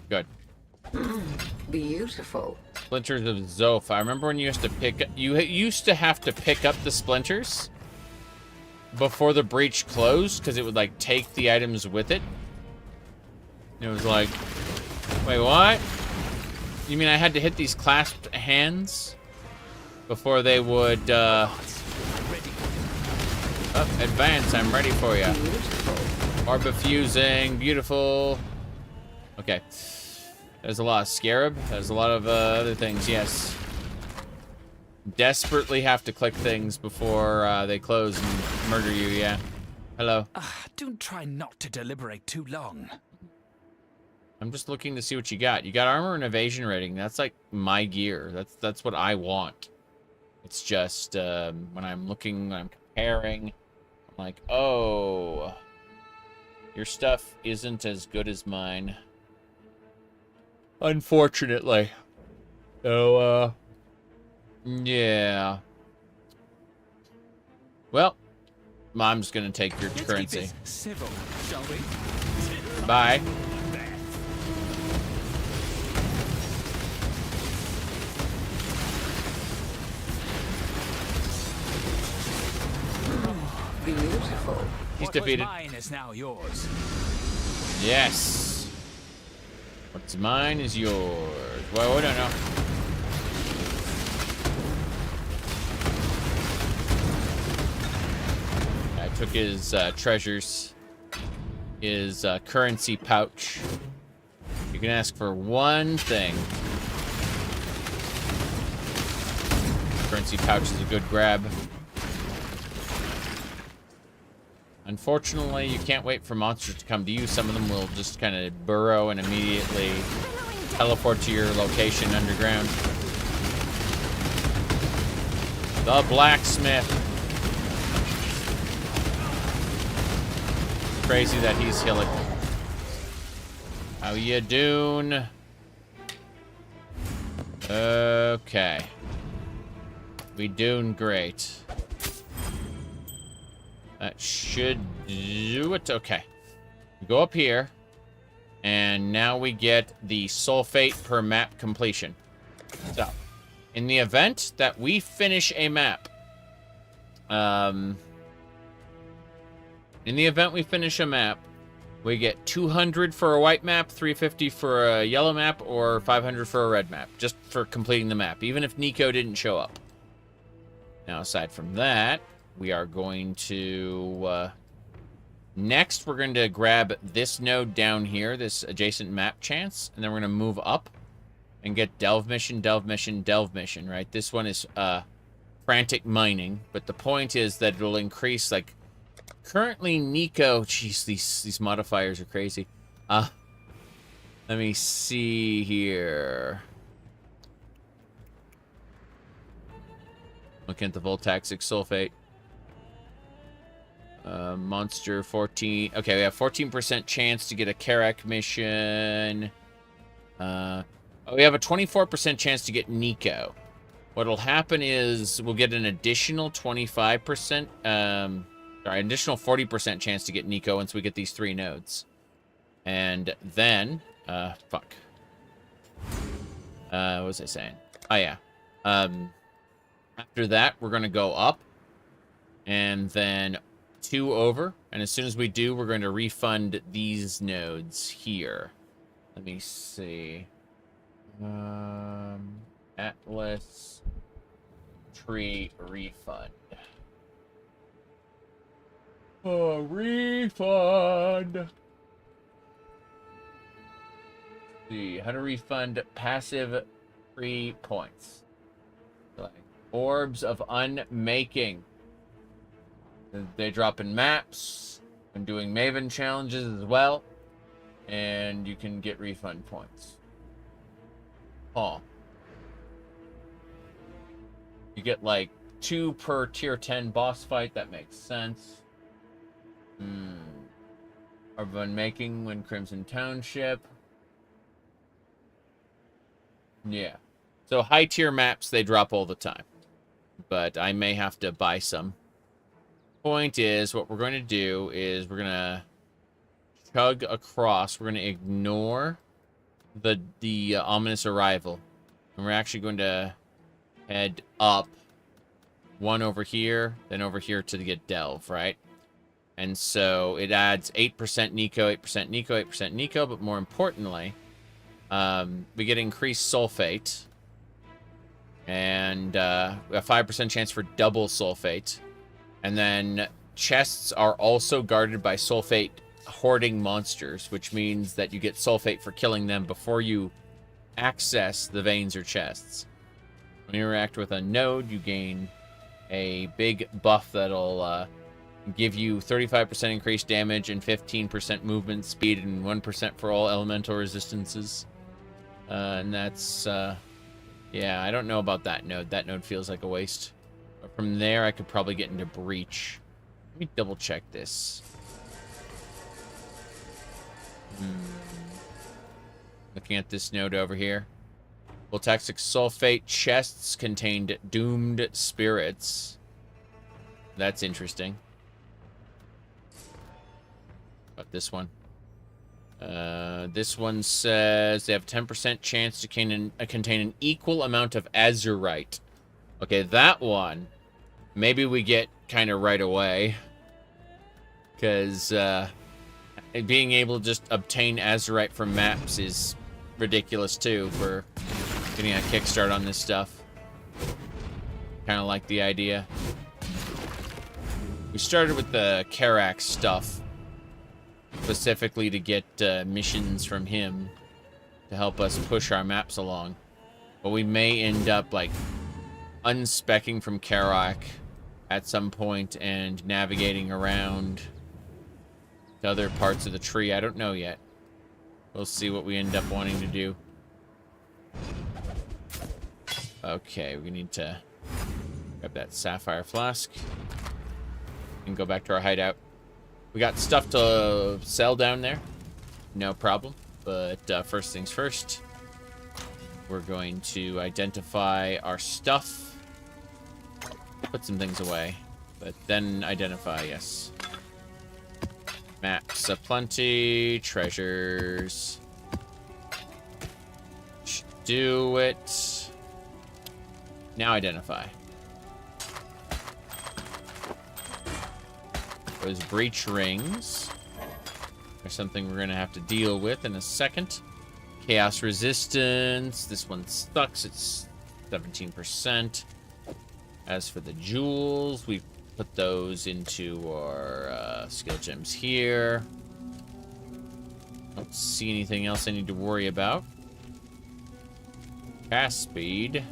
Good. Beautiful. Splinters of Zoph. I remember when you used to have to pick up the splinters before the breach closed because it would like take the items with it. It was like, wait, what? You mean I had to hit these clasped hands before they would advance? I'm ready for you. Orb of fusing, beautiful. Okay. There's a lot of scarab. There's a lot of other things, yes. Desperately have to click things before they close and murder you, yeah. Hello. Don't try not to deliberate too long. I'm just looking to see what you got. You got armor and evasion rating. That's like my gear. That's what I want. It's just when I'm looking, when I'm comparing, I'm like, oh, your stuff isn't as good as mine. Unfortunately. So, yeah. Well, Mom's gonna take your currency. Civil, shall we? Bye. Beautiful. He's defeated. What was mine is now yours. Yes. What's mine is yours. Well, I don't know. I took his treasures, his currency pouch. You can ask for one thing. Currency pouch is a good grab. Unfortunately, you can't wait for monsters to come to you. Some of them will just kind of burrow and immediately teleport to your location underground. The blacksmith. Crazy that he's healing. How you doing? Okay. We doing great. That should do it. Okay. We go up here. And now we get the sulfate per map completion. So, in the event that we finish a map, In the event we finish a map, we get 200 for a white map, 350 for a yellow map, or 500 for a red map, just for completing the map, even if Nico didn't show up. Now, aside from that, we are going to... next, we're going to grab this node down here, this adjacent map chance, and then we're going to move up and get Delve Mission, Delve Mission, Delve Mission, right? This one is frantic mining, but the point is that it'll increase, like... Currently, Nico... Jeez, these modifiers are crazy. Let me see here. Looking at the Voltaxic Sulfate. Monster 14... Okay, we have 14% chance to get a Karak mission. We have a 24% chance to get Nico. What'll happen is we'll get an additional 25%... Sorry, an additional 40% chance to get Nico once we get these 3 nodes. And then... fuck. What was I saying? Oh, yeah. After that, we're going to go up. And then 2 over. And as soon as we do, we're going to refund these nodes here. Let me see. Atlas... Tree refund. Oh, refund. Let's see how to refund passive free points. Like orbs of unmaking. They drop in maps. I'm doing Maven challenges as well, and you can get refund points. Oh, you get like 2 per tier 10 boss fight. That makes sense. Of unmaking when Crimson Township. Yeah. So high tier maps, they drop all the time. But I may have to buy some. Point is, what we're going to do is we're going to chug across. We're going to ignore the ominous arrival. And we're actually going to head up. 1 over here, then over here to get Delve, right? And so it adds 8% Nico, 8% Nico, 8% Nico, but more importantly, we get increased sulfate. And we have 5% chance for double sulfate. And then chests are also guarded by sulfate hoarding monsters, which means that you get sulfate for killing them before you access the veins or chests. When you interact with a node, you gain a big buff that'll... give you 35% increased damage and 15% movement speed and 1% for all elemental resistances. And that's, yeah, I don't know about that node. That node feels like a waste. But from there, I could probably get into Breach. Let me double check this. Looking at this node over here. Voltaxic Sulfate chests contained doomed spirits. That's interesting. This one. This one says they have 10% chance to contain an equal amount of azurite. Okay, that one, maybe we get kind of right away. Because being able to just obtain azurite from maps is ridiculous, too, for getting a kickstart on this stuff. Kind of like the idea. We started with the Karak stuff. Specifically to get missions from him to help us push our maps along. But we may end up, like, unspecking from Karak at some point and navigating around to other parts of the tree. I don't know yet. We'll see what we end up wanting to do. Okay, we need to grab that sapphire flask and go back to our hideout. We got stuff to sell down there. No problem. But first things first, we're going to identify our stuff. Put some things away. But then identify, yes. Maps aplenty. Treasures. Do it. Now identify. Those breach rings are something we're going to have to deal with in a second. Chaos resistance. This one sucks. It's 17%. As for the jewels, we put those into our skill gems here. Don't see anything else I need to worry about. Cast speed.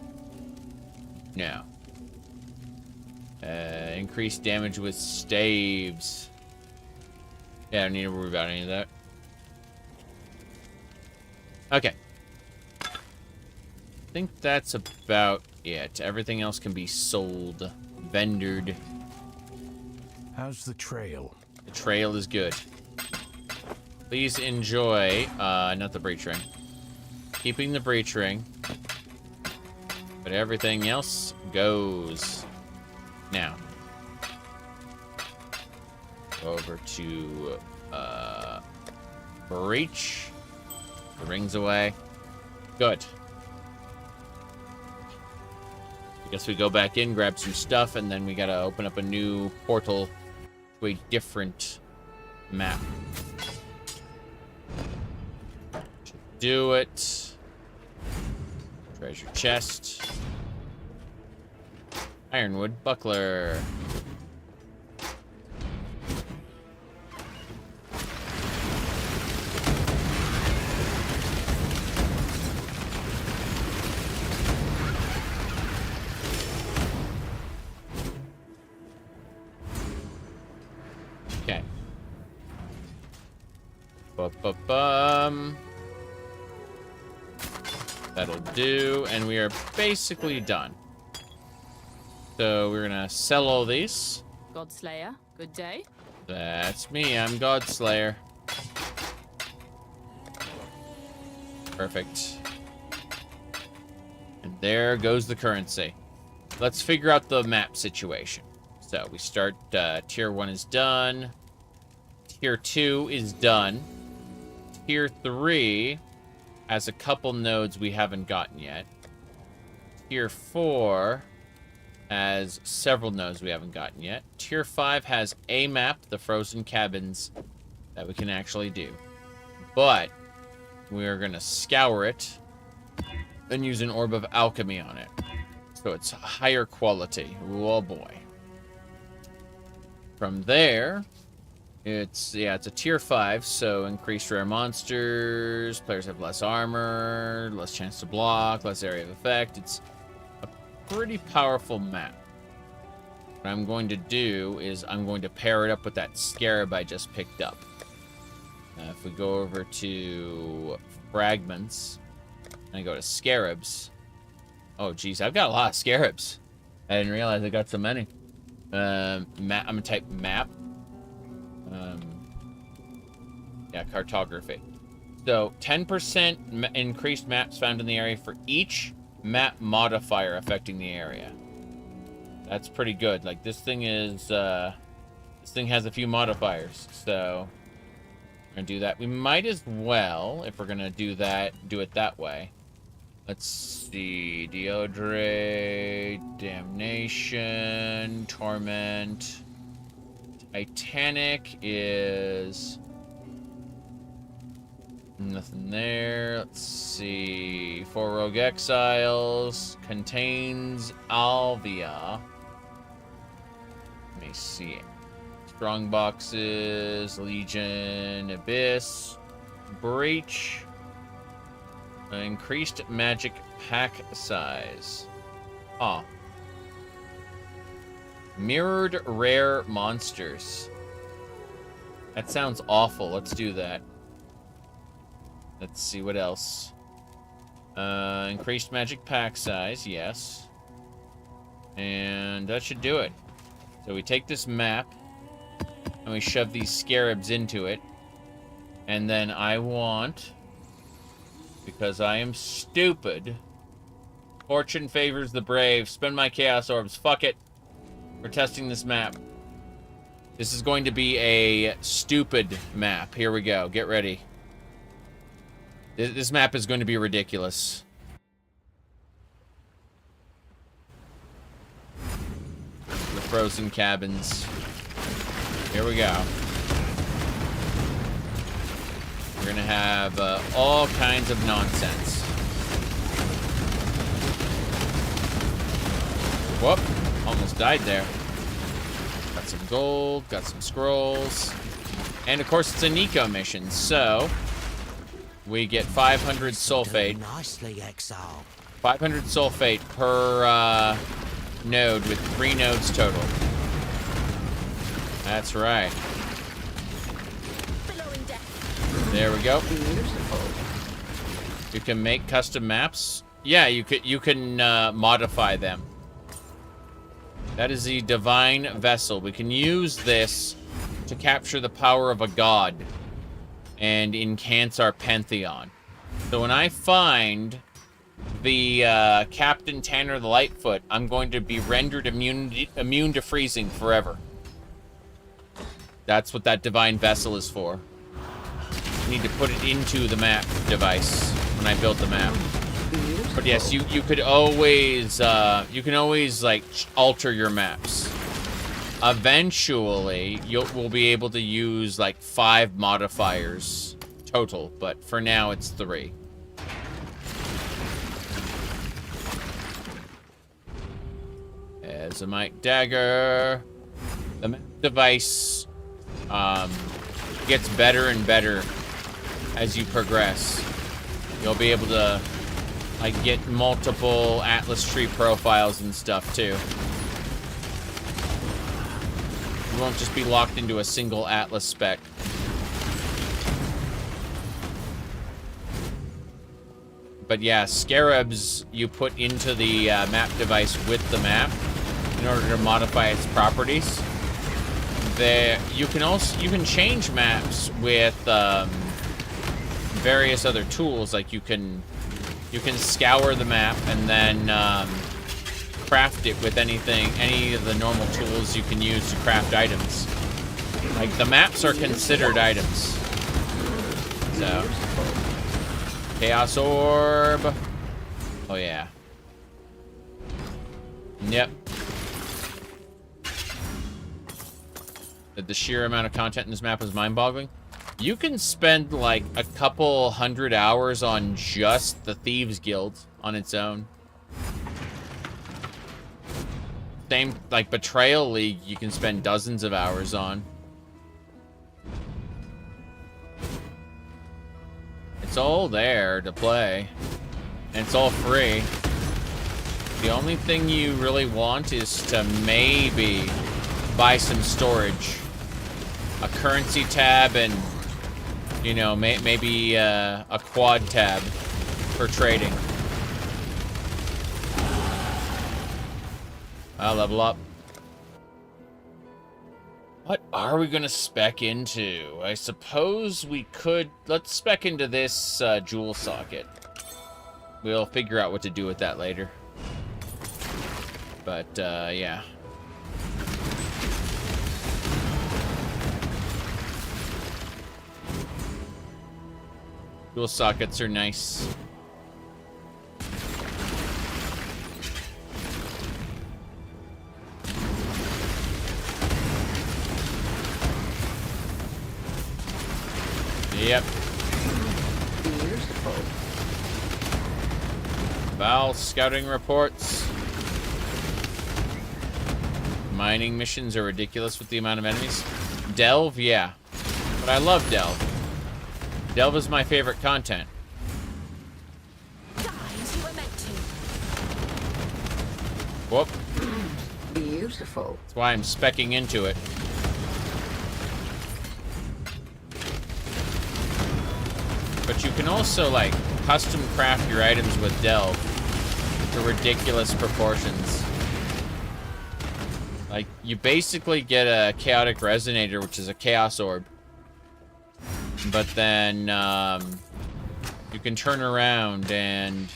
No. Increased damage with staves. Yeah, I don't need to worry about any of that. Okay. I think that's about it. Everything else can be sold. Vendored. How's the trail? The trail is good. Please enjoy, not the breach ring. Keeping the breach ring. But everything else goes. Now. Over to, breach. The ring's away. Good. I guess we go back in, grab some stuff, and then we gotta open up a new portal to a different map. Do it. Treasure chest. Ironwood buckler. Okay. Ba-ba-bum. That'll do, and we are basically done. So we're gonna sell all these. Godslayer, good day. That's me, I'm Godslayer. Perfect. And there goes the currency. Let's figure out the map situation. So we start, tier 1 is done. Tier 2 is done. Tier 3 has a couple nodes we haven't gotten yet. Tier 4 has several nodes we haven't gotten yet. Tier 5 has a map, the Frozen Cabins, that we can actually do. But we're going to scour it and use an Orb of Alchemy on it. So it's higher quality. Oh boy. From there, it's a tier 5, so increased rare monsters, players have less armor, less chance to block, less area of effect. It's a pretty powerful map. What I'm going to do is I'm going to pair it up with that scarab I just picked up. If we go over to fragments and I go to scarabs. Oh geez, I've got a lot of scarabs. I didn't realize I got so many. I'm gonna type map. Yeah, cartography. So 10% increased maps found in the area for each map modifier affecting the area. That's pretty good. Like this thing is, this thing has a few modifiers, so we're gonna do that. We might as well, if we're gonna do that, do it that way. Let's see, Deodre, Damnation, Torment, Titanic is nothing there. Let's see, 4 Rogue Exiles, contains Alvia. Let me see. Strong boxes, Legion, Abyss, Breach, increased magic pack size. Ah. Mirrored rare monsters. That sounds awful. Let's do that. Let's see what else. Increased magic pack size, yes. And that should do it. So we take this map and we shove these scarabs into it. And then I want, because I am stupid, fortune favors the brave. Spend my chaos orbs. Fuck it. We're testing this map. This is going to be a stupid map. Here we go. Get ready. This map is going to be ridiculous. The Frozen Cabins. Here we go. We're gonna have all kinds of nonsense. Whoop, almost died there. Got some gold, got some scrolls. And of course it's a Nico mission, so we get 500 sulfate. Nicely, Exile. 500 sulfate per node with 3 nodes total. That's right. There we go. You can make custom maps. Yeah, you can modify them. That is the divine vessel. We can use this to capture the power of a god and enhance our pantheon. So when I find the Captain Tanner the Lightfoot, I'm going to be rendered immune to freezing forever. That's what that divine vessel is for. I need to put it into the map device when I build the map. But yes, you could always you can always like alter your maps. Eventually, we'll be able to use like 5 modifiers total, but for now it's 3. Azimite dagger. The map device gets better and better as you progress. You'll be able to like get multiple Atlas tree profiles and stuff too. You won't just be locked into a single Atlas spec. But yeah, scarabs you put into the map device with the map in order to modify its properties. You can change maps with various other tools. Like you can scour the map and then craft it with any of the normal tools you can use to craft items. Like the maps are considered items. So Chaos Orb. Oh yeah. Yep. The sheer amount of content in this map is mind-boggling. You can spend like a couple 100 hours on just the Thieves Guild on its own. Same like Betrayal League, you can spend dozens of hours on. It's all there to play, and it's all free. The only thing you really want is to maybe buy some storage, a currency tab, and you know, maybe a quad tab for trading. I'll level up. What are we gonna spec into? I suppose we could. Let's spec into this jewel socket. We'll figure out what to do with that later. But yeah. Jewel sockets are nice. Yep. Beautiful. Val scouting reports. Mining missions are ridiculous with the amount of enemies. Delve, yeah. But I love Delve. Delve is my favorite content. Whoop. Beautiful. That's why I'm speccing into it. But you can also, like, custom craft your items with Delve to ridiculous proportions. Like, you basically get a Chaotic Resonator, which is a Chaos Orb. But then, you can turn around and,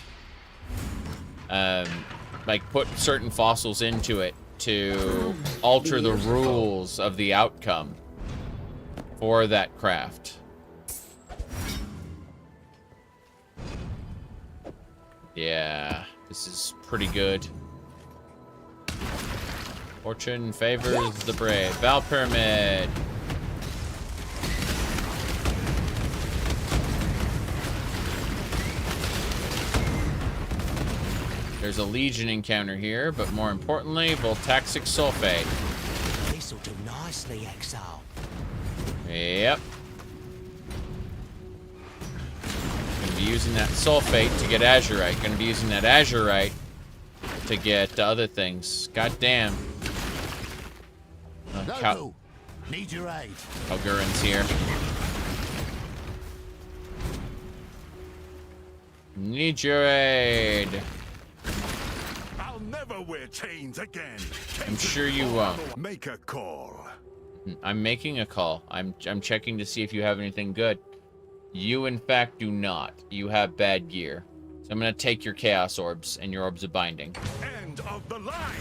like, put certain fossils into it to alter the rules of the outcome for that craft. Yeah, this is pretty good. Fortune favors the brave. Val Pyramid. There's a Legion encounter here, but more importantly, Voltaxic Sulfate. This'll do nicely, Exile. Yep. Gonna be using that Sulfate to get Azurite. Gonna be using that Azurite to get other things. God damn. No, need your aid. Kalgurin's here. Need your aid. I'll never wear chains again. I'm sure you won't. Make a call. I'm making a call. I'm checking to see if you have anything good. You, in fact, do not. You have bad gear. So I'm going to take your Chaos Orbs and your Orbs of Binding. End of the line.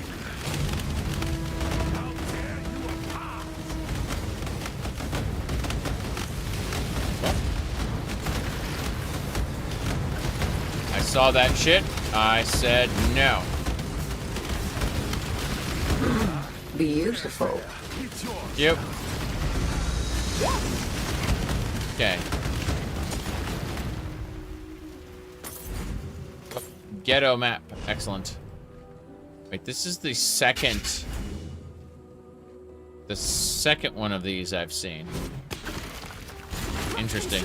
I saw that shit. I said no. Beautiful. Yep. Okay. Ghetto map. Excellent. Wait, this is the second one of these I've seen. Interesting.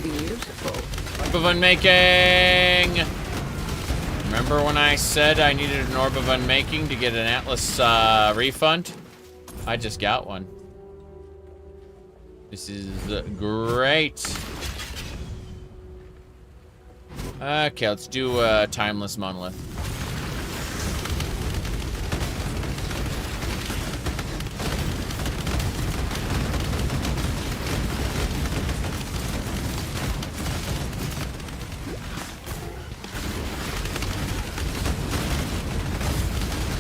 Beautiful. Orb of Unmaking! Remember when I said I needed an Orb of Unmaking to get an Atlas refund? I just got one. This is great. Okay, let's do a Timeless Monolith.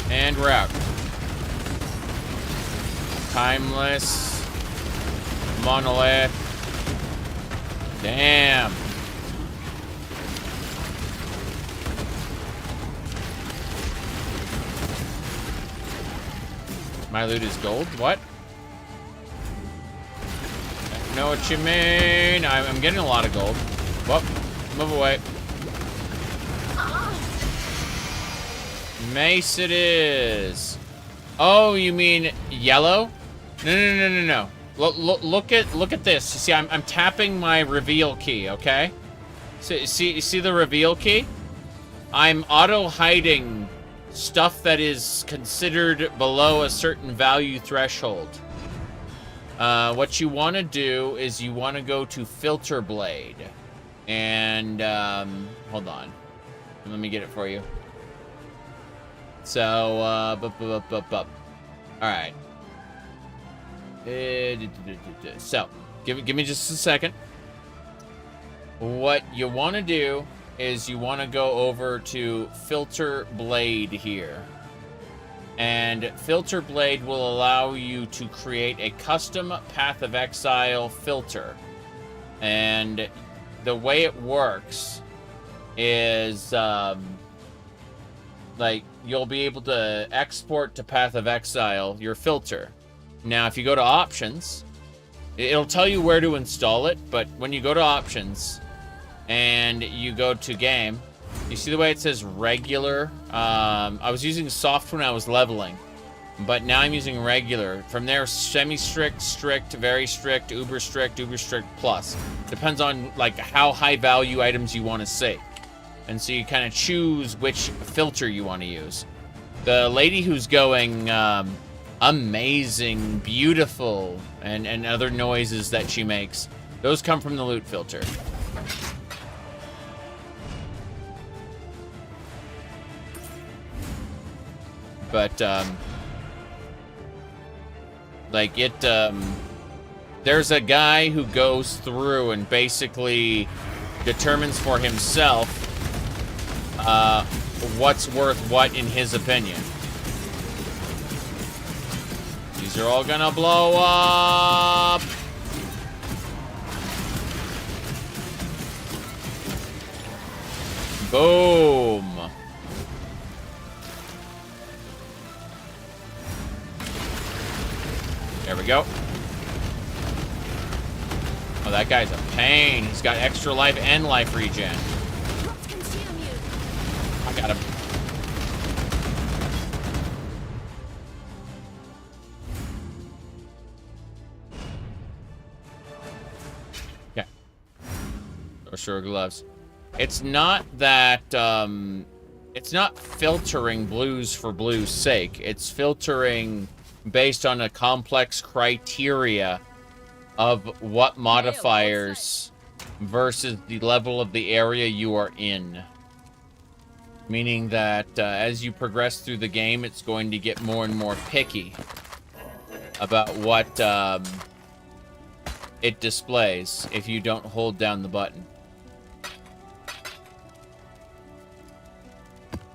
And we're out. Timeless Monolith. Damn. My loot is gold? What? I know what you mean. I'm getting a lot of gold. Whoop. Move away. Mace it is. Oh, you mean yellow? No. Look at this. You see, I'm tapping my reveal key, okay? See the reveal key? I'm auto-hiding stuff that is considered below a certain value threshold. What you want to do is you want to go to Filter Blade. And, hold on. Let me get it for you. So, alright. So, give me just a second. What you want to do is you want to go over to Filter Blade here. And Filter Blade will allow you to create a custom Path of Exile filter. And the way it works is, like, you'll be able to export to Path of Exile your filter. Now, if you go to Options, it'll tell you where to install it, but when you go to Options and you go to Game, you see the way it says Regular? I was using Soft when I was leveling, but now I'm using Regular. From there, Semi-Strict, Strict, Very Strict, Uber Strict, Plus. Depends on, like, how high value items you want to see. And so you kind of choose which filter you want to use. The lady who's going amazing, beautiful, and other noises that she makes, those come from the loot filter. But, like, it, there's a guy who goes through and basically determines for himself what's worth what in his opinion. These are all gonna blow up. Boom. There we go. Oh, that guy's a pain. He's got extra life and life regen. Let's consume you. Got him. Okay. Sorcerer gloves. It's not that, it's not filtering blues for blue's sake. It's filtering based on a complex criteria of what modifiers versus the level of the area you are in. Meaning that as you progress through the game, it's going to get more and more picky about what it displays if you don't hold down the button.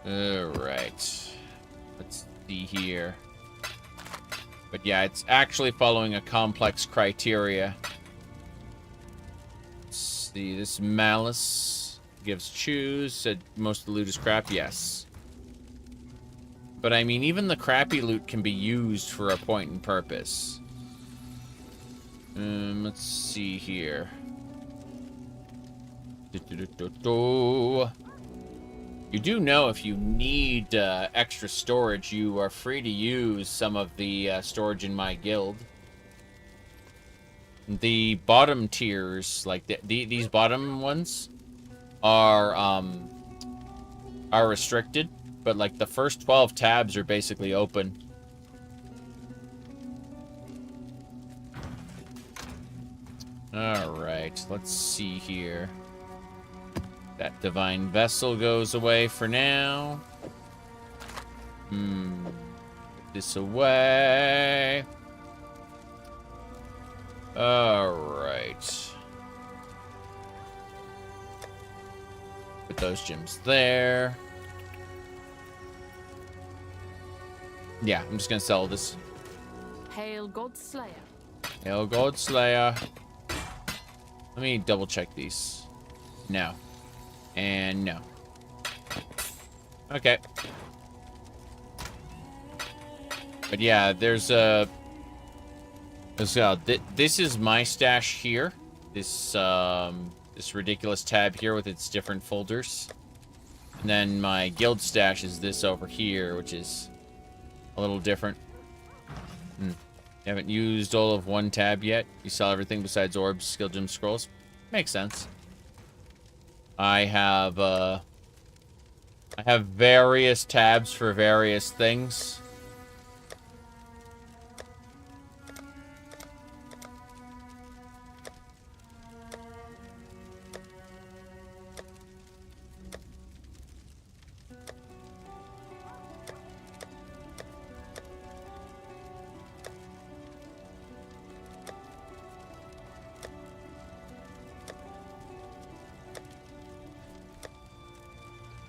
Alright. Let's see here. But yeah, it's actually following a complex criteria. Let's see, this malice gives choose. Said most of the loot is crap. Yes. But I mean, even the crappy loot can be used for a point and purpose. Let's see here. You do know if you need extra storage, you are free to use some of the storage in my guild. The bottom tiers, like these bottom ones, are restricted, but like the first 12 tabs are basically open. All right, let's see here. That divine vessel goes away for now. Put this away. All right. Put those gems there. Yeah, I'm just gonna sell this. Hail God Slayer. Hail God Slayer. Let me double check these. No. And no. Okay. But yeah, there's a... this is my stash here. This ridiculous tab here with its different folders. And then my guild stash is this over here, which is a little different. Haven't used all of one tab yet. You sell everything besides orbs, skill gems, scrolls. Makes sense. I have various tabs for various things.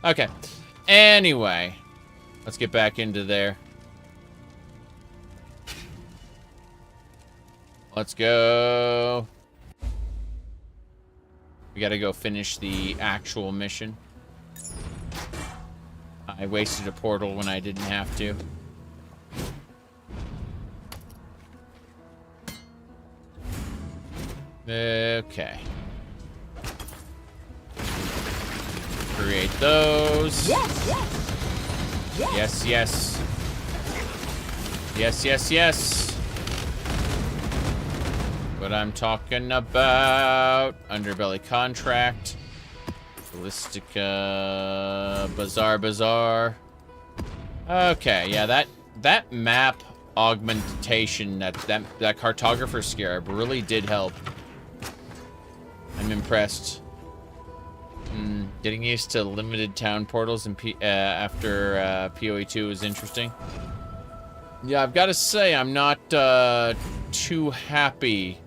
Okay. Anyway, let's get back into there. Let's go. We gotta go finish the actual mission. I wasted a portal when I didn't have to. Okay. Create those. Yes, yes. Yes. Yes, yes, yes. What I'm talking about. Underbelly contract. Ballistica. Bazaar. Okay, yeah, that map augmentation, that cartographer scarab really did help. I'm impressed. Getting used to limited town portals and after PoE 2 is interesting. Yeah, I've got to say, I'm not too happy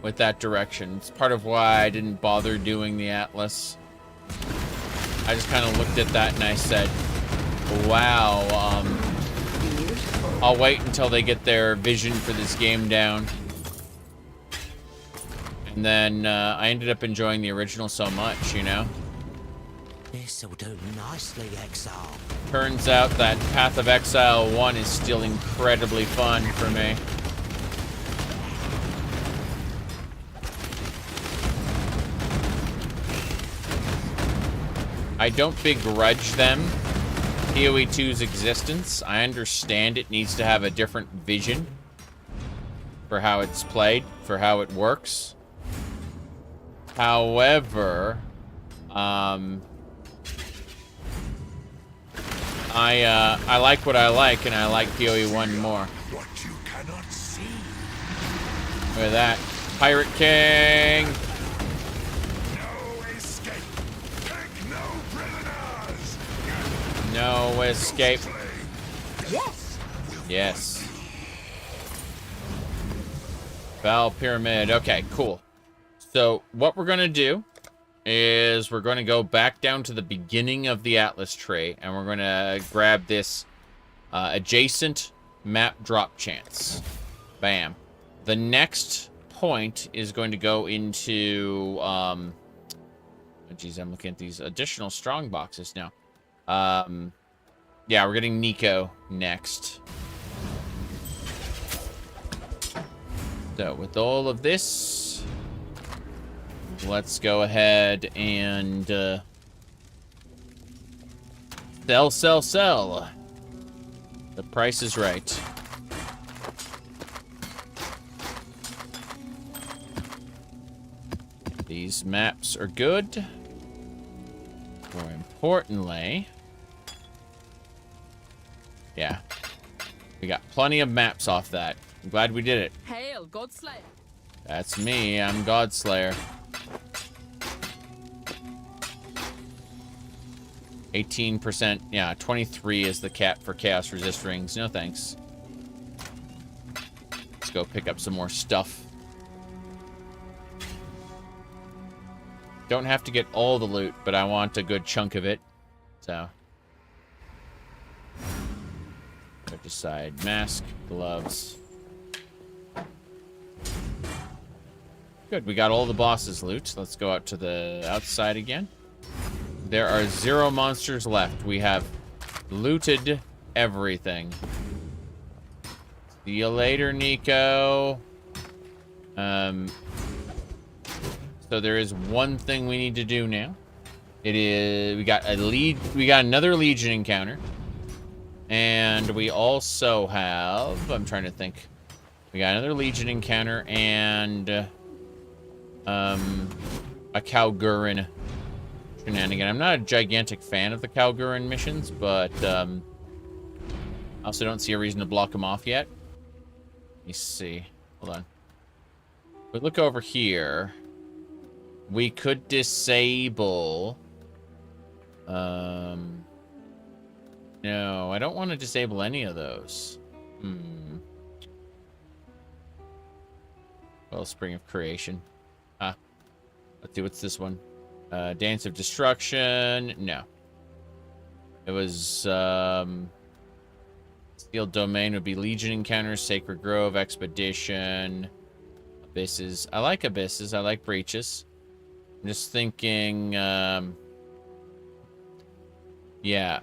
with that direction. It's part of why I didn't bother doing the Atlas. I just kind of looked at that and I said, wow, I'll wait until they get their vision for this game down. And then I ended up enjoying the original so much, you know? This'll do nicely, Exile. Turns out that Path of Exile 1 is still incredibly fun for me. I don't begrudge them PoE 2's existence. I understand it needs to have a different vision for how it's played, for how it works. However, I like what I like, and I like PoE 1 more. What you cannot see. Look at that. Pirate King! No escape. Take no prisoners. No escape. Yes. Yes. Val Pyramid. Okay, cool. So, what we're going to do is we're going to go back down to the beginning of the Atlas tree, and we're going to grab this adjacent map drop chance. Bam. The next point is going to go into... geez, I'm looking at these additional strong boxes now. Yeah, we're getting Nico next. So, with all of this, let's go ahead and sell. The price is right. These maps are good. More importantly, yeah, we got plenty of maps off that. I'm glad we did it. Hail, Godslayer. That's me. I'm Godslayer. 18%. Yeah, 23 is the cap for Chaos Resist rings. No thanks. Let's go pick up some more stuff. Don't have to get all the loot, but I want a good chunk of it. So. Put aside mask, gloves. Good, we got all the bosses' loot. Let's go out to the outside again. There are 0 monsters left. We have looted everything. See you later, Nico. So there is one thing we need to do now. It is we got another Legion encounter. And we also have, I'm trying to think. We got another Legion encounter and a Kalgurin shenanigan. I'm not a gigantic fan of the Kalgurin missions, but I also don't see a reason to block them off yet. Let me see. Hold on. If we look over here, we could disable... No, I don't want to disable any of those. Wellspring of Creation. Let's see, what's this one? Dance of Destruction. No. It was, Steel Domain would be Legion Encounters, Sacred Grove, Expedition, Abysses. I like Abysses. I like Breaches. I'm just thinking, yeah.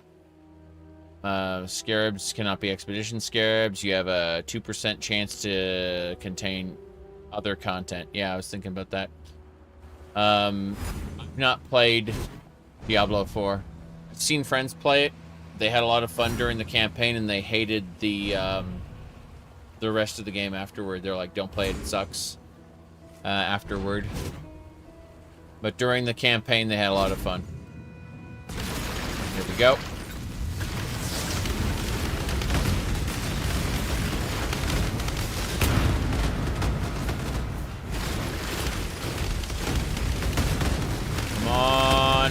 Scarabs cannot be Expedition Scarabs. You have a 2% chance to contain other content. Yeah, I was thinking about that. I've not played Diablo 4. I've seen friends play it. They had a lot of fun during the campaign, and they hated the rest of the game afterward. They're like, don't play it, it sucks. Afterward. But during the campaign, they had a lot of fun. Here we go. Come on.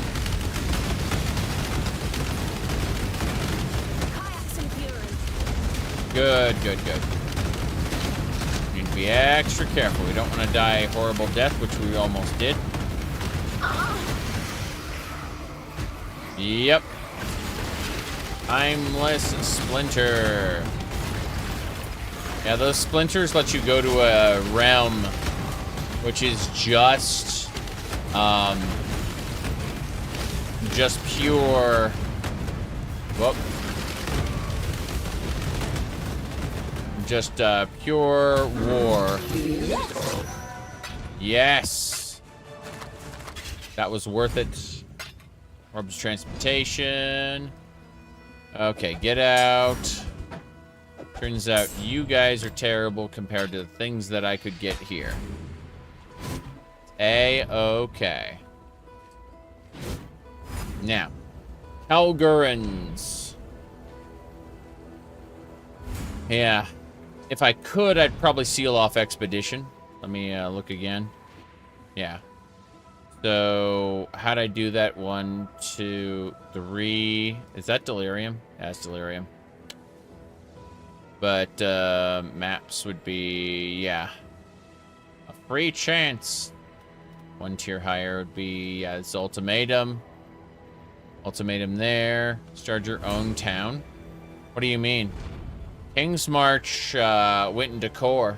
Good. Need to be extra careful. We don't want to die a horrible death, which we almost did. Yep. Timeless Splinter. Yeah, those splinters let you go to a realm which is just pure... Whoop. Just pure war. Yes! That was worth it. Orbs of transportation. Okay, get out. Turns out you guys are terrible compared to the things that I could get here. A-okay. Now, Kalgurans. Yeah. If I could, I'd probably seal off Expedition. Let me look again. Yeah. So, how'd I do that? 1, 2, 3. Is that Delirium? Yeah, that's Delirium. But, maps would be, yeah. A free chance. 1 tier higher would be, yeah, it's Ultimatum. Ultimatum there. Start your own town. What do you mean? King's March went into core.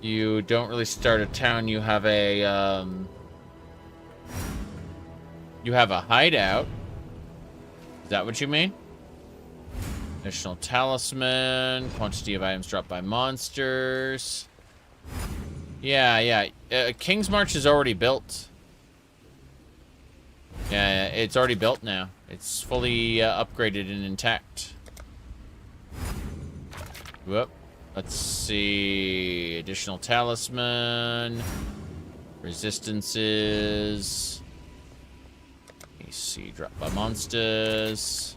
You don't really start a town. You have a hideout. Is that what you mean? Additional talisman. Quantity of items dropped by monsters. Yeah. King's March is already built. Yeah, it's already built now. It's fully upgraded and intact. Whoop. Let's see. Additional talisman. Resistances. Let me see. Drop by monsters.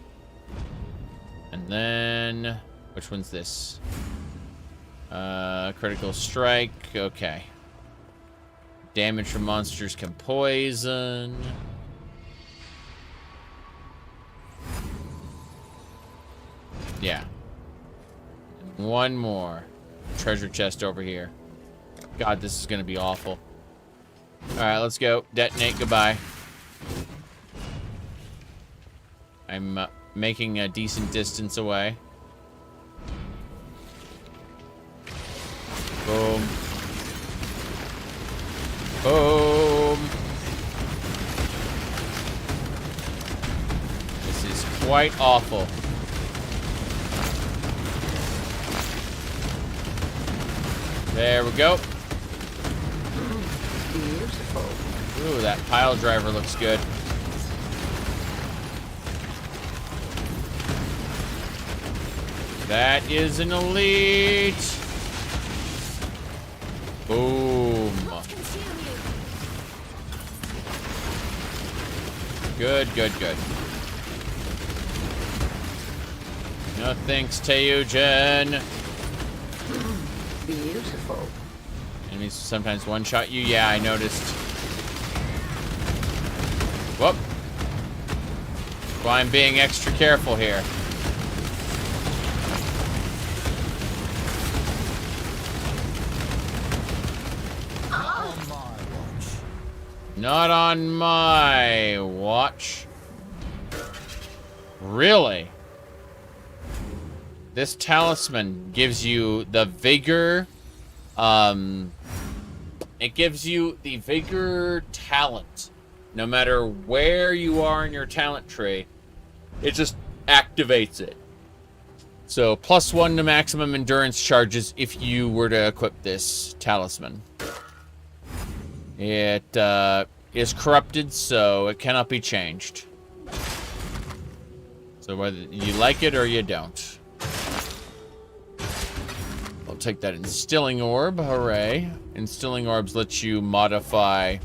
And then... which one's this? Critical strike. Okay. Damage from monsters can poison. Yeah. One more. Treasure chest over here. God, this is going to be awful. Alright, let's go. Detonate. Goodbye. I'm making a decent distance away. Boom. Boom. This is quite awful. There we go. Beautiful. Ooh, that pile driver looks good. That is an elite. Boom. Good. No thanks to you, Jen. Beautiful. Enemies sometimes one-shot you. Yeah, I noticed. Whoop. That's why I'm being extra careful here. Not on my watch. Really? This talisman gives you the vigor. It gives you the vigor talent. No matter where you are in your talent tree, it just activates it. So +1 to maximum endurance charges if you were to equip this talisman. It is corrupted, so it cannot be changed. So whether you like it or you don't. I'll take that Instilling Orb. Hooray. Instilling Orbs lets you modify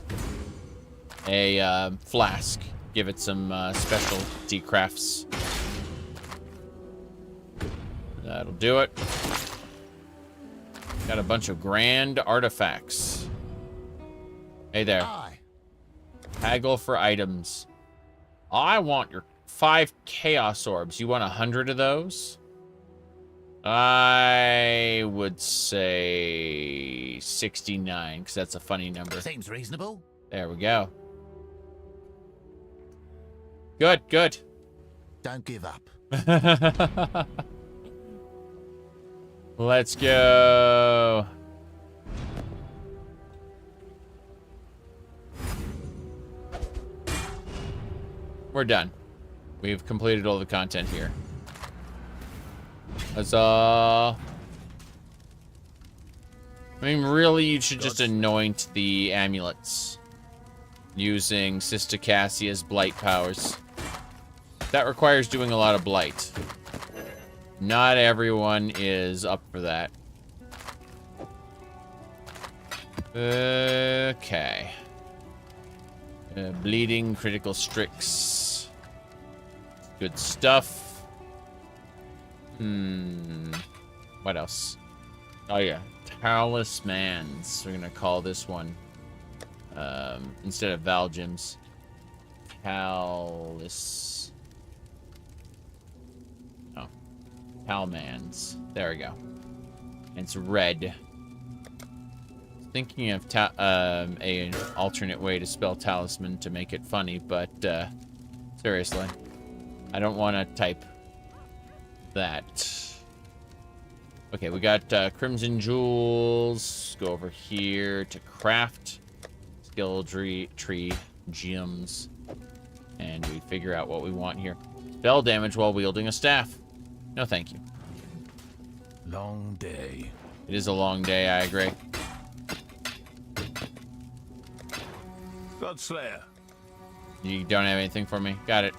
a flask. Give it some specialty crafts. That'll do it. Got a bunch of grand artifacts. Hey there. Haggle for items. I want your 5 Chaos Orbs. You want 100 of those? I would say 69, because that's a funny number. Seems reasonable. There we go. Good. Don't give up. Let's go. We're done. We've completed all the content here. Huzzah. I mean, really, you should just anoint the amulets. using Sister Cassia's blight powers. That requires doing a lot of blight. Not everyone is up for that. Okay. Bleeding, critical strix. Good stuff. What else? Oh yeah, talismans. We're gonna call this one. Instead of Valgems. Talmans. There we go. And it's red. Thinking of an alternate way to spell talisman to make it funny, but seriously, I don't want to type that. Okay, we got crimson jewels. Go over here to craft skill tree gems, and we figure out what we want here. Spell damage while wielding a staff. No, thank you. Long day. It is a long day. I agree. Godslayer. You don't have anything for me? Got it.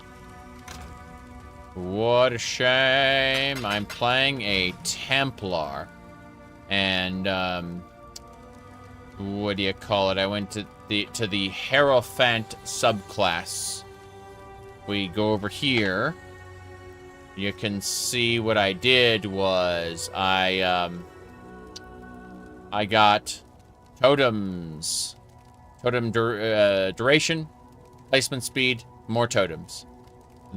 What a shame. I'm playing a Templar. And, what do you call it? I went to the Hierophant subclass. We go over here. You can see what I did was I got totems. Totem duration, placement speed, more totems.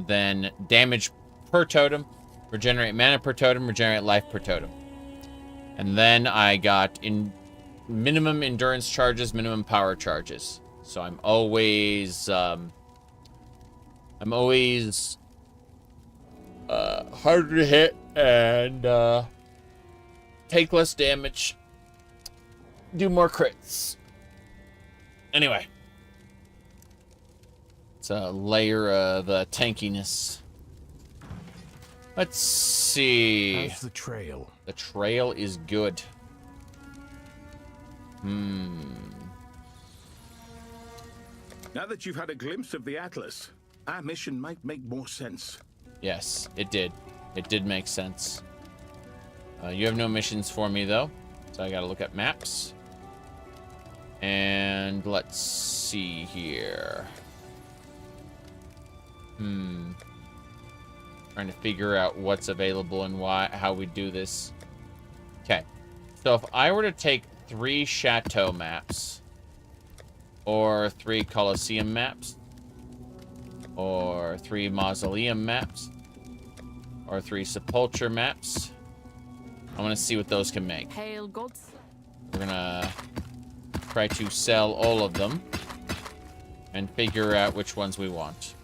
Then damage per totem, regenerate mana per totem, regenerate life per totem. And then I got minimum endurance charges, minimum power charges. So I'm always harder to hit and take less damage, do more crits. Anyway, it's a layer of tankiness. Let's see. How's the trail? The trail is good. Now that you've had a glimpse of the Atlas, our mission might make more sense. Yes, it did. It did make sense. You have no missions for me, though. So I gotta look at maps. And let's see here. Trying to figure out what's available and how we do this. Okay. So if I were to take 3 Chateau maps, or 3 Colosseum maps, or 3 Mausoleum maps, or 3 Sepulture maps, I want to see what those can make. Hail gods. We're gonna try to sell all of them and figure out which ones we want.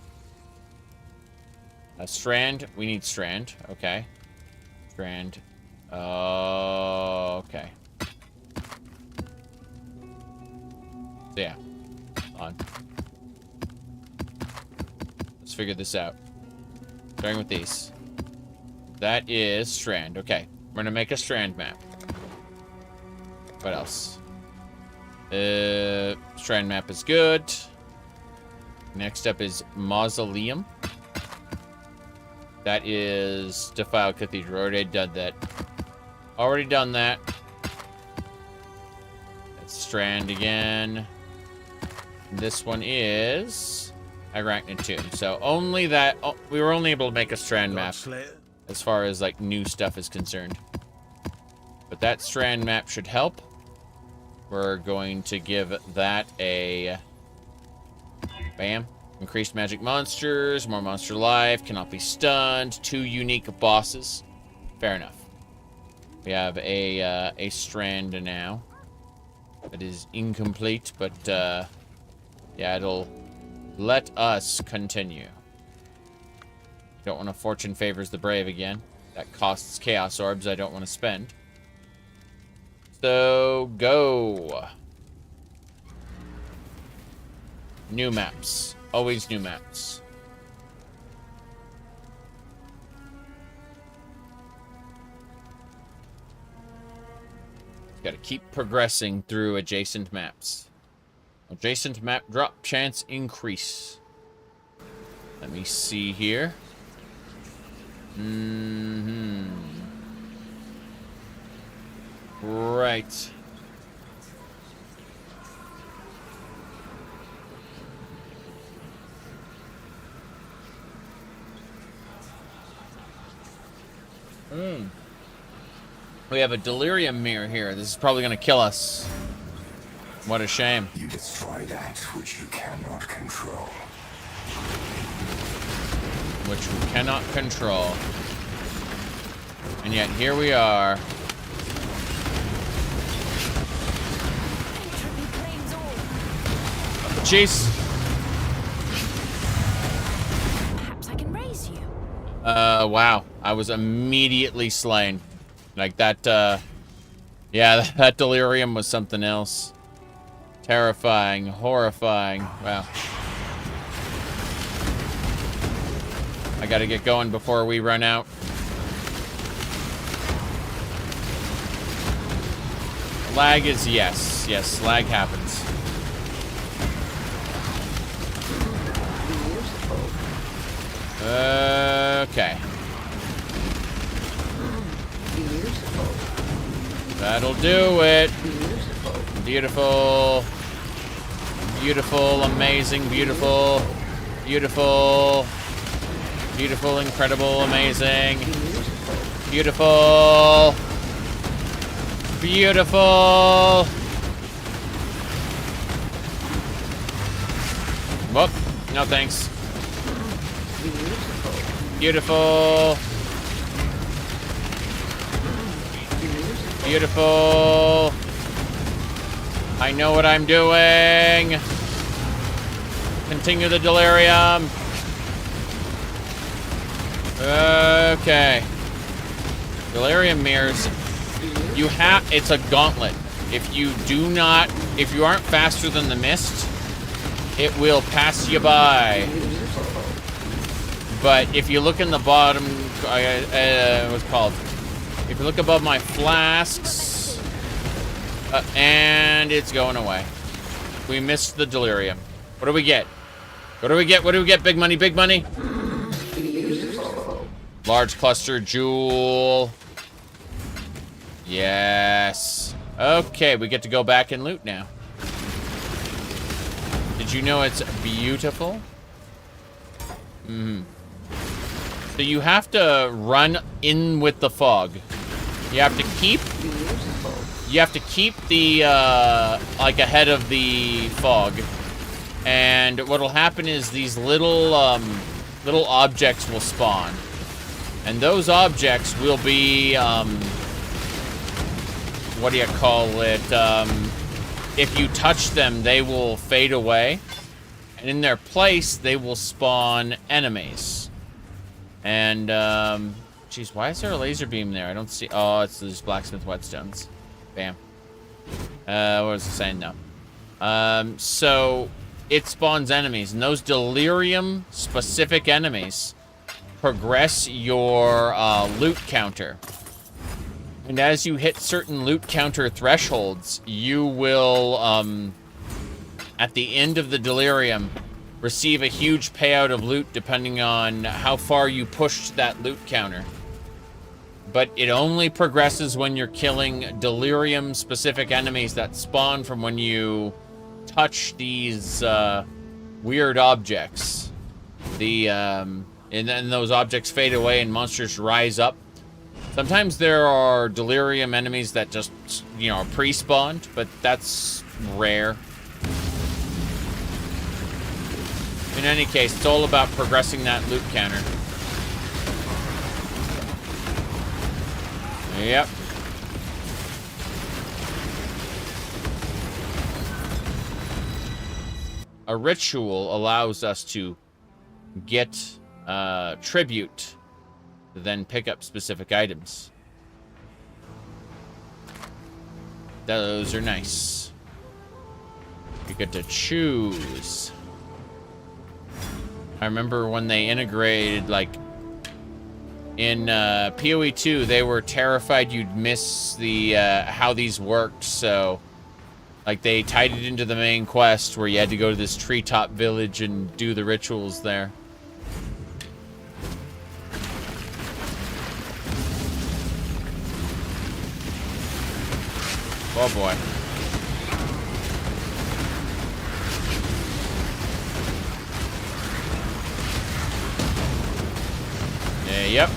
A strand. We need strand. Okay. Strand. Okay. So yeah. On. Let's figure this out. Starting with these. That is strand. Okay. We're gonna make a strand map. What else? Strand map is good. Next up is Mausoleum. That is Defiled Cathedral. Already done that. Already done that. That's Strand again. This one is Arachnid Tomb. So only that. Oh, we were only able to make a Strand map as far as like new stuff is concerned. But that Strand map should help. We're going to give that a bam. Increased magic monsters, more monster life, cannot be stunned, 2 unique bosses. Fair enough. We have a strand now. That is incomplete, but yeah, it'll let us continue. Don't want to fortune favors the brave again. That costs chaos orbs I don't want to spend. So, go. New maps. Always new maps. Got to keep progressing through adjacent maps. Adjacent map drop chance increase. Let me see here. Right. We have a delirium mirror here. This is probably going to kill us. What a shame. You destroy that which you cannot control. Which we cannot control. And yet here we are. Jeez. Perhaps I can raise you. Wow. I was immediately slain. Like that, yeah, that delirium was something else. Terrifying, horrifying. Wow. I gotta get going before we run out. Lag is yes. Yes, lag happens. Okay. That'll do it. Beautiful. Beautiful, amazing, beautiful. Beautiful. Beautiful, incredible, amazing. Beautiful. Beautiful. Whoop. No thanks. Beautiful. Beautiful. I know what I'm doing. Continue the delirium. Okay. Delirium mirrors. You have, it's a gauntlet. If you aren't faster than the mist, it will pass you by. But if you look in the bottom, what's it called? If you look above my flasks, and it's going away. We missed the delirium. What do we get? What do we get? What do we get? Big money, big money. Large cluster jewel. Yes. Okay, we get to go back and loot now. Did you know it's beautiful? So you have to run in with the fog. You have to keep the like ahead of the fog. And what'll happen is these little little objects will spawn. And those objects will be what do you call it? If you touch them, they will fade away. And in their place, they will spawn enemies. And geez, why is there a laser beam there? I don't see. Oh, it's these blacksmith whetstones. Bam. What was I saying now? So it spawns enemies, and those delirium specific enemies progress your loot counter. And as you hit certain loot counter thresholds, you will at the end of the delirium receive a huge payout of loot depending on how far you pushed that loot counter. But it only progresses when you're killing delirium-specific enemies that spawn from when you touch these weird objects. And then those objects fade away and monsters rise up. Sometimes there are delirium enemies that just, you know, are pre-spawned, but that's rare. In any case, it's all about progressing that loot counter. Yep. A ritual allows us to get tribute, then pick up specific items. Those are nice. You get to choose. I remember when they integrated, like, in PoE 2, they were terrified you'd miss the how these worked, so Like, they tied it into the main quest where you had to go to this treetop village and do the rituals there. Oh boy. Yeah, yep.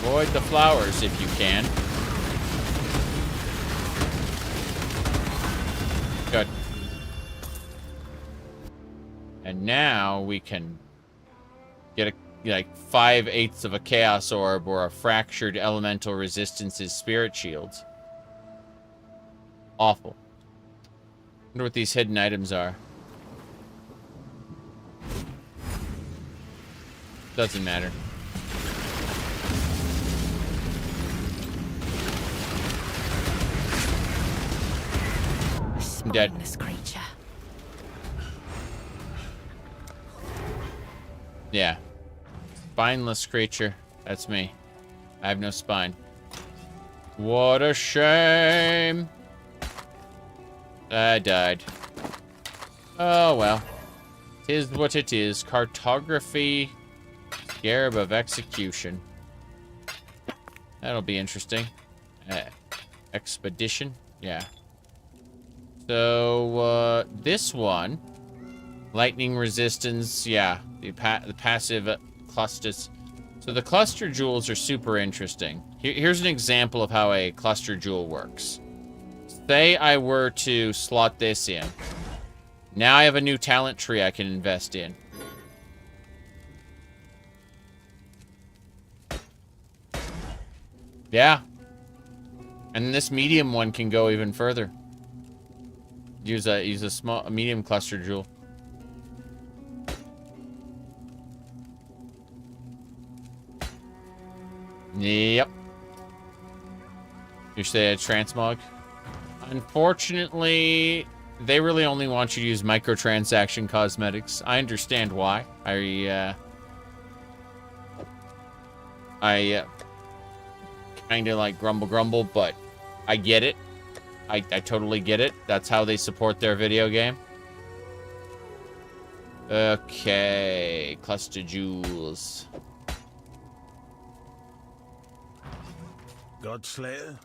Avoid the flowers if you can. Good. And now we can get a, like 5/8 of a chaos orb or a fractured elemental resistance's spirit shields. Awful. Wonder what these hidden items are. Doesn't matter. I'm dead. Creature. Yeah. Spineless creature. That's me. I have no spine. What a shame. I died. Oh well. Tis what it is. Cartography. Scarab of Execution. That'll be interesting. Expedition. Yeah. So, this one. Lightning resistance. Yeah. The passive clusters. So the cluster jewels are super interesting. Here's an example of how a cluster jewel works. Say I were to slot this in. Now I have a new talent tree I can invest in. Yeah. And this medium one can go even further. Use a medium cluster jewel. Yep. You say a transmog? Unfortunately, they really only want you to use microtransaction cosmetics. I understand why. I kind of like grumble, but I get it. I totally get it. That's how they support their video game. Okay, cluster jewels. Godslayer?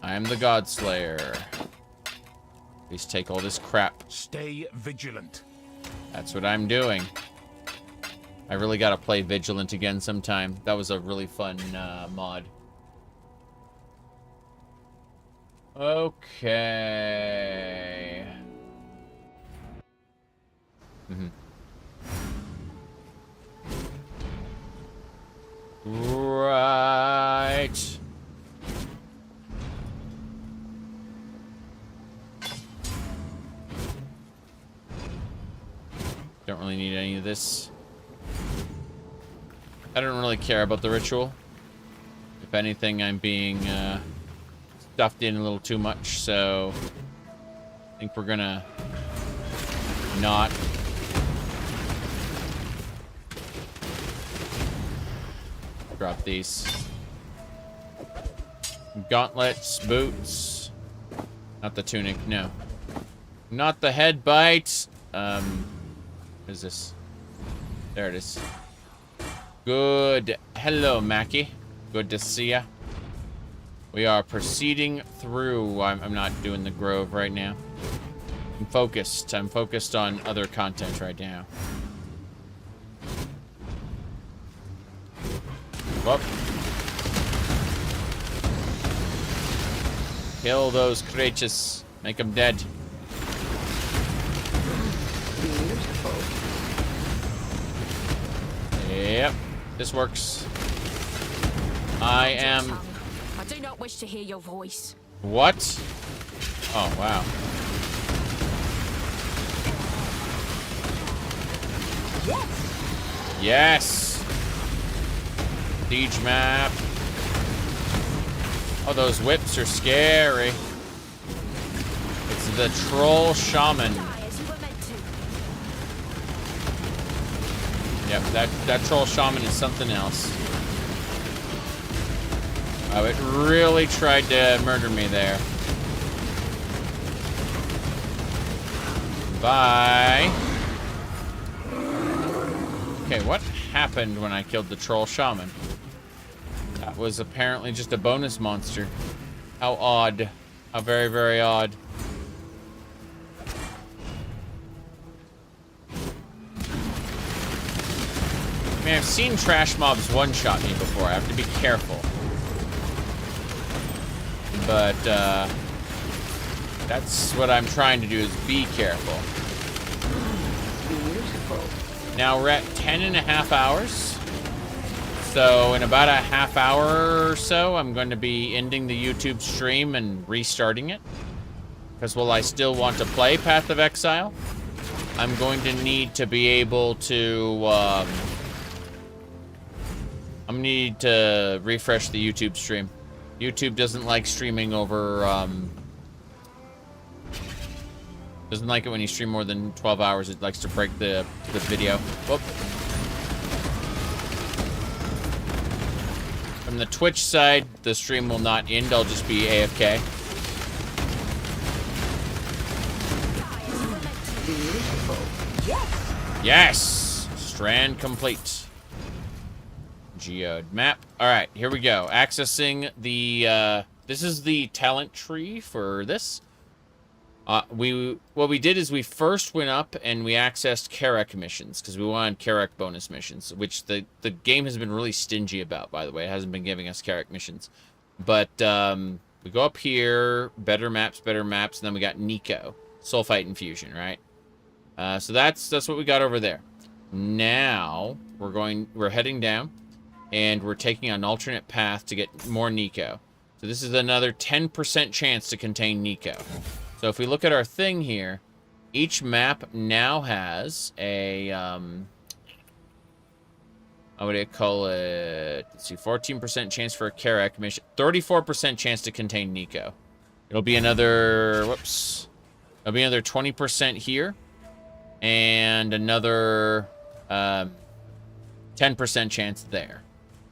I am the Godslayer. Please take all this crap. Stay vigilant. That's what I'm doing. I really gotta play Vigilant again sometime. That was a really fun mod. Okay. Right. Don't really need any of this. I don't really care about the ritual. If anything, I'm being stuffed in a little too much, so I think we're gonna not. Drop these. Gauntlets, boots. Not the tunic, no. Not the head bite. What is this? There it is. Good. Hello, Mackie. Good to see ya. We are proceeding through. I'm not doing the grove right now. I'm focused. I'm focused on other content right now. Whoop. Kill those creatures. Make them dead. Beautiful. Yep. This works. I am... I do not wish to hear your voice. What? Oh, wow. Yes! Yes! Siege map. Oh, those whips are scary. It's the troll shaman. Yep, that troll shaman is something else. Oh, it really tried to murder me there. Bye. Okay, what happened when I killed the troll shaman? That was apparently just a bonus monster. How odd. How very, very odd. I mean, I've seen trash mobs one-shot me before. I have to be careful. But, that's what I'm trying to do, is be careful. Beautiful. Now we're at 10.5 hours. So in about a half hour or so, I'm going to be ending the YouTube stream and restarting it. Because while I still want to play Path of Exile, I'm going to need to be able to, I'm going to need to refresh the YouTube stream. YouTube doesn't like streaming over, doesn't like it when you stream more than 12 hours. It likes to break the video. Whoop. From the Twitch side, the stream will not end. I'll just be AFK. Yes! Strand complete. Geode map. Alright, here we go. Accessing the, this is the talent tree for this. What we did is we first went up and we accessed Carrack missions, because we wanted Carrack bonus missions, which the game has been really stingy about, by the way. It hasn't been giving us Carrack missions. But, we go up here, better maps, and then we got Nico. Sulfite infusion, right? So that's what we got over there. Now, we're heading down, and we're taking an alternate path to get more Nico. So this is another 10% chance to contain Nico. So if we look at our thing here, each map now has a, what do you call it? Let's see, 14% chance for a Carrack mission, 34% chance to contain Nico. It'll be another, whoops. It'll be another 20% here, and another 10% chance there.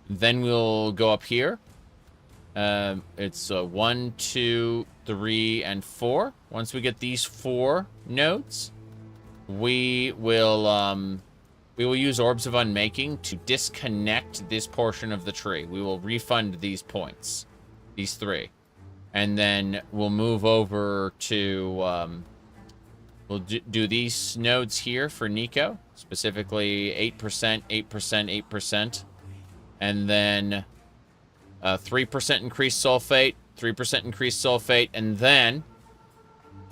Then we'll go up here. It's 1, 2, 3, and 4. Once we get these 4 nodes, we will use Orbs of Unmaking to disconnect this portion of the tree. We will refund these points, these 3, and then we'll move over to we'll do these nodes here for Nico, specifically 8%, 8%, 8%, and then 3% increased sulfate, 3% increased sulfate, and then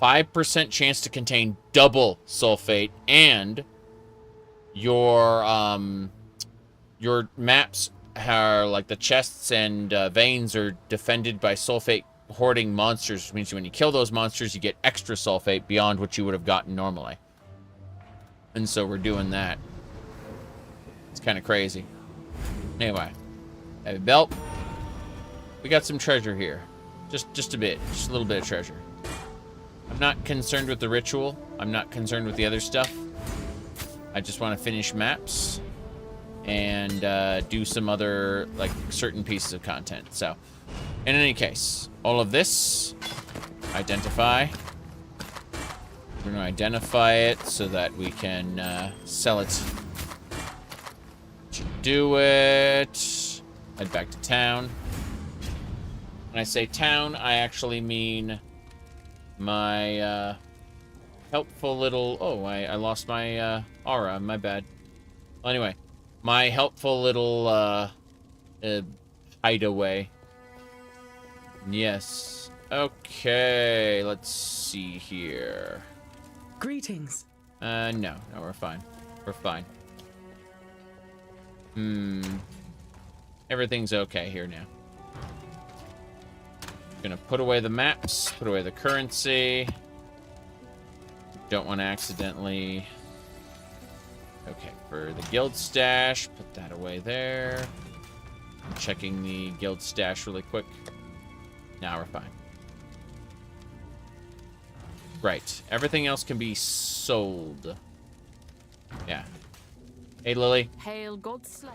5% chance to contain double sulfate, and your maps are like the chests and veins are defended by sulfate hoarding monsters, which means when you kill those monsters, you get extra sulfate beyond what you would have gotten normally. And so we're doing that. It's kind of crazy. Anyway, heavy belt. We got some treasure here. Just a bit. Just a little bit of treasure. I'm not concerned with the ritual. I'm not concerned with the other stuff. I just want to finish maps and do some other, like, certain pieces of content. So, in any case, all of this, identify. We're going to identify it so that we can sell it. Do it. Head back to town. When I say town, I actually mean my helpful little... Oh, I lost my aura. My bad. Well, anyway, my helpful little hideaway. Yes. Okay, let's see here. Greetings. No, we're fine. We're fine. Everything's okay here now. Gonna put away the maps, put away the currency. Don't want to accidentally... Okay, for the guild stash, put that away there. I'm checking the guild stash really quick. Now we're fine. Right, everything else can be sold. Yeah. Hey, Lily. Hail, God Slayer.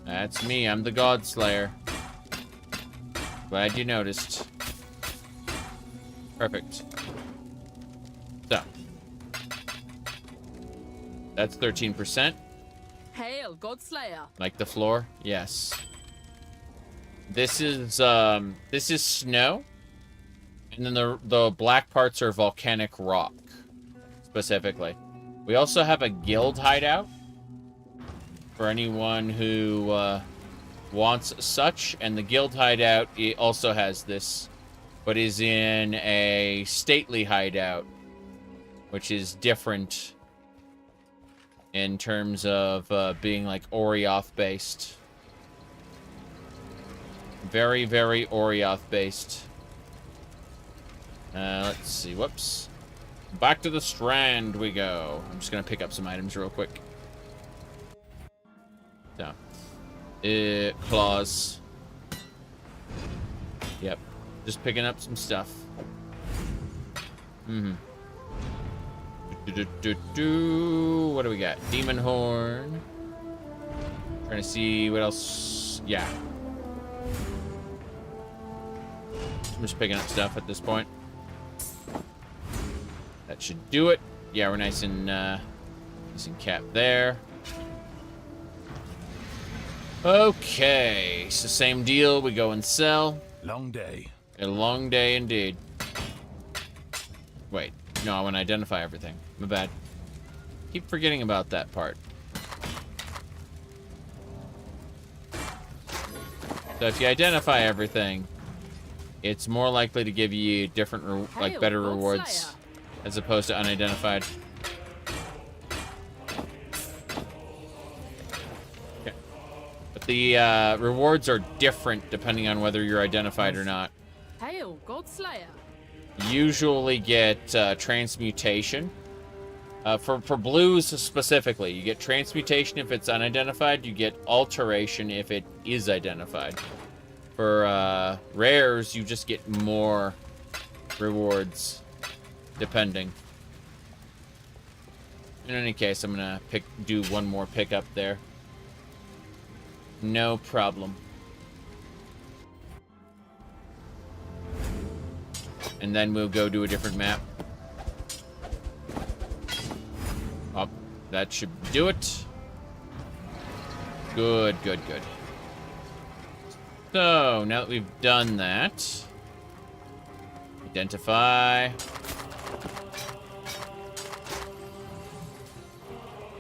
That's me, I'm the God Slayer. Glad you noticed. Perfect. So. That's 13%. Hail, Godslayer. Like the floor? Yes. This is snow. And then the black parts are volcanic rock, specifically. We also have a guild hideout for anyone who wants such. And the guild hideout, it also has this, but is in a stately hideout, which is different in terms of being like Orioth based. Very, very Orioth based. Let's see. Whoops. Back to the Strand we go. I'm just gonna pick up some items real quick. So, claws. Yep. Just picking up some stuff. What do we got? Demon Horn. Trying to see what else. Yeah. I'm just picking up stuff at this point. That should do it. Yeah, we're nice and capped there. Okay, so same deal. We go and sell. Long day. A long day indeed. Wait, no, I want to identify everything. My bad. Keep forgetting about that part. So if you identify everything, it's more likely to give you different, like better rewards, as opposed to unidentified. Okay. But the rewards are different depending on whether you're identified or not. Hail, Godslayer. Usually get transmutation. For blues specifically, you get transmutation if it's unidentified. You get alteration if it is identified. For rares, you just get more rewards, depending. In any case, I'm gonna do one more pickup there. No problem. And then we'll go to a different map. Oh, that should do it. Good, good, good. So, now that we've done that, identify.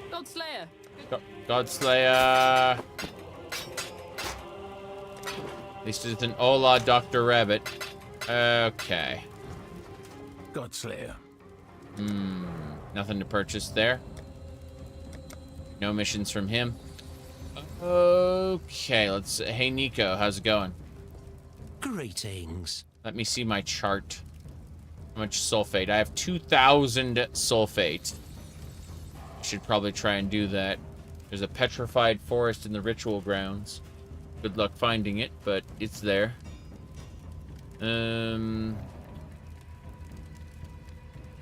Godslayer. Godslayer. At least it's an Ola Dr. Rabbit. Okay. Godslayer. Nothing to purchase there. No missions from him. Okay, let's... Hey, Nico, how's it going? Greetings. Let me see my chart. How much sulfate? I have 2,000 sulfate. Should probably try and do that. There's a petrified forest in the ritual grounds. Good luck finding it, but it's there. Trying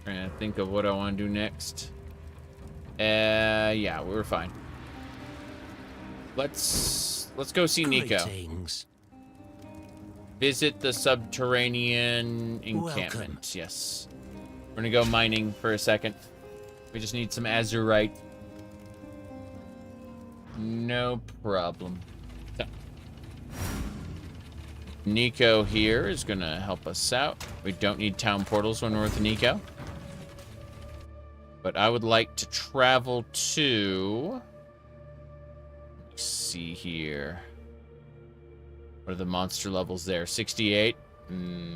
to think of what I want to do next. Yeah, we're fine. Let's go see Nico. Greetings. Visit the subterranean encampment. Welcome. Yes. We're gonna go mining for a second. We just need some azurite. No problem. So, Nico here is gonna help us out. We don't need town portals when we're with Nico. But I would like to travel to... Let's see here. What are the monster levels there? 68?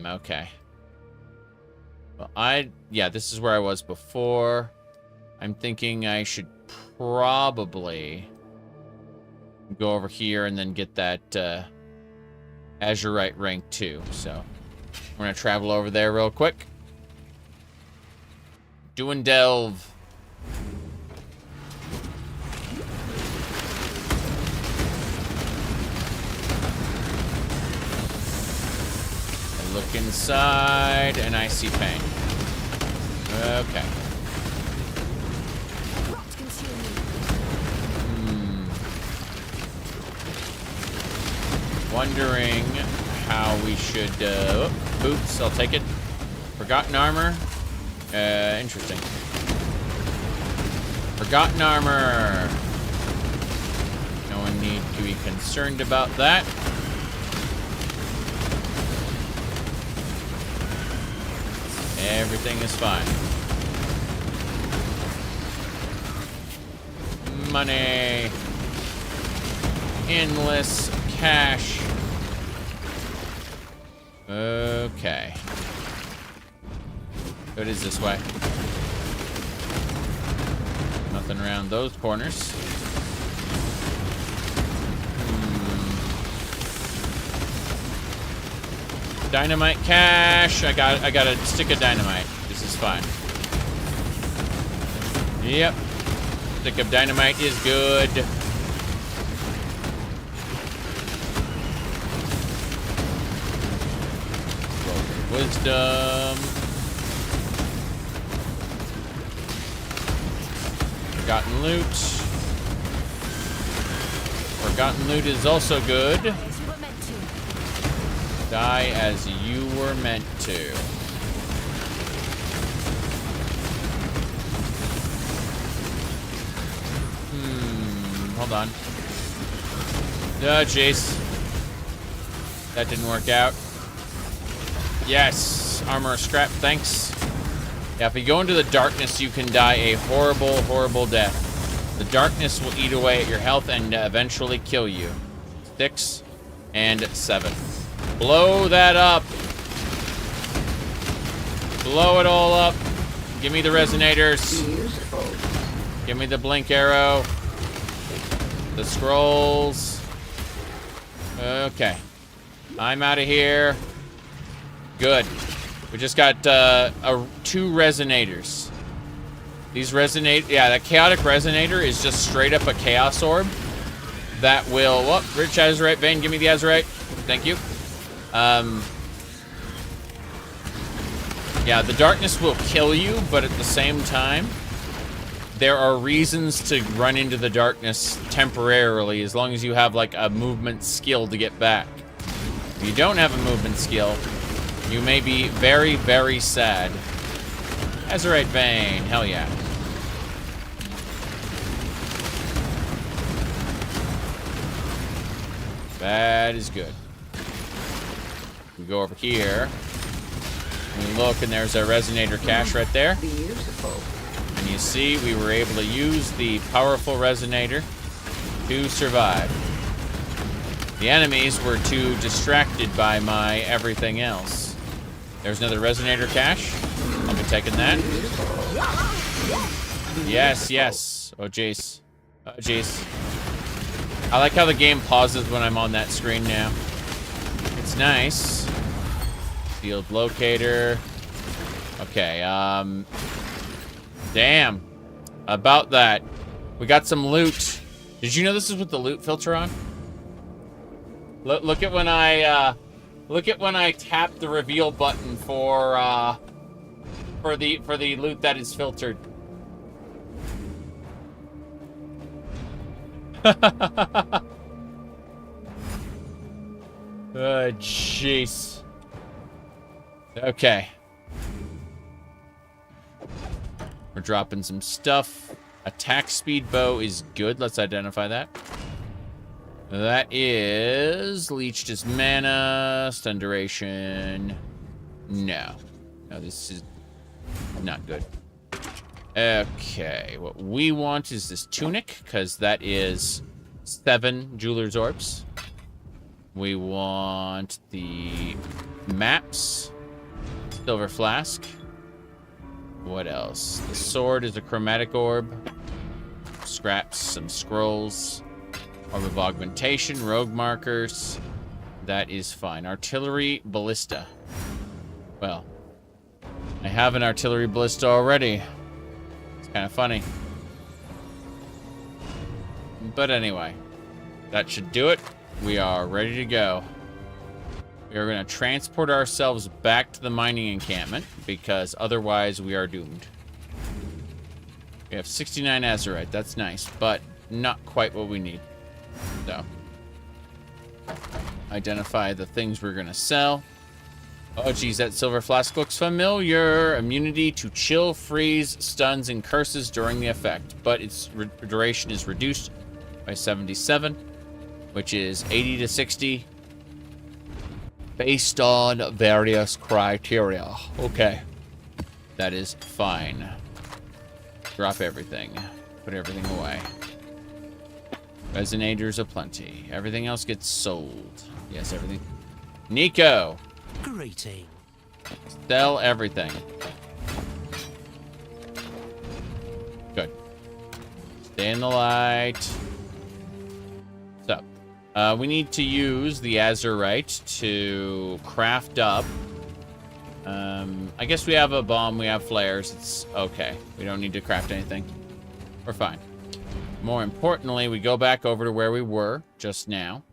Okay. Well, yeah, this is where I was before. I'm thinking I should probably go over here and then get that azurite rank 2. So we're gonna travel over there real quick. Doing delve. I look inside and I see pain. Okay. Wondering how we should... boots, I'll take it. Forgotten armor. Interesting. Forgotten armor. No one need to be concerned about that. Everything is fine. Money. Endless cash. Okay. What is this way? Nothing around those corners. Dynamite cache. I got a stick of dynamite. This is fine. Yep. Stick of dynamite is good. Wisdom. Forgotten loot. Forgotten loot is also good. Die as you were meant to. Hold on. Oh, jeez. That didn't work out. Yes. Armor scrap, thanks. Yeah, if you go into the darkness, you can die a horrible, horrible death. The darkness will eat away at your health and eventually kill you. 6 and 7. Blow that up. Blow it all up. Give me the resonators. Give me the blink arrow. The scrolls. Okay. I'm out of here. Good. We just got 2 resonators. These resonate... Yeah, that chaotic resonator is just straight up a chaos orb that will... Whoop, rich azurite vein. Give me the azurite. Thank you. Yeah, the darkness will kill you, but at the same time, there are reasons to run into the darkness temporarily, as long as you have, like, a movement skill to get back. If you don't have a movement skill, you may be very, very sad. Azurite vein, hell yeah. That is good. We go over here. And we look, and there's a resonator cache right there. Beautiful. And you see, we were able to use the powerful resonator to survive. The enemies were too distracted by my everything else. There's another resonator cache. I'll be taking that. Yes, yes. Oh, jeez. Oh, jeez. I like how the game pauses when I'm on that screen now. It's nice. Field locator. Okay, damn. About that. We got some loot. Did you know this is with the loot filter on? Look at when I tap the reveal button for the loot that is filtered. Oh, jeez. Okay. We're dropping some stuff. Attack speed bow is good. Let's identify that. That is leeched as mana, stun duration. No. No, this is not good. Okay, what we want is this tunic, because that is 7 jeweler's orbs. We want the maps, silver flask. What else? The sword is a chromatic orb. Scraps, some scrolls. Orb of augmentation, rogue markers. That is fine. Artillery ballista. Well, I have an artillery ballista already. It's kind of funny. But anyway, that should do it. We are ready to go. We are going to transport ourselves back to the mining encampment, because otherwise we are doomed. We have 69 azurite. That's nice, but not quite what we need. So, Identify the things we're gonna sell. Oh geez, that silver flask looks familiar. Immunity to chill, freeze, stuns, and curses during the effect, but its duration is reduced by 77, which is 80 to 60, based on various criteria. Okay, that is fine. Drop everything. Put everything away. Resonators aplenty. Everything else gets sold. Yes, everything. Nico! Greeting. Sell everything. Good. Stay in the light. So, we need to use the azurite to craft up. I guess we have a bomb, we have flares. It's okay. We don't need to craft anything. We're fine. More importantly, we go back over to where we were just now.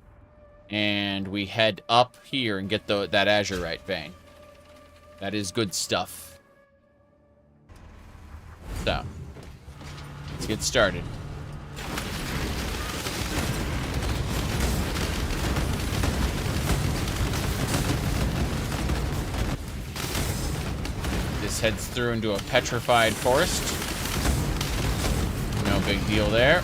And we head up here and get that azurite vein. That is good stuff. So, let's get started. This heads through into a petrified forest. No big deal there.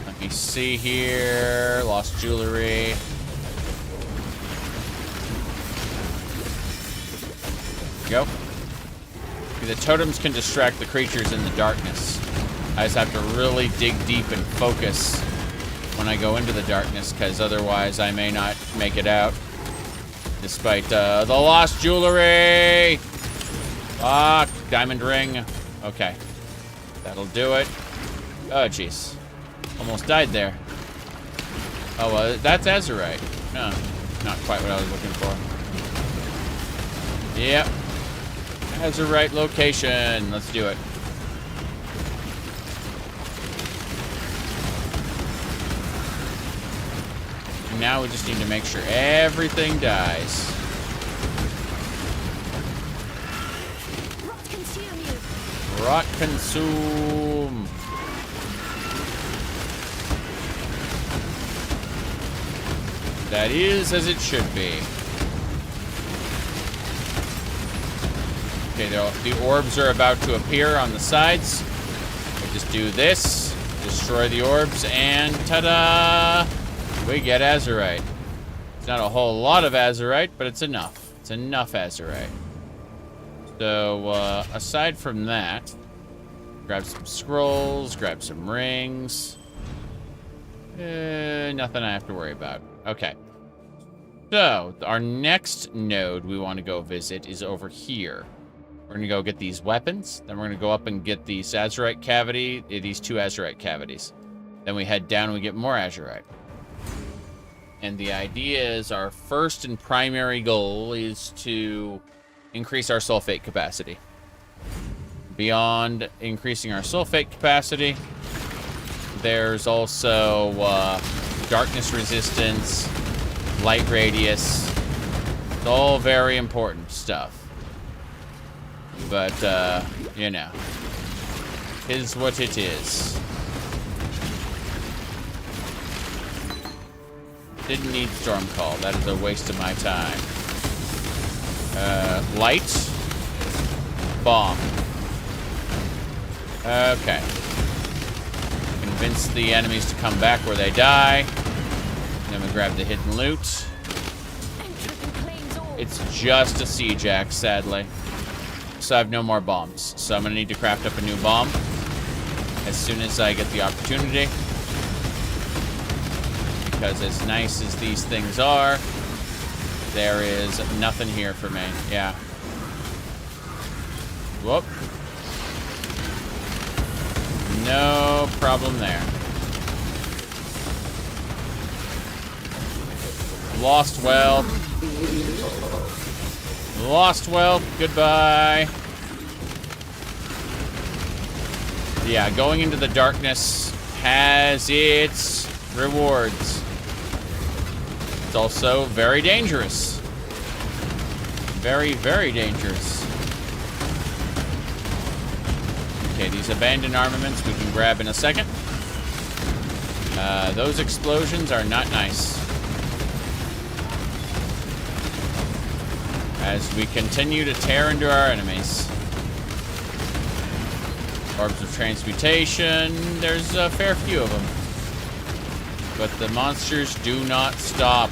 Let me see here. Lost jewelry. Go. See, the totems can distract the creatures in the darkness. I just have to really dig deep and focus when I go into the darkness, because otherwise I may not make it out. Despite the lost jewelry! Ah, diamond ring. Okay. That'll do it. Oh, jeez. Almost died there. Oh, well, that's azurite. No, not quite what I was looking for. Yep. Azurite location. Let's do it. Now we just need to make sure everything dies. Rot consume you. Rot consume. That is as it should be. Okay, the orbs are about to appear on the sides. We just do this, destroy the orbs, and ta-da! We get azurite. It's not a whole lot of azurite, but it's enough. It's enough azurite. So, aside from that, grab some scrolls, grab some rings. Nothing I have to worry about. Okay. So, our next node we want to go visit is over here. We're going to go get these weapons. Then we're going to go up and get these azurite cavity, these 2 azurite cavities. Then we head down and we get more azurite. And the idea is our first and primary goal is to increase our sulfate capacity. Beyond increasing our sulfate capacity, there's also darkness resistance, light radius. It's all very important stuff. But, you know, is what it is. Didn't need Storm Call. That is a waste of my time. Light. Bomb. Okay. Convince the enemies to come back where they die. Then we grab the hidden loot. It's just a siege axe, sadly. So I have no more bombs. So I'm going to need to craft up a new bomb as soon as I get the opportunity. Because as nice as these things are, there is nothing here for me. Yeah. Whoop. No problem there. Lost wealth. Lost wealth. Goodbye. Yeah, going into the darkness has its rewards. It's also very dangerous. Very, very dangerous. Okay, these abandoned armaments we can grab in a second. Those explosions are not nice. As we continue to tear into our enemies. Orbs of transmutation, there's a fair few of them. But the monsters do not stop.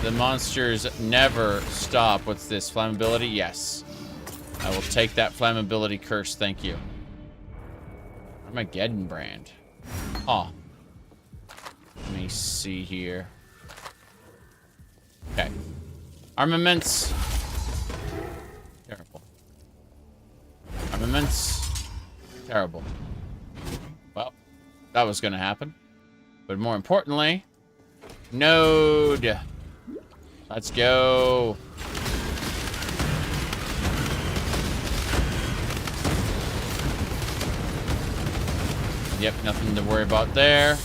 The monsters never stop. What's this? Flammability? Yes. I will take that flammability curse, thank you. Armageddon brand. Oh. Let me see here. Okay. Armaments. Terrible. Armaments. Terrible. Well, that was gonna happen. But more importantly, node. Let's go. Yep, nothing to worry about there.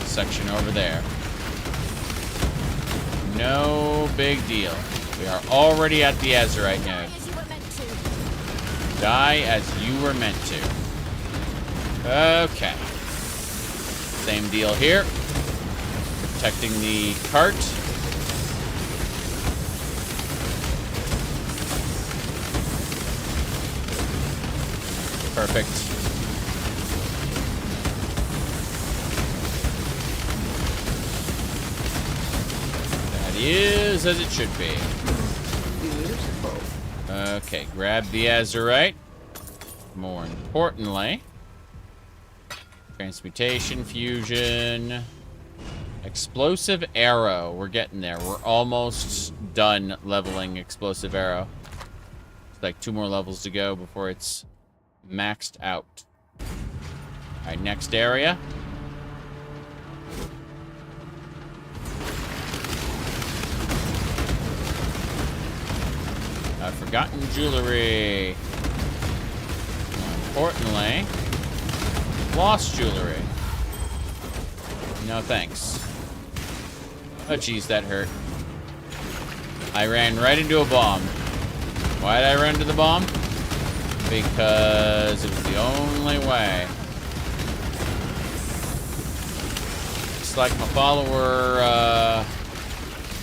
Section over there. No big deal. We are already at the Azurite node. Die as you were meant to. Okay. Same deal here. Protecting the cart. Perfect. That is as it should be. Beautiful. Okay, grab the Azurite. More importantly, transmutation, fusion, explosive arrow. We're getting there. We're almost done leveling explosive arrow. It's like 2 more levels to go before it's maxed out. Alright, next area. Forgotten jewelry. More importantly, lost jewelry. No thanks. Oh jeez, that hurt. I ran right into a bomb. Why did I run into the bomb? Because it was the only way. It's like my follower, oh,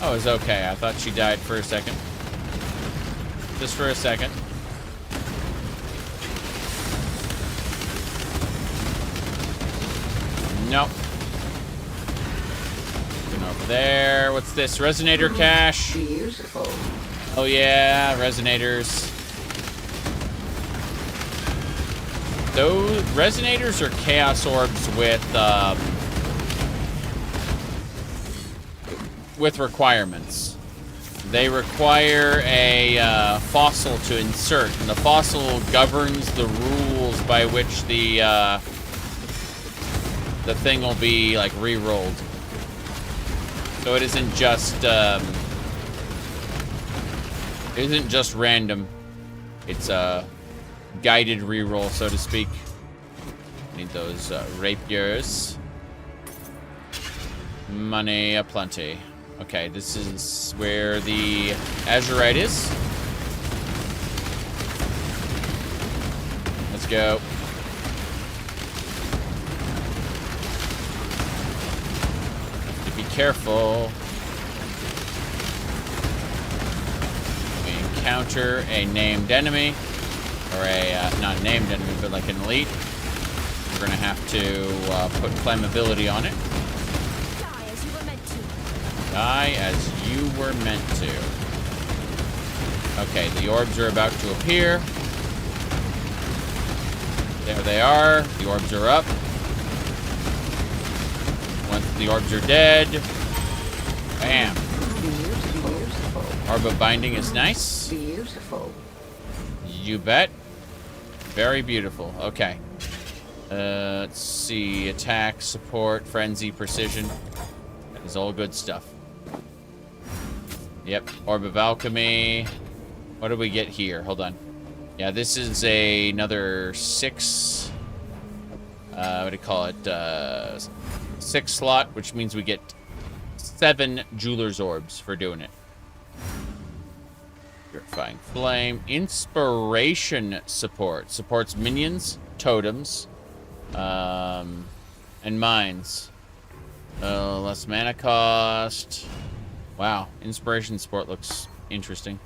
it was okay. I thought she died for a second. Just for a second. Nope. Going over there. What's this? Resonator cache. Beautiful. Oh yeah, resonators. Those resonators are chaos orbs with requirements. They require a fossil to insert, and the fossil governs the rules by which the thing will be like re-rolled. So it isn't just random. It's a guided re-roll, so to speak. Need those rapiers. Money aplenty. Okay, this is where the Azurite is. Let's go. Have to be careful. We encounter a named enemy. Or a, not a named enemy, but like an elite. We're gonna have to put flammability on it. Die as you were meant to. Okay, the orbs are about to appear. There they are. The orbs are up. Once the orbs are dead. Bam. Beautiful. Orb of binding is nice. Beautiful. You bet. Very beautiful. Okay. Let's see. Attack, support, frenzy, precision. That is all good stuff. Yep, Orb of Alchemy. What do we get here? Hold on. Yeah, this is another 6... what do you call it? 6 slot, which means we get 7 Jeweler's Orbs for doing it. Purifying Flame. Inspiration support. Supports minions, totems, and mines. Less mana cost. Wow. Inspiration support looks interesting.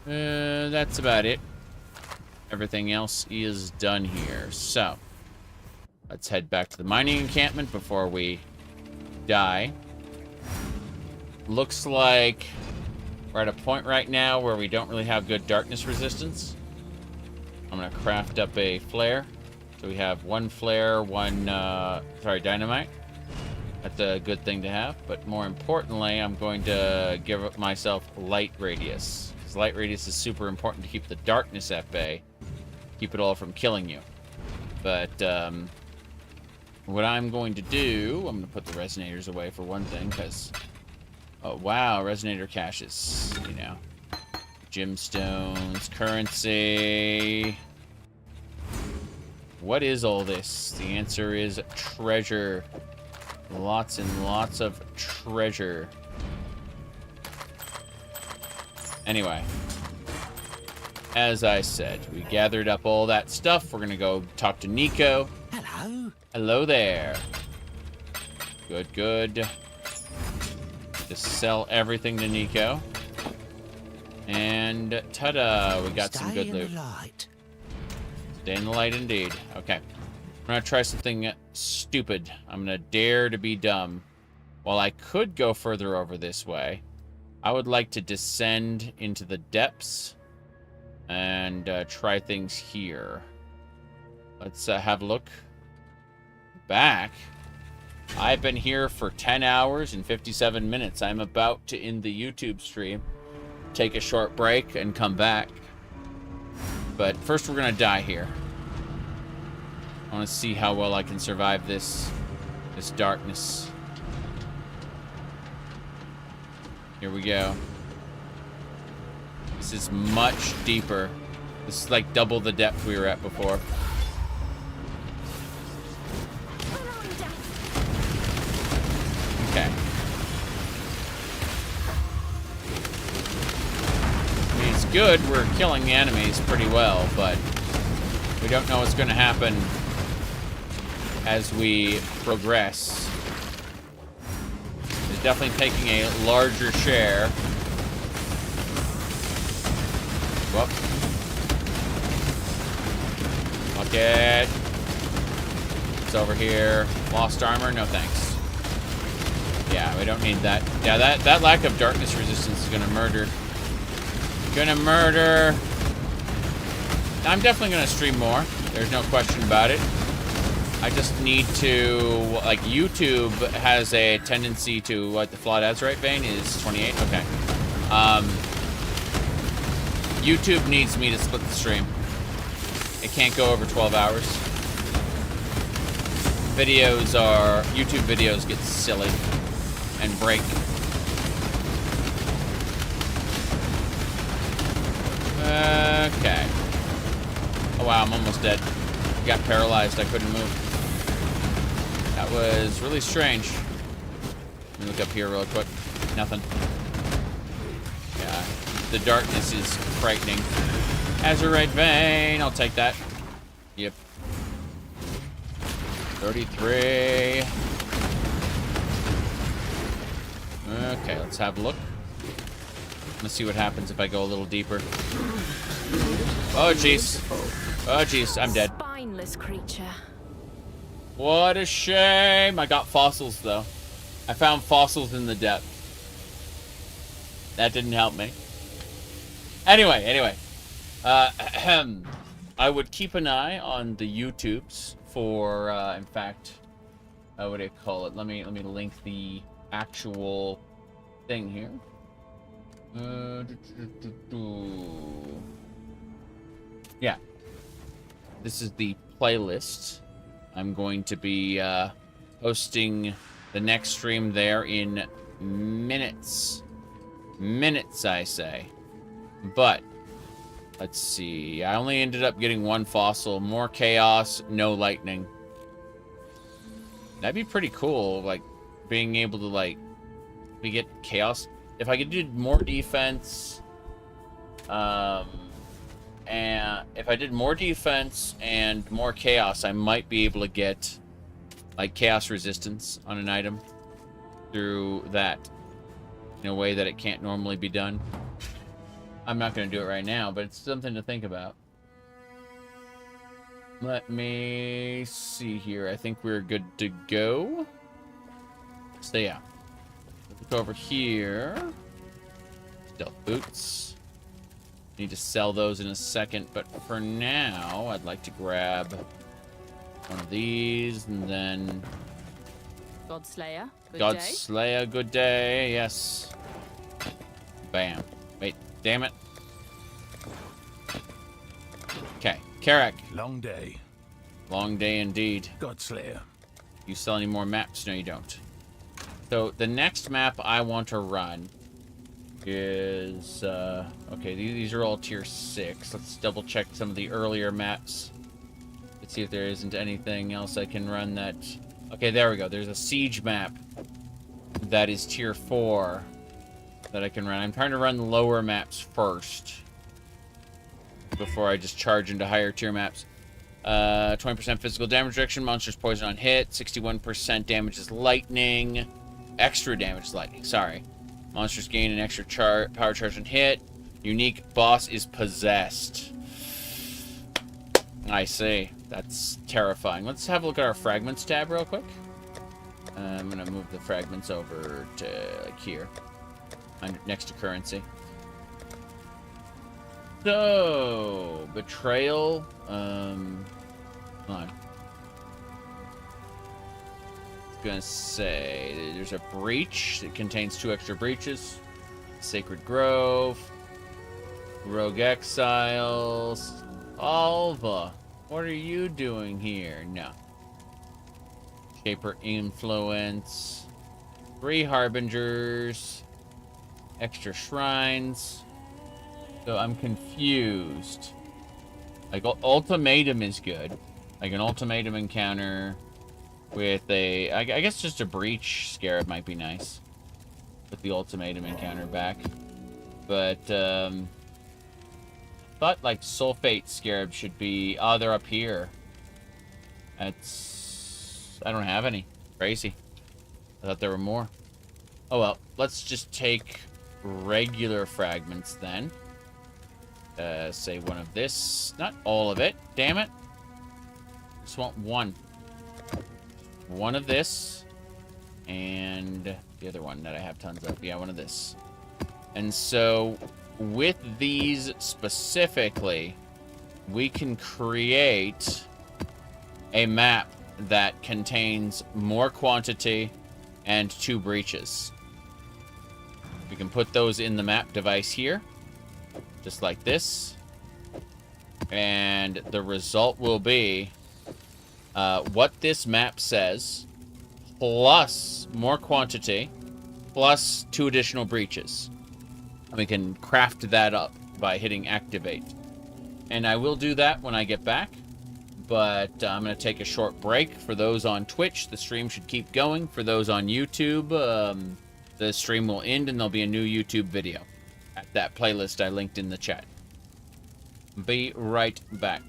That's about it. Everything else is done here. So, let's head back to the mining encampment before we die. Looks like we're at a point right now where we don't really have good darkness resistance. I'm going to craft up a flare. So we have one flare, one, dynamite. That's a good thing to have. But more importantly, I'm going to give myself light radius. Because light radius is super important to keep the darkness at bay. Keep it all from killing you. But, what I'm going to do, I'm going to put the resonators away for one thing, because... Oh, wow, resonator caches, you know. Gemstones, currency. What is all this? The answer is treasure. Lots and lots of treasure. Anyway. As I said, we gathered up all that stuff. We're gonna go talk to Nico. Hello. Hello there. Good, good. Just sell everything to Nico. And ta-da, we got some good loot. Stay in the light indeed. Okay. I'm gonna try something stupid. I'm gonna dare to be dumb. While I could go further over this way, I would like to descend into the depths and try things here. Let's have a look. Back. I've been here for 10 hours and 57 minutes. I'm about to end the YouTube stream, take a short break, and come back. But first we're gonna die here. I want to see how well I can survive this darkness. Here we go. This is much deeper. This is like double the depth we were at before. Okay. I mean, it's good. We're killing the enemies pretty well, but we don't know what's going to happen as we progress. It's definitely taking a larger share. Whoop. Bucket. It's over here. Lost armor? No thanks. Yeah, we don't need that. Yeah, that lack of darkness resistance is gonna murder. Gonna murder. I'm definitely gonna stream more. There's no question about it. I just need to, like, YouTube has a tendency to, what, the flawed ads rate vein is 28? Okay. YouTube needs me to split the stream. It can't go over 12 hours. YouTube videos get silly and break. Okay. Oh wow, I'm almost dead. Got paralyzed, I couldn't move. That was really strange. Let me look up here real quick. Nothing. Yeah, the darkness is frightening. Azurite vein, I'll take that. Yep. 33. Okay, let's have a look. Let's see what happens if I go a little deeper. Oh, jeez. Oh, jeez, I'm dead. Spineless creature. What a shame. I got fossils, though. I found fossils in the depth. That didn't help me. Anyway. I would keep an eye on the YouTubes for, in fact, what do you call it? Let me link the actual thing here. Yeah. This is the playlist. I'm going to be hosting the next stream there in minutes. Minutes, I say. But let's see. I only ended up getting one fossil. More chaos, no lightning. That'd be pretty cool, like, being able to, like, we get chaos. If I could do more defense And if I did more defense and more chaos, I might be able to get like chaos resistance on an item through that in a way that it can't normally be done. I'm not going to do it right now, but it's something to think about. Let me see here. I think we're good to go. So yeah. Let's go over here. Stealth boots. Need to sell those in a second, but for now, I'd like to grab one of these, and then... Godslayer, good day. Godslayer, good day, yes. Bam. Wait, damn it. Okay, Karak. Long day. Long day indeed. Godslayer. You sell any more maps? No, you don't. So, the next map I want to run is... okay, these are all tier 6. Let's double check some of the earlier maps. Let's see if there isn't anything else I can run that... Okay, there we go. There's a siege map that is tier 4 that I can run. I'm trying to run the lower maps first before I just charge into higher tier maps. 20% physical damage reduction, monsters poison on hit, 61% damage is lightning, extra damage is lightning, sorry. Monsters gain an extra power charge on hit. Unique boss is possessed. I see. That's terrifying. Let's have a look at our fragments tab real quick. I'm going to move the fragments over to like here. Next to currency. So, betrayal. Hold on. Gonna say there's a breach that contains 2 extra breaches. Sacred Grove. Rogue Exiles. Alva, what are you doing here? No. Shaper Influence. 3 Harbingers. Extra Shrines. So I'm confused. Like, Ultimatum is good. Like, an Ultimatum encounter with a... I guess just a Breach Scarab might be nice. Put the Ultimatum encounter back. But, thought, like, Sulfate Scarab should be... Oh, they're up here. That's... I don't have any. Crazy. I thought there were more. Oh, well. Let's just take regular fragments, then. Say one of this. Not all of it. Damn it. Just want one. One of this. And the other one that I have tons of. Yeah, one of this. And so, with these specifically, we can create a map that contains more quantity and 2 breaches. We can put those in the map device here. Just like this. And the result will be what this map says, plus more quantity, plus 2 additional breaches. And we can craft that up by hitting activate. And I will do that when I get back. But I'm going to take a short break. For those on Twitch, the stream should keep going. For those on YouTube, the stream will end and there'll be a new YouTube video at that playlist I linked in the chat. Be right back.